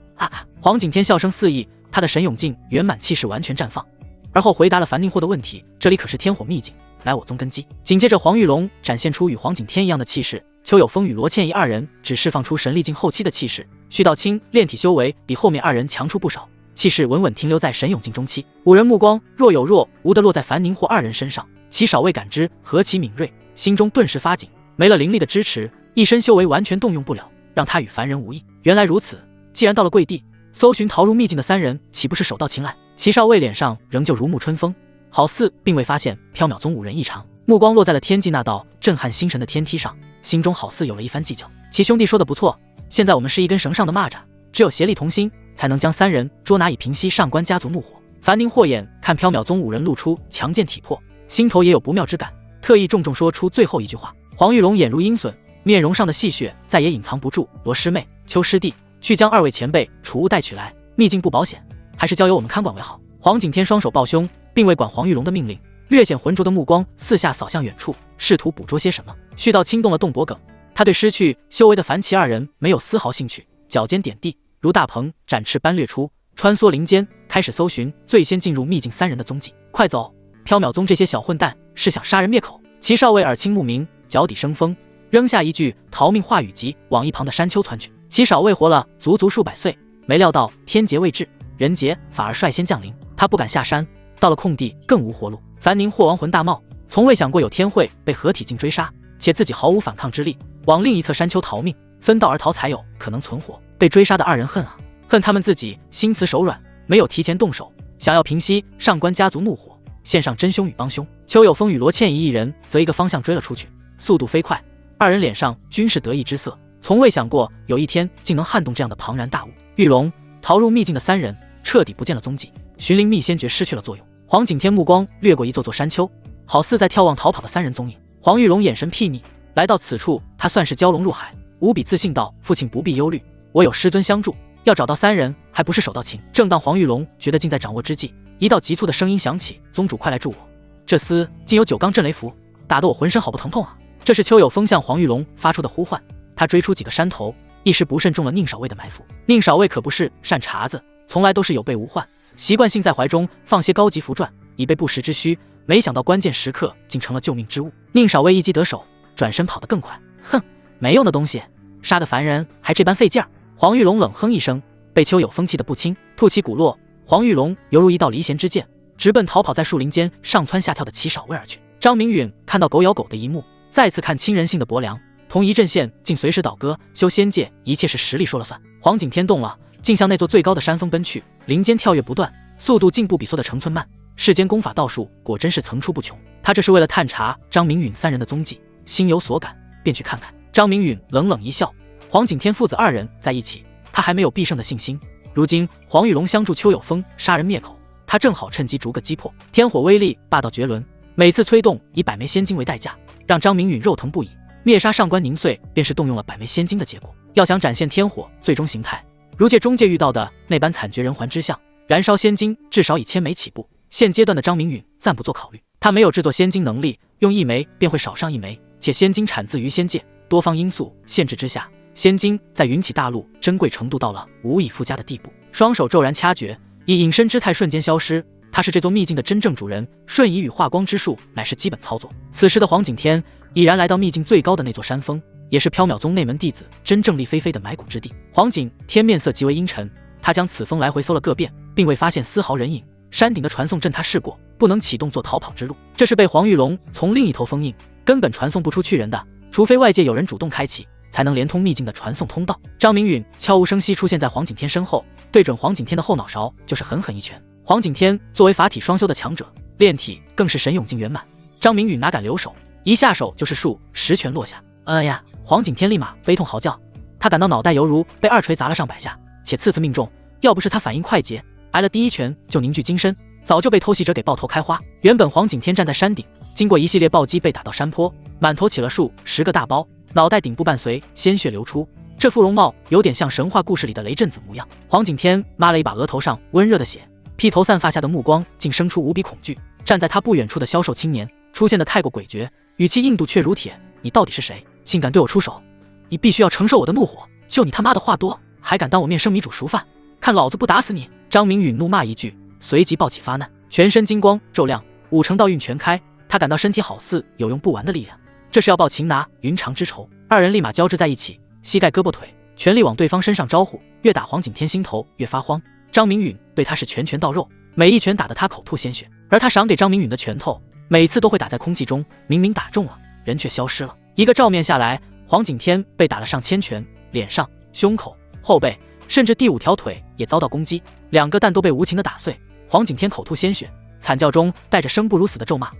黄景天笑声四溢，他的神勇劲圆满气势完全绽放，而后回答了樊宁霍的问题：“这里可是天火秘境，来我宗根基。”紧接着黄玉龙展现出与黄景天一样的气势，邱有风与罗倩怡二人只释放出神力境后期的气势，徐道清炼体修为比后面二人强出不少，气势稳稳停留在神勇境中期。五人目光若有若无地落在樊宁霍二人身上，其少尉感知何其敏锐，心中顿时发紧。没了灵力的支持，一身修为完全动用不了，让他与凡人无异。原来如此，既然到了贵地，搜寻逃入秘境的三人岂不是手到擒来？齐少尉脸上仍旧如沐春风，好似并未发现缥缈宗五人异常，目光落在了天际那道震撼心神的天梯上，心中好似有了一番计较。齐兄弟说的不错，现在我们是一根绳上的蚂蚱，只有协力同心，才能将三人捉拿，以平息上官家族怒火。樊宁霍眼看缥缈宗五人露出强健体魄，心头也有不妙之感，特意重重说出最后一句话。黄玉龙眼如鹰隼，面容上的戏谑再也隐藏不住。罗师妹、邱师弟，去将二位前辈储物带取来，秘境不保险，还是交由我们看管为好。黄景天双手抱胸，并未管黄玉龙的命令，略显浑浊的目光四下扫向远处，试图捕捉些什么。絮道轻动了动脖梗，他对失去修为的樊奇二人没有丝毫兴趣，脚尖点地，如大鹏展翅般掠出，穿梭林间，开始搜寻最先进入秘境三人的踪迹。快走！缥缈宗这些小混蛋是想杀人灭口！齐少尉耳听目鸣，脚底生风，扔下一句逃命话语即往一旁的山丘窜去。齐少尉活了足足数百岁，没料到天劫未至，人劫反而率先降临。他不敢下山，到了空地更无活路。樊宁霍亡魂大冒，从未想过有天会被合体境追杀，且自己毫无反抗之力，往另一侧山丘逃命，分道而逃才有可能存活。被追杀的二人恨啊，恨他们自己心慈手软，没有提前动手，想要平息上官家族怒火，献上真凶与帮凶。邱有风与罗倩怡一人则一个方向追了出去，速度飞快，二人脸上均是得意之色，从未想过有一天竟能撼动这样的庞然大物。玉龙逃入秘境的三人彻底不见了踪迹，寻灵秘仙诀失去了作用。黄景天目光掠过一座座山丘，好似在眺望逃跑的三人踪影。黄玉龙眼神睥睨，来到此处，他算是蛟龙入海，无比自信道：“父亲不必忧虑，我有师尊相助，要找到三人还不是手到擒。”正当黄玉龙觉得近在掌握之际，一道急促的声音响起：“宗主快来助我！这厮竟有九罡镇雷符，打得我浑身好不疼痛啊！”这是邱有风向黄玉龙发出的呼唤。他追出几个山头，一时不慎中了宁少尉的埋伏。宁少尉可不是善茬子，从来都是有备无患，习惯性在怀中放些高级符篆，以备不时之需。没想到关键时刻竟成了救命之物。宁少尉一击得手，转身跑得更快。哼，没用的东西，杀个凡人还这般费劲儿。黄玉龙冷哼一声，被邱有风气得不轻，吐其骨落。黄玉龙犹如一道离弦之箭，直奔逃跑在树林间上蹿下跳的齐少尉而去。张明允看到狗咬狗的一幕，再次看亲人性的薄凉，同一阵线竟随时倒戈。修仙界一切是实力说了算。黄景天动了，竟向那座最高的山峰奔去，林间跳跃不断，速度竟不比缩的程寸慢。世间功法道术果真是层出不穷。他这是为了探查张明允三人的踪迹，心有所感，便去看看。张明允冷冷一笑，黄景天父子二人在一起，他还没有必胜的信心。如今黄玉龙相助邱有风杀人灭口，他正好趁机逐个击破。天火威力霸道绝伦，每次催动以百枚仙金为代价，让张明允肉疼不已。灭杀上官凝碎便是动用了百枚仙金的结果。要想展现天火最终形态，如借中界遇到的那般惨绝人寰之象，燃烧仙金至少以1000枚起步。现阶段的张明允暂不做考虑，他没有制作仙金能力，用1枚便会少上1枚，且仙金产自于仙界，多方因素限制之下，仙金在云起大陆珍贵程度到了无以复加的地步。双手骤然掐诀，以隐身之态瞬间消失。他是这座秘境的真正主人，瞬移与化光之术乃是基本操作。此时的黄景天已然来到秘境最高的那座山峰，也是缥缈宗内门弟子真正丽菲菲的埋骨之地。黄景天面色极为阴沉，他将此峰来回搜了个遍，并未发现丝毫人影。山顶的传送阵他试过，不能启动做逃跑之路，这是被黄玉龙从另一头封印，根本传送不出去人的，除非外界有人主动开启，才能连通秘境的传送通道。张明允悄无声息出现在黄景天身后，对准黄景天的后脑勺就是狠狠一拳。黄景天作为法体双修的强者，炼体更是神勇境圆满，张明允哪敢留手，一下手就是数10拳落下。呀！黄景天立马悲痛嚎叫，他感到脑袋犹如被2锤砸了上百下，且次次命中，要不是他反应快捷，挨了第1拳就凝聚精神，早就被偷袭者给爆头开花。原本黄景天站在山顶，经过一系列暴击被打到山坡，满头起了数10个大包，脑袋顶部伴随鲜血流出，这副容貌有点像神话故事里的雷震子模样。黄景天抹了一把额头上温热的血，披头散发下的目光竟生出无比恐惧。站在他不远处的消瘦青年出现的太过诡谲，语气硬度却如铁，你到底是谁？竟敢对我出手？你必须要承受我的怒火！就你他妈的话多，还敢当我面生米煮熟饭？看老子不打死你！张明允怒骂一句，随即抱起发难，全身金光骤亮，5成道运全开。他感到身体好似有用不完的力量，这是要报擒拿云长之仇。二人立马交织在一起，膝盖胳膊腿全力往对方身上招呼，越打黄景天心头越发慌。张明允对他是拳拳到肉，每一拳打得他口吐鲜血，而他赏给张明允的拳头每次都会打在空气中，明明打中了，人却消失了。一个照面下来，黄景天被打了上千拳，脸上、胸口、后背，甚至第5条腿也遭到攻击，2个蛋都被无情的打碎。黄景天口吐鲜血，惨叫中带着生不如死的咒骂：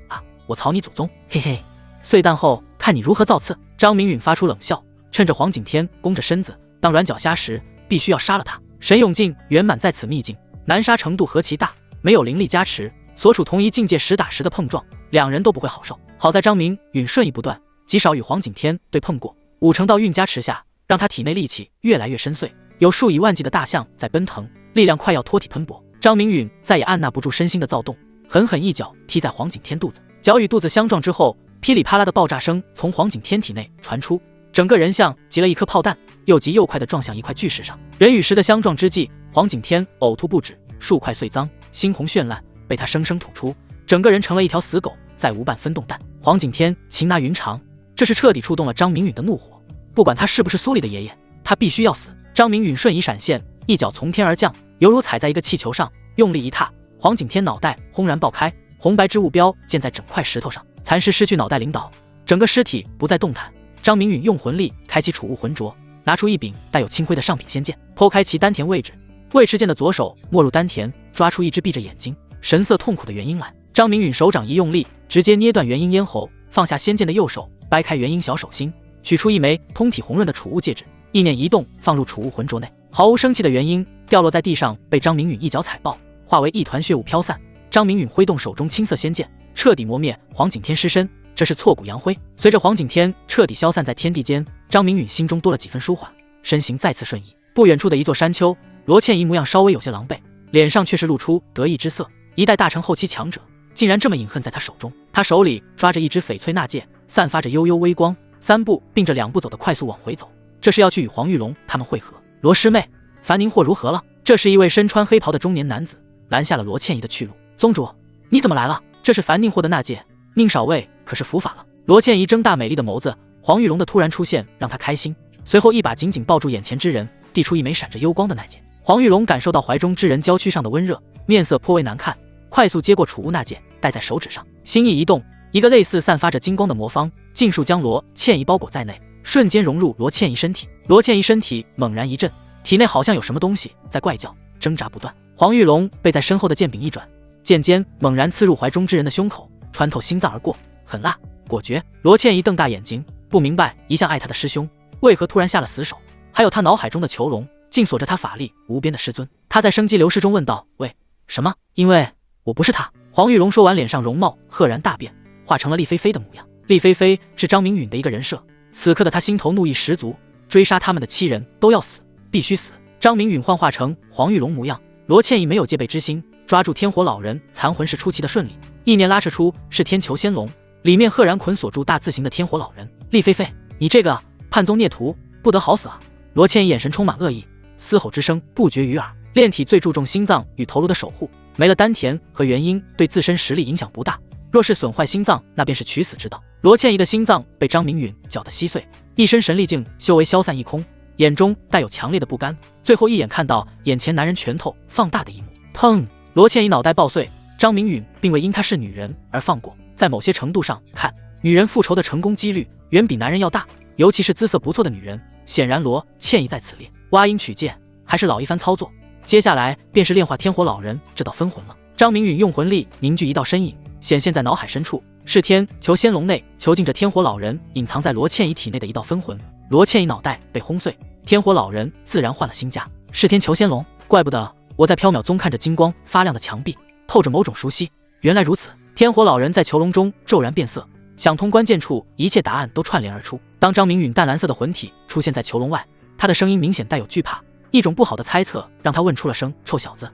我曹你祖宗！嘿嘿，碎蛋后看你如何造次！张明允发出冷笑，趁着黄景天弓着身子当软脚虾时，必须要杀了他。神勇境圆满在此秘境，难杀程度何其大，没有灵力加持，所处同一境界，实打实的碰撞，2人都不会好受。好在张明允瞬移不断，极少与黄景天对碰过，5成道运加持下，让他体内力气越来越深邃，有数以万计的大象在奔腾，力量快要脱体喷薄。张明允再也按捺不住身心的躁动，狠狠一脚踢在黄景天肚子，脚与肚子相撞之后，噼里啪啦的爆炸声从黄景天体内传出，整个人像极了一颗炮弹，又急又快地撞向一块巨石上。人与石的相撞之际，黄景天呕吐不止，数块碎脏，猩红绚烂，被他生生吐出，整个人成了一条死狗，再无半分动弹。黄景天擒拿云长，这是彻底触动了张明允的怒火，不管他是不是苏里的爷爷，他必须要死。张明允瞬移闪现，一脚从天而降，犹如踩在一个气球上，用力一踏，黄景天脑袋轰然爆开，红白之物标溅在整块石头上，残尸失去脑袋领导，整个尸体不再动弹。张明允用魂力开启储物魂镯，拿出一柄带有青灰的上品仙剑，剖开其丹田位置，尉迟剑的左手没入丹田，抓出一只闭着眼睛神色痛苦的元婴来。张明允手掌一用力，直接捏断元婴咽喉，放下仙剑的右手掰开元婴小手心，取出一枚通体红润的储物戒指，意念一动，放入储物魂镯内，毫无生气的元婴掉落在地上，被张明允一脚踩爆，化为一团血雾飘散。张明允挥动手中青色仙剑，彻底磨灭黄景天尸身，这是挫骨扬灰。随着黄景天彻底消散在天地间，张明允心中多了几分舒缓，身形再次瞬移。不远处的一座山丘，罗倩怡模样稍微有些狼狈，脸上却是露出得意之色。一代大成后期强者，竟然这么隐恨在他手中。他手里抓着一只翡翠纳戒，散发着悠悠微光，3步并着2步走的快速往回走。这是要去与黄玉龙他们会合。罗师妹，樊宁霍如何了？这是一位身穿黑袍的中年男子拦下了罗倩怡的去路。宗主，你怎么来了？这是樊宁霍的纳戒，宁少尉可是伏法了。罗倩怡睁大美丽的眸子，黄玉龙的突然出现让她开心，随后一把紧紧抱住眼前之人，递出一枚闪着幽光的纳戒。黄玉龙感受到怀中之人娇躯上的温热，面色颇为难看，快速接过储物纳戒，戴在手指上，心意一动，一个类似散发着金光的魔方尽数将罗倩怡包裹在内，瞬间融入罗倩怡身体。罗倩怡身体猛然一震，体内好像有什么东西在怪叫，挣扎不断。黄玉龙被在身后的剑柄一转，剑尖猛然刺入怀中之人的胸口，穿透心脏而过，狠辣果决。罗倩怡瞪大眼睛，不明白一向爱她的师兄为何突然下了死手，还有他脑海中的囚笼竟锁着他法力无边的师尊。他在生机流逝中问道：喂，什么？因为我不是他。黄玉龙说完，脸上容貌赫然大变，化成了厉菲菲的模样。厉菲菲是张明允的一个人设，此刻的他心头怒意十足，追杀他们的7人都要死，必须死。张明允幻化成黄玉龙模样，罗倩怡没有戒备之心，抓住天火老人残魂是出奇的顺利，意念拉扯出是天囚仙笼，里面赫然捆锁住大字形的天火老人。厉菲菲，你这个叛宗孽徒，不得好死啊！罗倩怡眼神充满恶意，嘶吼之声不绝于耳。炼体最注重心脏与头颅的守护，没了丹田和元婴，对自身实力影响不大。若是损坏心脏，那便是取死之道。罗倩怡的心脏被张明允搅得稀碎，一身神力境修为消散一空，眼中带有强烈的不甘。最后一眼看到眼前男人拳头放大的一幕，砰！罗倩怡脑袋爆碎。张明允并未因她是女人而放过，在某些程度上看，女人复仇的成功几率远比男人要大，尤其是姿色不错的女人。显然罗倩怡在此列，挖阴取剑还是老一番操作。接下来便是炼化天火老人这道分魂了。张明允用魂力凝聚一道身影，显现在脑海深处，是天囚仙笼内囚禁着天火老人隐藏在罗倩怡体内的一道分魂。罗倩怡脑袋被轰碎，天火老人自然换了新家。是天囚仙笼，怪不得我在缥缈宗看着金光发亮的墙壁，透着某种熟悉。原来如此。天火老人在囚笼中骤然变色，想通关键处，一切答案都串联而出。当张明允淡蓝色的魂体出现在囚笼外，他的声音明显带有惧怕，一种不好的猜测让他问出了声：臭小子，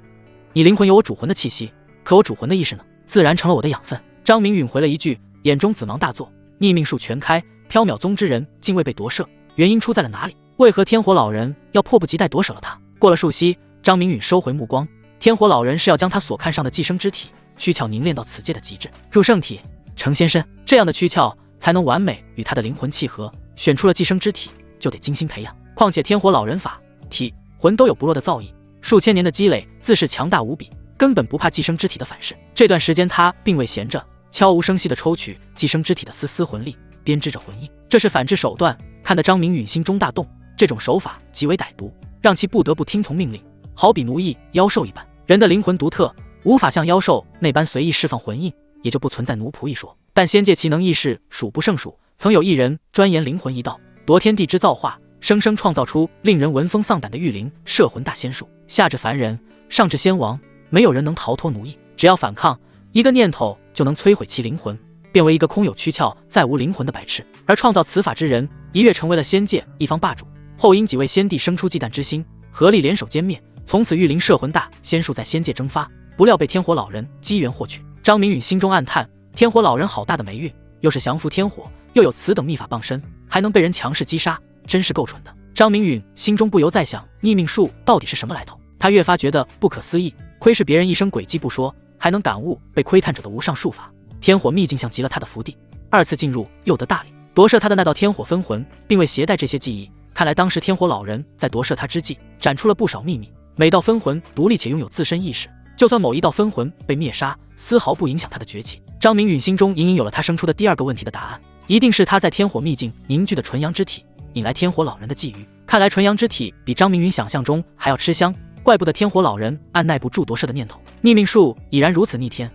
你灵魂有我主魂的气息，可我主魂的意识呢？自然成了我的养分。张明允回了一句，眼中紫芒大作，逆命术全开，缥缈宗之人竟未被夺舍，原因出在了哪里？为何天火老人要迫不及待夺舍了他？过了数息，张明允收回目光，天火老人是要将他所看上的寄生之体躯壳凝练到此界的极致，入圣体成仙身，这样的躯壳才能完美与他的灵魂契合。选出了寄生之体，就得精心培养。况且天火老人法体魂都有不弱的造诣，数千年的积累自是强大无比，根本不怕寄生之体的反噬。这段时间他并未闲着，悄无声息地抽取寄生之体的丝魂力，编织着魂印，这是反制手段，看得张明允心中大动。这种手法极为歹毒，让其不得不听从命令，好比奴役妖兽一般。人的灵魂独特，无法像妖兽那般随意释放魂印，也就不存在奴仆一说。但仙界奇能异事数不胜数，曾有一人钻研灵魂一道，夺天地之造化，生生创造出令人闻风丧胆的御灵摄魂大仙术，下至凡人，上至仙王，没有人能逃脱奴役。只要反抗，一个念头就能摧毁其灵魂，变为一个空有躯壳再无灵魂的白痴。而创造此法之人一跃成为了仙界一方霸主，后因几位先帝生出忌惮之心，合力联手歼灭，从此御灵摄魂大仙术在仙界蒸发，不料被天火老人机缘获取。张明允心中暗叹，天火老人好大的霉运，又是降服天火，又有此等秘法傍身，还能被人强势击杀，真是够蠢的。张明允心中不由在想，逆命术到底是什么来头？他越发觉得不可思议，窥视别人一生轨迹不说，还能感悟被窥探者的无上术法。天火秘境像极了他的福地，二次进入又得大利，夺舍他的那道天火分魂，并未携带这些记忆。看来当时天火老人在夺舍他之际，展出了不少秘密。每道分魂独立且拥有自身意识，就算某一道分魂被灭杀，丝毫不影响他的崛起。张明允心中隐隐有了他生出的第二个问题的答案，一定是他在天火秘境凝聚的纯阳之体，引来天火老人的觊觎。看来纯阳之体比张明允想象中还要吃香，怪不得天火老人按耐不住夺舍的念头。逆命术已然如此逆天，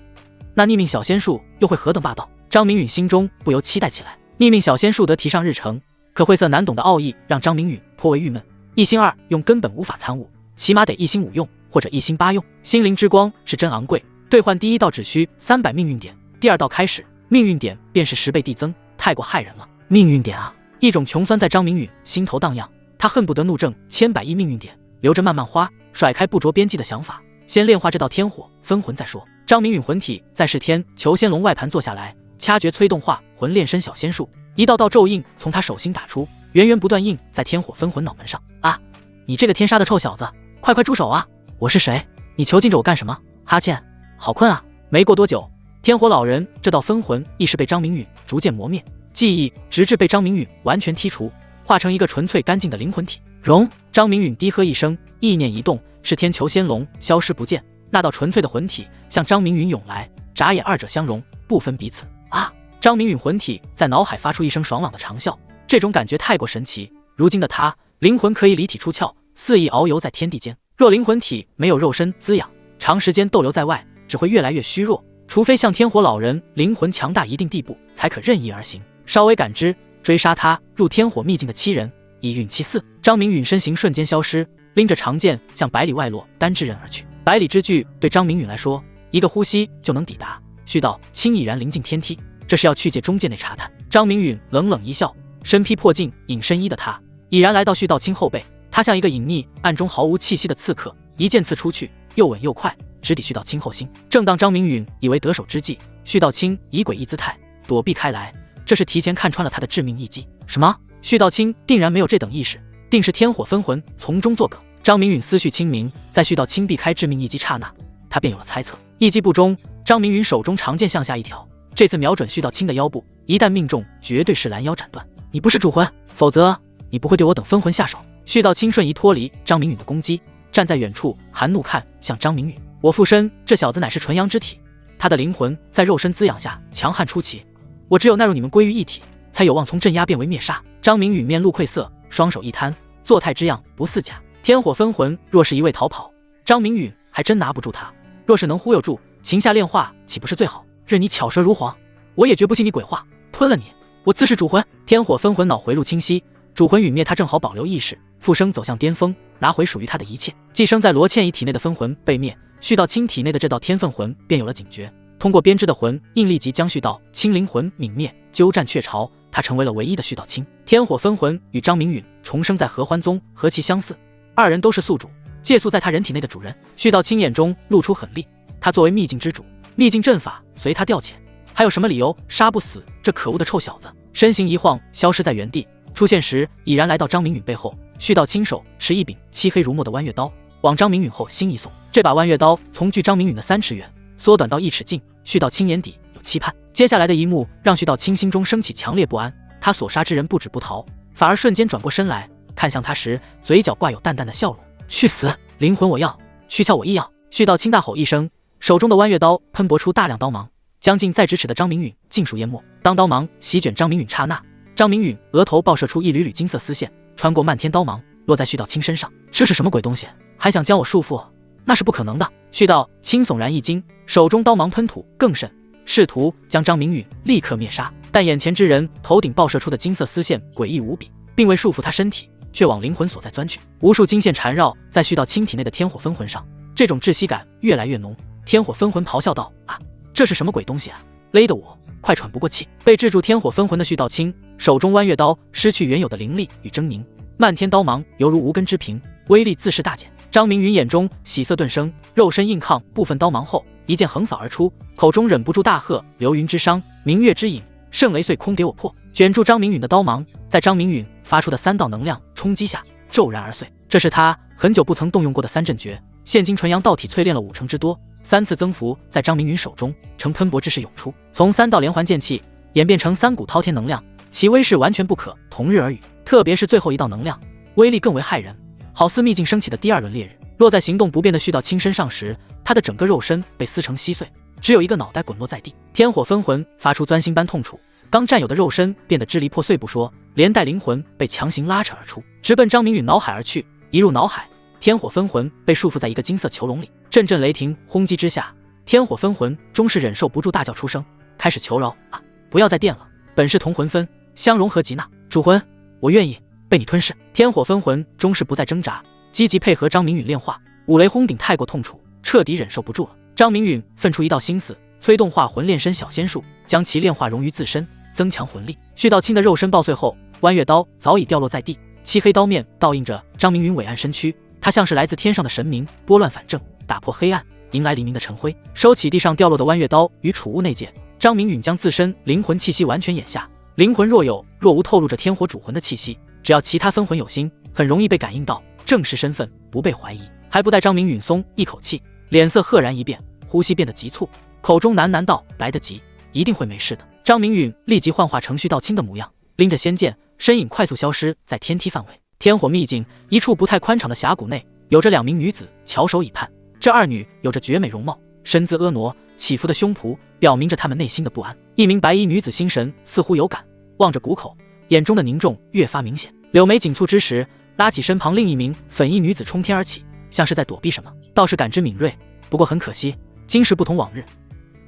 那逆命小仙术又会何等霸道？张明允心中不由期待起来。逆命小仙术得提上日程，可晦涩难懂的奥义让张明允颇为郁闷。一心二用根本无法参悟，起码得一心五用或者一心八用。心灵之光是真昂贵，兑换第一道只需300命运点，第二道开始命运点便是10倍递增，太过害人了。命运点啊！一种穷酸在张明允心头荡漾，他恨不得怒挣千百亿命运点，留着慢慢花，甩开不着边际的想法，先炼化这道天火分魂再说。张明允魂体在是天囚仙笼外盘坐下来，掐诀催动化魂炼身小仙术，一道道咒印从他手心打出，源源不断印在天火分魂脑门上。啊！你这个天杀的臭小子，快住手啊！我是谁？你囚禁着我干什么？哈欠，好困啊！没过多久，天火老人这道分魂意识被张明允逐渐磨灭，记忆直至被张明允完全剔除，化成一个纯粹干净的灵魂体。融！张明允低喝一声，意念一动，是天囚仙龙消失不见。那道纯粹的魂体向张明允涌来，眨眼二者相融，不分彼此。啊！张明允魂体在脑海发出一声爽朗的长啸，这种感觉太过神奇。如今的他，灵魂可以离体出窍，肆意遨游在天地间。若灵魂体没有肉身滋养，长时间逗留在外，只会越来越虚弱。除非像天火老人灵魂强大一定地步，才可任意而行。稍微感知追杀他入天火秘境的7人，已运气4。张明允身形瞬间消失，拎着长剑向百里外落丹之人而去。百里之距对张明允来说，一个呼吸就能抵达。絮道清已然临近天梯，这是要去界中界内查探。张明允冷冷一笑，身披破镜隐身衣的他，已然来到絮道清后背。他像一个隐匿暗中毫无气息的刺客，一剑刺出去，又稳又快，直抵絮道清后心。正当张明允以为得手之际，絮道清以诡异姿态躲避开来，这是提前看穿了他的致命一击。什么？絮道清定然没有这等意识，定是天火分魂从中作梗。张明允思绪清明，在絮道清避开致命一击刹那，他便有了猜测。一击不中，张明允手中长剑向下一挑，这次瞄准絮道清的腰部，一旦命中，绝对是拦腰斩断。你不是主魂，否则你不会对我等分魂下手。絮道清瞬移脱离张明允的攻击，站在远处含怒看向张明允。我附身这小子乃是纯阳之体，他的灵魂在肉身滋养下强悍出奇，我只有纳入你们归于一体，才有望从镇压变为灭杀。张明允面露愧色，双手一摊，作态之样不似假。天火分魂若是一味逃跑，张明允还真拿不住他；若是能忽悠住，情下炼化岂不是最好？任你巧舌如簧，我也绝不信你鬼话。吞了你，我自是主魂。天火分魂脑回路清晰，主魂陨灭，他正好保留意识，复生走向巅峰，拿回属于他的一切。寄生在罗倩怡体内的分魂被灭，絮道清体内的这道天分魂便有了警觉。通过编织的魂印，立即将絮道清灵魂泯灭，鸠占鹊巢，他成为了唯一的絮道清。天火分魂与张明允重生在合欢宗，何其相似！二人都是宿主，借宿在他人体内的主人。絮道清眼中露出狠戾，他作为秘境之主，秘境阵法随他调遣，还有什么理由杀不死这可恶的臭小子？身形一晃，消失在原地，出现时已然来到张明允背后。絮道清手持一柄漆黑如墨的弯月刀，往张明允后心一送，这把弯月刀从距张明允的3尺远缩短到1尺近。絮道清眼底有期盼，接下来的一幕让絮道清心中升起强烈不安。他所杀之人不止不逃，反而瞬间转过身来看向他时，嘴角挂有淡淡的笑容。去死！灵魂我要，躯壳我亦要！絮道清大吼一声，手中的弯月刀喷薄出大量刀芒，将近在咫尺的张明允尽数淹没。当刀芒席卷张明允刹那，张明允额头爆射出一缕缕金色丝线，穿过漫天刀芒，落在絮道清身上。这是什么鬼东西？还想将我束缚？那是不可能的！絮道清悚然一惊，手中刀芒喷吐更甚，试图将张明允立刻灭杀。但眼前之人头顶爆射出的金色丝线诡异无比，并未束缚他身体，却往灵魂所在钻去。无数金线缠绕在絮道清体内的天火分魂上，这种窒息感越来越浓。天火分魂咆哮道：啊，这是什么鬼东西啊！勒得我快喘不过气。被制住天火分魂的絮道清手中弯月刀失去原有的凌厉与狰狞，漫天刀芒犹如无根之萍，威力自是大减。张明允眼中喜色顿生，肉身硬抗部分刀芒后，一剑横扫而出，口中忍不住大喝：流云之殇，明月之影，圣雷碎空给我破！卷住张明允的刀芒，在张明允发出的3道能量冲击下骤然而碎。这是他很久不曾动用过的3阵诀，现今纯阳道体淬炼了5成之多，3次增幅在张明允手中呈喷薄之势涌出，从3道连环剑气演变成3股滔天能量，其威势完全不可同日而语。特别是最后一道能量，威力更为骇人，好似秘境升起的第2轮烈日，落在行动不便的絮道清身上时，他的整个肉身被撕成稀碎，只有一个脑袋滚落在地。天火分魂发出钻心般痛楚，刚占有的肉身变得支离破碎不说，连带灵魂被强行拉扯而出，直奔张明允脑海而去。一入脑海，天火分魂被束缚在一个金色囚笼里。阵阵雷霆轰击之下，天火分魂终是忍受不住，大叫出声，开始求饶：啊，不要再电了，本是同魂分，相融何及那？主魂，我愿意被你吞噬。天火分魂终是不再挣扎，积极配合张明允炼化。五雷轰顶太过痛楚，彻底忍受不住了。张明允奋出一道心思，催动化魂炼身小仙术，将其炼化融于自身，增强魂力。絮道清的肉身爆碎后，弯月刀早已掉落在地，漆黑刀面倒映着张明允伟岸身躯，他像是来自天上的神明，拨乱反正，打破黑暗，迎来黎明的晨辉。收起地上掉落的弯月刀与储物内件，张明允将自身灵魂气息完全掩下，灵魂若有若无透露着天火主魂的气息，只要其他分魂有心，很容易被感应到，正式身份不被怀疑。还不待张明允松一口气，脸色赫然一变，呼吸变得急促，口中喃喃道：“来得及，一定会没事的。”张明允立即幻化程序道清的模样，拎着仙剑，身影快速消失在天梯范围。天火秘境一处不太宽敞的峡谷内，有着2名女子翘首以盼。这2女有着绝美容貌，身姿婀娜，起伏的胸脯表明着她们内心的不安。一名白衣女子心神似乎有感，望着谷口，眼中的凝重越发明显。柳眉紧蹙之时，拉起身旁另一名粉衣女子冲天而起，像是在躲避什么。倒是感知敏锐，不过很可惜，今时不同往日，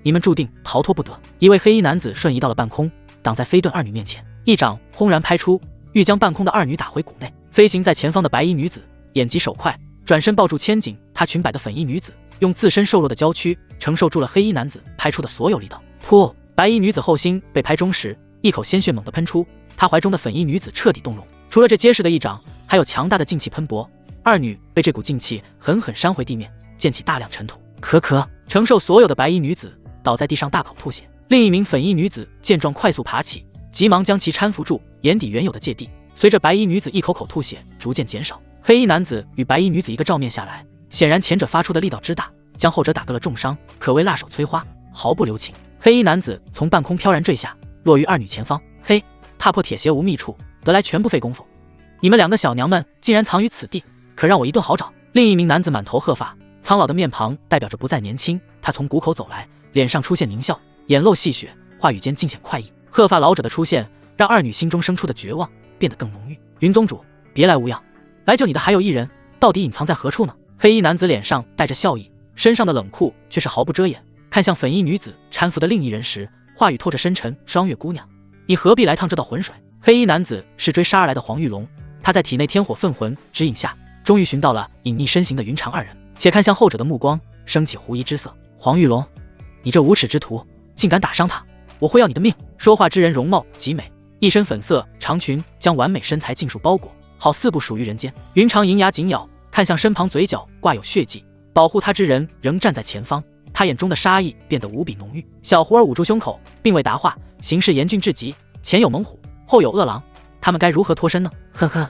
你们注定逃脱不得。一位黑衣男子瞬移到了半空，挡在飞遁2女面前，一掌轰然拍出，欲将半空的2女打回谷内。飞行在前方的白衣女子眼疾手快，转身抱住牵紧她裙摆的粉衣女子，用自身瘦弱的娇躯承受住了黑衣男子拍出的所有力道。噗！白衣女子后心被拍中时，一口鲜血猛地喷出，她怀中的粉衣女子彻底动容。除了这结实的一掌，还有强大的劲气喷薄，2女被这股劲气狠狠扇回地面，溅起大量尘土。咳，承受所有的白衣女子倒在地上大口吐血。另一名粉衣女子见状快速爬起，急忙将其搀扶住，眼底原有的芥蒂随着白衣女子一口口吐血逐渐减少。黑衣男子与白衣女子一个照面下来，显然前者发出的力道之大，将后者打个了重伤，可谓辣手摧花，毫不留情。黑衣男子从半空飘然坠下，落于2女前方。嘿，踏破铁鞋无觅处，得来全不费功夫。你们2个小娘们竟然藏于此地，可让我一顿好找。另一名男子满头鹤发，苍老的面庞代表着不再年轻。他从谷口走来，脸上出现狞笑，眼露戏谑，话语间尽显快意。鹤发老者的出现，让2女心中生出的绝望变得更浓郁。云宗主，别来无恙，来救你的还有一人，到底隐藏在何处呢？黑衣男子脸上带着笑意，身上的冷酷却是毫不遮掩。看向粉衣女子搀扶的另一人时，话语透着深沉：“双月姑娘，你何必来趟这道浑水？”黑衣男子是追杀而来的黄玉龙，他在体内天火分魂指引下，终于寻到了隐匿身形的云长2人。且看向后者的目光升起狐疑之色：“黄玉龙，你这无耻之徒，竟敢打伤他，我会要你的命！”说话之人容貌极美，一身粉色长裙将完美身材尽数包裹，好似不属于人间。云长银牙紧咬，看向身旁嘴角挂有血迹，保护他之人仍站在前方，他眼中的杀意变得无比浓郁。小胡儿捂住胸口，并未答话，形势严峻至极，前有猛虎，后有恶狼，他们该如何脱身呢？呵呵，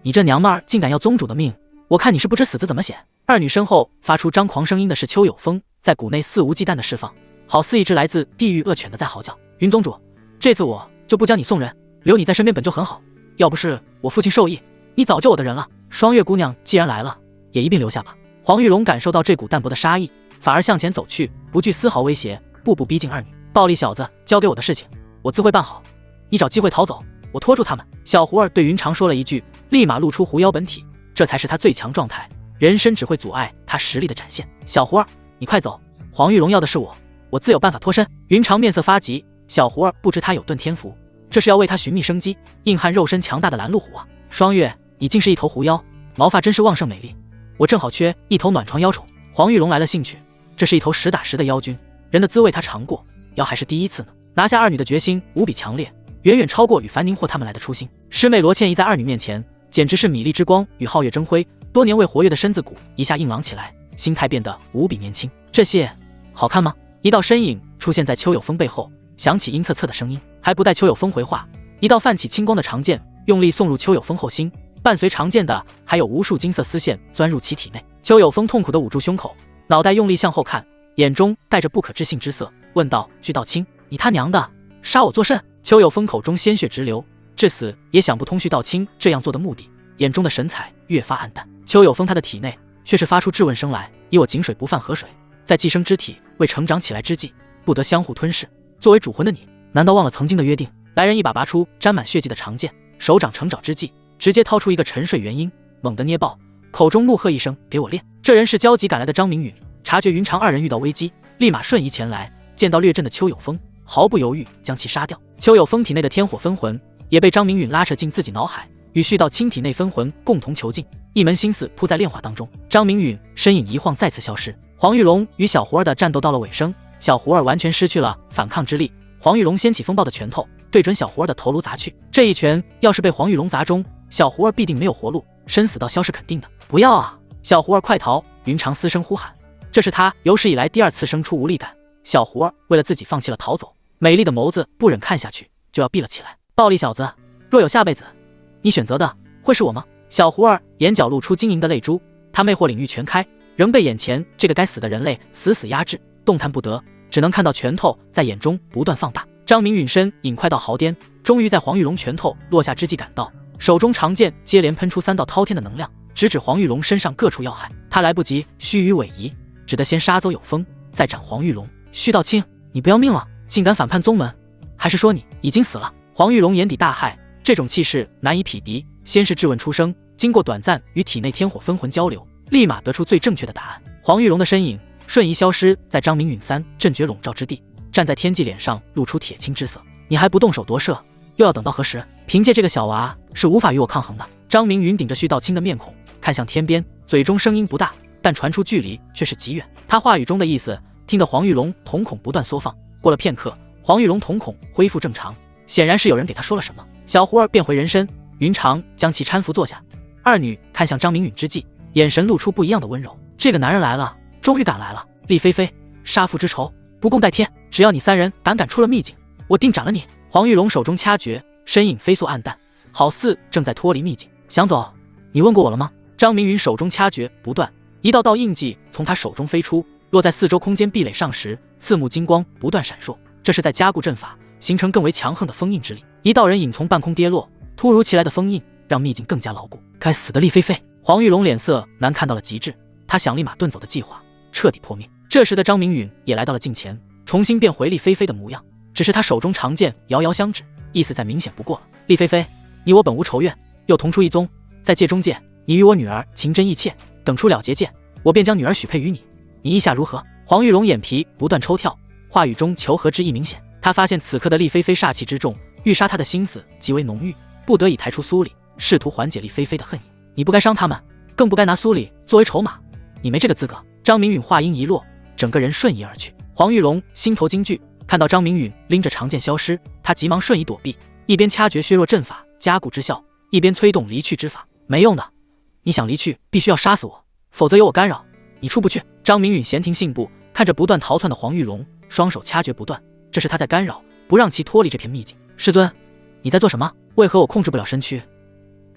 你这娘们儿竟敢要宗主的命，我看你是不知死字怎么写。2女身后发出张狂声音的是邱有风，在谷内肆无忌惮的释放，好似一只来自地狱恶犬的在嚎叫。云宗主，这次我就不将你送人，留你在身边本就很好，要不是我父亲授意，你早就我的人了。双月姑娘既然来了，也一并留下吧。黄玉龙感受到这股淡薄的杀意，反而向前走去，不惧丝毫威胁，步步逼近2女。暴力小子，交给我的事情，我自会办好。你找机会逃走，我拖住他们。小胡儿对云长说了一句，立马露出狐妖本体，这才是他最强状态，人身只会阻碍他实力的展现。小胡儿，你快走，黄玉龙要的是我自有办法脱身。云长面色发急，小胡儿不知他有遁天符，这是要为他寻觅生机。硬汉肉身强大的拦路虎啊！双月，你竟是一头狐妖，毛发真是旺盛美丽，我正好缺一头暖床妖宠。黄玉龙来了兴趣，这是一头实打实的妖君，人的滋味他尝过，妖还是第一次呢。拿下2女的决心无比强烈，远远超过与樊宁霍他们来的初心。师妹罗倩怡在2女面前，简直是米粒之光与皓月争辉，多年未活跃的身子骨一下硬朗起来，心态变得无比年轻。这些好看吗？一道身影出现在邱有风背后，响起阴恻恻的声音。还不待邱有风回话，一道泛起青光的长剑用力送入邱有风后心，伴随长剑的还有无数金色丝线钻入其体内。邱有风痛苦地捂住胸口，脑袋用力向后看，眼中带着不可置信之色，问道：“巨道清，你他娘的杀我作甚？”邱有风口中鲜血直流，至死也想不通徐道清这样做的目的，眼中的神采越发暗淡。邱有风他的体内却是发出质问声来：“以我井水不犯河水，在寄生之体未成长起来之际，不得相互吞噬。作为主魂的你，难道忘了曾经的约定？”来人一把拔出沾满血迹的长剑，手掌成爪之际，直接掏出一个沉睡元婴，猛地捏爆，口中怒喝一声：“给我练！”这人是焦急赶来的张明允，察觉云长2人遇到危机，立马瞬移前来，见到略阵的邱有风，毫不犹豫将其杀掉。邱有风体内的天火分魂也被张明允拉扯进自己脑海，与絮道清体内分魂共同囚禁，一门心思扑在炼化当中。张明允身影一晃再次消失。黄玉龙与小胡儿的战斗到了尾声，小胡儿完全失去了反抗之力。黄玉龙掀起风暴的拳头，对准小胡儿的头颅砸去。这一拳要是被黄玉龙砸中，小胡儿必定没有活路，生死道消是肯定的。不要啊！小胡儿快逃！云长嘶声呼喊，这是他有史以来第2次生出无力感。小胡儿为了自己放弃了逃走，美丽的眸子不忍看下去，就要闭了起来。暴力小子，若有下辈子，你选择的会是我吗？小胡儿眼角露出晶莹的泪珠，他魅惑领域全开，仍被眼前这个该死的人类死死压制，动弹不得，只能看到拳头在眼中不断放大。张明允身影快到毫巅，终于在黄玉龙拳头落下之际赶到，手中长剑接连喷出3道滔天的能量，直指黄玉龙身上各处要害。他来不及须臾委夷，只得先杀走有风，再斩黄玉龙。徐道清，你不要命了，竟敢反叛宗门，还是说你已经死了？黄玉龙眼底大骇，这种气势难以匹敌，先是质问出声，经过短暂与体内天火分魂交流，立马得出最正确的答案。黄玉龙的身影瞬移消失在张明允3阵诀笼罩之地，站在天际，脸上露出铁青之色。你还不动手夺舍，又要等到何时？凭借这个小娃是无法与我抗衡的。张明允顶着徐道清的面孔看向天边，嘴中声音不大，但传出距离却是极远。他话语中的意思听得黄玉龙瞳孔不断缩放。过了片刻，黄玉龙瞳孔恢复正常，显然是有人给他说了什么。小胡儿变回人身，云长将其搀扶坐下。二女看向张明允之际，眼神露出不一样的温柔。这个男人来了，终于赶来了。厉菲菲，杀父之仇不共戴天，只要你3人胆敢出了秘境，我定斩了你。黄玉龙手中掐诀，身影飞速暗淡，好似正在脱离秘境。想走？你问过我了吗？张明允手中掐诀不断，一道道印记从他手中飞出，落在四周空间壁垒上时，刺目金光不断闪烁，这是在加固阵法，形成更为强横的封印之力。一道人影从半空跌落，突如其来的封印让秘境更加牢固。该死的厉菲菲！黄玉龙脸色难看到了极致，他想立马遁走的计划彻底破灭。这时的张明允也来到了近前，重新变回厉菲菲的模样，只是他手中长剑遥遥相指，意思再明显不过了。厉菲菲，你我本无仇怨，又同出一宗，在界中界，你与我女儿情真意切，等出了结界，我便将女儿许配于你，你意下如何？黄玉龙眼皮不断抽跳，话语中求和之意明显。他发现此刻的厉菲菲煞气之重，欲杀他的心思极为浓郁，不得已抬出苏里，试图缓解厉菲菲的恨意。你不该伤他们，更不该拿苏里作为筹码，你没这个资格。张明允话音一落，整个人瞬移而去。黄玉龙心头惊惧，看到张明允拎着长剑消失，他急忙瞬移躲避，一边掐诀削弱阵法加固之效，一边催动离去之法。没用的，你想离去必须要杀死我，否则有我干扰，你出不去。张明允闲庭信步，看着不断逃窜的黄玉龙，双手掐诀不断，这是他在干扰，不让其脱离这片秘境。师尊，你在做什么？为何我控制不了身躯？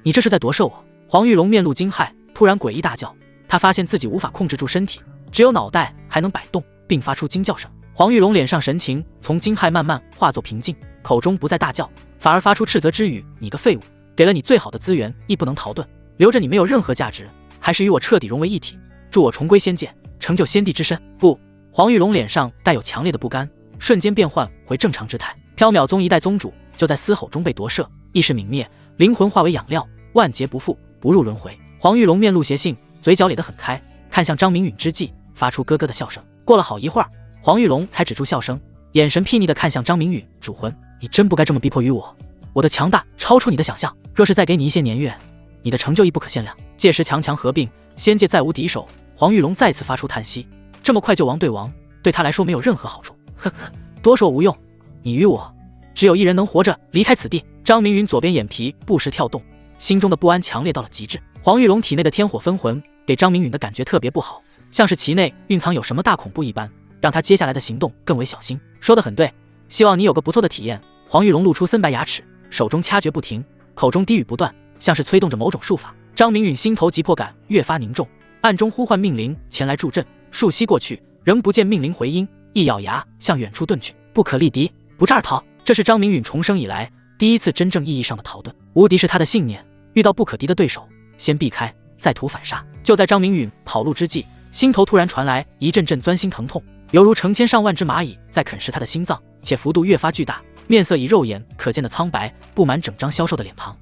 你这是在夺舍我？黄玉龙面露惊骇，突然诡异大叫，他发现自己无法控制住身体，只有脑袋还能摆动，并发出惊叫声。黄玉龙脸上神情从惊骇慢慢化作平静，口中不再大叫，反而发出斥责之语：你个废物，给了你最好的资源亦不能逃遁，留着你没有任何价值，还是与我彻底融为一体，助我重归仙界，成就仙帝之身。不！黄玉龙脸上带有强烈的不甘，瞬间变换回正常之态。缥缈宗一代宗主就在嘶吼中被夺舍，意识泯灭，灵魂化为养料，万劫不复，不入轮回。黄玉龙面露邪性，嘴角咧得很开，看向张明允之际，发出咯咯的笑声。过了好一会儿，黄玉龙才止住笑声，眼神睥睨地看向张明允：主魂，你真不该这么逼迫于我，我的强大超出你的想象，若是再给你一些年月，你的成就亦不可限量。届时强强合并，仙界再无敌手。黄玉龙再次发出叹息，这么快就王对王，对他来说没有任何好处。呵呵，多说无用，你与我只有一人能活着离开此地。张明允左边眼皮不时跳动，心中的不安强烈到了极致。黄玉龙体内的天火分魂给张明允的感觉特别不好，像是其内蕴藏有什么大恐怖一般，让他接下来的行动更为小心。说得很对，希望你有个不错的体验。黄玉龙露出森白牙齿，手中掐诀不停，口中低语不断，像是催动着某种术法。张明允心头急迫感越发凝重，暗中呼唤命灵前来助阵。数息过去，仍不见命灵回音，一咬牙向远处遁去。不可力敌，不战而逃。这是张明允重生以来第一次真正意义上的逃遁。无敌是他的信念，遇到不可敌的对手，先避开，再图反杀。就在张明允跑路之际，心头突然传来一阵阵钻心疼痛，犹如成千上万只蚂蚁在啃食他的心脏，且幅度越发巨大，面色以肉眼可见的苍白布满整张消瘦的脸庞。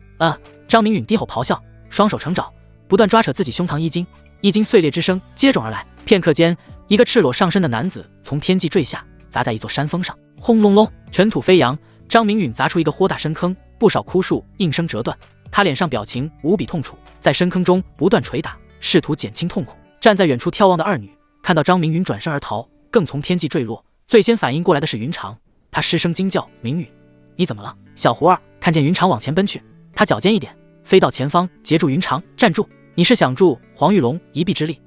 张明允低吼咆哮，双手成爪，不断抓扯自己胸膛衣襟，衣襟碎裂之声接踵而来。片刻间，一个赤裸上身的男子从天际坠下，砸在一座山峰上，轰隆隆，尘土飞扬。张明允砸出一个豁大深坑，不少枯树应声折断，他脸上表情无比痛楚，在深坑中不断捶打，试图减轻痛苦。站在远处眺望的二女看到张明允转身而逃，更从天际坠落，最先反应过来的是云长，他失声惊叫：明允，你怎么了？小胡儿看见云长往前奔去，他矫健一点，飞到前方截住云长，站住！你是想助黄玉龙一臂之力，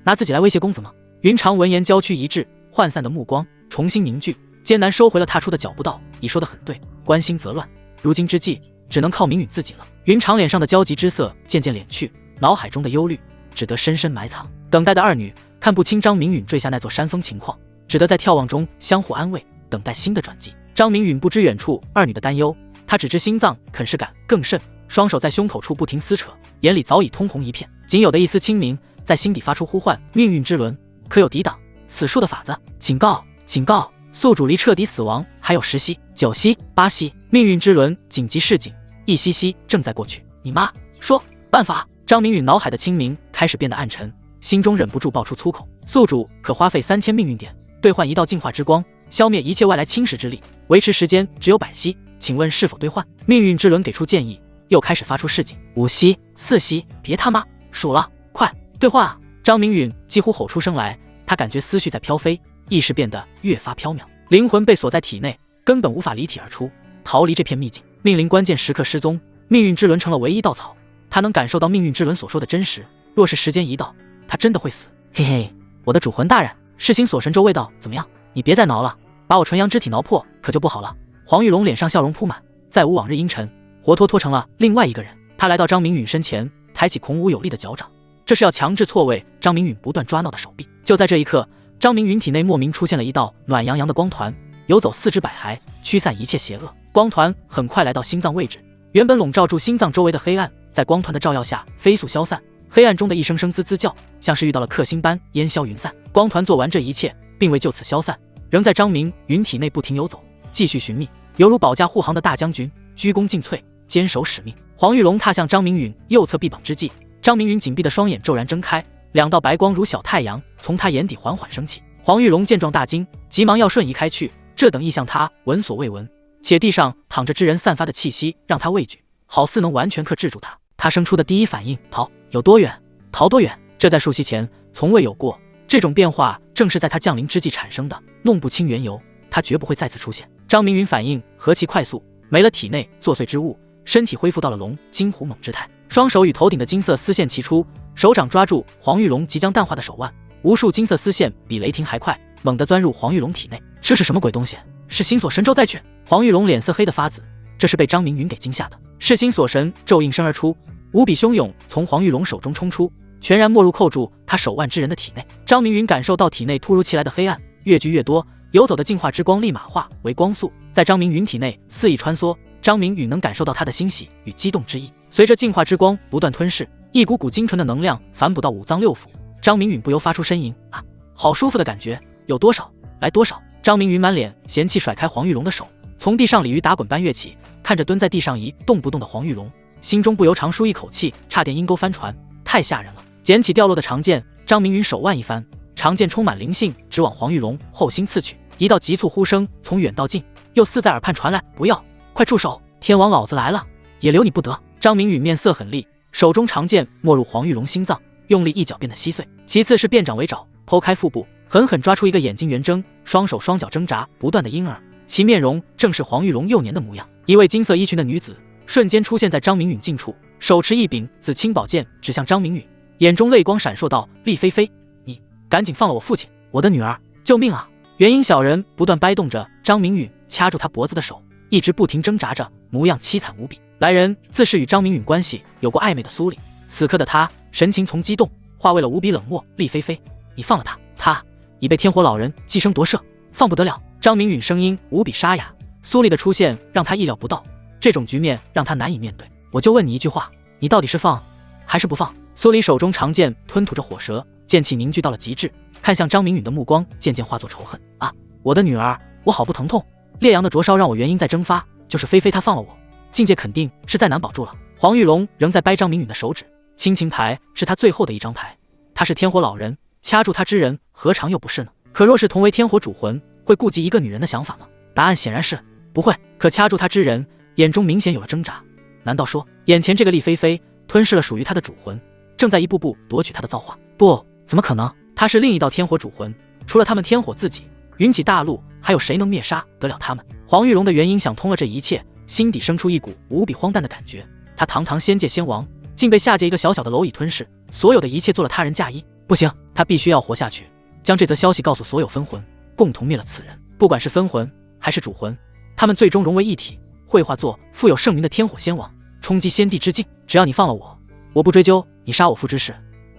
拿自己来威胁公子吗？云长闻言娇躯一滞，涣散的目光重新凝聚，艰难收回了踏出的脚步道：你说得很对，关心则乱。如今之计，只能靠明允自己了。云长脸上的焦急之色渐渐敛去，脑海中的忧虑只得深深埋藏。等待的二女看不清张明允坠下那座山峰情况，只得在眺望中相互安慰，等待新的转机。张明允不知远处二女的担忧，他只知心脏啃噬感更甚，双手在胸口处不停撕扯，眼里早已通红一片，仅有的一丝清明在心底发出呼唤：命运之轮，可有抵挡死数的法子？警告！警告！宿主离彻底死亡还有10息、9息、8息，命运之轮紧急示警，1息息正在过去。你妈！说办法！张明允脑海的清明开始变得暗沉，心中忍不住爆出粗口。宿主可花费3000命运点兑换1道净化之光，消灭一切外来侵蚀之力，维持时间只有100息，请问是否兑换？命运之轮给出建议，又开始发出示警：5息、4息，别他妈数了，快兑换啊！张明允几乎吼出声来，他感觉思绪在飘飞，意识变得越发缥缈，灵魂被锁在体内，根本无法离体而出，逃离这片秘境。命灵关键时刻失踪，命运之轮成了唯一稻草，他能感受到命运之轮所说的真实，若是时间一到，他真的会死。嘿嘿，我的主魂大人，噬心锁神咒味道怎么样？你别再挠了，把我纯阳之体挠破可就不好了。黄玉龙脸上笑容铺满，再无往日阴沉，活脱脱成了另外一个人。他来到张明允身前，抬起孔武有力的脚掌，这是要强制错位张明允不断抓挠的手臂。就在这一刻，张明允体内莫名出现了一道暖洋洋的光团，游走4至百骸，驱散一切邪恶。光团很快来到心脏位置，原本笼罩住心脏周围的黑暗，在光团的照耀下飞速消散。黑暗中的一声声滋滋叫，像是遇到了克星般烟消云散。光团做完这一切，并未就此消散，仍在张明允体内不停游走，继续寻觅，犹如保驾护航的大将军，鞠躬尽瘁，坚守使命。黄玉龙踏向张明允右侧臂膀之际，张明允紧闭的双眼骤然睁开，2道白光如小太阳从他眼底缓缓升起。黄玉龙见状大惊，急忙要瞬移开去，这等异象他闻所未闻，且地上躺着之人散发的气息让他畏惧，好似能完全克制住他。他生出的第一反应，逃，有多远逃多远，这在数息前从未有过。这种变化正是在他降临之际产生的，弄不清缘由，他绝不会再次出现。张明允反应何其快速，没了体内作祟之物，身体恢复到了龙金虎猛之态，双手与头顶的金色丝线齐出，手掌抓住黄玉龙即将淡化的手腕，无数金色丝线比雷霆还快，猛地钻入黄玉龙体内。这是什么鬼东西？是心锁神咒再去！黄玉龙脸色黑得发紫，这是被张明允给惊吓的。是心锁神咒应声而出，无比汹涌从黄玉龙手中冲出，全然没入扣住他手腕之人的体内。张明允感受到体内突如其来的黑暗越聚越多，游走的净化之光立马化为光速，在张明允体内肆意穿梭。张明允能感受到他的欣喜与激动之意，随着净化之光不断吞噬，一股股精纯的能量反哺到5脏6腑。张明允不由发出呻吟：啊，好舒服的感觉，有多少来多少。张明允满脸嫌弃甩开黄玉龙的手，从地上鲤鱼打滚般跃起，看着蹲在地上一动不动的黄玉龙，心中不由长舒一口气，差点阴沟翻船，太吓人了。捡起掉落的长剑，张明允手腕一翻，长剑充满灵性，直往黄玉龙后心刺去。一道急促呼声从远到近，又似在耳畔传来：不要，快住手！天王老子来了，也留你不得！张明允面色狠厉，手中长剑没入黄玉龙心脏，用力一脚变得稀碎。其次是变掌为爪，剖开腹部，狠狠抓出一个眼睛圆睁、双手双脚挣扎不断的婴儿，其面容正是黄玉龙幼年的模样。一位金色衣裙的女子瞬间出现在张明允近处，手持一柄紫青宝剑指向张明允，眼中泪光闪烁道：厉菲菲，你赶紧放了我父亲，我的女儿，救命啊！元婴小人不断掰动着张明允掐住他脖子的手，一直不停挣扎着，模样凄惨无比。来人自是与张明允关系有过暧昧的苏里，此刻的他神情从激动化为了无比冷漠。厉菲菲，你放了他，他已被天火老人寄生夺舍，放不得了。张明允声音无比沙哑，苏丽的出现让他意料不到，这种局面让他难以面对。我就问你一句话，你到底是放还是不放？苏丽手中长剑吞吐着火舌，剑气凝聚到了极致，看向张明允的目光渐渐化作仇恨。啊，我的女儿，我好不疼痛。烈阳的灼烧让我元婴在蒸发，就是菲菲她放了我，境界肯定是再难保住了。黄玉龙仍在掰张明允的手指，亲情牌是他最后的一张牌，他是天火老人，掐住他之人何尝又不是呢？可若是同为天火主魂，会顾及一个女人的想法吗？答案显然是不会。可掐住他之人眼中明显有了挣扎，难道说眼前这个厉菲菲吞噬了属于他的主魂，正在一步步夺取他的造化？不，怎么可能？他是另一道天火主魂，除了他们天火自己，云起大陆还有谁能灭杀得了他们？黄玉龙的元婴想通了这一切，心底生出一股无比荒诞的感觉。他堂堂仙界仙王，竟被下界一个小小的蝼蚁吞噬，所有的一切做了他人嫁衣。不行，他必须要活下去，将这则消息告诉所有分魂，共同灭了此人。不管是分魂还是主魂，他们最终融为一体，会化作富有盛名的天火仙王，冲击先帝之境。只要你放了我，我不追究你杀我父之事，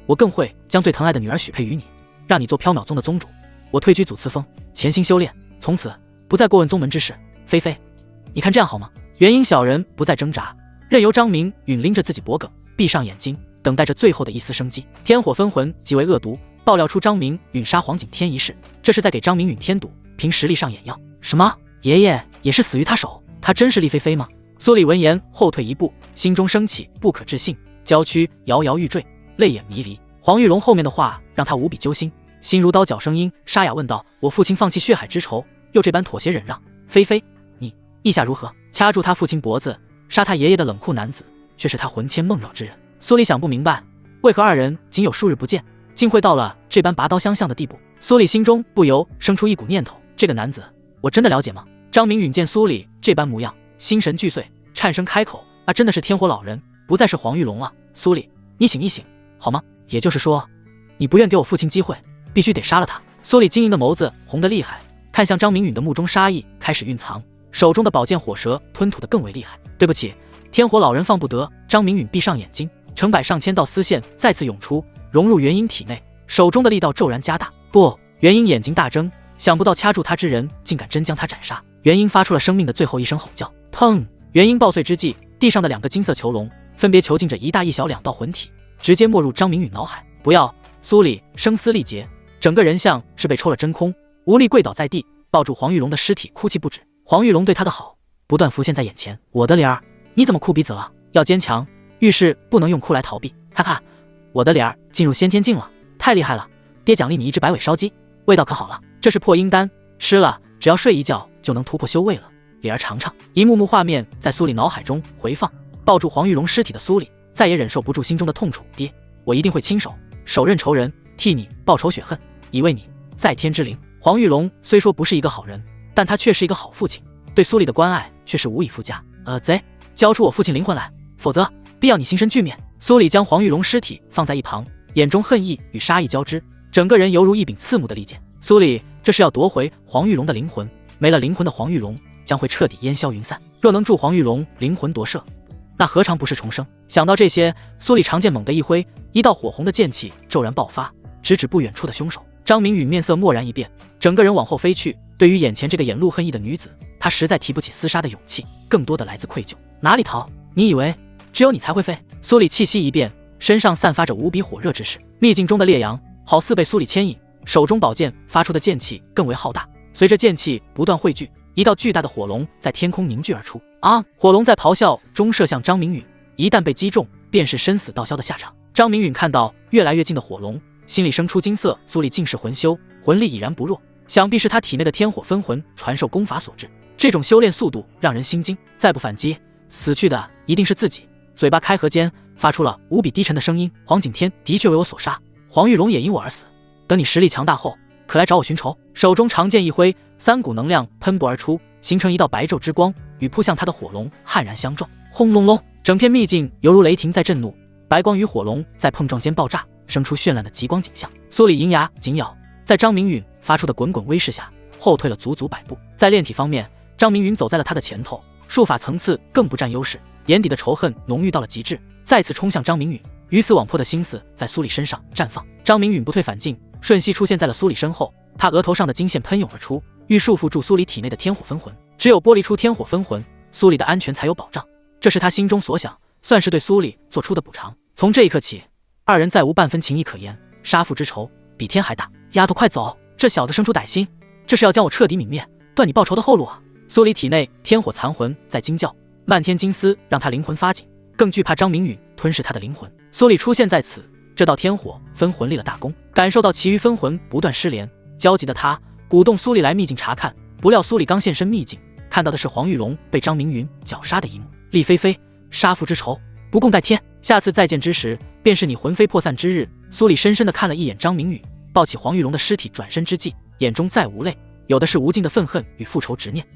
我更会将最疼爱的女儿许配于你，让你做缥缈宗的宗主。我退居祖次峰，潜心修炼，从此不再过问宗门之事。菲菲，你看这样好吗？元婴小人不再挣扎，任由张明允拎着自己脖颈，闭上眼睛，等待着最后的一丝生机。天火分魂极为恶毒，爆料出张明允杀黄景天一事，这是在给张明允添堵，凭实力上眼药。什么？爷爷也是死于他手？他真是厉菲菲吗？苏里闻言后退一步，心中升起不可置信，娇躯摇摇欲坠，泪眼迷离。黄玉龙后面的话让他无比揪心，心如刀绞，声音沙哑问道：我父亲放弃血海之仇，又这般妥协忍让，菲菲，你意下如何？掐住他父亲脖子，杀他爷爷的冷酷男子，却是他魂牵梦绕之人。苏里想不明白，为何二人仅有数日不见，竟会到了这般拔刀相向的地步。苏里心中不由生出一股念头：这个男子，我真的了解吗？张明允见苏里这般模样，心神俱碎，颤声开口：啊，真的是天火老人，不再是黄玉龙了。苏里，你醒一醒，好吗？也就是说，你不愿给我父亲机会，必须得杀了他。苏里晶莹的眸子红得厉害，看向张明允的目中杀意开始蕴藏，手中的宝剑火蛇吞吐得更为厉害。对不起，天火老人放不得。张明允闭上眼睛，成百上千道丝线再次涌出，融入元婴体内，手中的力道骤然加大。不！元婴眼睛大睁，想不到掐住他之人竟敢真将他斩杀。元婴发出了生命的最后一声吼叫。砰！元婴爆碎之际，地上的两个金色囚笼分别囚禁着一大一小两道魂体，直接没入张明允脑海。不要！苏里声嘶力竭，整个人像是被抽了真空，无力跪倒在地，抱住黄玉龙的尸体哭泣不止。黄玉龙对他的好不断浮现在眼前。我的莲儿，你怎么哭鼻子了？要坚强，遇事不能用哭来逃避。哈哈，我的莲儿进入先天境了，太厉害了！爹奖励你一只白尾烧鸡，味道可好了。这是破阴丹，吃了只要睡一觉就能突破修为了。莲儿尝尝。一幕幕画面在苏里脑海中回放，抱住黄玉龙尸体的苏里再也忍受不住心中的痛楚。爹，我一定会亲手手刃仇人，替你报仇雪恨，以为你在天之灵。黄玉龙虽说不是一个好人，但他却是一个好父亲，对苏里的关爱却是无以复加。贼，交出我父亲灵魂来，否则必要你形神俱灭。苏里将黄玉龙尸体放在一旁，眼中恨意与杀意交织，整个人犹如一柄刺目的利剑。苏里这是要夺回黄玉龙的灵魂，没了灵魂的黄玉龙将会彻底烟消云散。若能助黄玉龙灵魂夺舍，那何尝不是重生？想到这些，苏里长剑猛地一挥，一道火红的剑气骤然爆发，直指不远处的凶手。张明允面色蓦然一变，整个人往后飞去。对于眼前这个眼露恨意的女子，他实在提不起厮杀的勇气，更多的来自愧疚。哪里逃？你以为只有你才会飞？苏里气息一变，身上散发着无比火热之势，秘境中的烈阳好似被苏里牵引，手中宝剑发出的剑气更为浩大。随着剑气不断汇聚，一道巨大的火龙在天空凝聚而出。啊！火龙在咆哮中射向张明允，一旦被击中，便是生死道消的下场。张明允看到越来越近的火龙，心里生出惊色。苏里竟是魂修，魂力已然不弱，想必是他体内的天火分魂传授功法所致。这种修炼速度让人心惊，再不反击，死去的一定是自己。嘴巴开合间发出了无比低沉的声音：黄景天的确为我所杀，黄玉龙也因我而死。等你实力强大后，可来找我寻仇。手中长剑一挥，三股能量喷薄而出，形成一道白昼之光，与扑向他的火龙悍然相撞。轰隆隆，整片秘境犹如雷霆在震怒，白光与火龙在碰撞间爆炸，生出绚烂的极光景象。苏里银牙紧咬，在张明允发出的滚滚威势下，后退了足足100步。在炼体方面，张明允走在了他的前头，术法层次更不占优势，眼底的仇恨浓郁到了极致，再次冲向张明允，鱼死网破的心思在苏里身上绽放。张明允不退反进，瞬息出现在了苏里身后，他额头上的金线喷涌而出，欲束缚住苏里体内的天火分魂。只有剥离出天火分魂，苏里的安全才有保障，这是他心中所想，算是对苏里做出的补偿。从这一刻起，二人再无半分情谊可言，杀父之仇比天还大。丫头快走，这小子生出歹心，这是要将我彻底泯灭，断你报仇的后路啊！苏里体内天火残魂在惊叫，漫天金丝让他灵魂发紧，更惧怕张明允吞噬他的灵魂。苏里出现在此，这道天火分魂立了大功，感受到其余分魂不断失联，焦急的他鼓动苏里来秘境查看，不料苏里刚现身秘境，看到的是黄玉龙被张明允绞杀的一幕。厉菲菲，杀父之仇不共戴天，下次再见之时，便是你魂飞魄散之日。苏里深深地看了一眼张明允，抱起黄玉龙的尸体转身之际，眼中再无泪，有的是无尽的愤恨与复仇执念。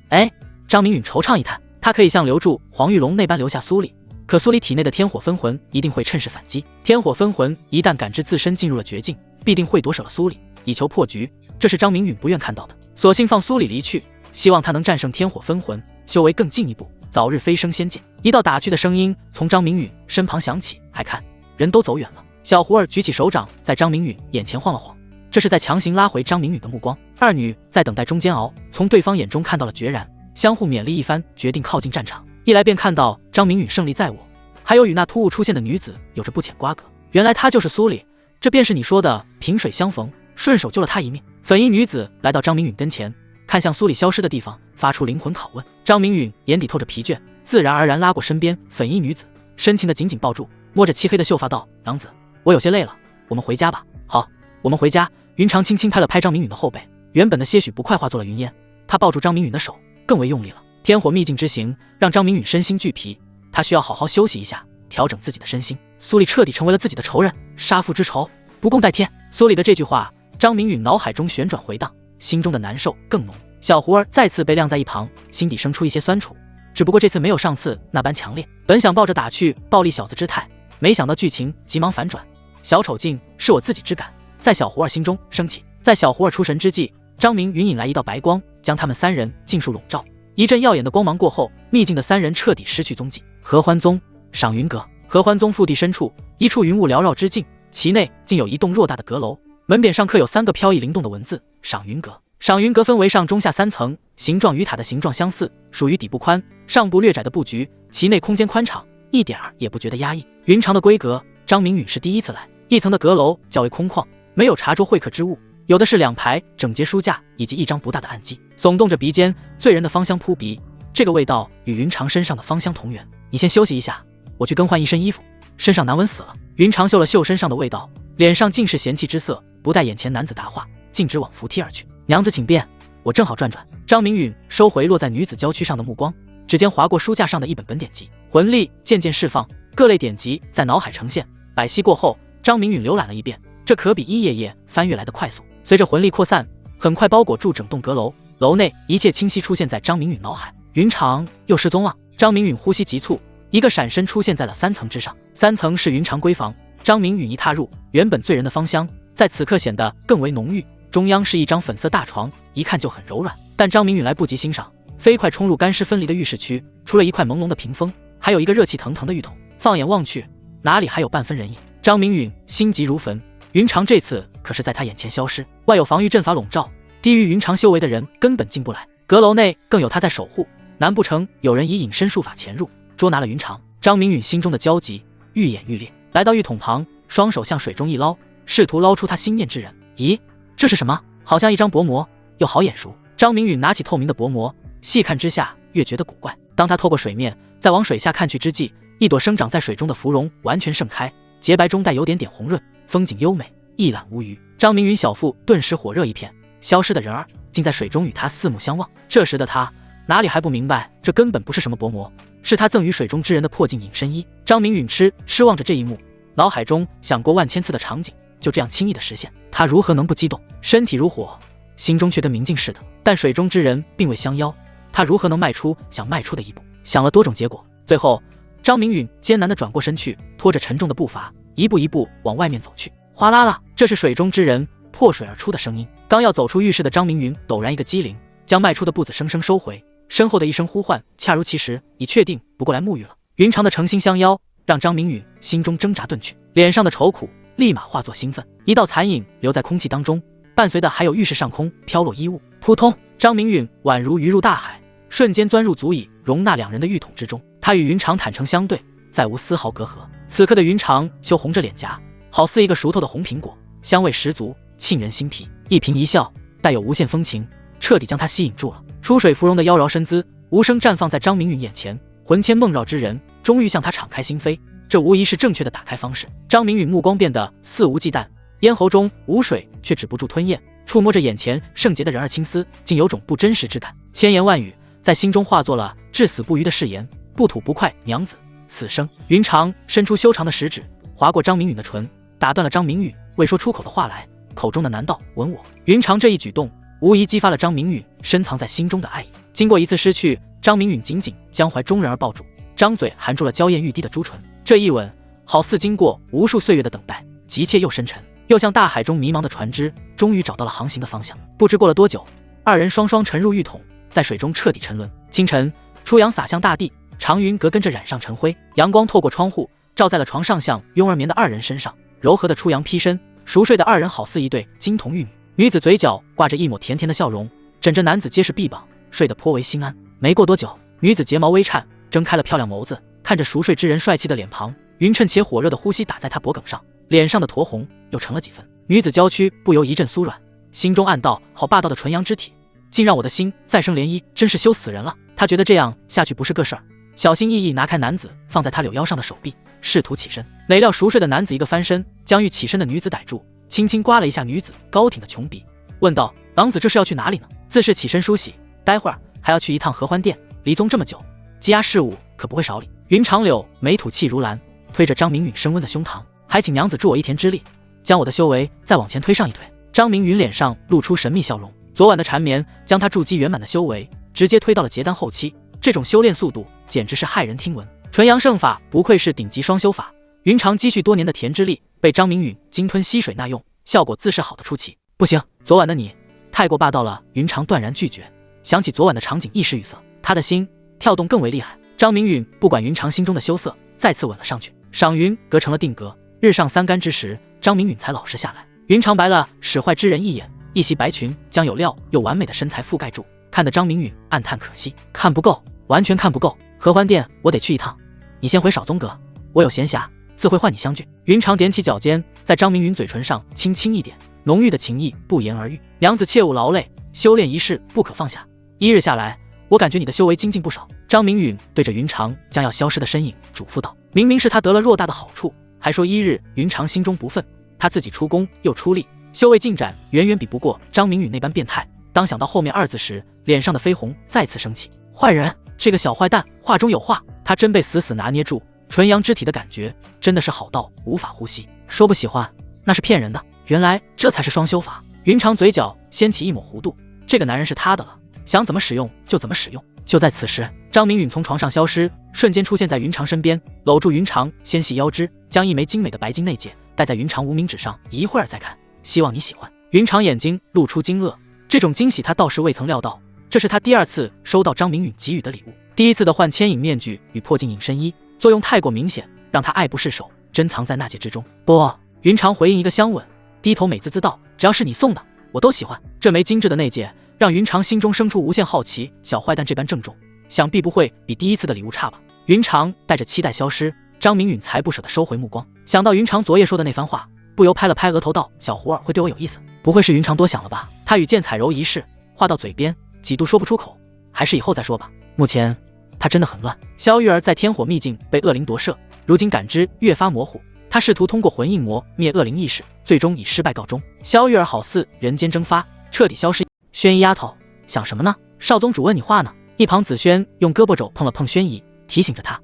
张明允惆怅一叹，他可以像留住黄玉龙那般留下苏里，可苏里体内的天火分魂一定会趁势反击。天火分魂一旦感知自身进入了绝境，必定会夺舍了苏里，以求破局，这是张明允不愿看到的。索性放苏里离去，希望他能战胜天火分魂，修为更进一步。早日飞升仙界。一道打趣的声音从张明允身旁响起，还看，人都走远了。小胡儿举起手掌，在张明允眼前晃了晃，这是在强行拉回张明允的目光。二女在等待中煎熬，从对方眼中看到了决然，相互勉励一番，决定靠近战场。一来便看到张明允胜利在握，还有与那突兀出现的女子有着不浅瓜葛。原来她就是苏里，这便是你说的萍水相逢，顺手救了她一命。粉衣女子来到张明允跟前，看向苏里消失的地方，发出灵魂拷问。张明允眼底透着疲倦，自然而然拉过身边粉衣女子，深情的紧紧抱住，摸着漆黑的秀发道：“娘子，我有些累了，我们回家吧。”“好，我们回家。”云长轻轻拍了拍张明允的后背，原本的些许不快化作了云烟。他抱住张明允的手更为用力了。天火秘境之行让张明允身心俱疲，他需要好好休息一下，调整自己的身心。苏里彻底成为了自己的仇人，杀父之仇不共戴天。苏里的这句话，张明允脑海中旋转回荡，心中的难受更浓。小胡儿再次被晾在一旁，心底生出一些酸楚，只不过这次没有上次那般强烈。本想抱着打趣暴力小子之态，没想到剧情急忙反转。小丑竟是我自己之感，在小胡儿心中升起。在小胡儿出神之际，张明允引来一道白光，将他们三人尽数笼罩。一阵耀眼的光芒过后，秘境的三人彻底失去踪迹。合欢宗赏云阁，合欢宗腹地深处，一处云雾缭绕之境，其内竟有一栋偌大的阁楼，门匾上刻有3个飘逸灵动的文字：赏云阁。赏云阁分为上中下3层，形状与塔的形状相似，属于底部宽、上部略窄的布局，其内空间宽敞，一点儿也不觉得压抑。云长的规格，张明允是第一次来。一层的阁楼较为空旷，没有茶桌会客之物，有的是2排整洁书架以及一张不大的案几，耸动着鼻尖，醉人的芳香扑鼻。这个味道与云长身上的芳香同源。你先休息一下，我去更换一身衣服，身上难闻死了。云长嗅了嗅身上的味道，脸上尽是嫌弃之色，不待眼前男子答话，径直往扶梯而去。娘子请便，我正好转转。张明允收回落在女子娇躯上的目光，指尖划过书架上的一本典籍，魂力渐渐释放，各类典籍在脑海呈现。百息过后，张明允浏览了一遍，这可比一页页翻阅来的快速。随着魂力扩散，很快包裹住整栋阁楼，楼内一切清晰出现在张明允脑海。云长又失踪了。张明允呼吸急促，一个闪身出现在了3层之上。3层是云长闺房，张明允一踏入，原本醉人的芳香在此刻显得更为浓郁。中央是一张粉色大床，一看就很柔软，但张明允来不及欣赏，飞快冲入干湿分离的浴室区，除了一块朦胧的屏风，还有一个热气腾腾的浴桶，放眼望去，哪里还有半分人影？张明允心急如焚，云长这次可是在他眼前消失，外有防御阵法笼罩，低于云长修为的人根本进不来，阁楼内更有他在守护，难不成有人以隐身术法潜入，捉拿了云长？张明允心中的焦急愈演愈烈，来到浴桶旁，双手向水中一捞，试图捞出他心念之人。咦，这是什么？好像一张薄膜，又好眼熟。张明允拿起透明的薄膜，细看之下越觉得古怪。当他透过水面再往水下看去之际，一朵生长在水中的芙蓉完全盛开，洁白中带有点红润，风景优美，一览无余。张明允小腹顿时火热一片，消失的人儿竟在水中与他四目相望。这时的他哪里还不明白，这根本不是什么薄膜，是他赠予水中之人的破镜隐身衣。张明允痴望着这一幕，脑海中想过万千次的场景就这样轻易的实现，他如何能不激动？身体如火，心中却跟明镜似的。但水中之人并未相邀，他如何能迈出想迈出的一步？想了多种结果，最后张明允艰难地转过身去，拖着沉重的步伐，一步一步往外面走去。哗啦啦，这是水中之人破水而出的声音。刚要走出浴室的张明允陡然一个机灵，将迈出的步子生生收回，身后的一声呼唤恰如其时，已确定不过来沐浴了。云长的诚心相邀让张明允心中挣扎遁去，脸上的愁苦立马化作兴奋，一道残影留在空气当中，伴随的还有浴室上空飘落衣物。扑通，张明允宛如鱼入大海，瞬间钻入足以容纳2人的浴桶之中。他与云长坦诚相对，再无丝毫隔阂。此刻的云长羞红着脸颊，好似一个熟透的红苹果，香味十足，沁人心脾。一颦一笑带有无限风情，彻底将他吸引住了。出水芙蓉的妖娆身姿无声绽放在张明允眼前，魂牵梦绕之人终于向他敞开心扉，这无疑是正确的打开方式。张明允目光变得肆无忌惮，咽喉中无水却止不住吞咽，触摸着眼前圣洁的人儿青丝，竟有种不真实之感。千言万语在心中化作了至死不渝的誓言，不吐不快，娘子此生。云长伸出修长的食指划过张明允的唇，打断了张明允未说出口的话来，口中的难道吻我？云长这一举动无疑激发了张明允深藏在心中的爱意。经过一次失去，张明允紧紧将怀中人儿抱住，张嘴含住了娇艳欲滴的朱唇。这一吻好似经过无数岁月的等待，急切又深沉，又像大海中迷茫的船只终于找到了航行的方向。不知过了多久，2人双双沉入浴桶，在水中彻底沉沦。清晨，初阳洒向大地，长云阁跟着染上晨灰，阳光透过窗户照在了床上像拥而眠的二人身上，柔和的出阳披身，熟睡的二人好似一对金童玉女。女子嘴角挂着一抹甜甜的笑容，枕着男子结实臂膀，睡得颇为心安。没过多久，女子睫毛微颤，睁开了漂亮眸子，看着熟睡之人帅气的脸庞，匀称且火热的呼吸打在他脖颈上，脸上的酡红又成了几分。女子娇躯不由一阵酥软，心中暗道：好霸道的纯阳之体，竟让我的心再生涟漪，真是羞死人了。他觉得这样下去不是个事儿，小心翼翼拿开男子放在他柳腰上的手臂，试图起身。哪料熟睡的男子一个翻身，将欲起身的女子逮住，轻轻刮了一下女子高挺的琼鼻，问道：郎子这是要去哪里呢？自是起身梳洗，待会儿还要去一趟合欢殿，离宗这么久，积压事务可不会少理。云长柳眉吐气如兰，推着张明允升温的胸膛，还请娘子助我一田之力，将我的修为再往前推上一推。张明允脸上露出神秘笑容，昨晚的缠绵将他筑基圆满的修为直接推到了结丹后期，这种修炼速度简直是骇人听闻。纯阳圣法不愧是顶级双修法，云长积蓄多年的田之力被张明允鲸吞溪水纳用，效果自是好的出奇。不行，昨晚的你太过霸道了。云长断然拒绝，想起昨晚的场景一时语塞，他的心跳动更为厉害。张明允不管云长心中的羞涩，再次吻了上去。赏云阁成了定格，日上三竿之时，张明允才老实下来。云长白了使坏之人一眼，一袭白裙将有料又完美的身材覆盖住，看得张明允暗叹可惜，看不够，完全看不够。合欢殿我得去一趟，你先回少宗阁，我有闲暇自会唤你相聚。云长踮起脚尖，在张明允嘴唇上轻轻一点，浓郁的情意不言而喻。娘子切勿劳累，修炼一事不可放下，一日下来，我感觉你的修为精进不少。张明允对着云长将要消失的身影嘱咐道，明明是他得了偌大的好处，还说一日。云长心中不忿，他自己出功又出力，修为进展远远比不过张明允那般变态。当想到后面二字时，脸上的绯红再次升起。坏人，这个小坏蛋话中有话，他真被死死拿捏住。纯阳之体的感觉真的是好到无法呼吸，说不喜欢那是骗人的。原来这才是双修法。云长嘴角掀起一抹弧度，这个男人是他的了，想怎么使用就怎么使用。就在此时，张明允从床上消失，瞬间出现在云长身边，搂住云长纤细腰肢，将一枚精美的白金内戒戴在云长无名指上，一会儿再看，希望你喜欢。云长眼睛露出惊愕，这种惊喜他倒是未曾料到，这是他第二次收到张明允给予的礼物。第一次的幻牵引面具与破镜隐身衣作用太过明显，让他爱不释手，珍藏在纳戒之中。不，云长回应一个香吻，低头美滋滋道：只要是你送的我都喜欢。这枚精致的内戒让云长心中生出无限好奇，小坏蛋这般郑重，想必不会比第一次的礼物差吧。云长带着期待消失，张明允才不舍得收回目光。想到云长昨夜说的那番话，不由拍了拍额头道：小胡儿会对我有意思，不会是云长多想了吧？他与剑彩柔一事话到嘴边，几度说不出口，还是以后再说吧。目前他真的很乱。萧玉儿在天火秘境被恶灵夺舍，如今感知越发模糊，他试图通过魂印魔灭恶灵意识，最终以失败告终。萧玉儿好似人间蒸发，彻底消失。轩姨丫头想什么呢？少宗主问你话呢。一旁紫萱用胳膊肘碰了碰轩姨，提醒着她：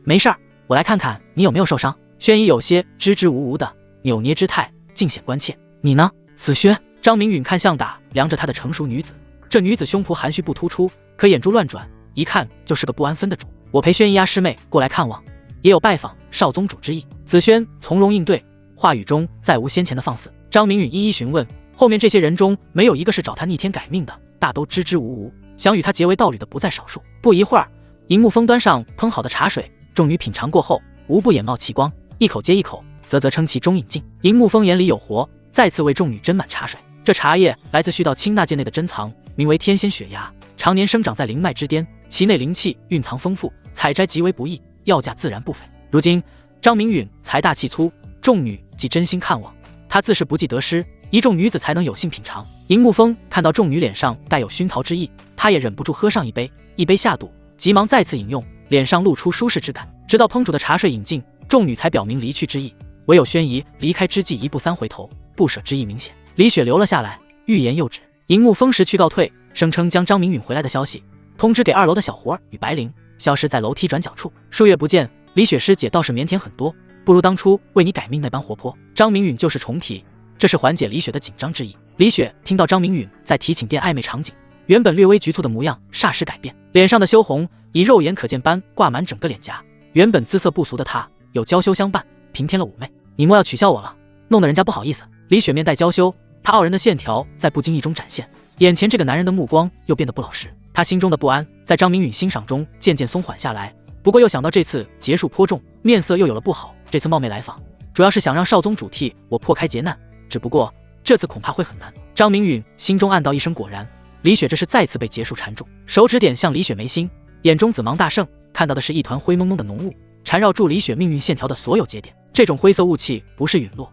没事儿，我来看看你有没有受伤。轩姨有些支支吾吾的扭捏之态，尽显关切。你呢？紫萱。张明允看向打量着她的成熟女子，这女子胸脯含蓄不突出，可眼珠乱转，一看就是个不安分的主。我陪轩姨丫师妹过来看望，也有拜访少宗主之意。紫萱从容应对，话语中再无先前的放肆。张明允一一询问，后面这些人中没有一个是找他逆天改命的，大都支支吾吾，想与他结为道侣的不在少数。不一会儿，银木峰端上烹好的茶水，众女品尝过后，无不眼冒奇光，一口接一口，啧啧称其中饮尽。银木峰眼里有活，再次为众女斟满茶水。这茶叶来自絮道清纳界内的珍藏，名为天仙雪芽，常年生长在灵脉之巅，其内灵气蕴藏丰富，采摘极为不易，要价自然不菲。如今张明允财大气粗，众女既真心看望，他自是不计得失，一众女子才能有幸品尝。银木峰看到众女脸上带有熏陶之意，他也忍不住喝上一杯，一杯下肚，急忙再次饮用，脸上露出舒适之感。直到烹煮的茶水饮尽，众女才表明离去之意，唯有轩姨离开之际一步三回头，不舍之意明显。李雪留了下来，欲言又止。银木峰识趣告退，声称将张明允回来的消息通知给2楼的小胡儿与白灵，消失在楼梯转角处。数月不见，李雪师姐倒是腼腆很多，不如当初为你改命那般活泼。张明允就是重提，这是缓解李雪的紧张之意。李雪听到张明允在提寝殿暧昧场景，原本略微局促的模样霎时改变，脸上的羞红以肉眼可见般挂满整个脸颊。原本姿色不俗的她，有娇羞相伴，平添了妩媚。你莫要取笑我了，弄得人家不好意思。李雪面带娇羞，她傲人的线条在不经意中展现，眼前这个男人的目光又变得不老实。他心中的不安在张明允欣赏中渐渐松缓下来，不过又想到这次劫数颇重，面色又有了不好。这次冒昧来访，主要是想让少宗主替我破开劫难，只不过这次恐怕会很难。张明允心中暗道一声果然，李雪这是再次被劫数缠住，手指点向李雪眉心，眼中紫芒大盛，看到的是一团灰蒙蒙的浓雾，缠绕住李雪命运线条的所有节点。这种灰色雾气不是陨落，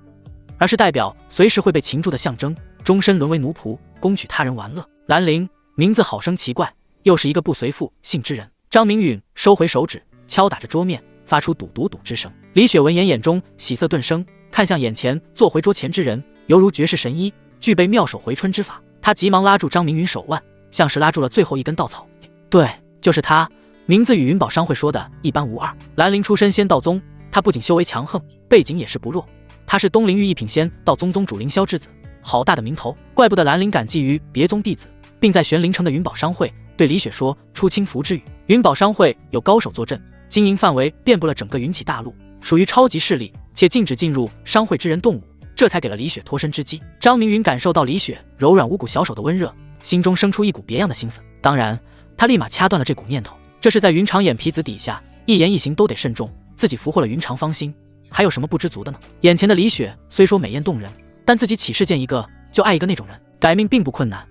而是代表随时会被擒住的象征，终身沦为奴仆，攻取他人玩乐。兰陵名字好生奇怪，又是一个不随父姓之人。张明允收回手指，敲打着桌面，发出赌赌赌之声。李雪闻言，眼中喜色顿生，看向眼前坐回桌前之人，犹如绝世神医，具备妙手回春之法。他急忙拉住张明允手腕，像是拉住了最后一根稻草。对，就是他，名字与云宝商会说的一般无二。兰陵出身仙道宗，他不仅修为强横，背景也是不弱。他是东陵域一品仙道宗宗主凌霄之子，好大的名头，怪不得兰陵感激于别宗弟子，并在玄灵城的云宝商会对李雪说出清福之语。云宝商会有高手坐镇，经营范围遍布了整个云起大陆，属于超级势力，且禁止进入商会之人动武，这才给了李雪脱身之机。张明允感受到李雪柔软无骨小手的温热，心中生出一股别样的心思。当然，他立马掐断了这股念头。这是在云长眼皮子底下，一言一行都得慎重，自己俘获了云长芳心，还有什么不知足的呢？眼前的李雪虽说美艳动人，但自己岂是见一个就爱一个那种人？改命并不困难，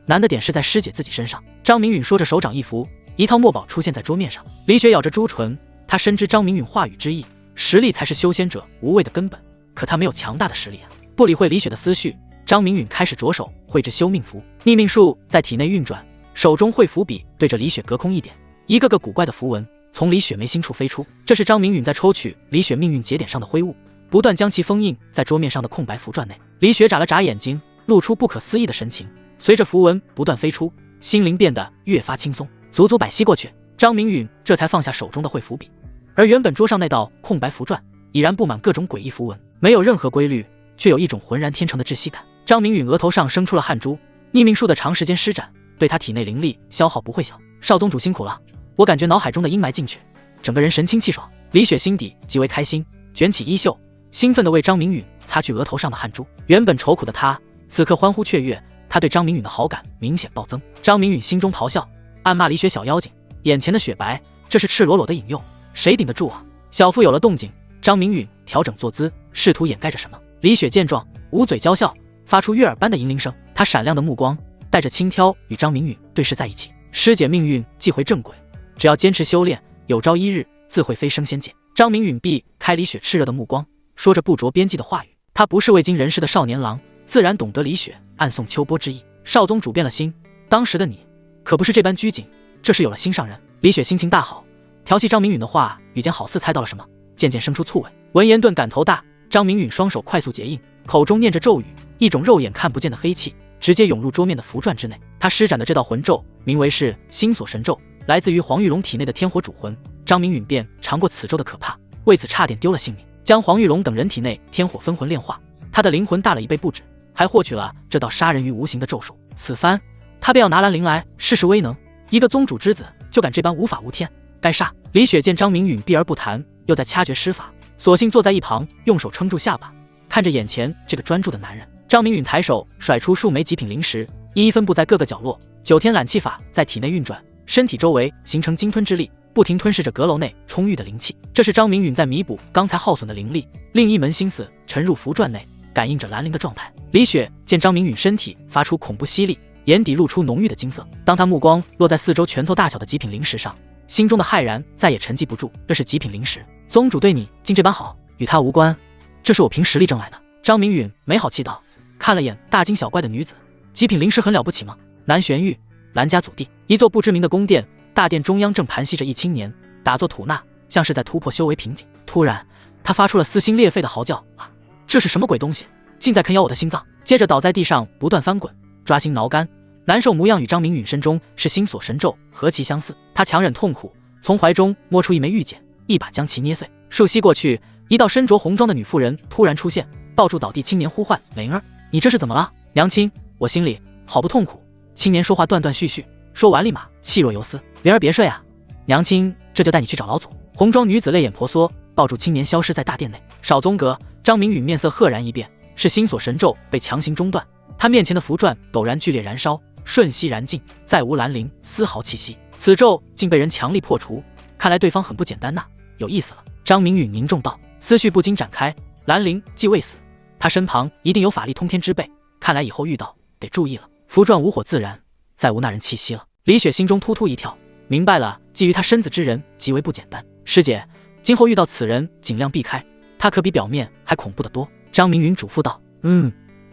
难的点是在师姐自己身上。张明允说着，手掌一扶，一套墨宝出现在桌面上。李雪咬着朱唇，她深知张明允话语之意，实力才是修仙者无畏的根本，可他没有强大的实力啊。不理会李雪的思绪，张明允开始着手绘制修命符。逆命术在体内运转，手中绘符笔对着李雪隔空一点，一个个古怪的符文从李雪眉心处飞出。这是张明允在抽取李雪命运节点上的灰雾，不断将其封印在桌面上的空白符篆内。李雪眨了眨眼睛，露出不可思议的神情。随着符文不断飞出，心灵变得越发轻松。足足百息过去，张明允这才放下手中的绘符笔，而原本桌上那道空白符篆已然布满各种诡异符文，没有任何规律，却有一种浑然天成的窒息感。张明允额头上生出了汗珠，逆命术的长时间施展对他体内灵力消耗不会小。少宗主辛苦了，我感觉脑海中的阴霾进去，整个人神清气爽。李雪心底极为开心，卷起衣袖，兴奋地为张明允擦去额头上的汗珠。原本愁苦的他，此刻欢呼雀跃，他对张明允的好感明显暴增。张明允心中咆哮，暗骂李雪小妖精，眼前的雪白，这是赤裸裸的引诱，谁顶得住啊？小腹有了动静，张明允调整坐姿，试图掩盖着什么。李雪见状，捂嘴娇笑，发出悦耳般的银铃声。她闪亮的目光带着轻佻与张明允对视在一起。师姐命运既回正轨，只要坚持修炼，有朝一日自会飞升仙界。张明允避开李雪炽热的目光，说着不着边际的话语。他不是未经人事的少年郎，自然懂得李雪暗送秋波之意。少宗主变了心，当时的你可不是这般拘谨，这是有了心上人。李雪心情大好，调戏张明允的话语间好似猜到了什么，渐渐生出醋味。闻言顿感头大，张明允双手快速结印，口中念着咒语，一种肉眼看不见的黑气直接涌入桌面的符篆之内。他施展的这道魂咒名为是心锁神咒，来自于黄玉龙体内的天火主魂。张明允便尝过此咒的可怕，为此差点丢了性命，将黄玉龙等人体内天火分魂炼化，他的灵魂大了1倍不止，还获取了这道杀人于无形的咒术。此番他便要拿兰陵来试试威能，一个宗主之子就敢这般无法无天，该杀！李雪见张明允避而不谈，又在掐诀施法，索性坐在一旁，用手撑住下巴，看着眼前这个专注的男人。张明允抬手甩出数枚极品灵石，一一分布在各个角落。9天揽气法在体内运转，身体周围形成鲸吞之力，不停吞噬着阁楼内充裕的灵气。这是张明允在弥补刚才耗损的灵力，另一门心思沉入符篆内，感应着兰陵的状态。李雪见张明允身体发出恐怖吸力，眼底露出浓郁的金色。当他目光落在四周拳头大小的极品灵石上，心中的骇然再也沉寂不住。这是极品灵石，宗主对你竟这般好，与他无关，这是我凭实力挣来的。张明允没好气道，看了眼大惊小怪的女子，极品灵石很了不起吗？南玄域兰家祖地，一座不知名的宫殿，大殿中央正盘膝着一青年，打坐吐纳，像是在突破修为瓶颈。突然他发出了撕心裂肺的嚎叫，啊，这是什么鬼东西，竟在啃咬我的心脏！接着倒在地上不断翻滚，抓心挠肝，难受模样与张明允身中是心锁神咒何其相似。他强忍痛苦，从怀中摸出一枚玉简，一把将其捏碎。数息过去，一道身着红装的女妇人突然出现，抱住倒地青年呼唤：灵儿，你这是怎么了？娘亲，我心里好不痛苦。青年说话断断续续，说完立马气若游丝：灵儿别睡啊，娘亲这就带你去找老祖。红装女子泪眼婆娑，抱住青年消失在大殿内。少宗阁，张明允面色赫然一变，是心锁神咒被强行中断，他面前的符篆陡然剧烈燃烧，瞬息燃尽，再无兰陵丝毫气息。此咒竟被人强力破除，看来对方很不简单呐，有意思了。张明允凝重道，思绪不禁展开。兰陵既未死，他身旁一定有法力通天之辈，看来以后遇到得注意了。符篆无火自燃，再无那人气息了。李雪心中突突一跳，明白了，觊觎他身子之人极为不简单。师姐，今后遇到此人尽量避开，他可比表面还恐怖得多。张明允嘱咐道。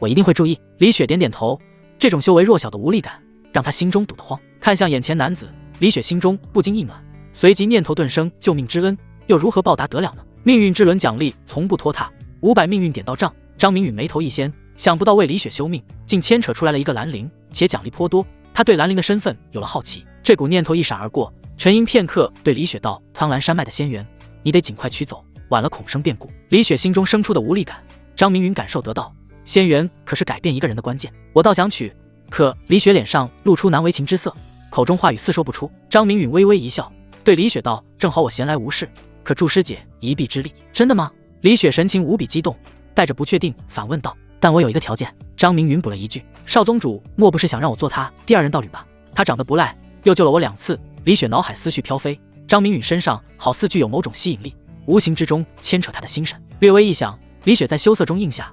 我一定会注意。李雪点点头，这种修为弱小的无力感让他心中堵得慌。看向眼前男子，李雪心中不禁一暖，随即念头顿生，救命之恩又如何报答得了呢？命运之轮奖励从不拖沓，500命运点到账。张明允眉头一掀，想不到为李雪修命，竟牵扯出来了一个兰陵，且奖励颇多。他对兰陵的身份有了好奇，这股念头一闪而过，沉吟片刻，对李雪道：苍兰山脉的仙缘，你得尽快取走，晚了恐生变故。李雪心中生出的无力感，张明允感受得到。仙缘可是改变一个人的关键，我倒想取，可李雪脸上露出难为情之色，口中话语似说不出。张明允微微一笑，对李雪道：正好我闲来无事，可助师姐一臂之力。真的吗？李雪神情无比激动，带着不确定反问道。但我有一个条件。张明允补了一句，少宗主莫不是想让我做他第二人道侣吧？他长得不赖，又救了我2次。李雪脑海思绪飘飞，张明允身上好似具有某种吸引力，无形之中牵扯他的心神。略微一想，李雪在羞涩中应下，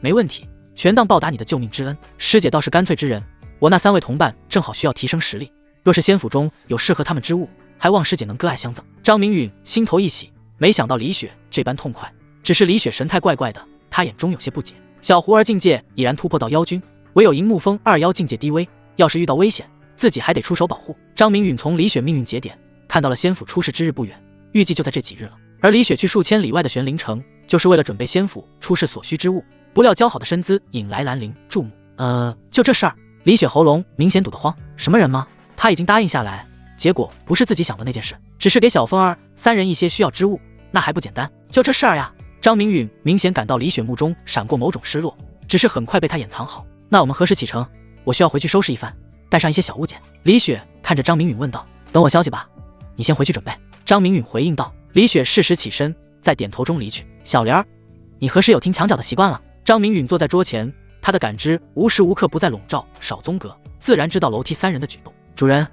没问题，全当报答你的救命之恩。师姐倒是干脆之人，我那3位同伴正好需要提升实力，若是仙府中有适合他们之物，还望师姐能割爱相赠。张明允心头一喜，没想到李雪这般痛快，只是李雪神态怪怪的，他眼中有些不解。小狐儿境界已然突破到妖君，唯有银木峰2妖境界低微，要是遇到危险，自己还得出手保护。张明允从李雪命运节点看到了仙府出事之日不远，预计就在这几日了。而李雪去数千里外的玄灵城，就是为了准备仙府出事所需之物，不料姣好的身姿引来兰陵注目。就这事儿，李雪喉咙明显堵得慌。什么人吗？他已经答应下来，结果不是自己想的那件事，只是给小凤儿3人一些需要之物，那还不简单？就这事儿呀。张明允明显感到李雪目中闪过某种失落，只是很快被他掩藏好。那我们何时启程？我需要回去收拾一番，带上一些小物件。李雪看着张明允问道。等我消息吧，你先回去准备。张明允回应道。李雪适时起身，在点头中离去。小莲儿，你何时有听墙角的习惯了？张明允坐在桌前，他的感知无时无刻不在笼罩少宗阁，自然知道楼梯3人的举动。主人，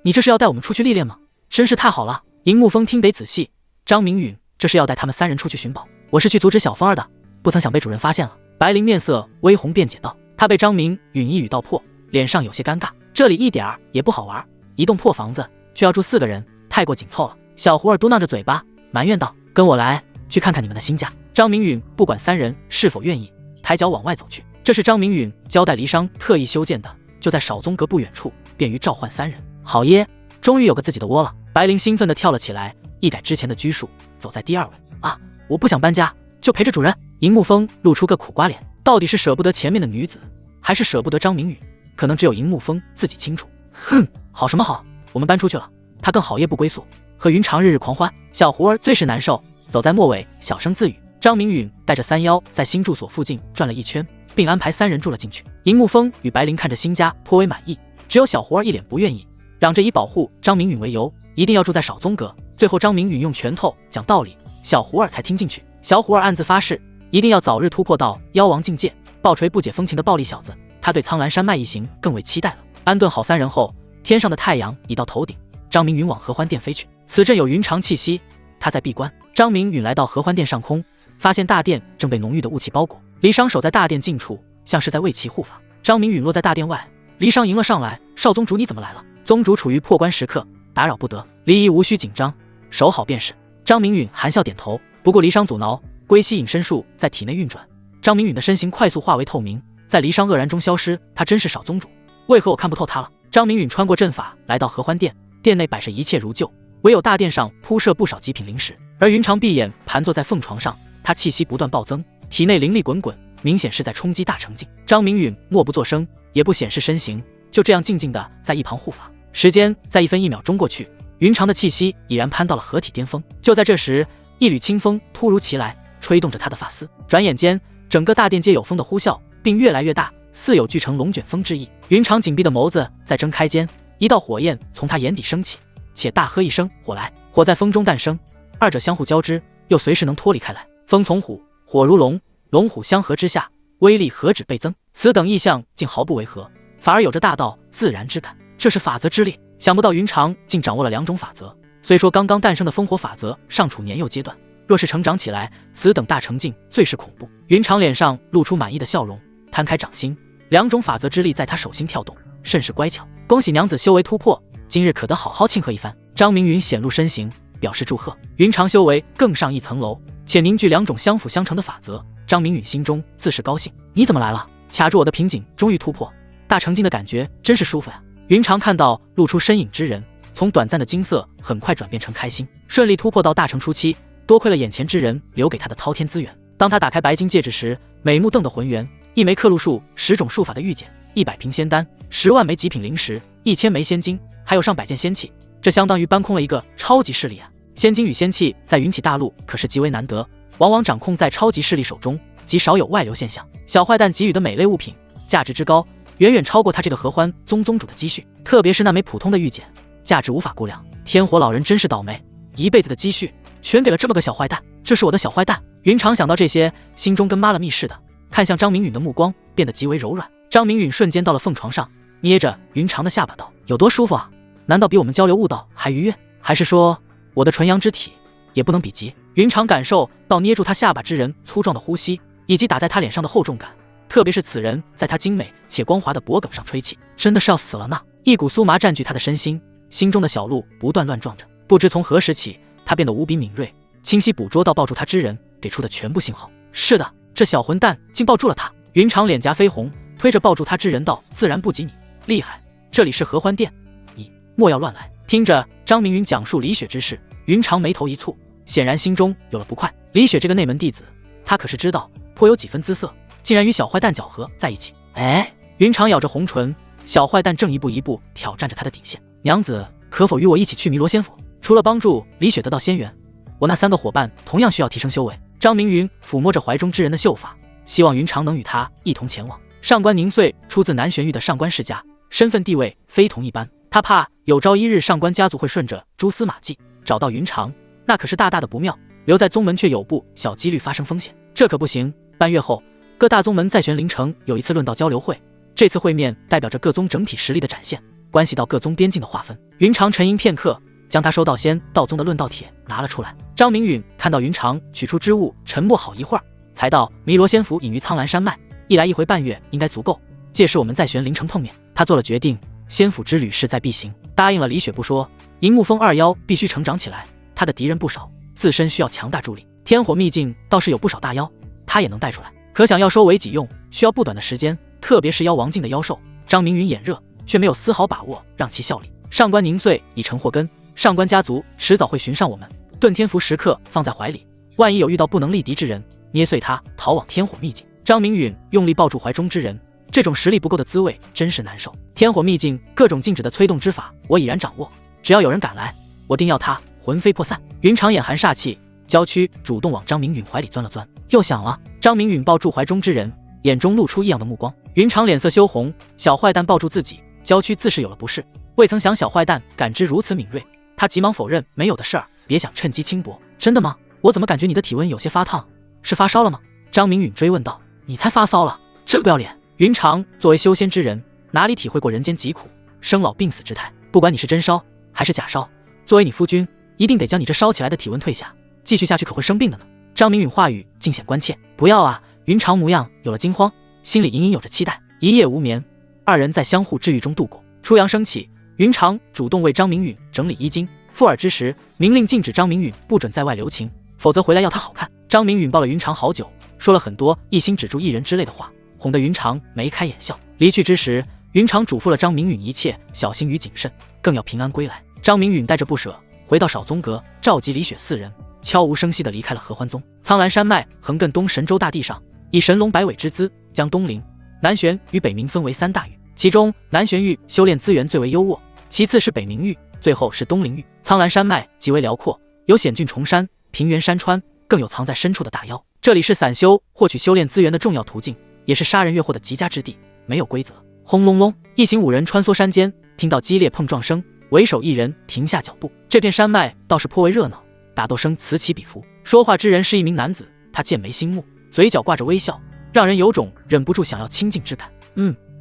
你这是要带我们出去历练吗？真是太好了。银木峰听得仔细，张明允这是要带他们3人出去寻宝。我是去阻止小凤儿的，不曾想被主人发现了。白灵面色微红辩解道。他被张明允一语道破，脸上有些尴尬。这里一点儿也不好玩，一栋破房子却要住4个人，太过紧凑了。小狐儿嘟囔着嘴巴埋怨道。跟我来，去看看你们的新家。张明允不管3人是否愿意，抬脚往外走去。这是张明允交代离商特意修建的，就在少宗阁不远处，便于召唤3人。好耶，终于有个自己的窝了。白灵兴奋地跳了起来，一改之前的拘束，走在第2位。啊，我不想搬家，就陪着主人。银木峰露出个苦瓜脸，到底是舍不得前面的女子，还是舍不得张明允？可能只有银木峰自己清楚。哼，好什么好？我们搬出去了，他更好夜不归宿，和云长日日狂欢。小狐儿最是难受，走在末尾，小声自语。张明允带着3妖在新住所附近转了一圈，并安排3人住了进去。银木峰与白灵看着新家颇为满意，只有小狐儿一脸不愿意，嚷着以保护张明允为由，一定要住在少宗阁。最后张明允用拳头讲道理，小狐儿才听进去。小狐儿暗自发誓，一定要早日突破到妖王境界，暴锤不解风情的暴力小子。他对苍兰山脉一行更为期待了。安顿好3人后，天上的太阳已到头顶，张明允往合欢殿飞去。此阵有云长气息，他在闭关。张明允来到合欢殿上空，发现大殿正被浓郁的雾气包裹，离商守在大殿近处，像是在为其护法。张明允落在大殿外，离商迎了上来。少宗主你怎么来了？宗主处于破关时刻，打扰不得。离仪无需紧张，守好便是。张明允含笑点头，不顾离商阻挠，归西隐身术在体内运转，张明允的身形快速化为透明，在离商愕然中消失。他真是少宗主，为何我看不透他了？张明允穿过阵法来到合欢殿，殿内摆设一切如旧，唯有大殿上铺设不少极品灵石。而云长闭眼盘坐在凤床上，他气息不断暴增，体内灵力滚滚，明显是在冲击大成境。张明允默不作声，也不显示身形，就这样静静的在一旁护法。时间在1分1秒钟过去，云长的气息已然攀到了合体巅峰。就在这时，一缕清风突如其来，吹动着他的发丝。转眼间，整个大殿皆有风的呼啸，并越来越大，似有聚成龙卷风之意。云长紧闭的眸子在睁开间，一道火焰从他眼底升起，且大喝一声：“火来！”火在风中诞生，二者相互交织，又随时能脱离开来。风从虎，火如龙，龙虎相合之下，威力何止倍增。此等异象竟毫不违和，反而有着大道自然之感。这是法则之力，想不到云长竟掌握了2种法则。虽说刚刚诞生的烽火法则尚处年幼阶段，若是成长起来，此等大成境最是恐怖。云长脸上露出满意的笑容，摊开掌心，2种法则之力在他手心跳动，甚是乖巧。恭喜娘子修为突破，今日可得好好庆贺一番。张明云显露身形，表示祝贺。云长修为更上一层楼，且凝聚2种相辅相成的法则，张明允心中自是高兴。你怎么来了？卡住我的瓶颈终于突破，大成境的感觉真是舒服呀。云长看到露出身影之人，从短暂的惊色很快转变成开心，顺利突破到大成初期，多亏了眼前之人留给他的滔天资源。当他打开白金戒指时，美目瞪得浑圆，1枚刻录术10种术法的玉简，100瓶仙丹，10万枚极品灵石，1000枚仙晶，还有上百件仙器，这相当于搬空了一个超级势力啊！仙晶与仙器在云起大陆可是极为难得，往往掌控在超级势力手中，极少有外流现象。小坏蛋给予的每类物品价值之高，远远超过他这个合欢宗宗主的积蓄，特别是那枚普通的玉简，价值无法估量。天火老人真是倒霉，一辈子的积蓄全给了这么个小坏蛋。这是我的小坏蛋。云长想到这些，心中跟妈了密似的，看向张明允的目光变得极为柔软。张明允瞬间到了凤床上，捏着云长的下巴道：有多舒服啊？难道比我们交流悟道还愉悦？还是说我的纯阳之体也不能比及？云长感受到捏住他下巴之人粗壮的呼吸，以及打在他脸上的厚重感，特别是此人在他精美且光滑的脖颈上吹气，真的是要死了呢。一股酥麻占据他的身心，心中的小鹿不断乱撞着。不知从何时起，他变得无比敏锐，清晰捕捉到抱住他之人给出的全部信号。是的，这小混蛋竟抱住了他。云长脸颊绯红，推着抱住他之人道：自然不及你厉害，这里是合欢殿，你莫要乱来。听着张明云讲述李雪之事，云长眉头一蹙，显然心中有了不快。李雪这个内门弟子，他可是知道，颇有几分姿色，竟然与小坏蛋搅和在一起。哎，云长咬着红唇，小坏蛋正一步一步挑战着他的底线。娘子，可否与我一起去弥罗仙府？除了帮助李雪得到仙缘，我那3个伙伴同样需要提升修为。张明云抚摸着怀中之人的秀发，希望云长能与他一同前往。上官凝岁出自南玄域的上官世家，身份地位非同一般，他怕有朝一日上官家族会顺着蛛丝马迹找到云长，那可是大大的不妙，留在宗门却有不小几率发生风险，这可不行。半月后，各大宗门在玄灵城有一次论道交流会，这次会面代表着各宗整体实力的展现，关系到各宗边境的划分。云长沉吟片刻，将他收到仙道宗的论道帖拿了出来。张明允看到云长取出之物，沉默好一会儿，才道：弥罗仙府隐于苍蓝山脉，一来一回半月应该足够，届时我们在玄灵城碰面。他做了决定，仙府之旅势在必行，答应了李雪不说，银木峰2妖必须成长起来，他的敌人不少，自身需要强大助力。天火秘境倒是有不少大妖，他也能带出来，可想要收为己用，需要不短的时间，特别是妖王境的妖兽。张明云眼热，却没有丝毫把握让其效力。上官凝岁已成祸根，上官家族迟早会寻上我们，遁天符时刻放在怀里，万一有遇到不能力敌之人，捏碎他逃往天火秘境。张明允用力抱住怀中之人，这种实力不够的滋味真是难受。天火秘境各种禁止的催动之法我已然掌握，只要有人敢来，我定要他魂飞魄散。云长眼含煞气，娇躯主动往张明允怀里钻了钻。又想了。张明允抱住怀中之人，眼中露出异样的目光。云长脸色羞红，小坏蛋抱住自己，娇躯自是有了不适，未曾想小坏蛋感知如此敏锐，他急忙否认没有的事儿，别想趁机轻薄。真的吗？我怎么感觉你的体温有些发烫，是发烧了吗？张明允追问道。你才发骚了，这不要脸！云长作为修仙之人，哪里体会过人间疾苦、生老病死之态？不管你是真烧还是假烧，作为你夫君，一定得将你这烧起来的体温退下，继续下去可会生病的呢。张明允话语尽显关切。不要啊！云长模样有了惊慌，心里隐隐有着期待。一夜无眠，二人在相互治愈中度过。初阳升起，云长主动为张明允整理衣襟，附耳之时，明令禁止张明允不准在外留情，否则回来要他好看。张明允抱了云长好久，说了很多一心只助一人之类的话，哄得云长眉开眼笑。离去之时，云长嘱咐了张明允一切小心与谨慎，更要平安归来。张明允带着不舍回到少宗阁，召集李雪4人，悄无声息地离开了合欢宗。苍蓝山脉横亘东神州大地上，以神龙摆尾之姿，将东陵、南玄与北冥分为3大域，其中南玄域修炼资源最为优渥，其次是北冥域，最后是东陵域。苍蓝山脉极为辽阔，有险峻重山、平原山川，更有藏在深处的大妖。这里是散修获取修炼资源的重要途径，也是杀人越货的极佳之地，没有规则。轰隆隆，一行5人穿梭山间，听到激烈碰撞声，为首一人停下脚步。这片山脉倒是颇为热闹，打斗声此起彼伏。说话之人是一名男子，他剑眉星目，嘴角挂着微笑，让人有种忍不住想要亲近之感。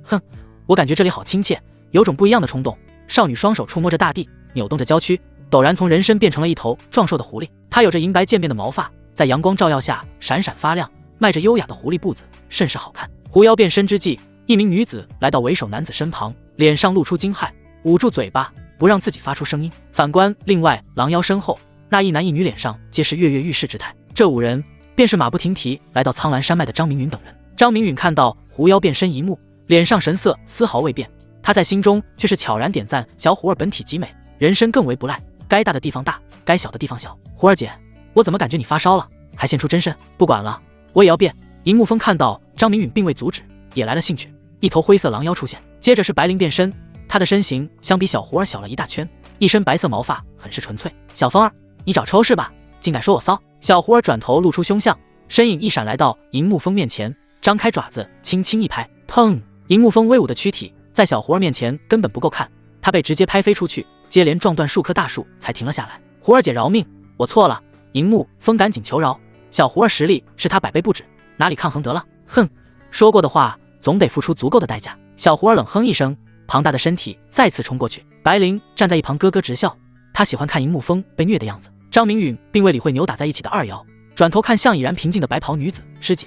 哼，我感觉这里好亲切，有种不一样的冲动。少女双手触摸着大地，扭动着娇躯，陡然从人身变成了一头壮硕的狐狸。她有着银白渐变的毛发，在阳光照耀下闪闪发亮，迈着优雅的狐狸步子，甚是好看。狐妖变身之际，一名女子来到为首男子身旁，脸上露出惊骇，捂住嘴巴，不让自己发出声音。反观另外狼妖身后，那一男一女脸上皆是跃跃欲试之态。这5人便是马不停蹄来到苍蓝山脉的张明允等人。张明允看到狐妖变身一幕，脸上神色丝毫未变，他在心中却是悄然点赞小虎儿本体极美，人身更为不赖，该大的地方大，该小的地方小。虎儿姐，我怎么感觉你发烧了，还现出真身？不管了，我也要变。银木风看到张明允并未阻止，也来了兴趣，一头灰色狼妖出现，接着是白灵变身，她的身形相比小虎儿小了一大圈，一身白色毛发，很是纯粹。小风儿，你找抽是吧？竟敢说我骚！小虎儿转头露出凶相，身影一闪来到银木风面前，张开爪子轻轻一拍，砰！银木风威武的躯体在小虎儿面前根本不够看，他被直接拍飞出去，接连撞断数棵大树才停了下来。虎儿姐饶命，我错了。银木风赶紧求饶，小虎儿实力是他100倍不止，哪里抗衡得了？哼，说过的话总得付出足够的代价。小虎儿冷哼一声，庞大的身体再次冲过去。白灵站在一旁咯咯直笑，他喜欢看银木风被虐的样子。张明允并未理会扭打在一起的2妖，转头看向已然平静的白袍女子，师姐，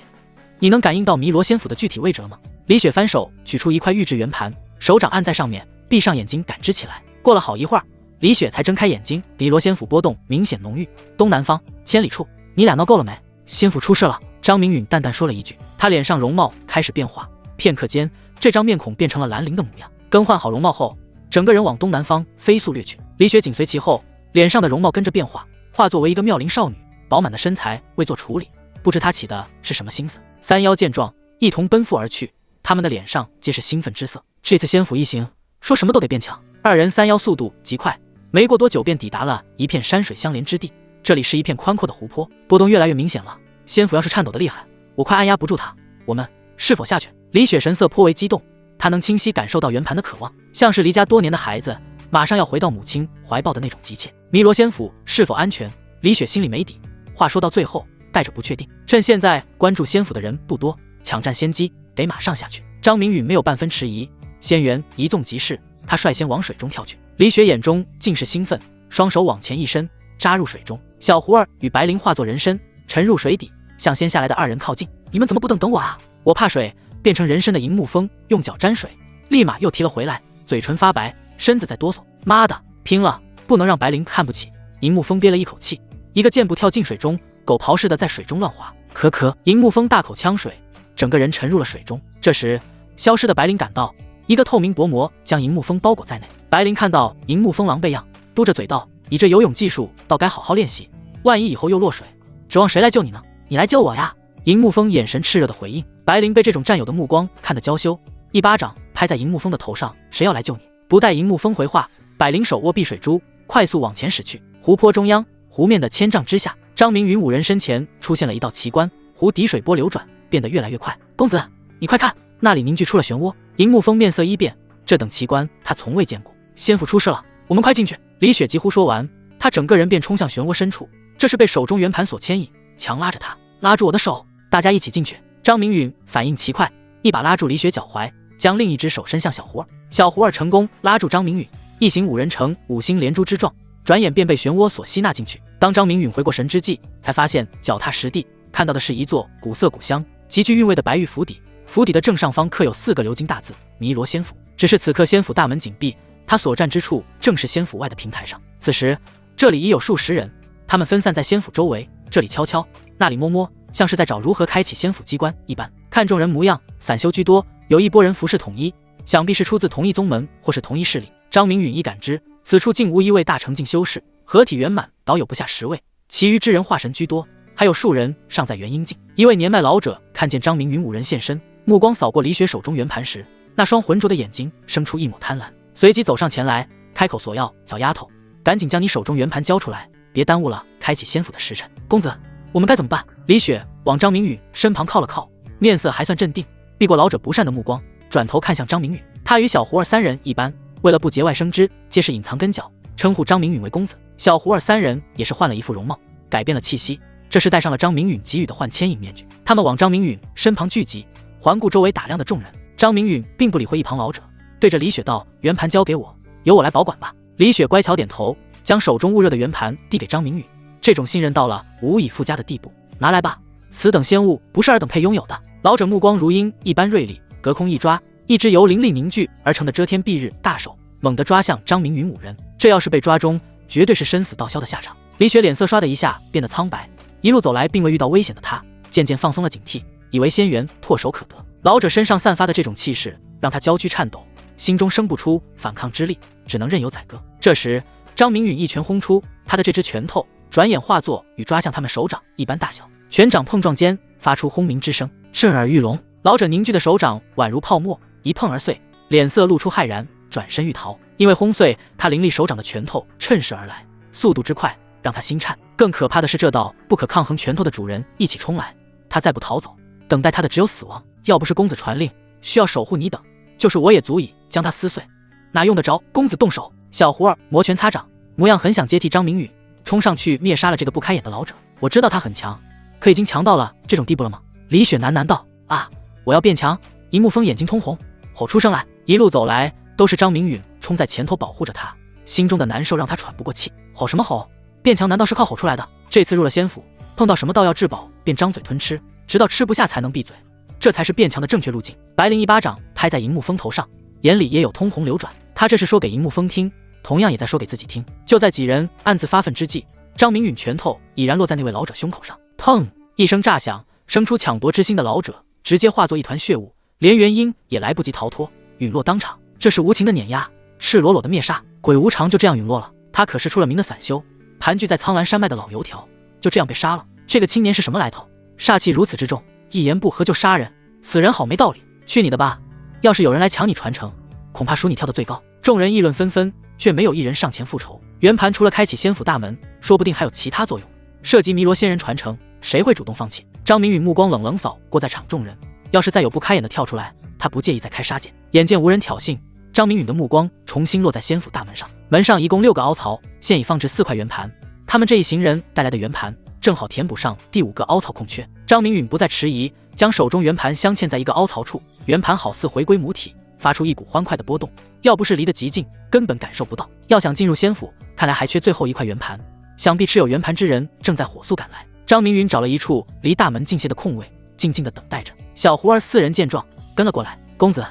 你能感应到弥罗仙府的具体位置了吗？李雪翻手取出一块玉质圆盘，手掌按在上面，闭上眼睛感知起来。过了好一会儿，李雪才睁开眼睛。弥罗仙府波动明显浓郁，东南方千里处，你俩闹够了没？仙府出事了。张明允淡淡说了一句，他脸上容貌开始变化，片刻间，这张面孔变成了兰陵的模样。更换好容貌后，整个人往东南方飞速掠去。李雪紧随其后，脸上的容貌跟着变化，化作为一个妙龄少女，饱满的身材未做处理，不知她起的是什么心思。3妖见状，一同奔赴而去，他们的脸上皆是兴奋之色。这次仙府一行，说什么都得变强。2人3妖速度极快，没过多久便抵达了一片山水相连之地。这里是一片宽阔的湖泊，波动越来越明显了。仙府要是颤抖的厉害，我快按压不住他，我们是否下去？李雪神色颇为激动，她能清晰感受到圆盘的渴望，像是离家多年的孩子马上要回到母亲怀抱的那种急切。弥罗仙府是否安全？李雪心里没底，话说到最后带着不确定。趁现在关注仙府的人不多，抢占先机，得马上下去。张明允没有半分迟疑，仙缘一纵即逝，他率先往水中跳去。李雪眼中尽是兴奋，双手往前一伸，扎入水中。小狐儿与白灵化作人身，沉入水底，向先下来的2人靠近。你们怎么不等我啊？我怕水。变成人身的银木风用脚沾水，立马又提了回来，嘴唇发白，身子在哆嗦。妈的，拼了，不能让白灵看不起。银木风憋了一口气，一个箭步跳进水中，狗刨似的在水中乱滑。咳咳，银木风大口呛水，整个人沉入了水中。这时，消失的白灵赶到，一个透明薄膜将银木风包裹在内。白灵看到银木风狼狈样，嘟着嘴道：“你这游泳技术倒该好好练习，万一以后又落水，指望谁来救你呢？你来救我呀！”银木风眼神炽热的回应。白灵被这种战友的目光看得娇羞，一巴掌拍在银木风的头上：“谁要来救你？”不待银木风回话，百灵手握碧水珠，快速往前驶去。湖泊中央，湖面的千丈之下，张明允5人身前出现了一道奇观，湖底水波流转，变得越来越快。公子，你快看，那里凝聚出了漩涡。银木风面色一变，这等奇观他从未见过。仙府出事了，我们快进去！李雪几乎说完，他整个人便冲向漩涡深处，这是被手中圆盘所牵引，强拉着他，拉住我的手，大家一起进去。张明允反应奇快，一把拉住李雪脚踝，将另一只手伸向小狐儿。小狐儿成功拉住张明允，一行5人呈5星连珠之状，转眼便被漩涡所吸纳进去。当张明允回过神之际，才发现脚踏实地，看到的是一座古色古香、极具韵味的白玉府邸。府邸的正上方刻有4个鎏金大字“弥罗仙府”。只是此刻仙府大门紧闭，他所站之处正是仙府外的平台上。此时这里已有数十人，他们分散在仙府周围，这里悄悄，那里摸摸，像是在找如何开启仙府机关一般。看众人模样，散修居多，有一拨人服饰统一，想必是出自同一宗门或是同一势力。张明允一感知，此处竟无一位大成境修士，合体圆满倒有不下10位，其余之人化神居多，还有数人尚在元婴境。一位年迈老者看见张明允5人现身，目光扫过李雪手中圆盘时，那双浑浊的眼睛生出一抹贪婪，随即走上前来，开口索要：“小丫头，赶紧将你手中圆盘交出来，别耽误了开启仙府的时辰。”公子，我们该怎么办？李雪往张明允身旁靠了靠，面色还算镇定，避过老者不善的目光，转头看向张明允。他与小狐儿3人一般，为了不节外生枝，皆是隐藏根脚，称呼张明允为公子。小狐儿3人也是换了一副容貌，改变了气息，这是戴上了张明允给予的换牵引面具。他们往张明允身旁聚集，环顾周围打量的众人。张明允并不理会一旁老者，对着李雪道：“圆盘交给我，由我来保管吧。”李雪乖巧点头，将手中焐热的圆盘递给张明允。这种信任到了无以复加的地步。拿来吧，此等仙物不是尔等配拥有的。老者目光如鹰一般锐利，隔空一抓，一只由灵力凝聚而成的遮天蔽日大手猛地抓向张明允5人。这要是被抓中，绝对是生死道消的下场。李雪脸色唰的一下变得苍白，一路走来并未遇到危险的她，渐渐放松了警惕，以为仙缘唾手可得。老者身上散发的这种气势，让他娇躯颤抖，心中生不出反抗之力，只能任由宰割。这时，张明允一拳轰出，他的这只拳头转眼化作与抓向他们手掌一般大小，拳掌碰撞间发出轰鸣之声，震耳欲聋。老者凝聚的手掌宛如泡沫，一碰而碎，脸色露出骇然，转身欲逃。因为轰碎他凌厉手掌的拳头趁势而来，速度之快让他心颤。更可怕的是，这道不可抗衡拳头的主人一起冲来，他再不逃走，等待他的只有死亡。要不是公子传令，需要守护你等，就是我也足以将他撕碎，哪用得着公子动手？小胡儿摩拳擦掌，模样很想接替张明允，冲上去灭杀了这个不开眼的老者。我知道他很强，可已经强到了这种地步了吗？李雪喃喃道：“啊，我要变强！”银木风眼睛通红，吼出声来。一路走来，都是张明允冲在前头保护着他，心中的难受让他喘不过气。吼什么吼？变强难道是靠吼出来的？这次入了仙府，碰到什么道要至宝，便张嘴吞吃，直到吃不下才能闭嘴，这才是变强的正确路径。白灵一巴掌拍在银木风头上，眼里也有通红流转。他这是说给银木风听，同样也在说给自己听。就在几人暗自发愤之际，张明允拳头已然落在那位老者胸口上，砰一声炸响，生出抢夺之心的老者直接化作一团血雾，连元婴也来不及逃脱，陨落当场。这是无情的碾压，赤裸裸的灭杀。鬼无常就这样陨落了，他可是出了名的散修，盘踞在苍兰山脉的老油条，就这样被杀了。这个青年是什么来头？煞气如此之重，一言不合就杀人，死人好没道理。去你的吧！要是有人来抢你传承，恐怕属你跳得最高。众人议论纷纷，却没有一人上前复仇。圆盘除了开启仙府大门，说不定还有其他作用。涉及弥罗仙人传承，谁会主动放弃？张明允目光冷冷扫过在场众人，要是再有不开眼的跳出来，他不介意再开杀戒。眼见无人挑衅，张明允的目光重新落在仙府大门上。门上一共6个凹槽，现已放置4块圆盘，他们这一行人带来的圆盘正好填补上第5个凹槽空缺。张明允不再迟疑，将手中圆盘镶嵌在一个凹槽处，圆盘好似回归母体，发出一股欢快的波动。要不是离得极近，根本感受不到。要想进入仙府，看来还缺最后1块圆盘，想必持有圆盘之人正在火速赶来。张明允找了一处离大门近些的空位，静静地等待着。小胡儿4人见状跟了过来。公子，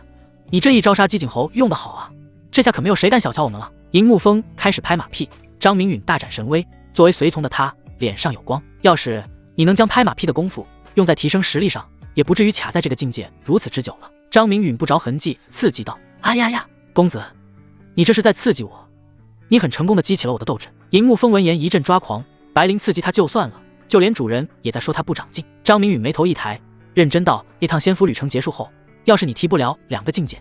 你这一招杀鸡儆猴用得好啊，这下可没有谁敢小瞧我们了。银木风开始拍马屁，张明允大展神威，作为随从的他脸上有光。要是你能将拍马屁的功夫用在提升实力上，也不至于卡在这个境界如此之久了。张明允不着痕迹刺激道：“哎呀呀，公子，你这是在刺激我，你很成功的激起了我的斗志。”银木风闻言一阵抓狂，白灵刺激他就算了，就连主人也在说他不长进。张明允眉头一抬，认真道：“那趟仙府旅程结束后，要是你提不了2个境界，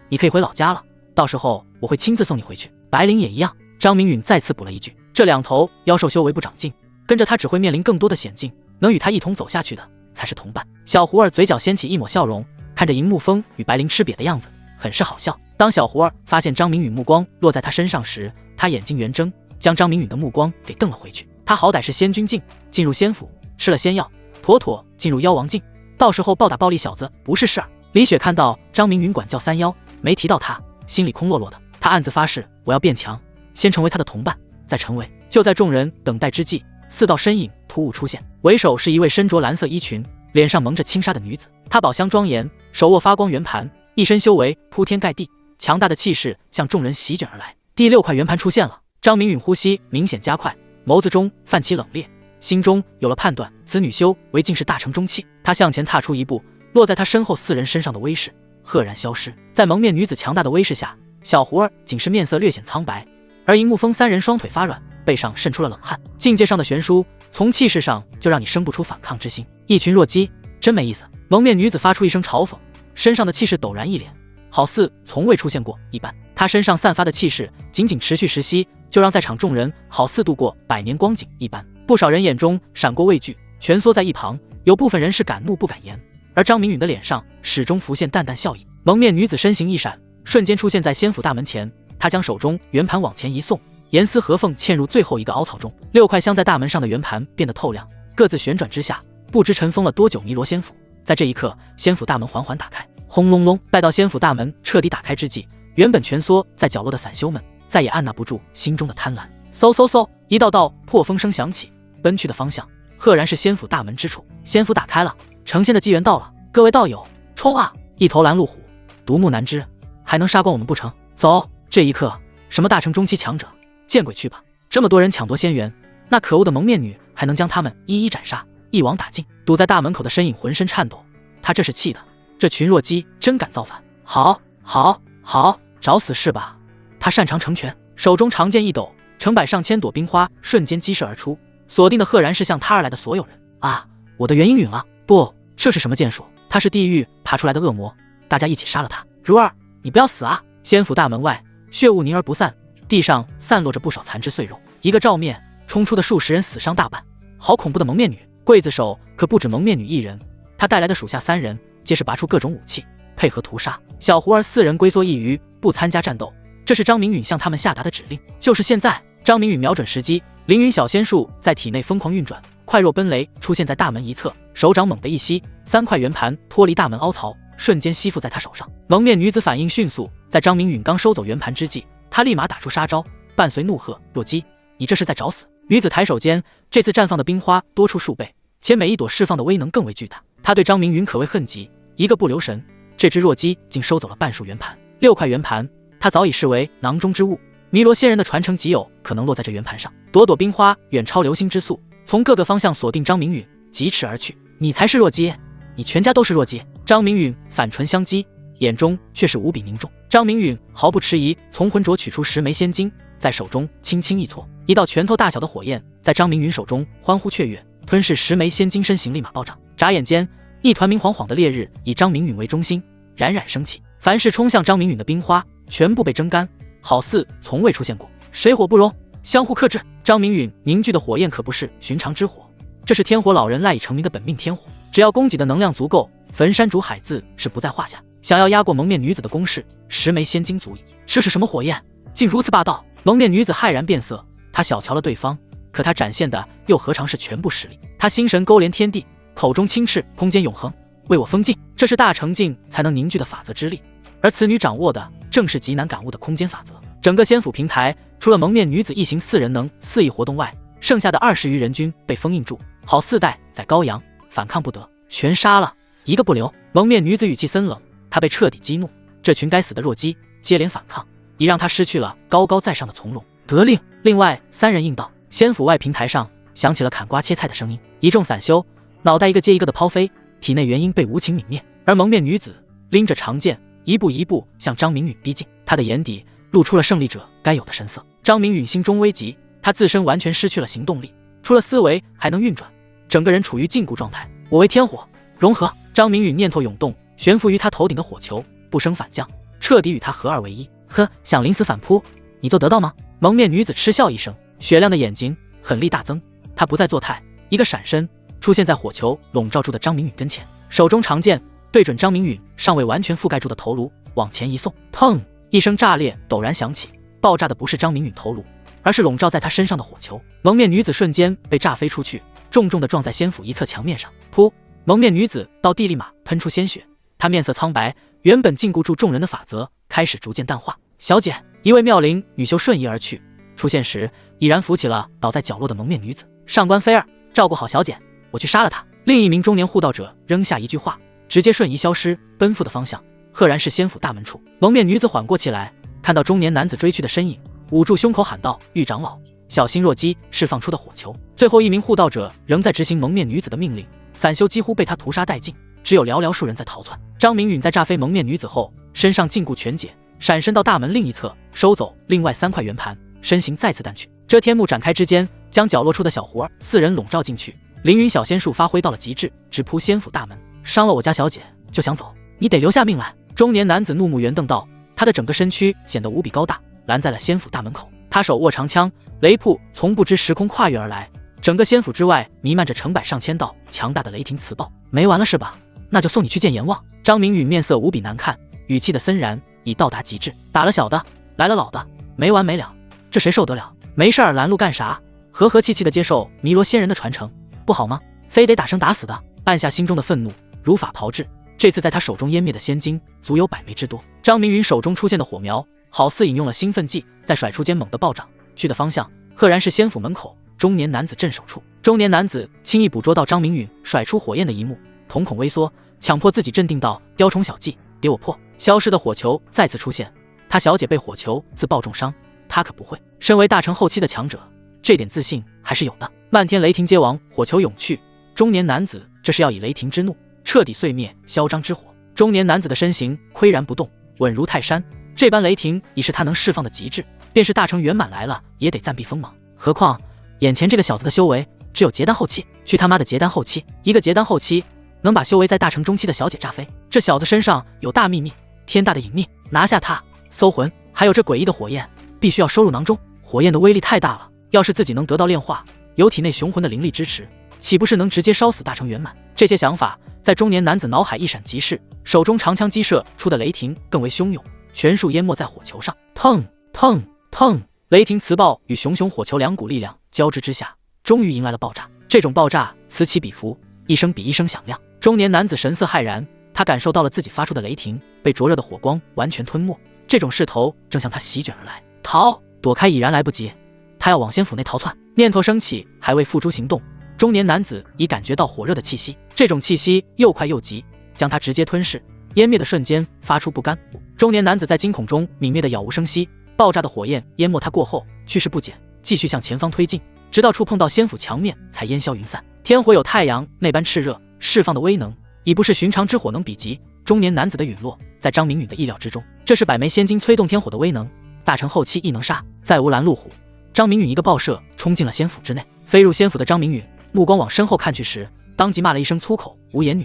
你可以回老家了，到时候我会亲自送你回去。”白灵也一样。张明允再次补了一句：“这2头妖兽修为不长进，跟着他只会面临更多的险境，能与他一同走下去的才是同伴。”小胡儿嘴角掀起一抹笑容，看着银木风与白灵吃瘪的样子，很是好笑。当小胡儿发现张明允目光落在他身上时，他眼睛圆睁，将张明允的目光给瞪了回去。他好歹是仙君境，进入仙府吃了仙药，妥妥进入妖王境，到时候暴打暴力小子不是事儿。李雪看到张明允管叫3妖，没提到他，心里空落落的。他暗自发誓，我要变强，先成为他的同伴，再成为。就在众人等待之际，4道身影突兀出现，为首是一位身着蓝色衣裙，脸上蒙着轻纱的女子。她宝相庄严，手握发光圆盘，一身修为铺天盖地，强大的气势向众人席卷而来。第6块圆盘出现了，张明允呼吸明显加快，眸子中泛起冷冽，心中有了判断，此女修为竟是大成中期。他向前踏出一步，落在他身后4人身上的威势赫然消失。在蒙面女子强大的威势下，小胡儿仅是面色略显苍白，而银木风3人双腿发软，背上渗出了冷汗。境界上的悬殊，从气势上就让你生不出反抗之心。一群弱鸡，真没意思。蒙面女子发出一声嘲讽，身上的气势陡然一敛，好似从未出现过一般。她身上散发的气势仅仅持续10息，就让在场众人好似度过100年光景一般。不少人眼中闪过畏惧，蜷缩在一旁，有部分人是敢怒不敢言。而张明允的脸上始终浮现淡淡笑意。蒙面女子身形一闪，瞬间出现在仙府大门前。她将手中圆盘往前一送，严丝合缝嵌入最后1个凹槽中。6块镶在大门上的圆盘变得透亮，各自旋转之下，不知尘封了多久弥罗仙府。在这一刻，仙府大门缓缓打开，轰隆隆。待到仙府大门彻底打开之际，原本蜷缩在角落的散修们再也按捺不住心中的贪婪，嗖嗖嗖，一道道破风声响起，奔去的方向赫然是仙府大门之处。仙府打开了，成仙的机缘到了，各位道友，冲啊！一头拦路虎，独木难支，还能杀光我们不成？走！这一刻，什么大成中期强者，见鬼去吧！这么多人抢夺仙源，那可恶的蒙面女还能将他们一一斩杀，一网打尽。堵在大门口的身影浑身颤抖，他这是气的，这群弱鸡真敢造反！好，好，好，找死是吧？他擅长成拳，手中长剑一抖，成百上千朵冰花瞬间激射而出，锁定的赫然是向他而来的所有人。啊，我的元婴陨了！不，这是什么剑术？他是地狱爬出来的恶魔，大家一起杀了他！如儿，你不要死啊！仙府大门外，血雾凝而不散，地上散落着不少残肢碎肉。一个照面冲出的数十人死伤大半，好恐怖的蒙面女！刽子手可不止蒙面女一人，她带来的属下3人皆是拔出各种武器，配合屠杀。小胡儿4人龟缩一隅，不参加战斗。这是张明允向他们下达的指令。就是现在！张明允瞄准时机，凌云小仙术在体内疯狂运转，快若奔雷出现在大门一侧，手掌猛地一吸，3块圆盘脱离大门凹槽，瞬间吸附在他手上。蒙面女子反应迅速，在张明允刚收走圆盘之际，她立马打出杀招，伴随怒喝：弱鸡，你这是在找死！女子抬手间，这次绽放的冰花多出数倍，且每一朵释放的威能更为巨大。她对张明允可谓恨极，一个不留神，这只弱鸡竟收走了半数圆盘。6块圆盘，她早已视为囊中之物。弥罗仙人的传承极有可能落在这圆盘上，朵朵冰花远超流星之速，从各个方向锁定张明允，疾驰而去。你才是弱鸡，你全家都是弱鸡！张明允反唇相讥，眼中却是无比凝重。张明允毫不迟疑，从魂镯取出10枚仙晶，在手中轻轻一搓，一道拳头大小的火焰在张明允手中欢呼雀跃，吞噬10枚仙晶，身形立马暴涨。眨眼间，一团明晃晃的烈日以张明允为中心，冉冉升起。凡是冲向张明允的冰花，全部被蒸干，好似从未出现过。水火不容，相互克制。张明允凝聚的火焰可不是寻常之火，这是天火老人赖以成名的本命天火，只要供给的能量足够，焚山煮海自是不在话下。想要压过蒙面女子的攻势，10枚仙晶足矣。这是什么火焰，竟如此霸道？蒙面女子骇然变色，她小瞧了对方，可她展现的又何尝是全部实力？她心神勾连天地，口中轻斥空间永恒，为我封禁，这是大成境才能凝聚的法则之力，而此女掌握的正是极难感悟的空间法则。整个仙府平台，除了蒙面女子一行4人能肆意活动外，剩下的20余人均被封印住，好4代在高阳，反抗不得，全杀了，一个不留。蒙面女子语气森冷，她被彻底激怒，这群该死的弱鸡接连反抗，已让她失去了高高在上的从容。得令。另外3人应道。仙府外平台上响起了砍瓜切菜的声音，一众散修脑袋一个接一个的抛飞，体内元婴被无情泯灭，而蒙面女子拎着长剑，一步一步向张明允逼近，她的眼底露出了胜利者该有的神色。张明允心中危急，他自身完全失去了行动力，除了思维还能运转，整个人处于禁锢状态。我为天火融合。张明允念头涌动，悬浮于他头顶的火球不升反降，彻底与他合二为一。呵，想临死反扑，你做得到吗？蒙面女子嗤笑一声，雪亮的眼睛狠力大增，她不再作态，一个闪身出现在火球笼罩住的张明允跟前，手中长剑对准张明允尚未完全覆盖住的头颅往前一送，砰！一声炸裂陡然响起，爆炸的不是张明允头颅，而是笼罩在他身上的火球。蒙面女子瞬间被炸飞出去，重重地撞在仙府一侧墙面上。噗！蒙面女子到地立马喷出鲜血，她面色苍白，原本禁锢住众人的法则开始逐渐淡化。小姐，一位妙龄女修瞬移而去，出现时已然扶起了倒在角落的蒙面女子。上官菲儿，照顾好小姐，我去杀了她。另一名中年护道者扔下一句话，直接瞬移消失，奔赴的方向赫然是仙府大门处。蒙面女子缓过气来，看到中年男子追去的身影，捂住胸口喊道：玉长老，小心弱鸡释放出的火球。最后一名护道者仍在执行蒙面女子的命令，散修几乎被他屠杀殆尽，只有寥寥数人在逃窜。张明允在炸飞蒙面女子后，身上禁锢全解，闪身到大门另一侧，收走另外3块圆盘，身形再次淡去。遮天幕展开之间，将角落处的小胡儿4人笼罩进去。凌云小仙术发挥到了极致，直扑仙府大门。伤了我家小姐就想走，你得留下命来！中年男子怒目圆瞪道，他的整个身躯显得无比高大，拦在了仙府大门口。他手握长枪，雷瀑从不知时空跨越而来，整个仙府之外弥漫着成百上千道强大的雷霆磁暴。没完了是吧？那就送你去见阎王！张明允面色无比难看，语气的森然已到达极致。打了小的，来了老的，没完没了，这谁受得了？没事儿拦路干啥？和和气气的接受弥罗仙人的传承，不好吗？非得打生打死的？按下心中的愤怒，如法炮制，这次在他手中湮灭的仙晶足有100枚之多。张明允手中出现的火苗，好似饮用了兴奋剂，在甩出间猛地暴涨，去的方向赫然是仙府门口中年男子镇守处。中年男子轻易捕捉到张明允甩出火焰的一幕，瞳孔微缩，强迫自己镇定道：雕虫小技，给我破！消失的火球再次出现，他小姐被火球自爆重伤，他可不会。身为大成后期的强者，这点自信还是有的。漫天雷霆皆亡，火球涌去，中年男子这是要以雷霆之怒彻底碎灭嚣张之火。中年男子的身形岿然不动，稳如泰山，这般雷霆已是他能释放的极致，便是大成圆满来了也得暂避锋芒。何况眼前这个小子的修为只有结丹后期，去他妈的结丹后期！一个结丹后期能把修为在大成中期的小姐炸飞，这小子身上有大秘密，天大的隐秘，拿下他，搜魂。还有这诡异的火焰，必须要收入囊中。火焰的威力太大了，要是自己能得到炼化，有体内雄魂的灵力支持，岂不是能直接烧死大成圆满？这些想法在中年男子脑海一闪即逝，手中长枪击射出的雷霆更为汹涌，全数淹没在火球上。砰砰砰！雷霆磁暴与熊熊火球两股力量交织之下，终于迎来了爆炸。这种爆炸此起彼伏，一声比一声响亮。中年男子神色骇然，他感受到了自己发出的雷霆被灼热的火光完全吞没，这种势头正向他席卷而来。逃！躲开已然来不及，他要往仙府内逃窜。念头升起，还未付诸行动，中年男子已感觉到火热的气息，这种气息又快又急，将他直接吞噬，湮灭的瞬间发出不甘。中年男子在惊恐中泯灭的杳无声息，爆炸的火焰淹没他过后，去势不减，继续向前方推进，直到触碰到仙府墙面才烟消云散。天火有太阳那般炽热，释放的威能已不是寻常之火能比及。中年男子的陨落在张明允的意料之中，这是100枚仙晶催动天火的威能，大成后期亦能杀。再无拦路虎，张明允一个爆射冲进了仙府之内。飞入仙府的张明允目光往身后看去时，当即骂了一声粗口：无言女，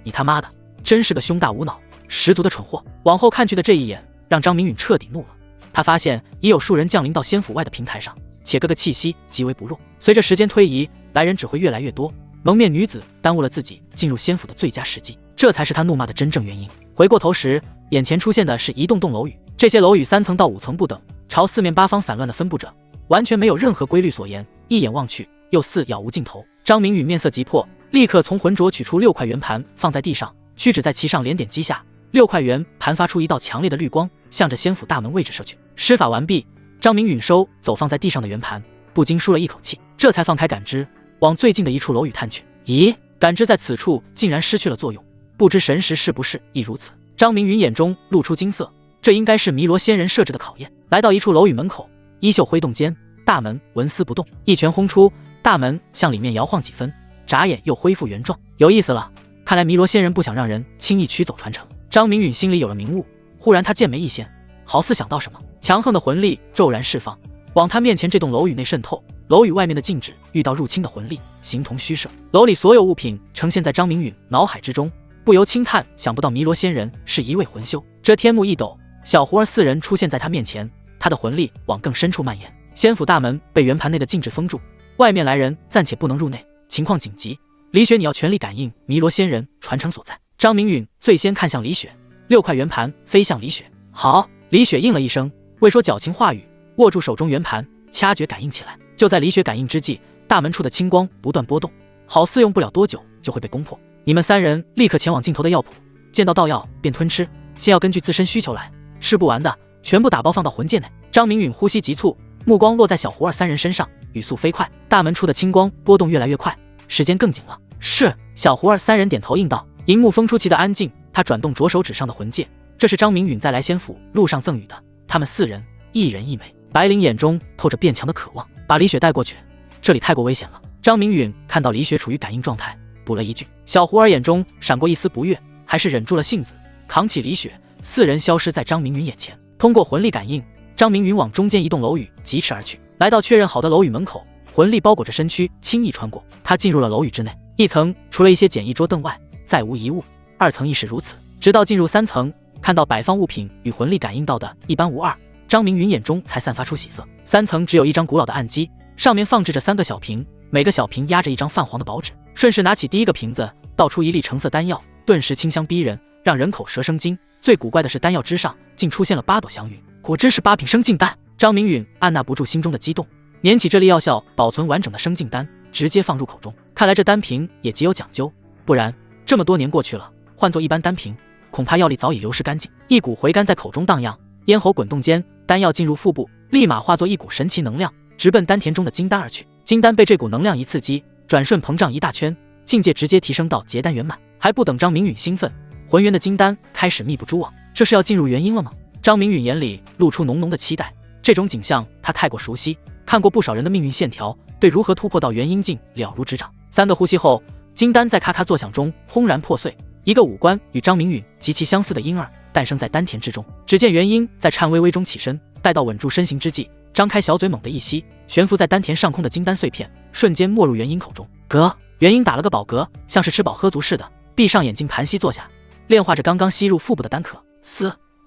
你他妈的真是个胸大无脑十足的蠢货！往后看去的这一眼让张明允彻底怒了，他发现已有数人降临到仙府外的平台上，且各个气息极为不弱。随着时间推移，来人只会越来越多，蒙面女子耽误了自己进入仙府的最佳时机，这才是他怒骂的真正原因。回过头时，眼前出现的是一栋栋楼宇，这些楼宇3层到5层不等，朝四面八方散乱的分布着，完全没有任何规律所言，一眼望去又似杳无尽头。张明允面色急迫，立刻从魂镯取出6块圆盘放在地上，屈指在其上连点击下，6块圆盘发出一道强烈的绿光，向着仙府大门位置射去。施法完毕，张明允收走放在地上的圆盘，不禁舒了一口气，这才放开感知，往最近的一处楼宇探去。咦，感知在此处竟然失去了作用，不知神识是不是亦如此？张明允眼中露出惊色，这应该是弥罗仙人设置的考验。来到一处楼宇门口，衣袖挥动间，大门纹丝不动，一拳轰出，大门向里面摇晃几分，眨眼又恢复原状。有意思了，看来弥罗仙人不想让人轻易取走传承。张明允心里有了明悟，忽然他剑眉一掀，好似想到什么，强横的魂力骤然释放，往他面前这栋楼宇内渗透。楼宇外面的禁止遇到入侵的魂力，形同虚设。楼里所有物品呈现在张明允脑海之中，不由轻叹，想不到弥罗仙人是一位魂修。这天幕一抖，小狐儿4人出现在他面前，他的魂力往更深处蔓延。仙府大门被圆盘内的禁制封住，外面来人暂且不能入内，情况紧急。李雪，你要全力感应弥罗仙人传承所在。张明允最先看向李雪，6块圆盘飞向李雪。好，李雪应了一声，未说矫情话语，握住手中圆盘，掐诀感应起来。就在李雪感应之际，大门处的青光不断波动，好似用不了多久就会被攻破。你们3人立刻前往尽头的药铺，见到道药便吞吃，先要根据自身需求来，吃不完的全部打包放到魂界内。张明允呼吸急促，目光落在小狐儿3人身上，语速飞快。大门处的青光波动越来越快，时间更紧了。是，小狐儿3人点头应道。银幕风出奇的安静，他转动着手指上的魂戒，这是张明允在来仙府路上赠予的。他们4人一人一枚。白灵眼中透着变强的渴望，把李雪带过去，这里太过危险了。张明允看到李雪处于感应状态，补了一句。小狐儿眼中闪过一丝不悦，还是忍住了性子，扛起李雪，4人消失在张明允眼前。通过魂力感应，张明允往中间一栋楼宇疾驰而去，来到确认好的楼宇门口，魂力包裹着身躯，轻易穿过。他进入了楼宇之内，一层除了一些简易桌凳外，再无一物；2层亦是如此，直到进入3层，看到摆放物品与魂力感应到的一般无二，张明允眼中才散发出喜色。3层只有一张古老的案几，上面放置着3个小瓶，每个小瓶压着一张泛黄的薄纸。顺势拿起第一个瓶子，倒出一粒橙色丹药，顿时清香逼人，让人口舌生津。最古怪的是，丹药之上竟出现了8朵祥云，果真是8品生劲丹。张明允按捺不住心中的激动，捻起这粒药效保存完整的生劲丹，直接放入口中。看来这丹瓶也极有讲究，不然这么多年过去了，换作一般丹瓶，恐怕药力早已流失干净。一股回甘在口中荡漾，咽喉滚动间，丹药进入腹部，立马化作一股神奇能量，直奔丹田中的金丹而去。金丹被这股能量一刺激，转瞬膨胀一大圈，境界直接提升到结丹圆满。还不等张明允兴奋，浑圆的金丹开始密布蛛网，这是要进入元婴了吗？张明允眼里露出浓浓的期待，这种景象他太过熟悉，看过不少人的命运线条，对如何突破到元婴境了如指掌。3个呼吸后，金丹在咔咔作响中轰然破碎，一个五官与张明允极其相似的婴儿诞生在丹田之中。只见元婴在颤巍巍中起身，待到稳住身形之际，张开小嘴猛地一吸，悬浮在丹田上空的金丹碎片瞬间没入元婴口中。嗝，元婴打了个饱嗝，像是吃饱喝足似的，闭上眼睛盘膝坐下，炼化着刚刚吸入腹部的丹壳。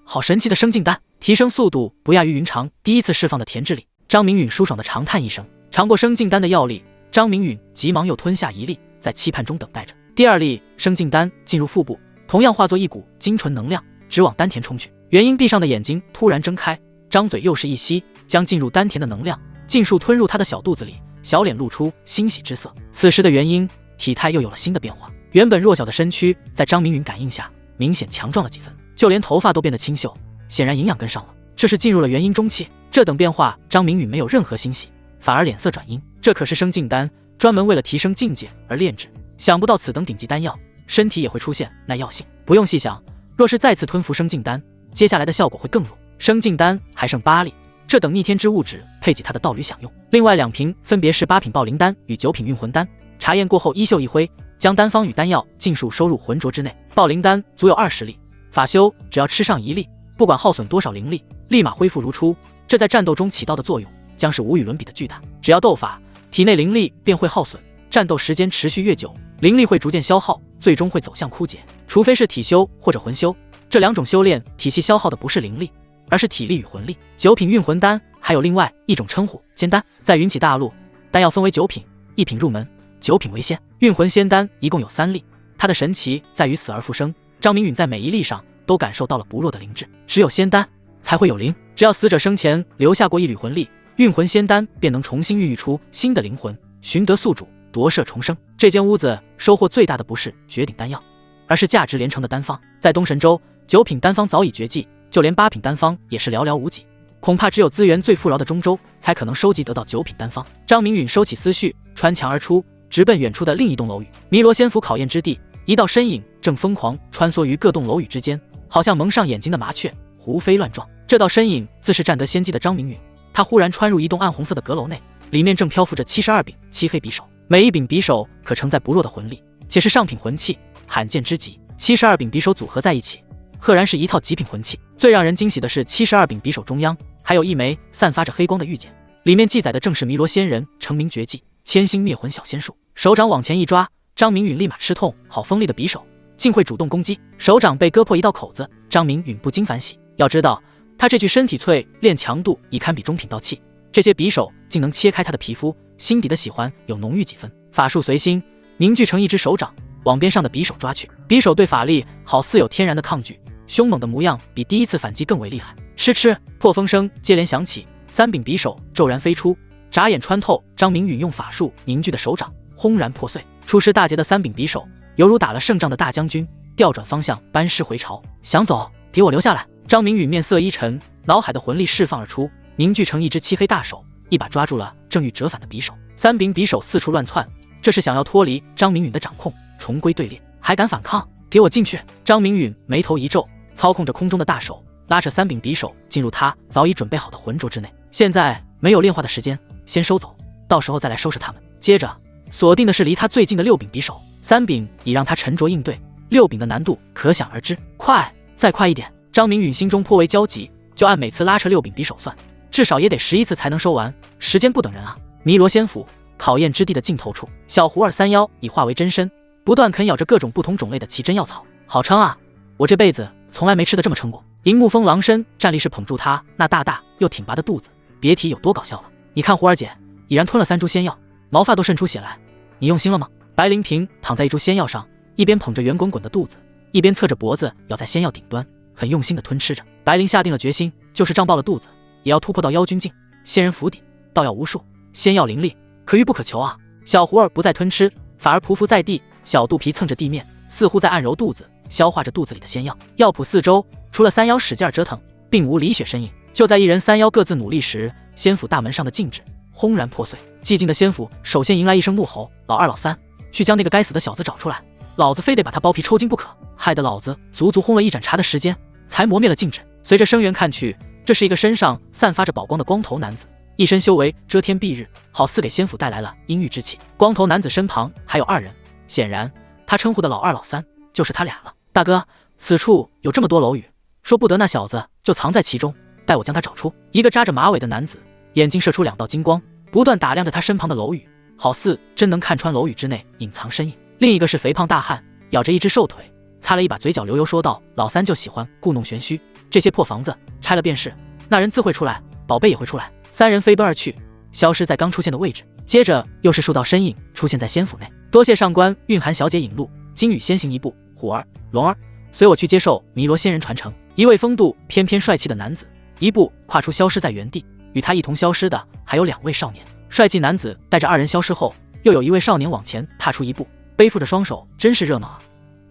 好神奇的生净丹，提升速度不亚于云长第一次释放的田之力。张明允舒爽的长叹一声，尝过生净丹的药力，张明允急忙又吞下一粒，在期盼中等待着第二粒生净丹进入腹部，同样化作一股精纯能量，直往丹田冲去。元婴闭上的眼睛突然睁开，张嘴又是一吸，将进入丹田的能量尽数吞入他的小肚子里，小脸露出欣喜之色。此时的元婴体态又有了新的变化，原本弱小的身躯在张明允感应下明显强壮了几分，就连头发都变得清秀，显然营养跟上了。这是进入了元婴中期。这等变化，张明允没有任何欣喜，反而脸色转阴。这可是生净丹，专门为了提升境界而炼制，想不到此等顶级丹药，身体也会出现耐药性。不用细想，若是再次吞服生净丹，接下来的效果会更弱。生净丹还剩8粒，这等逆天之物质配给他的道侣享用。另外2瓶分别是8品爆灵丹与9品运魂丹，查验过后衣袖一挥，将丹方与丹药尽数收入浑浊之内。爆灵丹足有20粒，法修只要吃上1粒，不管耗损多少灵力，立马恢复如初。这在战斗中起到的作用将是无与伦比的巨大。只要斗法，体内灵力便会耗损，战斗时间持续越久，灵力会逐渐消耗，最终会走向枯竭。除非是体修或者魂修，这2种修炼体系消耗的不是灵力，而是体力与魂力。9品运魂丹还有另外一种称呼，仙丹。在云起大陆，丹药分为9品，1品入门，9品为仙。运魂仙丹一共有3粒，它的神奇在于死而复生。张明允在每一粒上都感受到了不弱的灵智，只有仙丹才会有灵，只要死者生前留下过一缕魂力，运魂仙丹便能重新孕育出新的灵魂，寻得宿主，夺舍重生。这间屋子收获最大的不是绝顶丹药，而是价值连城的丹方。在东神州，9品丹方早已绝迹，就连8品丹方也是寥寥无几，恐怕只有资源最富饶的中州才可能收集得到9品丹方。张明允收起思绪，穿墙而出，直奔远处的另一栋楼宇弥罗仙府考验之地。一道身影正疯狂穿梭于各栋楼宇之间，好像蒙上眼睛的麻雀，胡飞乱撞。这道身影自是占得先机的张明允，他忽然穿入一栋暗红色的阁楼内，里面正漂浮着72柄漆黑匕首，每一柄匕首可承载不弱的魂力，且是上品魂器，罕见之极。72柄匕首组合在一起，赫然是一套极品魂器。最让人惊喜的是72柄匕首中央还有一枚散发着黑光的玉简，里面记载的正是弥罗仙人成名绝技千星灭魂小仙术。手掌往前一抓，张明允立马吃痛，好锋利的匕首竟会主动攻击，手掌被割破一道口子，张明允不禁反喜。要知道他这具身体淬炼强度已堪比中品道器，这些匕首竟能切开他的皮肤，心底的喜欢有浓郁几分。法术随心凝聚成一只手掌，往边上的匕首抓去。匕首对法力好似有天然的抗拒，凶猛的模样比第一次反击更为厉害。嗤嗤，破风声接连响起，3柄匕首骤然飞出，眨眼穿透张明允用法术凝聚的手掌，轰然破碎。出师大捷的3柄匕首犹如打了胜仗的大将军，调转方向班师回朝。想走，给我留下来！张明允面色一沉，脑海的魂力释放而出，凝聚成一只漆黑大手，一把抓住了正欲折返的匕首。3柄匕首四处乱窜，这是想要脱离张明允的掌控，重归队列。还敢反抗？给我进去！张明允眉头一皱，操控着空中的大手，拉扯3柄匕首进入他早已准备好的浑浊之内。现在没有炼化的时间，先收走，到时候再来收拾他们。接着锁定的是离他最近的6柄匕首，3柄已让他沉着应对，6柄的难度可想而知。快，再快一点！张明允心中颇为焦急，就按每次拉扯6柄匕首算，至少也得11次才能收完，时间不等人啊！弥罗仙府考验之地的尽头处，小狐儿3妖已化为真身，不断啃咬着各种不同种类的奇珍药草。好撑啊！我这辈子从来没吃得这么撑过。银木风狼身站立时捧住他那大大又挺拔的肚子，别提有多搞笑了。你看狐儿姐已然吞了3株仙药，毛发都渗出血来，你用心了吗？白灵萍躺在一株仙药上，一边捧着圆滚滚的肚子，一边侧着脖子咬在仙药顶端，很用心地吞吃着。白灵下定了决心，就是胀爆了肚子，也要突破到妖君境。仙人府邸道药无数，仙药灵力可遇不可求啊！小狐儿不再吞吃，反而匍匐在地，小肚皮蹭着地面，似乎在按揉肚子，消化着肚子里的仙药。药圃四周除了三妖使劲折腾，并无李雪身影。就在一人三妖各自努力时，仙府大门上的禁制轰然破碎。寂静的仙府首先迎来一声怒吼：“老二、老三，去将那个该死的小子找出来！老子非得把他包皮抽筋不可！”害得老子足足轰了一盏茶的时间，才磨灭了禁制。随着声源看去，这是一个身上散发着宝光的光头男子，一身修为遮天蔽日，好似给仙府带来了阴郁之气。光头男子身旁还有二人，显然他称呼的老二、老三就是他俩了。大哥，此处有这么多楼宇，说不得那小子就藏在其中，待我将他找出。一个扎着马尾的男子眼睛射出两道金光，不断打量着他身旁的楼宇，好似真能看穿楼宇之内隐藏身影。另一个是肥胖大汉，咬着一只瘦腿，擦了一把嘴角流油，说道：“老三就喜欢故弄玄虚，这些破房子拆了便是，那人自会出来，宝贝也会出来。”三人飞奔而去，消失在刚出现的位置。接着又是数道身影出现在仙府内。多谢上官蕴含小姐引路，金羽先行一步，虎儿、龙儿，随我去接受弥罗仙人传承。一位风度翩翩帅气的男子一步跨出，消失在原地。与他一同消失的还有两位少年。帅气男子带着二人消失后，又有一位少年往前踏出一步，背负着双手，真是热闹啊！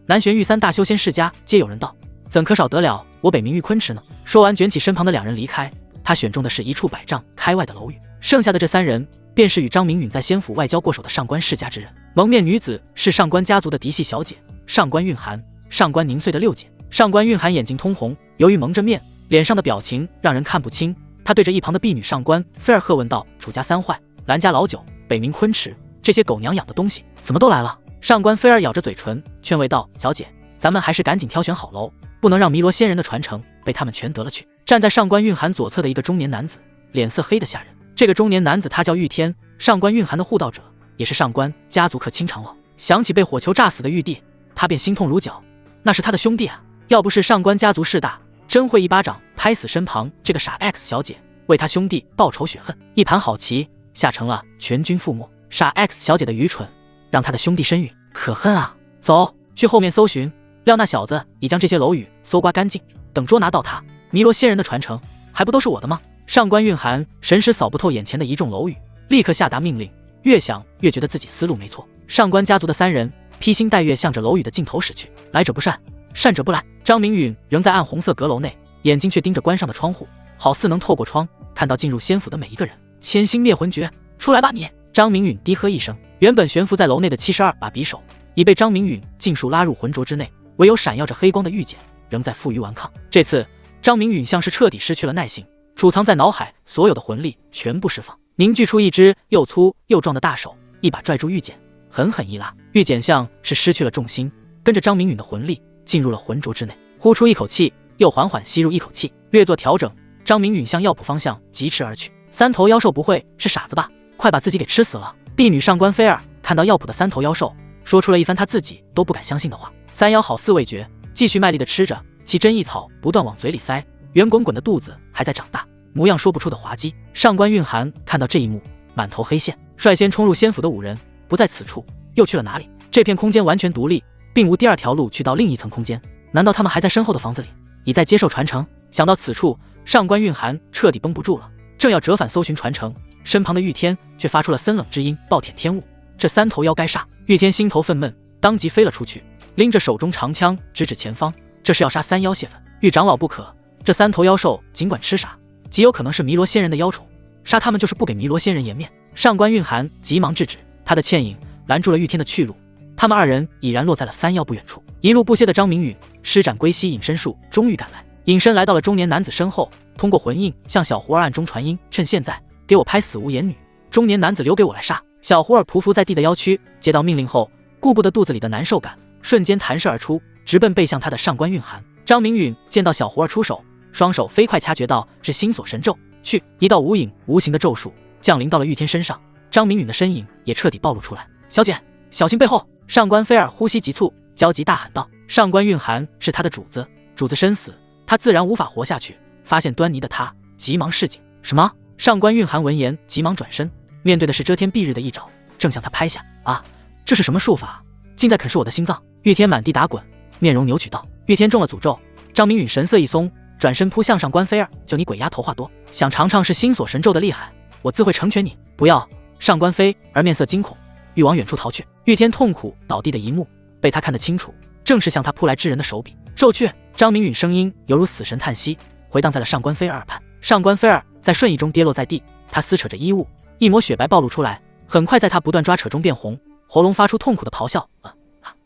南玄玉三大修仙世家皆有人道，怎可少得了我北冥玉昆池呢？说完，卷起身旁的两人离开。他选中的是一处100丈开外的楼宇，剩下的这三人便是与张明允在仙府外交过手的上官世家之人。蒙面女子是上官家族的嫡系小姐上官蕴含，上官凝碎的六姐。上官蕴含眼睛通红，由于蒙着面，脸上的表情让人看不清。他对着一旁的婢女上官菲儿喝问道：“楚家三坏，兰家老九，北冥昆池，这些狗娘养的东西怎么都来了？”上官菲儿咬着嘴唇劝慰道：“小姐，咱们还是赶紧挑选好楼，不能让弥罗仙人的传承被他们全得了去。”站在上官蕴含左侧的一个中年男子，脸色黑得吓人。这个中年男子他叫玉天，上官蕴含的护道者，也是上官家族客卿长老。想起被火球炸死的玉帝，他便心痛如绞，那是他的兄弟啊！要不是上官家族势大，真会一巴掌拍死身旁这个傻 X 小姐，为他兄弟报仇雪恨。一盘好棋下成了全军覆没。傻 X 小姐的愚蠢，让他的兄弟身陨，可恨啊！走去后面搜寻，料那小子已将这些楼宇搜刮干净，等捉拿到他，弥罗仙人的传承还不都是我的吗？上官蕴含神识扫不透眼前的一众楼宇，立刻下达命令。越想越觉得自己思路没错。上官家族的三人披星戴月向着楼宇的尽头驶去。来者不善，善者不来。张明允仍在暗红色阁楼内，眼睛却盯着关上的窗户，好似能透过窗看到进入仙府的每一个人。千星灭魂诀，出来吧你！张明允低喝一声，原本悬浮在楼内的72把匕首已被张明允尽数拉入魂镯之内，唯有闪耀着黑光的玉简仍在负隅顽抗。这次张明允像是彻底失去了耐性，储藏在脑海所有的魂力全部释放，凝聚出一只又粗又壮的大手，一把拽住玉简，狠狠一拉。玉简像是失去了重心，跟着张明允的魂力进入了魂镯之内，呼出一口气，又缓缓吸入一口气，略作调整，张明允向药圃方向疾驰而去。三头妖兽不会是傻子吧？快把自己给吃死了！婢女上官菲儿看到药圃的三头妖兽，说出了一番他自己都不敢相信的话。三妖好似味觉，继续卖力地吃着，其真异草不断往嘴里塞，圆滚滚的肚子还在长大，模样说不出的滑稽。上官蕴含看到这一幕，满头黑线。率先冲入仙府的5人不在此处，又去了哪里？这片空间完全独立，并无第二条路去到另一层空间。难道他们还在身后的房子里，已在接受传承？想到此处，上官蕴含彻底绷不住了，正要折返搜寻传承，身旁的玉天却发出了森冷之音，暴殄天物。这三头妖该杀！玉天心头愤懑，当即飞了出去，拎着手中长枪直指前方，这是要杀三妖泄愤。玉长老不可，这三头妖兽尽管吃傻，极有可能是弥罗仙人的妖宠，杀他们就是不给弥罗仙人颜面。上官蕴含急忙制止，他的倩影拦住了玉天的去路。他们二人已然落在了三妖不远处。一路不歇的张明允施展龟息隐身术，终于赶来，隐身来到了中年男子身后，通过魂印向小胡儿暗中传音：趁现在给我拍死无眼女，中年男子留给我来杀。小胡儿匍匐在地的腰躯接到命令后，顾不得肚子里的难受感，瞬间弹射而出，直奔背向他的上官蕴含。张明允见到小胡儿出手，双手飞快掐诀道：是心锁神咒。去！一道无影无形的咒术降临到了玉天身上，张明允的身影也彻底暴露出来。小姐，小心背后！上官菲儿呼吸急促，焦急大喊道：上官蕴含是他的主子，主子身死，他自然无法活下去。发现端倪的他急忙示警。什么？上官蕴含闻言急忙转身，面对的是遮天蔽日的一爪，正向他拍下。啊，这是什么术法？竟在啃噬我的心脏！玉天满地打滚，面容扭曲道。玉天中了诅咒。张明允神色一松，转身扑向上官菲儿。就你鬼丫头话多，想尝尝是心锁神咒的厉害，我自会成全你。不要！上官菲儿面色惊恐，欲往远处逃去。玉天痛苦倒地的一幕被他看得清楚，正是向他扑来之人的手笔。咒去！张明允声音犹如死神叹息，回荡在了上官飞儿耳畔。上官飞儿在瞬移中跌落在地，他撕扯着衣物，一抹血白暴露出来，很快在他不断抓扯中变红，喉咙发出痛苦的咆哮。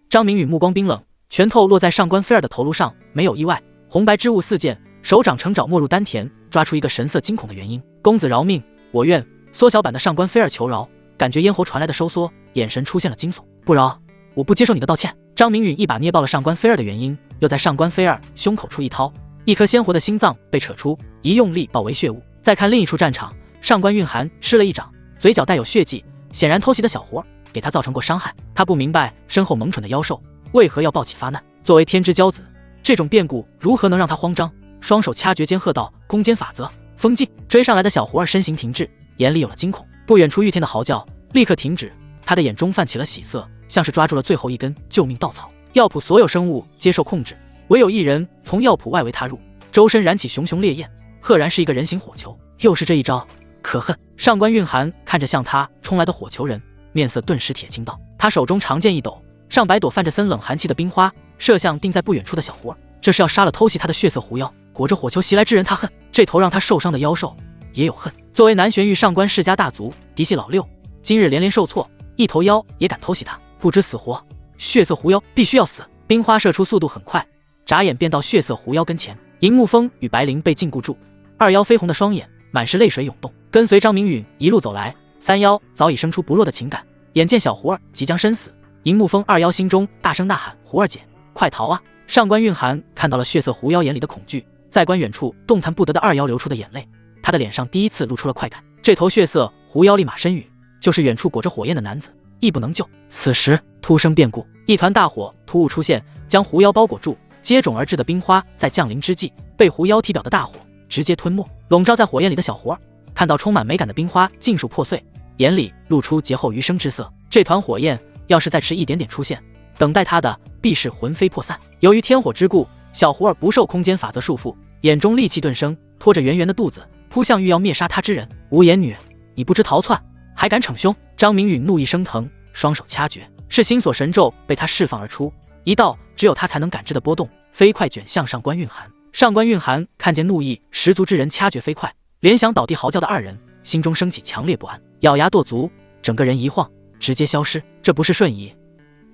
张明允目光冰冷，拳头落在上官飞儿的头颅上，没有意外，红白之物四溅，手掌成爪没入丹田，抓出一个神色惊恐的原因。公子饶命，我愿。缩小版的上官飞儿求饶，感觉咽喉传来的收缩，眼神出现了惊悚。不饶，我不接受你的道歉。张明允一把捏爆了上官飞儿的原因，又在上官飞儿胸口处一掏，一颗鲜活的心脏被扯出，一用力爆为血雾。再看另一处战场，上官韵涵吃了一掌，嘴角带有血迹，显然偷袭的小活给他造成过伤害。他不明白身后萌蠢的妖兽为何要暴起发难，作为天之骄子，这种变故如何能让他慌张？双手掐诀间喝道：攻坚法则，封禁！追上来的小活儿身形停滞，眼里有了惊恐。不远处玉天的嚎叫立刻停止，他的眼中泛起了喜色，像是抓住了最后一根救命稻草。药圃所有生物接受控制，唯有一人从药圃外围踏入，周身燃起熊熊烈焰，赫然是一个人形火球。又是这一招，可恨！上官韵涵看着向他冲来的火球人，面色顿时铁青道。他手中长剑一抖，上百朵泛着森冷寒气的冰花射向定在不远处的小活儿，这是要杀了偷袭他的血色狐妖。裹着火球袭来之人，他恨；这头让他受伤的妖兽也有恨。作为南玄域上官世家大族，嫡系老六，今日连连受挫，一头妖也敢偷袭他，不知死活。血色狐妖必须要死！冰花射出速度很快，眨眼便到血色狐妖跟前。银木风与白灵被禁锢住，二妖绯红的双眼满是泪水涌动，跟随张明允一路走来。三妖早已生出不弱的情感，眼见小胡儿即将身死，银木风二妖心中大声呐喊：胡儿姐，快逃啊！上官韵涵看到了血色狐妖眼里的恐惧，在观远处动弹不得的二妖流出的眼泪，他的脸上第一次露出了快感。这头血色狐妖立马身语，就是远处裹着火焰的男子，亦不能救。此时突生变故，一团大火突兀出现，将狐妖包裹住，接踵而至的冰花在降临之际，被狐妖体表的大火直接吞没。笼罩在火焰里的小活儿看到充满美感的冰花尽数破碎，眼里露出劫后余生之色。这团火焰要是再迟一点点出现，等待他的必是魂飞魄散。由于天火之故，小胡儿不受空间法则束缚，眼中戾气顿生，拖着圆圆的肚子扑向欲要灭杀他之人。无颜女，你不知逃窜，还敢逞凶！张明允怒意升腾，双手掐诀，是心锁神咒被他释放而出，一道只有他才能感知的波动飞快卷向上官韵涵。上官韵涵看见怒意十足之人掐诀飞快，联想倒地嚎叫的二人，心中升起强烈不安，咬牙跺足，整个人一晃，直接消失。这不是瞬移，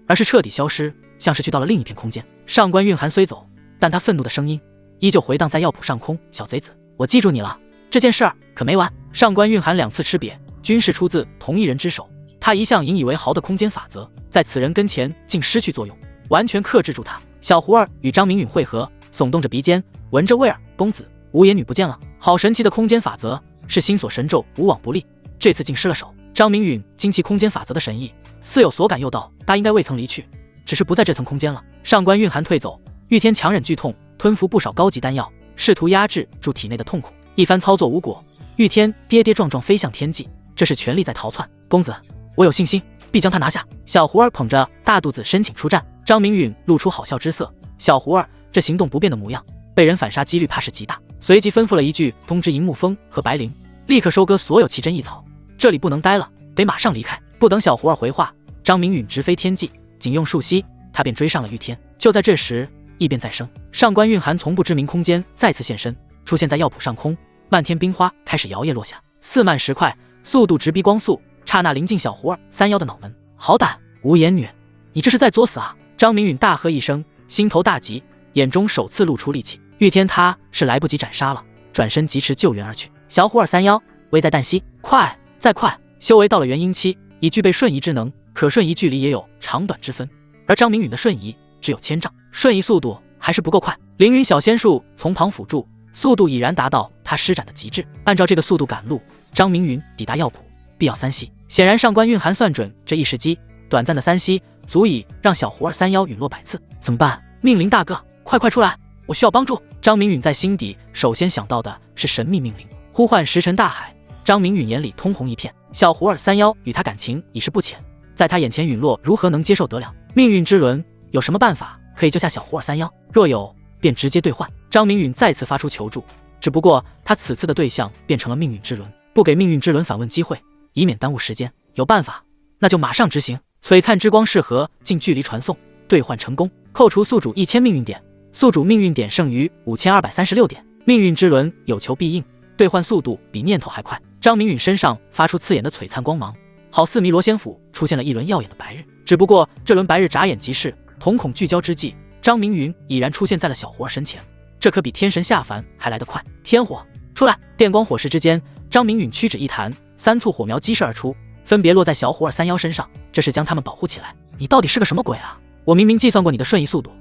而是彻底消失，像是去到了另一片空间。上官韵涵虽走，但他愤怒的声音依旧回荡在药圃上空。小贼子，我记住你了，这件事儿可没完。上官韵涵两次吃瘪，均是出自同一人之手。他一向引以为豪的空间法则，在此人跟前竟失去作用，完全克制住他。小胡儿与张明允会合，耸动着鼻尖，闻着味儿。公子，无颜女不见了。好神奇的空间法则，是心锁神咒无往不利，这次竟失了手。张明允惊奇空间法则的神异，似有所感，又道：他应该未曾离去，只是不在这层空间了。上官韵涵退走，玉天强忍剧痛，吞服不少高级丹药，试图压制住体内的痛苦。一番操作无果，玉天跌跌撞撞飞向天际，这是全力在逃窜。公子，我有信心必将他拿下。小胡儿捧着大肚子申请出战。张明允露出好笑之色，小胡儿这行动不便的模样，被人反杀几率怕是极大。随即吩咐了一句，通知银木风和白灵立刻收割所有奇珍异草，这里不能待了，得马上离开。不等小胡儿回话，张明允直飞天际，仅用数息，他便追上了玉天。就在这时，异变再生，上官韵涵从不知名空间再次现身，出现在药圃上空，漫天冰花开始摇曳落下，4漫10快，速度直逼光速，刹那临近小胡儿三妖的脑门。好胆，无颜女，你这是在作死啊！张明允大喝一声，心头大急，眼中首次露出戾气。玉天他是来不及斩杀了，转身疾驰救援而去。小胡儿三妖危在旦夕，快，再快！修为到了元婴期，已具备瞬移之能，可瞬移距离也有长短之分，而张明允的瞬移只有1000丈，瞬移速度还是不够快。凌云小仙术从旁辅助，速度已然达到他施展的极致。按照这个速度赶路，张明允抵达药圃必要3息。显然上官韵涵算准这一时机，短暂的3息足以让小胡儿三妖陨落100次。怎么办？命令大哥，快出来，我需要帮助！张明允在心底首先想到的是神秘命令，呼唤石沉大海。张明允眼里通红一片，小胡儿三妖与他感情已是不浅，在他眼前陨落，如何能接受得了？命运之轮有什么办法可以救下小胡儿三妖？若有，便直接兑换。张明允再次发出求助，只不过他此次的对象变成了命运之轮，不给命运之轮反问机会，以免耽误时间。有办法，那就马上执行。璀璨之光适合近距离传送，兑换成功。扣除宿主1000命运点，宿主命运点剩余5236点。命运之轮有求必应，兑换速度比念头还快。张明允身上发出刺眼的璀璨光芒，好似弥罗仙府出现了一轮耀眼的白日。只不过这轮白日眨眼即逝，瞳孔聚焦之际，张明允已然出现在了小胡儿身前。这可比天神下凡还来得快。天火出来！电光火石之间，张明允屈指一弹，3簇火苗激射而出，分别落在小胡儿3妖身上，这是将他们保护起来。你到底是个什么鬼啊？我明明计算过你的瞬移速度，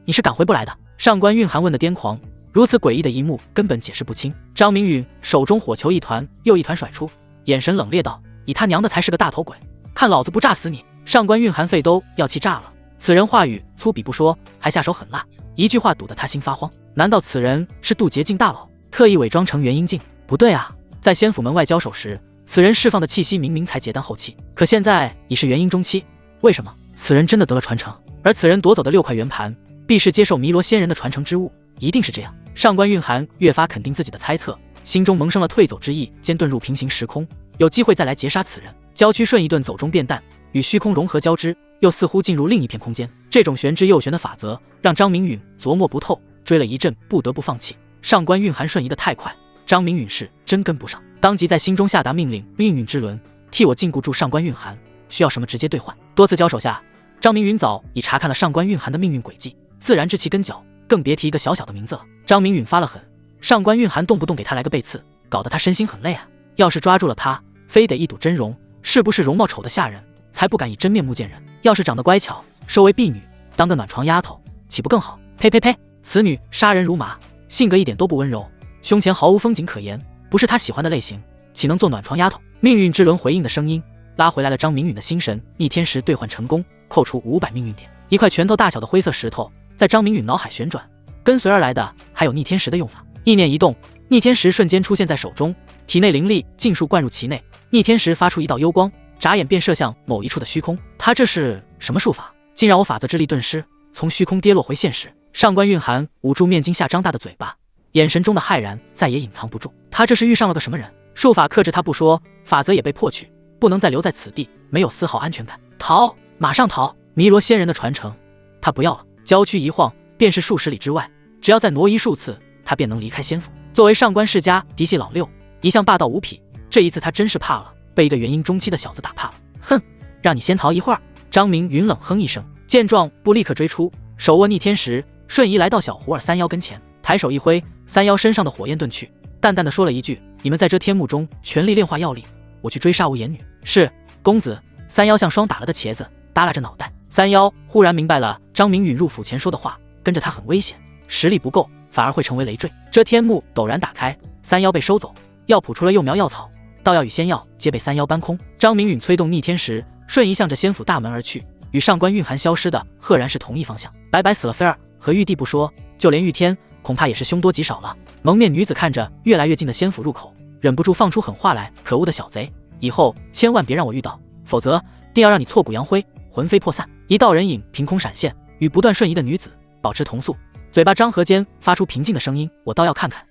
你是赶回不来的。上官蕴含问的癫狂，如此诡异的一幕根本解释不清。张明允手中火球一团又一团甩出，眼神冷冽道：你他娘的才是个大头鬼，看老子不炸死你！上官蕴含肺都要气炸了。此人话语粗鄙不说，还下手狠辣，一句话堵得他心发慌。难道此人是渡劫境大佬，特意伪装成元婴境？不对啊，在仙府门外交手时，此人释放的气息明明才结丹后期，可现在已是元婴中期，为什么？此人真的得了传承？而此人夺走的6块圆盘，必是接受弥罗仙人的传承之物，一定是这样。上官蕴含越发肯定自己的猜测，心中萌生了退走之意，间遁入平行时空，有机会再来截杀此人。郊区瞬移遁走中变淡，与虚空融合交织，又似乎进入另一片空间。这种玄之又玄的法则，让张明允琢磨不透，追了一阵，不得不放弃。上官蕴含瞬移的太快，张明允是真跟不上，当即在心中下达命令：命运之轮，替我禁锢住上官蕴含，需要什么直接兑换。多次交手下，张明允早已查看了上官蕴含的命运轨迹，自然知其根脚，更别提一个小小的名字了。张明允发了狠，上官蕴含动不动给他来个背刺，搞得他身心很累啊。要是抓住了他，非得一睹真容，是不是容貌丑得吓人，才不敢以真面目见人？要是长得乖巧，收为婢女，当个暖床丫头，岂不更好？呸呸呸！此女杀人如麻，性格一点都不温柔，胸前毫无风景可言，不是他喜欢的类型，岂能做暖床丫头？命运之轮回应的声音拉回来了张明允的心神，逆天石兑换成功，扣除500命运点。一块拳头大小的灰色石头在张明允脑海旋转，跟随而来的还有逆天石的用法。意念一动，逆天石瞬间出现在手中，体内灵力尽数灌入其内，逆天石发出一道幽光，眨眼便射向某一处的虚空。他这是什么术法？竟让我法则之力顿失，从虚空跌落回现实。上官蕴含捂住面巾下张大的嘴巴，眼神中的骇然再也隐藏不住。他这是遇上了个什么人？术法克制他不说，法则也被破去，不能再留在此地，没有丝毫安全感。逃，马上逃！弥罗仙人的传承他不要了。郊区一晃便是数十里之外，只要再挪移数次，他便能离开仙府。作为上官世家嫡系老六，一向霸道无匹，这一次他真是怕了，被一个元婴中期的小子打怕了。哼，让你先逃一会儿。张明允冷哼一声，见状不立刻追出，手握逆天石，瞬移来到小胡儿3妖跟前，抬手一挥，3妖身上的火焰遁去，淡淡的说了一句：你们在这天幕中全力炼化药力，我去追杀无颜女。是，公子。3妖像双打了的茄子，耷拉着脑袋。3妖忽然明白了张明允入府前说的话，跟着他很危险，实力不够反而会成为累赘。这天幕陡然打开，3妖被收走，药谱除了幼苗药草，道药与仙药皆被3妖搬空。张明允催动逆天石，瞬移向着仙府大门而去，与上官蕴含消失的赫然是同一方向。白白死了菲儿和玉帝不说，就连玉天恐怕也是凶多吉少了。蒙面女子看着越来越近的仙府入口，忍不住放出狠话来：可恶的小贼，以后千万别让我遇到，否则定要让你挫骨扬灰，魂飞魄散。一道人影凭空闪现，与不断瞬移的女子保持同速，嘴巴张合间发出平静的声音：我倒要看看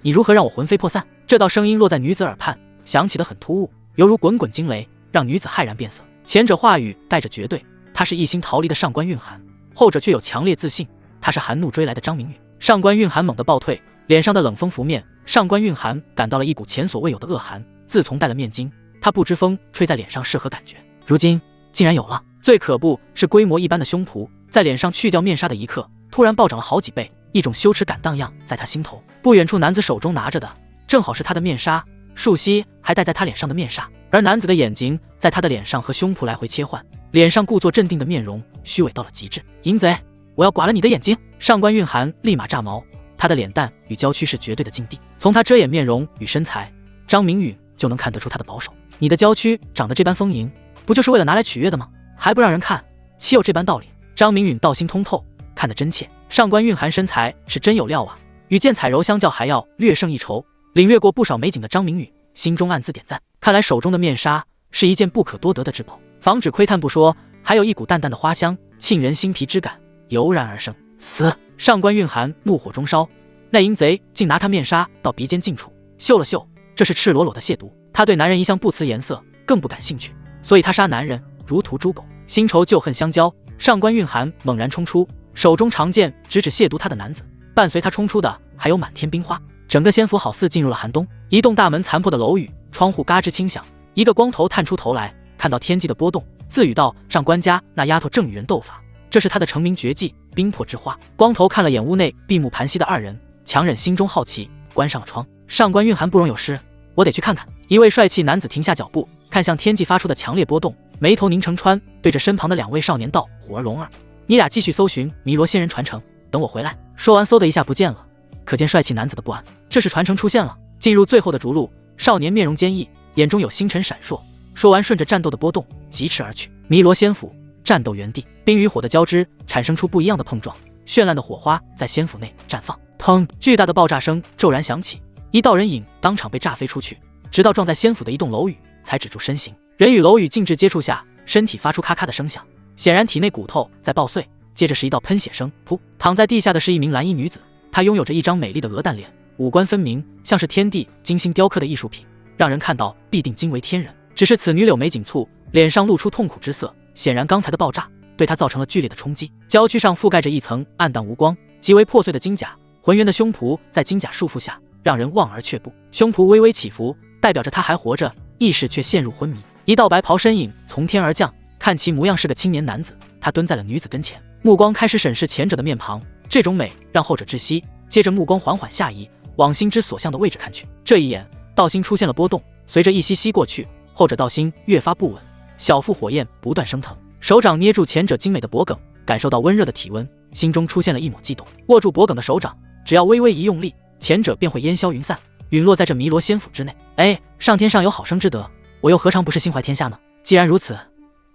你如何让我魂飞魄散。这道声音落在女子耳畔，响起的很突兀，犹如滚滚惊雷，让女子骇然变色。前者话语带着绝对，他是一心逃离的上官蕴含；后者却有强烈自信，他是含怒追来的张明允。上官蕴含猛地暴退，脸上的冷风拂面，上官蕴含感到了一股前所未有的恶寒。自从戴了面巾，他不知风吹在脸上是何感觉，如今竟然有了。最可怖是规模一般的胸脯，在脸上去掉面纱的一刻，突然暴涨了好几倍，一种羞耻感荡漾在他心头。不远处男子手中拿着的正好是他的面纱，树隙还戴在他脸上的面纱，而男子的眼睛在他的脸上和胸脯来回切换，脸上故作镇定的面容虚伪到了极致。淫贼，我要剐了你的眼睛！上官蕴含立马炸毛，他的脸蛋与郊区是绝对的境地，从他遮掩面容与身材，张明允就能看得出他的保守。你的郊区长得这般丰盈，不就是为了拿来取悦的吗？还不让人看，岂有这般道理？张明允道心通透，看得真切。上官蕴含身材是真有料啊，与剑彩柔相较还要略胜一筹。领略过不少美景的张明允心中暗自点赞，看来手中的面纱是一件不可多得的至宝，防止窥探不说，还有一股淡淡的花香，沁人心脾之感油然而生。死！上官蕴含怒火中烧，那淫贼竟拿他面纱到鼻尖近处嗅了嗅，这是赤裸裸的亵渎。他对男人一向不辞颜色，更不感兴趣，所以他杀男人如屠猪狗，新仇旧恨相交。上官蕴含猛然冲出，手中长剑直指亵渎他的男子。伴随他冲出的还有满天冰花，整个仙府好似进入了寒冬。一栋大门残破的楼宇，窗户嘎吱轻响，一个光头探出头来，看到天际的波动，自语道：“上官家那丫头正与人斗法，这是他的成名绝技冰魄之花。”光头看了眼屋内闭目盘膝的二人，强忍心中好奇，关上了窗。上官韵涵不容有失，我得去看看。一位帅气男子停下脚步，看向天际发出的强烈波动，眉头凝成川，对着身旁的两位少年道：“虎儿龙儿，你俩继续搜寻弥罗仙人传承，等我回来。”说完，嗖的一下不见了，可见帅气男子的不安。这是传承出现了。进入最后的逐鹿，少年面容坚毅，眼中有星辰闪烁。说完，顺着战斗的波动疾驰而去。弥罗仙府战斗原地，冰与火的交织产生出不一样的碰撞，绚烂的火花在仙府内绽放。砰！巨大的爆炸声骤然响起，一道人影当场被炸飞出去，直到撞在仙府的一栋楼宇才止住身形。人与楼宇近距接触下，身体发出咔咔的声响，显然体内骨头在爆碎。接着是一道喷血声，噗！躺在地下的是一名蓝衣女子，她拥有着一张美丽的鹅蛋脸，五官分明，像是天地精心雕刻的艺术品，让人看到必定惊为天人。只是此女柳眉紧蹙，脸上露出痛苦之色，显然刚才的爆炸对她造成了剧烈的冲击。娇躯上覆盖着一层暗淡无光、极为破碎的金甲，浑圆的胸脯在金甲束缚下让人望而却步，胸脯微微起伏，代表着她还活着，意识却陷入昏迷。一道白袍身影从天而降，看其模样是个青年男子，他蹲在了女子跟前，目光开始审视前者的面庞，这种美让后者窒息。接着目光缓缓下移，往心之所向的位置看去。这一眼，道心出现了波动，随着一息息过去，后者道心越发不稳，小腹火焰不断升腾，手掌捏住前者精美的脖颈，感受到温热的体温，心中出现了一抹悸动。握住脖颈的手掌，只要微微一用力，前者便会烟消云散，陨落在这弥罗仙府之内。上天上有好生之德，我又何尝不是心怀天下呢？既然如此，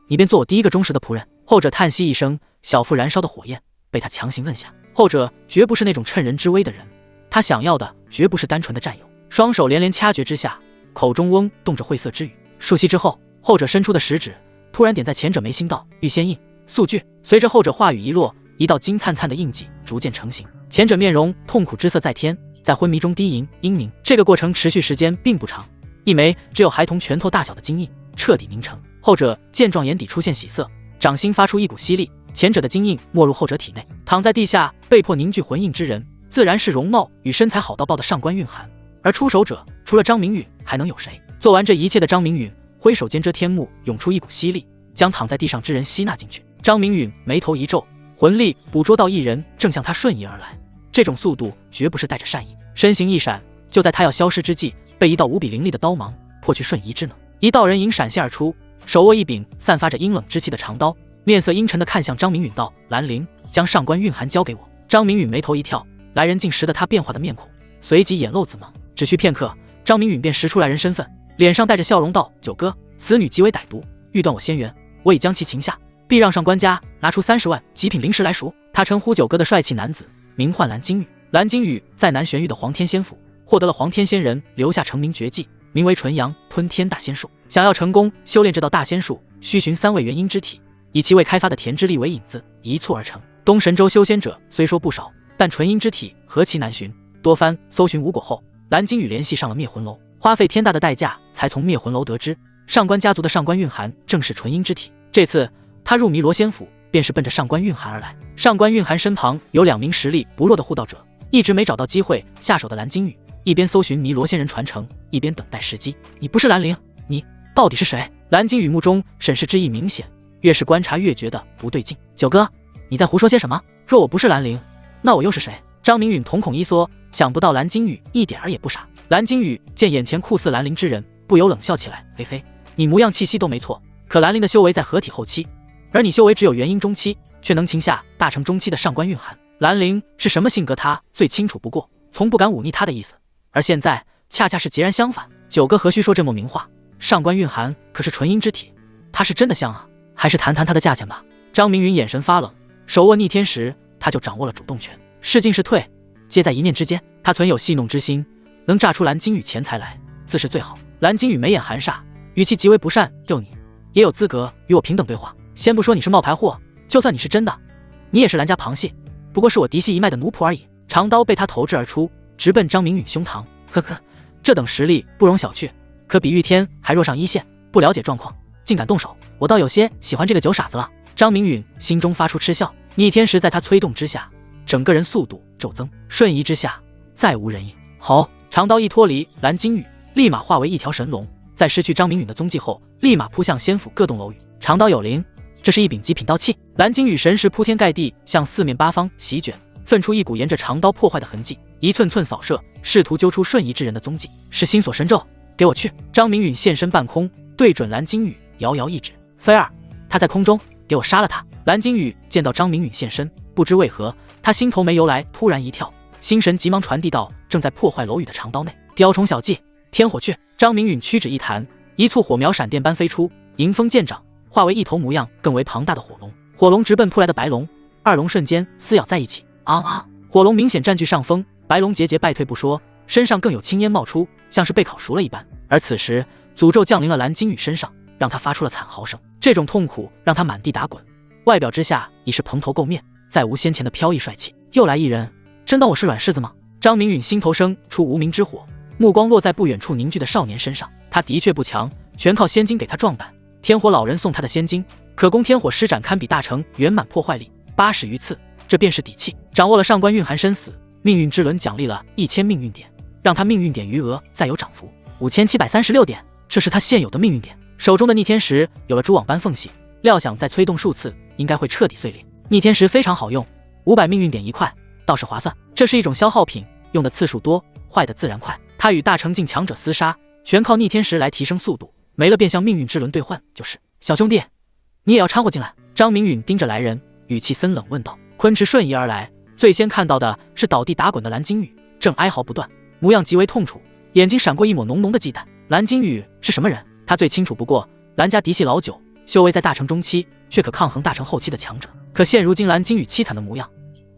你便做我第一个忠实的仆人。后者叹息一声，小腹燃烧的火焰被他强行摁下。后者绝不是那种趁人之危的人，他想要的绝不是单纯的占有。双手连连掐诀之下，口中嗡动着晦涩之语。数息之后，后者伸出的食指突然点在前者眉心，道：“玉仙印，速聚。”随着后者话语一落，一道金灿灿的印记逐渐成型。前者面容痛苦之色在天，在昏迷中低吟英明。这个过程持续时间并不长，一枚只有孩童拳头大小的金印彻底凝成。后者见状眼底出现喜色，掌心发出一股吸力，前者的金印没入后者体内。躺在地下被迫凝聚魂印之人，自然是容貌与身材好到爆的上官韵涵，而出手者除了张明允还能有谁？做完这一切的张明允挥手间遮天幕涌出一股吸力，将躺在地上之人吸纳进去。张明允眉头一皱，魂力捕捉到一人正向他瞬移而来，这种速度绝不是带着善意。身形一闪，就在他要消失之际，被一道无比凌厉的刀芒破去瞬移之能。一道人影闪现而出，手握一柄散发着阴冷之气的长刀，面色阴沉地看向张明允道：“兰陵，将上官韵涵交给我。”张明允眉头一跳，来人竟识得他变化的面孔，随即眼露自芒。只需片刻，张明允便识出来人身份，脸上带着笑容道：“九哥，此女极为歹毒，欲断我仙缘，我已将其擒下，必让上官家拿出30万极品灵石来赎。”他称呼九哥的帅气男子名唤蓝金羽。蓝金羽在南玄域的黄天仙府获得了黄天仙人留下成名绝技，名为纯阳吞天大仙术。想要成功修炼这道大仙术，需寻3位元婴之体，以其未开发的田之力为引子，一蹴而成。东神州修仙者虽说不少，但纯阴之体何其难寻。多番搜寻无果后，蓝金羽联系上了灭魂楼，花费天大的代价才从灭魂楼得知上官家族的上官韵涵正是纯阴之体。这次他入弥罗仙府便是奔着上官韵涵而来。上官韵涵身旁有2名实力不弱的护道者，一直没找到机会下手的蓝金羽一边搜寻弥罗仙人传承，一边等待时机。你不是兰陵，你到底是谁？蓝金羽目中审视之意明显，越是观察越觉得不对劲。九哥，你在胡说些什么？若我不是兰陵，那我又是谁？张明允瞳孔一缩，想不到蓝金羽一点儿也不傻。蓝金羽见眼前酷似兰陵之人，不由冷笑起来：“嘿嘿，你模样气息都没错，可兰陵的修为在合体后期，而你修为只有元婴中期，却能擒下大成中期的上官韵涵。兰陵是什么性格，他最清楚不过，从不敢忤逆他的意思。而现在恰恰是截然相反。九哥何须说这么明话？上官韵涵可是纯阴之体，他是真的香啊！还是谈谈他的价钱吧。”张明允眼神发冷，手握逆天石，他就掌握了主动权。是进是退，皆在一念之间。他存有戏弄之心，能榨出蓝金羽钱财来，自是最好。蓝金羽眉眼寒煞，语气极为不善：“就你也有资格与我平等对话？先不说你是冒牌货，就算你是真的，你也是蓝家旁系，不过是我嫡系一脉的奴仆而已。”长刀被他投掷而出，直奔张明允胸膛。呵呵，这等实力不容小觑，可比玉天还弱上一线。不了解状况，竟敢动手，我倒有些喜欢这个酒傻子了。张明允心中发出嗤笑，逆天石在他催动之下，整个人速度骤增，瞬移之下再无人影。好，长刀一脱离蓝鲸羽，立马化为一条神龙，在失去张明允的踪迹后，立马扑向仙府各栋楼宇。长刀有灵，这是一柄极品道器。蓝鲸羽神识铺天盖地，向四面八方席卷，分出一股沿着长刀破坏的痕迹，一寸寸扫射，试图揪出瞬移之人的踪迹。是心锁神咒，给我去！张明允现身半空，对准蓝鲸羽，遥遥一指：“菲儿，他在空中，给我杀了他！”蓝鲸羽见到张明允现身，不知为何，他心头没由来，突然一跳，心神急忙传递到正在破坏楼宇的长刀内。雕虫小技，天火去！张明允屈指一弹，一簇火苗闪电般飞出，迎风剑掌，化为一头模样更为庞大的火龙。火龙直奔扑来的白龙，二龙瞬间撕咬在一起。火龙明显占据上风，白龙节节败退不说，身上更有青烟冒出，像是被烤熟了一般。而此时诅咒降临了蓝鲸羽身上，让他发出了惨嚎声。这种痛苦让他满地打滚，外表之下已是蓬头垢面，再无先前的飘逸帅气。又来一人，真当我是软柿子吗？张明允心头生出无名之火，目光落在不远处凝聚的少年身上。他的确不强，全靠仙金给他壮胆。天火老人送他的仙金，可供天火施展堪比大成圆满破坏力80余次，这便是底气。掌握了上官蕴含生死，命运之轮奖励了1000命运点，让他命运点余额再有涨幅5736点，这是他现有的命运点。手中的逆天石有了蛛网般缝隙，料想再催动数次，应该会彻底碎裂。逆天石非常好用，500命运点一块，倒是划算。这是一种消耗品，用的次数多，坏的自然快。他与大成境强者厮杀，全靠逆天石来提升速度，没了便向命运之轮兑换就是。小兄弟，你也要掺和进来？张明允盯着来人，语气森冷问道。昆池瞬移而来，最先看到的是倒地打滚的蓝鲸羽，正哀嚎不断，模样极为痛楚，眼睛闪过一抹浓浓的忌惮。蓝鲸羽是什么人？他最清楚不过，蓝家嫡系老九，修为在大成中期，却可抗衡大成后期的强者。可现如今蓝鲸羽凄惨的模样，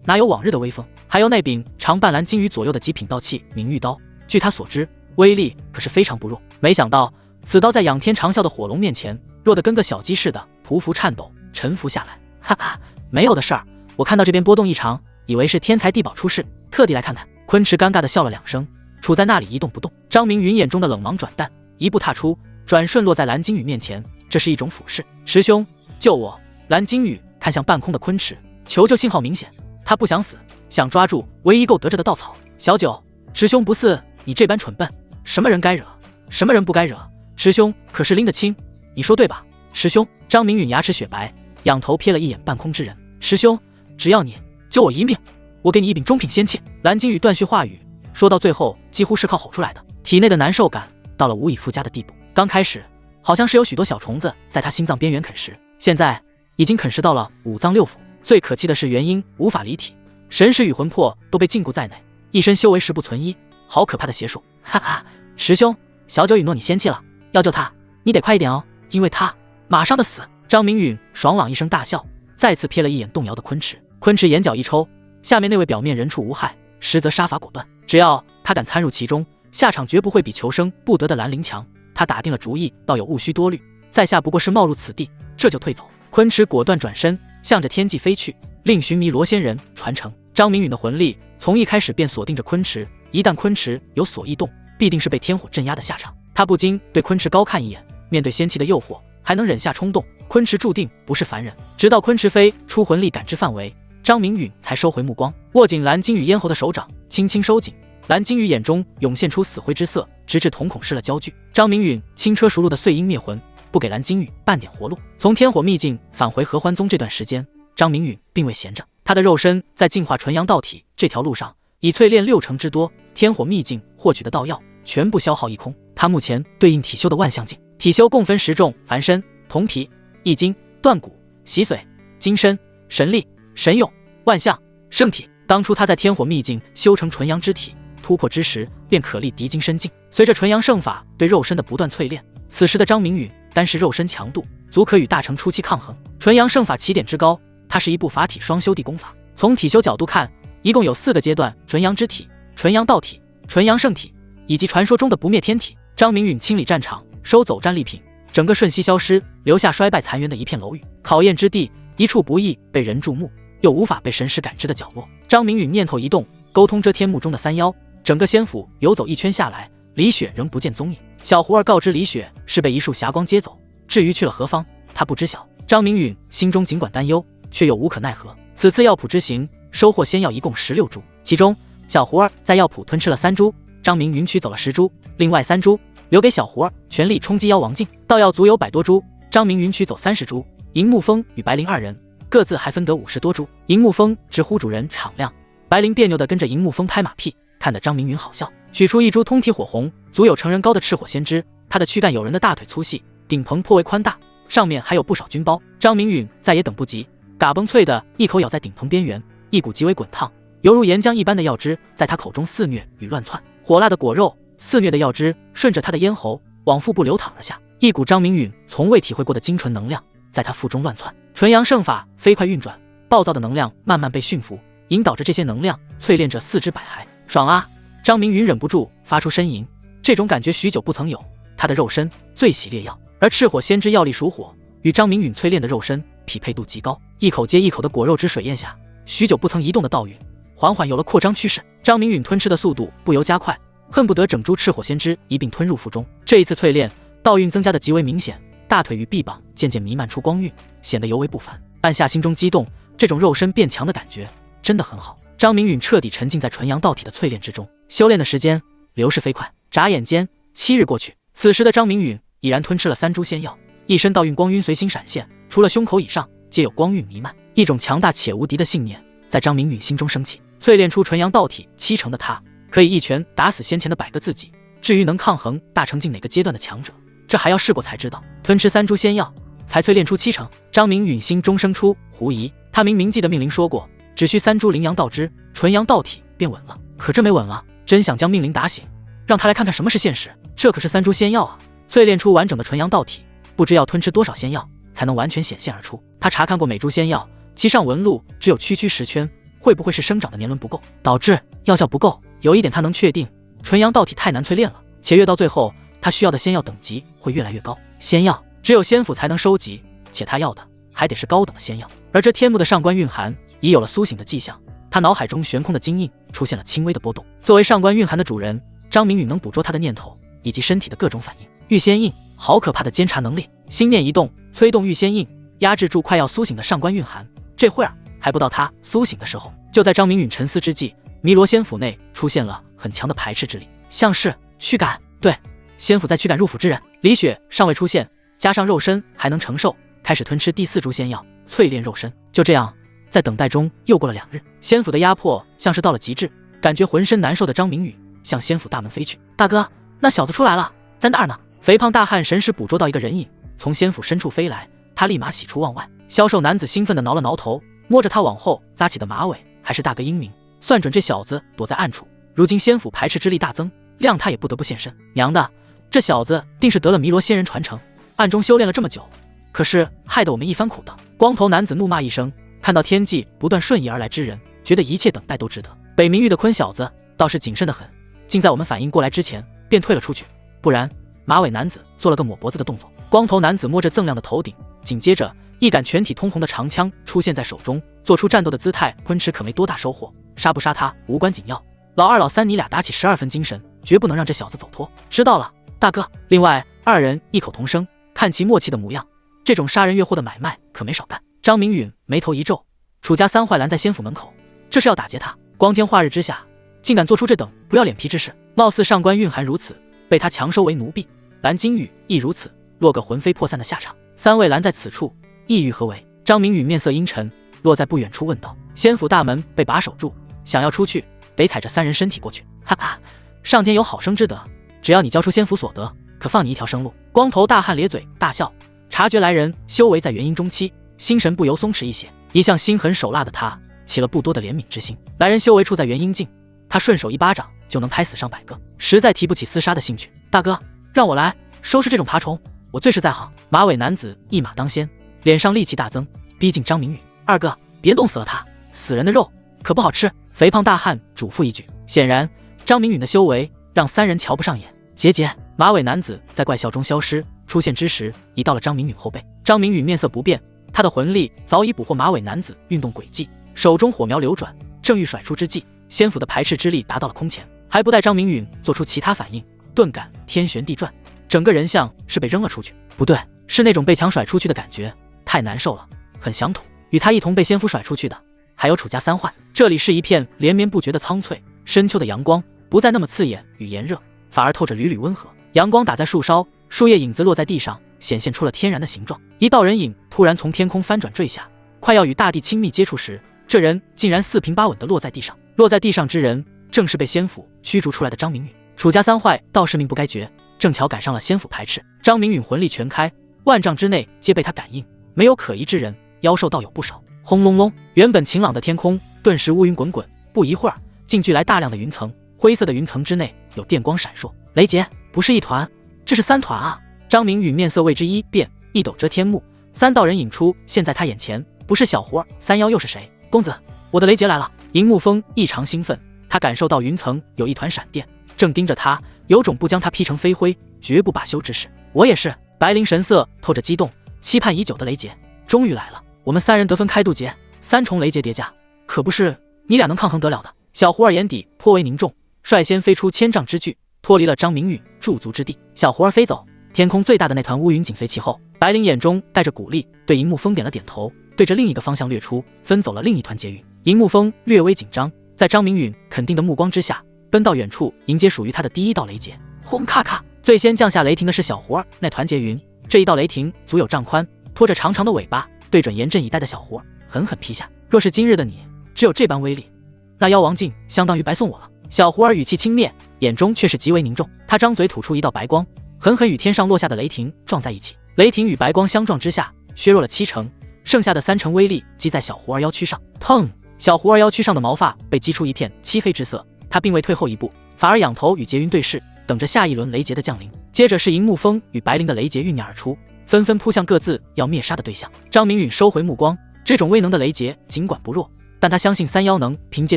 哪有往日的威风？还有那柄长伴蓝鲸羽左右的极品道器明玉刀，据他所知，威力可是非常不弱。没想到此刀在仰天长啸的火龙面前，弱得跟个小鸡似的，匍匐颤抖，沉浮下来。哈哈，没有的事儿，我看到这边波动异常，以为是天才地宝出世，特地来看看。昆池尴尬地笑了2声，杵在那里一动不动。张明允眼中的冷芒转淡，一步踏出，转瞬落在蓝鲸羽面前，这是一种俯视。池兄，救我！蓝鲸羽看向半空的昆池，求救信号明显，他不想死，想抓住唯一够得着的稻草。小九，池兄不似你这般蠢笨，什么人该惹，什么人不该惹，池兄可是拎得清，你说对吧？池兄，张明允牙齿雪白，仰头瞥了一眼半空之人。池兄，只要你救我一命，我给你一柄中品仙器。蓝鲸羽断续话语，说到最后几乎是靠吼出来的，体内的难受感到了无以复加的地步。刚开始好像是有许多小虫子在他心脏边缘啃食，现在已经啃食到了5脏6腑。最可气的是元婴无法离体，神识与魂魄都被禁锢在内，一身修为实不存一，好可怕的邪术！哈哈，师兄，小九允诺你仙气了，要救他，你得快一点哦，因为他马上的死。张明允爽朗一声大笑，再次瞥了一眼动摇的昆池。昆池眼角一抽，下面那位表面人畜无害，实则杀伐果断，只要他敢参入其中，下场绝不会比求生不得的兰陵强。他打定了主意，倒有勿需多虑，在下不过是冒入此地，这就退走。昆池果断转身，向着天际飞去，令寻迷罗仙人传承。张明允的魂力从一开始便锁定着昆池，一旦昆池有所异动，必定是被天火镇压的下场。他不禁对昆池高看一眼，面对仙气的诱惑，还能忍下冲动，昆池注定不是凡人。直到昆池飞出魂力感知范围，张明允才收回目光，握紧蓝鲸羽咽喉的手掌轻轻收紧。蓝鲸羽眼中涌现出死灰之色，直至瞳孔失了焦距。张明允轻车熟路的碎鹰灭魂，不给蓝鲸羽半点活路。从天火秘境返回合欢宗这段时间，张明允并未闲着，他的肉身在进化纯阳道体这条路上已淬炼60%之多，天火秘境获取的道药全部消耗一空。他目前对应体修的万象境，体修共分10种：凡身、铜皮、易经、断骨、洗髓、金身、神力、神勇、万象、圣体。当初他在天火秘境修成纯阳之体，突破之时便可立敌金身境。随着纯阳圣法对肉身的不断淬炼，此时的张明允单是肉身强度足可与大成初期抗衡。纯阳圣法起点之高，它是一部法体双修地功法。从体修角度看，一共有4个阶段：纯阳之体、纯阳道体、纯阳圣体，以及传说中的不灭天体。张明允清理战场，收走战利品，整个瞬息消失，留下衰败残垣的一片楼宇。考验之地，一处不易被人注目又无法被神识感知的角落。张明允念头一动，沟通遮天幕中的3妖，整个仙府游走一圈下来，李雪仍不见踪影。小胡儿告知李雪是被一束霞光接走，至于去了何方，他不知晓。张明允心中尽管担忧，却又无可奈何。此次药谱之行，收获仙药一共16株，其中小胡儿在药谱吞吃了3株，张明云取走了10株，另外3株留给小胡儿，全力冲击妖王境。到药足有100多株，张明云取走30株，银木峰与白灵2人各自还分得50多株。银木峰直呼主人敞亮，白灵别扭地跟着银木峰拍马屁，看得张明云好笑。取出1株通体火红，足有成人高的赤火仙芝，它的躯干有人的大腿粗细，顶棚颇为宽大，上面还有不少菌包。张明允再也等不及，嘎嘣脆的一口咬在顶棚边缘，一股极为滚烫，犹如岩浆一般的药汁在他口中肆虐与乱窜。火辣的果肉，肆虐的药汁顺着他的咽喉往腹部流淌而下，一股张明允从未体会过的精纯能量在他腹中乱窜。纯阳圣法飞快运转，暴躁的能量慢慢被驯服，引导着这些能量淬炼着4肢百骸。爽啊！张明允忍不住发出呻吟，这种感觉许久不曾有。他的肉身最喜烈药，而赤火仙之药力属火，与张明允淬炼的肉身匹配度极高。一口接一口的果肉汁水咽下，许久不曾移动的道允缓缓有了扩张趋势。张明允吞吃的速度不由加快，恨不得整株赤火仙芝一并吞入腹中。这一次淬炼，道运增加的极为明显，大腿与臂膀渐渐弥漫出光晕，显得尤为不凡。按下心中激动，这种肉身变强的感觉真的很好。张明允彻底沉浸在纯阳道体的淬炼之中，修炼的时间流逝飞快，眨眼间7日过去。此时的张明允已然吞吃了3株仙药，一身道运光晕随心闪现，除了胸口以上皆有光晕弥漫。一种强大且无敌的信念在张明允心中升起，淬炼出纯阳道体7成的他，可以一拳打死先前的100个自己。至于能抗衡大成境哪个阶段的强者，这还要试过才知道。吞吃3株仙药才淬炼出7成，张明允心中生出狐疑。他明明记得命令说过，只需3株灵阳道汁，纯阳道体便稳了。可这没稳了，真想将命令打醒，让他来看看什么是现实。这可是3株仙药啊！淬炼出完整的纯阳道体，不知要吞吃多少仙药才能完全显现而出。他查看过每株仙药，其上纹路只有区区10圈，会不会是生长的年轮不够，导致药效不够？有一点他能确定，纯阳道体太难淬炼了，且越到最后，他需要的仙药等级会越来越高。仙药只有仙府才能收集，且他要的还得是高等的仙药。而这天幕的上官蕴含已有了苏醒的迹象，他脑海中悬空的金印出现了轻微的波动。作为上官蕴含的主人，张明允能捕捉他的念头以及身体的各种反应。御仙印，好可怕的监察能力！心念一动，催动御仙印，压制住快要苏醒的上官蕴含。这会儿还不到他苏醒的时候。就在张明允沉思之际，弥罗仙府内出现了很强的排斥之力，像是驱赶。对，仙府在驱赶入府之人。李雪尚未出现，加上肉身还能承受，开始吞吃第4株仙药，淬炼肉身。就这样，在等待中又过了2日，仙府的压迫像是到了极致，感觉浑身难受的张明允向仙府大门飞去。大哥，那小子出来了，在那儿呢！肥胖大汉神识捕捉到一个人影从仙府深处飞来，他立马喜出望外。消瘦男子兴奋地挠了挠头，摸着他往后扎起的马尾，还是大哥英明，算准这小子躲在暗处，如今仙府排斥之力大增，谅他也不得不现身。娘的，这小子定是得了弥罗仙人传承，暗中修炼了这么久，可是害得我们一番苦的。光头男子怒骂一声，看到天际不断瞬移而来之人，觉得一切等待都值得。北冥域的坤小子倒是谨慎得很，竟在我们反应过来之前便退了出去，不然……马尾男子做了个抹脖子的动作，光头男子摸着锃亮的头顶，紧接着一杆全体通红的长枪出现在手中，做出战斗的姿态。昆池可没多大收获，杀不杀他无关紧要，老二老三你俩打起12分精神，绝不能让这小子走脱。知道了，大哥。另外2人异口同声，看其默契的模样，这种杀人越货的买卖可没少干。张明允眉头一皱，楚家3坏拦在仙府门口，这是要打劫他？光天化日之下，竟敢做出这等不要脸皮之事，貌似上官蕴含如此，被他强收为奴婢。蓝金羽亦如此，落个魂飞魄散的下场。3位拦在此处，意欲何为？张明允面色阴沉，落在不远处问道。仙府大门被把守住，想要出去，得踩着3人身体过去。哈哈，上天有好生之德，只要你交出仙府所得，可放你一条生路。光头大汉咧嘴大笑，察觉来人修为在元婴中期，心神不由松弛一些。一向心狠手辣的他，起了不多的怜悯之心。来人修为处在元婴境，他顺手一巴掌就能拍死上100个，实在提不起厮杀的兴趣。大哥，让我来收拾这种爬虫，我最是在行。马尾男子一马当先，脸上戾气大增，逼近张明允。二哥，别冻死了他，死人的肉可不好吃。肥胖大汉嘱咐一句。显然张明允的修为让3人瞧不上眼。结节。马尾男子在怪笑中消失，出现之时已到了张明允后背。张明允面色不变，他的魂力早已捕获马尾男子运动轨迹，手中火苗流转，正欲甩出之际，仙府的排斥之力达到了空前，还不待张明允做出其他反应，顿感天旋地转，整个人像是被扔了出去。不对，是那种被强甩出去的感觉，太难受了，很想吐。与他一同被仙府甩出去的还有楚家三坏。这里是一片连绵不绝的苍翠，深秋的阳光不再那么刺眼与炎热，反而透着缕缕温和。阳光打在树梢，树叶影子落在地上，显现出了天然的形状。一道人影突然从天空翻转坠下，快要与大地亲密接触时，这人竟然四平八稳地落在地上。落在地上之人，正是被先府驱逐出来的张明允。楚家三坏倒是命不该绝，正巧赶上了先府排斥。张明允魂力全开，万丈之内皆被他感应，没有可疑之人，妖兽倒有不少。轰隆隆，原本晴朗的天空顿时乌云滚滚，不一会儿，竟聚来大量的云层。灰色的云层之内有电光闪烁。雷劫，不是一团，这是3团啊！张明允面色为之一变，一斗遮天幕，3道人影出现在他眼前。不是小胡儿，三妖又是谁？公子，我的雷劫来了！银木风异常兴奋，他感受到云层有一团闪电，正盯着他，有种不将他劈成飞灰，绝不罢休之势。我也是。白灵神色透着激动，期盼已久的雷劫终于来了，我们3人得分开渡劫，3重雷劫叠加，可不是你俩能抗衡得了的。小胡儿眼底颇为凝重，率先飞出1000丈之距，脱离了张明允驻足之地。小胡儿飞走，天空最大的那团乌云紧随其后。白灵眼中带着鼓励，对银木风点了点头，对着另一个方向掠出，分走了另一团劫云。银木风略微紧张，在张明允肯定的目光之下，奔到远处迎接属于他的第一道雷劫。轰咔咔，最先降下雷霆的是小胡儿那团劫云，这一道雷霆足有丈宽，拖着长长的尾巴，对准严阵以待的小胡儿狠狠劈下。若是今日的你只有这般威力，那妖王镜相当于白送我了。小胡儿语气轻蔑，眼中却是极为凝重。他张嘴吐出一道白光，狠狠与天上落下的雷霆撞在一起。雷霆与白光相撞之下，削弱了70%，剩下的30%威力击在小胡儿腰躯上。砰！小胡儿腰躯上的毛发被击出一片漆黑之色，他并未退后一步，反而仰头与劫云对视，等着下一轮雷劫的降临。接着是银木风与白灵的雷劫酝酿而出，纷纷扑向各自要灭杀的对象。张明允收回目光，这种威能的雷劫尽管不弱，但他相信三妖能凭借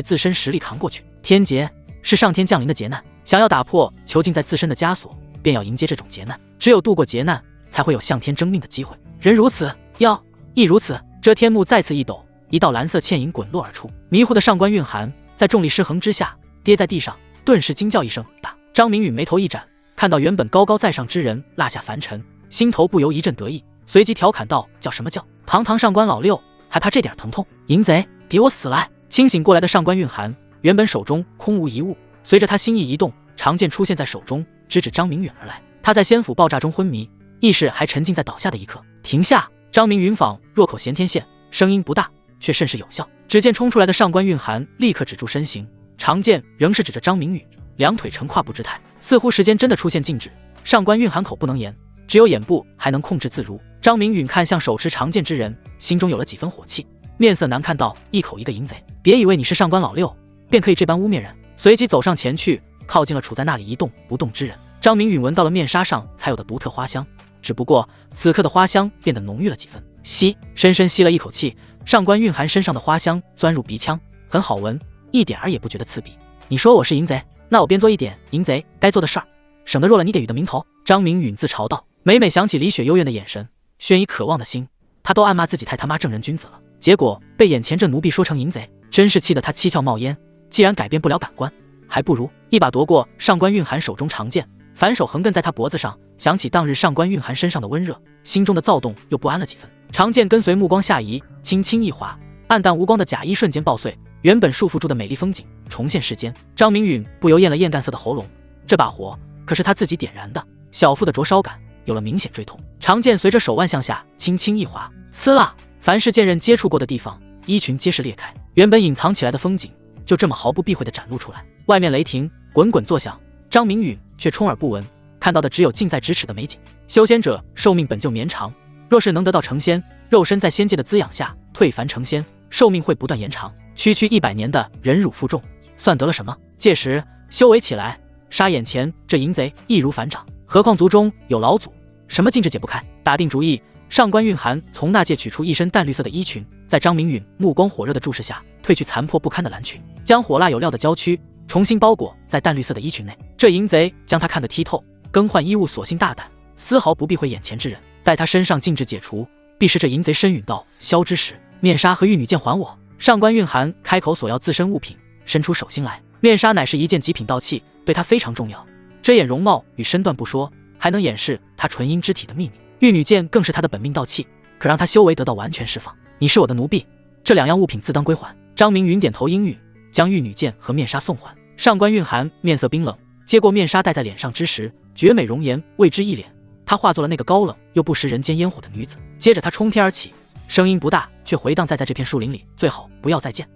自身实力扛过去。天劫是上天降临的劫难，想要打破囚禁在自身的枷锁，便要迎接这种劫难。只有度过劫难，才会有向天争命的机会。人如此，妖亦如此。遮天幕再次一抖，一道蓝色倩影滚落而出。迷糊的上官蕴含在重力失衡之下跌在地上，顿时惊叫一声：“打！”张明允眉头一展，看到原本高高在上之人落下凡尘，心头不由一阵得意，随即调侃道：“叫什么叫？堂堂上官老六，还怕这点疼痛？淫贼，给我死来！”清醒过来的上官蕴含原本手中空无一物，随着他心意一动，长剑出现在手中，直指张明允而来。他在仙府爆炸中昏迷，意识还沉浸在倒下的一刻。停下！张明允仿若口衔天线，声音不大，却甚是有效。只见冲出来的上官蕴含立刻止住身形，长剑仍是指着张明允，两腿呈跨步之态，似乎时间真的出现静止。上官蕴含口不能言，只有眼部还能控制自如。张明允看向手持长剑之人，心中有了几分火气，面色难看道：“一口一个淫贼，别以为你是上官老六便可以这般污蔑人。”随即走上前去，靠近了处在那里一动不动之人。张明允闻到了面纱上才有的独特花香，只不过此刻的花香变得浓郁了几分。吸，深深吸了一口气，上官蕴含身上的花香钻入鼻腔，很好闻，一点儿也不觉得刺鼻。你说我是淫贼，那我便做一点淫贼该做的事儿，省得弱了你得与的名头。张明允自嘲道。每每想起李雪幽怨的眼神，轩以渴望的心，他都暗骂自己太他妈正人君子了。结果被眼前这奴婢说成淫贼，真是气得他七窍冒烟。既然改变不了感官，还不如一把夺过上官蕴含手中长剑，反手横亘在他脖子上。想起当日上官蕴含身上的温热，心中的躁动又不安了几分。长剑跟随目光下移，轻轻一划，暗淡无光的甲衣瞬间爆碎，原本束缚住的美丽风景重现世间。张明允不由咽了咽淡色的喉咙，这把火可是他自己点燃的，小腹的灼烧感有了明显坠痛。长剑随着手腕向下轻轻一划，呲啦！凡是剑刃接触过的地方，衣裙皆是裂开，原本隐藏起来的风景就这么毫不避讳地展露出来。外面雷霆滚滚作响，张明允却充耳不闻，看到的只有近在咫尺的美景。修仙者寿命本就绵长，若是能得到成仙，肉身在仙界的滋养下退凡成仙，寿命会不断延长。区区100年的忍辱负重，算得了什么？届时修为起来，杀眼前这淫贼易如反掌。何况族中有老祖，什么禁制解不开？打定主意，上官蕴含从纳戒取出一身淡绿色的衣裙，在张明允目光火热的注视下，褪去残破不堪的蓝裙，将火辣有料的娇躯重新包裹在淡绿色的衣裙内。这淫贼将他看得剔透，更换衣物索性大胆，丝毫不避讳眼前之人。待他身上禁制解除，必是这淫贼深允道：“萧之时，面纱和玉女剑还我。”上官蕴含开口索要自身物品，伸出手心来。面纱乃是一件极品道器，对他非常重要，遮掩容貌与身段不说，还能掩饰他纯阴之体的秘密。玉女剑更是他的本命道器，可让他修为得到完全释放。你是我的奴婢，这2样物品自当归还。张明允点头应允，将玉女剑和面纱送还。上官韵涵面色冰冷，接过面纱戴在脸上之时，绝美容颜为之一脸。她化作了那个高冷又不食人间烟火的女子。接着她冲天而起，声音不大，却回荡在这片树林里。最好不要再见，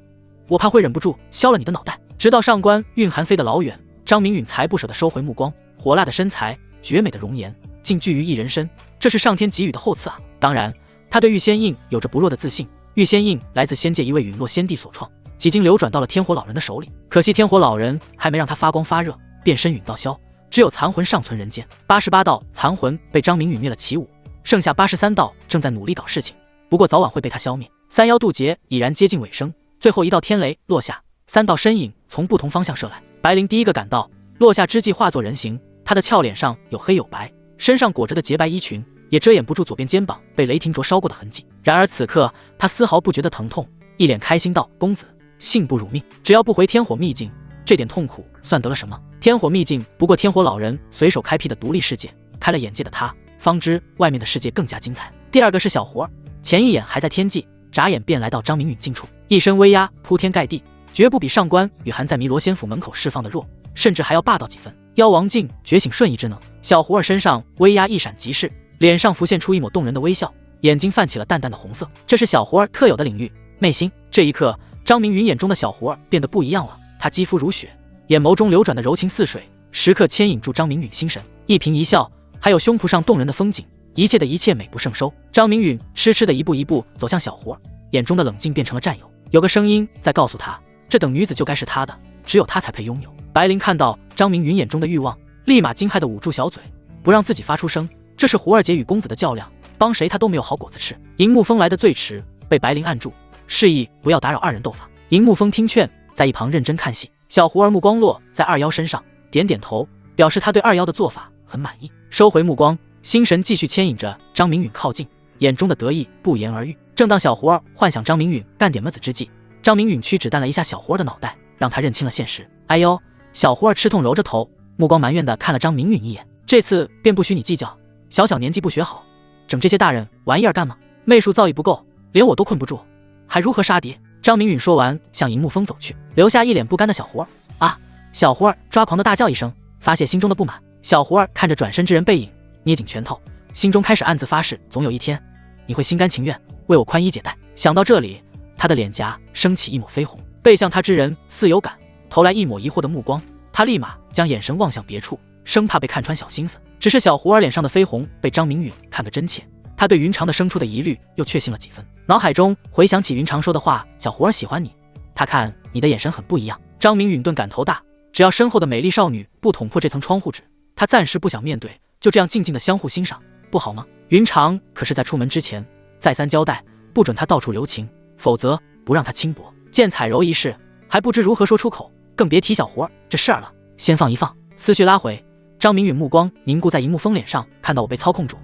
我怕会忍不住削了你的脑袋。直到上官韵涵飞得老远，张明允才不舍得收回目光。火辣的身材，绝美的容颜，竟拒于一人身，这是上天给予的厚赐啊！当然，他对玉仙印有着不弱的自信。玉仙印来自仙界一位陨落仙帝所创，几经流转到了天火老人的手里。可惜天火老人还没让他发光发热，变身陨道消，只有残魂尚存人间。88道残魂被张明允灭了其5，剩下83道正在努力搞事情，不过早晚会被他消灭。3妖渡劫已然接近尾声，最后一道天雷落下，3道身影从不同方向射来。白灵第一个赶到，落下之际化作人形，他的俏脸上有黑有白，身上裹着的洁白衣裙也遮掩不住左边肩膀被雷霆灼烧过的痕迹。然而此刻他丝毫不觉得疼痛，一脸开心道：“公子，幸不辱命，只要不回天火秘境，这点痛苦算得了什么？天火秘境不过天火老人随手开辟的独立世界，开了眼界的他方知外面的世界更加精彩。第二个是小活儿，前一眼还在天际，眨眼便来到张明允近处，一身威压铺天盖地，绝不比上官雨涵在弥罗仙府门口释放的弱，甚至还要霸道几分。妖王境觉醒瞬移之能，小活儿身上威压一闪即逝，脸上浮现出一抹动人的微笑，眼睛泛起了淡淡的红色，这是小活儿特有的领域媚心。这一刻，张明允眼中的小活儿变得不一样了，他肌肤如雪，眼眸中流转的柔情似水，时刻牵引住张明允心神。一颦一笑，还有胸脯上动人的风景，一切的一切美不胜收。张明允痴痴的一步一步走向小活儿，眼中的冷静变成了占有。有个声音在告诉他，这等女子就该是他的，只有他才配拥有。白灵看到张明允眼中的欲望，立马惊骇地捂住小嘴，不让自己发出声。这是胡二姐与公子的较量，帮谁他都没有好果子吃。银沐风来得最迟，被白灵按住，示意不要打扰二人斗法。银沐风听劝，在一旁认真看戏。小胡儿目光落在二妖身上，点点头，表示他对二妖的做法很满意。收回目光，心神继续牵引着张明允靠近，眼中的得意不言而喻。正当小胡儿幻想张明允干点么子之际，张明允屈指弹了一下小胡儿的脑袋，让他认清了现实。哎呦！小胡儿吃痛揉着头，目光埋怨地看了张明允一眼。这次便不许你计较，小小年纪不学好，整这些大人玩意儿干嘛？媚术造诣不够，连我都困不住，还如何杀敌？张明允说完，向银沐风走去，留下一脸不甘的小胡儿。啊！小胡儿抓狂的大叫一声，发泄心中的不满。小胡儿看着转身之人背影，捏紧拳头，心中开始暗自发誓，总有一天你会心甘情愿为我宽衣解带。想到这里，他的脸颊升起一抹绯红，背向他之人似有感，投来一抹疑惑的目光，他立马将眼神望向别处，生怕被看穿小心思。只是小胡儿脸上的绯红被张明允看个真切，他对云长的生出的疑虑又确信了几分，脑海中回想起云长说的话：小胡儿喜欢你，他看你的眼神很不一样。张明允顿感头大，只要身后的美丽少女不捅破这层窗户纸，他暂时不想面对，就这样静静的相互欣赏，不好吗？云长可是在出门之前再三交代，不准他到处留情，否则不让他轻薄。见彩柔一事，还不知如何说出口，更别提小胡儿这事儿了。先放一放，思绪拉回，张明允目光凝固在银沐风脸上，看到我被操控住，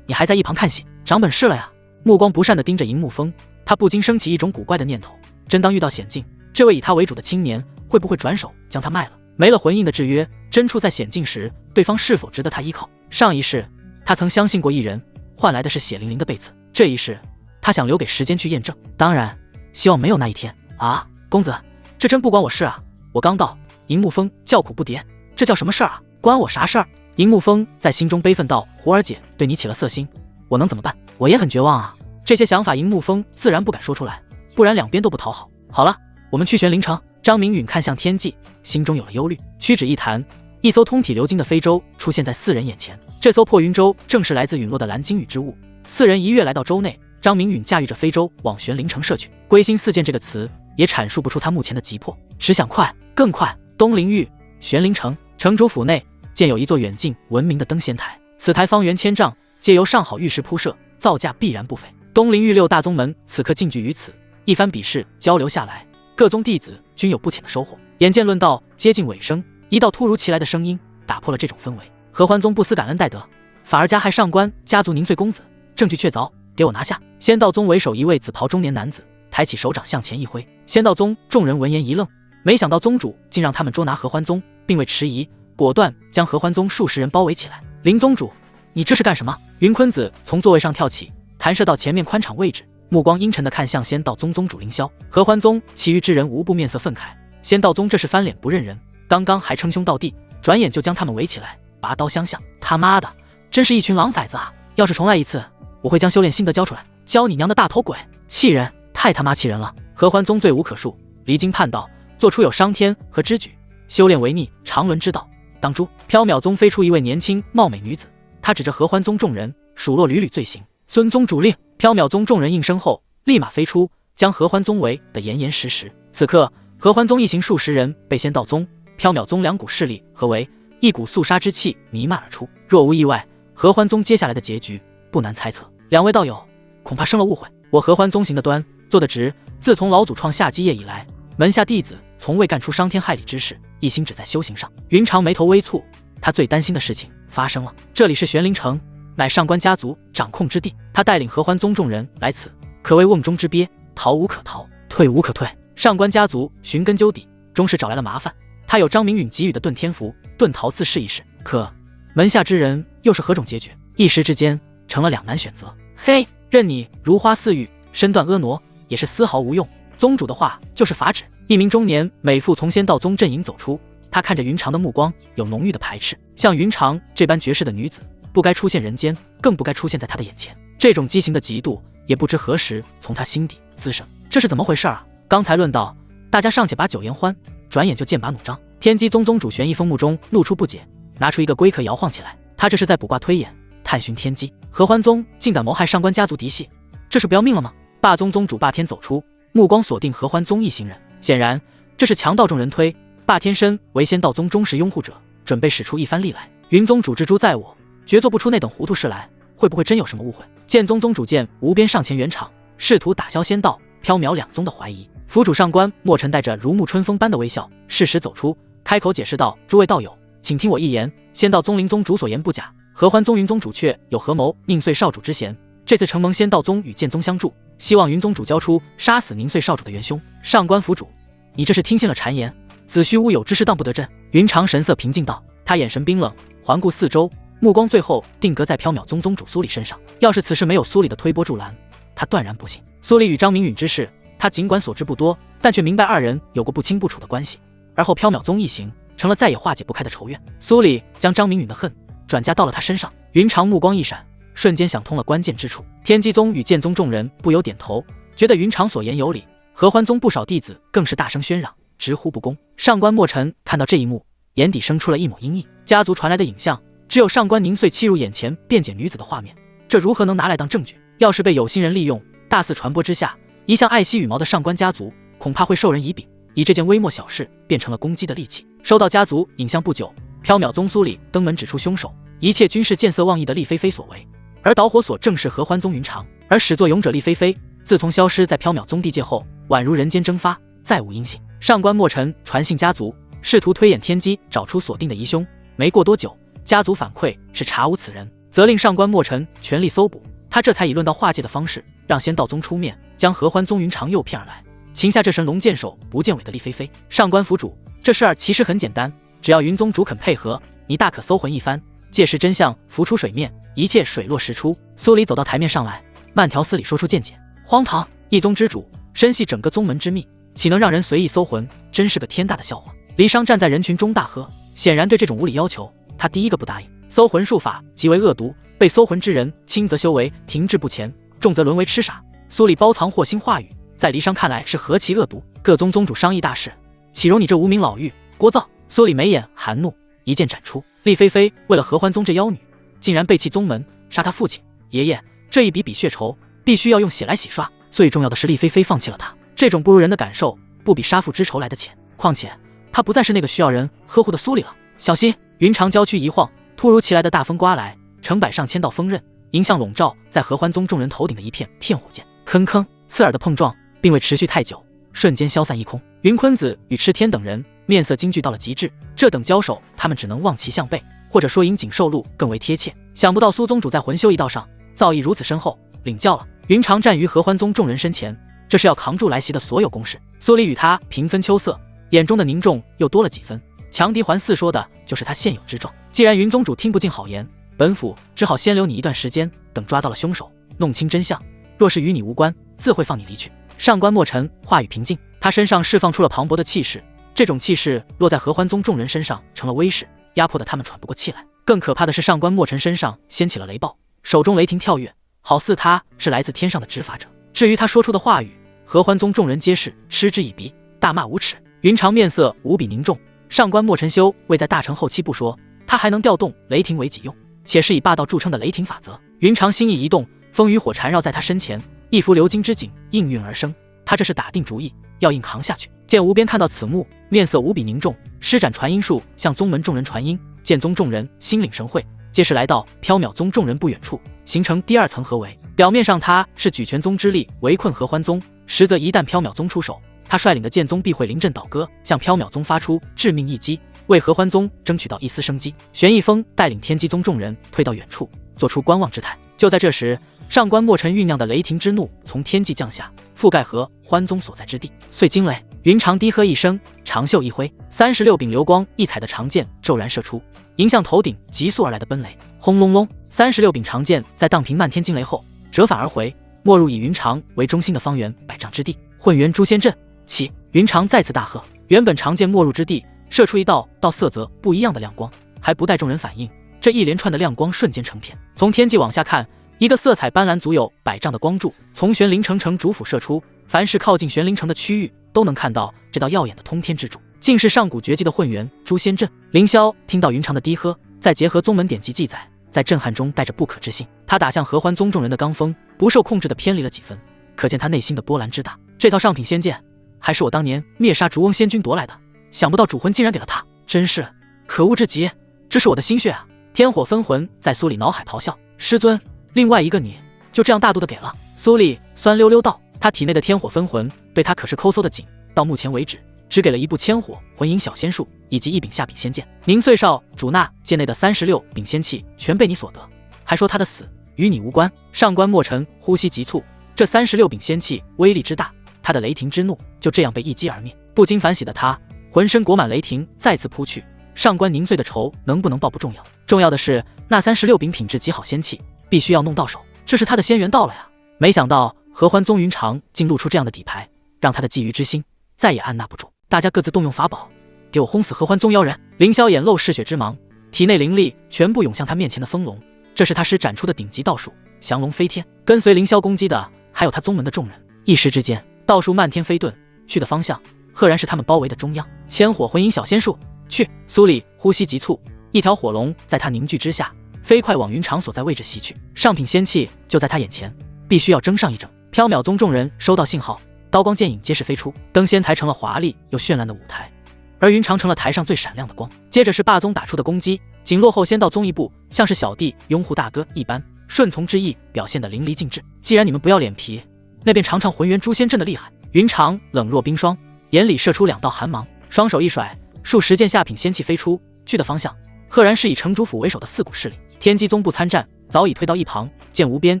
你还在一旁看戏，长本事了呀？目光不善地盯着银沐风，他不禁升起一种古怪的念头：真当遇到险境，这位以他为主的青年会不会转手将他卖了？没了魂印的制约，真处在险境时，对方是否值得他依靠？上一世他曾相信过一人，换来的是血淋淋的背刺，这一世他想留给时间去验证，当然希望没有那一天啊！公子，这真不关我事啊！我刚到。银沐风叫苦不迭，这叫什么事儿啊？关我啥事儿？银沐风在心中悲愤道：胡儿姐对你起了色心，我能怎么办？我也很绝望啊！这些想法银沐风自然不敢说出来，不然两边都不讨好。好了，我们去玄灵城。张明允看向天际，心中有了忧虑，屈指一弹，一艘通体鎏金的飞舟出现在4人眼前。这艘破云舟正是来自陨落的蓝鲸羽之物。4人一跃来到舟内，张明允驾驭着飞舟往玄灵城射去。归心似箭这个词也阐述不出他目前的急迫，只想快，更快。东陵域玄灵城城主府内建有一座远近闻名的登仙台，此台方圆1000丈，皆由上好玉石铺设，造价必然不菲。东陵域6大宗门此刻尽聚于此，一番比试交流下来，各宗弟子均有不浅的收获。眼见论道接近尾声，一道突如其来的声音打破了这种氛围。合欢宗不思感恩戴德，反而加害上官家族凝碎公子，证据确凿，给我拿下！仙道宗为首一位紫袍中年男子抬起手掌向前一挥，仙道宗众人闻言一愣，没想到宗主竟让他们捉拿合欢宗，并未迟疑，果断将合欢宗数十人包围起来。林宗主，你这是干什么？云坤子从座位上跳起，弹射到前面宽敞位置，目光阴沉地看向仙道宗宗主凌霄。合欢宗其余之人无不面色愤慨，仙道宗这是翻脸不认人，刚刚还称兄道弟，转眼就将他们围起来，拔刀相向。他妈的，真是一群狼崽子啊！要是重来一次，我会将修炼心得交出来，教你娘的大头鬼！气人，太他妈气人了！合欢宗罪无可恕，离经叛道，做出有伤天和之举，修炼违逆常伦之道，当诛！缥缈宗飞出一位年轻貌美女子，她指着合欢宗众人数落屡屡罪行。遵宗主令！缥缈宗众人应声后，立马飞出，将合欢宗围得严严实实。此刻，合欢宗一行数十人被仙道宗、缥缈宗两股势力合围，一股肃杀之气弥漫而出。若无意外，合欢宗接下来的结局不难猜测。两位道友，恐怕生了误会。我合欢宗行得端，做得直。自从老祖创下基业以来，门下弟子从未干出伤天害理之事，一心只在修行上。云长眉头微蹙，他最担心的事情发生了。这里是玄灵城，乃上官家族掌控之地，他带领合欢宗众人来此，可谓瓮中之鳖，逃无可逃，退无可退。上官家族寻根究底，终是找来了麻烦。他有张明允给予的遁天符，遁逃自试一试。可门下之人又是何种结局？一时之间成了两难选择。嘿，任你如花似玉，身段婀娜，也是丝毫无用。宗主的话就是法旨。一名中年美妇从仙道宗阵营走出，她看着云长的目光有浓郁的排斥。像云长这般绝世的女子，不该出现人间，更不该出现在他的眼前。这种畸形的嫉妒，也不知何时从他心底滋生。这是怎么回事啊？刚才论道，大家尚且把酒言欢，转眼就剑拔弩张。天机宗宗主玄逸风目中露出不解，拿出一个龟壳摇晃起来。他这是在卜卦推演，探寻天机。合欢宗竟敢谋害上官家族嫡系，这是不要命了吗？霸宗宗主霸天走出，目光锁定合欢宗一行人，显然这是强盗众人推。霸天身为仙道宗忠实拥护者，准备使出一番力来。云宗主蜘蛛在我，绝做不出那等糊涂事来，会不会真有什么误会？剑宗宗主见无边上前圆场，试图打消仙道、缥缈两宗的怀疑。府主上官墨尘带着如沐春风般的微笑，适时走出，开口解释道：“诸位道友，请听我一言。仙道宗灵宗主所言不假，合欢宗云宗主却有合谋宁岁少主之嫌。这次承蒙仙道宗与剑宗相助，希望云宗主交出杀死宁岁少主的元凶。”上官府主，你这是听信了谗言？子虚乌有之事当不得朕。云长神色平静道，他眼神冰冷，环顾四周，目光最后定格在缥缈宗宗主苏里身上。要是此事没有苏里的推波助澜，他断然不信。苏里与张明允之事，他尽管所知不多，但却明白二人有过不清不楚的关系。而后缥缈宗一行成了再也化解不开的仇怨。苏里将张明允的恨转嫁到了他身上。云长目光一闪，瞬间想通了关键之处。天机宗与剑宗众人不由点头，觉得云长所言有理。合欢宗不少弟子更是大声喧嚷，直呼不公。上官墨尘看到这一幕，眼底生出了一抹阴翳。家族传来的影像，只有上官宁岁欺辱眼前辩解女子的画面，这如何能拿来当证据？要是被有心人利用，大肆传播之下，一向爱惜羽毛的上官家族恐怕会受人以柄，以这件微末小事变成了攻击的利器。收到家族影像不久，缥缈宗苏里登门指出凶手，一切均是见色忘义的厉菲菲所为，而导火索正是合欢宗云长。而始作俑者厉菲菲，自从消失在缥缈宗地界后，宛如人间蒸发，再无音信。上官墨尘传信家族，试图推演天机，找出锁定的疑凶。没过多久，家族反馈是查无此人，责令上官墨尘全力搜捕。他这才以论道化界的方式，让仙道宗出面，将合欢宗云长诱骗而来，擒下这神龙见首不见尾的厉菲菲。上官府主，这事儿其实很简单，只要云宗主肯配合，你大可搜魂一番，届时真相浮出水面，一切水落石出。苏里走到台面上来，慢条斯理说出见解。荒唐！一宗之主深系整个宗门之秘，岂能让人随意搜魂？真是个天大的笑话。离殇站在人群中大喝，显然对这种无理要求，他第一个不答应。搜魂术法极为恶毒，被搜魂之人轻则修为停滞不前，重则沦为痴傻。苏里包藏祸心话语，在离殇看来是何其恶毒。各宗宗主商议大事，岂容你这无名老妪聒噪？苏里眉眼含怒，一剑斩出。厉菲菲为了合欢宗这妖女，竟然背弃宗门，杀他父亲。爷爷，这一笔血仇必须要用血来洗刷。最重要的是，厉菲菲放弃了他，这种不如人的感受，不比杀父之仇来得浅。况且他不再是那个需要人呵护的苏里了。小心！云长娇躯一晃，突如其来的大风刮来，成百上千道锋刃迎向笼罩在合欢宗众人头顶的一片片火箭。铿铿刺耳的碰撞并未持续太久，瞬间消散一空。云坤子与赤天等人面色惊惧到了极致，这等交手他们只能望其项背，或者说引颈受戮更为贴切。想不到苏宗主在魂修一道上造诣如此深厚，领教了。云长站于合欢宗众人身前，这是要扛住来袭的所有攻势。苏里与他平分秋色，眼中的凝重又多了几分。强敌环伺说的就是他现有之状。既然云宗主听不进好言，本府只好先留你一段时间，等抓到了凶手，弄清真相。若是与你无关，自会放你离去。上官墨尘话语平静，他身上释放出了磅礴的气势，这种气势落在合欢宗众人身上成了威势，压迫得他们喘不过气来。更可怕的是，上官墨尘身上掀起了雷暴，手中雷霆跳跃，好似他是来自天上的执法者。至于他说出的话语，合欢宗众人皆是嗤之以鼻，大骂无耻。云长面色无比凝重，上官墨尘修为在大成后期不说，他还能调动雷霆为己用，且是以霸道著称的雷霆法则。云长心意一动，风与火缠绕在他身前，一幅流金之景应运而生。他这是打定主意要硬扛下去。见无边看到此幕，面色无比凝重，施展传音术向宗门众人传音。剑宗众人心领神会，皆是来到缥缈宗众人不远处，形成第二层合围。表面上他是举全宗之力围困合欢宗，实则一旦缥缈宗出手，他率领的剑宗必会临阵倒戈，向缥缈宗发出致命一击，为合欢宗争取到一丝生机。玄逸峰带领天机宗众人退到远处，做出观望之态。就在这时，上官墨尘酝酿的雷霆之怒从天际降下，覆盖合欢宗所在之地。碎惊雷，云长低喝一声，长袖一挥，36柄流光溢彩的长剑骤然射出，迎向头顶急速而来的奔雷。轰隆隆，36柄长剑在荡平漫天惊雷后折返而回，没入以云长为中心的方圆100丈之地。混元诛仙阵起！云长再次大喝，原本长剑没入之地射出一道色泽不一样的亮光，还不待众人反应，这一连串的亮光瞬间成片。从天际往下看，一个色彩斑斓足有100丈的光柱从玄灵城主府射出，凡是靠近玄灵城的区域都能看到这道耀眼的通天之柱，竟是上古绝技的混元诛仙阵。凌霄听到云长的低喝，再结合宗门典籍记载，在震撼中带着不可置信。他打向合欢宗众人的罡风不受控制的偏离了几分，可见他内心的波澜之大。这套上品仙剑还是我当年灭杀烛翁仙君夺来的，想不到主魂竟然给了他，真是可恶至极！这是我的心血啊！天火分魂在苏里脑海咆哮，师尊，另外一个你就这样大度的给了。苏里酸溜溜道，他体内的天火分魂对他可是抠搜的紧，到目前为止只给了一部千火魂影小仙术以及一柄下品仙剑。宁岁少主那剑内的36柄仙器全被你所得，还说他的死与你无关。上官墨尘呼吸急促，这36柄仙器威力之大，他的雷霆之怒就这样被一击而灭。不禁反喜的他浑身裹满雷霆再次扑去，上官凝碎的仇能不能报不重要，重要的是那36柄品质极好仙器必须要弄到手，这是他的仙缘到了呀。没想到合欢宗云长竟露出这样的底牌，让他的觊觎之心再也按捺不住。大家各自动用法宝，给我轰死合欢宗妖人！凌霄眼露嗜血之芒，体内灵力全部涌向他面前的风龙，这是他施展出的顶级道术降龙飞天。跟随凌霄攻击的还有他宗门的众人，一时之间道术漫天飞遁，去的方向赫然是他们包围的中央。千火魂影小仙术去！苏里呼吸急促，一条火龙在他凝聚之下飞快往云长所在位置袭去。上品仙器就在他眼前，必须要争上一争。缥缈宗众人收到信号，刀光剑影皆是飞出，登仙台成了华丽又绚烂的舞台，而云长成了台上最闪亮的光。接着是霸宗打出的攻击，仅落后先到宗一步，像是小弟拥护大哥一般，顺从之意表现得淋漓尽致。既然你们不要脸皮，那便尝尝浑元诛仙阵的厉害。云长冷若冰霜，眼里射出2道寒芒，双手一甩，数10件下品仙器飞出，去的方向赫然是以城主府为首的4股势力。天机宗不参战，早已退到一旁。见无边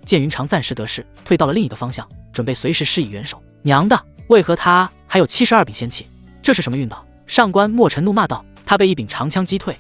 见云长暂时得势，退到了另一个方向，准备随时施以援手。娘的，为何他还有72柄仙器？这是什么运道？上官墨尘怒骂道。他被一柄长枪击退，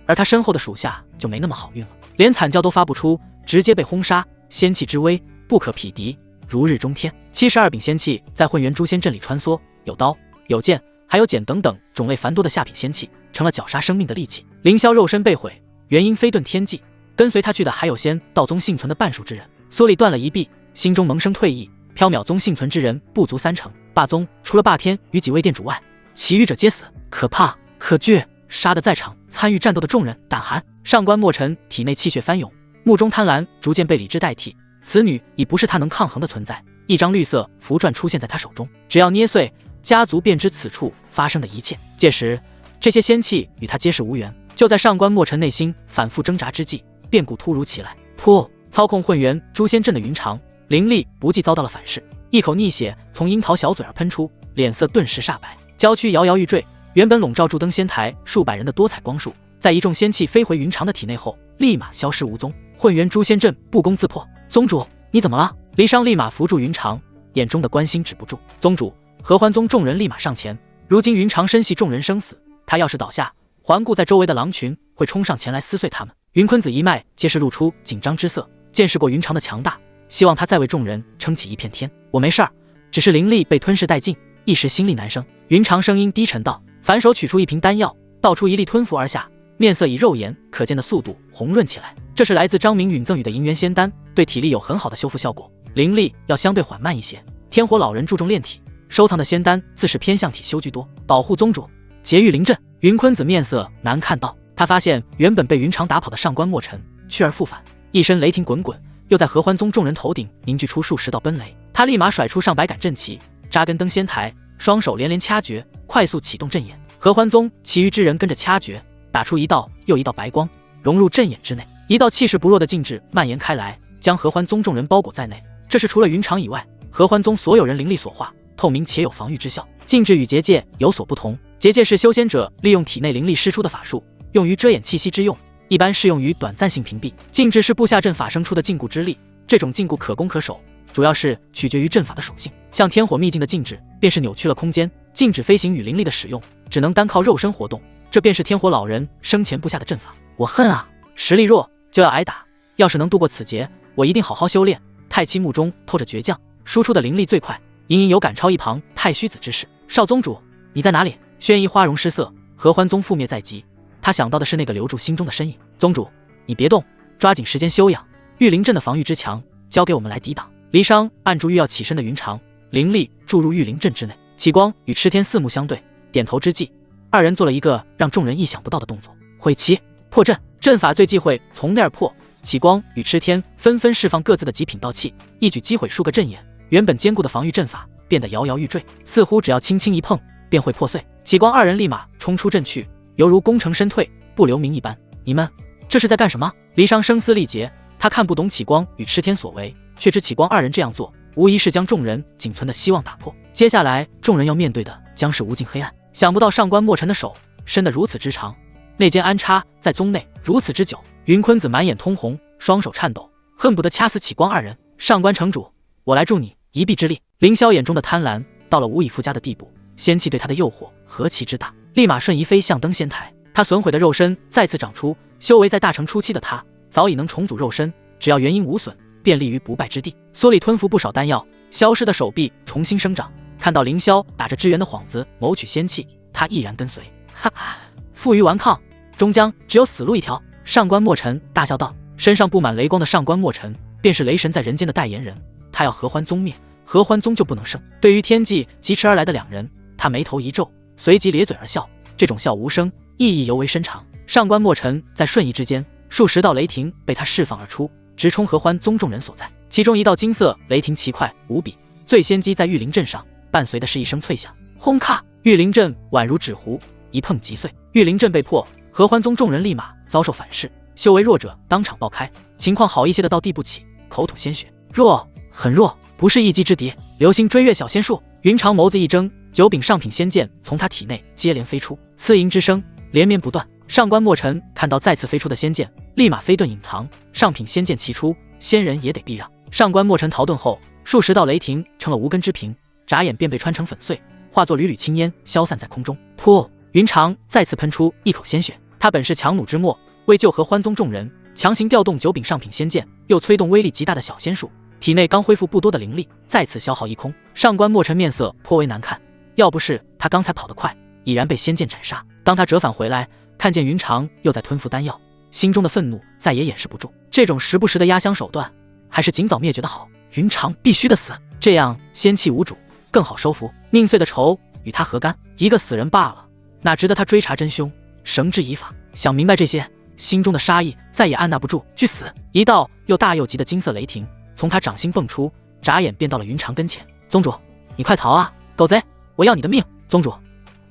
而他身后的属下就没那么好运了，连惨叫都发不出，直接被轰杀。仙器之威不可匹敌，如日中天。72柄仙器在混元诛仙阵里穿梭，有刀有剑还有锏等等种类繁多的下品仙器，成了绞杀生命的利器。凌霄肉身被毁，元婴飞遁天际，跟随他去的还有仙道宗幸存的半数之人。苏里断了一臂，心中萌生退意。缥缈宗幸存之人不足30%，霸宗除了霸天与几位店主外，其余者皆死。可怕可惧，杀得在场参与战斗的众人胆寒。上官墨尘体内气血翻涌，目中贪婪逐渐被理智代替，此女已不是他能抗衡的存在。一张绿色符篆出现在他手中，只要捏碎，家族便知此处发生的一切。届时这些仙器与他皆是无缘。就在上官墨尘内心反复挣扎之际，变故突如其来。噗！操控混元诛仙阵的云长灵力不济遭到了反噬，一口逆血从樱桃小嘴儿喷出，脸色顿时煞白。娇躯摇摇欲坠，原本笼罩住登仙台数百人的多彩光束，在一众仙气飞回云长的体内后，立马消失无踪。混元诛仙阵不攻自破。宗主，你怎么了？离殇立马扶住云长，眼中的关心止不住。宗主，合欢宗众人立马上前。如今云长身系众人生死，他要是倒下，环顾在周围的狼群会冲上前来撕碎他们。云坤子一脉皆是露出紧张之色，见识过云长的强大，希望他再为众人撑起一片天。我没事儿，只是灵力被吞噬殆尽，一时心力难生。云长声音低沉道，反手取出一瓶丹药，倒出一粒吞服而下，面色以肉眼可见的速度红润起来。这是来自张明允赠予的银元仙丹，对体力有很好的修复效果，灵力要相对缓慢一些。天火老人注重炼体，收藏的仙丹自是偏向体修居多。保护宗主，劫玉灵阵。云坤子面色难看道，他发现原本被云长打跑的上官墨尘去而复返，一身雷霆滚滚，又在合欢宗众人头顶凝聚出数十道奔雷。他立马甩出上百杆阵旗，扎根登仙台，双手连连掐诀，快速启动阵眼。合欢宗其余之人跟着掐诀，打出一道又一道白光，融入阵眼之内。一道气势不弱的静止蔓延开来，将合欢宗众人包裹在内。这是除了云长以外，合欢宗所有人灵力所化，透明且有防御之效。静止与结界有所不同，结界是修仙者利用体内灵力施出的法术，用于遮掩气息之用，一般适用于短暂性屏蔽。静止是布下阵法生出的禁锢之力，这种禁锢可攻可守，主要是取决于阵法的属性。像天火秘境的静止，便是扭曲了空间，禁止飞行与灵力的使用，只能单靠肉身活动，这便是天火老人生前布下的阵法。我恨啊，实力弱就要挨打，要是能度过此劫，我一定好好修炼。太七目中透着倔强，输出的灵力最快，隐隐有赶超一旁太虚子之势。少宗主，你在哪里？轩衣花容失色，合欢宗覆灭在即，他想到的是那个留住心中的身影。宗主，你别动，抓紧时间休养。御灵阵的防御之强，交给我们来抵挡。离殇按住欲要起身的云长，灵力注入御灵阵之内。启光与赤天四目相对，点头之际，二人做了一个让众人意想不到的动作，会期破阵。阵法最忌讳从内而破，启光与赤天纷纷释放各自的极品道气，一举击毁数个阵眼。原本坚固的防御阵法变得摇摇欲坠，似乎只要轻轻一碰便会破碎。启光二人立马冲出阵去，犹如功成身退不留名一般。你们这是在干什么？离殇声嘶力竭，他看不懂启光与赤天所为，却知启光二人这样做无疑是将众人仅存的希望打破。接下来众人要面对的将是无尽黑暗。想不到上官墨尘的手伸得如此之长，内奸安插在宗内如此之久。云坤子满眼通红，双手颤抖，恨不得掐死启光二人。上官城主，我来助你一臂之力。凌霄眼中的贪婪到了无以复加的地步，仙气对他的诱惑何其之大，立马瞬移飞向登仙台。他损毁的肉身再次长出，修为在大成初期的他早已能重组肉身，只要元婴无损，便立于不败之地。缩里吞服不少丹药，消失的手臂重新生长。看到凌霄打着支援的幌子谋取仙气，他毅然跟随。哈哈，负隅顽抗，终将只有死路一条。上官墨尘大笑道。身上布满雷光的上官墨尘便是雷神在人间的代言人，他要合欢宗灭，合欢宗就不能胜。对于天际疾驰而来的两人，他眉头一皱，随即咧嘴而笑，这种笑无声，意义尤为深长。上官墨尘在瞬移之间，数十道雷霆被他释放而出，直冲合欢宗众人所在。其中一道金色雷霆奇快无比，最先击在御灵阵上，伴随的是一声脆响，轰咔！御灵阵宛如纸糊，一碰即碎。御灵阵被破，合欢宗众人立马遭受反噬，修为弱者当场爆开，情况好一些的到地不起，口吐鲜血。弱，很弱，不是一击之敌。流星追月小仙术。云长眸子一睁，九柄上品仙剑从他体内接连飞出，刺吟之声连绵不断。上官墨尘看到再次飞出的仙剑，立马飞遁隐藏。上品仙剑齐出，仙人也得避让。上官墨尘逃遁后，数十道雷霆成了无根之萍，眨眼便被穿成粉碎，化作缕缕青烟消散在空中。噗！云长再次喷出一口鲜血。他本是强弩之末，为救合欢宗众人，强行调动九柄上品仙剑，又催动威力极大的小仙术，体内刚恢复不多的灵力再次消耗一空。上官墨尘面色颇为难看，要不是他刚才跑得快，已然被仙剑斩杀。当他折返回来，看见云长又在吞服丹药，心中的愤怒再也掩饰不住。这种时不时的压箱手段，还是尽早灭绝的好。云长必须的死，这样仙气无主，更好收服。宁碎的仇与他何干？一个死人罢了，哪值得他追查真凶，绳之以法？想明白这些，心中的杀意再也按捺不住，去死！一道又大又急的金色雷霆从他掌心蹦出，眨眼便到了云长跟前。宗主，你快逃啊！狗贼，我要你的命！宗主，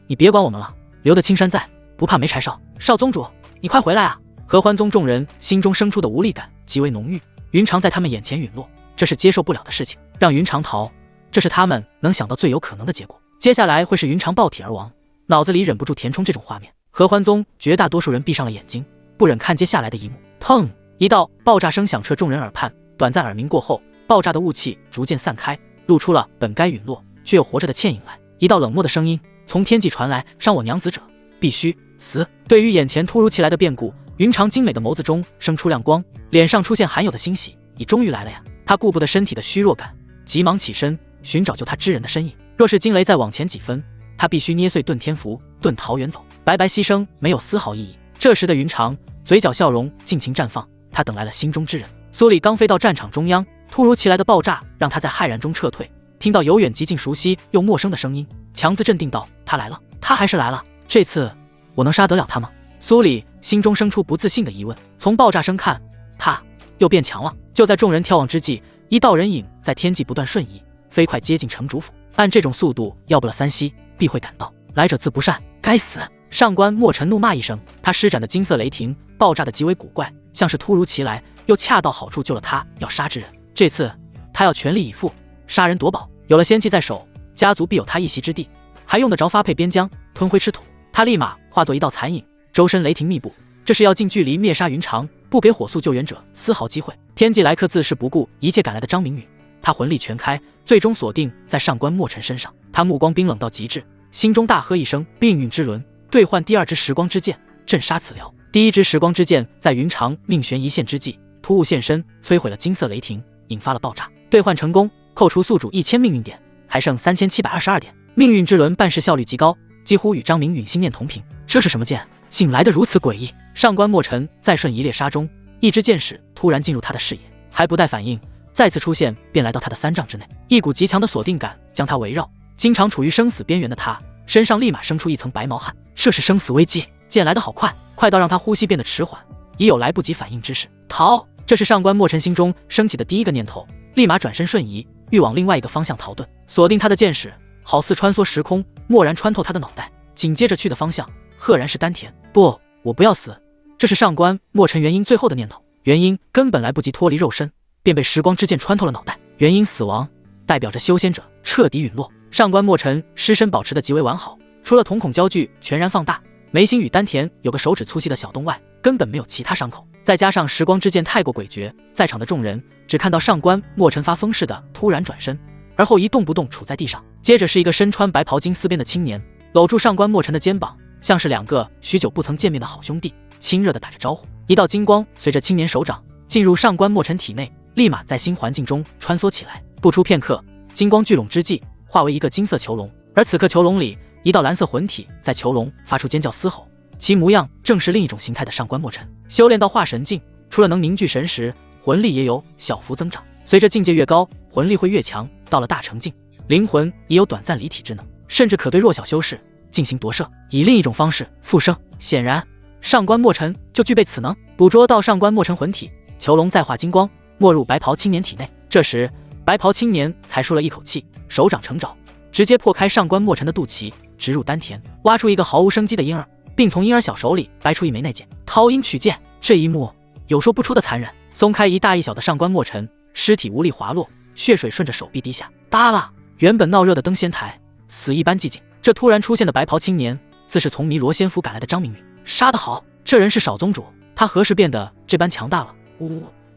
你别管我们了，留得青山在，不怕没柴烧。少宗主，你快回来啊！合欢宗众人心中生出的无力感极为浓郁，云长在他们眼前陨落，这是接受不了的事情。让云长逃，这是他们能想到最有可能的结果。接下来会是云长爆体而亡，脑子里忍不住填充这种画面。合欢宗绝大多数人闭上了眼睛，不忍看接下来的一幕。砰！一道爆炸声响彻众人耳畔，短暂耳鸣过后，爆炸的雾气逐渐散开，露出了本该陨落却又活着的倩影来。一道冷漠的声音从天际传来：伤我娘子者，必须死！对于眼前突如其来的变故，云长精美的眸子中生出亮光，脸上出现罕有的欣喜。你终于来了呀！他顾不得身体的虚弱感，急忙起身寻找救他之人的身影。若是惊雷再往前几分，他必须捏碎遁天符，遁逃远走，白白牺牲没有丝毫意义。这时的云长嘴角笑容尽情绽放，他等来了心中之人。苏里刚飞到战场中央，突如其来的爆炸让他在骇然中撤退，听到由远及近熟悉又陌生的声音，强自镇定道：他来了，他还是来了，这次我能杀得了他吗？苏里心中生出不自信的疑问。从爆炸声看，他又变强了。就在众人眺望之际，一道人影在天际不断瞬移，飞快接近城主府。按这种速度，要不了3息必会赶到。来者自不善，该死！上官墨尘怒骂一声，他施展的金色雷霆爆炸的极为古怪，像是突如其来，又恰到好处救了他要杀之人。这次他要全力以赴，杀人夺宝。有了仙气在手，家族必有他一席之地，还用得着发配边疆，吞灰吃土？他立马化作一道残影，周身雷霆密布，这是要近距离灭杀云长，不给火速救援者丝毫机会。天际来客自是不顾一切赶来的张明允，他魂力全开，最终锁定在上官墨尘身上。他目光冰冷到极致，心中大喝一声：命运之轮，兑换第二支时光之剑，震杀此辽。第一支时光之剑在云长命悬一线之际突兀现身，摧毁了金色雷霆，引发了爆炸。兑换成功，扣除宿主1000命运点，还剩3722点。命运之轮办事效率极高，几乎与张明允心念同频。这是什么剑？竟来得如此诡异！上官墨尘在瞬移猎杀中，一支箭矢突然进入他的视野，还不待反应，再次出现便来到他的3丈之内。一股极强的锁定感将他围绕，经常处于生死边缘的他身上立马生出一层白毛汗。这是生死危机！剑来得好快，快到让他呼吸变得迟缓，已有来不及反应之势。逃！这是上官墨尘心中升起的第一个念头，立马转身瞬移，欲往另外一个方向逃遁。锁定他的箭矢好似穿梭时空，蓦然穿透他的脑袋，紧接着去的方向赫然是丹田。不，我不要死！这是上官墨尘元婴最后的念头。元婴根本来不及脱离肉身，便被时光之剑穿透了脑袋。元婴死亡，代表着修仙者彻底陨落。上官墨尘尸身保持得极为完好，除了瞳孔焦距全然放大，眉心与丹田有个手指粗细的小洞外，根本没有其他伤口。再加上时光之剑太过诡谲，在场的众人只看到上官墨尘发疯似的突然转身，而后一动不动杵在地上。接着是一个身穿白袍金丝边的青年搂住上官墨尘的肩膀，像是2个许久不曾见面的好兄弟，亲热地打着招呼。一道金光随着青年手掌进入上官墨尘体内，立马在新环境中穿梭起来。不出片刻，金光聚拢之际，化为一个金色囚笼，而此刻囚笼里一道蓝色魂体在囚笼发出尖叫嘶吼，其模样正是另一种形态的上官墨尘。修炼到化神境，除了能凝聚神识，魂力也有小幅增长。随着境界越高，魂力会越强，到了大成境，灵魂也有短暂离体之能，甚至可对弱小修士进行夺舍，以另一种方式复生。显然上官墨尘就具备此能。捕捉到上官墨尘魂体，囚笼再化金光没入白袍青年体内。这时白袍青年才舒了一口气，手掌成爪，直接破开上官墨尘的肚脐，直入丹田，挖出一个毫无生机的婴儿，并从婴儿小手里掰出一枚内剑，掏阴取剑。这一幕有说不出的残忍。松开一大一小的上官墨尘，尸体无力滑落，血水顺着手臂滴下。耷拉！原本闹热的登仙台死一般寂静。这突然出现的白袍青年，自是从弥罗仙府赶来的张明允。杀得好！这人是少宗主，他何时变得这般强大了？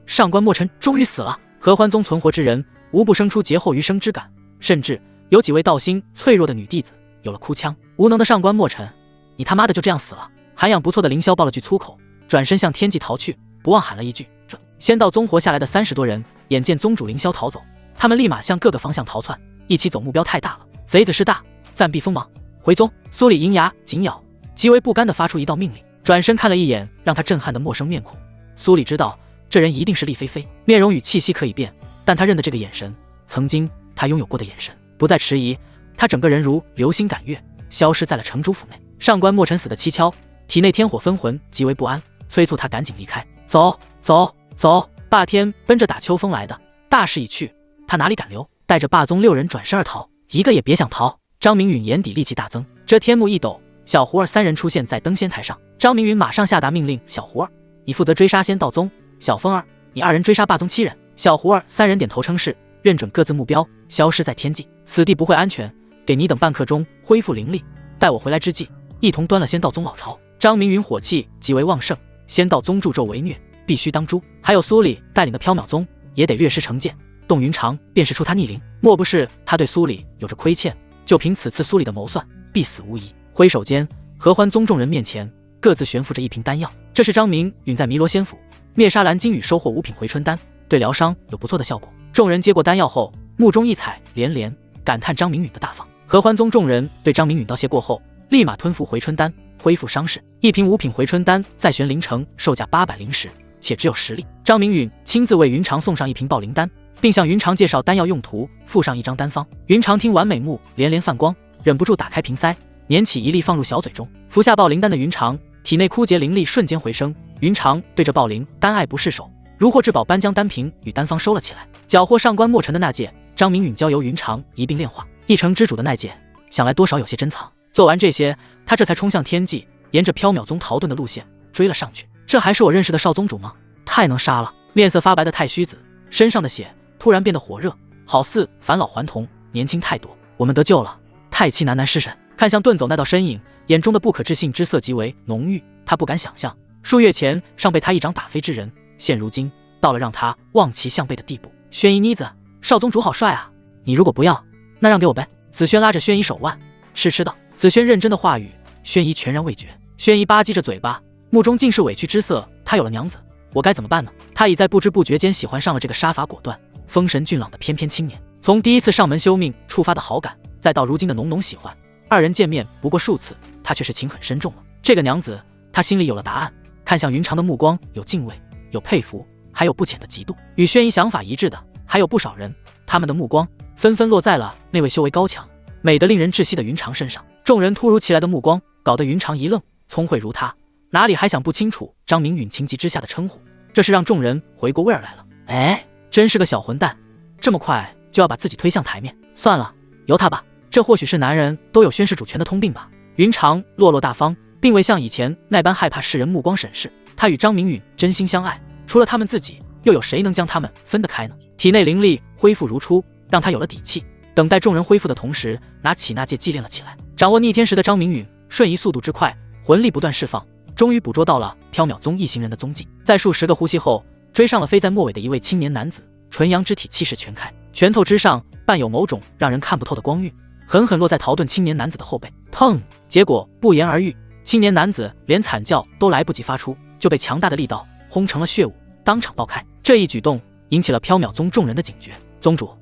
上官墨尘终于死了。合欢宗存活之人无不生出劫后余生之感，甚至有几位道心脆弱的女弟子有了哭腔。无能的上官墨尘，你他妈的就这样死了！涵养不错的凌霄爆了句粗口，转身向天际逃去，不忘喊了一句：这！仙道宗活下来的30多人眼见宗主凌霄逃走，他们立马向各个方向逃窜，一起走目标太大了，贼子势大，暂避锋芒，回宗！苏里银牙紧咬，极为不甘地发出一道命令，转身看了一眼让他震撼的陌生面孔。苏里知道这人一定是厉菲菲，面容与气息可以变，但他认得这个眼神，曾经他拥有过的眼神。不再迟疑，他整个人如流星赶月，消失在了城主府内。上官墨尘死得蹊跷，体内天火分魂极为不安，催促他赶紧离开。走走走！霸天奔着打秋风来的，大势已去，他哪里敢留？带着霸宗6人转身而逃，一个也别想逃！张明允眼底戾气大增，这天幕一抖，小胡儿3人出现在登仙台上。张明允马上下达命令：小胡儿，你负责追杀仙道宗；小风儿，你2人追杀霸宗7人。小胡儿3人点头称是，认准各自目标，消失在天际。此地不会安全，给你等半刻钟恢复灵力，待我回来之际，一同端了仙道宗老巢。张明允火气极为旺盛，仙道宗助纣为虐，必须当诛。还有苏里带领的缥缈宗也得略施惩戒，动云长辨识出他逆鳞，莫不是他对苏里有着亏欠？就凭此次苏里的谋算，必死无疑。挥手间，合欢宗众人面前各自悬浮着一瓶丹药，这是张明允在弥罗仙府灭杀蓝鲸与收获5品回春丹，对疗伤有不错的效果。众人接过丹药后，目中一彩，连连感叹张明允的大方。合欢宗众人对张明允道谢过后，立马吞服回春丹，恢复伤势。一瓶5品回春丹在玄灵城售价800石，且只有10粒。张明允亲自为云长送上一瓶暴灵丹，并向云长介绍丹药用途，附上一张丹方。云长听完美目连连泛光，忍不住打开瓶塞，捻起一粒放入小嘴中。服下暴灵丹的云长体内枯竭灵力瞬间回升，云长对着暴灵丹爱不释手，如获至宝般将丹瓶与丹方收了起来。缴获上官墨尘的那戒，张明允交由云长一并炼化。一城之主的那戒，想来多少有些珍藏。做完这些，他这才冲向天际，沿着缥缈宗逃遁的路线追了上去。这还是我认识的少宗主吗？太能杀了！面色发白的太虚子身上的血突然变得火热，好似返老还童，年轻太多。我们得救了！太七喃喃失神，看向遁走那道身影，眼中的不可置信之色极为浓郁。他不敢想象，数月前尚被他一掌打飞之人，现如今到了让他望其项背的地步。轩衣妮子，少宗主好帅啊！你如果不要，那让给我呗。紫萱拉着轩衣手腕，痴痴道。紫萱认真的话语，轩衣全然未觉。轩衣吧唧着嘴巴，目中尽是委屈之色。他有了娘子，我该怎么办呢？他已在不知不觉间喜欢上了这个杀伐果断、风神俊朗的翩翩青年。从第一次上门修命触发的好感，再到如今的浓浓喜欢，二人见面不过数次，他却是情很深重了。这个娘子，他心里有了答案。看向云长的目光有敬畏，有佩服，还有不浅的嫉妒。与轩衣想法一致的还有不少人，他们的目光纷纷落在了那位修为高强、美得令人窒息的云长身上。众人突如其来的目光搞得云长一愣，聪慧如他，哪里还想不清楚张明允情急之下的称呼？这是让众人回过味儿来了。哎，真是个小混蛋，这么快就要把自己推向台面。算了，由他吧，这或许是男人都有宣示主权的通病吧。云长落落大方，并未像以前那般害怕世人目光审视。他与张明允真心相爱，除了他们自己，又有谁能将他们分得开呢？体内灵力恢复如初，让他有了底气。等待众人恢复的同时，拿起那戒祭炼了起来。掌握逆天石的张明允瞬移速度之快，魂力不断释放，终于捕捉到了缥缈宗一行人的踪迹。在数10个呼吸后，追上了飞在末尾的一位青年男子，纯阳之体气势全开，拳头之上伴有某种让人看不透的光晕，狠狠落在逃遁青年男子的后背。砰！结果不言而喻，青年男子连惨叫都来不及发出，就被强大的力道轰成了血雾，当场爆开。这一举动引起了缥缈宗众人的警觉。宗主，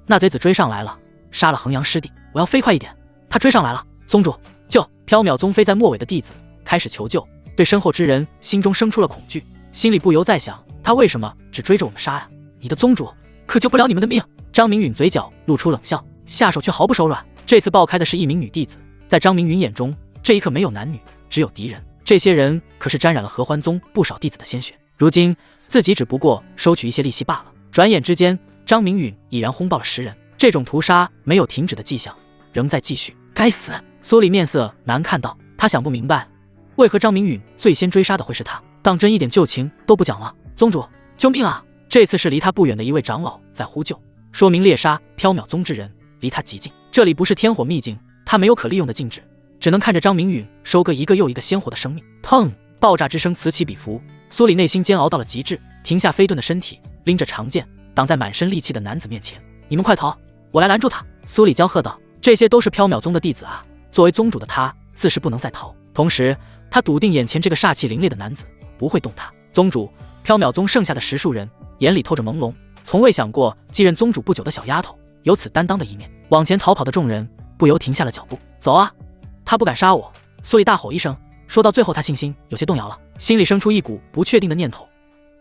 那贼子追上来了，杀了衡阳师弟，我要飞快一点。他追上来了，宗主救！缥缈宗飞在末尾的弟子开始求救，对身后之人心中生出了恐惧，心里不由在想，他为什么只追着我们杀呀？你的宗主可救不了你们的命。张明允嘴角露出冷笑，下手却毫不手软。这次爆开的是一名女弟子，在张明允眼中，这一刻没有男女，只有敌人。这些人可是沾染了合欢宗不少弟子的鲜血，如今自己只不过收取一些利息罢了。转眼之间，张明允已然轰爆了10人，这种屠杀没有停止的迹象，仍在继续。该死！苏里面色难看道，他想不明白，为何张明允最先追杀的会是他，当真一点旧情都不讲了。宗主，救命啊！这次是离他不远的一位长老在呼救，说明猎杀缥缈宗之人离他极近。这里不是天火秘境，他没有可利用的禁制，只能看着张明允收割一个又一个鲜活的生命。砰！爆炸之声此起彼伏，苏里内心煎熬到了极致，停下飞遁的身体，拎着长剑挡在满身戾气的男子面前。你们快逃，我来拦住他！苏里骄喝道。这些都是缥缈宗的弟子啊，作为宗主的他自是不能再逃。同时他笃定眼前这个煞气凌冽的男子不会动他。宗主，缥缈宗剩下的10数人眼里透着朦胧，从未想过继任宗主不久的小丫头有此担当的一面。往前逃跑的众人不由停下了脚步。走啊！他不敢杀我！苏里大吼一声，说到最后他信心有些动摇了，心里生出一股不确定的念头，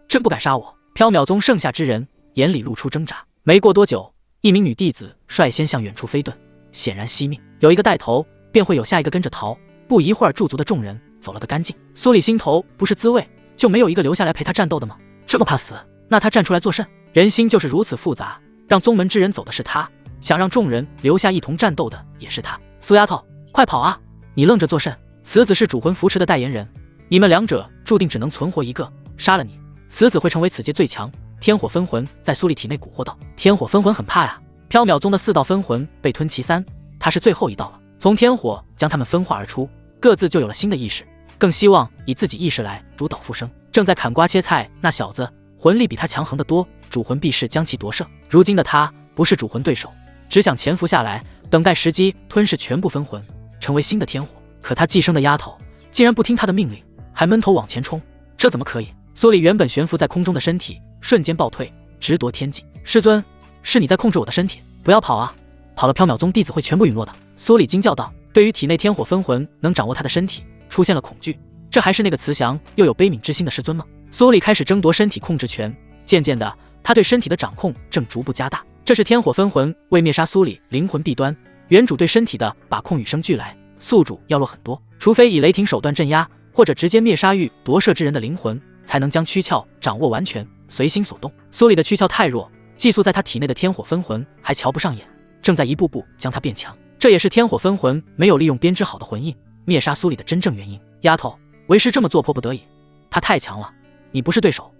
真不敢杀我？缥缈宗剩下之人眼里露出挣扎。没过多久，一名女弟子率先向远处飞遁，显然惜命，有一个带头，便会有下一个跟着逃。不一会儿，驻足的众人走了个干净。苏里心头不是滋味，就没有一个留下来陪他战斗的吗？这么怕死，那他站出来作甚？人心就是如此复杂，让宗门之人走的是他，想让众人留下一同战斗的也是他。苏丫头，快跑啊！你愣着作甚？此子是主魂扶持的代言人，你们两者注定只能存活一个，杀了你，此子会成为此界最强。天火分魂在苏里体内蛊惑道。天火分魂很怕呀，缥缈宗的4道分魂被吞其3，他是最后一道了。从天火将他们分化而出，各自就有了新的意识，更希望以自己意识来主导复生。正在砍瓜切菜那小子魂力比他强横得多，主魂必是将其夺胜。如今的他不是主魂对手，只想潜伏下来，等待时机吞噬全部分魂，成为新的天火。可他寄生的丫头竟然不听他的命令，还闷头往前冲，这怎么可以？苏里原本悬浮在空中的身体瞬间暴退，直夺天际。师尊，是你在控制我的身体，不要跑啊！跑了缥缈宗弟子会全部陨落的。苏里惊叫道，对于体内天火分魂能掌握他的身体出现了恐惧。这还是那个慈祥又有悲悯之心的师尊吗？苏里开始争夺身体控制权，渐渐的，他对身体的掌控正逐步加大。这是天火分魂为灭杀苏里灵魂弊端，原主对身体的把控与生俱来，宿主要弱很多，除非以雷霆手段镇压，或者直接灭杀欲夺舍之人的灵魂，才能将躯壳掌握完全，随心所动。苏里的躯壳太弱，寄宿在他体内的天火分魂还瞧不上眼，正在一步步将他变强。这也是天火分魂没有利用编织好的魂印灭杀苏里的真正原因。丫头，为师这么做迫不得已，他太强了，你不是对手，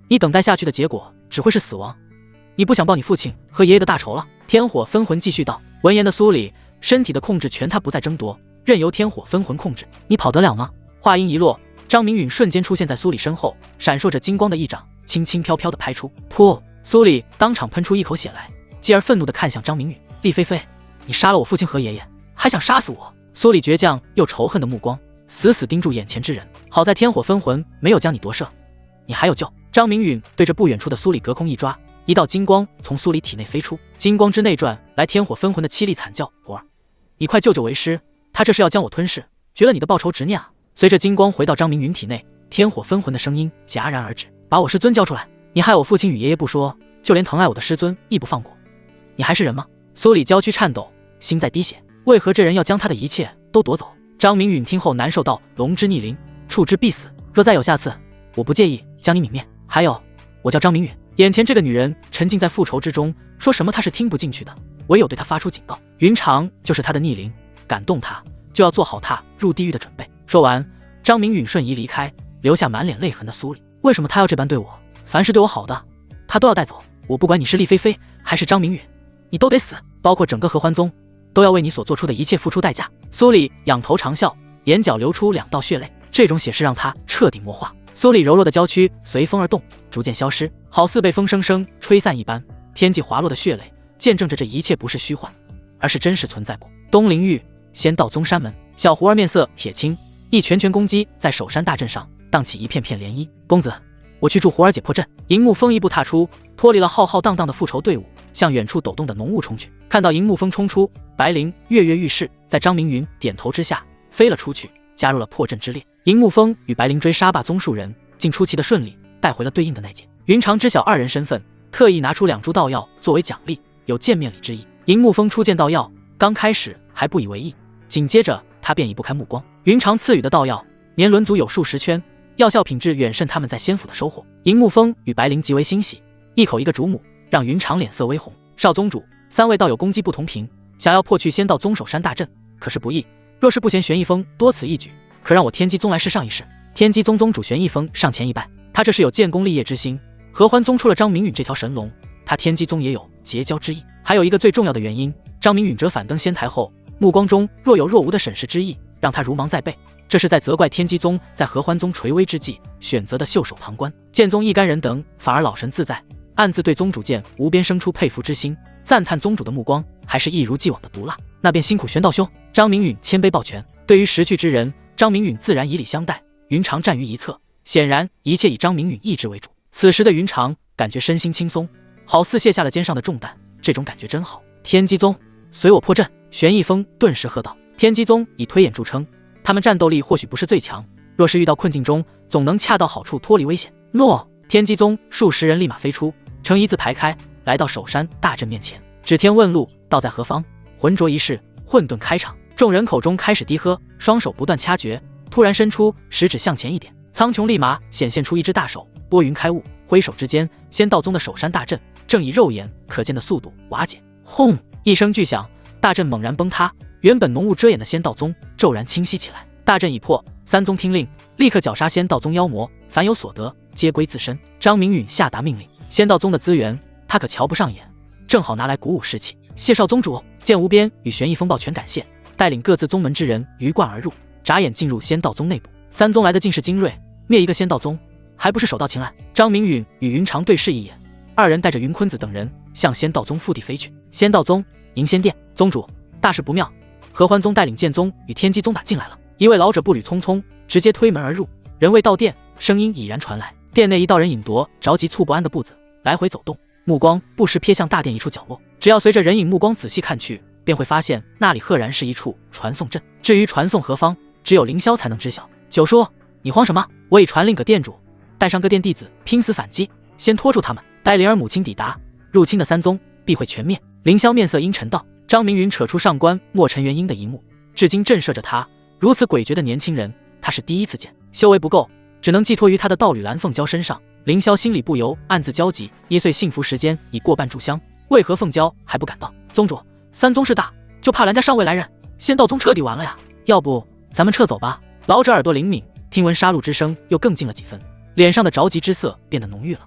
你等待下去的结果只会是死亡。你不想报你父亲和爷爷的大仇了？天火分魂继续道。闻言的苏里身体的控制权他不再争夺，任由天火分魂控制。你跑得了吗？话音一落，张明允瞬间出现在苏里身后，闪烁着金光的一掌轻轻飘飘地拍出，噗！苏里当场喷出一口血来，继而愤怒地看向张明允。厉菲菲，你杀了我父亲和爷爷，还想杀死我？苏里倔强又仇恨的目光死死盯住眼前之人。好在天火分魂没有将你夺舍，你还有救。张明允对着不远处的苏里隔空一抓，一道金光从苏里体内飞出，金光之内转来天火分魂的凄厉惨叫。徒儿，你快救救为师，他这是要将我吞噬，绝了你的报仇执念啊！随着金光回到张明允体内，天火分魂的声音戛然而止。把我师尊交出来！你害我父亲与爷爷不说，就连疼爱我的师尊亦不放过，你还是人吗？苏里娇躯颤抖，心在滴血，为何这人要将他的一切都夺走？张明允听后难受道：龙之逆鳞，触之必死，若再有下次，我不介意将你泯灭。还有，我叫张明允。眼前这个女人沉浸在复仇之中，说什么他是听不进去的，唯有对他发出警告。云长就是他的逆鳞，敢动他就要做好踏入地狱的准备。说完，张明允瞬移离开，留下满脸泪痕的苏里。为什么他要这般对我？凡是对我好的，他都要带走。我不管你是厉菲菲还是张明允，你都得死，包括整个合欢宗，都要为你所做出的一切付出代价。苏里仰头长啸，眼角流出2道血泪，这种血势让他彻底魔化。苏里柔弱的娇躯随风而动，逐渐消失，好似被风生生吹散一般。天际滑落的血泪，见证着这一切不是虚幻，而是真实存在过。东陵域仙道宗山门，小胡儿面色铁青，一拳拳攻击在首山大阵上，荡起一片片涟漪。公子，我去助胡儿姐破阵。银幕风一步踏出，脱离了浩浩荡荡的复仇队伍，向远处抖动的浓雾冲去。看到银幕风冲出，白灵跃跃欲试，在张明允点头之下飞了出去，加入了破阵之列。银幕风与白灵追杀霸宗数人，竟出奇的顺利，带回了对应的内劲。云长知晓二人身份，特意拿出2株道药作为奖励，有见面礼之意。银幕风初见道药，刚开始还不以为意，紧接着他便移不开目光。云长赐予的道药，年轮足有数10圈，药效品质远胜他们在仙府的收获。银幕风与白灵极为欣喜，一口一个主母，让云长脸色微红。少宗主，3位道友攻击不同频，想要破去仙道宗首山大阵，可是不易。若是不嫌玄一峰多此一举，可让我天机宗来试上一试。天机宗宗主玄一峰上前一拜，他这是有建功立业之心。合欢宗出了张明允这条神龙，他天机宗也有结交之意。还有一个最重要的原因，张明允折返登仙台后，目光中若有若无的审视之意，让他如芒在背。这是在责怪天机宗在合欢宗垂危之际选择的袖手旁观。剑宗一干人等反而老神自在，暗自对宗主剑无边生出佩服之心，赞叹宗主的目光还是一如既往的毒辣。那便辛苦玄道兄。张明允谦卑抱拳。对于识趣之人，张明允自然以礼相待。云长站于一侧，显然一切以张明允意志为主。此时的云长感觉身心轻松，好似卸下了肩上的重担，这种感觉真好。天机宗，随我破阵！玄一峰顿时喝道。天机宗以推演著称，他们战斗力或许不是最强，若是遇到困境中，总能恰到好处脱离危险。诺！天机宗数10人立马飞出，呈一字排开，来到首山大阵面前。指天问路，道在何方？浑浊一试，混沌开场。众人口中开始低喝，双手不断掐诀，突然伸出食指向前一点，苍穹立马显现出一只大手，拨云开雾，挥手之间，仙道宗的首山大阵正以肉眼可见的速度瓦解。轰！一声巨响，大阵猛然崩塌，原本浓雾遮掩的仙道宗骤然清晰起来。大阵已破，3宗听令，立刻绞杀仙道宗妖魔，凡有所得皆归自身。张明允下达命令，仙道宗的资源他可瞧不上眼，正好拿来鼓舞士气。谢少宗主！剑无边与玄一风抱拳感谢，带领各自宗门之人鱼贯而入，眨眼进入仙道宗内部。3宗来的尽是精锐，灭一个仙道宗还不是手到擒来？张明允与云长对视一眼，二人带着云坤子等人向仙道宗腹地飞去。仙道宗银仙殿，宗主，大事不妙！合欢宗带领剑宗与天机宗打进来了。一位老者步履匆匆，直接推门而入，人未到殿，声音已然传来。殿内一道人影踱着急促不安的步子，来回走动。目光不时瞥向大殿一处角落。只要随着人影目光仔细看去，便会发现那里赫然是一处传送阵。至于传送何方，只有凌霄才能知晓。九叔，你慌什么？我已传令各店主，带上各店弟子拼死反击，先拖住他们，待灵儿母亲抵达，入侵的三宗必会全灭。凌霄面色阴沉道。张明云扯出上官莫尘元婴的一幕，至今震慑着他。如此诡谲的年轻人，他是第一次见。修为不够，只能寄托于他的道侣蓝凤娇身上。凌霄心里不由暗自焦急，1岁幸福时间已过半炷香，为何凤娇还不赶到？宗主，三宗事大，就怕蓝家尚未来人，仙道宗彻底完了呀！要不咱们撤走吧？老者耳朵灵敏，听闻杀戮之声又更近了几分，脸上的着急之色变得浓郁了。